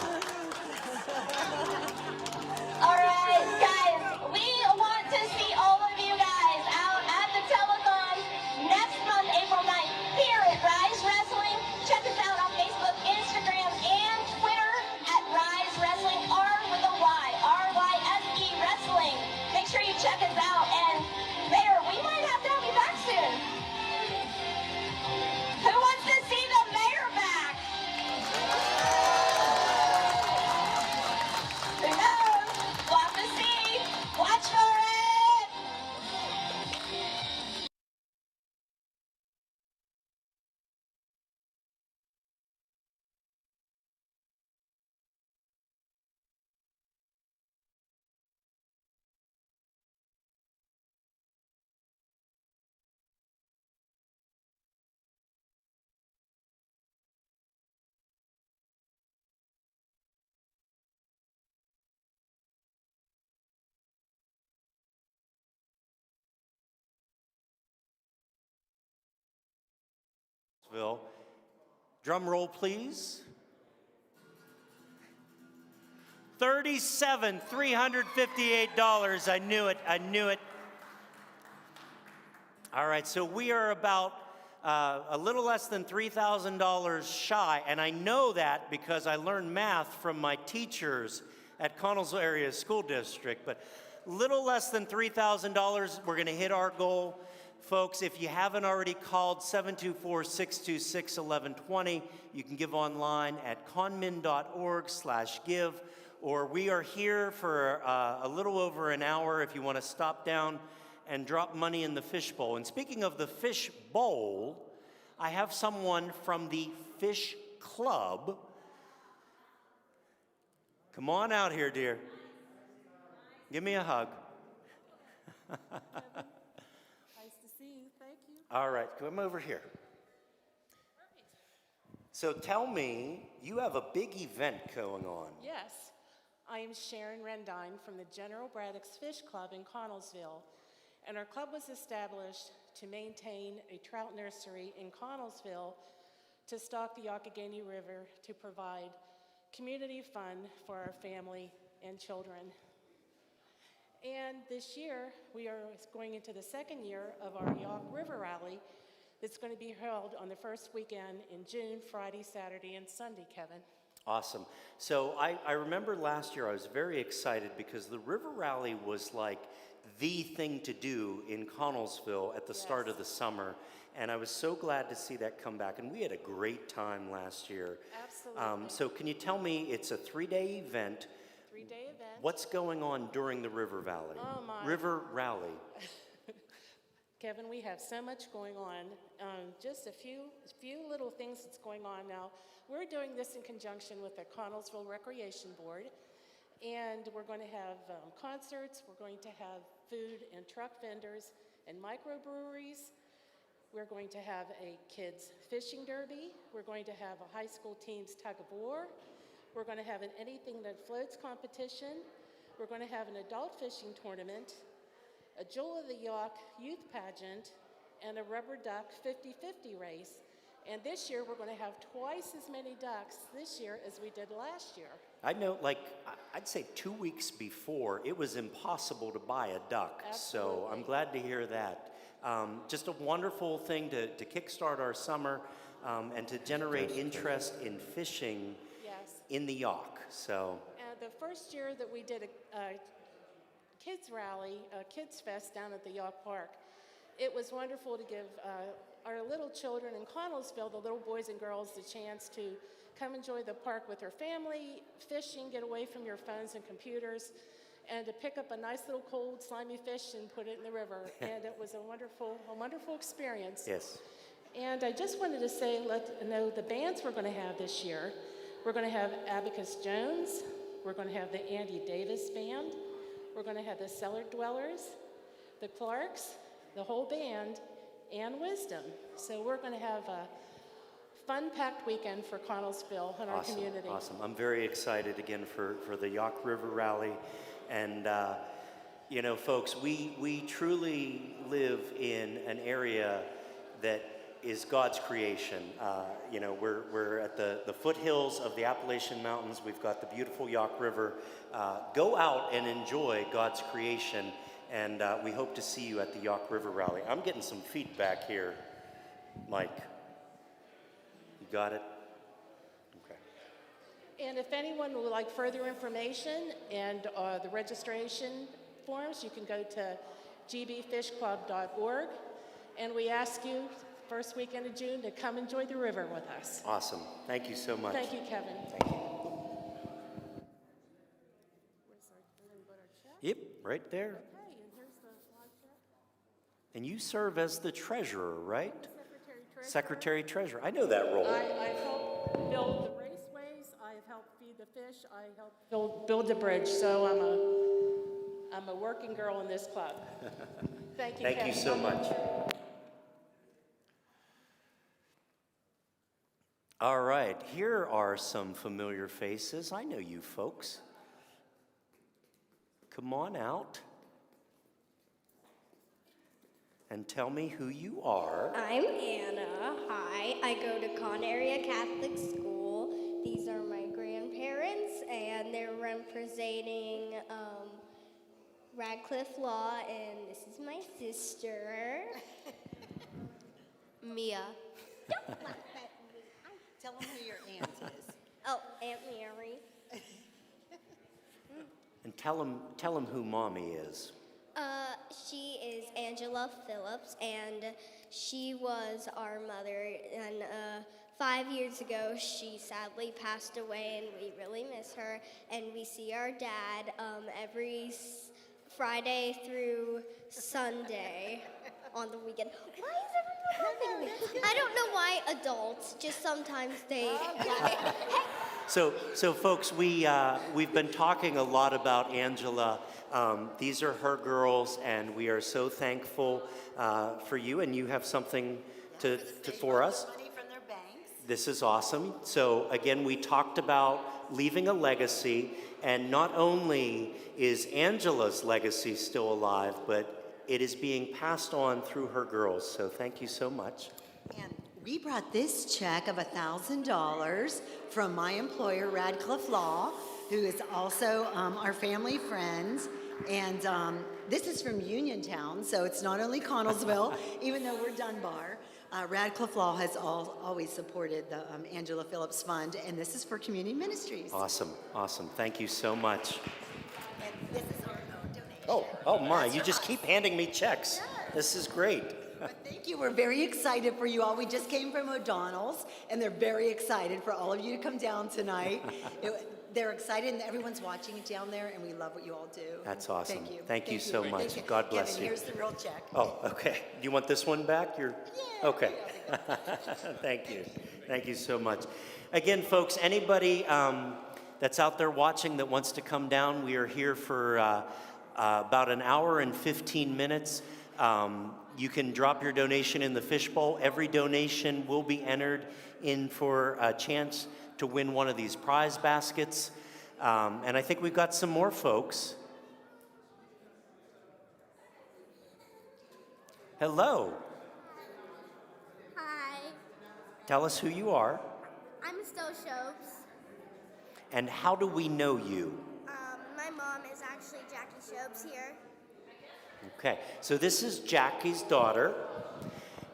All right, guys, we want to see all of you guys out at the telethon next month, April 9th, here at Rise Wrestling. Check us out on Facebook, Instagram, and Twitter at Rise Wrestling, R with a Y, R-Y-S-E Wrestling. Make sure you check us out, and Mayor, we might have to have you back soon. Who wants to see the mayor back? Who knows? We'll have to see. Watch for it. Drum roll, please. $37,358. I knew it. All right, so we are about a little less than $3,000 shy, and I know that because I learned math from my teachers at Connellsville Area School District, but little less than $3,000, we're going to hit our goal. Folks, if you haven't already called 724-626-1120, you can give online at conmin.org/give, or we are here for a little over an hour if you want to stop down and drop money in the fish bowl. And speaking of the fish bowl, I have someone from the Fish Club. Come on out here, dear. Give me a hug. Nice to see you. Thank you. All right, come over here. So tell me, you have a big event going on. Yes, I am Sharon Rendine from the General Braddock's Fish Club in Connellsville, and our club was established to maintain a trout nursery in Connellsville to stock the Youghiogheny River to provide community fun for our family and children. And this year, we are going into the second year of our Yawk River Rally that's going to be held on the first weekend in June, Friday, Saturday, and Sunday, Kevin. Awesome. So I remember last year I was very excited because the River Rally was like the thing to do in Connellsville at the start of the summer. And I was so glad to see that come back. And we had a great time last year. Absolutely. So can you tell me, it's a 3-day event. 3-day event. What's going on during the River Rally? Oh, my. River Rally. Kevin, we have so much going on. Just a few little things that's going on now. We're doing this in conjunction with the Connellsville Recreation Board, and we're going to have concerts. We're going to have food and truck vendors and microbreweries. We're going to have a kids fishing derby. We're going to have a high school teams tug of war. We're going to have an anything that floats competition. We're going to have an adult fishing tournament, a Jewel of the Yawk youth pageant, and a rubber duck 50-50 race. And this year, we're going to have twice as many ducks this year as we did last year. I know, like, I'd say 2 weeks before, it was impossible to buy a duck. Absolutely. So I'm glad to hear that. Just a wonderful thing to kickstart our summer and to generate interest in fishing in the Yawk. So. The first year that we did a kids rally, a kids fest down at the Yawk Park, it was wonderful to give our little children in Connellsville, the little boys and girls, the chance to come enjoy the park with their family, fishing, get away from your phones and computers, and to pick up a nice little cold, slimy fish and put it in the river. And it was a wonderful experience. Yes. And I just wanted to say, let you know the bands we're going to have this year. We're going to have Abacus Jones. We're going to have the Andy Davis Band. We're going to have the Cellar Dwellers, the Clarks, the whole band, and Wisdom. So we're going to have a fun-packed weekend for Connellsville and our community. Awesome. I'm very excited again for the Yawk River Rally. And, you know, folks, we truly live in an area that is God's creation. You know, we're at the foothills of the Appalachian Mountains. We've got the beautiful Yawk River. Go out and enjoy God's creation. And we hope to see you at the Yawk River Rally. I'm getting some feedback here, Mike. You got it? Okay. And if anyone would like further information and the registration forms, you can go to gbfishclub.org. And we ask you, first weekend of June, to come enjoy the river with us. Awesome. Thank you so much. Thank you, Kevin. Thank you. Yep, right there. Okay, and here's the slide check. And you serve as the treasurer, right? Secretary-Treasurer. Secretary-treasurer. I know that role. I've helped build the raceways. I've helped feed the fish. I helped build the bridge. So I'm a working girl in this club. Thank you, Thank Kevin. you so much. All right, here are some familiar faces. I know you folks. Come on out and tell me who you are. I'm Anna. Hi. I go to Con Area Catholic School. These are my grandparents, and they're representing Radcliffe Law, and this is my sister. Mia. Tell them who your aunt is. Oh, Aunt Mary. And tell them who Mommy is. She is Angela Phillips, and she was our mother. And 5 years ago, she sadly passed away, and we really miss her. And we see our dad every Friday through Sunday on the weekend. Why is everyone laughing at me? I don't know why adults, just sometimes they... So folks, we've been talking a lot about Angela. These are her girls, and we are so thankful for you, and you have something for us. Money from their banks. This is awesome. So again, we talked about leaving a legacy, and not only is Angela's legacy still alive, but it is being passed on through her girls. So thank you so much. And we brought this check of $1,000 from my employer, Radcliffe Law, who is also our family friends. And this is from Uniontown, so it's not only Connellsville, even though we're Dunbar. Radcliffe Law has always supported the Angela Phillips Fund, and this is for community ministries. Awesome, awesome. Thank you so much. And this is our own donation. Oh my, you just keep handing me checks. This is great. But thank you. We're very excited for you all. We just came from O'Donnell's, and they're very excited for all of you to come down tonight. They're excited, and everyone's watching it down there, and we love what you all do. That's awesome. Thank you. Thank you so much. Thank you. God bless Kevin, you. here's the real check. Oh, okay. Do you want this one back? Okay. Thank you. Thank you so much. Again, folks, anybody that's out there watching that wants to come down, we are here for about an hour and 15 minutes. You can drop your donation in the fishbowl. Every donation will be entered in for a chance to win one of these prize baskets. And I think we've got some more folks. Hello. Hi, Tell us who you are I'm Stowe Shopes. and how do we know you? My mom is actually Jackie Shopes here. Okay, so this is Jackie's daughter,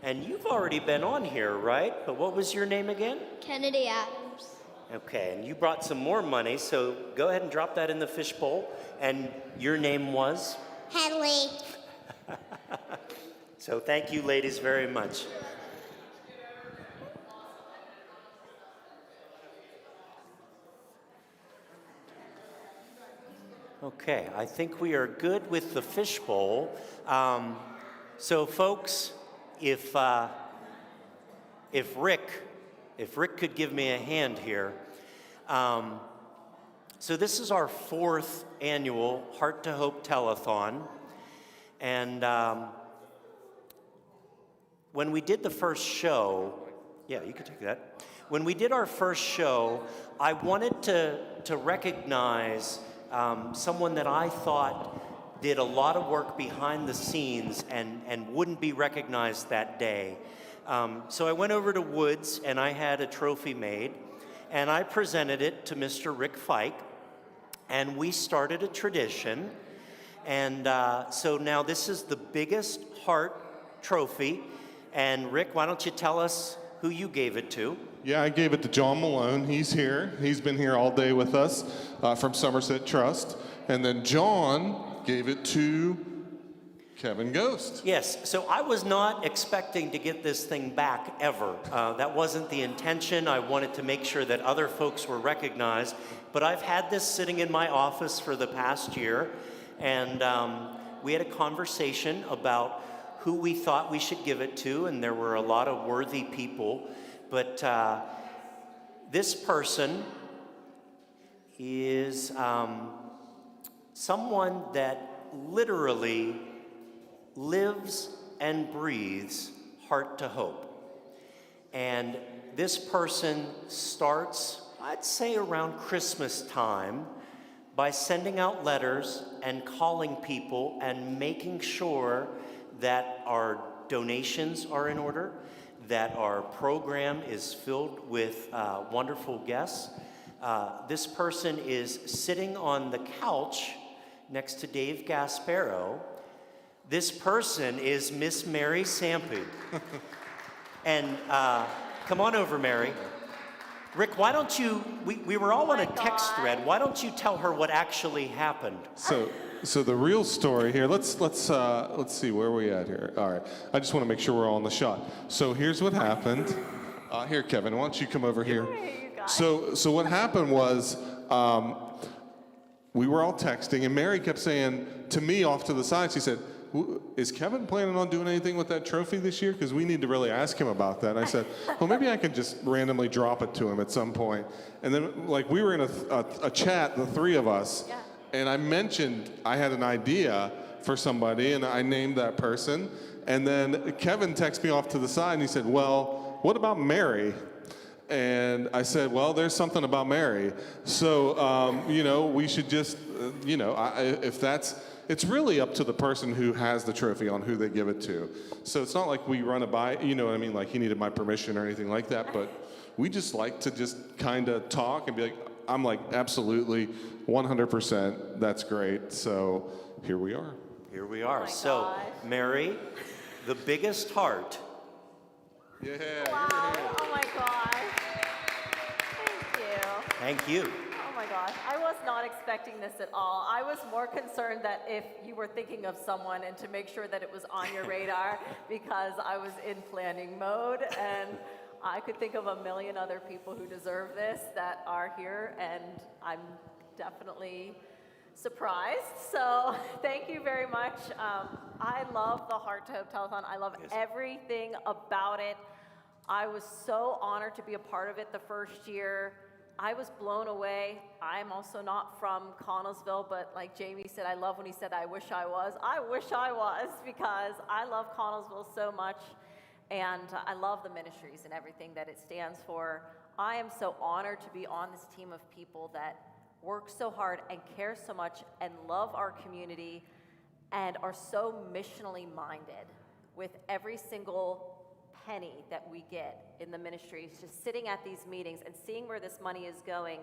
and you've already been on here, right? But what was your name again? Kennedy Adams. Okay, and you brought some more money, so go ahead and drop that in the fishbowl. And your name was? Henley. So thank you, ladies, very much. Okay, I think we are good with the fishbowl. So folks, if Rick could give me a hand here. So this is our 4th annual Heart to Hope Telethon. And when we did the first show, yeah, you can take that. When we did our first show, I wanted to recognize someone that I thought did a lot of work behind the scenes and wouldn't be recognized that day. So I went over to Woods and I had a trophy made and I presented it to Mr. Rick Fike, and we started a tradition. And so now this is the biggest heart trophy. And Rick, why don't you tell us who you gave it to? Yeah, I gave it to John Malone. He's here. He's been here all day with us from Somerset Trust. And then John gave it to Kevin Ghost. Yes, so I was not expecting to get this thing back ever. That wasn't the intention. I wanted to make sure that other folks were recognized. But I've had this sitting in my office for the past year, and we had a conversation about who we thought we should give it to, and there were a lot of worthy people. But this person is someone that literally lives and breathes Heart to Hope. And this person starts, I'd say, around Christmas time by sending out letters and calling people and making sure that our donations are in order, that our program is filled with wonderful guests. This person is sitting on the couch next to Dave Gasparo. This person is Miss Mary Sampu. And come on over, Mary. Rick, why don't you, we were all on a text thread. Why don't you tell her what actually happened? So the real story here, let's see, where are we at here? All right, I just want to make sure we're all in the shot. So here's what happened. Here, Kevin, why don't you come over here? So what happened was, we were all texting, and Mary kept saying to me off to the side, she said, is Kevin planning on doing anything with that trophy this year? Because we need to really ask him about that. And I said, well, maybe I could just randomly drop it to him at some point. And then, like, we were in a chat, the three of us, and I mentioned I had an idea for somebody, and I named that person. And then Kevin texted me off to the side, and he said, well, what about Mary? And I said, well, there's something about Mary. So, you know, we should just, you know, if that's, it's really up to the person who has the trophy on who they give it to. So it's not like we run it by, you know what I mean, like he needed my permission or anything like that, but we just like to just kind of talk and be like, I'm like, absolutely, 100%, that's great. So here we are. Here we are. So, Mary, the biggest heart. Yeah. Wow. Oh my gosh. Thank you. Thank you. Oh my gosh. I was not expecting this at all. I was more concerned that if you were thinking of someone and to make sure that it was on your radar because I was in planning mode and I could think of a million other people who deserve this that are here, and I'm definitely surprised. So thank you very much. I love the Heart to Hope Telethon. I love everything about it. I was so honored to be a part of it the first year. I was blown away. I'm also not from Connellsville, but like Jamie said, I love when he said, I wish I was. I wish I was, because I love Connellsville so much, and I love the ministries and everything that it stands for. I am so honored to be on this team of people that work so hard and care so much and love our community and are so missionally minded with every single penny that we get in the ministries, just sitting at these meetings and seeing where this money is going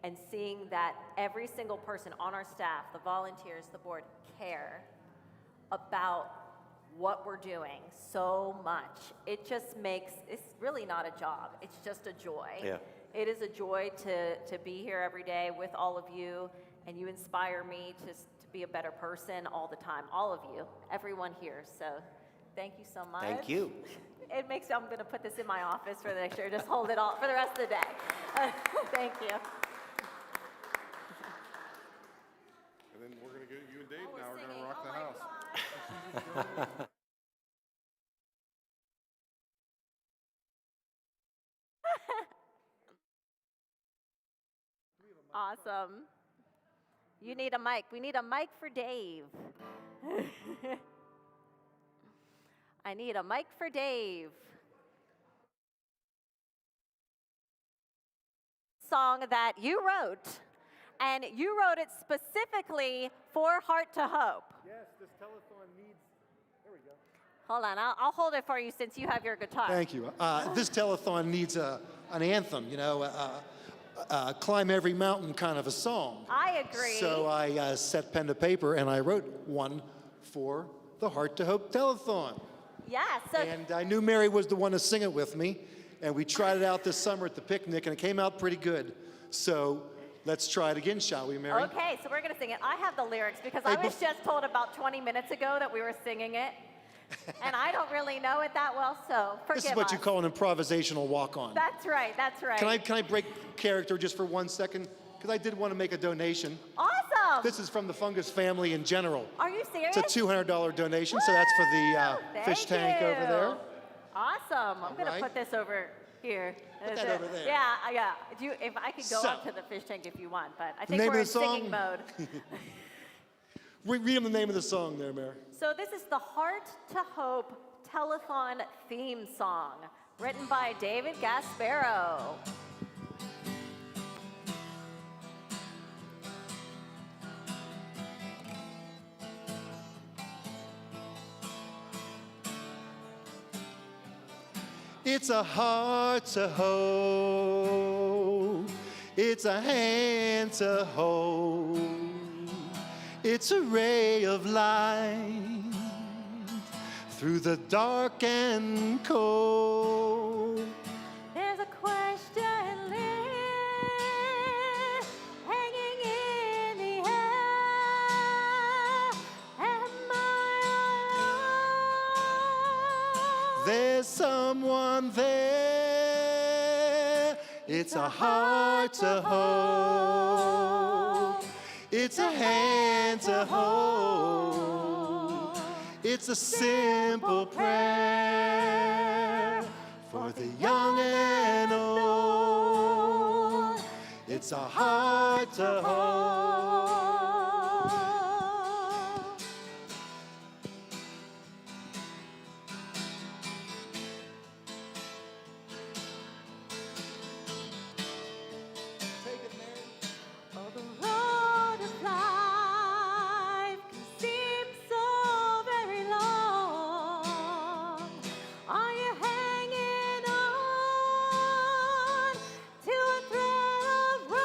and seeing that every single person on our staff, the volunteers, the board, care about what we're doing so much. It just makes, it's really not a job, it's just a joy. Yeah. It is a joy to be here every day with all of you, and you inspire me to be a better person all the time, all of you, everyone here. So thank you so much. Thank you. It makes, I'm gonna put this in my office for the next year, just hold it all for the rest of the day. Thank you. And then we're gonna go, you and Dave now are gonna rock the house. Awesome. You need a mic. We need a mic for Dave. I need a mic for Dave. Song that you wrote, and you wrote it specifically for Heart to Hope. Yes, this telethon needs, there we go. Hold on, I'll hold it for you since you have your guitar. Thank you. This telethon needs an anthem, you know, climb every mountain kind of a song. I agree. So I set pen to paper and I wrote one for the Heart to Hope Telethon. Yeah, so. And I knew Mary was the one to sing it with me, and we tried it out this summer at the picnic, and it came out pretty good. So let's try it again, shall we, Mary? Okay, so we're gonna sing it. I have the lyrics because I was just told about 20 minutes ago that we were singing it, and I don't really know it that well, so forgive us. This is what you call an improvisational walk-on. That's right, that's right. Can I break character just for 1 second? Because I did want to make a donation. Awesome! This is from the Fungus family in general. Are you serious? It's a $200 donation, so that's for the fish tank over there. Awesome. I'm going to put this over here. Put that over there. Yeah. If I could go So, up to the fish tank if you want, but I the think name we're in of the song? singing mode. Read them the name of the song there, Mary. So this is the Heart to Hope Telethon theme song, written by David Gasparo. It's a heart to hold. It's a hand to hold. It's a ray of light through the dark and cold. There's a question list hanging in the air. Am I alone? There's someone there. It's a heart to hold. It's a hand to hold. It's a simple prayer for the young and old. It's a heart to hold. Oh, the road of life can seem so very long. Are you hanging on to a thread of rope?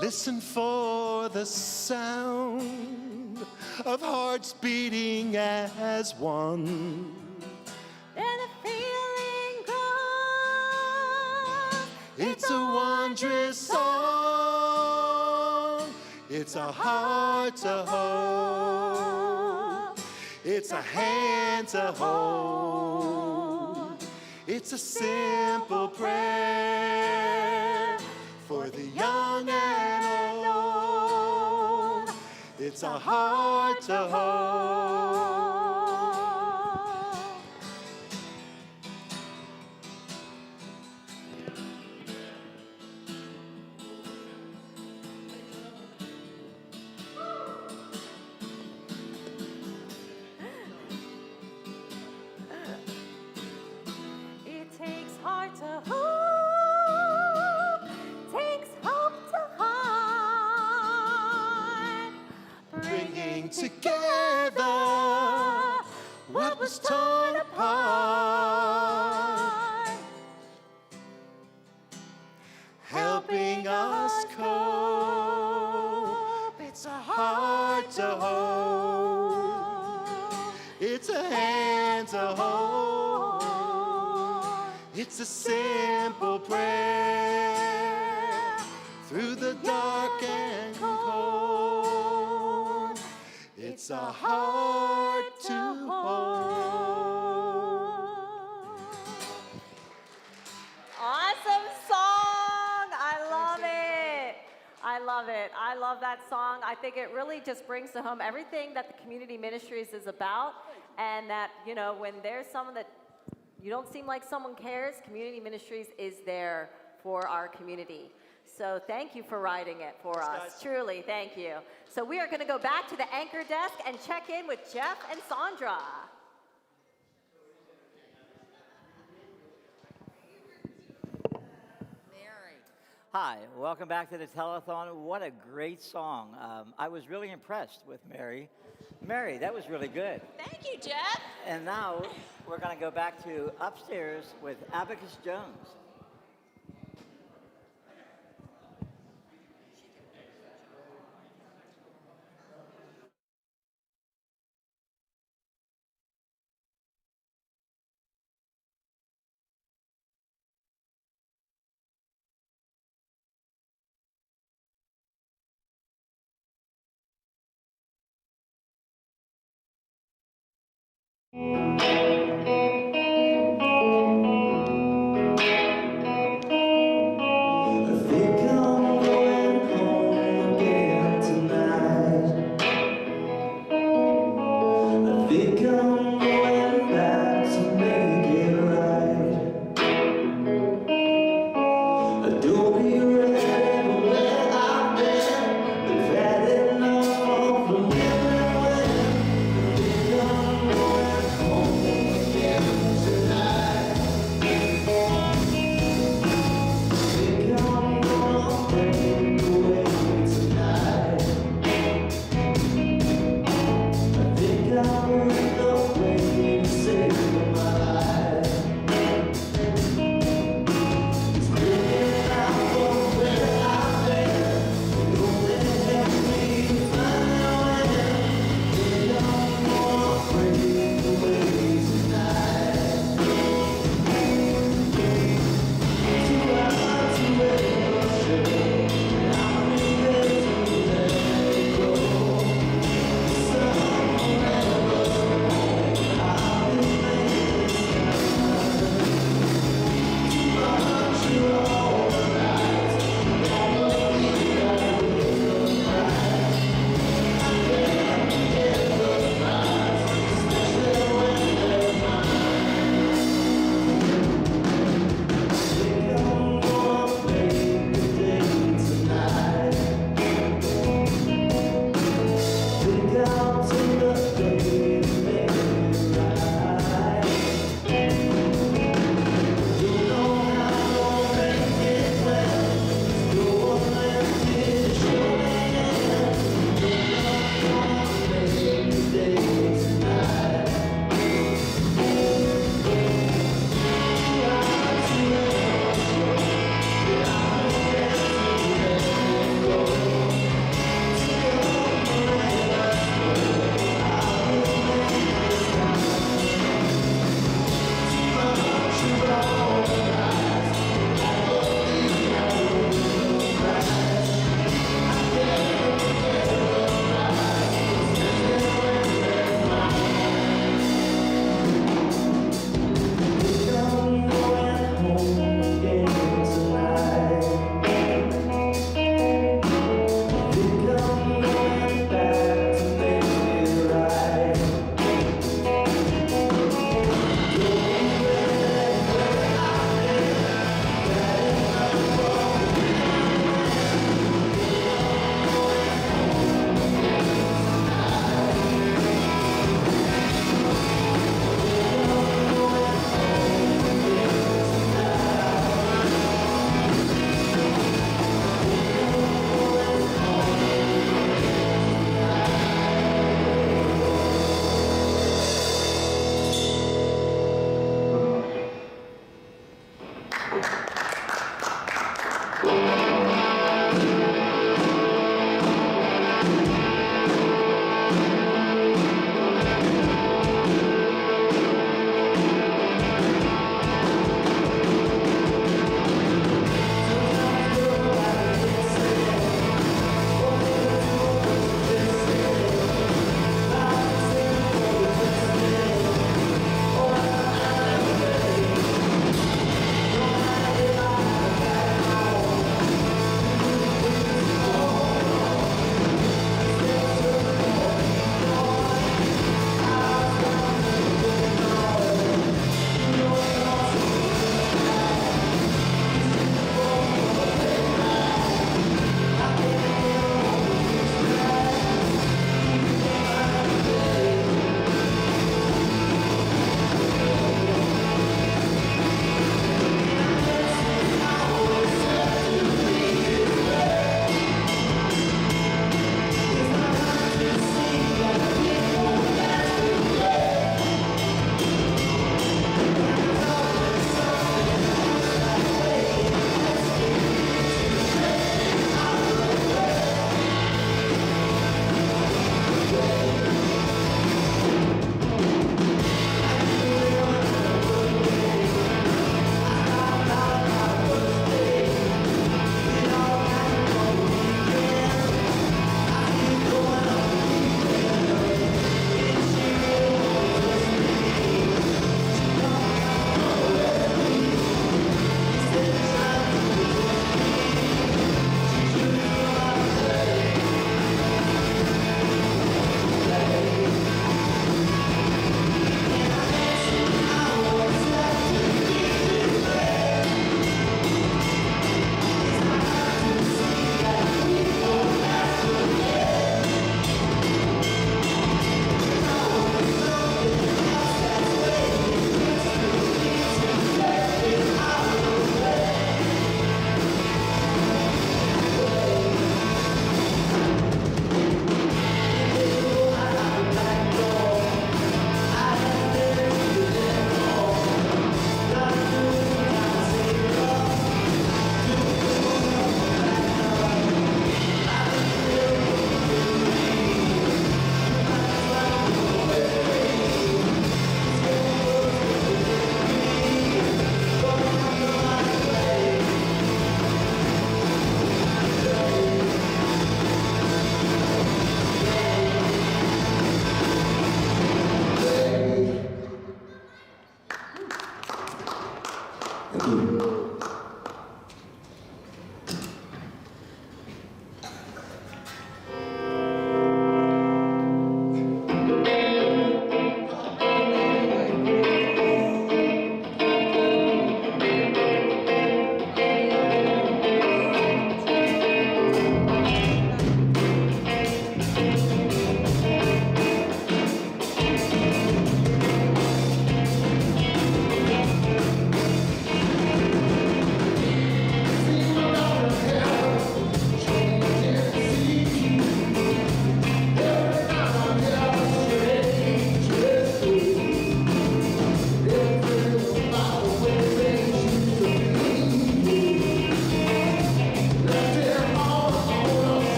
Listen for the sound of hearts beating as one. Then a feeling grows. It's a wondrous song. It's a heart to hold. It's a hand to hold. It's a simple prayer for the young and old. It's a heart to hold. It takes heart to hope, takes hope to heart, Bringing together what was torn apart, helping us cope. It's a heart to hold. It's a hand to hold. It's a simple prayer through the dark and cold. It's a heart to hold. Awesome song. I love it. I love it. I love that song. I think it really just brings to home everything that the community ministries is about, and that, you know, when there's someone that you don't seem like someone cares, community ministries is there for our community. So thank you for writing it for us. Truly, thank you. So we are going to go back to the anchor desk and check in with Jeff and Sandra. Hi, welcome back to the telethon. What a great song. I was really impressed with Mary. Mary, that was really good. Thank you, Jeff. And now we're going to go back to upstairs with Abacus Jones. Home.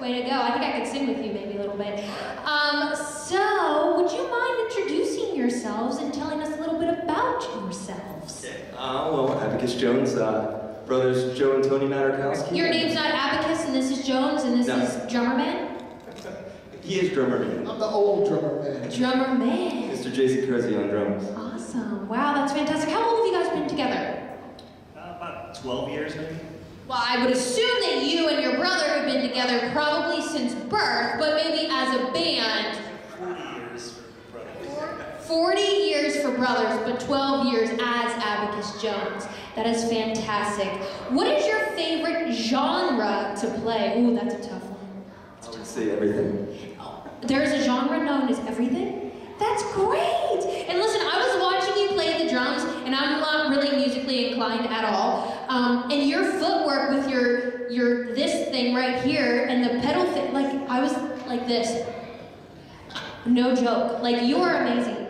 Way to go. I think I could sing with you maybe a little bit. So, would you mind introducing yourselves and telling us a little bit about yourselves? Well, Abacus Jones, brothers Joe and Tony Matarkowski. Your name's not Abacus, and this is Jones, and this No. is Drummer Man? He is drummer man. I'm the old drummer man. Drummer Man. Mr. J.C. Kersey on drums. Awesome. Wow, that's fantastic. How long have you guys been together? About 12 years, maybe. Well, I would assume that you and your brother have been together probably since birth, but maybe as a band. 40 years for brothers. 40 years for brothers, but 12 years as Abacus Jones. That is fantastic. What is your favorite genre to play? Ooh, that's a tough one. I would say everything. There's a genre known as everything? That's great! And listen, I was watching you play the drums, and I'm not really musically inclined at all. And your footwork with your this thing right here, and the pedal fit, like, I was like this. No joke. Like, you are amazing.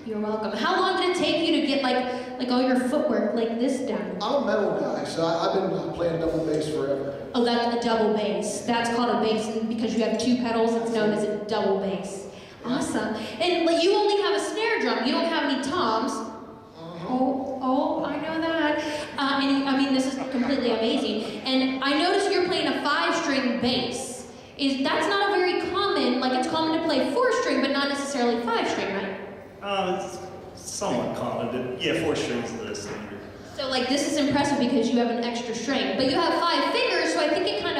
You're welcome. How long did it take you to get like all your footwork like this down? I'm a metal guy, so I've been playing double bass forever. Oh, that's a double bass. That's called a bass, and because you have two pedals, it's known as a double bass. Awesome. And like, you only have a snare drum. You don't have any toms. Oh, I know that. And I mean, this is completely amazing. And I noticed you're playing a 5-string bass. That's not a very common, like it's common to play 4-string, but not necessarily 5-string, right? It's somewhat common, but yeah, 4 strings is the standard. So like this is impressive because you have an extra string, but you have 5 fingers, so I think it kind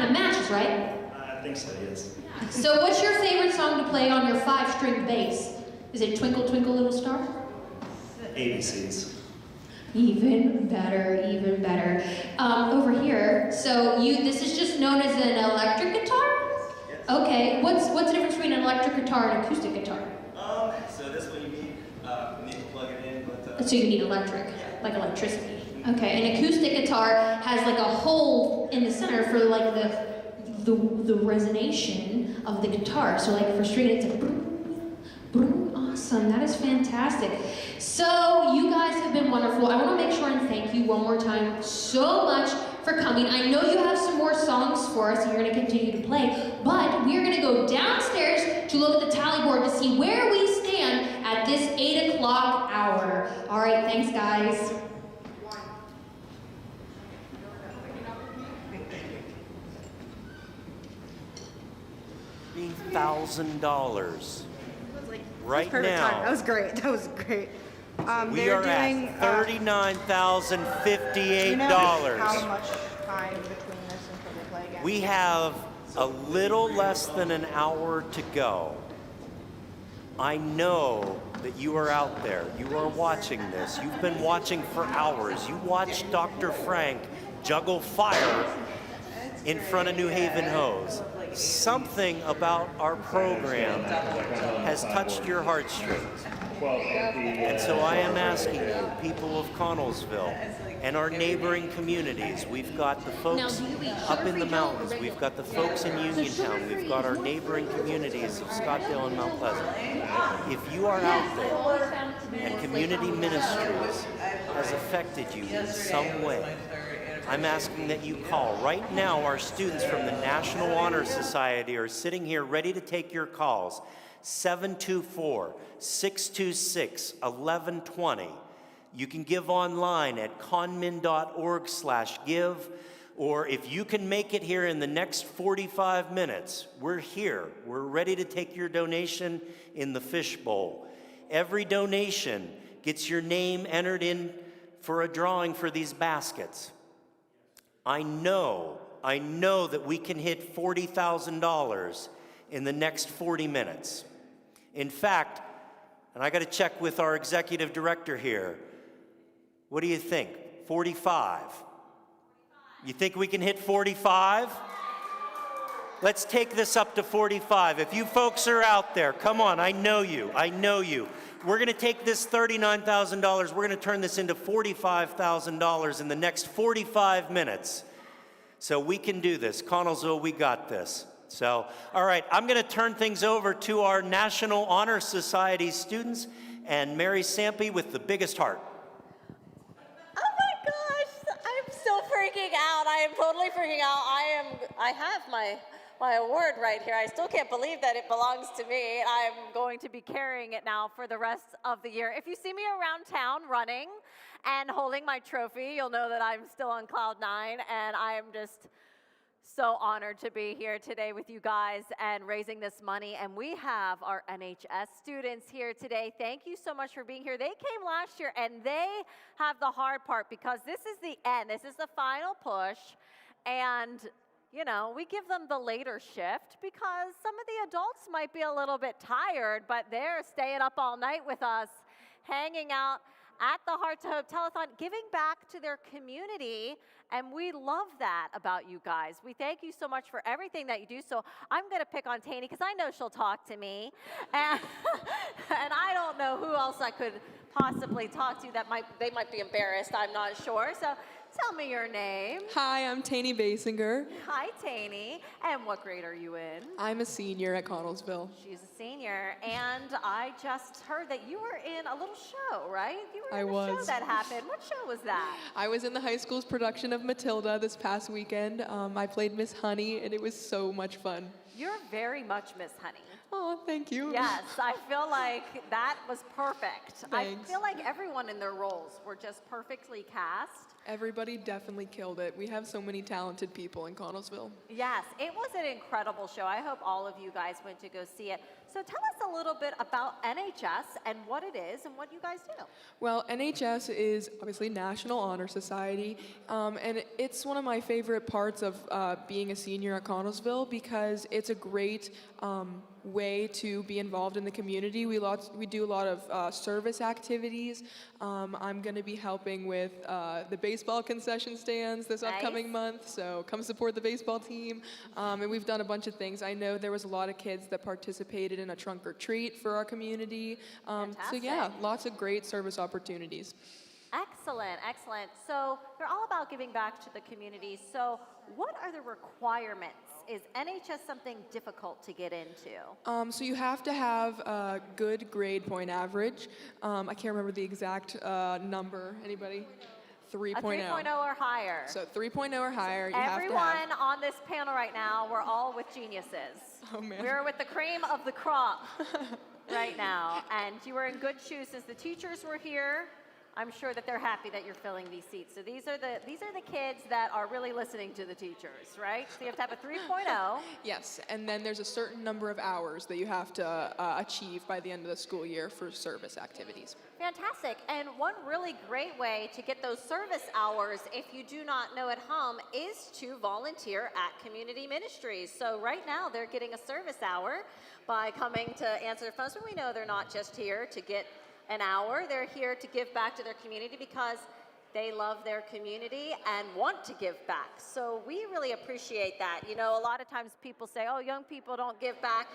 of matches, right? I think so, yes. So what's your favorite song to play on your 5-string bass? Is it Twinkle Twinkle Little Star? ABCs. Even better, even better. Over here, so this is just known as an electric guitar? Yes. Okay, what's the difference between an electric guitar and acoustic guitar? So this one you need to plug it in, but... So you need electric, like electricity. Okay, an acoustic guitar has like a hole in the center for like the resonation of the guitar. So like for string, it's a boom, boom. Awesome, that is fantastic. So you guys have been wonderful. I want to make sure and thank you one more time so much for coming. I know you have some more songs for us and you're going to continue to play, but we are going to go downstairs to look at the tally board to see where we stand at this 8 o'clock hour. All right, thanks guys. $3,000 right Perfect now. time. That was great. That was great. We they're are doing, at $39,058. you know how much time between this until they play again? We have a little less than an hour to go. I know that you are out there. You are watching this. You've been watching for hours. You watched Dr. Frank juggle fire in front of New Haven Hose. Something about our program has touched your heartstrings. And so I am asking you, people of Connellsville and our neighboring communities, we've got the folks up in the mountains, we've got the folks in Uniontown, we've got our neighboring communities of Scottsdale and Mount Pleasant. If you are out there and community ministries has affected you in some way, I'm asking that you call. Right now, our students from the National Honor Society are sitting here ready to take your calls. 724-626-1120. You can give online at conmin.org/give, or if you can make it here in the next 45 minutes, we're here. We're ready to take your donation in the fishbowl. Every donation gets your name entered in for a drawing for these baskets. I know that we can hit $40,000 in the next 40 minutes. In fact, and I got to check with our executive director here, what do you think? 45? You think we can hit 45? Let's take this up to 45. If you folks are out there, come on, I know you. We're going to take this $39,000, we're going to turn this into $45,000 in the next 45 minutes. So we can do this. Connellsville, we got this. So, all right, I'm going to turn things over to our National Honor Society students and Mary Sampe with the biggest heart. Oh my gosh, I'm so freaking out. I I'm totally freaking out. I have my award right here. I still can't believe that it belongs to me. I'm going to be carrying it now for the rest of the year. If you see me around town running and holding my trophy, you'll know that I'm still on cloud 9, and I am just so honored to be here today with you guys and raising this money. And we have our NHS students here today. Thank you so much for being here. They came last year, and they have the hard part because this is the end. This is the final push. And, you know, we give them the later shift because some of the adults might be a little bit tired, but they're staying up all night with us, hanging out at the Heart to Hope Telethon, giving back to their community, and we love that about you guys. We thank you so much for everything that you do. So I'm going to pick on Taney because I know she'll talk to me, and, and I don't know who else I could possibly talk to that they might be embarrassed. I'm not sure. So tell me your name. Hi, I'm Taney Basinger. Hi, Taney. And what grade are you in? I'm a senior at Connellsville. She's a senior, and I just heard that you were in a little show, right? You were I in a show was. that happened. What show was that? I was in the high school's production of Matilda this past weekend. I played Miss Honey, and it was so much fun. You're very much Miss Honey. Oh, thank you. Yes, I feel like that was perfect. Thanks. I feel like everyone in their roles were just perfectly cast. Everybody definitely killed it. We have so many talented people in Connellsville. Yes, it was an incredible show. I hope all of you guys went to go see it. So tell us a little bit about NHS and what it is and what you guys do. Well, NHS is obviously National Honor Society, and it's one of my favorite parts of being a senior at Connellsville because it's a great way to be involved in the community. We do a lot of service activities. I'm going to be helping with the baseball concession stands this upcoming month, so come support the baseball team. And we've done a bunch of things. I know there was a lot of kids that participated in a trunk or treat for our community. So yeah, lots of great service opportunities. Excellent, excellent. So you're all about giving back to the community. So what are the requirements? Is NHS something difficult to get into? So you have to have a good grade point average. I can't remember the exact number. Anybody? 3.0. A 3.0 or higher. So 3.0 or higher, you Everyone have to have. on this panel right now, we're all with geniuses. Oh, man. We're with the cream of the crop right now. And you were in good shoes. Since the teachers were here, I'm sure that they're happy that you're filling these seats. So these are the kids that are really listening to the teachers, right? So you have to have a 3.0. Yes, and then there's a certain number of hours that you have to achieve by the end of the school year for service activities. Fantastic. And one really great way to get those service hours, if you do not know at home, is to volunteer at community ministries. So right now they're getting a service hour by coming to answer the phones. But we know they're not just here to get an hour. They're here to give back to their community because they love their community and want to give back. So we really appreciate that. You know, a lot of times people say, oh, young people don't give back.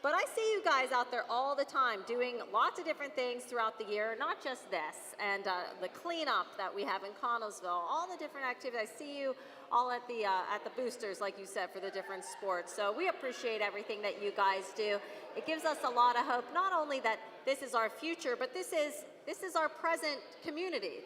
But I see you guys out there all the time doing lots of different things throughout the year, not just this, and the cleanup that we have in Connellsville, all the different activities. I see you all at the boosters, like you said, for the different sports. So we appreciate everything that you guys do. It gives us a lot of hope, not only that this is our future, but this is our present community.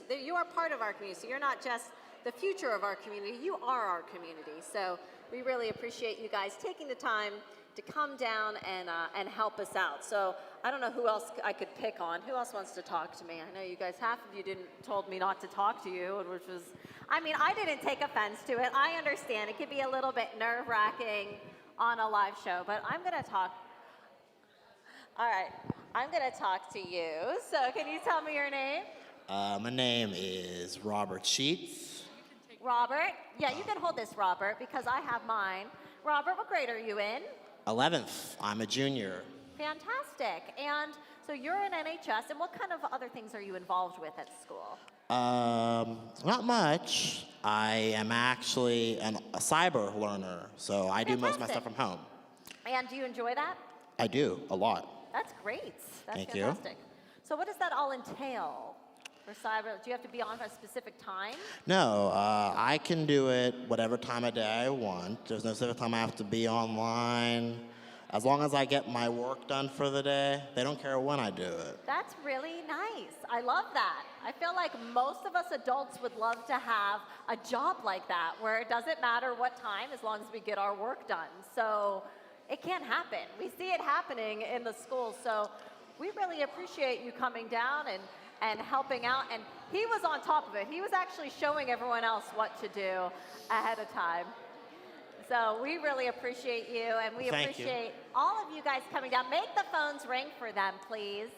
You are part of our community. So you're not just the future of our community, you are our community. So we really appreciate you guys taking the time to come down and help us out. So I don't know who else I could pick on. Who else wants to talk to me? I know you guys, half of you told me not to talk to you, which was, I mean, I didn't take offense to it. I understand it could be a little bit nerve-wracking on a live show, but I'm gonna talk. All right, I'm gonna talk to you. So can you tell me your name? My name is Robert Sheets. Robert? Yeah, you can hold this, Robert, because I have mine. Robert, what grade are you in? 11th. I'm a junior. Fantastic. And so you're in NHS, and what kind of other things are you involved with at school? Not much. I am actually a cyber learner, so I do most of my stuff from home. And do you enjoy that? I do, a lot. That's great. That's Thank fantastic. So what does that all entail for cyber? Do you have to be on for a specific time? No, I can do it whatever time of day I want. There's no specific time I have to be online. as long as I get my work done for the day, they don't care when I do it. That's really nice. I love that. I feel like most of us adults would love to have a job like that where it doesn't matter what time as long as we get our work done. So it can happen. We see it happening in the schools. So we really appreciate you coming down and helping out. And he was on top of it. He was actually showing everyone else what to do ahead of time. So we really appreciate you, and we appreciate all of you guys coming down. Make the phones ring for them, please.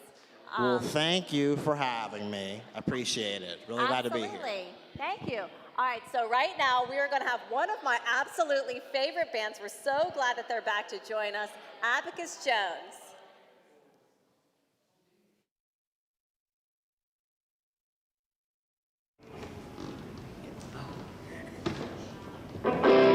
Well, thank you for having me. I appreciate it. Really glad to be here. Absolutely. Thank you. All right, so right now we are going to have one of my absolutely favorite bands. We're so glad that they're back to join us, Abacus Jones. Thank you.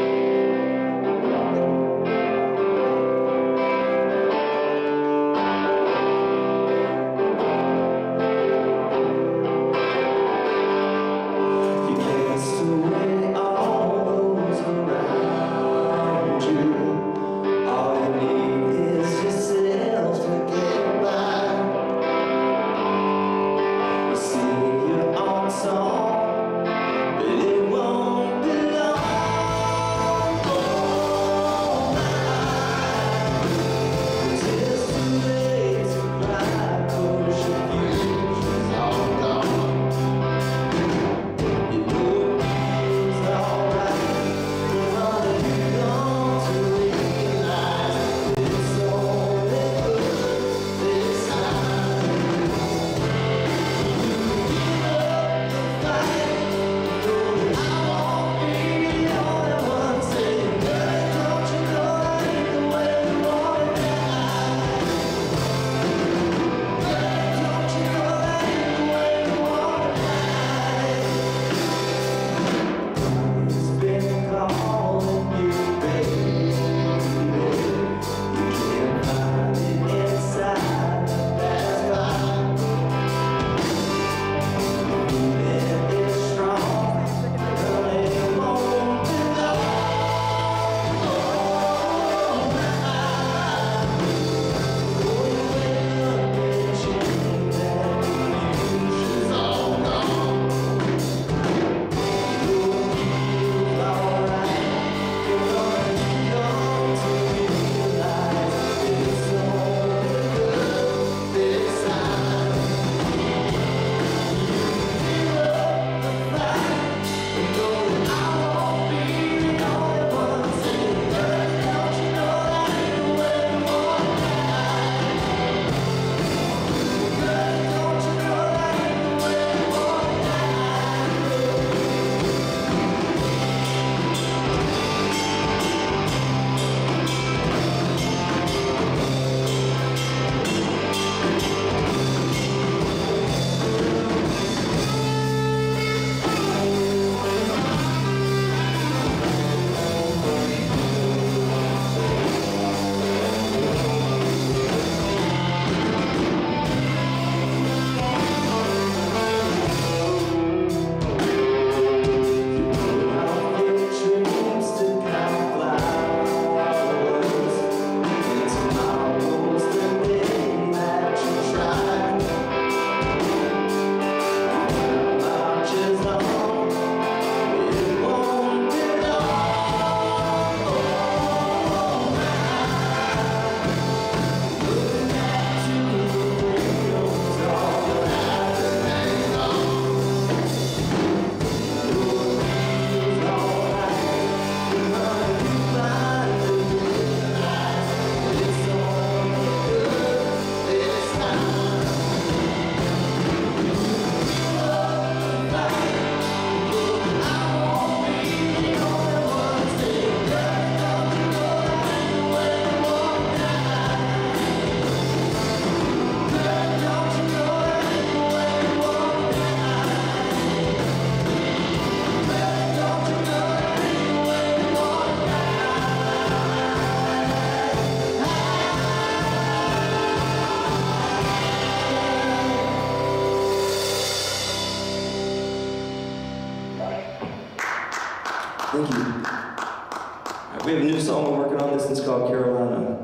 We have a new song we're working on. This one's called Carolina.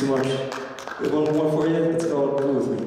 much. We have one more for you. It's called Go With Me.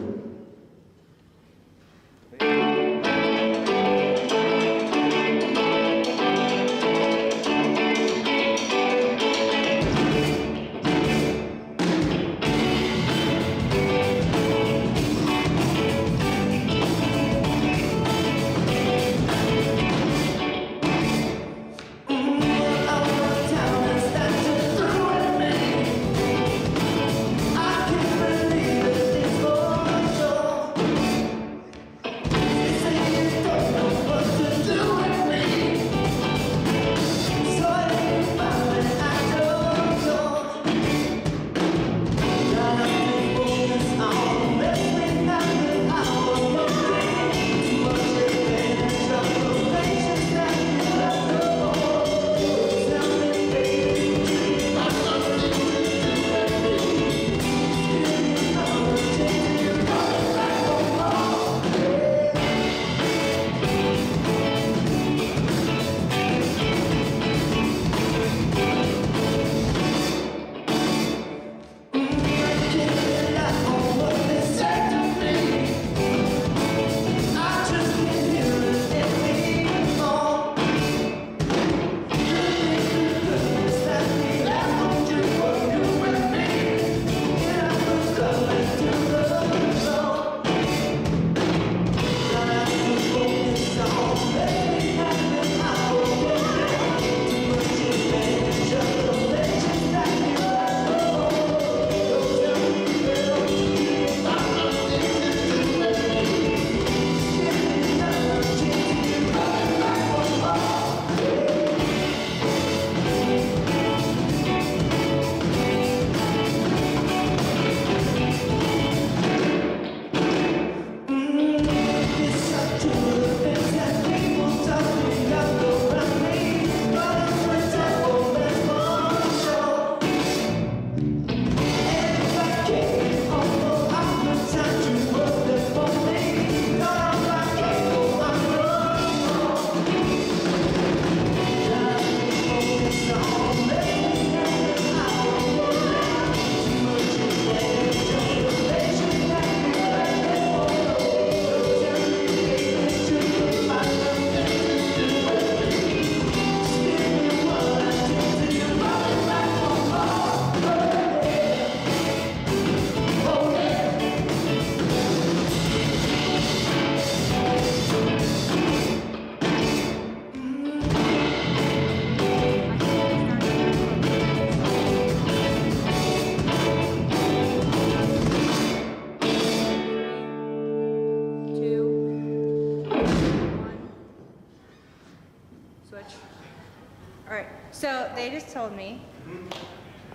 All right, so they just told me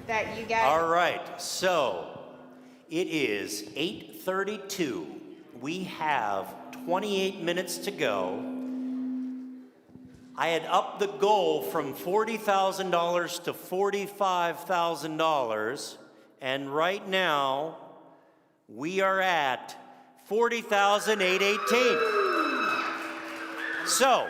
that you guys... All right, so it is 8:32. We have 28 minutes to go. I had upped the goal from $40,000 to $45,000, and right now we are at $40,818. So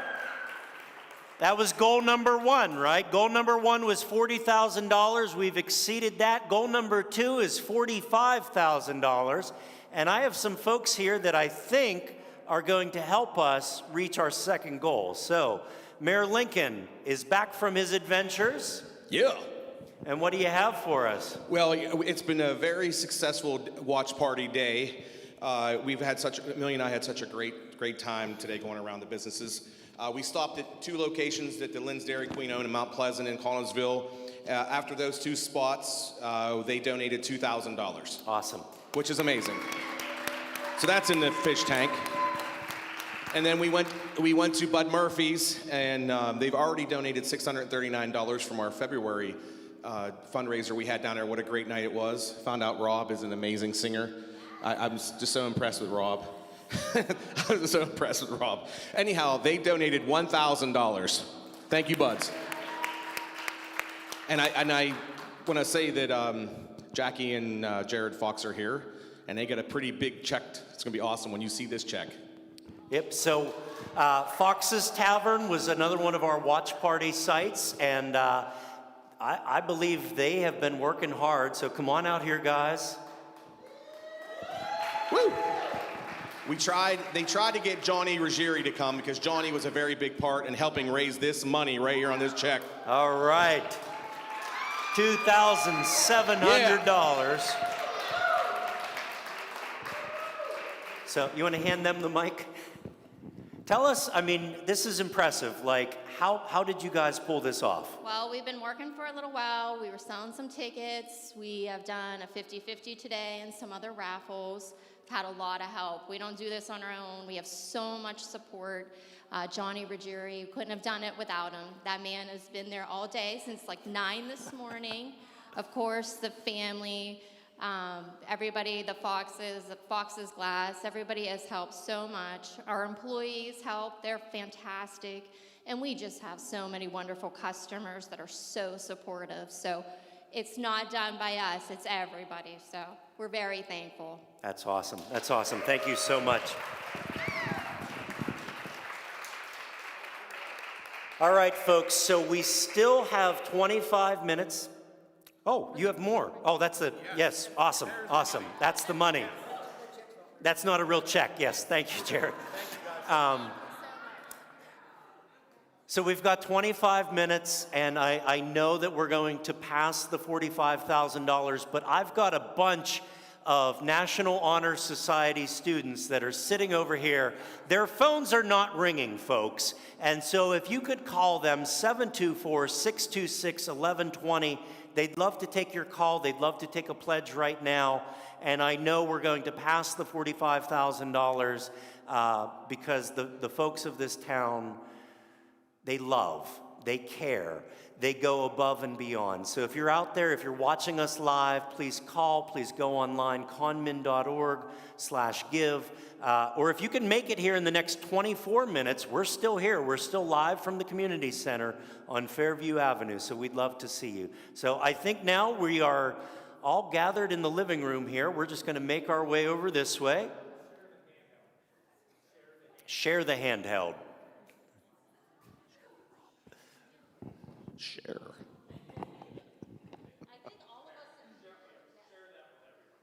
that was goal number one, right? Goal number one was $40,000. We've exceeded that. Goal number two is $45,000. And I have some folks here that I think are going to help us reach our second goal. So Mayor Lincoln is back from his adventures. Yeah. And what do you have for us? Well, it's been a very successful watch party day. Millie and I had such a great time today going around the businesses. We stopped at two locations that the Lynn's Dairy Queen owned in Mount Pleasant and Collinsville. After those two spots, they donated $2,000. Awesome. Which is amazing. So that's in the fish tank. And then we went to Bud Murphy's, and they've already donated $639 from our February fundraiser we had down there. What a great night it was. Found out Rob is an amazing singer. I'm just so impressed with Rob. I was so impressed with Rob. Anyhow, they donated $1,000. Thank you, Buds. And I want to say that Jackie and Jared Fox are here, and they got a pretty big check. It's going to be awesome when you see this check. Yep, so Fox's Tavern was another one of our watch party sites, and I believe they have been working hard, so come on out here, guys. Woo! They tried to get Johnny Ruggieri to come because Johnny was a very big part in helping raise this money right here on this check. All right. $2,700. So you want to hand them the mic? Tell us, I mean, this is impressive. Like, how did you guys pull this off? Well, we've been working for a little while. We were selling some tickets. We have done a 50-50 today and some other raffles. We've had a lot of help. We don't do this on our own. We have so much support. Johnny Ruggieri, couldn't have done it without him. That man has been there all day since like 9 this morning. Of course, the family, everybody, the Fox's Glass, everybody has helped so much. Our employees help, they're fantastic. And we just have so many wonderful customers that are so supportive. So it's not done by us, it's everybody. So we're very thankful. That's awesome. That's awesome. Thank you so much. All right, folks, so we still have 25 minutes. Oh, you have more. Oh, that's the, yes, awesome, awesome. That's the money. That's not a real check. Yes, thank you, Jared. So we've got 25 minutes, and I know that we're going to pass the $45,000, but I've got a bunch of National Honor Society students that are sitting over here. Their phones are not ringing, folks. And so if you could call them, 724-626-1120. They'd love to take your call. They'd love to take a pledge right now. And I know we're going to pass the $45,000 because the folks of this town, they love, they care, they go above and beyond. So if you're out there, if you're watching us live, please call, please go online, conmin.org/give. Or if you can make it here in the next 24 minutes, we're still here. We're still live from the community center on Fairview Avenue, so we'd love to see you. So I think now we are all gathered in the living room here. We're just gonna make our way over this way. Share the handheld. Share.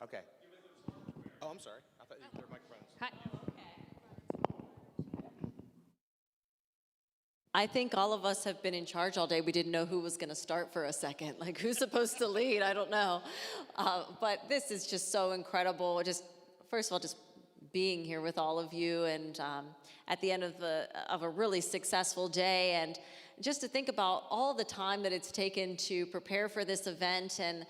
Okay. Oh, I'm sorry. I thought their microphones. I think all of us have been in charge all day. We didn't know who was going to start for a second. Like, who's supposed to lead? I don't know. But this is just so incredible. Just, first of all, just being here with all of you, and at the end of a really successful day, and just to think about all the time that it's taken to prepare for this event, and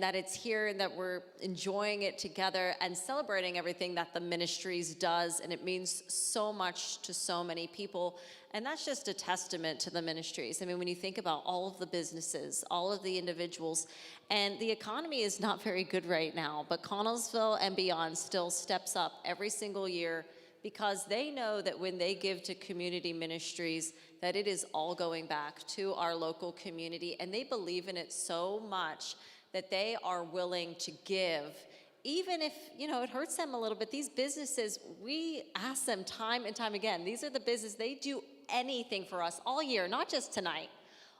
that it's here, and that we're enjoying it together and celebrating everything that the ministries does, and it means so much to so many people. And that's just a testament to the ministries. I mean, when you think about all of the businesses, all of the individuals, and the economy is not very good right now, but Connellsville and beyond still steps up every single year because they know that when they give to community ministries, that it is all going back to our local community, and they believe in it so much that they are willing to give. Even if, it hurts them a little bit, these businesses, we ask them time and time again. These are the businesses, they do anything for us all year, not just tonight,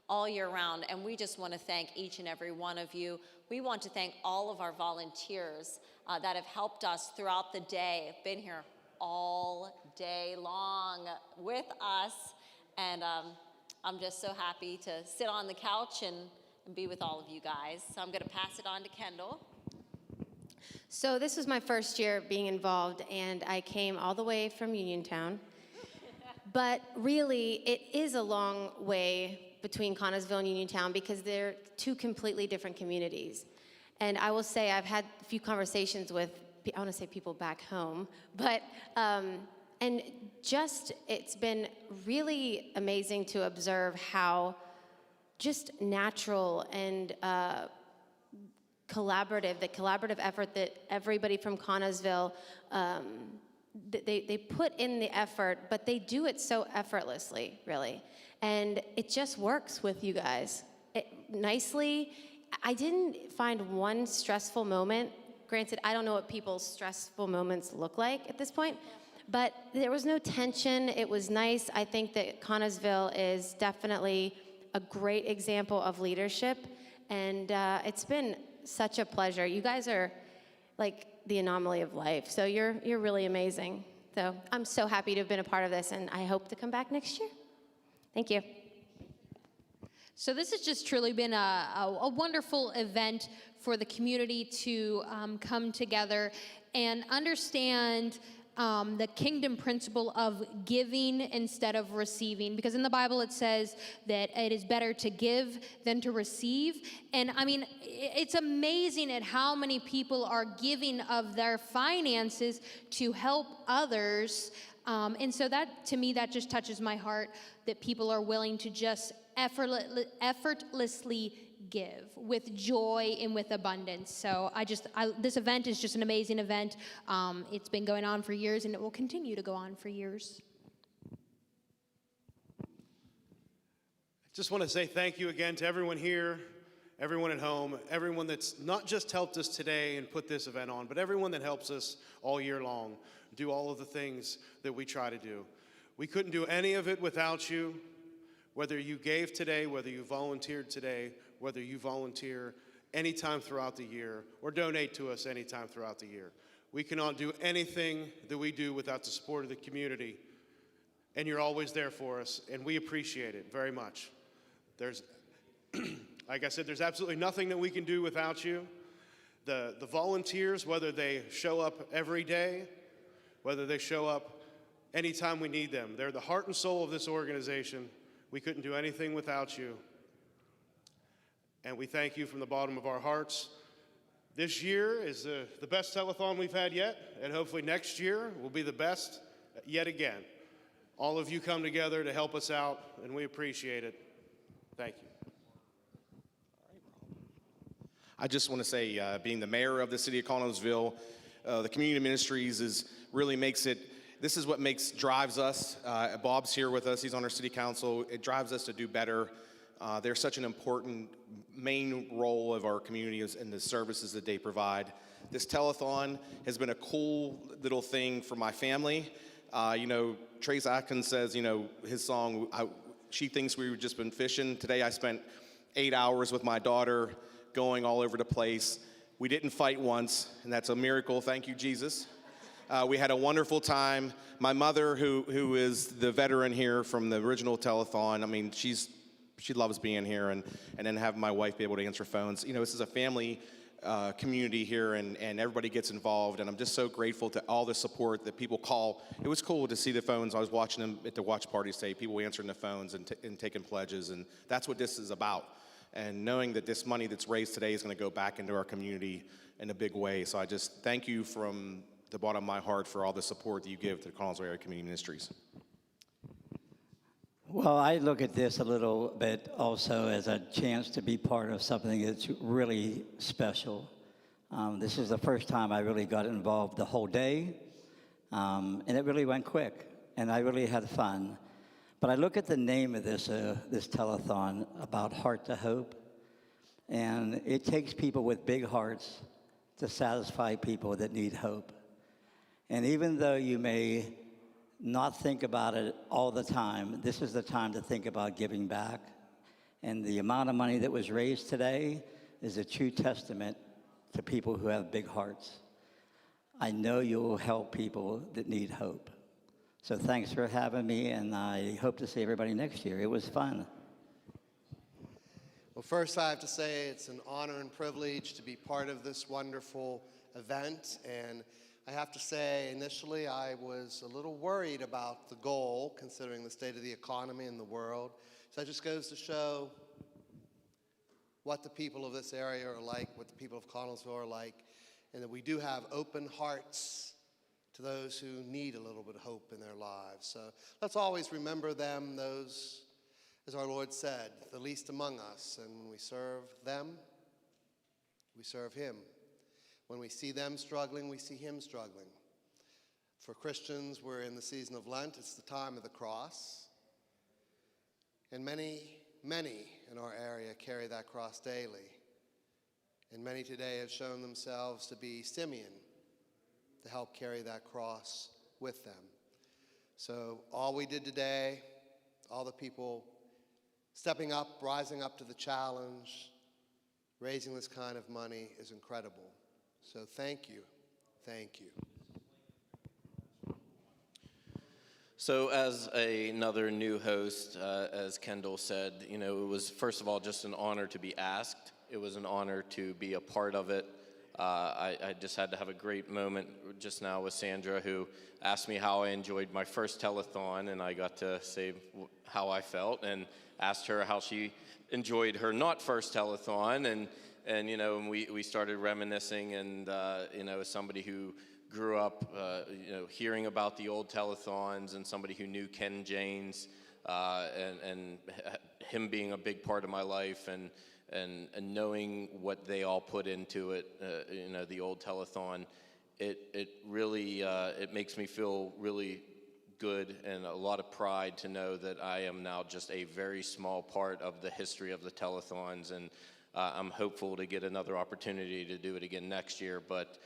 all year round. And we just want to thank each and every one of you. We want to thank all of our volunteers that have helped us throughout the day, been here all day long with us. And I'm just so happy to sit on the couch and be with all of you guys. So I'm going to pass it on to Kendall. So this was my first year being involved, and I came all the way from Uniontown. But really, it is a long way between Connellsville and Uniontown because they're two completely different communities. And I will say I've had a few conversations with, I want to say people back home, but and just it's been really amazing to observe how just natural and the collaborative effort that everybody from Connellsville, they put in the effort, but they do it so effortlessly, really. And it just works with you guys nicely. I didn't find one stressful moment. Granted, I don't know what people's stressful moments look like at this point, but there was no tension. It was nice. I think that Connellsville is definitely a great example of leadership, and it's been such a pleasure. You guys are like the anomaly of life, so you're really amazing. So I'm so happy to have been a part of this, and I hope to come back next year. Thank you. So this has just truly been a wonderful event for the community to come together and understand the kingdom principle of giving instead of receiving. Because in the Bible it says that it is better to give than to receive. And I mean, it's amazing at how many people are giving of their finances to help others. And so that, to me, that just touches my heart, that people are willing to just effortlessly give with joy and with abundance. So this event is just an amazing event. It's been going on for years, and it will continue to go on for years. Just want to say thank you again to everyone here, everyone at home, everyone that's not just helped us today and put this event on, but everyone that helps us all year long do all of the things that we try to do. We couldn't do any of it without you. Whether you gave today, whether you volunteered today, whether you volunteer anytime throughout the year or donate to us anytime throughout the year. We cannot do anything that we do without the support of the community, and you're always there for us, and we appreciate it very much. There's, like I said, there's absolutely nothing that we can do without you. The volunteers, whether they show up every day, whether they show up anytime we need them, they're the heart and soul of this organization. We couldn't do anything without you. And we thank you from the bottom of our hearts. This year is the best telethon we've had yet, and hopefully next year will be the best yet again. All of you come together to help us out, and we appreciate it. Thank you. I just want to say, being the mayor of the city of Connellsville, the community ministries really makes it. This is what drives us. Bob's here with us. He's on our city council. It drives us to do better. They're such an important main role of our communities and the services that they provide. This telethon has been a cool little thing for my family. Trace Atkins says, his song, she thinks we've just been fishing. Today I spent 8 hours with my daughter going all over the place. We didn't fight once, and that's a miracle. Thank you, Jesus. We had a wonderful time. My mother, who is the veteran here from the original telethon, I mean, she loves being here, and then having my wife be able to answer phones. This is a family community here, and everybody gets involved, and I'm just so grateful to all the support that people call. It was cool to see the phones. I was watching them at the watch party today, people answering the phones and taking pledges, and that's what this is about. And knowing that this money that's raised today is going to go back into our community in a big way. So I just thank you from the bottom of my heart for all the support that you give to the Connellsville Area Community Ministries. Well, I look at this a little bit also as a chance to be part of something that's really special. This is the first time I really got involved the whole day, and it really went quick, and I really had fun. But I look at the name of this telethon about Heart to Hope, and it takes people with big hearts to satisfy people that need hope. And even though you may not think about it all the time, this is the time to think about giving back. And the amount of money that was raised today is a true testament to people who have big hearts. I know you will help people that need hope. So thanks for having me, and I hope to see everybody next year. It was fun. Well, first I have to say it's an honor and privilege to be part of this wonderful event. And I have to say, initially I was a little worried about the goal, considering the state of the economy in the world. So that just goes to show what the people of this area are like, what the people of Connellsville are like, and that we do have open hearts to those who need a little bit of hope in their lives. So let's always remember them, those, as our Lord said, the least among us. And when we serve them, we serve Him. When we see them struggling, we see Him struggling. For Christians, we're in the season of Lent. It's the time of the cross. And many in our area carry that cross daily. And many today have shown themselves to be Simeon, to help carry that cross with them. So all we did today, all the people stepping up, rising up to the challenge, raising this kind of money is incredible. So thank you. Thank you. So as another new host, as Kendall said, you know, it was first of all just an honor to be asked. It was an honor to be a part of it. I just had to have a great moment just now with Sandra, who asked me how I enjoyed my first telethon, and I got to say how I felt, and asked her how she enjoyed her not first telethon, and you know, and we started reminiscing, and you know, as somebody who grew up, you know, hearing about the old telethons, and somebody who knew Ken Janes, and him being a big part of my life, and knowing what they all put into it, you know, the old telethon, it really it makes me feel really good and a lot of pride to know that I am now just a very small part of the history of the telethons, and I'm hopeful to get another opportunity to do it again next year. But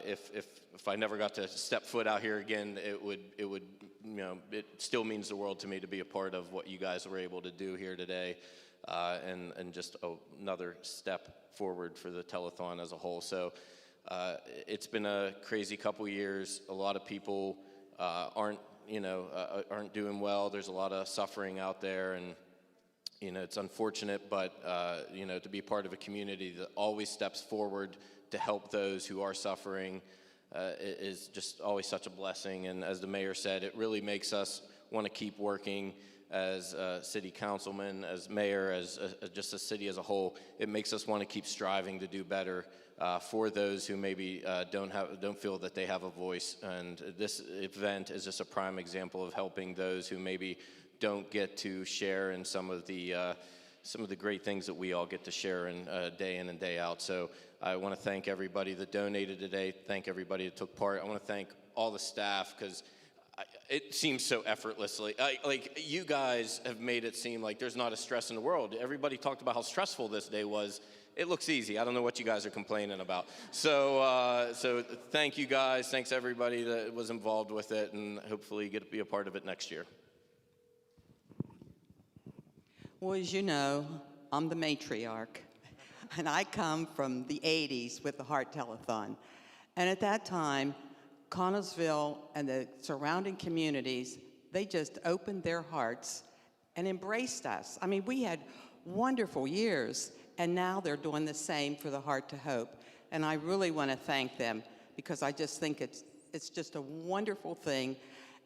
if I never got to step foot out here again, it would you know, it still means the world to me to be a part of what you guys were able to do here today, and just another step forward for the telethon as a whole. So it's been a crazy couple years. A lot of people aren't doing well. There's a lot of suffering out there, and you know, it's unfortunate, but you know, to be part of a community that always steps forward to help those who are suffering is just always such a blessing. And as the mayor said, it really makes us want to keep working as city councilman, as mayor, as just a city as a whole. It makes us want to keep striving to do better for those who maybe don't feel that they have a voice. And this event is just a prime example of helping those who maybe don't get to share in some of the great things that we all get to share in day in and day out. So I want to thank everybody that donated today, thank everybody that took part. I want to thank all the staff, because it seems so effortlessly. Like, you guys have made it seem like there's not a stress in the world. Everybody talked about how stressful this day was. It looks easy. I don't know what you guys are complaining about. So thank you guys. Thanks everybody that was involved with it, and hopefully you get to be a part of it next year. Well, as you know, I'm the matriarch, and I come from the 80s with the Heart Telethon. And at that time, Connellsville and the surrounding communities, they just opened their hearts and embraced us. I mean, we had wonderful years, and now they're doing the same for the Heart to Hope. And I really want to thank them, because I just think it's just a wonderful thing.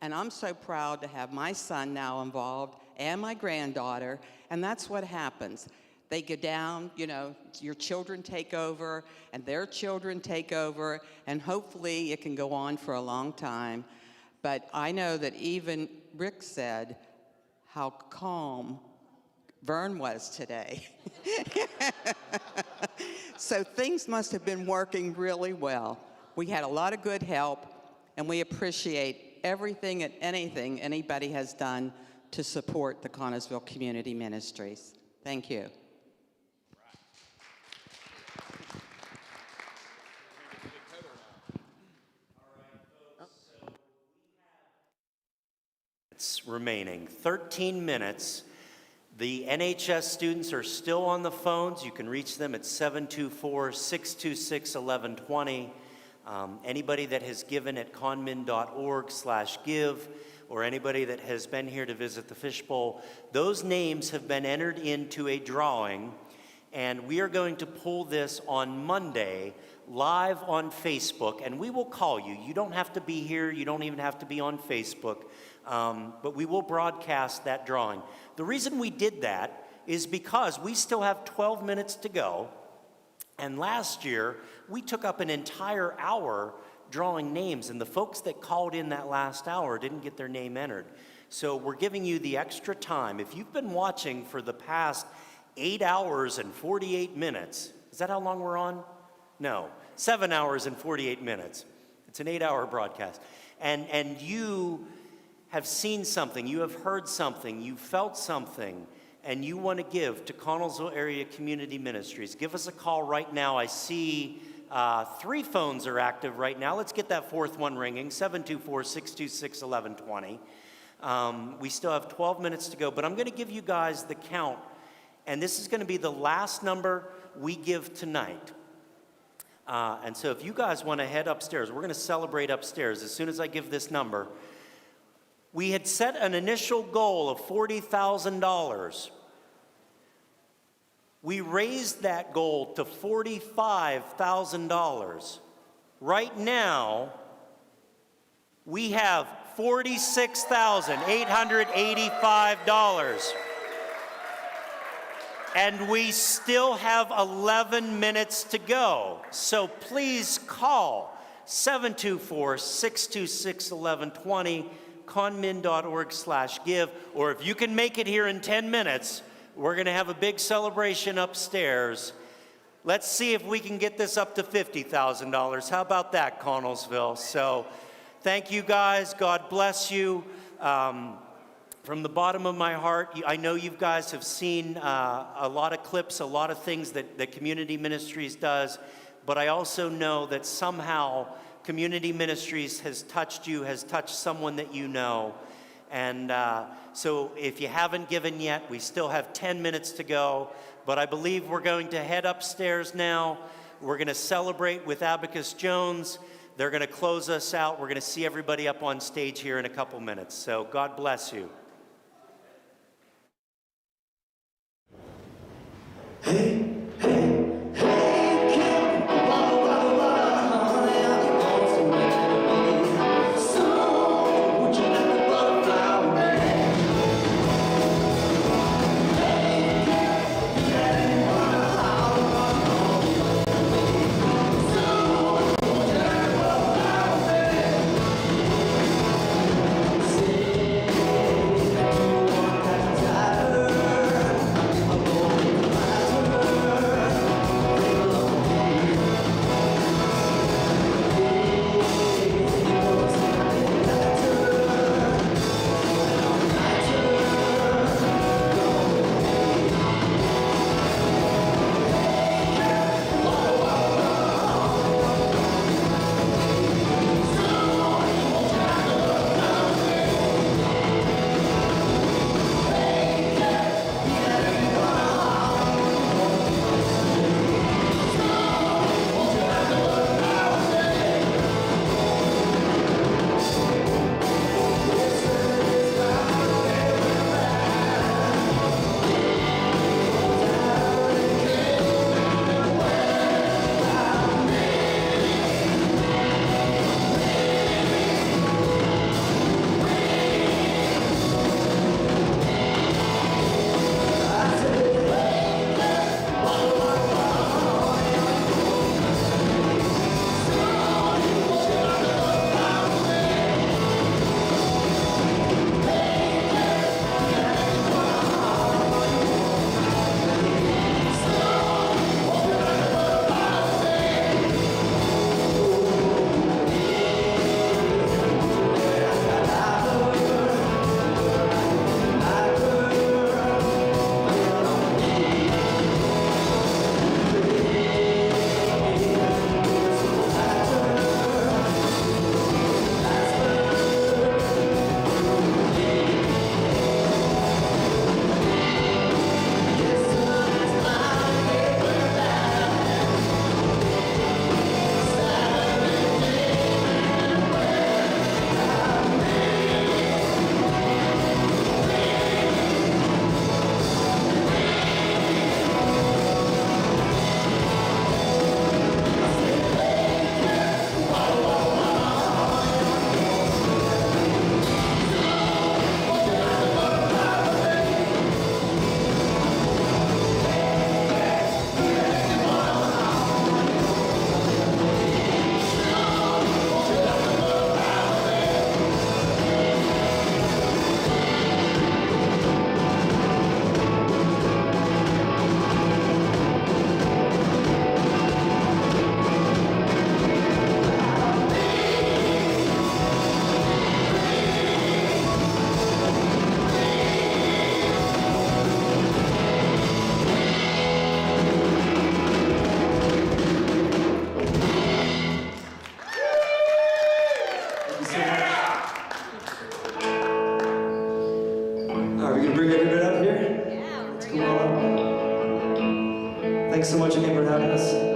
And I'm so proud to have my son now involved, and my granddaughter, and that's what happens. They go down, you know, your children take over, and their children take over, and hopefully it can go on for a long time. But I know that even Rick said how calm Vern was today. So things must have been working really well. We had a lot of good help, and we appreciate everything and anything anybody has done to support the Connellsville Community Ministries. Thank you. It's remaining 13 minutes. The NHS students are still on the phones. You can reach them at 724-626-1120. Anybody that has given at conmin.org/give, or anybody that has been here to visit the Fishbowl, those names have been entered into a drawing, and we are going to pull this on Monday live on Facebook, and we will call you. You don't have to be here. You don't even have to be on Facebook, but we will broadcast that drawing. The reason we did that is because we still have 12 minutes to go, and last year we took up an entire hour drawing names, and the folks that called in that last hour didn't get their name entered. So we're giving you the extra time. If you've been watching for the past 8 hours and 48 minutes, is that how long we're on? No, 7 hours and 48 minutes. It's an 8-hour broadcast. And you have seen something, you have heard something, you felt something, and you want to give to Connellsville Area Community Ministries, give us a call right now. I see 3 phones are active right now. Let's get that 4th one ringing, 724-626-1120. We still have 12 minutes to go, but I'm going to give you guys the count, and this is going to be the last number we give tonight. And so if you guys want to head upstairs, we're going to celebrate upstairs as soon as I give this number. We had set an initial goal of $40,000. We raised that goal to $45,000. Right now, we have $46,885. And we still have 11 minutes to go. So please call 724-626-1120, conmin.org/give, or if you can make it here in 10 minutes, we're going to have a big celebration upstairs. Let's see if we can get this up to $50,000. How about that, Connellsville? So thank you guys. God bless you. From the bottom of my heart, I know you guys have seen a lot of clips, a lot of things that Community Ministries does, but I also know that somehow Community Ministries has touched you, has touched someone that you know. And so if you haven't given yet, we still have 10 minutes to go, but I believe we're going to head upstairs now. We're going to celebrate with Abacus Jones. They're going to close us out. We're going to see everybody up on stage here in a couple minutes. So God bless you. Sing we gonna bring everybody up here? Yeah, let's come on up. Thanks so much again for having us.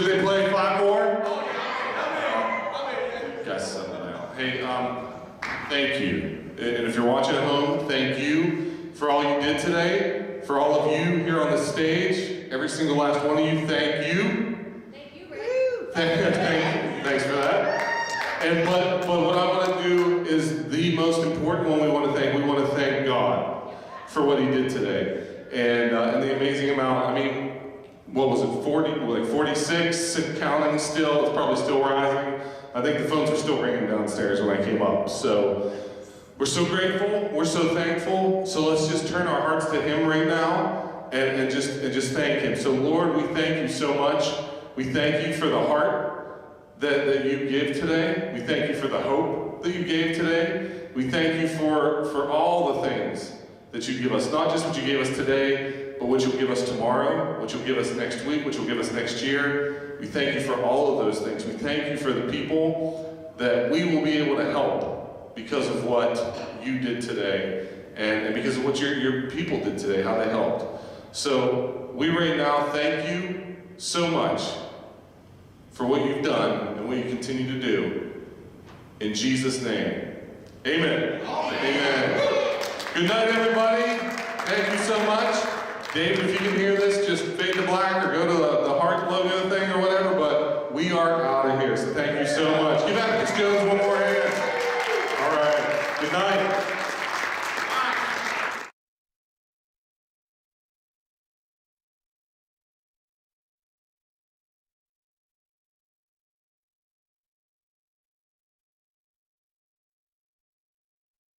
Should they play 5 more? You guys settle down. Hey, thank you. And if you're watching at home, thank you for all you did today. For all of you here on the stage, every single last one of you, thank you. Thank you, Rick. Thanks for that. And but what I want to do is the most important one we want to thank. We want to thank God for what He did today, and the amazing amount. I mean, what was it? 46, counting still. It's probably still rising. I think the phones were still ringing downstairs when I came up. So we're so grateful. We're so thankful. So let's just turn our hearts to Him right now and just thank Him. So Lord, we thank you so much. We thank you for the heart that you gave today. We thank you for the hope that you gave today. We thank you for all the things that you give us, not just what you gave us today, but what you'll give us tomorrow, what you'll give us next week, what you'll give us next year. We thank you for all of those things. We thank you for the people that we will be able to help because of what you did today and because of what your people did today, how they helped. So we right now thank you so much for what you've done and what you continue to do. In Jesus' name, amen. Amen. Good night, everybody. Thank you so much. Dave, if you can hear this, just